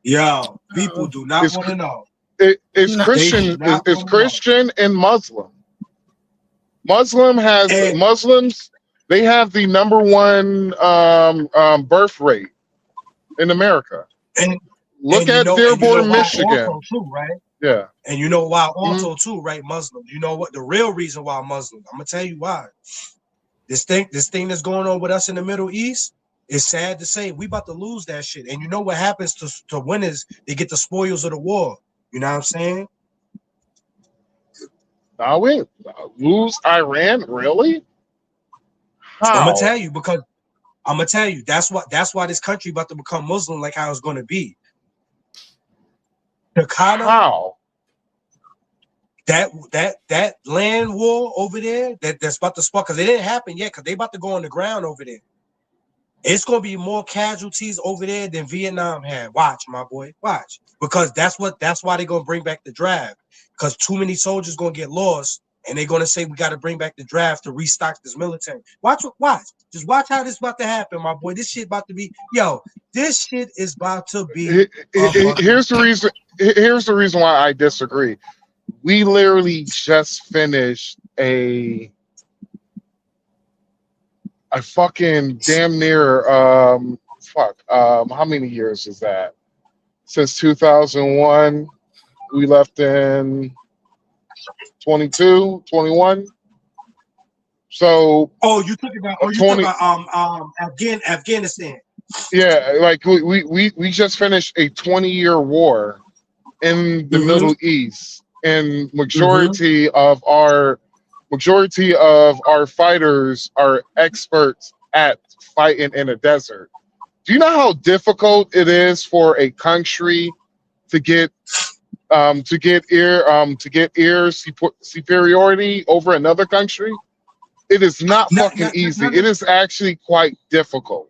Yo, people do not It's want to know. It's No, Christian. they do not It's wanna Christian and Muslim. Muslims. They have the #1 birth rate in America. And Look and you at know- and you know Dearborn, why Michigan. also too, right? Yeah. And you know why also too, right? Muslims. You know what the real reason why Muslims? I'm gonna tell you why. This thing that's going on with us in the Middle East, it's sad to say we about to lose that shit. And you know what happens to winners? They get the spoils of the war. You know what I'm saying? Now we lose Iran, really? I'm How? gonna tell you because I'm gonna tell you that's why this country about to become Muslim like how it's gonna be. How? That land war over there that's about to spark because it didn't happen yet because they about to go on the ground over there. It's gonna be more casualties over there than Vietnam had. Watch, my boy, watch, because that's why they're gonna bring back the draft because too many soldiers gonna get lost and they're gonna say we got to bring back the draft to restock this military. Watch, just watch how this about to happen, my boy. This shit about to be this shit is about to be. Here's the reason. Here's the reason why I disagree. We literally just finished a fucking damn near how many years is that? Since 2001, we left in 22, 21. So you talking about Afghanistan. Yeah, like we just finished a 20-year war in the Middle East, and majority of our fighters are experts at fighting in a desert. Do you know how difficult it is for a country to get air superiority over another country? It is not fucking easy. It is actually quite difficult.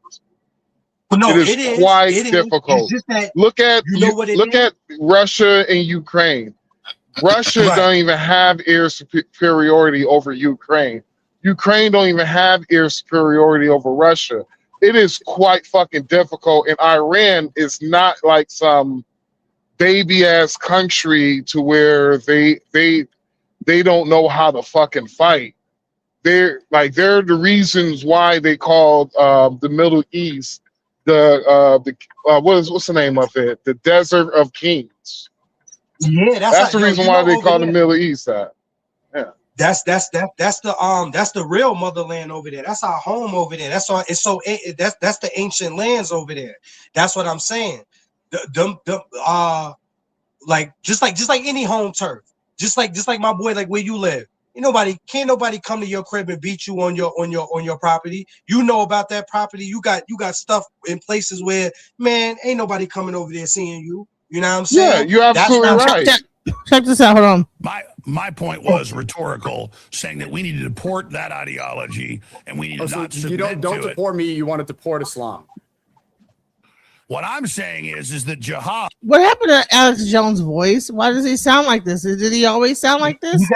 No, it is quite difficult. It's just that look at it at Russia and Ukraine. Russia don't even have air superiority over Ukraine. Ukraine don't even have air superiority over Russia. It is quite fucking difficult, and Iran is not like some baby ass country to where they don't know how to fucking fight. They're the reasons why they called the Middle East what's the name of it? The Desert of Kings. Yeah, that's the reason why they call the Middle East that. Yeah. That's the real motherland over there. That's our home over there. That's the ancient lands over there. That's what I'm saying. Like just like any home turf. Just like my boy, like where you live. Can't nobody come to your crib and beat you on your property. You know about that property. You got stuff in places where, man, ain't nobody coming over there seeing you. You know what I'm saying? Yeah, you're absolutely right. Check this out. Hold on. My point was rhetorical, saying that we need to deport that ideology and we need to not submit don't to it. deport me. You want to deport Islam. What I'm saying is that jihad. What happened to Alex Jones' voice? Why does he sound like this? Did he always sound like this?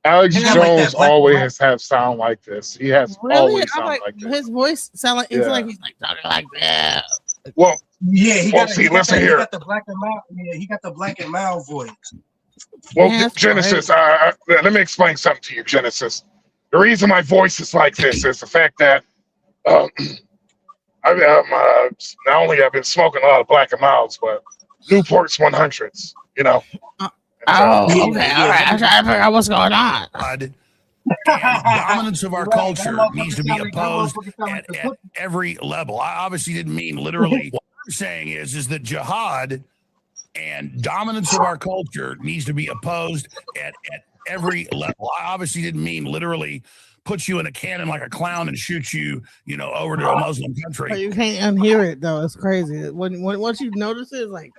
Alex And I Jones like that black always have sound like this. He has Really? always I sound like like this. his voice sound like it's Yeah. like he's like talking like that. Well, Yeah, he well, got, see, he got listen the, he here. got the black and mild. Yeah, he got the black and mild voice. Well, Yeah, that's Genesis, let me explain something to you, Genesis. The reason my voice is like this is the fact that not only I've been smoking a lot of Black and Milds, but Newport's 100s, you know. Oh, okay, all right. I'm trying to figure out what's going on. And dominance of our culture needs to be opposed at every level. I obviously didn't mean literally. What I'm saying is that jihad and dominance of our culture needs to be opposed at every level. I obviously didn't mean literally put you in a cannon like a clown and shoot you, over to a Muslim But country. you can't unhear it though. It's crazy. When once you notice it, it's like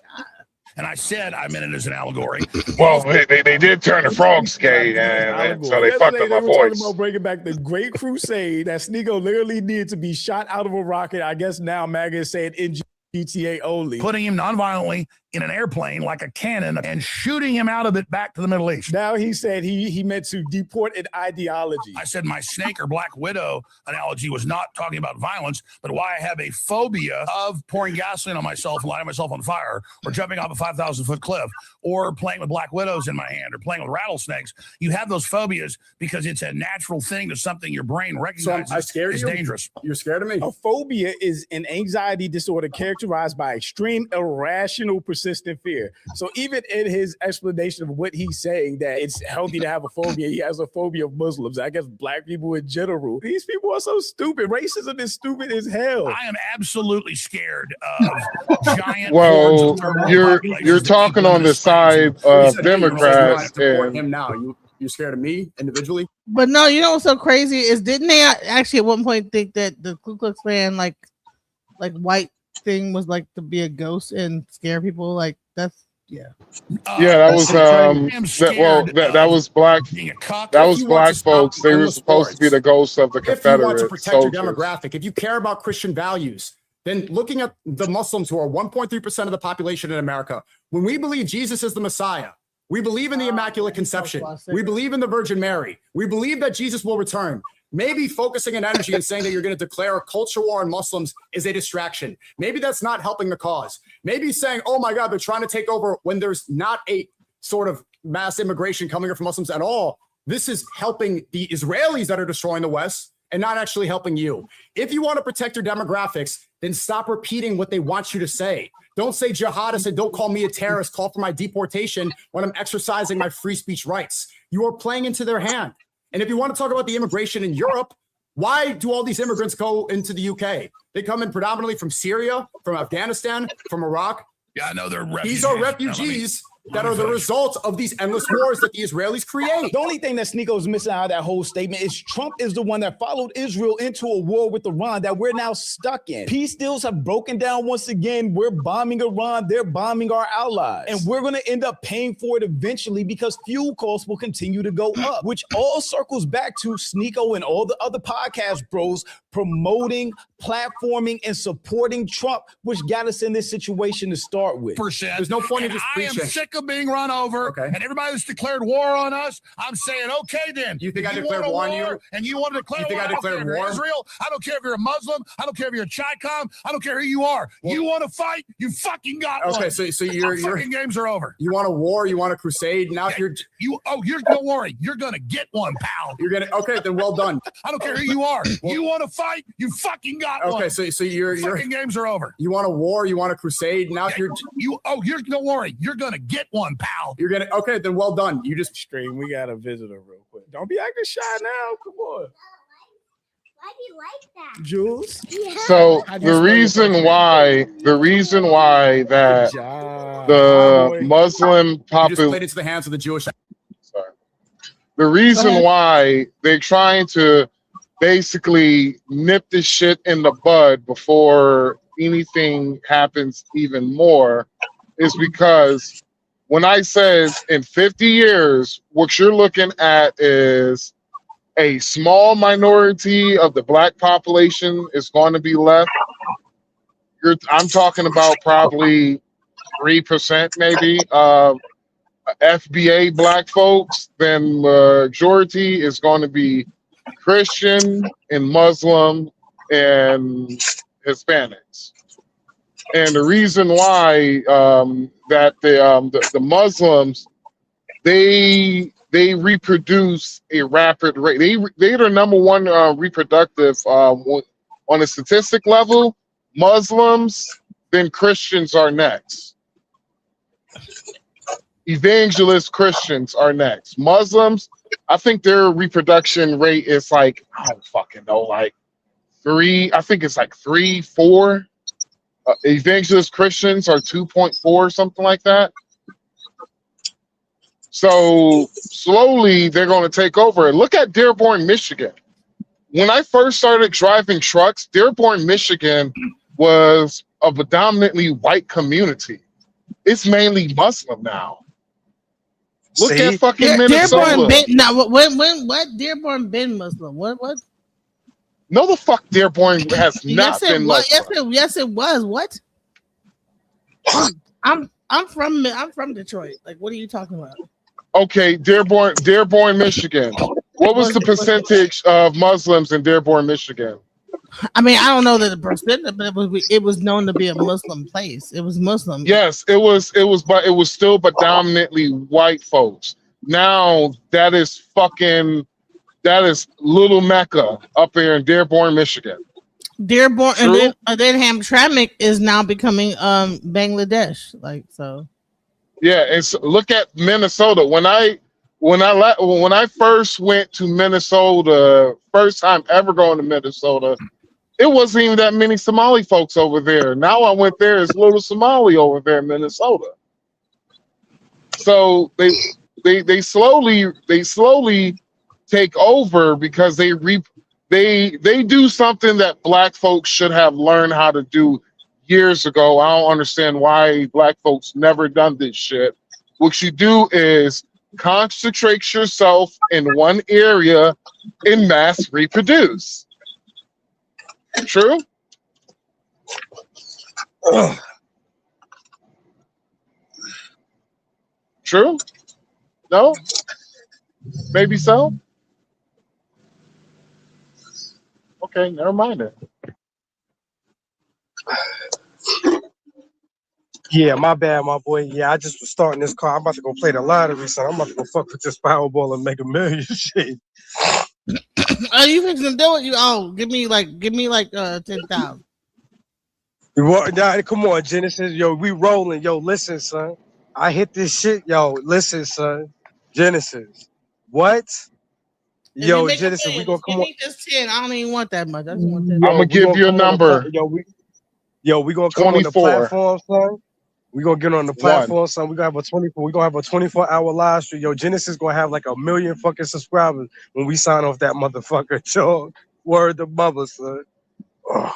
And I said I meant it as an allegory. Well, they did turn the frogs gay, and so they fucked Yesterday, up my they were talking voice. about bringing back the Great Crusade that Sneeko literally needed to be shot out of a rocket. I guess now MAGA is saying in GTA only. Putting him nonviolently in an airplane like a cannon and shooting him out of it back to the Middle East. Now he said he meant to deport an ideology. I said my snake or black widow analogy was not talking about violence, but why I have a phobia of pouring gasoline on myself and lighting myself on fire, or jumping off a 5,000-foot cliff, or playing with black widows in my hand, or playing with rattlesnakes. You have those phobias because it's a natural thing to something your brain recognizes I scared is you? dangerous. You're scared of me? A phobia is an anxiety disorder characterized by extreme, irrational, persistent fear. So even in his explanation of what he's saying, that it's healthy to have a phobia, he has a phobia of Muslims. I guess black people in general. These people are so stupid. Racism is stupid as hell. I am absolutely scared of giant. Well, you're talking on the side of Democrats, Support and him now. You scared of me individually? But no, you know what's so crazy is didn't they actually at one point think that the Ku Klux Klan like white thing was like to be a ghost and scare people? Like that's yeah, that was that was black. That was black folks. They were supposed to be the ghosts of the If you want to Confederate protect soldiers. your demographic, if you care about Christian values, then looking at the Muslims who are 1.3% of the population in America, when we believe Jesus is the Messiah, we believe in the Immaculate Conception, we believe in the Virgin Mary, we believe that Jesus will return. Maybe focusing an energy and saying that you're going to declare a culture war on Muslims is a distraction. Maybe that's not helping the cause. Maybe saying, oh my God, they're trying to take over when there's not a sort of mass immigration coming from Muslims at all. This is helping the Israelis that are destroying the West and not actually helping you. If you want to protect your demographics, then stop repeating what they want you to say. Don't say jihadist and don't call me a terrorist, call for my deportation when I'm exercising my free speech rights. You are playing into their hand. And if you want to talk about the immigration in Europe, why do all these immigrants go into the UK? They come in predominantly from Syria, from Afghanistan, from Iraq. Yeah, I know they're refugees. These are refugees that are the result of these endless wars that the Israelis create. The only thing that Sneeko's missing out of that whole statement is Trump is the one that followed Israel into a war with Iran that we're now stuck in. Peace deals have broken down once again. We're bombing Iran. They're bombing our allies. And we're going to end up paying for it eventually because fuel costs will continue to go up, which all circles back to Sneeko and all the other podcast bros promoting, platforming, and supporting Trump, which got us in this situation to start with. There's no point in just I am preaching. sick of being run over, and everybody that's declared war on us, I'm saying, okay, then. You think I If declared want a war on you? And you want to declare You think war? I don't care declared if you're war? Israel. I don't care if you're a Muslim. I don't care if you're a Chi-Com. I don't care who you are. You want to fight? You fucking got one. Okay, so your fucking games are over. You want a war? You want a crusade? Now you're don't worry. You're gonna get one, pal. You're gonna okay. Then well done. I don't care who you are. You want to fight? You fucking got one. Okay, so your fucking games are over. You want a war? You want a crusade? Now don't worry. You're gonna get one, pal. You're gonna okay. Then well done. You just Stream. We got a visitor real quick. Don't be acting shy now. Come on. Why do you like that? Jules? So the reason why that the Muslim you just population, played into the hands of the Jewish. the reason why they're trying to basically nip this shit in the bud before anything happens even more is because when I says in 50 years, what you're looking at is a small minority of the black population is going to be left, I'm talking about probably 3% maybe FBA black folks. Then majority is going to be Christian and Muslim and Hispanics. And the reason why that the Muslims they reproduce a rapid rate. They're the number one reproductive on a statistic level. Muslims, then Christians are next. Evangelist Christians are next. Muslims, I think their reproduction rate is like, I don't fucking know, like 3. I think it's like 3, 4. Evangelist Christians are 2.4, something like that. So slowly they're going to take over. Look at Dearborn, Michigan. When I first started driving trucks, Dearborn, Michigan was of a dominantly white community. It's mainly Muslim now. Look at fucking Minnesota. Dearborn been, now, what? Dearborn been Muslim? What? No, the fuck Dearborn has not been Muslim. Yes, it was. What? I'm from Detroit. Like, what are you talking about? Okay, Dearborn, Michigan. What was the percentage of Muslims in Dearborn, Michigan? I mean, I don't know that the percentage, but it was known to be a Muslim place. It was Muslim. Yes, it was, but it was still predominantly white folks. Now that is Little Mecca up there in Dearborn, Michigan. Dearborn, and then Hamtramck is now becoming Bangladesh. Like so. Yeah, and so look at Minnesota. When I first went to Minnesota, first time ever going to Minnesota, it wasn't even that many Somali folks over there. Now I went there, it's little Somali over there in Minnesota. So they slowly take over because they do something that black folks should have learned how to do years ago. I don't understand why black folks never done this shit. What you do is concentrate yourself in one area and mass reproduce. True? True? No? Maybe so? Okay, never mind it. Yeah, my bad, my boy. Yeah, I just was starting this car. I'm about to go play the lottery, son. I'm about to go fuck with this Powerball and make $1 million shit. Are you fixing to do it? Give me like 10,000. Come on, Genesis. Yo, we rolling. Yo, listen, son. I hit this shit. Yo, listen, son. Genesis. What? Yo, Genesis, we gonna come on. Give me just 10. I don't even want that much. I just want 10. I'm gonna give you a number. We gonna come 24. On the platform, son. We gonna get on the platform, son. We gonna have a 24-hour live stream. Yo, Genesis gonna have like 1 million fucking subscribers when we sign off that motherfucker. Yo, word to mother, son. Oh.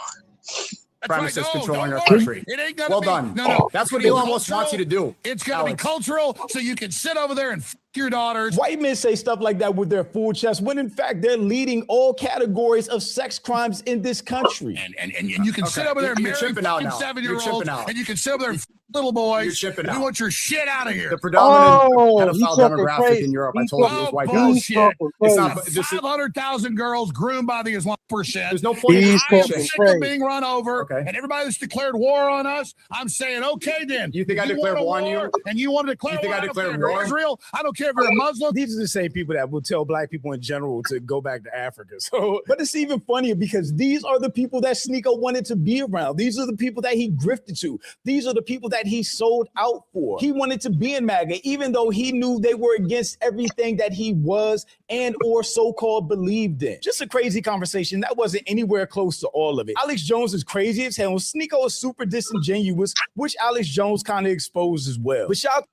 Premises controlling our country. It ain't gonna well be, done. No. That's what Elon Musk wants you to do. It's gonna be cultural, so you can sit over there and f your daughters. White men say stuff like that with their full chest, when in fact they're leading all categories of sex crimes in this country. And you can sit over there and marry fucking 7-year-olds, and you can sit over there and f little boys. You're chipping out. We want your shit out of here. The predominant pedophile demographic in Europe, I told you, is white guys. It's not 500,000 girls groomed by the Islamic percent. There's no point in I am sick of being run over, and everybody that's declared war on us, I'm saying, okay then. You think I declared war on you? And you want to declare war? I declared war? Israel? I don't care if you're a Muslim. These are the same people that will tell black people in general to go back to Africa. So, but it's even funnier because these are the people that Sneeko wanted to be around. These are the people that he grifted to. These are the people that he sold out for. He wanted to be in MAGA, even though he knew they were against everything that he was and or so-called believed in. Just a crazy conversation that wasn't anywhere close to all of it. Alex Jones is crazy as hell. Sneeko is super disingenuous, which Alex Jones kind of exposed as well. But shout.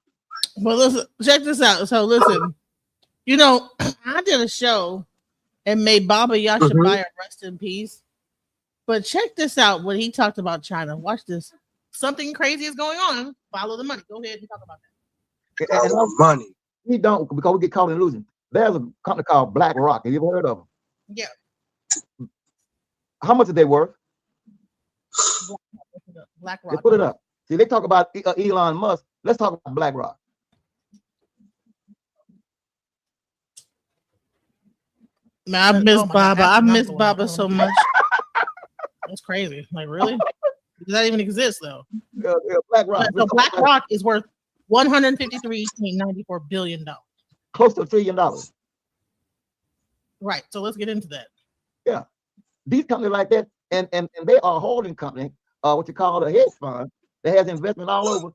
Well, listen, check this out. So listen, I did a show and made Baba Yashabaya rest in peace. But check this out when he talked about China. Watch this. Something crazy is going on. Follow the money. Go ahead and talk about that. And money. We don't, because we get caught in illusion. There's a company called BlackRock. Have you ever heard of them? Yeah. How much are they worth? BlackRock. Let's put it up. See, they talk about Elon Musk. Let's talk about BlackRock. Man, I miss Baba. I miss Baba so much. That's crazy. Like, really? Does that even exist though? BlackRock. So BlackRock is worth $153.94 billion. Close to $1 trillion. Right. So let's get into that. Yeah. These companies like that, and they are a holding company, what you call a hedge fund that has investment all over.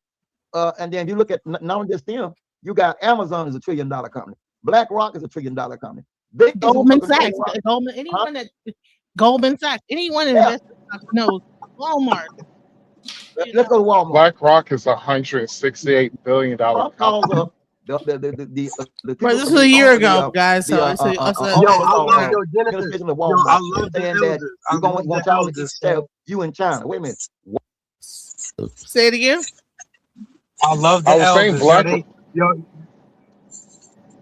And then you look at not only just them, you got Amazon is a $1 trillion company. BlackRock is a $1 trillion company. Goldman Sachs. Goldman Sachs. Anyone in investment knows Walmart. Let's go to Walmart. BlackRock is $168 billion. This is a year ago, guys. So I love your Genesis. I love that you're going to want y'all to sell you in China. Wait a minute. Say it again. I love the I was elders. saying Black.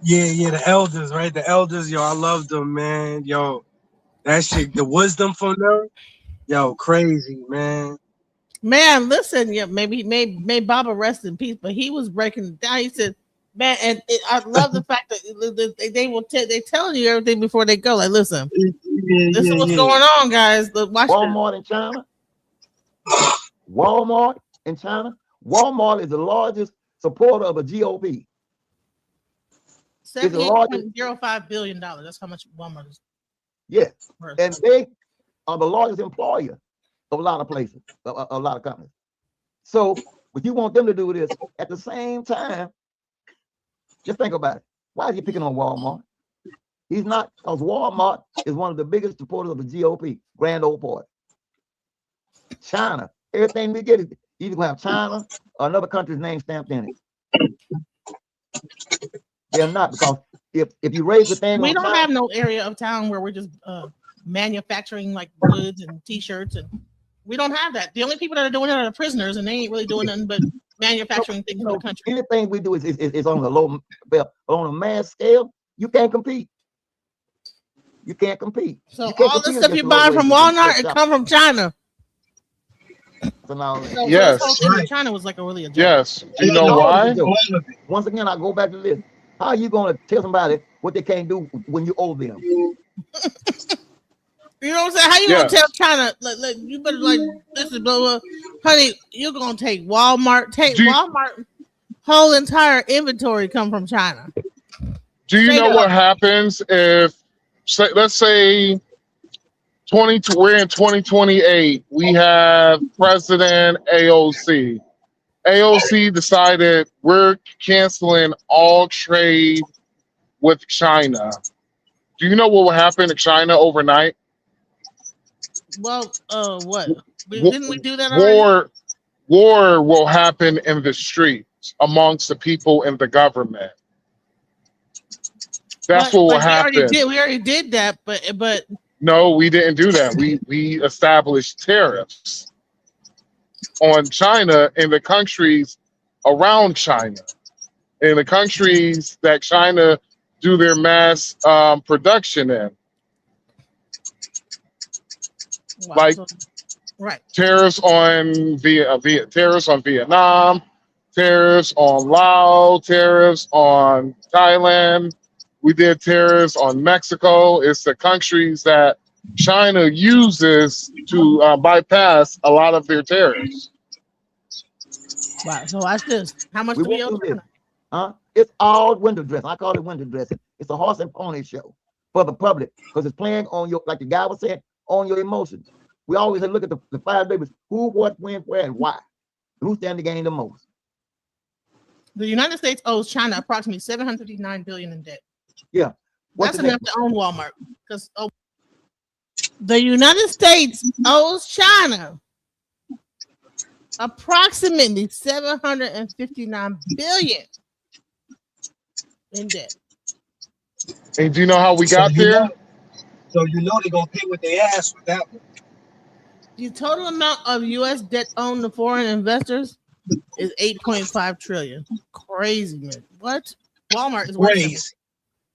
Yeah, the elders, right? The elders, yo, I love them, man. Yo, that shit, the wisdom from them, yo, crazy, man. Man, listen, yeah, maybe Baba rest in peace, but he was breaking it down. He said, man, and I love the fact that they telling you everything before they go. Like, listen, this is what's going on, guys. Watch Walmart in China. Walmart in China. Walmart is the largest supporter of a GOP. $78.05 billion. That's how much Walmart is. Yes, and they are the largest employer of a lot of places, a lot of companies. So, what you want them to do this at the same time? Just think about it. Why are you picking on Walmart? He's not, because Walmart is one of the biggest supporters of the GOP, Grand Old Party. China, everything we get, you can have China or another country's name stamped in it. They're not, because if you raise the thing, we don't have no area of town where we're just manufacturing like goods and t-shirts, and we don't have that. The only people that are doing it are the prisoners, and they ain't really doing nothing but manufacturing things in the country. Anything we do is on a low, on a mass scale. You can't compete. You can't compete. So all the stuff you buy from Walmart, it come from China. So now, Yes. China was like a really Yes. Do you know why? Once again, I go back to this. How are you going to tell somebody what they can't do when you owe them? You know what I'm saying? How you gonna tell China? Like you better like this is blah blah. Honey, you're gonna take Walmart. Walmart whole entire inventory come from China. Do you know what happens if, let's say, we're in 2028. We have President AOC. AOC decided we're canceling all trade with China. Do you know what will happen to China overnight? Well, what? Didn't we do that already? War will happen in the streets amongst the people in the government. That's what will happen. We already did that, but no, we didn't do that. We established tariffs on China in the countries around China, in the countries that China do their mass production in. Wow, like right. Tariffs on tariffs on Vietnam, tariffs on Laos, tariffs on Thailand. We did tariffs on Mexico. It's the countries that China uses to bypass a lot of their tariffs. Wow. So watch this. How much do we owe China? It's all window dressing. I call it window dressing. It's a horse and pony show for the public because it's playing on your, like the guy was saying, on your emotions. We always look at the five babies: who, what, when, where, and why. Who stand to gain the most? The United States owes China approximately $759 billion in debt. Yeah, that's enough to own Walmart. Because the United States owes China approximately $759 billion in debt. And do you know how we got there? So you know they're gonna pay what they ask for that one. The total amount of U.S. debt owned to foreign investors is $8.5 trillion. Crazy, man. What? Walmart is crazy.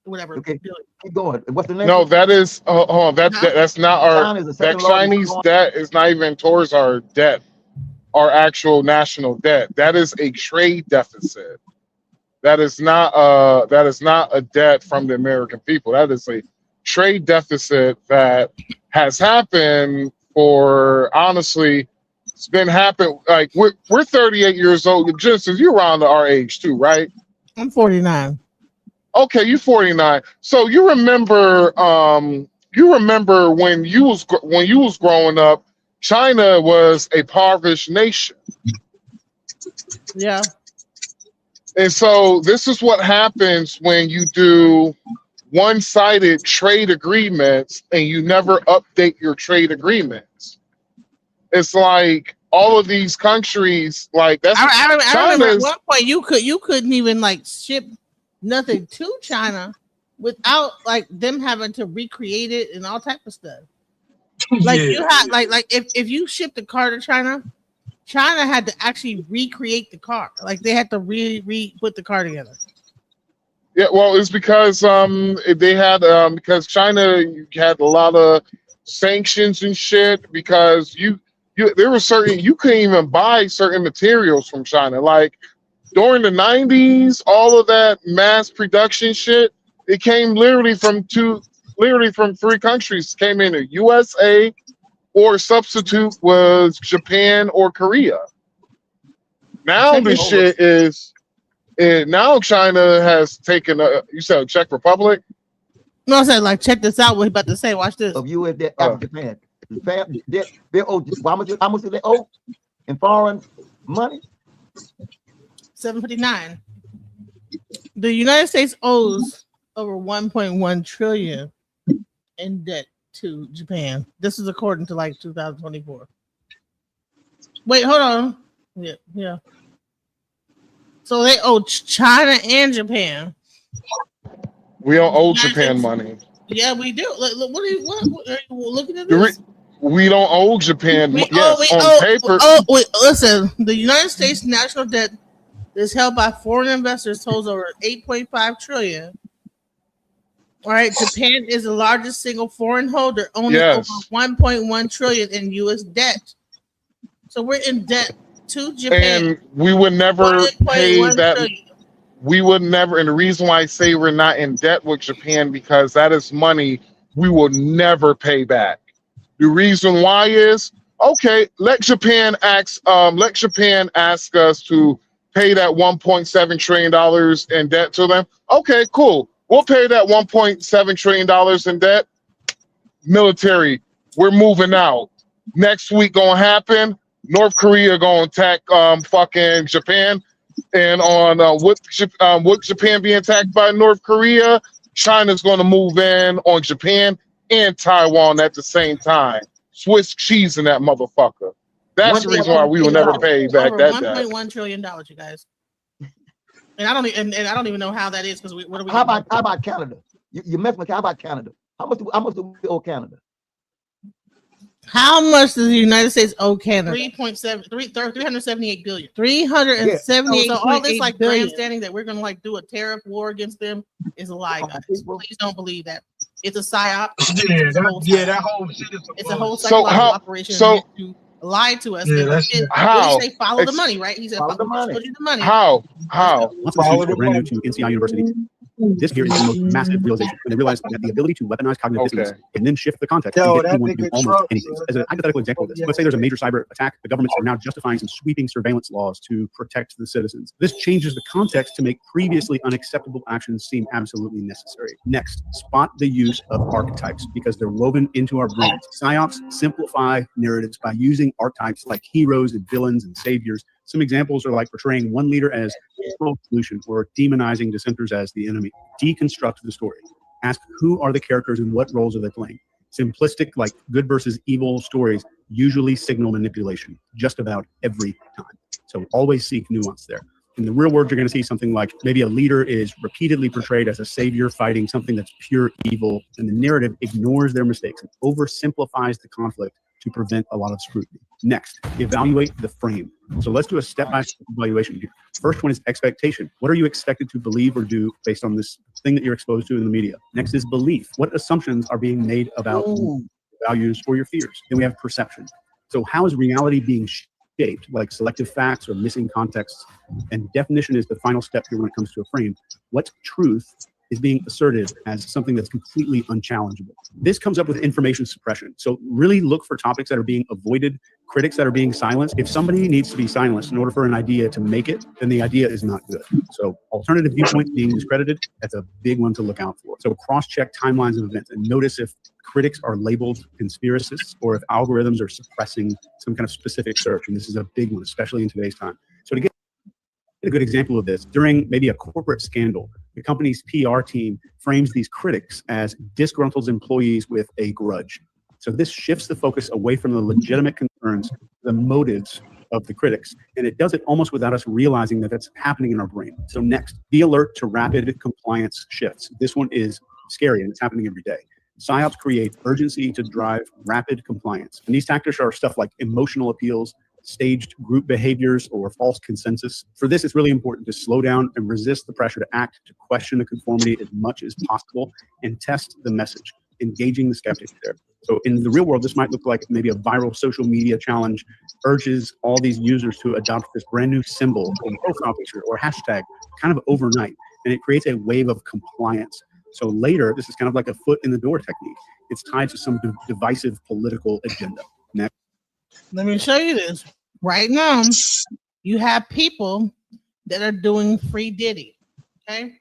Whatever. Okay, keep going. What's the name? No, that is. That's not our. That Chinese debt is not even towards our debt. our actual national debt. That is a trade deficit. That is not a debt from the American people. That is a trade deficit that has happened for, honestly, it's been happening. Like we're 38 years old. Genesis, you're around our age too, right? I'm 49. Okay, you're 49. So you remember when you was growing up, China was a impoverished nation. Yeah. And so this is what happens when you do one-sided trade agreements and you never update your trade agreements. It's like all of these countries, like that's I remember at China's. one point you couldn't even like ship nothing to China without like them having to recreate it and all type of stuff. Like you had like if you shipped a car to China had to actually recreate the car. Like they had to put the car together. Yeah, well, it's because they had because China had a lot of sanctions and shit because there were certain you couldn't even buy certain materials from China. Like during the 90s, all of that mass production shit, it came literally from three countries. It came in the USA, or substitute was Japan or Korea. Now the shit is now China has taken you said Czech Republic? No, I said like check this out. What he about to say. Watch this. Of U.S. debt after Japan. They owe how much do they owe in foreign money? 759. The United States owes over 1.1 trillion in debt to Japan. This is according to like 2024. Wait, hold on. Yeah. So they owe China and Japan. We don't owe Japan money. Yeah, we do. Look, what are you looking at this? We don't owe Japan. Paper. Wait, listen. The United States national debt is held by foreign investors totals over 8.5 trillion. All right, Japan is the largest single foreign holder, owning over 1.1 trillion in U.S. debt. So we're in debt to Japan. And we would never pay that. Trillion. We would never. And the reason why I say we're not in debt with Japan because that is money we will never pay back. The reason why is okay. Let Japan ask us to pay that $1.7 trillion in debt to them. Okay, cool. We'll pay that $1.7 trillion in debt. Military, we're moving out. Next week gonna happen. North Korea gonna attack fucking Japan. And on with Japan being attacked by North Korea, China's gonna move in on Japan and Taiwan at the same time. Swiss cheese in that motherfucker. That's the reason why we will never pay back that debt. $1.1 trillion, you guys. And I don't even know how that is because what are we? How about Canada? You mess with. How about Canada? How much do we owe Canada? How much does the United States owe Canada? 378 billion. 378. So all this like grandstanding that we're gonna like do a tariff war against them is a lie, guys. Please don't believe that. It's a psyop. That whole shit is it's a whole psychological operation. To lie to us. How? He said follow the money, right? He said follow the money. How? Once we brand new to NCI University, this here is the most massive realization when they realize that the ability to weaponize cognitive dissonance can then shift the context and get anyone to do almost anything. As a hypothetical example of this, let's say there's a major cyber attack. The governments are now justifying some sweeping surveillance laws to protect the citizens. This changes the context to make previously unacceptable actions seem absolutely necessary. Next, spot the use of archetypes because they're woven into our brains. Psyops simplify narratives by using archetypes like heroes and villains and saviors. Some examples are like portraying one leader as the solution or demonizing dissenters as the enemy. Deconstruct the story. Ask who are the characters and what roles are they playing. Simplistic, like good versus evil stories usually signal manipulation just about every time. So always seek nuance there. In the real world, you're going to see something like maybe a leader is repeatedly portrayed as a savior fighting something that's pure evil, and the narrative ignores their mistakes and oversimplifies the conflict to prevent a lot of scrutiny. Next, evaluate the frame. So let's do a step-by-step evaluation here. First one is expectation. What are you expected to believe or do based on this thing that you're exposed to in the media? Next is belief. What assumptions are being made about values or your fears? Then we have perception. So how is reality being shifted shaped, like selective facts or missing contexts. And definition is the final step here when it comes to a frame. What truth is being asserted as something that's completely unchallengeable? This comes up with information suppression. So really look for topics that are being avoided, critics that are being silenced. If somebody needs to be silenced in order for an idea to make it, then the idea is not good. So alternative viewpoints being discredited, that's a big one to look out for. So cross-check timelines of events and notice if critics are labeled conspiracists or if algorithms are suppressing some kind of specific search. And this is a big one, especially in today's time. So to get a good example of this, during maybe a corporate scandal, the company's PR team frames these critics as disgruntled employees with a grudge. So this shifts the focus away from the legitimate concerns, the motives of the critics, and it does it almost without us realizing that that's happening in our brain. So next, be alert to rapid compliance shifts. This one is scary and it's happening every day. PSYOPs create urgency to drive rapid compliance. And these tactics are stuff like emotional appeals, staged group behaviors, or false consensus. For this, it's really important to slow down and resist the pressure to act, to question the conformity as much as possible, and test the message, engaging the skeptics there. So in the real world, this might look like maybe a viral social media challenge urges all these users to adopt this brand new symbol or profile picture or hashtag kind of overnight, and it creates a wave of compliance. So later, this is kind of like a foot in the door technique. It's tied to some divisive political agenda. Next. Let me show you this. Right now, you have people that are doing free Diddy. Okay.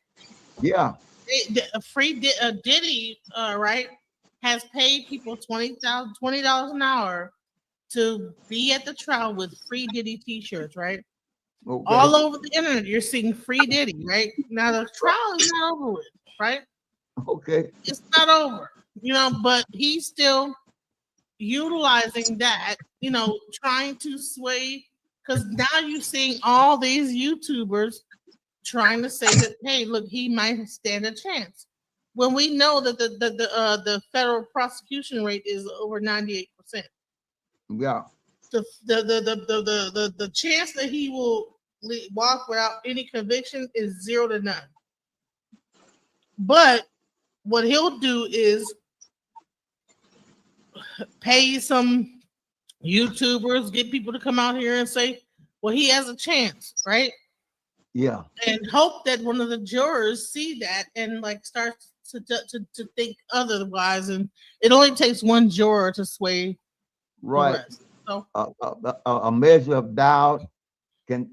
Yeah. Diddy, right, has paid people $20 an hour to be at the trial with free Diddy T-shirts, right? Okay. All over the internet, you're seeing free Diddy, right? Now the trial is not over with, right? Okay. It's not over, but he's still utilizing that, trying to sway, because now you're seeing all these YouTubers trying to say that, hey, look, he might stand a chance, when we know that the federal prosecution rate is over 98%. Yeah. The chance that he will walk without any conviction is 0 to none. But what he'll do is pay some YouTubers, get people to come out here and say, well, he has a chance, right? Yeah. And hope that one of the jurors see that and starts to think otherwise. And it only takes one juror to sway right. the rest. So a measure of doubt can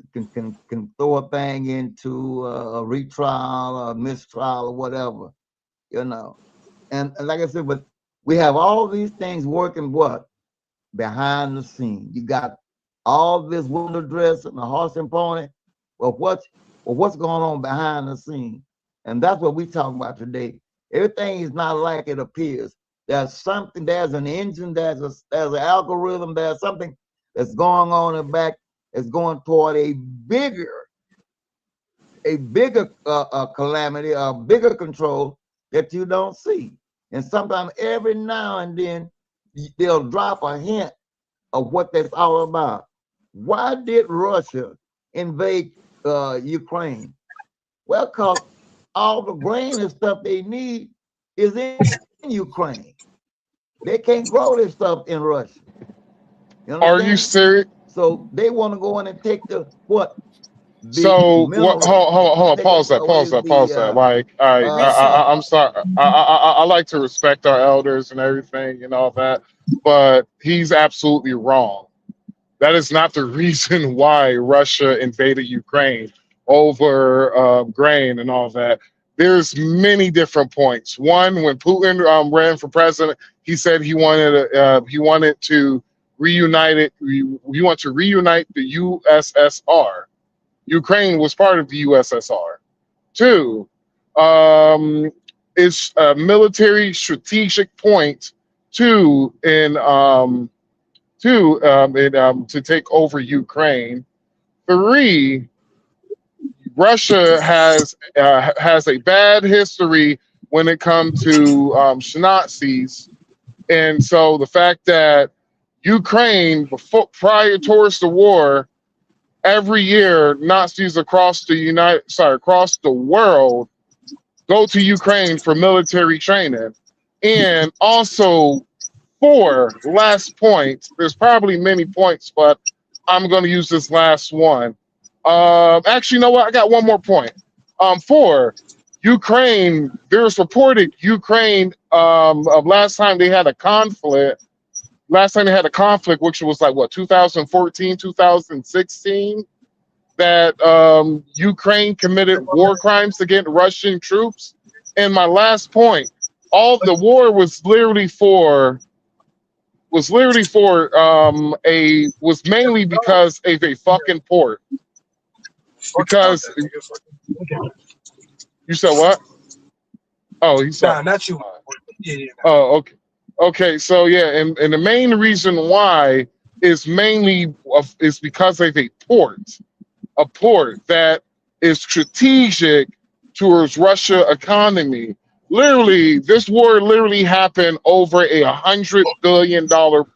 throw a thing into a retrial, a mistrial, or whatever, And like I said, but we have all these things working behind the scene. You got all this window dress and the horse and pony. Well, what's going on behind the scene? And that's what we talk about today. Everything is not like it appears. There's something, there's an engine, there's an algorithm, there's something that's going on in the back that's going toward a bigger calamity, a bigger control that you don't see. And sometimes every now and then they'll drop a hint of what that's all about. Why did Russia invade Ukraine? Well, because all the grain and stuff they need is in Ukraine. They can't grow this stuff in Russia. Are you serious? So they want to go in and take the what? So what? Hold on. Pause that. Like, all right, I'm sorry. I like to respect our elders and everything and all that, but he's absolutely wrong. That is not the reason why Russia invaded Ukraine over grain and all that. There's many different points. One, when Putin ran for president, he said he wanted to reunite it. We want to reunite the USSR. Ukraine was part of the USSR. Two, it's a military strategic point to take over Ukraine. Three, Russia has a bad history when it comes to Nazis, and so the fact that Ukraine, prior towards the war, every year Nazis across the world go to Ukraine for military training. And also, 4, last point, there's probably many points, but I'm going to use this last one. Actually, you know what? I got one more point. For Ukraine, there's reported Ukraine of last time they had a conflict, which was like what, 2014, 2016, that Ukraine committed war crimes against Russian troops. And my last point, all the war was mainly because of a fucking port. Because you said what? Oh, he said. Nah, not you. Yeah. Oh, okay. Okay, so yeah, and the main reason why is because of a port that is strategic towards Russia economy. Literally, this war literally happened over $100 billion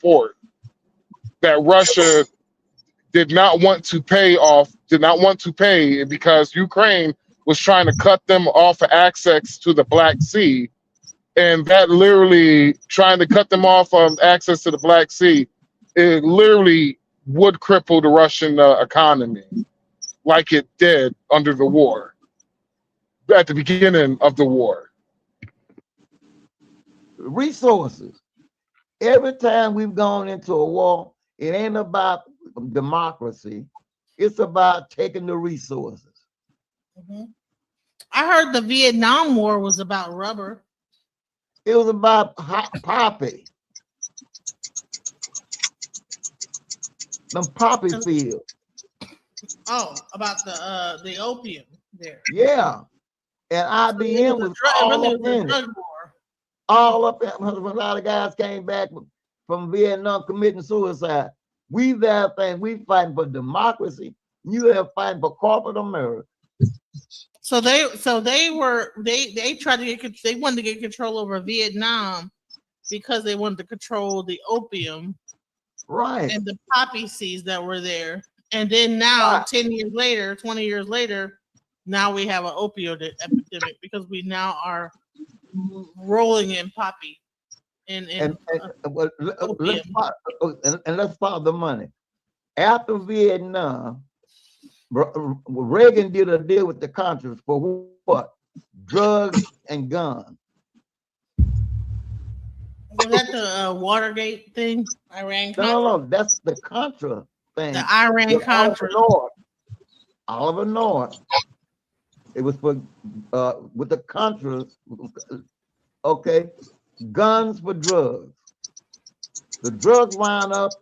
port that Russia did not want to pay because Ukraine was trying to cut them off access to the Black Sea. And that literally, trying to cut them off of access to the Black Sea, it literally would cripple the Russian economy like it did under the war, at the beginning of the war. Resources. Every time we've gone into a war, it ain't about democracy. It's about taking the resources. Mm-hmm. I heard the Vietnam War was about rubber. It was about hot poppy. Them poppy fields. Oh, about the opium there. Yeah. And IBM was all up in it. All up in it. When a lot of guys came back from Vietnam committing suicide. We fighting for democracy. You have fighting for corporate America. So they tried to they wanted to get control over Vietnam because they wanted to control the opium, right, and the poppy seeds that were there. And then now, 10 years later, 20 years later, now we have an opioid epidemic because we now are rolling in poppy. Let's follow the money. After Vietnam, Reagan did a deal with the Contras for what? Drugs and guns. Was that the Watergate thing? Iran Contra? No, that's the Contra thing. The Iran Contra. Oliver North. It was for with the Contras. Okay, guns for drugs. The drugs wound up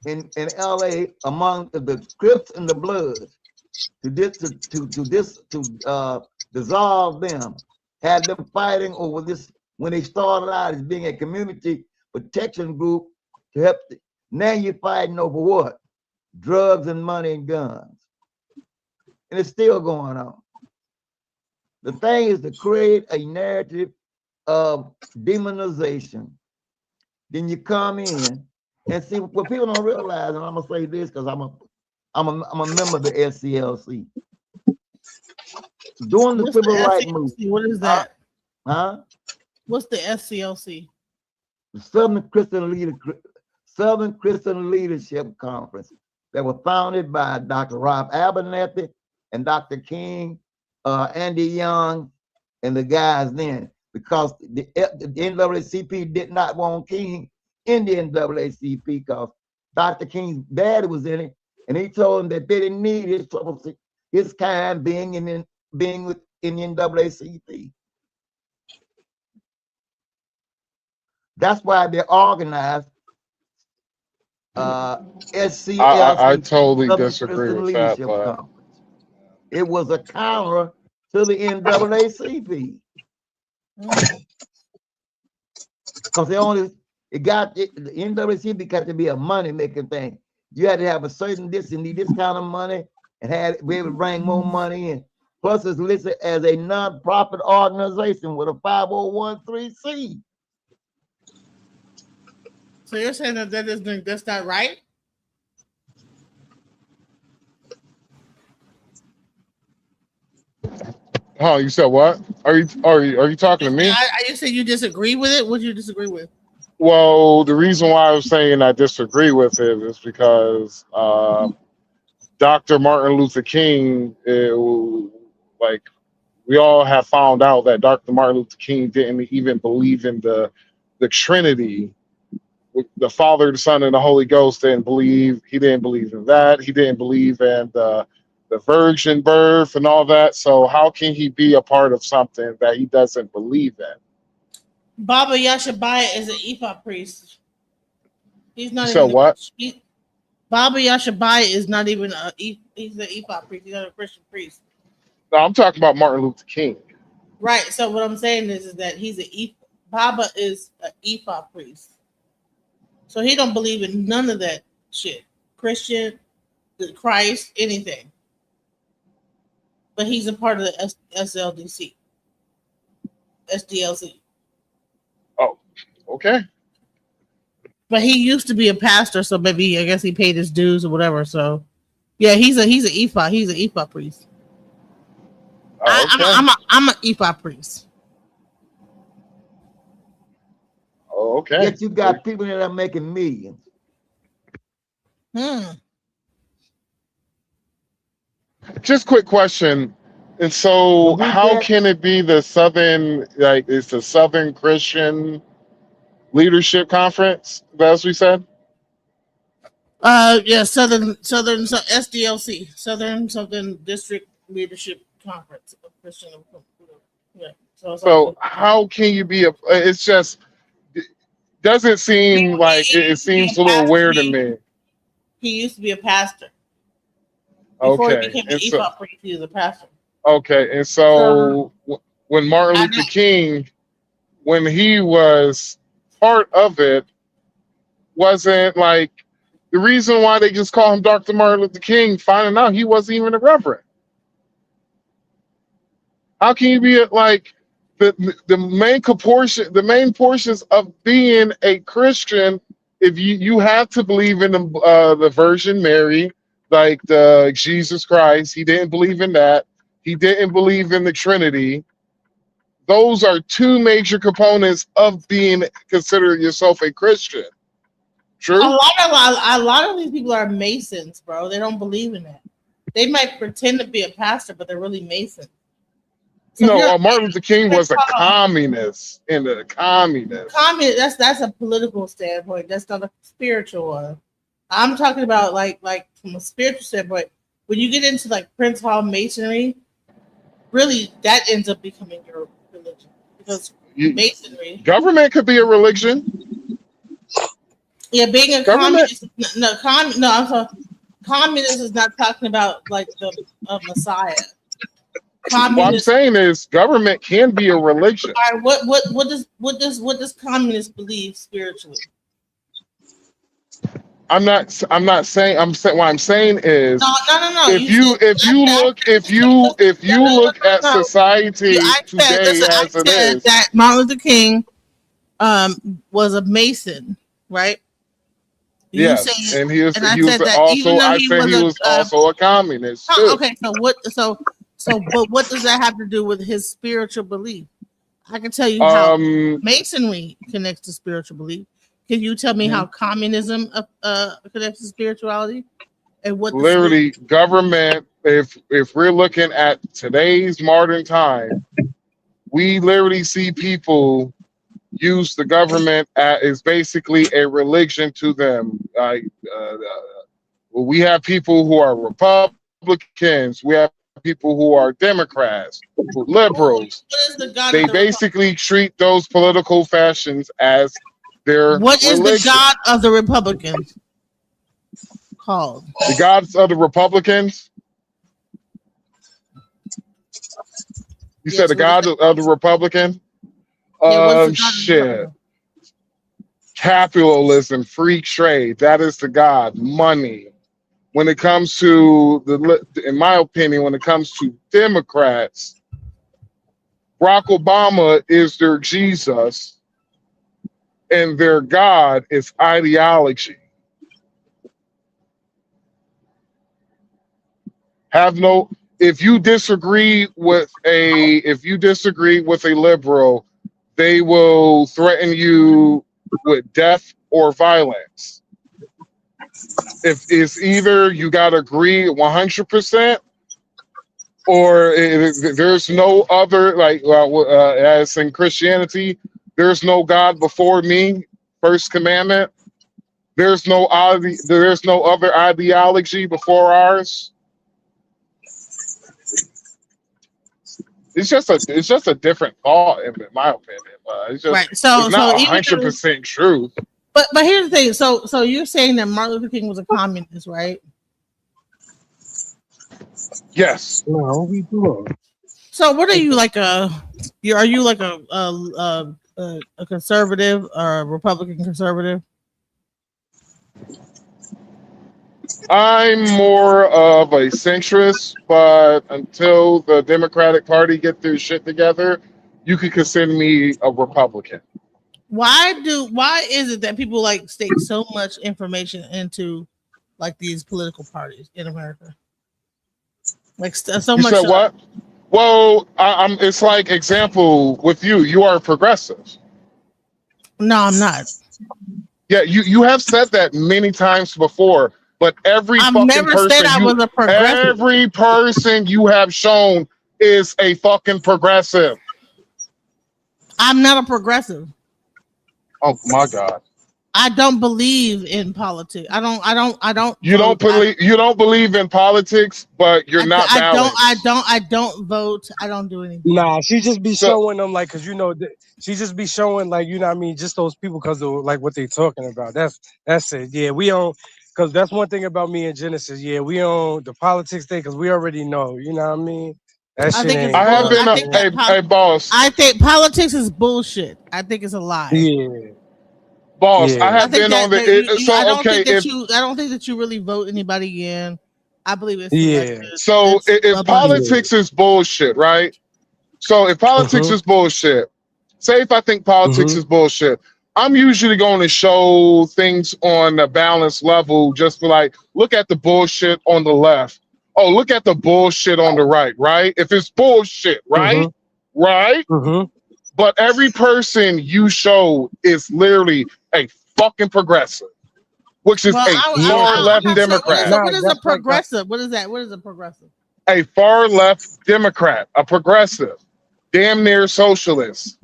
in LA among the Crips and the Bloods to dissolve them, had them fighting over this when they started out as being a community protection group to help. Now you're fighting over what? Drugs and money and guns. And it's still going on. The thing is to create a narrative of demonization. Then you come in and see what people don't realize, and I'm gonna say this because I'm a member of the SCLC. During the civil rights movement. What is that? Huh? What's the SCLC? The Southern Christian Leadership Conference that was founded by Dr. Rob Abernathy and Dr. King, Andy Young, and the guys then, because the NAACP did not want King in the NAACP because Dr. King's daddy was in it, and he told them that they didn't need his kind being within the NAACP. That's why they organized SCLC. I totally disagree with that. But it was a counter to the NAACP. Because the NAACP got to be a money making thing. You had to have a certain this kind of money and be able to bring more money in. Plus, it's listed as a non-profit organization with a 501(c)(3). So you're saying that's not right? Oh, you said what? Are you talking to me? I just said you disagree with it. What do you disagree with? Well, the reason why I was saying I disagree with it is because Dr. Martin Luther King, like we all have found out that Dr. Martin Luther King didn't even believe in the Trinity. The Father, the Son, and the Holy Ghost didn't believe. He didn't believe in that. He didn't believe in the virgin birth and all that. So how can he be a part of something that he doesn't believe in? Baba Yashabaya is an Ifa priest. He's not So even what? Baba Yashabaya is not even he's an Ifa priest. He's not a Christian priest. No, I'm talking about Martin Luther King. Right. So what I'm saying is that he's Baba is an Ifa priest. So he don't believe in none of that shit. Christian, the Christ, anything. But he's a part of the SLDC. SDLC. Oh, okay. But he used to be a pastor, so maybe I guess he paid his dues or whatever. So yeah, he's an Ifa. He's an Ifa priest. Oh, okay. I'm an Ifa priest. Oh, okay. Yet you got people that are making millions. Just quick question. And so how can it be the Southern, like it's the Southern Christian Leadership Conference, as we said? Yeah, Southern SDLC, Southern District Leadership Conference of Christian. Yeah. So how can you be it's just, doesn't seem like, it seems a little weird to me. He used to be a pastor. Before he became an Ifa priest, he was a pastor. Okay, and so when Martin Luther King, when he was part of it, wasn't like, the reason why they just call him Dr. Martin Luther King, finding out he wasn't even a reverend. How can you be like the main portions of being a Christian? If you have to believe in the Virgin Mary, like the Jesus Christ, he didn't believe in that. He didn't believe in the Trinity. Those are two major components of being considered yourself a Christian. True. A lot of these people are Masons, bro. They don't believe in that. They might pretend to be a pastor, but they're really Masons. So no, Martin Luther King was a communist. That's a political standpoint. That's not a spiritual one. I'm talking about like from a spiritual standpoint. When you get into like Prince Hall Masonry, really that ends up becoming your religion because Masonry. Government could be a religion. Yeah, being a communist. I'm sorry. Communist is not talking about like the Messiah. What I'm saying is government can be a religion. All right, what does communist believe spiritually? I'm not saying. What I'm saying is no. If you look at society today as it is, that Martin Luther King was a Mason, right? Yes, and he was also a communist too. Okay, but what does that have to do with his spiritual belief? I can tell you how Masonry connects to spiritual belief. Can you tell me how communism connects to spirituality? And what literally government, if we're looking at today's modern time, we literally see people use the government as basically a religion to them. We have people who are Republicans. We have people who are Democrats, liberals. They basically treat those political fashions as their What is religion. the God of the Republicans called? The gods of the Republicans? You said the God of the Republican? Shit. Capitalism, free trade. That is the God. Money. When it comes to in my opinion, when it comes to Democrats, Barack Obama is their Jesus, and their God is ideology. If you disagree with a liberal, they will threaten you with death or violence. If it's either you got to agree 100%, or there's no other, like as in Christianity, there's no God before me, first commandment. There's no other ideology before ours. It's just a different thought, in my opinion. It's just, right. So it's not even 100% true. But here's the thing. So you're saying that Martin Luther King was a communist, right? Yes. No, we do. So what are you like are you like a conservative or a Republican conservative? I'm more of a centrist, but until the Democratic Party get their shit together, you could consider me a Republican. Why is it that people like stake so much information into like these political parties in America? Like so You much. said what? Well, I'm. It's like example with you. You are progressive. No, I'm not. Yeah, you have said that many times before. But every fucking person every person you have shown is a fucking progressive. I'm not a progressive. Oh my God. I don't believe in politics. I don't You don't believe in politics, but you're not balanced. I don't vote. I don't do anything. Nah, she just be showing them like, cause she just be showing like, you know what I mean, just those people because of like what they talking about. That's it. Yeah, we don't, cause that's one thing about me and Genesis. Yeah, we don't the politics thing because we already know. You know what I mean? That shit ain't. I have been a boss. I think politics is bullshit. I think it's a lie. Yeah. Boss, I have been on the. I don't think that you really vote anybody in. I believe it's So if politics is bullshit, right? So if politics is bullshit, say if I think politics is bullshit, I'm usually going to show things on a balanced level. Just be like, look at the bullshit on the left. Oh, look at the bullshit on the right. Right? If it's bullshit, right? Right? But every person you show is literally a fucking progressive, which is a far left Democrat. What is a progressive? What is that? What is a progressive? A far left Democrat, a progressive, damn near socialist.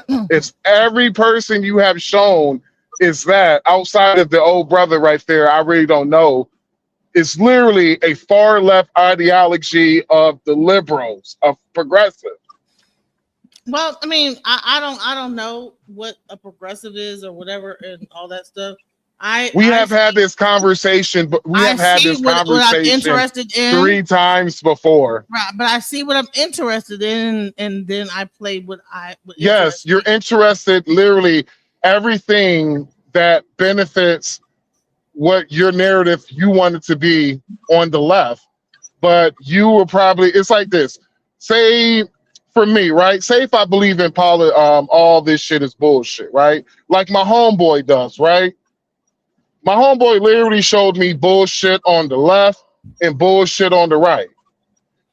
It's every person you have shown is that outside of the old brother right there. I really don't know. It's literally a far left ideology of the liberals, of progressive. Well, I mean, I don't know what a progressive is or whatever and all that stuff. We have had this conversation, but we have had this conversation 3 times before. Right, but I see what I'm interested in, and then I play what yes, you're interested. Literally everything that benefits what your narrative you want it to be on the left, but you were probably. It's like this. Say. For me, right? Say if I believe in all this shit is bullshit, right? Like my homeboy does, right? My homeboy literally showed me bullshit on the left and bullshit on the right.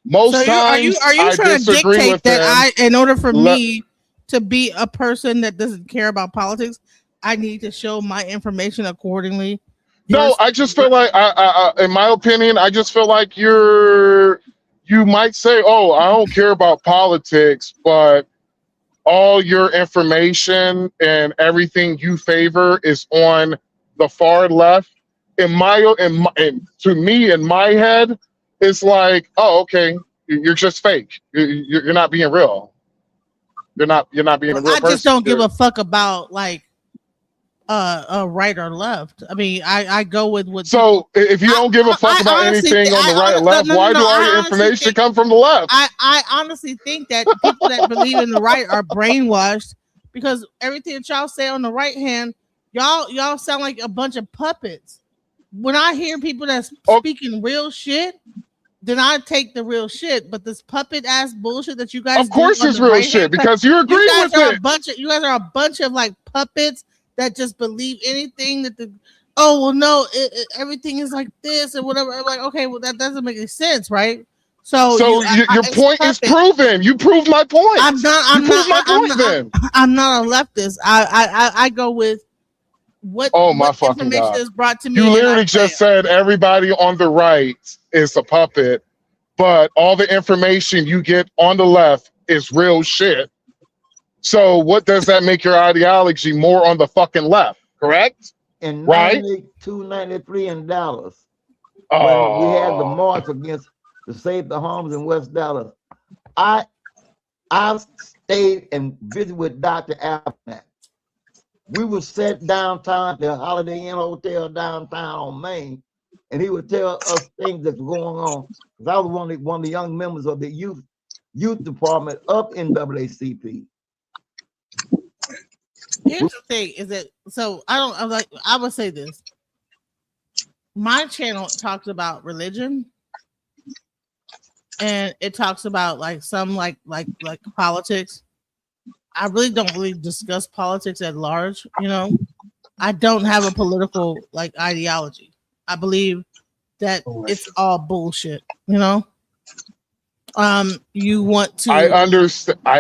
Most times, are you trying to dictate that in order for me to be a person that doesn't care about politics, I need to show my information accordingly? No, I just feel like, in my opinion, I just feel like you might say, oh, I don't care about politics, but all your information and everything you favor is on the far left. To me, in my head, it's like, oh, okay, you're just fake. You're not being real. You're not being a real person. I just don't give a fuck about like right or left. I mean, I go with what. So if you don't give a fuck about anything on the right or left, why do all your information come from the left? I honestly think that people that believe in the right are brainwashed because everything that y'all say on the right hand, y'all sound like a bunch of puppets. When I hear people that's speaking real shit, then I take the real shit. But this puppet ass bullshit that you guys, of course, is real shit because you agree with it. You guys are a bunch of like puppets that just believe anything that everything is like this or whatever. I'm like, okay, well that doesn't make any sense, right? So your point is proven. You proved my point. I'm not a leftist. I go with what information is brought to me. You literally just said everybody on the right is a puppet, but all the information you get on the left is real shit. So what does that make your ideology more on the fucking left? Correct? In right? 92, 93 in Dallas, when we had the march against to save the homes in West Dallas, I stayed and visited with Dr. Abnett. We would sit downtown at the Holiday Inn Hotel downtown on Main, and he would tell us things that's going on. Because I was one of the young members of the youth department up in NAACP. Here's the thing: is that so? I would say this. My channel talks about religion, and it talks about like some like politics. I really don't discuss politics at large. You know, I don't have a political like ideology. I believe that it's all bullshit. You know, you want to. I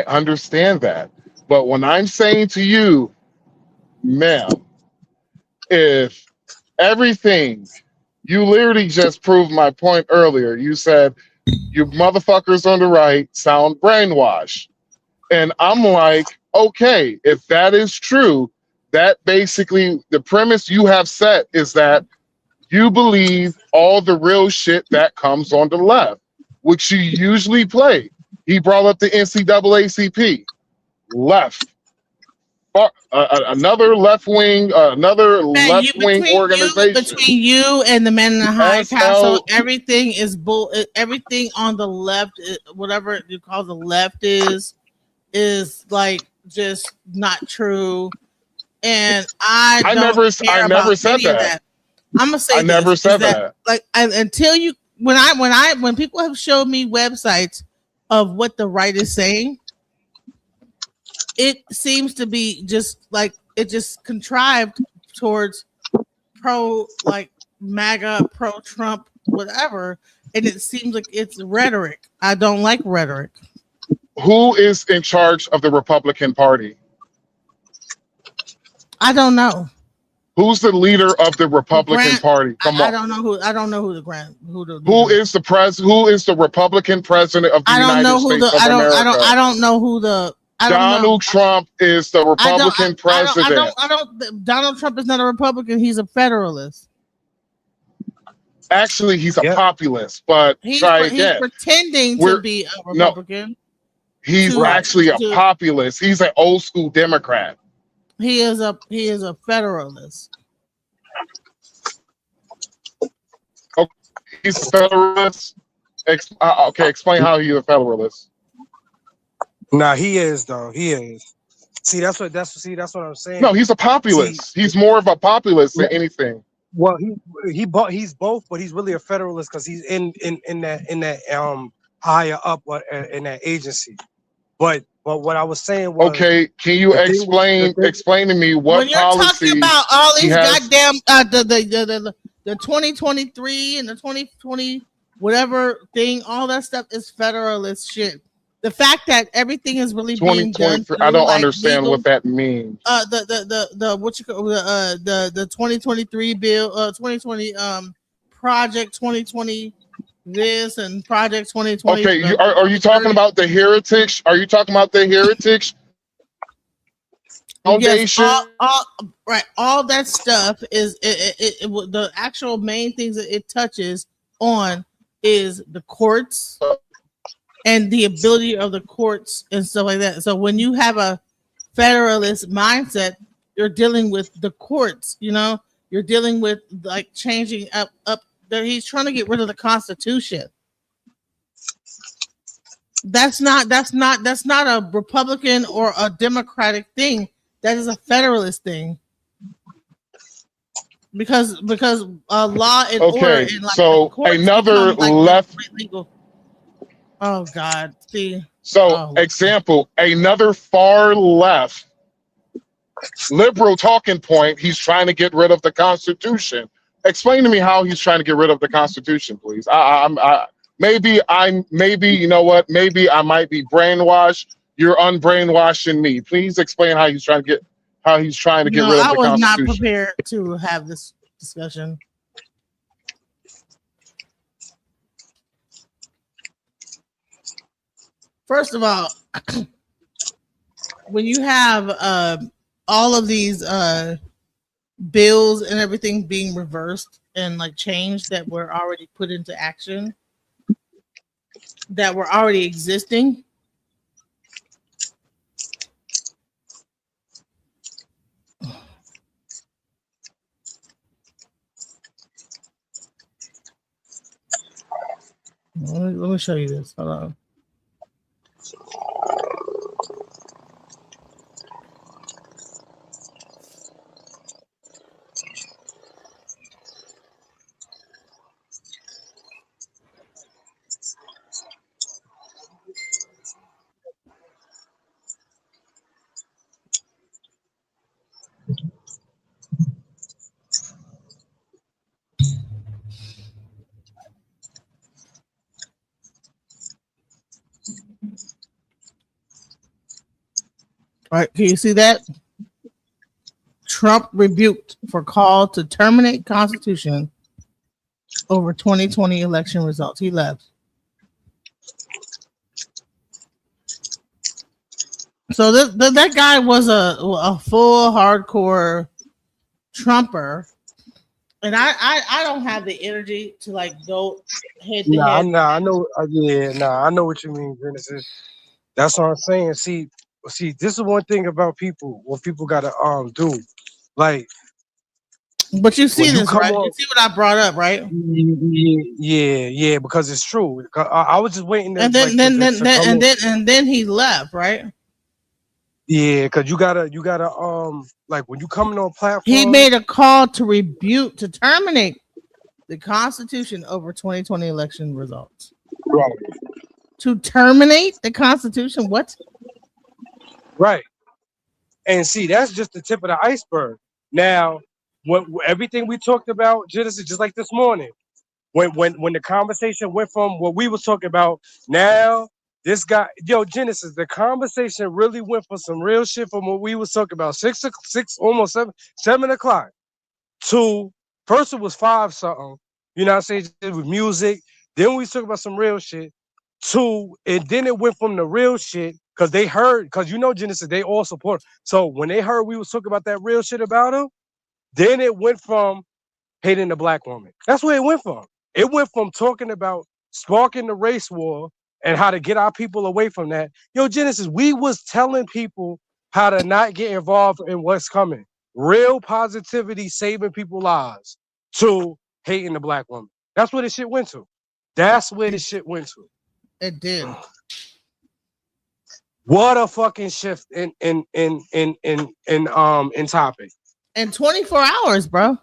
understand that, but when I'm saying to you, ma'am, if everything, you literally just proved my point earlier. You said you motherfuckers on the right sound brainwashed. And I'm like, okay, if that is true, that basically the premise you have set is that you believe all the real shit that comes on the left, which you usually play. He brought up the NCAACP, left. Another left-wing organization. Between you and the men in the high castle, everything is bull. Everything on the left, whatever you call the left, is like just not true. And I never said that. I'm gonna say I never said that. Like until you, when people have showed me websites of what the right is saying, it seems to be just like it just contrived towards pro like MAGA, pro Trump, whatever, and it seems like it's rhetoric. I don't like rhetoric. Who is in charge of the Republican Party? I don't know. Who's the leader of the Republican Party? Come on. I don't know who the Who is the Republican president of the United States of America? I don't know who the Donald Trump is the Republican president. Donald Trump is not a Republican. He's a Federalist. Actually, he's a populist, but try again. He's pretending to be a Republican. No, he's actually a populist. He's an old school Democrat. He is a Federalist. Okay, he's a Federalist. Okay, explain how he's a Federalist. Nah, he is though. He is. See, that's what I'm saying. No, he's a populist. He's more of a populist than anything. Well, he's both, but he's really a Federalist because he's in that higher up in that agency. But what I was saying was, okay, can you explain to me what when you're policy talking about all these goddamn the 2023 and the 2020 whatever thing, all that stuff is Federalist shit. The fact that everything is really being done, I don't understand what that means. The 2023 bill, 2020 project 2020 this and project 2020. Okay, are you talking about the Heritage? Are you talking about the Heritage Foundation? Yes, right. All that stuff is the actual main things that it touches on is the courts and the ability of the courts and stuff like that. So when you have a Federalist mindset, you're dealing with the courts. You know, you're dealing with like changing up. He's trying to get rid of the Constitution. That's not a Republican or a Democratic thing. That is a Federalist thing. Because law and order. And like so another left. Legal. Oh God! See. So example, another far left liberal talking point. He's trying to get rid of the Constitution. Explain to me how he's trying to get rid of the Constitution, please. My maybe you know what? Maybe I might be brainwashed. You're unbrainwashing me. Please explain how he's trying to get rid of I the was not Constitution. prepared to have this discussion. First of all, when you have all of these bills and everything being reversed and like changed that were already put into action, that were already existing, let me show you this. Hold on. All right, can you see that? Trump rebuked for call to terminate Constitution over 2020 election results. He left. So that guy was a full hardcore Trumper, and I don't have the energy to like go head to head. I know. I know what you mean, Genesis. That's what I'm saying. See, this is one thing about people. What people gotta do, like. But you see this, right? On, you see what I brought up, right? Yeah, because it's true. I was just waiting. And then he left, right? Yeah, because you gotta like when you coming on a platform. He made a call to terminate the Constitution over 2020 election results. Right. To terminate the Constitution, what? Right. And see, that's just the tip of the iceberg. Now, when everything we talked about, Genesis, just like this morning, when the conversation went from what we was talking about, now this guy, Genesis, the conversation really went for some real shit from what we was talking about, 6 almost 7 o'clock. To first it was 5 something, you know what I'm saying, with music. Then we talk about some real shit. And then it went from the real shit because they heard, because Genesis, they all support. So when they heard we was talking about that real shit about him, then it went from hating the black woman. That's where it went from. It went from talking about sparking the race war and how to get our people away from that. Genesis, we was telling people how to not get involved in what's coming. Real positivity, saving people's lives, to hating the black woman. That's where this shit went to. That's where this shit went to. It did. What a fucking shift in topic. In 24 hours, bro.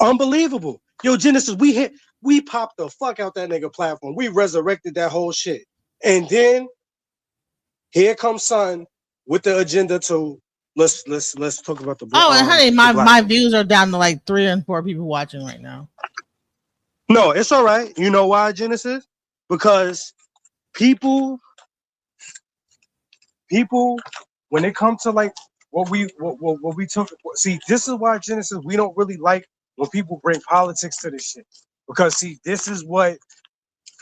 Unbelievable. Genesis, we popped the fuck out that nigga platform. We resurrected that whole shit. And then here comes son with the agenda to let's talk about the Oh, and honey, my views are down to like 3 and 4 people watching right now. No, it's all right. You know why, Genesis? Because people, when it comes to like what we took, see, this is why, Genesis, we don't really like when people bring politics to this shit. Because see, this is what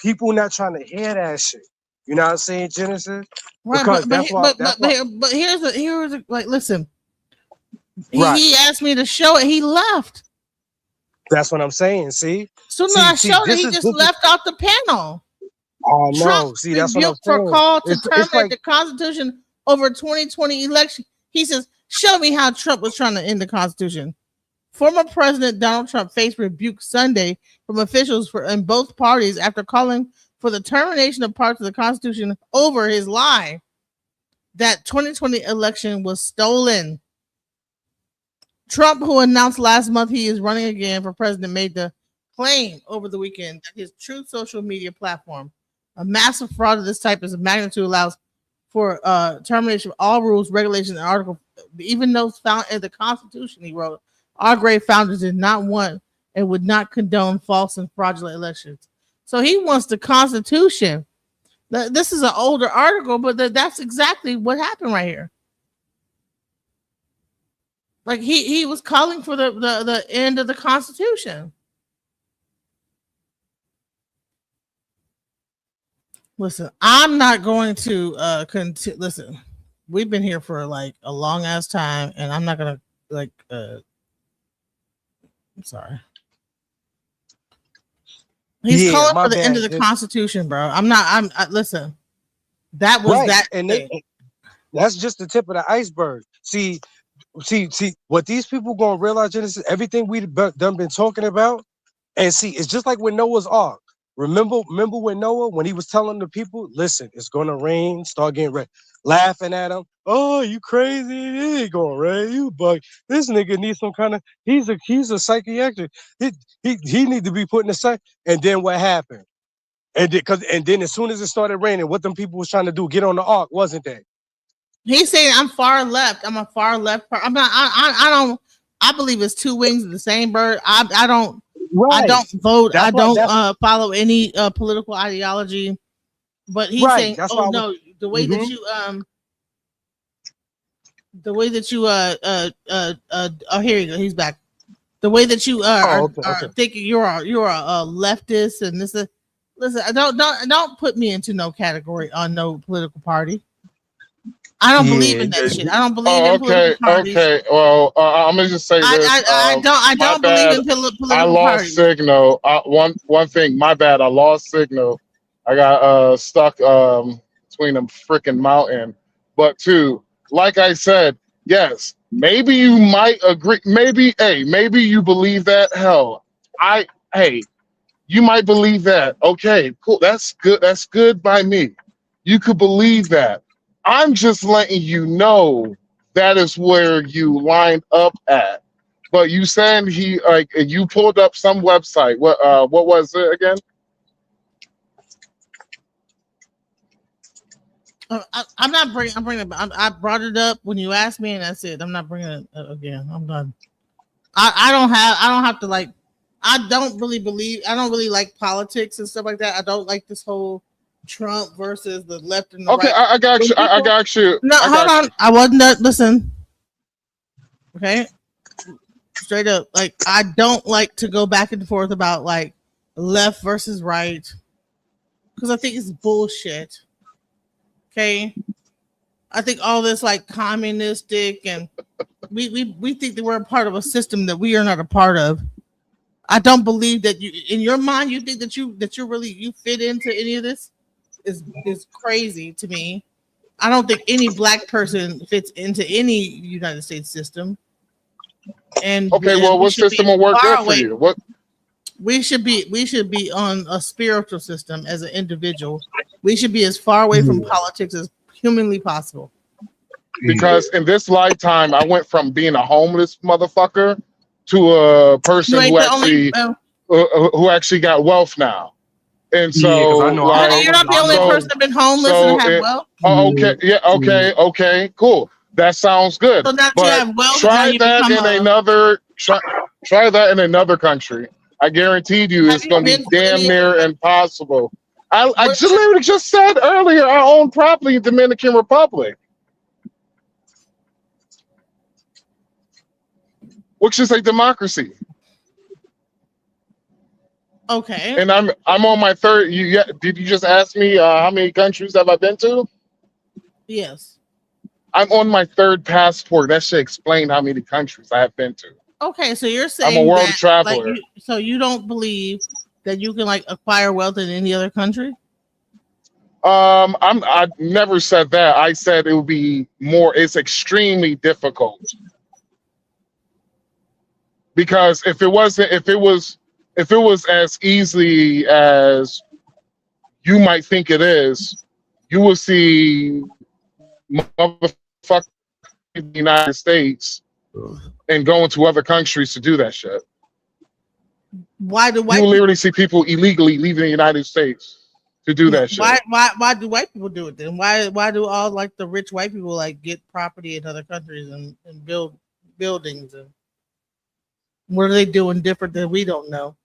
people not trying to hear that shit. You know what I'm saying, Genesis? Right, Because but here's a like, listen. He asked me to show it. He left. That's what I'm saying. See, soon as I showed it, he just left off the panel. Oh no! Trump See, that's what I'm saying. For call to terminate like, the Constitution over 2020 election. He says, "Show me how Trump was trying to end the Constitution." Former President Donald Trump faced rebuke Sunday from officials in both parties after calling for the termination of parts of the Constitution over his lie that 2020 election was stolen. Trump, who announced last month he is running again for president, made the claim over the weekend that his Truth social media platform, a massive fraud of this type is a magnitude, allows for termination of all rules, regulations, and articles, even those found in the Constitution. He wrote, "Our great founders did not want and would not condone false and fraudulent elections." So he wants the Constitution. This is an older article, but that's exactly what happened right here. Like he was calling for the end of the Constitution. Listen, I'm not going to listen. We've been here for like a long ass time, and I'm not gonna I'm sorry. He's calling for the end of the Constitution, bro. Listen. That was that, and that's just the tip of the iceberg. See, what these people gonna realize, Genesis, everything we've done been talking about, and see, it's just like with Noah's Ark. Remember when Noah, when he was telling the people, listen, it's gonna rain, start getting ready, laughing at him. Oh, you crazy? It ain't gonna rain. You bug. This nigga needs some kind of. He's a psychiatric. He need to be put in the psych. And then what happened? And then as soon as it started raining, what them people was trying to do, get on the ark, wasn't they? He's saying I'm far left. I'm a far left. I'm not. I believe it's two wings of the same bird. I don't. Right. I don't vote. I don't follow any political ideology. But he's saying, oh no, the way that you oh, here you go. He's back. The way that you are thinking you're a leftist and this is. Listen, don't put me into no category on no political party. I don't believe in that shit. I don't believe in political parties. Okay. Well, I'm gonna just say this. I don't believe in political parties. I lost signal. One thing. My bad. I lost signal. I got stuck between a freaking mountain. But two, like I said, yes, maybe you might agree. Maybe you believe that. Hell, you might believe that. Okay, cool. That's good. That's good by me. You could believe that. I'm just letting you know that is where you lined up at. But you saying you pulled up some website. What was it again? I'm not bringing. I'm bringing it. I brought it up when you asked me, and that's it. I'm not bringing it up again. I'm done. I don't have to like. I don't really like politics and stuff like that. I don't like this whole Trump versus the left and the right. I got you. I got you. No, hold on. I wasn't done. Listen. Okay. Straight up. Like, I don't like to go back and forth about like left versus right. Because I think it's bullshit. Okay. I think all this like communistic and we think that we're a part of a system that we are not a part of. I don't believe that you in your mind you think that you really fit into any of this is crazy to me. I don't think any black person fits into any United States system. And okay, well, what system will work good for you? What we should be on a spiritual system as an individual. We should be as far away from politics as humanly possible. Because in this lifetime, I went from being a homeless motherfucker to a person who actually got wealth now. And so you're not the only person that's been homeless and have wealth. Oh, okay, yeah, okay, cool. That sounds good. So now but you have wealth, try that in another country. I guaranteed you it's going to be damn near impossible. I just literally just said earlier I own property in Dominican Republic, which is a democracy. Okay. And I'm on my third. Did you just ask me how many countries have I been to? Yes. I'm on my third passport. That should explain how many countries I have been to. Okay, so you're saying I'm a world traveler. So you don't believe that you can like acquire wealth in any other country? I never said that. I said it would be more. It's extremely difficult because if it was as easy as you might think it is, you will see motherfuckers in the United States and going to other countries to do that shit. Why do you literally see people illegally leaving the United States to do that shit? Why do white people do it then? Why do all like the rich white people like get property in other countries and build buildings and what are they doing different than we don't know?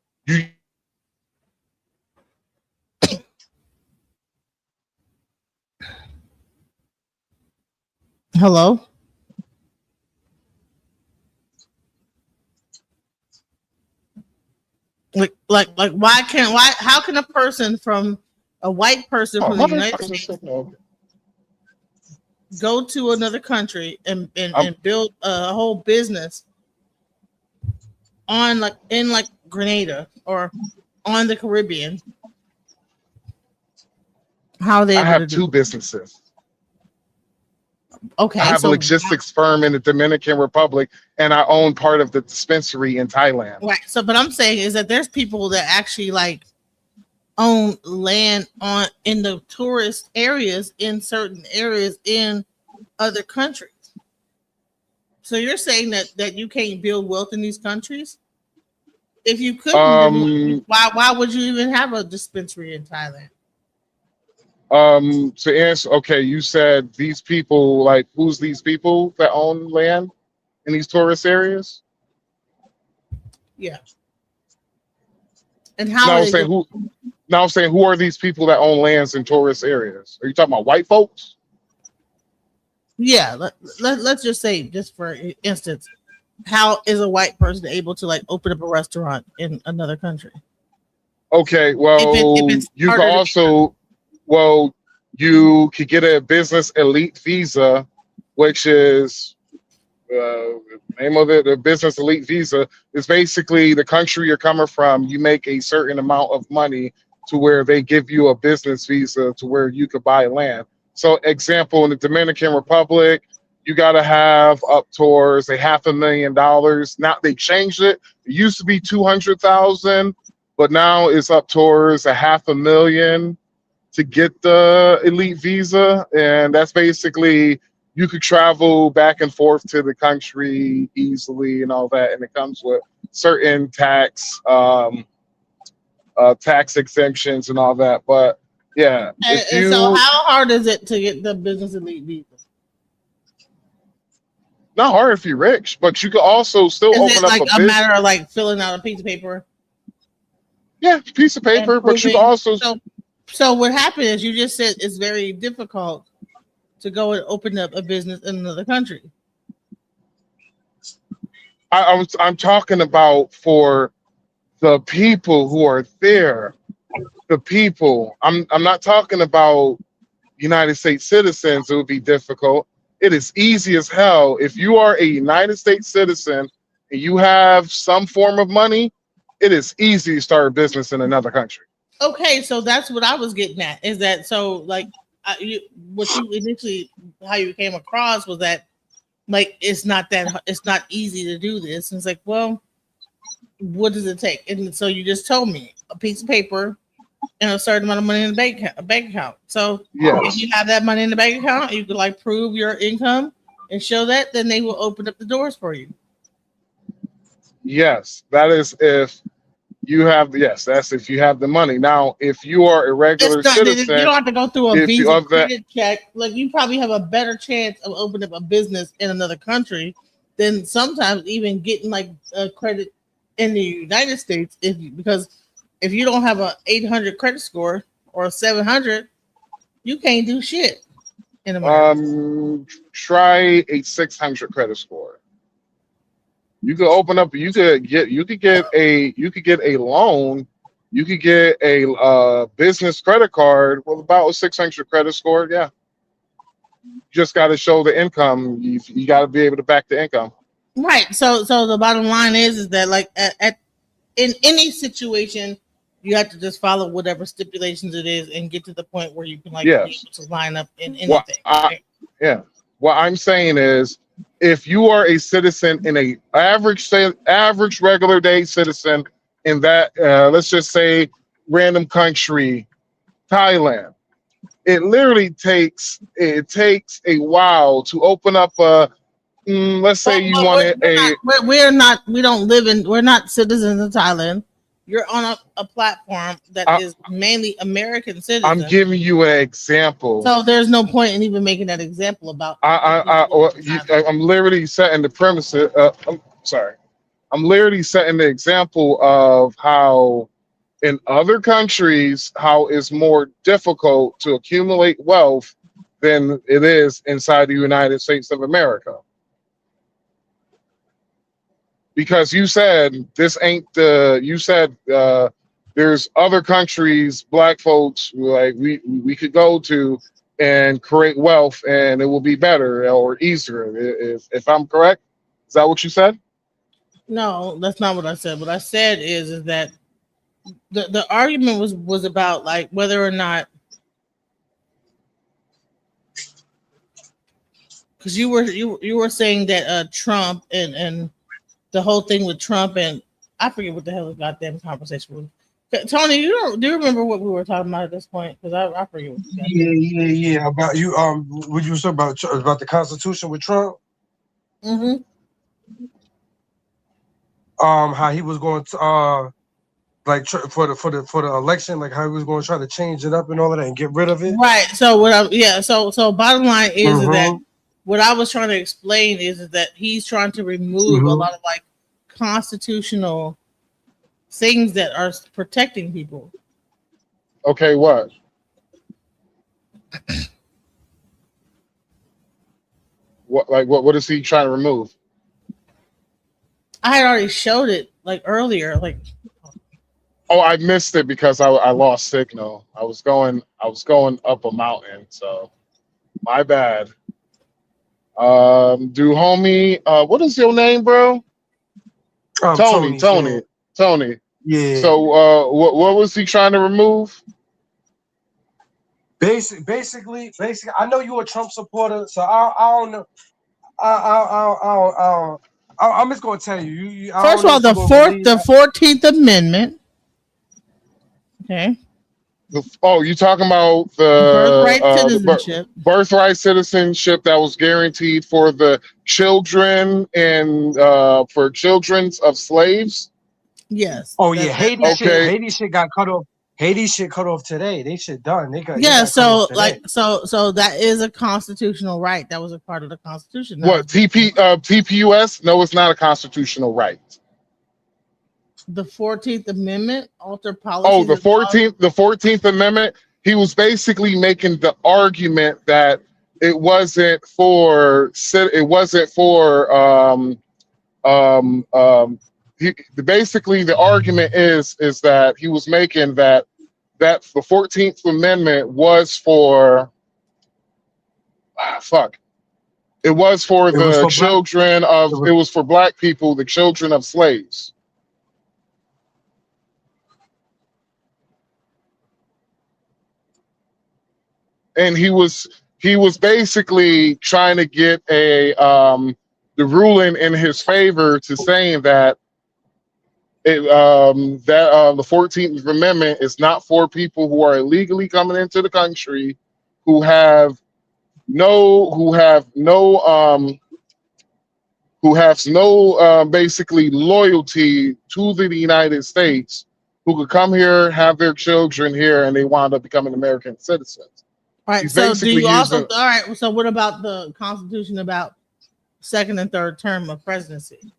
Hello. Like how can a person from a white person from the United States go to another country and build a whole business on in Grenada or on the Caribbean? How are they? I have two businesses. Okay, I have a logistics firm in the Dominican Republic, and I own part of the dispensary in Thailand. Right. So, but I'm saying is that there's people that actually own land in the tourist areas in certain areas in other countries. So you're saying that you can't build wealth in these countries? If you couldn't, why would you even have a dispensary in Thailand? To answer, okay, you said these people, who's these people that own land in these tourist areas? Yeah. And how? Now I'm saying who are these people that own lands in tourist areas? Are you talking about white folks? Yeah. Let's just say, just for instance, how is a white person able to open up a restaurant in another country? Okay, well, you can also. Well, you could get a business elite visa, which is the name of it. The business elite visa is basically the country you're coming from. You make a certain amount of money to where they give you a business visa to where you could buy land. So, example, in the Dominican Republic, you got to have up towards $500,000. Now they changed it. It used to be 200,000, but now it's up towards $500,000. To get the elite visa, and that's basically you could travel back and forth to the country easily and all that, and it comes with certain tax exemptions and all that. But yeah, so how hard is it to get the business elite visa? Not hard if you're rich, but you could also still open up a business. Matter of filling out a piece of paper? Yeah, piece of paper, but you can also. So what happened is you just said it's very difficult to go and open up a business in another country. I'm talking about for the people who are there. The people. I'm not talking about United States citizens. It would be difficult. It is easy as hell. If you are a United States citizen and you have some form of money, it is easy to start a business in another country. Okay, so that's what I was getting at. Is that so? What you initially, how you came across was that, it's not easy to do this. And it's like, well, what does it take? And so you just told me a piece of paper and a certain amount of money in the bank account. So if you have that money in the bank account, you could prove your income and show that, then they will open up the doors for you. Yes, that is if. That's if you have the money. Now, if you are a regular citizen, you don't have to go through a visa credit check. You probably have a better chance of opening up a business in another country than sometimes even getting a credit in the United States. Because if you don't have a 800 credit score or a 700, you can't do shit in America. Try a 600 credit score. You could open up. You could get a loan. You could get a business credit card with about a 600 credit score. Yeah, you just got to show the income. You got to be able to back the income. Right. So the bottom line is that in any situation, you have to just follow whatever stipulations it is and get to the point where you can be able to line up in anything. What I'm saying is, if you are a citizen in a average regular day citizen in that let's just say random country, Thailand, it literally takes a while to open up a. Let's say you wanted we're not citizens of Thailand. You're on a platform that is mainly American citizens. I'm giving you an example. So there's no point in even making that example about. I'm literally setting the premise. I'm literally setting the example of how in other countries, how it's more difficult to accumulate wealth than it is inside the United States of America. Because you said this ain't the, you said there's other countries, black folks, like we could go to and create wealth and it will be better or easier. If I'm correct, is that what you said? No, that's not what I said. What I said is that the argument was about like whether or not, because you were saying that Trump and the whole thing with Trump, and I forget what the hell the goddamn conversation was. Tony, do you remember what we were talking about at this point? Because I forget what Yeah. About you, what you were talking about the Constitution with Trump? Mm-hmm. How he was going to like for the election, like how he was going to try to change it up and all of that and get rid of it. Right. So so bottom line is that what I was trying to explain is that he's trying to remove a lot of like constitutional things that are protecting people. Okay, what? What is he trying to remove? I had already showed it like earlier, like. Oh, I missed it because I lost signal. I was going up a mountain, so my bad. Homie, what is your name, bro? Tony. Yeah. So what was he trying to remove? Basically, I know you're a Trump supporter, so I don't know. I'm just gonna tell you. First of all, the 14th Amendment. Okay. You talking about the birthright citizenship? Birthright citizenship that was guaranteed for the children and for children of slaves. Yes. Oh yeah, Haiti shit got cut off. Haiti shit cut off today. They shit done. They got so that is a constitutional right. That was a part of the Constitution. What TPUS? No, it's not a constitutional right. The 14th Amendment alter policy. Oh, the 14th Amendment. He was basically making the argument that it wasn't for basically the argument is that he was making that the 14th Amendment was for it was for the children of it was for black people, the children of slaves. And he was basically trying to get the ruling in his favor to saying that the 14th Amendment is not for people who are illegally coming into the country, who have no basically loyalty to the United States, who could come here, have their children here, and they wind up becoming American citizens. All right. He's So do you also? using, All right. So what about the Constitution about second and third term of presidency?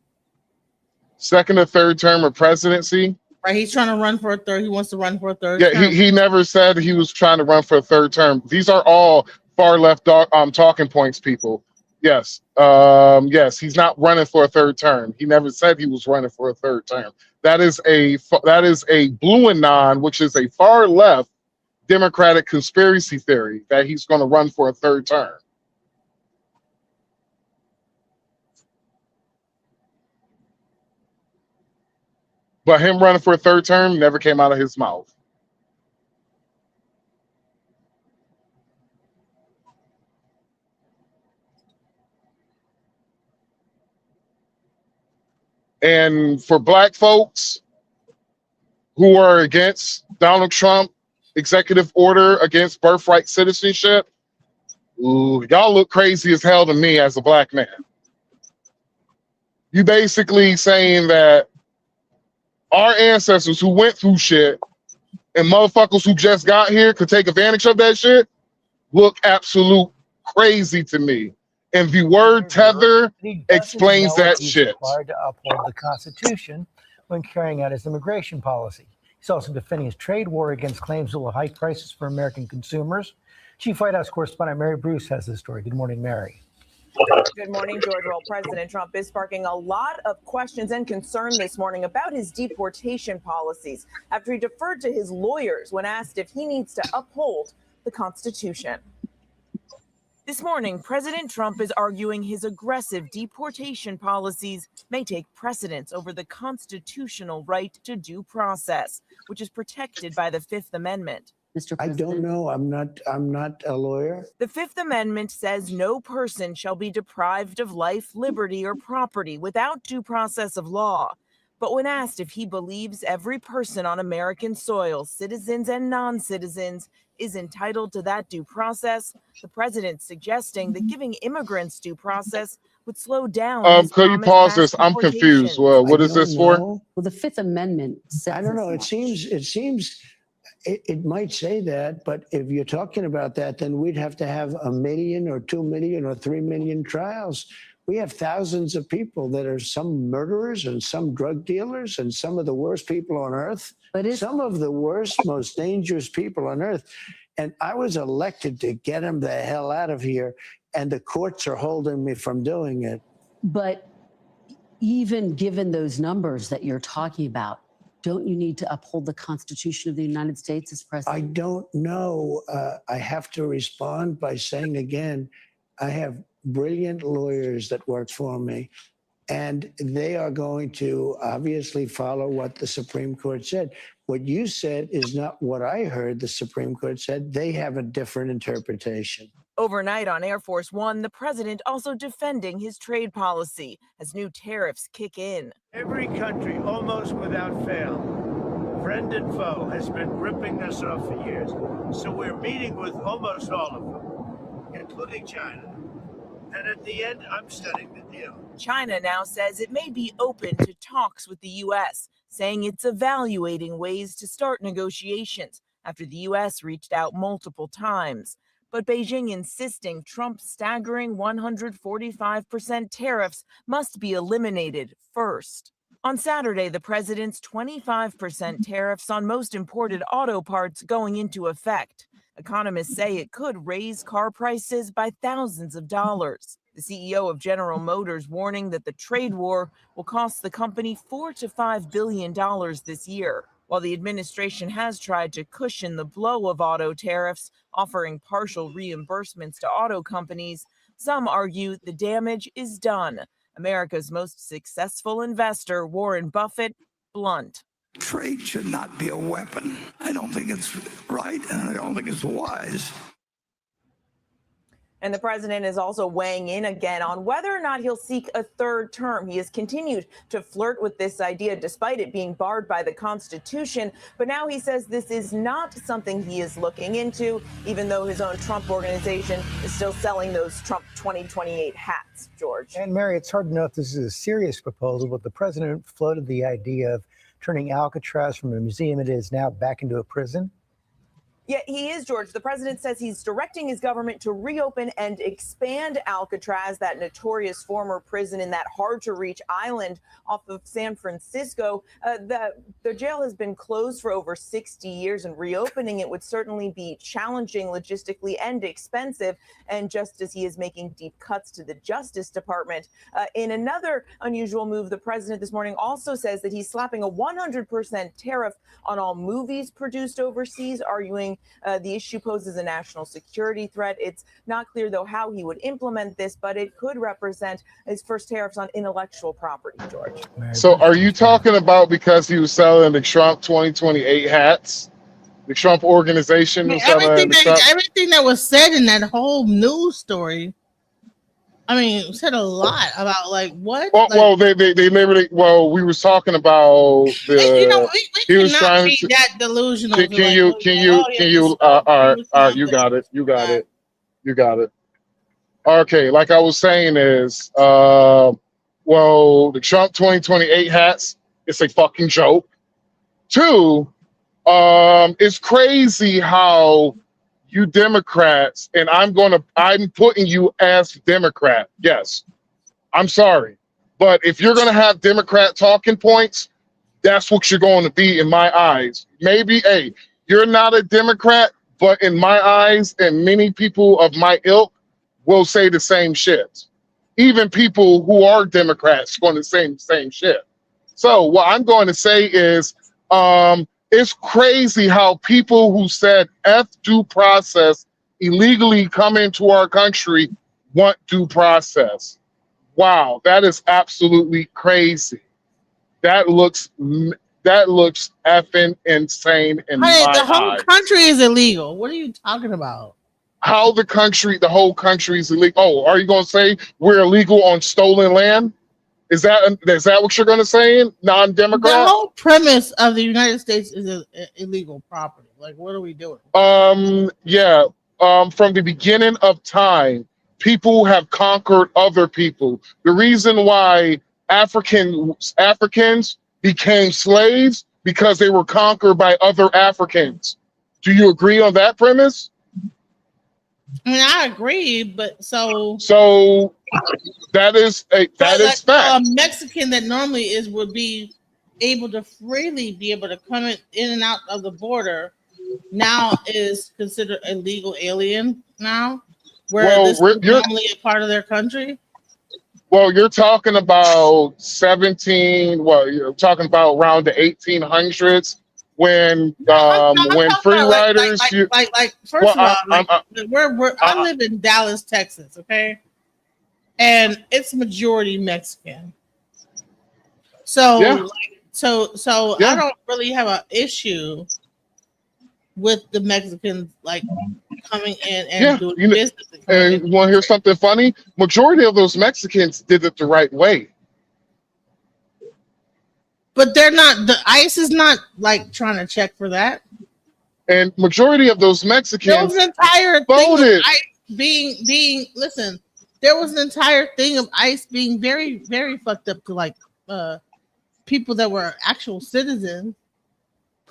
second or third term of presidency? Right. He's trying to run for a third. He wants to run for a third. Yeah, term. he never said he was trying to run for a third term. These are all far left talking points, people. Yes. Yes, he's not running for a third term. He never said he was running for a third term. That is a blue anon, which is a far left Democratic conspiracy theory that he's going to run for a third term. But him running for a third term never came out of his mouth. And for black folks who are against Donald Trump executive order against birthright citizenship, y'all look crazy as hell to me as a black man. You basically saying that our ancestors who went through shit and motherfuckers who just got here could take advantage of that shit look absolute crazy to me. And the word tether explains that shit. Required to uphold the Constitution when carrying out his immigration policy. He's also defending his trade war against claims it will hike prices for American consumers. Chief White House correspondent Mary Bruce has the story. Good morning, Mary. Good morning, George. Well, President Trump is sparking a lot of questions and concern this morning about his deportation policies after he deferred to his lawyers when asked if he needs to uphold the Constitution. This morning, President Trump is arguing his aggressive deportation policies may take precedence over the constitutional right to due process, which is protected by the Fifth Amendment. Mr. President? I don't know. I'm not a lawyer. The Fifth Amendment says no person shall be deprived of life, liberty, or property without due process of law. But when asked if he believes every person on American soil, citizens and non-citizens, is entitled to that due process, the president suggesting that giving immigrants due process would slow down. Could you pause this? I'm confused. Well, what is this for? Well, the Fifth Amendment says I don't know. It seems it might say that, but if you're talking about that, then we'd have to have 1 million or 2 million or 3 million trials. We have thousands of people that are some murderers and some drug dealers and some of the worst people on earth. Some of the worst, most dangerous people on earth. And I was elected to get them the hell out of here, and the courts are holding me from doing it. But even given those numbers that you're talking about, don't you need to uphold the Constitution of the United States as president? I don't know. I have to respond by saying again, I have brilliant lawyers that work for me, and they are going to obviously follow what the Supreme Court said. What you said is not what I heard the Supreme Court said. They have a different interpretation. Overnight on Air Force One, the president also defending his trade policy as new tariffs kick in. Every country, almost without fail, friend and foe, has been ripping us off for years. So we're meeting with almost all of them, including China. And at the end, I'm studying the deal. China now says it may be open to talks with the U.S., saying it's evaluating ways to start negotiations after the U.S. reached out multiple times. But Beijing insisting Trump's staggering 145% tariffs must be eliminated first. On Saturday, the president's 25% tariffs on most imported auto parts going into effect. Economists say it could raise car prices by thousands of dollars. The CEO of General Motors warning that the trade war will cost the company $4 to $5 billion this year. While the administration has tried to cushion the blow of auto tariffs, offering partial reimbursements to auto companies, some argue the damage is done. America's most successful investor, Warren Buffett, blunt. Trade should not be a weapon. I don't think it's right, and I don't think it's wise. And the president is also weighing in again on whether or not he'll seek a third term. He has continued to flirt with this idea despite it being barred by the Constitution. But now he says this is not something he is looking into, even though his own Trump organization is still selling those Trump 2028 hats, George. And Mary, it's hard to know if this is a serious proposal, but the president floated the idea of turning Alcatraz from a museum it is now back into a prison. Yeah, he is, George. The president says he's directing his government to reopen and expand Alcatraz, that notorious former prison in that hard-to-reach island off of San Francisco. The jail has been closed for over 60 years, and reopening it would certainly be challenging logistically and expensive. And just as he is making deep cuts to the Justice Department, in another unusual move, the president this morning also says that he's slapping a 100% tariff on all movies produced overseas, arguing the issue poses a national security threat. It's not clear, though, how he would implement this, but it could represent his first tariffs on intellectual property, George. So are you talking about because he was selling the Trump 2028 hats? The Trump organization was selling everything that was said in that whole news story. I mean, said a lot about like what. Well, they literally. Well, we was talking about the. We he was trying be to. That delusional. Can you? All right. You got it. Okay, like I was saying is, well, the Trump 2028 hats. It's a fucking joke. Two, it's crazy how. You Democrats, and I'm putting you as Democrat. Yes, I'm sorry. But if you're going to have Democrat talking points, that's what you're going to be in my eyes. Maybe, hey, you're not a Democrat, But in my eyes, and many people of my ilk will say the same shit. Even people who are Democrats going to say the same shit. So what I'm going to say is, it's crazy how people who said F due process illegally come into our country want due process. Wow, that is absolutely crazy. That looks effing insane in my the whole eyes. country is illegal. What are you talking about? How the whole country is illegal? Oh, are you going to say we're illegal on stolen land? Is that what you're going to say? Non-Democrat? The whole premise of the United States is illegal property. Like, what are we doing? Yeah. From the beginning of time, people have conquered other people. The reason why Africans became slaves because they were conquered by other Africans. Do you agree on that premise? I mean, I agree, but so that is fact. A Mexican that normally would be able to freely be able to come in and out of the border now is considered a legal alien now, where this is normally a part of their country. Well, you're talking about you're talking about around the 1800s when free riders. First of all, I live in Dallas, Texas, okay, and it's majority Mexican. So, yeah. I don't really have an issue with the Mexicans coming in and doing business. And you want to hear something funny? Majority of those Mexicans did it the right way. But they're not. The ICE is not trying to check for that. And majority of those Mexicans there was an entire voted. Thing of ICE being listen. There was an entire thing of ICE being very, very fucked up to people that were actual citizens.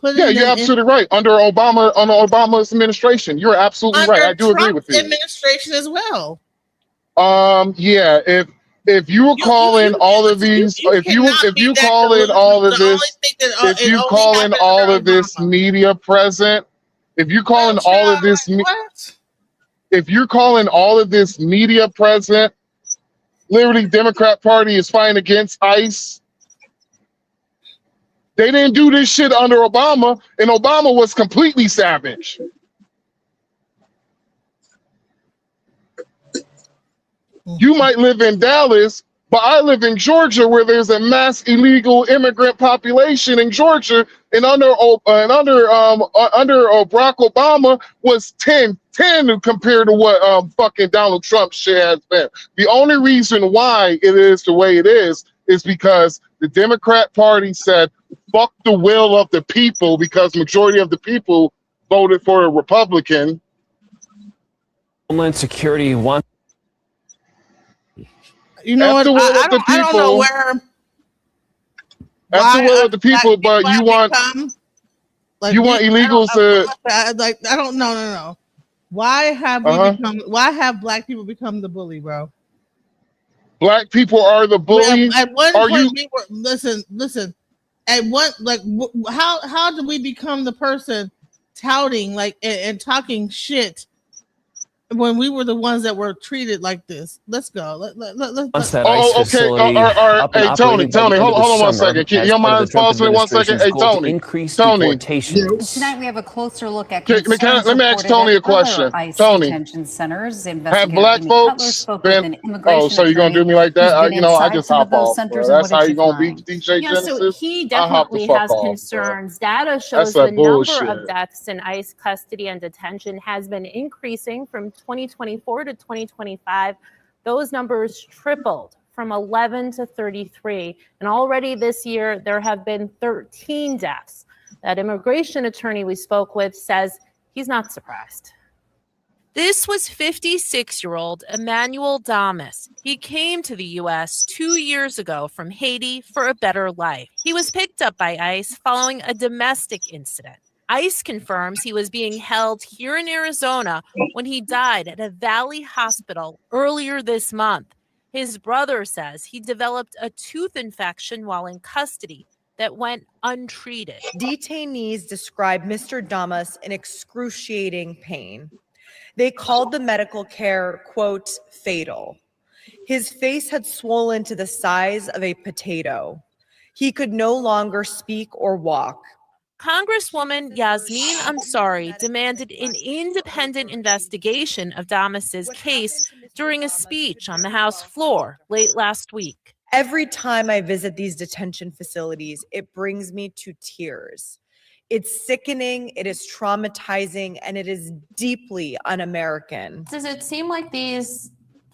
Yeah, you're absolutely right. Under Obama's administration, you're absolutely right. I do agree with you. Administration as well. Yeah. If you were calling all of these, if you call in all of this, if you call in all of this media present, if you call in all of this, if you're calling all of this media present, literally Democrat Party is fighting against ICE. They didn't do this shit under Obama, and Obama was completely savage. You might live in Dallas, but I live in Georgia, where there's a mass illegal immigrant population in Georgia, and under Barack Obama was 10 compared to what fucking Donald Trump shit has been. The only reason why it is the way it is because the Democrat Party said, fuck the will of the people, because majority of the people voted for a Republican. Homeland Security wants. You know what? I don't know where. That's the will of the people, but you want illegals to. I don't know. No. Why have we become? Why have black people become the bully, bro? Black people are the bully. At one point, we were listen. At what how did we become the person touting and talking shit when we were the ones that were treated like this? Let's go. Let's okay. Hey, Tony, hold on 1 second. You mind pausing 1 second? Hey, Tony. Tonight we have a closer look at let me ask Tony a question. Tony, have black folks been? Oh, so you're gonna do me like that? I just hop off. That's how you're gonna beat DJ Genesis. So he definitely has concerns. Data shows the number of deaths in ICE custody and detention has been increasing from 2024 to 2025. Those numbers tripled from 11 to 33. And already this year, there have been 13 deaths. That immigration attorney we spoke with says he's not surprised. This was 56-year-old Emmanuel Damas. He came to the U.S. 2 years ago from Haiti for a better life. He was picked up by ICE following a domestic incident. ICE confirms he was being held here in Arizona when he died at a Valley hospital earlier this month. His brother says he developed a tooth infection while in custody. that went untreated. Detainees described Mr. Damas in excruciating pain. They called the medical care, quote, fatal. His face had swollen to the size of a potato. He could no longer speak or walk. Congresswoman Yasmin Ansari demanded an independent investigation of Damas's case during a speech on the House floor late last week. Every time I visit these detention facilities, it brings me to tears. It's sickening, it is traumatizing, and it is deeply un-American. Does it seem like these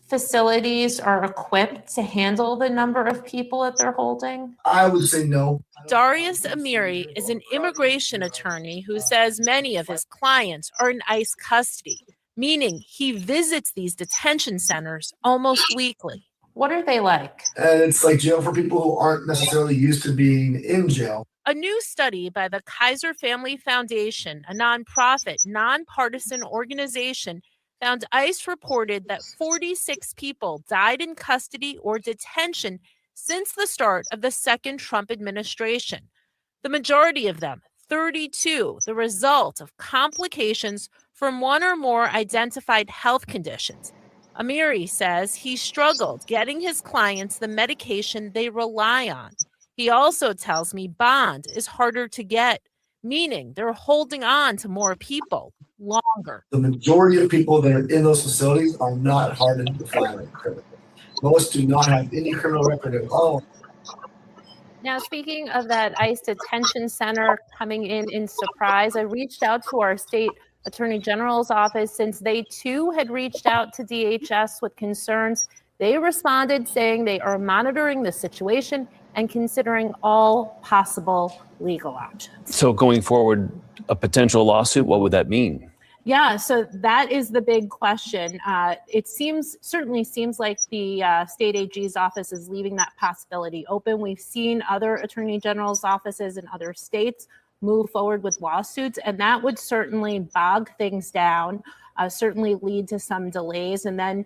facilities are equipped to handle the number of people that they're holding? I would say no. Darius Amiri is an immigration attorney who says many of his clients are in ICE custody, meaning he visits these detention centers almost weekly. What are they like? And it's like jail for people who aren't necessarily used to being in jail. A new study by the Kaiser Family Foundation, a nonprofit, nonpartisan organization, found ICE reported that 46 people died in custody or detention since the start of the second Trump administration. The majority of them, 32, the result of complications from one or more identified health conditions. Amiri says he struggled getting his clients the medication they rely on. He also tells me bond is harder to get, meaning they're holding on to more people longer. The majority of people that are in those facilities are not hardened to violent criminals. Most do not have any criminal record at all. Now, speaking of that ICE detention center coming in surprise, I reached out to our state attorney general's office since they too had reached out to DHS with concerns. They responded saying they are monitoring the situation and considering all possible legal options. So going forward, a potential lawsuit, what would that mean? Yeah, so that is the big question. It certainly seems like the state AG's office is leaving that possibility open. We've seen other attorney general's offices in other states move forward with lawsuits, and that would certainly bog things down, certainly lead to some delays, and then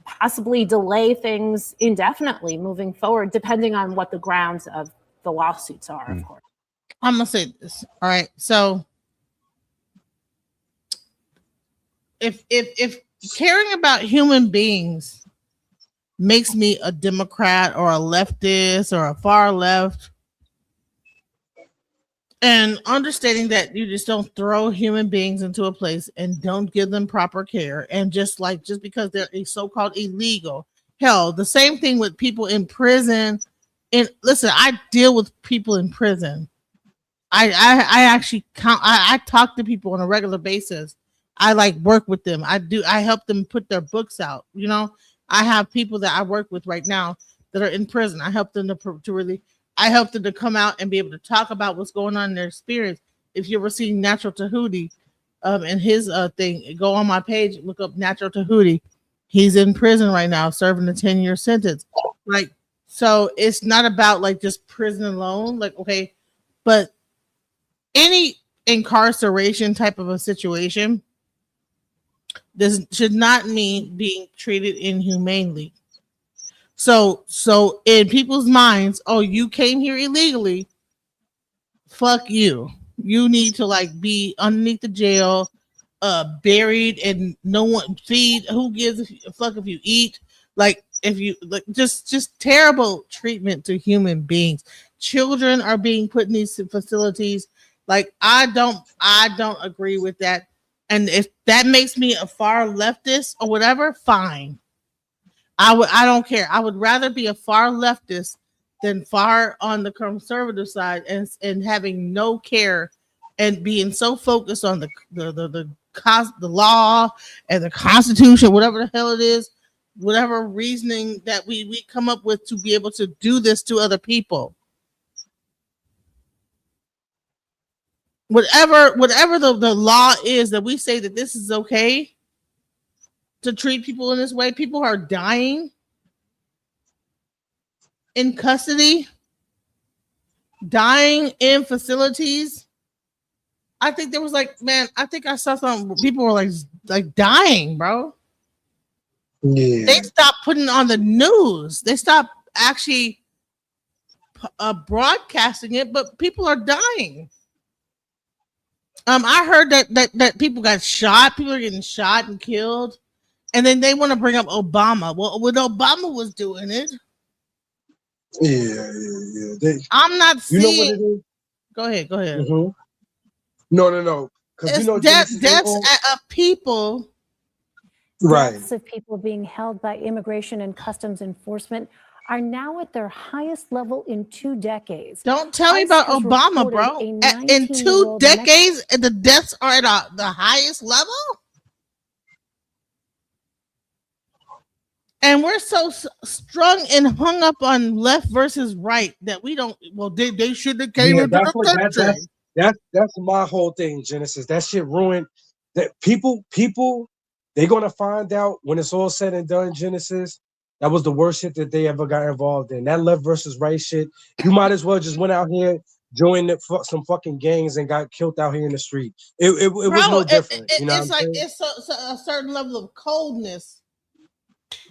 possibly delay things indefinitely moving forward, depending on what the grounds of the lawsuits are, of course. I'm gonna say this. All right, so if caring about human beings makes me a Democrat or a leftist or a far left, and understanding that you just don't throw human beings into a place and don't give them proper care, and just because they're a so-called illegal, hell, the same thing with people in prison. And listen, I deal with people in prison. I actually I talk to people on a regular basis. I work with them. I help them put their books out. You know, I have people that I work with right now that are in prison. I help them I help them to come out and be able to talk about what's going on in their experience. If you ever seen Natural Tahuti and his thing, go on my page, look up Natural Tahuti. He's in prison right now, serving a 10-year sentence. So it's not about just prison alone. Okay, but any incarceration type of a situation, this should not mean being treated inhumanely. So in people's minds, oh, you came here illegally, fuck you. You need to be underneath the jail, buried, and no one feed. Who gives a fuck if you eat? If you just terrible treatment to human beings. Children are being put in these facilities. I don't agree with that. And if that makes me a far leftist or whatever, fine. I don't care. I would rather be a far leftist than far on the conservative side and having no care and being so focused on the law and the Constitution, whatever the hell it is, whatever reasoning that we come up with to be able to do this to other people. Whatever the law is that we say that this is okay to treat people in this way. People are dying in custody, dying in facilities. I think there was I think I saw some people were dying, bro. Yeah. They stopped putting on the news. They stopped actually broadcasting it, but people are dying. I heard that people got shot. People are getting shot and killed, and then they want to bring up Obama. Well, when Obama was doing it, I'm not seeing. You know what it is? Go ahead. Mm-hmm. No. Because you know, deaths of people. Right. Deaths of people being held by immigration and customs enforcement are now at their highest level in 2 decades. Don't tell me about Obama, bro. In 2 decades, the deaths are at the highest level? And we're so strung and hung up on left versus right that we don't. Well, they should have came into the country. That's my whole thing, Genesis. That shit ruined. That people, they're gonna find out when it's all said and done. Genesis, that was the worst shit that they ever got involved in. That left versus right shit. You might as well just went out here, joined some fucking gangs, and got killed out here in the street. It was no different. It's like it's a certain level of coldness.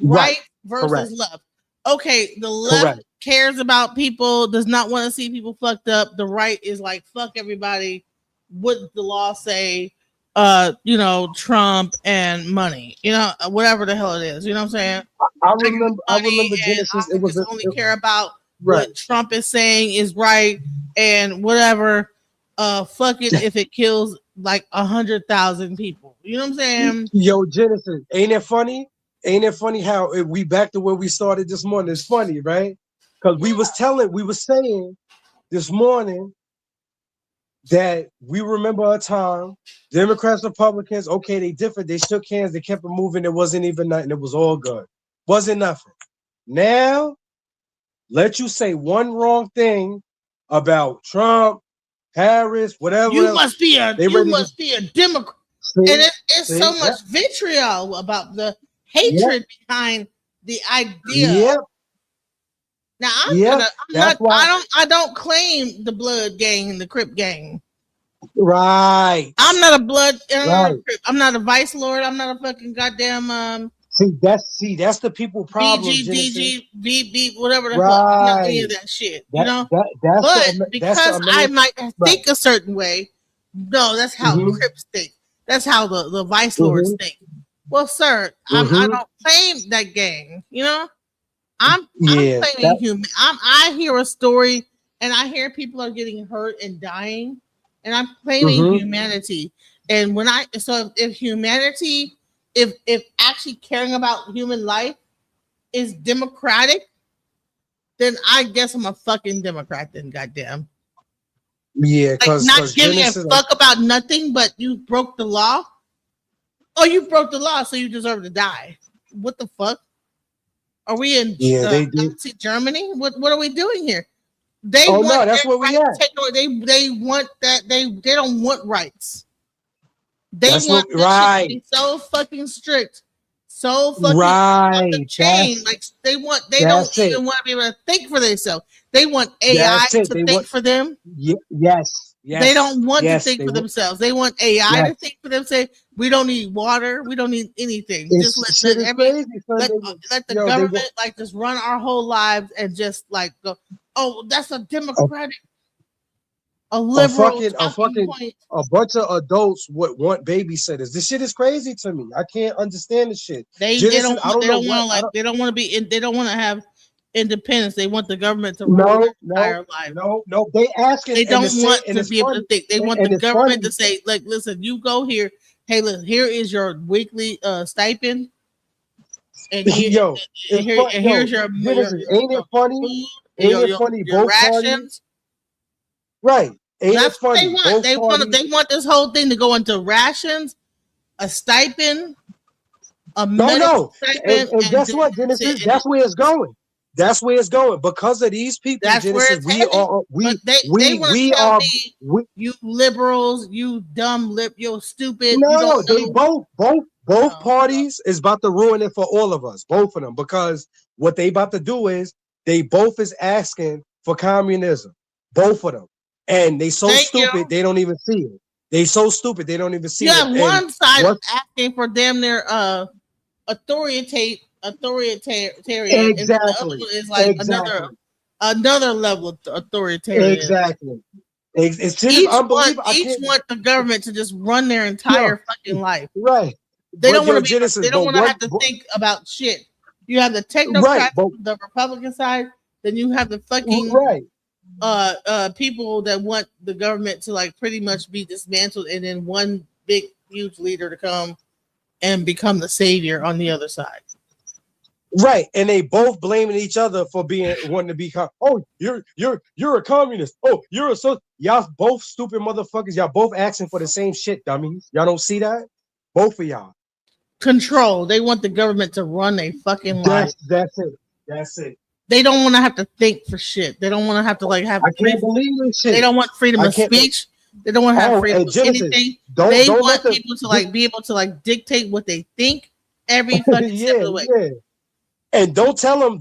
Right versus Correct. left. Okay, the left cares about people, does not want to see people fucked up. The right is like, fuck everybody. What does the law say? Trump and money. Whatever the hell it is. You know what I'm saying? I remember Genesis. It was only care about what Trump is saying is right and whatever. Fuck it if it kills like 100,000 people. You know what I'm saying? Yo, Genesis, ain't it funny? Ain't it funny how we back to where we started this morning? It's funny, right? Because we was saying this morning that we remember a time, Democrats, Republicans, okay, they differed, they shook hands, they kept it moving, it wasn't even nothing, it was all good. Wasn't nothing. Now, let you say one wrong thing about Trump, Harris, whatever. You must be a Democrat. See? And it's so much vitriol about the hatred behind the idea. Now I don't claim the blood gang, the Crip gang. Right. I'm not a blood. I'm not a vice lord. I'm not a fucking goddamn. See, that's the people problem. BG, DG, whatever the fuck. I'm not any of that shit. Because I might think a certain way. No, that's how the Crips think. That's how the vice lords think. Well, sir, I don't claim that gang. I'm claiming human. I hear a story and I hear people are getting hurt and dying, and I'm claiming humanity. And if humanity, if actually caring about human life is democratic, then I guess I'm a fucking Democrat. Then, goddamn. Yeah, because not giving a fuck about nothing, but you broke the law. Oh, you broke the law, so you deserve to die. What the fuck? Are we in Nazi Germany? What are we doing here? That's where we at. They want that. They don't want rights. They want to be so fucking strict, so fucking on the chain. They don't even want to be able to think for themselves. They want AI to think for them. Yes. They don't want to think for themselves. They want AI to think for them. Say, we don't need water. We don't need anything. Just let the government just run our whole lives and just go. Oh, that's a democratic, a liberal, a bunch of adults would want babysitters. This shit is crazy to me. I can't understand this shit. They don't want to have independence. They want the government to rule their entire life. No. They asking. They don't want to be able to think. They want the government to say, listen, you go here. Hey, look, here is your weekly stipend. And here's your ain't it funny? Ain't it funny? Your Both rations. Parties, right. That's what they want. They want this whole thing to go into rations, a stipend, a medical stipend. And guess what, Genesis? That's where it's going. That's where it's going because of these people. That's Genesis, we are you liberals, you dumb you stupid. No, both parties is about to ruin it for all of us, both of them, because what they about to do is they both is asking for communism, both of them, and they so stupid they don't even see it. They so stupid they don't even see it. Yeah, one side is asking for damn near authoritarian. Exactly. And the other one is another another level of authoritarian. Exactly. It's just unbelievable. Each want the government to just run their entire fucking life. Right. They don't want to be. Genesis, They don't want to have to think about shit. You have the technocrats, the Republican side. Then you have the fucking people that want the government to like pretty much be dismantled, and then one big huge leader to come and become the savior on the other side. Right, and they both blaming each other for wanting to become. Oh, you're a communist. Oh, you're a y'all both stupid motherfuckers. Y'all both asking for the same shit, dummies. Y'all don't see that? Both of y'all. Control. They want the government to run a fucking life. That's it. That's it. They don't want to have to think for shit. They don't want to have to like have. I can't believe this shit. They don't want freedom of speech. They don't want to have freedom of anything. They want people to like be able to like dictate what they think every fucking step of the way. Yeah. And don't tell them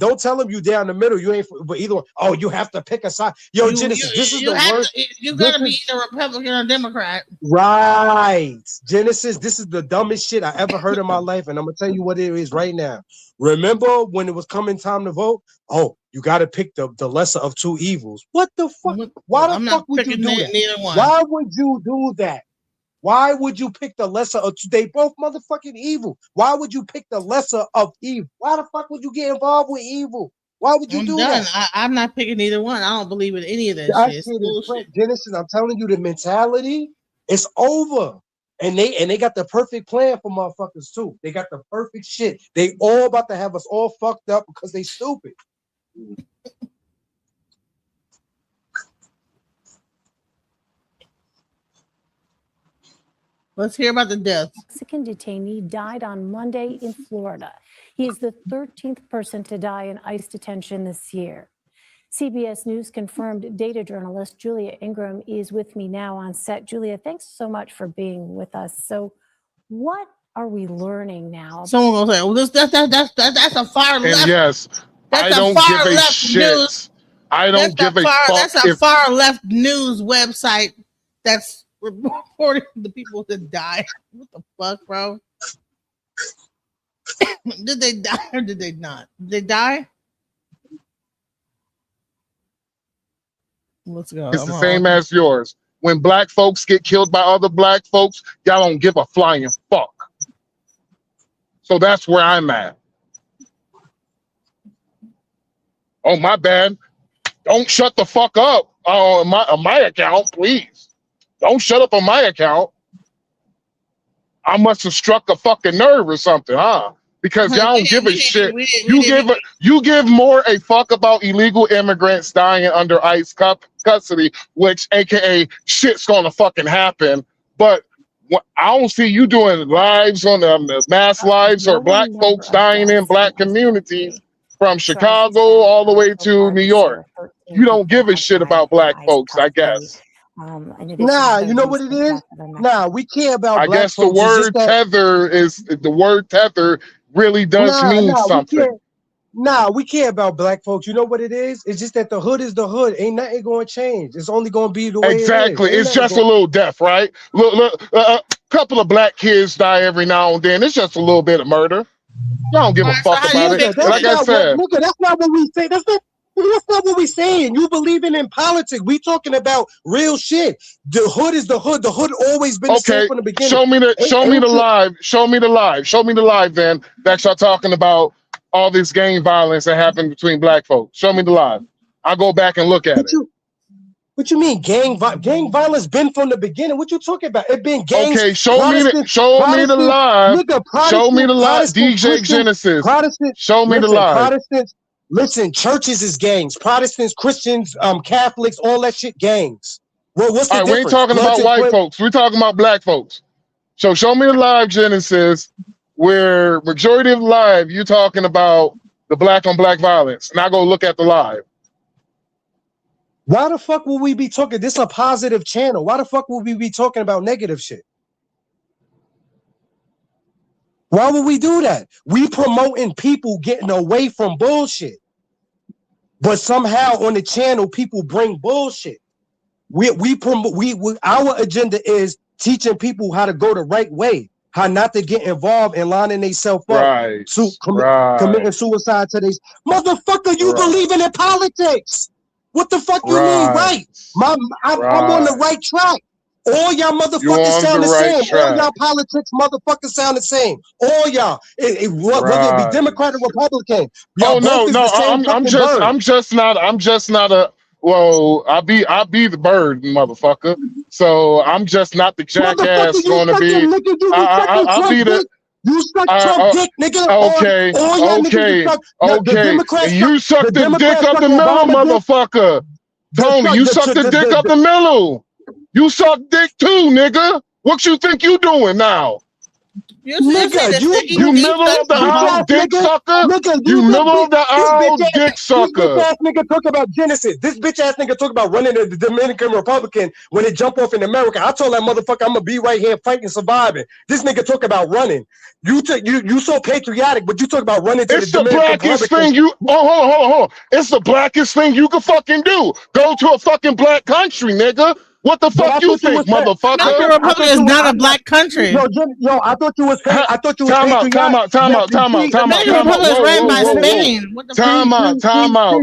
you down the middle. You ain't but either. Oh, you have to pick a side. Yo, Genesis, this is the worst. You gotta be either Republican or Democrat. Right, Genesis. This is the dumbest shit I ever heard in my life, and I'm gonna tell you what it is right now. Remember when it was coming time to vote? Oh, you got to pick the lesser of two evils. What the fuck? Why the fuck would you do that? Why would you do that? Why would you pick the lesser of two? They both motherfucking evil. Why would you pick the lesser of evil? Why the fuck would you get involved with evil? Why would you do that? I'm not picking either one. I don't believe in any of that shit. Genesis, I'm telling you, the mentality is over. And they got the perfect plan for motherfuckers too. They got the perfect shit. They all about to have us all fucked up because they stupid. Let's hear about the death. Mexican detainee died on Monday in Florida. He is the 13th person to die in ICE detention this year. CBS News confirmed data journalist Julia Ingram is with me now on set. Julia, thanks so much for being with us. So what are we learning now? Someone will say, well, that's a far left. And yes, I don't give a shit. I don't give a fuck. That's a far left news website that's reporting the people that died. What the fuck, bro? Did they die or did they not? Did they die? Let's go. It's the same as yours. When black folks get killed by other black folks, y'all don't give a flying fuck. So that's where I'm at. Oh, my bad. Don't shut the fuck up on my account, please. Don't shut up on my account. I must have struck a fucking nerve or something, huh? Because y'all don't give a shit. You give more a fuck about illegal immigrants dying under ICE custody, which AKA shit's gonna fucking happen. But I don't see you doing lives on the mass lives or black folks dying in black communities from Chicago all the way to New York. You don't give a shit about black folks, I guess. Nah, you know what it is? Nah, we care about black folks. I guess the word tether really does mean something. We care about black folks. You know what it is? It's just that the hood is the hood. Ain't nothing going to change. It's only going to be the way exactly. it is. It's just a little death, right? Look, a couple of black kids die every now and then. It's just a little bit of murder. Y'all don't give a fuck about it. Like I said, that's not what we say. That's not what we saying. You believing in politics. We talking about real shit. The hood is the hood. The hood always been the same from the beginning. Show me the live then that y'all talking about all this gang violence that happened between black folks. Show me the live. I'll go back and look at it. What you mean gang violence been from the beginning? What you talking about? It been gangs. Okay, show me the live. Show me the live. DJ Genesis. Show me the live. Protestants. Listen, churches is gangs. Protestants, Christians, Catholics, all that shit gangs. Well, what's the difference? We ain't talking about white folks. We're talking about black folks. So show me the live, Genesis, where majority of the live you talking about the black on black violence. And I go look at the live. Why the fuck will we be talking? This is a positive channel. Why the fuck will we be talking about negative shit? Why would we do that? We promoting people getting away from bullshit. But somehow on the channel, people bring bullshit. Our agenda is teaching people how to go the right way, how not to get involved in lining themselves up to committing suicide to these motherfucker. You believing in politics? What the fuck you mean, right? I'm on the right track. All y'all motherfuckers sound the same. All y'all politics motherfuckers sound the same. All y'all, whether it be Democrat or Republican. Oh no, I'm just not a. Well, I be the bird, motherfucker. So I'm just not the jackass going to be. I'll be the. You suck Trump dick, nigga. Okay, okay. You suck the dick up the middle, motherfucker. Tony, you suck the dick up the middle. You suck dick too, nigga. What you think you doing now? Nigga, you middle of the aisle dick sucker. You middle of the aisle dick sucker. This bitch ass nigga talk about Genesis. This bitch ass nigga talk about running the Dominican Republican when it jump off in America. I told that motherfucker I'm gonna be right here fighting, surviving. This nigga talk about running. You so patriotic, but you talk about running to it's the blackest thing you. Hold on. It's the blackest thing you can fucking do. Go to a fucking black country, nigga. What the fuck you think, motherfucker? Dominican Republic is not a black country. Yo, I thought you was. I thought you was. Time out. Dominican Republic is ran by Spain. Time out.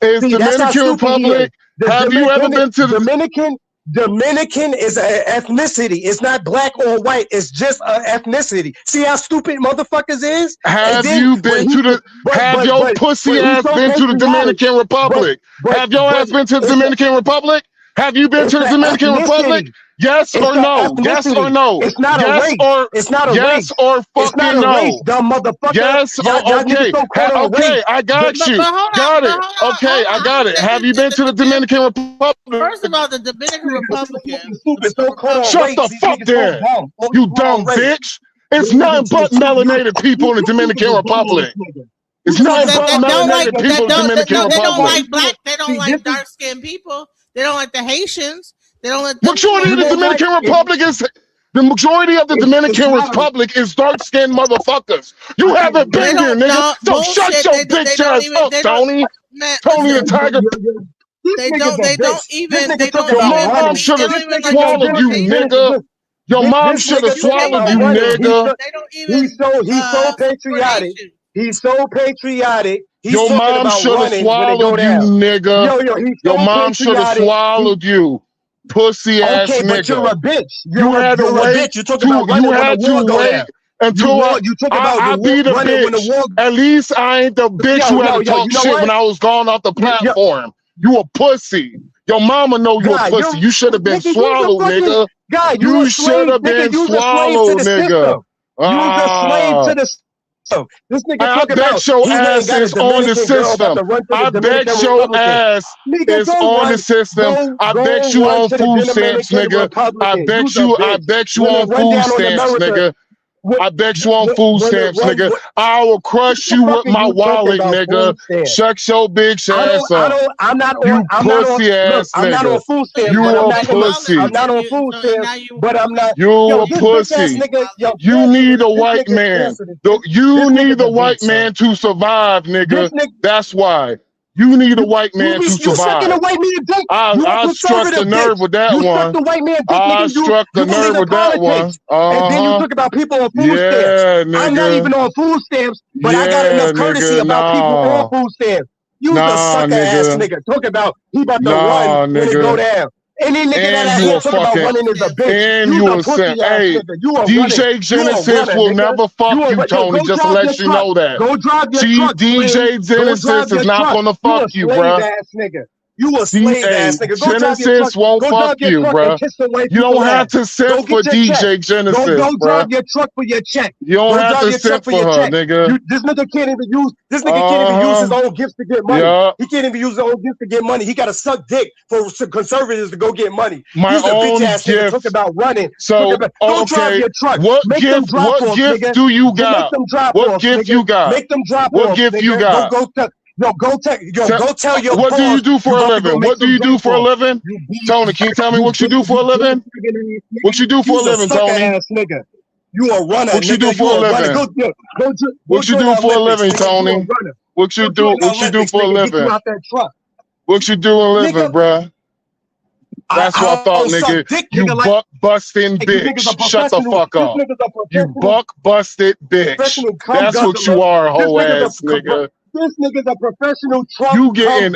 Is Dominican Republic? Have you ever been to the Dominican? Dominican is an ethnicity. It's not black or white. It's just an ethnicity. See how stupid motherfuckers is? Have you been to the? Have your pussy ass been to the Dominican Republic? Have your ass been to the Dominican Republic? Have you been to the Dominican Republic? Yes or no? Yes or no? It's not a race. It's not a race. Yes or fucking no? Dumb motherfucker. Yes or okay. Okay, I got you. Got it. Okay, I got it. Have you been to the Dominican Republic? First of all, the Dominican Republic. Shut the fuck down, you dumb bitch. It's nothing but melanated people in the Dominican Republic. It's nothing but melanated people in the Dominican Republic. They don't like black. They don't like dark skinned people. They don't like the Haitians. They don't like majority of the Dominican Republic is the majority of the Dominican Republic is dark-skinned motherfuckers. You haven't been here, nigga. So shut your bitch ass up, Tony. Tony the Tiger. They don't even. Your mom should have swallowed you, nigga. Your mom should have swallowed you, nigga. He's so patriotic. He's so patriotic. Your mom should have swallowed you, nigga. Your mom should have swallowed you. Pussy ass nigga. But you're a bitch. You had to wait. You had to wait until I be the bitch. At least I ain't the bitch who had to talk shit when I was gone off the platform. You a pussy. Your mama know you a pussy. You should have been swallowed, nigga. You should have been swallowed, nigga. You was a slave to the system. This nigga I bet your ass is on the system. I bet your ass is on the system. I bet you on food stamps, nigga. I bet you on food stamps, nigga. I bet you on food stamps, nigga. I will crush you with my wallet, nigga. Shut your bitch ass up. I'm not on food stamps. You a pussy. I'm not on food stamps, but I'm not. You a pussy. You need a white man. You need a white man to survive, nigga. That's why. You need a white man to survive. I struck the nerve with that one. I struck the nerve with that one. And then you talk about people on food stamps. I'm not even on food stamps, but I got enough courtesy about people on food stamps. You the sucker ass nigga. Talk about he about to run when it go down. Any nigga that ain't talk about running is a bitch. And you a simp. Hey, DJ Genesis will never fuck you, Tony. Just to let you know that. Go drive your truck. DJ Genesis is not gonna fuck you, bro. You a slave ass nigga. Genesis won't fuck you, bro. You don't have to simp for DJ Genesis, bro. Go drive your truck for your check. You don't have to simp for her, nigga. This nigga can't even use. This nigga can't even use his own gifts to get money. He can't even use his own gifts to get money. He got to suck dick for conservatives to go get money. My own gift. Talk about running. So okay, what gift do you got? What gift you got? Make them drop off. What gift you got? Go tell your what do you do for a living? What do you do for a living? Tony, can you tell me what you do for a living? What you do for a living, Tony? You a runner. What you do for a living? What you do for a living, Tony? What you do for a living? What you do a living, bruh? That's what I thought, nigga. You buck busting bitch. Shut the fuck up. You buck busted bitch. That's what you are, hoe ass nigga. This nigga's a professional Trump. You getting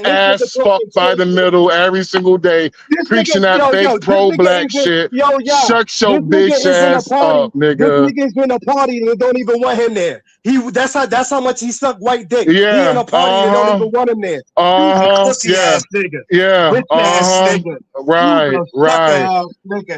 ass fucked by the middle every single day, preaching that fake pro-black shit. Shut your bitch ass up, nigga. This nigga's in a party and don't even want him there. That's how much he sucked white dick. Yeah, he in a party and don't even want him there. Pussy ass nigga. Yeah. Bitch ass nigga.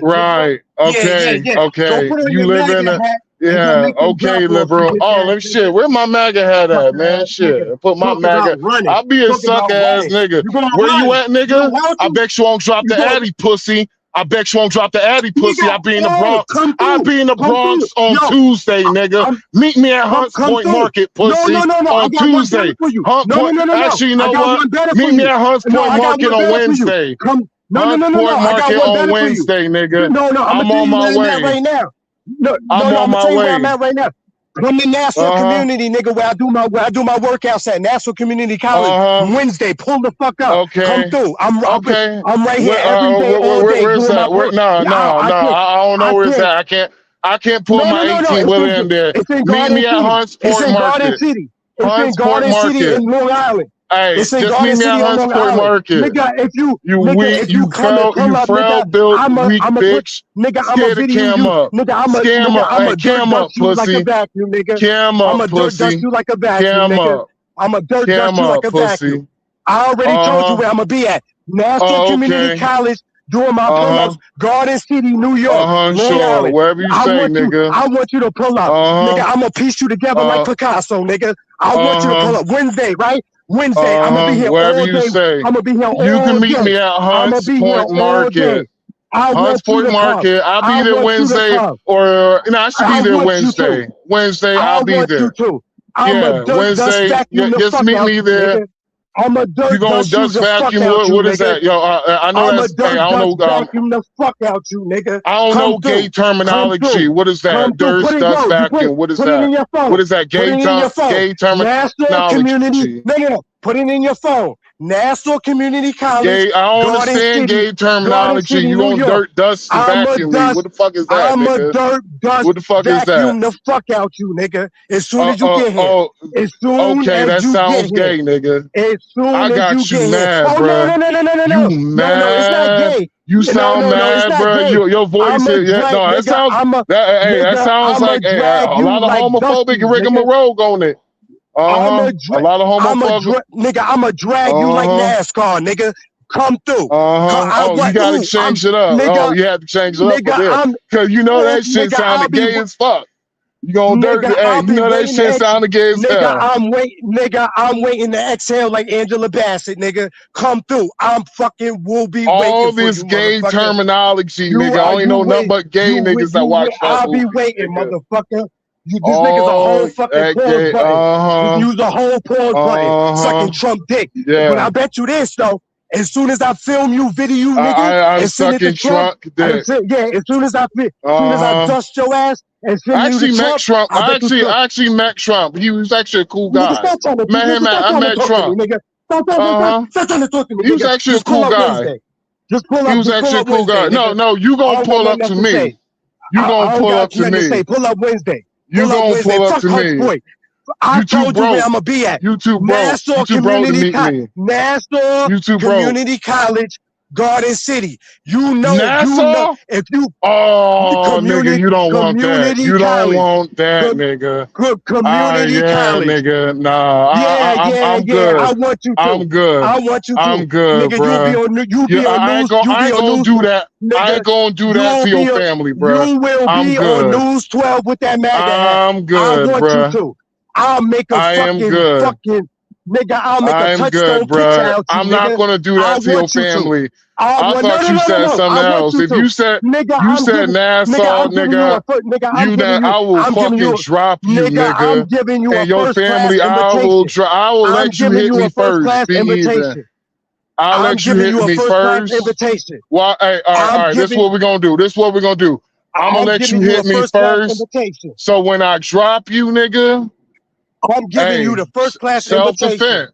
Right. Okay. Okay. You live in a. Yeah, okay, liberal. Oh, let me shit. Where my MAGA hat at, man? Shit. Put my MAGA. I'll be a suck ass nigga. Where you at, nigga? I bet you won't drop the Addy pussy. I bet you won't drop the Addy pussy. I'll be in the Bronx. I'll be in the Bronx on Tuesday, nigga. Meet me at Hunts Point Market, pussy. On Tuesday. Actually, you know what? Meet me at Hunts Point Market on Wednesday. Hunts Point Market on Wednesday, nigga. I'm on my way right now. I'm on my way. Where I'm at right now. Come to Nassau Community, nigga, where I do my workouts at Nassau Community College Wednesday. Pull the fuck up. Okay. Come through. I'm right here every day, all day. Where's that? I don't know where it's at. I can't pull my 18-wheeler in there. Meet me at Hunts Point Market. It's in Garden City in Long Island. Hey, just meet me at Hunts Point Market. Nigga, if you frail built weak bitch. Scare the cam up. Scam up. Hey, cam up, pussy. Cam up, pussy. Cam up. I'm a dirt dust you like a vacuum. I already told you where I'm gonna be at. Nassau Community College. Doing my pull-ups, Garden City, New York, Long Island. Wherever you say, nigga. I want you to pull up, nigga. I'm gonna piece you together like Picasso, nigga. I want you to pull up Wednesday, right? Wednesday, I'm gonna be here wherever all you day. say. I'm gonna be here all day. You can meet me at Hunts Point Market. Hunts Point Market. I'll be there Wednesday, or I should be there Wednesday. Wednesday, I'll be there. Yeah, Wednesday. Just meet me there. I'm a dirt you gonna dust vacuum? What is that? Yo, I know that's. Hey, I don't know. Vacuum the fuck out you, nigga. I don't know gay terminology. What is that? Dirt dust vacuum. What is that? What is that? Gay terminology. No. Put it in your phone. Nassau Community College. Gay, I don't understand gay terminology. You gonna dirt dust vacuum me? What the fuck is that, I'm nigga? a dirt dust what the fuck is that? Vacuum the fuck out you, nigga. As soon as you get here. As soon okay, as that you sounds get gay, nigga. As soon I got as you you get mad, here. bro. No. You mad? No, it's not gay. You sound mad, bro. Your voice is that sounds. That sounds like a lot of homophobic rigmarole on it. A lot of homophobic. Nigga, I'ma drag you like NASCAR, nigga. Come through. You gotta change it up. Nigga, you have to change it up because you know that shit sounded gay as fuck. You gonna dirt? Hey, you know that shit sounded gay as hell. I'm waiting to exhale like Angela Bassett, nigga. Come through. Will be all waiting this for you, gay terminology, nigga. I only know nothing but gay niggas that watch that. I'll be waiting, motherfucker. This nigga's a whole fucking pause button. You use a whole pause button, sucking Trump dick. Yeah. But I bet you this though. As soon as I film you, video you, nigga, I'm sucking Trump dick. As soon as I dust your ass and send you to Trump. I actually met Trump. He was actually a cool guy. I met Trump. Stop trying to talk to me. He was actually a cool guy. Just pull up. He was actually a cool guy. No, you gonna pull up to me. You gonna pull up to me. Pull up Wednesday. You gonna pull up to me. I told you where I'm gonna be at. You too broke. Nassau Community College. Nassau Community College, Garden City. You know. If you nigga, you don't want that. You don't want that, nigga. Community college, nigga. Nah, I'm good. I want you to. I'm good. I want you to. I'm good, nigga, bro. You be on news. I ain't gonna do that. I ain't gonna do that to your family, bro. You will be on News 12 with that MAGA hat. I'm good, I want bro. you to. I'll make a fucking nigga. I'll make a touchstone picture out you, I'm not gonna do that to your family. I thought you said something else. If you said Nassau, nigga, I will fucking drop you, nigga. I'm giving you and your family, I will let you hit me first. I'll let you hit me first. Well, hey, all right. This is what we're gonna do. I'm gonna let you hit me first. So when I drop you, nigga, I'm giving you the first class invitation.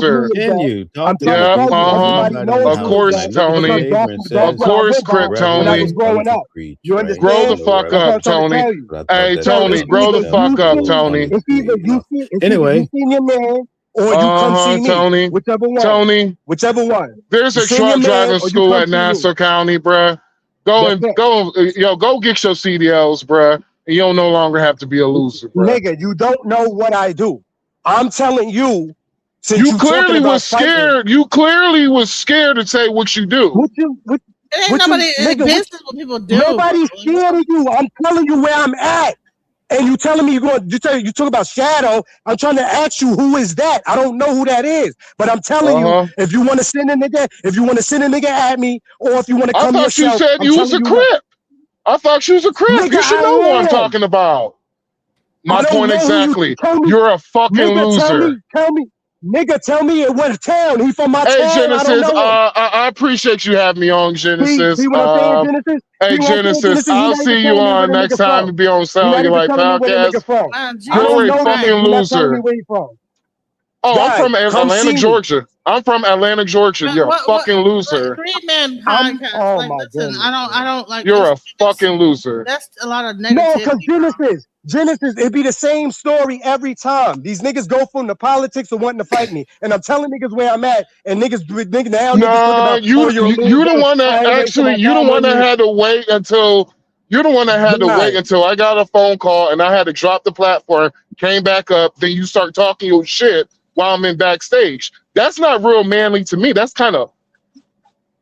sir. who Can is you that. I'm talk to trying the to tell people? you, Uh-huh. everybody Anybody in knows the Of who house is course, that tonight? Look at your Tony. neighbor because and that's Of says, where I course, went by when I Reverend was Tony. is coming growing to up. preach, You right? Grow the understand? No fuck That's what Reverend. I'm up, trying to Tony. tell you. But I thought Hey, that So Tony, it's grow the either conversation you fuck up, see, Tony. was funny to me. it's either Anyway, you seen your man or you come Uh-huh, see me. Tony. Whichever one. Tony, Whichever one. there's You a seen your truck man driving or you school come at see me. Nassau County, bruh. Go That's and it. go get your CDLs, bruh. And you don't no longer have to be a loser, bruh. Nigga, you don't know what I do. I'm telling you, since You you talking clearly about was scared. You clearly was scared to say what you do. what It ain't you, nobody nigga, business what people do. nobody's scared of you. I'm telling you where I'm at. And you telling me you talk about shadow. I'm trying to ask you who is that? I don't know who that is. But I'm telling you, if you want to send a nigga, at me, or if you want to I come thought you yourself, said I'm you was telling a you what. Crip. I thought she was a Crip. Nigga, You should I know what I'm am. talking about. My I don't point know who you- exactly. tell me- You're a fucking Nigga, loser. Nigga, tell me in what town. He from my Hey, town. I don't Genesis, know him. I appreciate you having me on, Genesis. See what I'm saying, Genesis? Hey, See what I'm saying, Genesis, Genesis? He I'll not even see you telling me where on the next nigga time from. to be on He Sound not You even Like telling me where the nigga podcast. from. I You're don't a know the fucking nigga. He not telling me loser. where he from. Oh, I'm from Guys, come Atlanta, see me. Georgia. I'm from Atlanta, Angryman. You're a fucking loser. Angryman podcast. Oh Like, my listen, goodness. I don't like. You're a fucking loser. That's a lot of No, negativity. because Genesis, it be the same story every time. These niggas go from the politics of wanting to fight me, and I'm telling niggas where I'm at, and niggas now niggas talk Nah, about, oh, you're a loser. you the one that I ain't wait till actually my you the time one on that you. had to wait until you're the one that had to wait Right. until I got a phone call and I had to drop the platform, came back up, then you start talking your shit while I'm in backstage. That's not real manly to me. That's kind of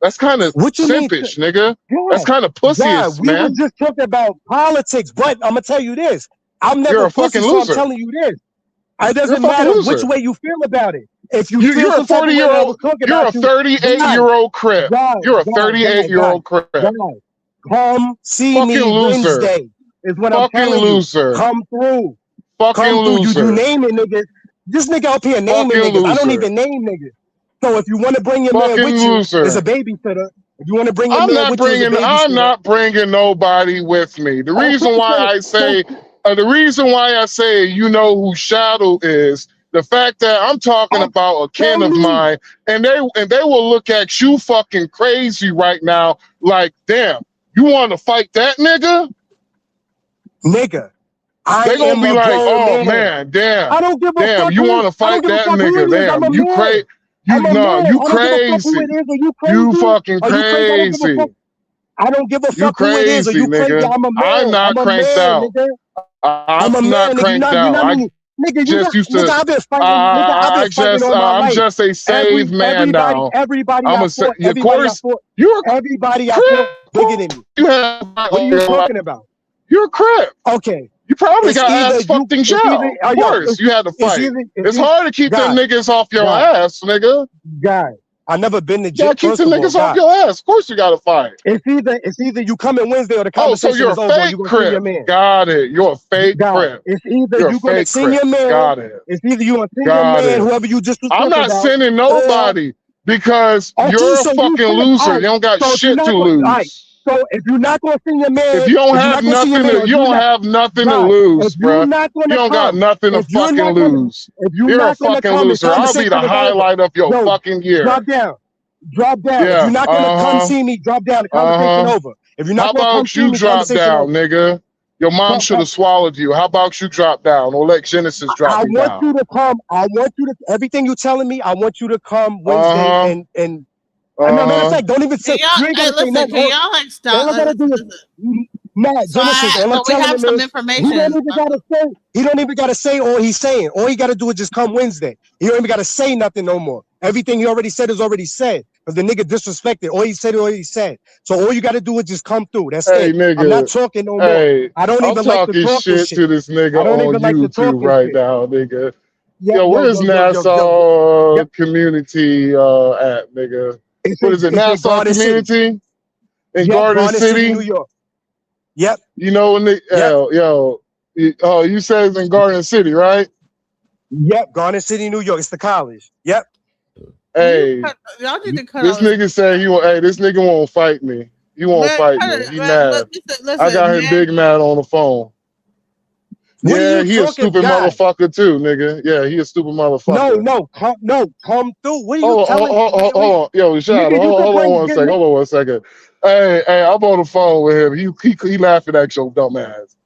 What you mean? simpish, nigga. That's kind of Yeah, pussyish, we was man. just talking about politics, but I'm gonna tell you this. I'm You're never a fucking pussy, so I'm loser. telling you this. It You're a doesn't fucking matter which loser. way you feel about it. If you feel You're a some type of way that I was 40-year-old. talking You're a about you, 38-year-old Crip. You're a 38-year-old Crip. guys, come see Fucking me loser. Wednesday is what I'm Fucking telling loser. you. Come through. Fucking Come through. You loser. naming niggas. This nigga up here naming Fucking niggas. I don't loser. even name niggas. So if you want to bring your man Fucking with you, loser. as a babysitter. If you want to bring your I'm man not with you as a bringing. babysitter. I'm not bringing nobody with me. The reason why I say, you know who Shadow is, the fact that I'm talking about a kin of mine, and they will look at you fucking crazy right now, like, damn, you want to fight that nigga? Nigga, They gonna am be a like, grown oh man. man, damn, I don't give a fuck you who. want to I don't fight give a that fuck who nigga? it is. I'm Damn, a you man. crazy. I'm a man. You I don't give a fuck who crazy. it is. Are you crazy? You fucking Are you crazy? I don't give a fuck. crazy. I don't give a You fuck who it is. Are crazy, you crazy? nigga. I'm a man. I'm not I'm a cranked man, out. nigga. I'm a I'm not man, nigga. cranked You out. know I me. Nigga, just used to. nigga, I've been fighting. Nigga, I've been fighting all my I'm life. just a saved man now. Everybody I'm I a fought. of Everybody I course. fought. You're a Everybody I Crip. fought bigger than me. You have What are you talking about? You're a Crip. Okay. You probably It's got either ass fucked in it's jail. either- Of course, you had to fight. It's hard to keep them God, niggas off your God. ass, nigga. God, I never been to You gotta jail. keep First them of all, niggas off God, your ass. Of course, you gotta fight. it's either you coming Wednesday or the Oh, so conversation you're a is over. Or you fake gonna see your Crip. man. Got it. You're a fake God, Crip. it's either You're a you gonna fake send your Crip. man. Got it. It's either you gonna send your Got man, it. whoever you just was I'm talking not about, sending nobody because or you're a so you fucking said, loser. all right, You don't got so if you're shit to not gonna, all right, lose. so if you're not gonna send your man, If you don't if you're have not gonna send your nothing man, to, or you if you're don't not, have nothing to God, lose, if you're bruh. not You gonna don't got come, nothing to if you're fucking not gonna, lose. if you're You're a not gonna fucking come, the loser. I'll be conversation the is over. highlight of your Yo, fucking year. drop down. Drop down. If Yeah. you're not gonna come see me, drop down. The conversation over. If you're How not gonna come about see you me, drop conversation down, over. nigga? Your mom should have swallowed you. How about you drop down or let Genesis drop I you want down? you to come. I want you to everything you telling me. I want you to come Wednesday and no, matter of fact, don't even say. You ain't gotta say nothing. Can y'all like stop? All I gotta do is Matt, So Genesis. All I'm we telling have him some is information. he don't even gotta say. He don't even gotta say all he's saying. All he gotta do is just come Wednesday. He don't even gotta say nothing no more. Everything he already said is already said. Because the nigga disrespected. All he said is already said. So all you gotta do is just come through. That's Hey, it. nigga. I'm not talking no more. Hey, I don't I'm even like to talking talk this shit to shit. this nigga I don't on even like to talk YouTube this right shit. now, nigga. Yo, Yo, yo, where's yo, yo, yo, Nassau Yep. community at, nigga? What is it, It's in Nassau Garden City. community? In Yep, Garden City? New York. Yep. You know, you said it's in Garden City, right? Yep, Garden City, New York. It's the college. Yep. Hey, Y'all need to cut this out. nigga said this nigga won't fight me. He won't fight me. He mad. I got him big mad on the phone. What Yeah, are you he a talking, stupid guy? motherfucker too, nigga. Yeah, he a stupid motherfucker. Come through. What are you telling me? Hold on. Yo, Shadow, Nigga, hold on one second. Hold on 1 second. Hey, I'm on the phone with him. He laughing at your dumb ass.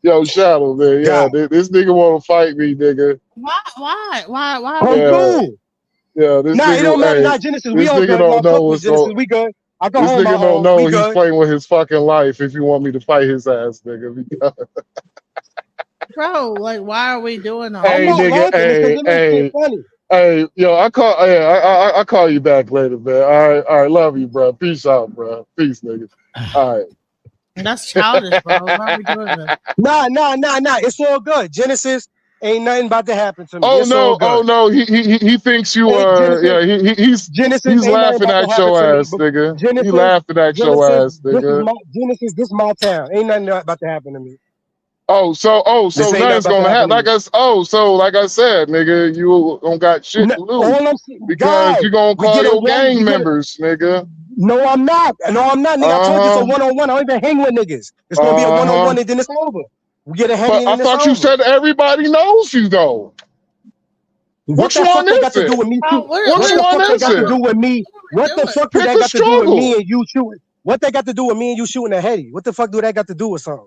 Yo, Shadow, man. Yeah, this nigga want to fight me, nigga. Why? Come through. Yeah, this Nah, nigga. it don't matter. Hey, Nah, Genesis, we this all nigga good. don't Nah, know fuck with what's Genesis. going. We good. I go This home. nigga don't We know he's good. playing with his fucking life if you want me to fight his ass, nigga. Bro, like, why are we doing all Hey, this? nigga. Hey, yo, I call you back later, man. All right, love you, bro. Peace out, bro. Peace, nigga. All right. That's childish, bro. Why are we doing this? Nah. It's all good. Genesis, Ain't nothing about to happen to me. Oh It's no, all good. oh no, he thinks you he's Genesis, ain't nothing laughing about at to happen your to me. ass, But nigga. He Genesis, laughing at your ass, this is nigga. my Genesis. This my town. Ain't nothing about to happen to me. So This ain't nothing's nothing about to gonna happen happen. to me. Like I said, nigga, you don't got shit to lose All I'm saying, because guys, you gonna we call get a your one. gang We get a, members, nigga. no, I'm not. No, I'm not, nigga. I told you it's a one-on-one. I don't even hang with niggas. It's gonna be a one-on-one, and then it's over. We get a heady, But and I then it's thought over. you said everybody knows you though. What Which the one fuck they got is to do it? with me? Which What the one fuck they is got to it? do with me? What the fuck do Pick that a got to do with me struggle. and you shooting? What they got to do with me and you shooting a heady? What the fuck do that got to do with something?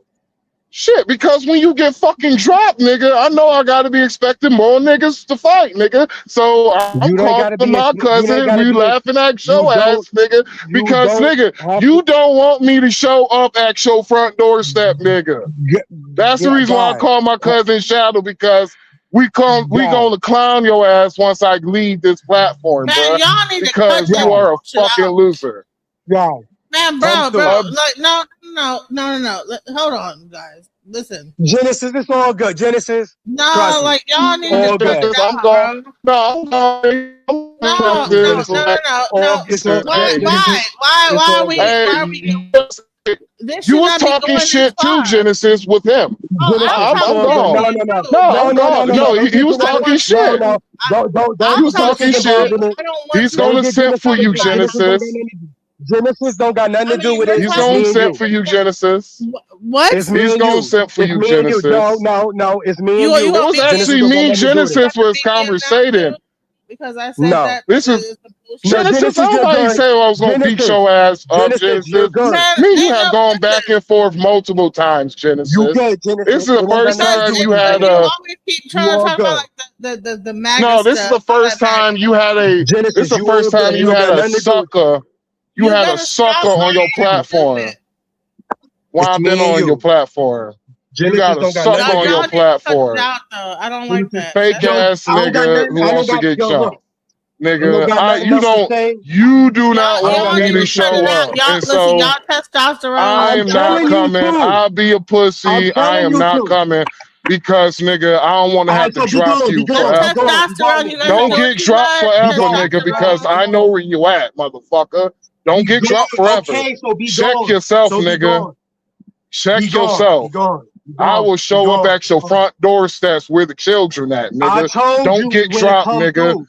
Shit, because when you get fucking dropped, nigga, I know I gotta be expecting more niggas to fight, nigga. So I'm You don't calling gotta be. my You ain't cousin. gotta We be. laughing at You your don't. ass, nigga. You Because don't nigga, have you to. don't want me to show up at your front doorstep, nigga. That's the reason why I Guys, call my cousin Shadow, because we gonna clown your ass once I leave this platform, Man, bro. y'all need to cut Because that you are a shit fucking out. loser. Yeah. Man, bro, like no. Hold on, guys. Listen. Genesis, it's all good. Genesis. No, Trust me. like y'all need All to cut good. that out, bro. No. Trust me, Genesis. No. Listen, Why It's are all we? good. Why are we? This you should was not be talking going this shit too, far. Genesis, with him. Oh, Genesis, it's I'm I'm all good. gone. I'm gone. No, Don't he get was talking Genesis. shit. He Don't was get talking Genesis involved shit. in it. I don't want He's to. gonna Get simp for you, Genesis. Genesis don't got nothing to do with it. He's It's gonna me and simp you. for you, Genesis. What? It's me He's and gonna you. simp for It's you, me and you. Genesis. No. It's me and You you. It was want me Genesis actually don't got me. nothing to do with it. Genesis was conversating. because I said No. that. This is No, Genesis. Genesis, you're Somebody good. said I was gonna beat Genesis, your ass up, you're Genesis. good. Man, Me and you ain't have no gone back and forth multiple times, Genesis. You good, Genesis. This is the It ain't got first nothing to time do with you me, had you a. always keep You trying to all talk about good. like the MAGA No, this is stuff. the All first that MAGA. time you had a. This is Genesis, the you first all good. time It you don't had got a nothing to do with it. sucker. You You had a gotta stop sucker on your lying. platform. While It's I've me been and on you. your platform. You Genesis got a don't got nothing sucker to on do your Y'all with need to cut it platform. out though. I don't like that. Fake ass I don't got nigga nothing. who I don't wants to got. get Yo, look. jumped. I don't Nigga, got nothing you else to don't. say. You do not I don't want got me nothing to to Cut show it say. out. up, Y'all and listen, so y'all testosterone. I'm I'm not telling you coming. to. I'll be a I'm pussy. I telling am you not to. coming because nigga, I don't want to All have right, to so be drop gone, be you That gone, be forever. gone, be gone, testosterone, you guys be are Don't gone, doing get too dropped much. be forever, gone, nigga, be because Testosterone. I know where you at, motherfucker. Don't get dropped gone. forever. Okay, so be Check gone. yourself, So be nigga. gone. Be Check gone. Be yourself. gone. Be I gone. will Be show up gone. at your front doorsteps where the children at, I nigga. told Don't you get when it dropped, come nigga. through.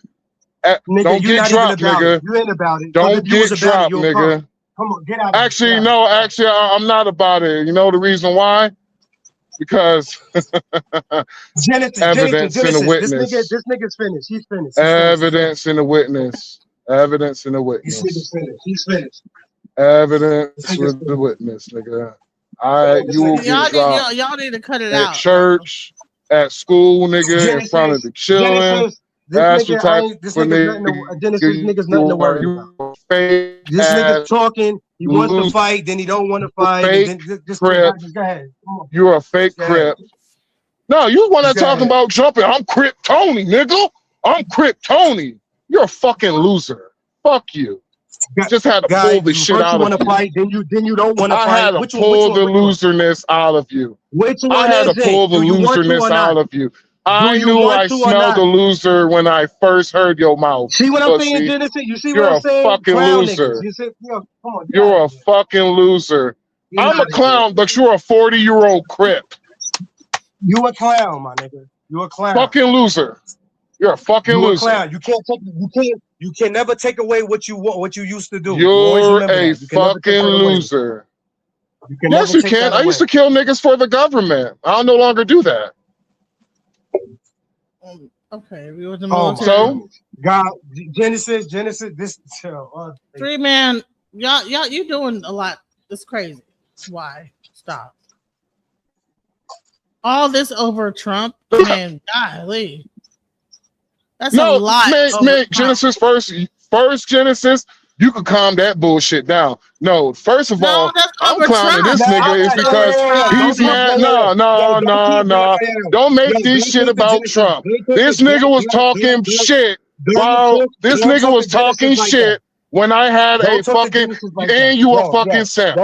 Nigga, Don't you get not even dropped, about it. nigga. You ain't about it. Because if Don't you was get about it, dropped, you'll come. nigga. Come on, get out of here. Actually, Get out no, of here. actually, I'm not about it. You know the reason why? Because evidence in the Genesis. witness. This nigga's finished. He's finished. Evidence in the witness. Evidence in the This witness. nigga's finished. He's finished. Evidence This nigga's with the finished. witness, nigga. All right, This you will nigga's get Y'all finished. dropped need to cut it at out, bro. church, at school, nigga, in front of the children. This That's what nigga, type this of nigga's nothing nigga Genesis nigga's nothing to you are. worry about. You a fake This nigga's ass, talking. He wants to loser, fight, then he don't want to fight, and fake then just go crip. ahead. Come on. You're a fake Go ahead. crip. No, you want to Go talking ahead. about jumping. I'm Crip Tony, nigga. I'm Crip Tony. You're a fucking loser. Fuck you. Just had to pull the shit First you out want of to you. fight, then you don't want to I fight. had to Which pull the one? loserness out of you. Which I one had is to pull it? the Do you want to loserness or not? out of you. Do I you knew want I to or smelled not? the loser when I first heard your mouth. See what I'm saying, Pussy. Genesis? You see what You're I'm a saying? fucking Clown niggas. loser. You see? Yo, come on, get out You're of a here. fucking loser. Get I'm out a of clown, here. but you're a 40-year-old Crip. You a clown, my nigga. You a clown. Fucking loser. You're a fucking You a loser. clown. You can never take away what you want, what you used to do. You always You're remember a that. You can never take fucking that away. loser. You can Yes, never you take can. that I away. used to kill niggas for the government. I'll no longer do that. Okay, we were the Oh, military. So? God, Genesis, this. 3-man, y'all, you doing a lot. It's crazy. Why? Stop. All this over Trump, man. Golly, that's a lot. Man, Genesis first Genesis. You could calm that bullshit down. No, first of all, I'm clowning this nigga is because he's mad. No. Don't make this shit about Trump. This nigga was talking shit while this nigga was talking shit when I had a fucking, and you a fucking simp.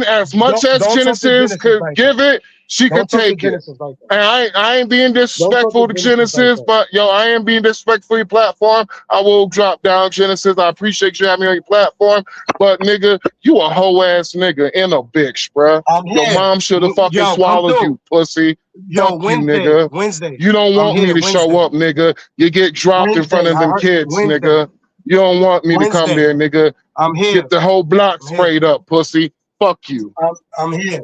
As much as Genesis could give it, she could take it. And I ain't being disrespectful to Genesis, but yo, I am being disrespectful to your platform. I will drop down, Genesis. I appreciate you having me on your platform, but nigga, you a hoe ass nigga and a bitch, bruh. Your mom should have fucking swallowed you, pussy. Fuck you, nigga. You don't want me to show up, nigga. You get dropped in front of them kids, nigga. You don't want me to come there, nigga. I'm here. Get the whole block sprayed up, pussy. Fuck you. I'm here.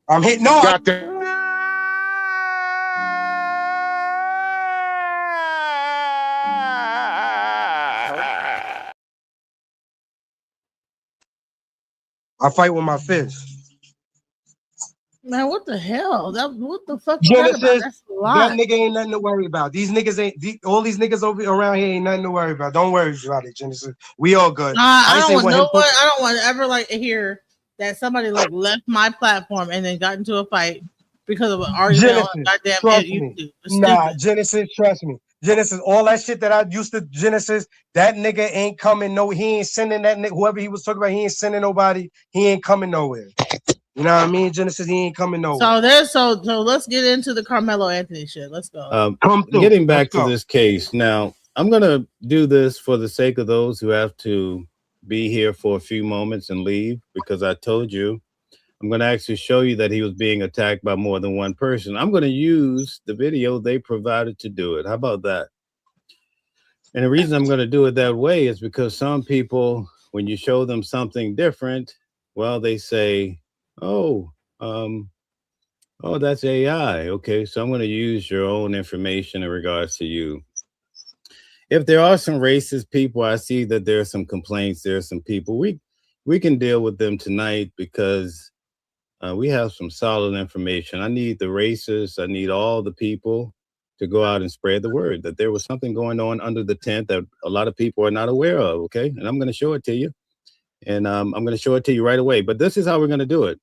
I'm here. No, got that. I fight with my fist. Man, what the hell? What the fuck is that about? Genesis, That's a lot. that nigga ain't nothing to worry about. These niggas ain't, all these niggas over around here ain't nothing to worry about. Don't worry about it, Genesis. We all good. I don't want to ever like hear that somebody like left my platform and then got into a fight because of an argument on goddamn YouTube. Nah, Genesis, trust me. Genesis, all that shit that I used to Genesis, that nigga ain't coming. No, he ain't sending that nigga, whoever he was talking about, he ain't sending nobody. He ain't coming nowhere. You know what I mean? Genesis, he ain't coming nowhere. So let's get into the Carmelo Anthony shit. Let's go. Getting back to this case now, I'm gonna do this for the sake of those who have to be here for a few moments and leave, because I told you I'm going to actually show you that he was being attacked by more than one person. I'm going to use the video they provided to do it. How about that? And the reason I'm going to do it that way is because some people, when you show them something different, well, they say, oh, that's AI. Okay, so I'm going to use your own information in regards to you. If there are some racist people, I see that there are some complaints. There are some people we can deal with them tonight because we have some solid information. I need the racists. I need all the people to go out and spread the word that there was something going on under the tent that a lot of people are not aware of. Okay, and I'm going to show it to you, and I'm going to show it to you right away. But this is how we're going to do it.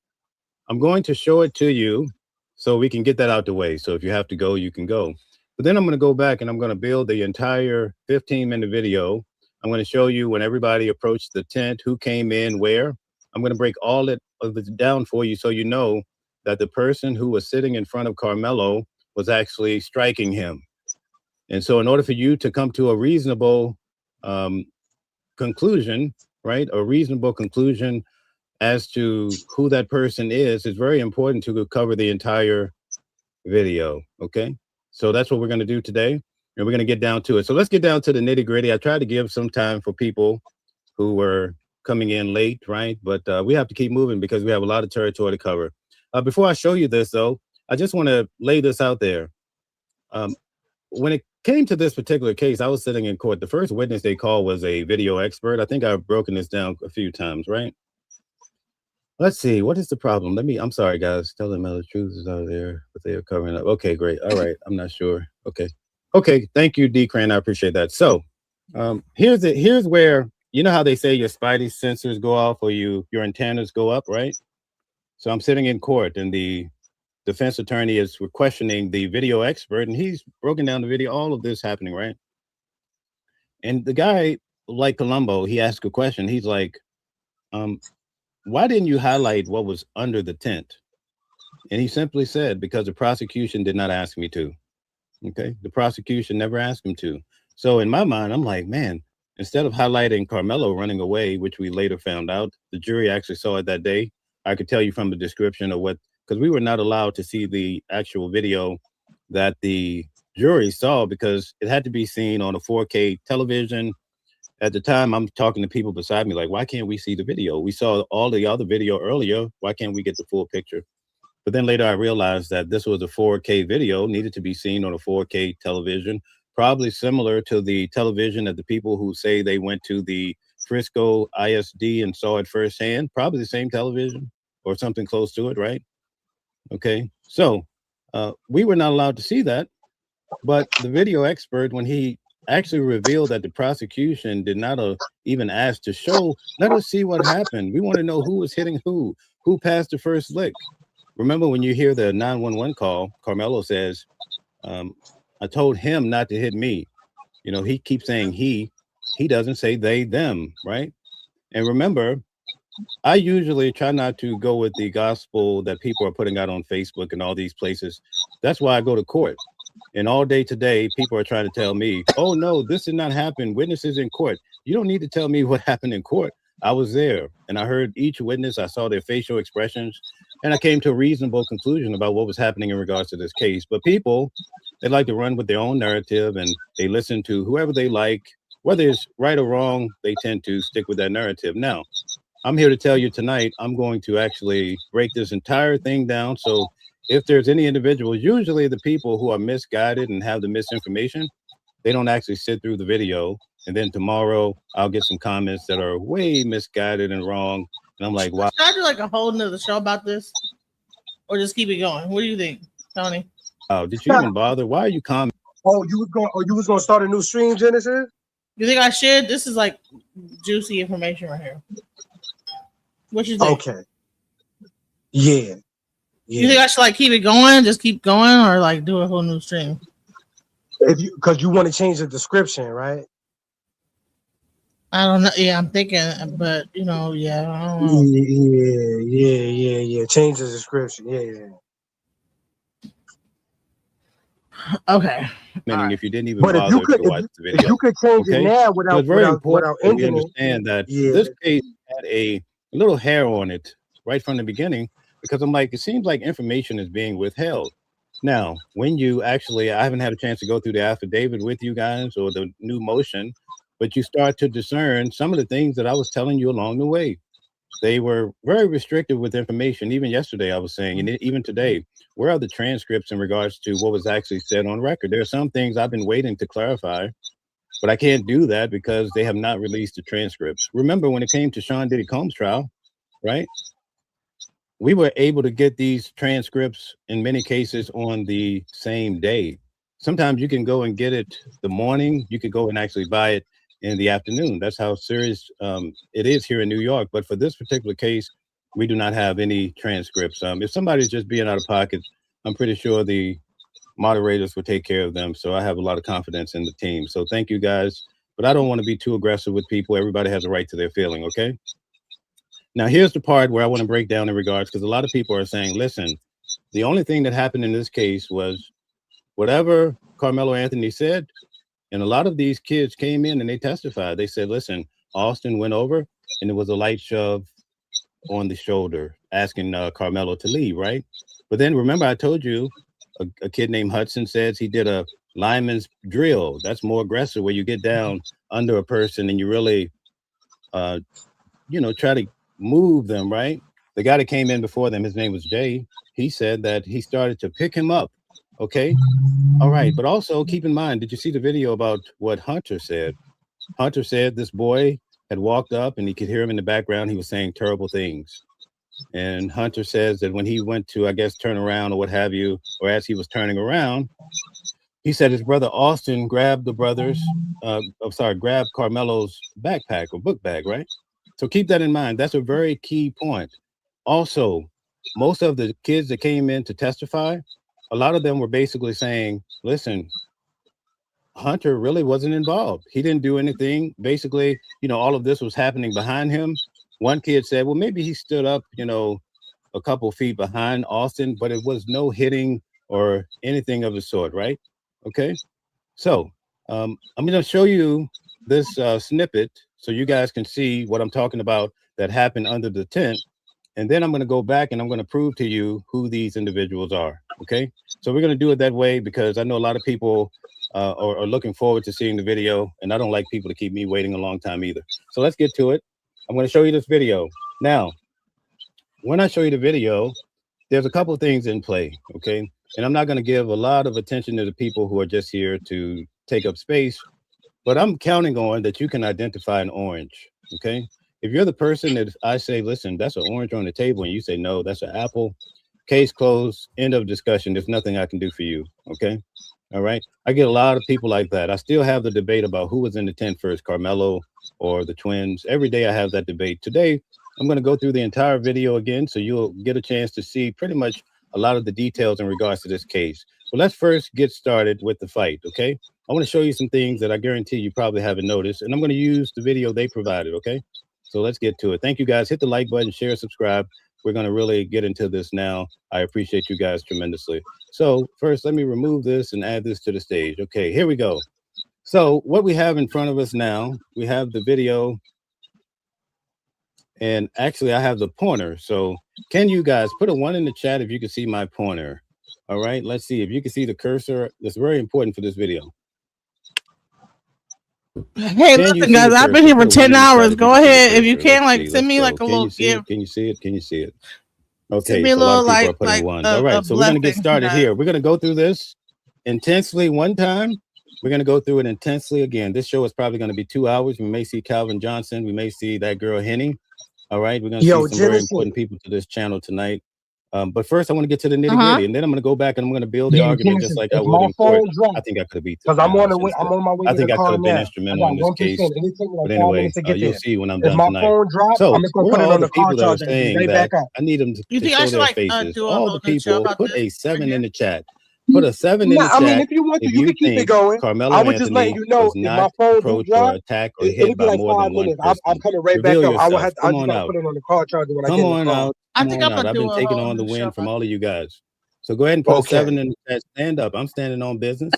I'm going to show it to you so we can get that out the way. So if you have to go, you can go. But then I'm going to go back and I'm going to build the entire 15-minute video. I'm going to show you when everybody approached the tent, who came in, where. I'm going to break all of it down for you so you know that the person who was sitting in front of Carmelo was actually striking him. And so in order for you to come to a reasonable conclusion, right, a reasonable conclusion as to who that person is, it's very important to cover the entire video, okay? So that's what we're going to do today, and we're going to get down to it. So let's get down to the nitty-gritty. I tried to give some time for people who were coming in late, right? But we have to keep moving because we have a lot of territory to cover. Before I show you this, though, I just want to lay this out there. When it came to this particular case, I was sitting in court. The first witness they called was a video expert. I think I've broken this down a few times, right? Let's see. What is the problem? I'm sorry, guys. Tell them the truth is out there, but they are covering up. Okay, great. All right. I'm not sure. Okay. Thank you, D. Crane. I appreciate that. So here's where, you know how they say your spidey sensors go off or your antennas go up, right? So I'm sitting in court and the defense attorney is questioning the video expert and he's broken down the video, all of this happening, right? And the guy, like Columbo, he asked a question. He's like, why didn't you highlight what was under the tent? And he simply said, because the prosecution did not ask me to. Okay, the prosecution never asked him to. So in my mind, I'm like, man, instead of highlighting Carmelo running away, which we later found out, the jury actually saw it that day. I could tell you from the description of because we were not allowed to see the actual video that the jury saw because it had to be seen on a 4K television. At the time, I'm talking to people beside me like, why can't we see the video? We saw all the other video earlier. Why can't we get the full picture? But then later I realized that this was a 4K video, needed to be seen on a 4K television, probably similar to the television that the people who say they went to the Frisco ISD and saw it firsthand, probably the same television or something close to it, right? Okay, so we were not allowed to see that, but the video expert, when he actually revealed that the prosecution did not even ask to show, let us see what happened. We want to know who was hitting who passed the first lick. Remember when you hear the 911 call, Carmelo says, I told him not to hit me. You know, he keeps saying he doesn't say they, them, right? And remember, I usually try not to go with the gospel that people are putting out on Facebook and all these places. That's why I go to court. And all day today, people are trying to tell me, oh, no, this did not happen. Witnesses in court. You don't need to tell me what happened in court. I was there and I heard each witness. I saw their facial expressions and I came to a reasonable conclusion about what was happening in regards to this case. But people, they like to run with their own narrative and they listen to whoever they like. Whether it's right or wrong, they tend to stick with that narrative. Now, I'm here to tell you tonight, I'm going to actually break this entire thing down. So if there's any individuals, usually the people who are misguided and have the misinformation, they don't actually sit through the video. And then tomorrow I'll get some comments that are way misguided and wrong. And I'm like, wow. Should I do like a whole nother show about this? Or just keep it going? What do you think, Tony? Wow, did you even bother? Why are you commenting? Oh, you was gonna start a new stream, Genesis? You think I should? This is like juicy information right here. What you think? Okay. Yeah. You think I should like keep it going, just keep going, or like do a whole new stream? If you, because you want to change the description, right? I don't know. Yeah, I'm thinking, but you know, yeah, I don't know. Yeah. Change the description. Yeah. Okay. Meaning if you didn't even But if bother you could, to watch the video. if you could change it now So without it's very important that we ending it. understand that Yeah. this case had a little hair on it right from the beginning, because I'm like, it seems like information is being withheld. Now, when you actually, I haven't had a chance to go through the affidavit with you guys or the new motion, but you start to discern some of the things that I was telling you along the way. They were very restrictive with information. Even yesterday, I was saying, and even today, where are the transcripts in regards to what was actually said on record? There are some things I've been waiting to clarify, but I can't do that because they have not released the transcripts. Remember when it came to Sean Diddy Combs trial, right? We were able to get these transcripts in many cases on the same day. Sometimes you can go and get it the morning. You could go and actually buy it in the afternoon. That's how serious it is here in New York. But for this particular case, we do not have any transcripts. If somebody's just being out of pocket, I'm pretty sure the moderators will take care of them. So I have a lot of confidence in the team. So thank you guys. But I don't want to be too aggressive with people. Everybody has a right to their feeling, okay? Now, here's the part where I want to break down in regards, because a lot of people are saying, listen, the only thing that happened in this case was whatever Carmelo Anthony said. And a lot of these kids came in and they testified. They said, listen, Austin went over and it was a light shove on the shoulder, asking Carmelo to leave, right? But then remember, I told you a kid named Hudson says he did a lineman's drill. That's more aggressive, where you get down under a person and you really, try to move them, right? The guy that came in before them, his name was Jay. He said that he started to pick him up. Okay. All right. But also keep in mind, did you see the video about what Hunter said? Hunter said this boy had walked up and he could hear him in the background. He was saying terrible things. And Hunter says that when he went to, I guess, turn around or what have you, or as he was turning around, he said his brother Austin grabbed grabbed Carmelo's backpack or book bag, right? So keep that in mind. That's a very key point. Also, most of the kids that came in to testify, a lot of them were basically saying, listen, Hunter really wasn't involved. He didn't do anything. Basically, all of this was happening behind him. One kid said, well, maybe he stood up, a couple feet behind Austin, but it was no hitting or anything of the sort, right? Okay. So I'm going to show you this snippet so you guys can see what I'm talking about that happened under the tent. And then I'm going to go back and I'm going to prove to you who these individuals are. Okay. So we're going to do it that way because I know a lot of people are looking forward to seeing the video, and I don't like people to keep me waiting a long time either. So let's get to it. I'm going to show you this video. Now, when I show you the video, there's a couple of things in play. Okay. And I'm not going to give a lot of attention to the people who are just here to take up space, but I'm counting on that you can identify an orange. Okay. If you're the person that I say, listen, that's an orange on the table, and you say, no, that's an apple, case closed, end of discussion. There's nothing I can do for you. Okay. All right. I get a lot of people like that. I still have the debate about who was in the tent first, Carmelo or the twins. Every day I have that debate. Today, I'm going to go through the entire video again, so you'll get a chance to see pretty much a lot of the details in regards to this case. But let's first get started with the fight. Okay. I want to show you some things that I guarantee you probably haven't noticed, and I'm going to use the video they provided. Okay. So let's get to it. Thank you guys. Hit the like button, share, subscribe. We're going to really get into this now. I appreciate you guys tremendously. So first, let me remove this and add this to the stage. Okay, here we go. So what we have in front of us now, we have the video. And actually, I have the pointer. So can you guys put a 1 in the chat if you can see my pointer? All right, let's see if you can see the cursor. That's very important for this video. Hey, listen, guys, I've been here for 10 hours. Go ahead. If you can, like, send me like a little gift. Can you see it? Can you see it? Okay, send me a so a lot little, of people are putting ones. All right, so we're going to get started here. We're going to go through this intensely one time. We're going to go through it intensely again. This show is probably going to be 2 hours. We may see Calvin Johnson. We may see that girl Henny. All right, we're going to see some very important people to this channel tonight. But first, I want to get to the nitty gritty, and then I'm going to go back and I'm going to build the argument just like I would in court. I think I could have beat this. Because I'm on my way. I think I could have been instrumental in this case. But anyway, you'll see when I'm done tonight. So, I'm just gonna put it on the car people that are charger. saying Back that up. I need them to You think I show should their like faces. do All the people, put a 7 in the chat. Put a 7 in the chat. I mean, if you want to, you can keep it going. Carmelo I was just letting you know was if my not phone do approached drop, or attacked or hit it'll be by like more 5 than one minutes. person. I'm coming right back Reveal up. I yourself. just Come on gotta out. put it on the car charger when I Come get in the on car. out. I Come think on I'm out. gonna I've do been a taking whole on the new win show from about all of you guys. So go ahead and put a Okay. 7 in the chat. Stand up. I'm standing on business.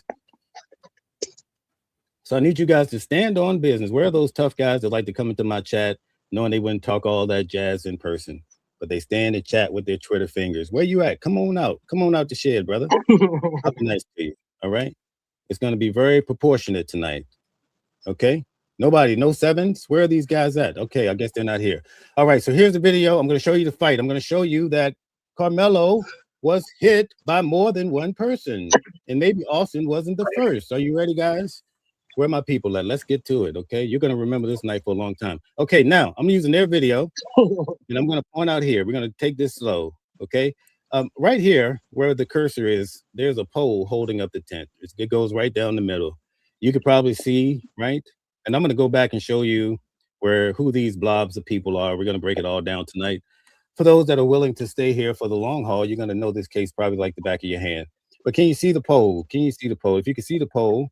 So I need you guys to stand on business. Where are those tough guys that like to come into my chat knowing they wouldn't talk all that jazz in person, but they stand and chat with their Twitter fingers? Where you at? Come on out. Come on out the shed, brother. I'll be nice to you. All right. It's going to be very proportionate tonight. Okay. Nobody, no 7s. Where are these guys at? Okay. I guess they're not here. All right. So here's the video. I'm going to show you the fight. I'm going to show you that Carmelo was hit by more than one person. And maybe Austin wasn't the first. Are you ready, guys? Where are my people at? Let's get to it. Okay. You're going to remember this night for a long time. Okay. Now I'm using their video and I'm going to point out here. We're going to take this slow. Okay. Right here where the cursor is, there's a pole holding up the tent. It goes right down the middle. You could probably see, right? And I'm going to go back and show you who these blobs of people are. We're going to break it all down tonight. For those that are willing to stay here for the long haul, you're going to know this case probably like the back of your hand. But can you see the pole? Can you see the pole? If you can see the pole,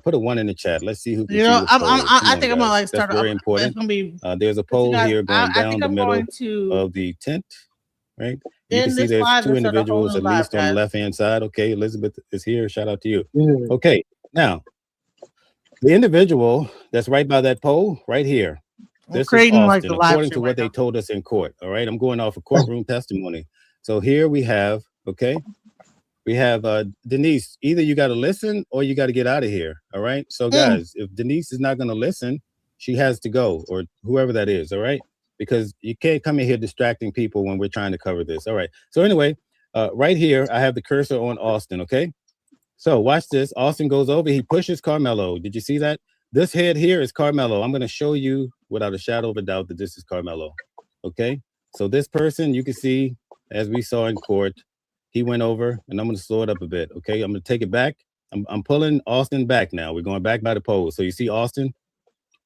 put a 1 in the chat. Let's see who can see the pole. I think I'm gonna like start. That's very important. It's gonna be. There's a pole guys, here going I down think the I'm middle going to of the tent, right? You can in see this there's live 2 and start a whole individuals new at live, least on the guys. left-hand side. Okay, Elizabeth is here. Shout out to you. Okay, now the individual that's right by that pole right here. This is creating, like, Austin, the live according stream to what right they now. told us in court. All right, I'm going off of courtroom testimony. So here we have, okay, we have Denise. Either you got to listen or you got to get out of here. All right. So guys, if Denise is not going to listen, she has to go, or whoever that is. All right. Because you can't come in here distracting people when we're trying to cover this. All right. So anyway, right here, I have the cursor on Austin. Okay. So watch this. Austin goes over. He pushes Carmelo. Did you see that? This head here is Carmelo. I'm going to show you without a shadow of a doubt that this is Carmelo. Okay. So this person, you can see, as we saw in court, he went over, and I'm going to slow it up a bit. Okay. I'm going to take it back. I'm pulling Austin back now. We're going back by the pole. So you see Austin.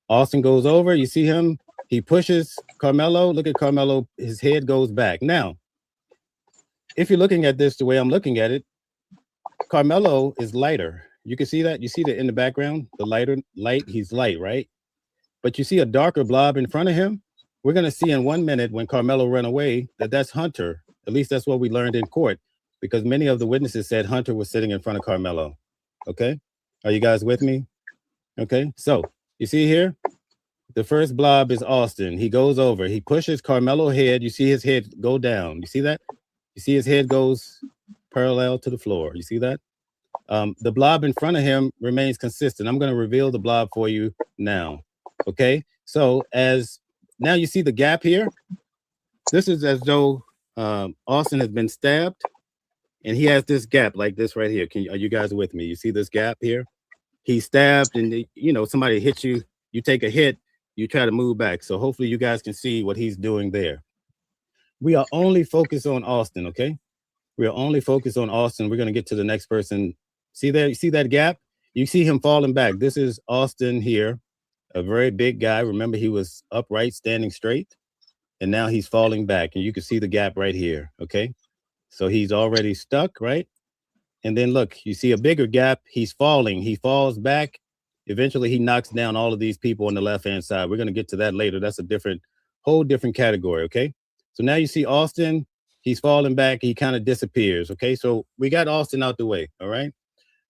Austin goes over. You see him. He pushes Carmelo. Look at Carmelo. His head goes back. Now, if you're looking at this the way I'm looking at it, Carmelo is lighter. You can see that. You see that in the background, the light, he's light, right? But you see a darker blob in front of him. We're going to see in 1 minute when Carmelo ran away that that's Hunter. At least that's what we learned in court, because many of the witnesses said Hunter was sitting in front of Carmelo. Okay. Are you guys with me? Okay. So you see here, the first blob is Austin. He goes over, he pushes Carmelo's head. You see his head go down. You see that? You see his head goes parallel to the floor. You see that? The blob in front of him remains consistent. I'm going to reveal the blob for you now. Okay. So as now you see the gap here. This is as though Austin has been stabbed, and he has this gap like this right here. Are you guys with me? You see this gap here? He's stabbed, and somebody hits you. You take a hit. You try to move back. So hopefully you guys can see what he's doing there. We are only focused on Austin. Okay. We are only focused on Austin. We're going to get to the next person. See there? You see that gap? You see him falling back. This is Austin here, a very big guy. Remember, he was upright, standing straight, and now he's falling back. And you can see the gap right here. Okay. So he's already stuck, right? And then look, you see a bigger gap. He's falling. He falls back. Eventually, he knocks down all of these people on the left-hand side. We're going to get to that later. That's a different whole different category. Okay. So now you see Austin, he's falling back. He kind of disappears. Okay. So we got Austin out the way. All right.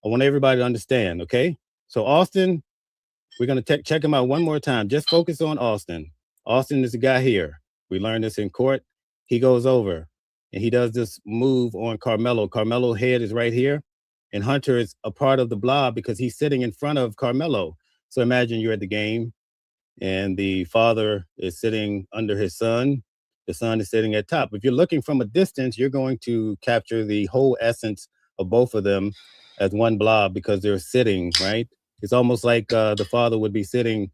I want everybody to understand. Okay. So Austin, we're going to check him out one more time. Just focus on Austin. Austin is the guy here. We learned this in court. He goes over and he does this move on Carmelo. Carmelo's head is right here. And Hunter is a part of the blob because he's sitting in front of Carmelo. So imagine you're at the game and the father is sitting under his son. The son is sitting at top. If you're looking from a distance, you're going to capture the whole essence of both of them as one blob because they're sitting, right? It's almost like the father would be sitting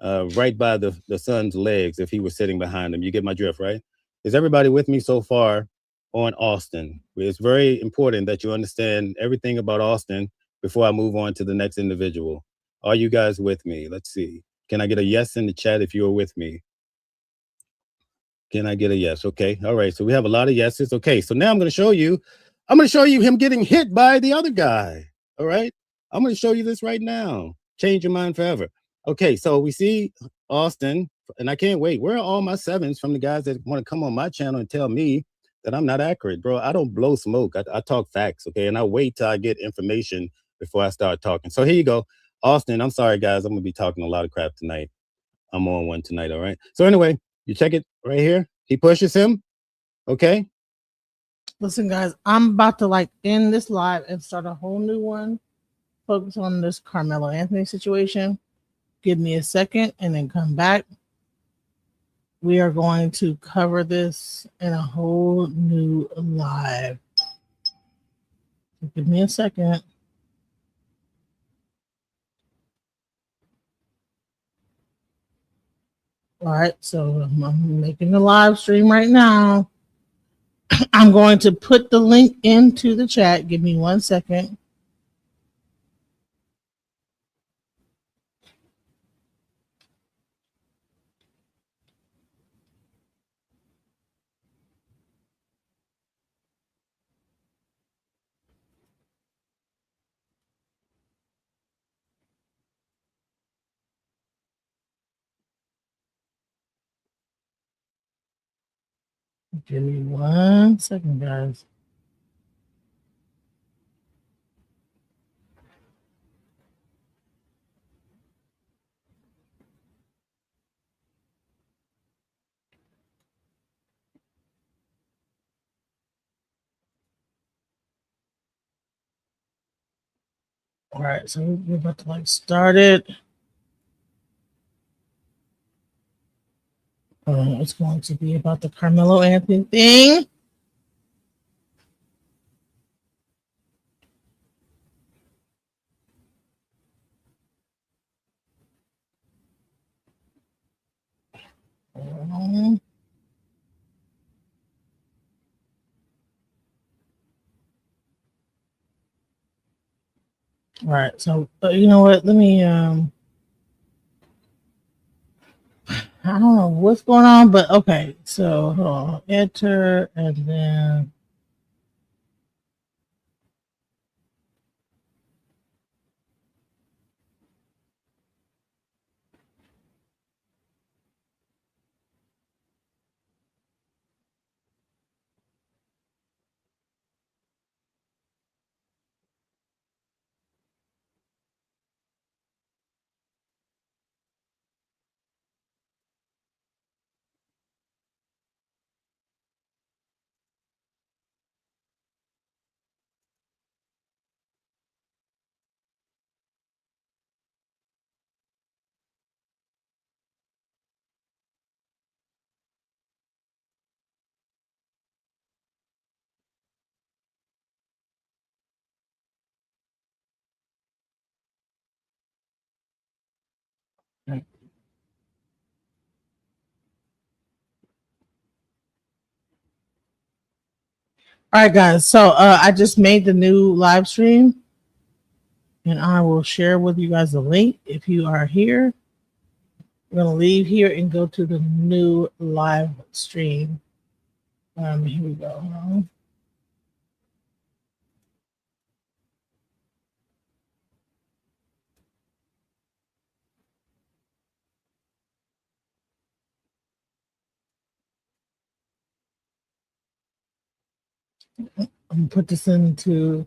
right by the son's legs if he was sitting behind him. You get my drift, right? Is everybody with me so far on Austin? It's very important that you understand everything about Austin before I move on to the next individual. Are you guys with me? Let's see. Can I get a yes in the chat if you're with me? Can I get a yes? Okay. All right. So we have a lot of yeses. Okay. So now I'm going to show you him getting hit by the other guy. All right. I'm going to show you this right now. Change your mind forever. Okay. So we see Austin, and I can't wait. Where are all my sevens from the guys that want to come on my channel and tell me that I'm not accurate, bro? I don't blow smoke. I talk facts. Okay. And I wait till I get information before I start talking. So here you go. Austin, I'm sorry, guys. I'm going to be talking a lot of crap tonight. I'm on one tonight. All right. So anyway, you check it right here. He pushes him. Okay. Listen, guys, I'm about to end this live and start a whole new one. Focus on this Carmelo Anthony situation. Give me a second and then come back. We are going to cover this in a whole new live. Give me a second. All right, so I'm making the live stream right now. I'm going to put the link into the chat. Give me 1 second. Give me 1 second, guys. All right, so we're about to start it. It's going to be about the Carmelo Anthony thing. All right, so you know what? Let me I don't know what's going on, but okay. So hold on. Enter and then all right, guys. So I just made the new live stream, and I will share with you guys the link. If you are here, we're gonna leave here and go to the new live stream. Here we go. I'm gonna put this into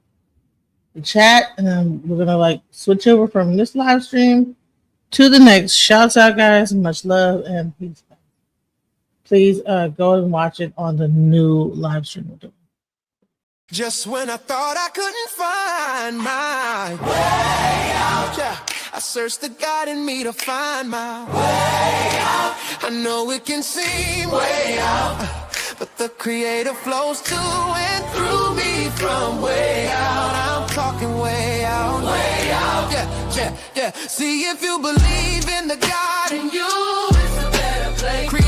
the chat, and then we're gonna like switch over from this live stream to the next. Shouts out, guys. Much love and peace. Please go and watch it on the new live stream. Just when I thought I couldn't find my way out, yeah, I searched the God in me to find my way out. I know it can seem way out, but the Creator flows to and through me from way out. I'm talking way out, yeah. See if you believe in the God in you, it's a better place.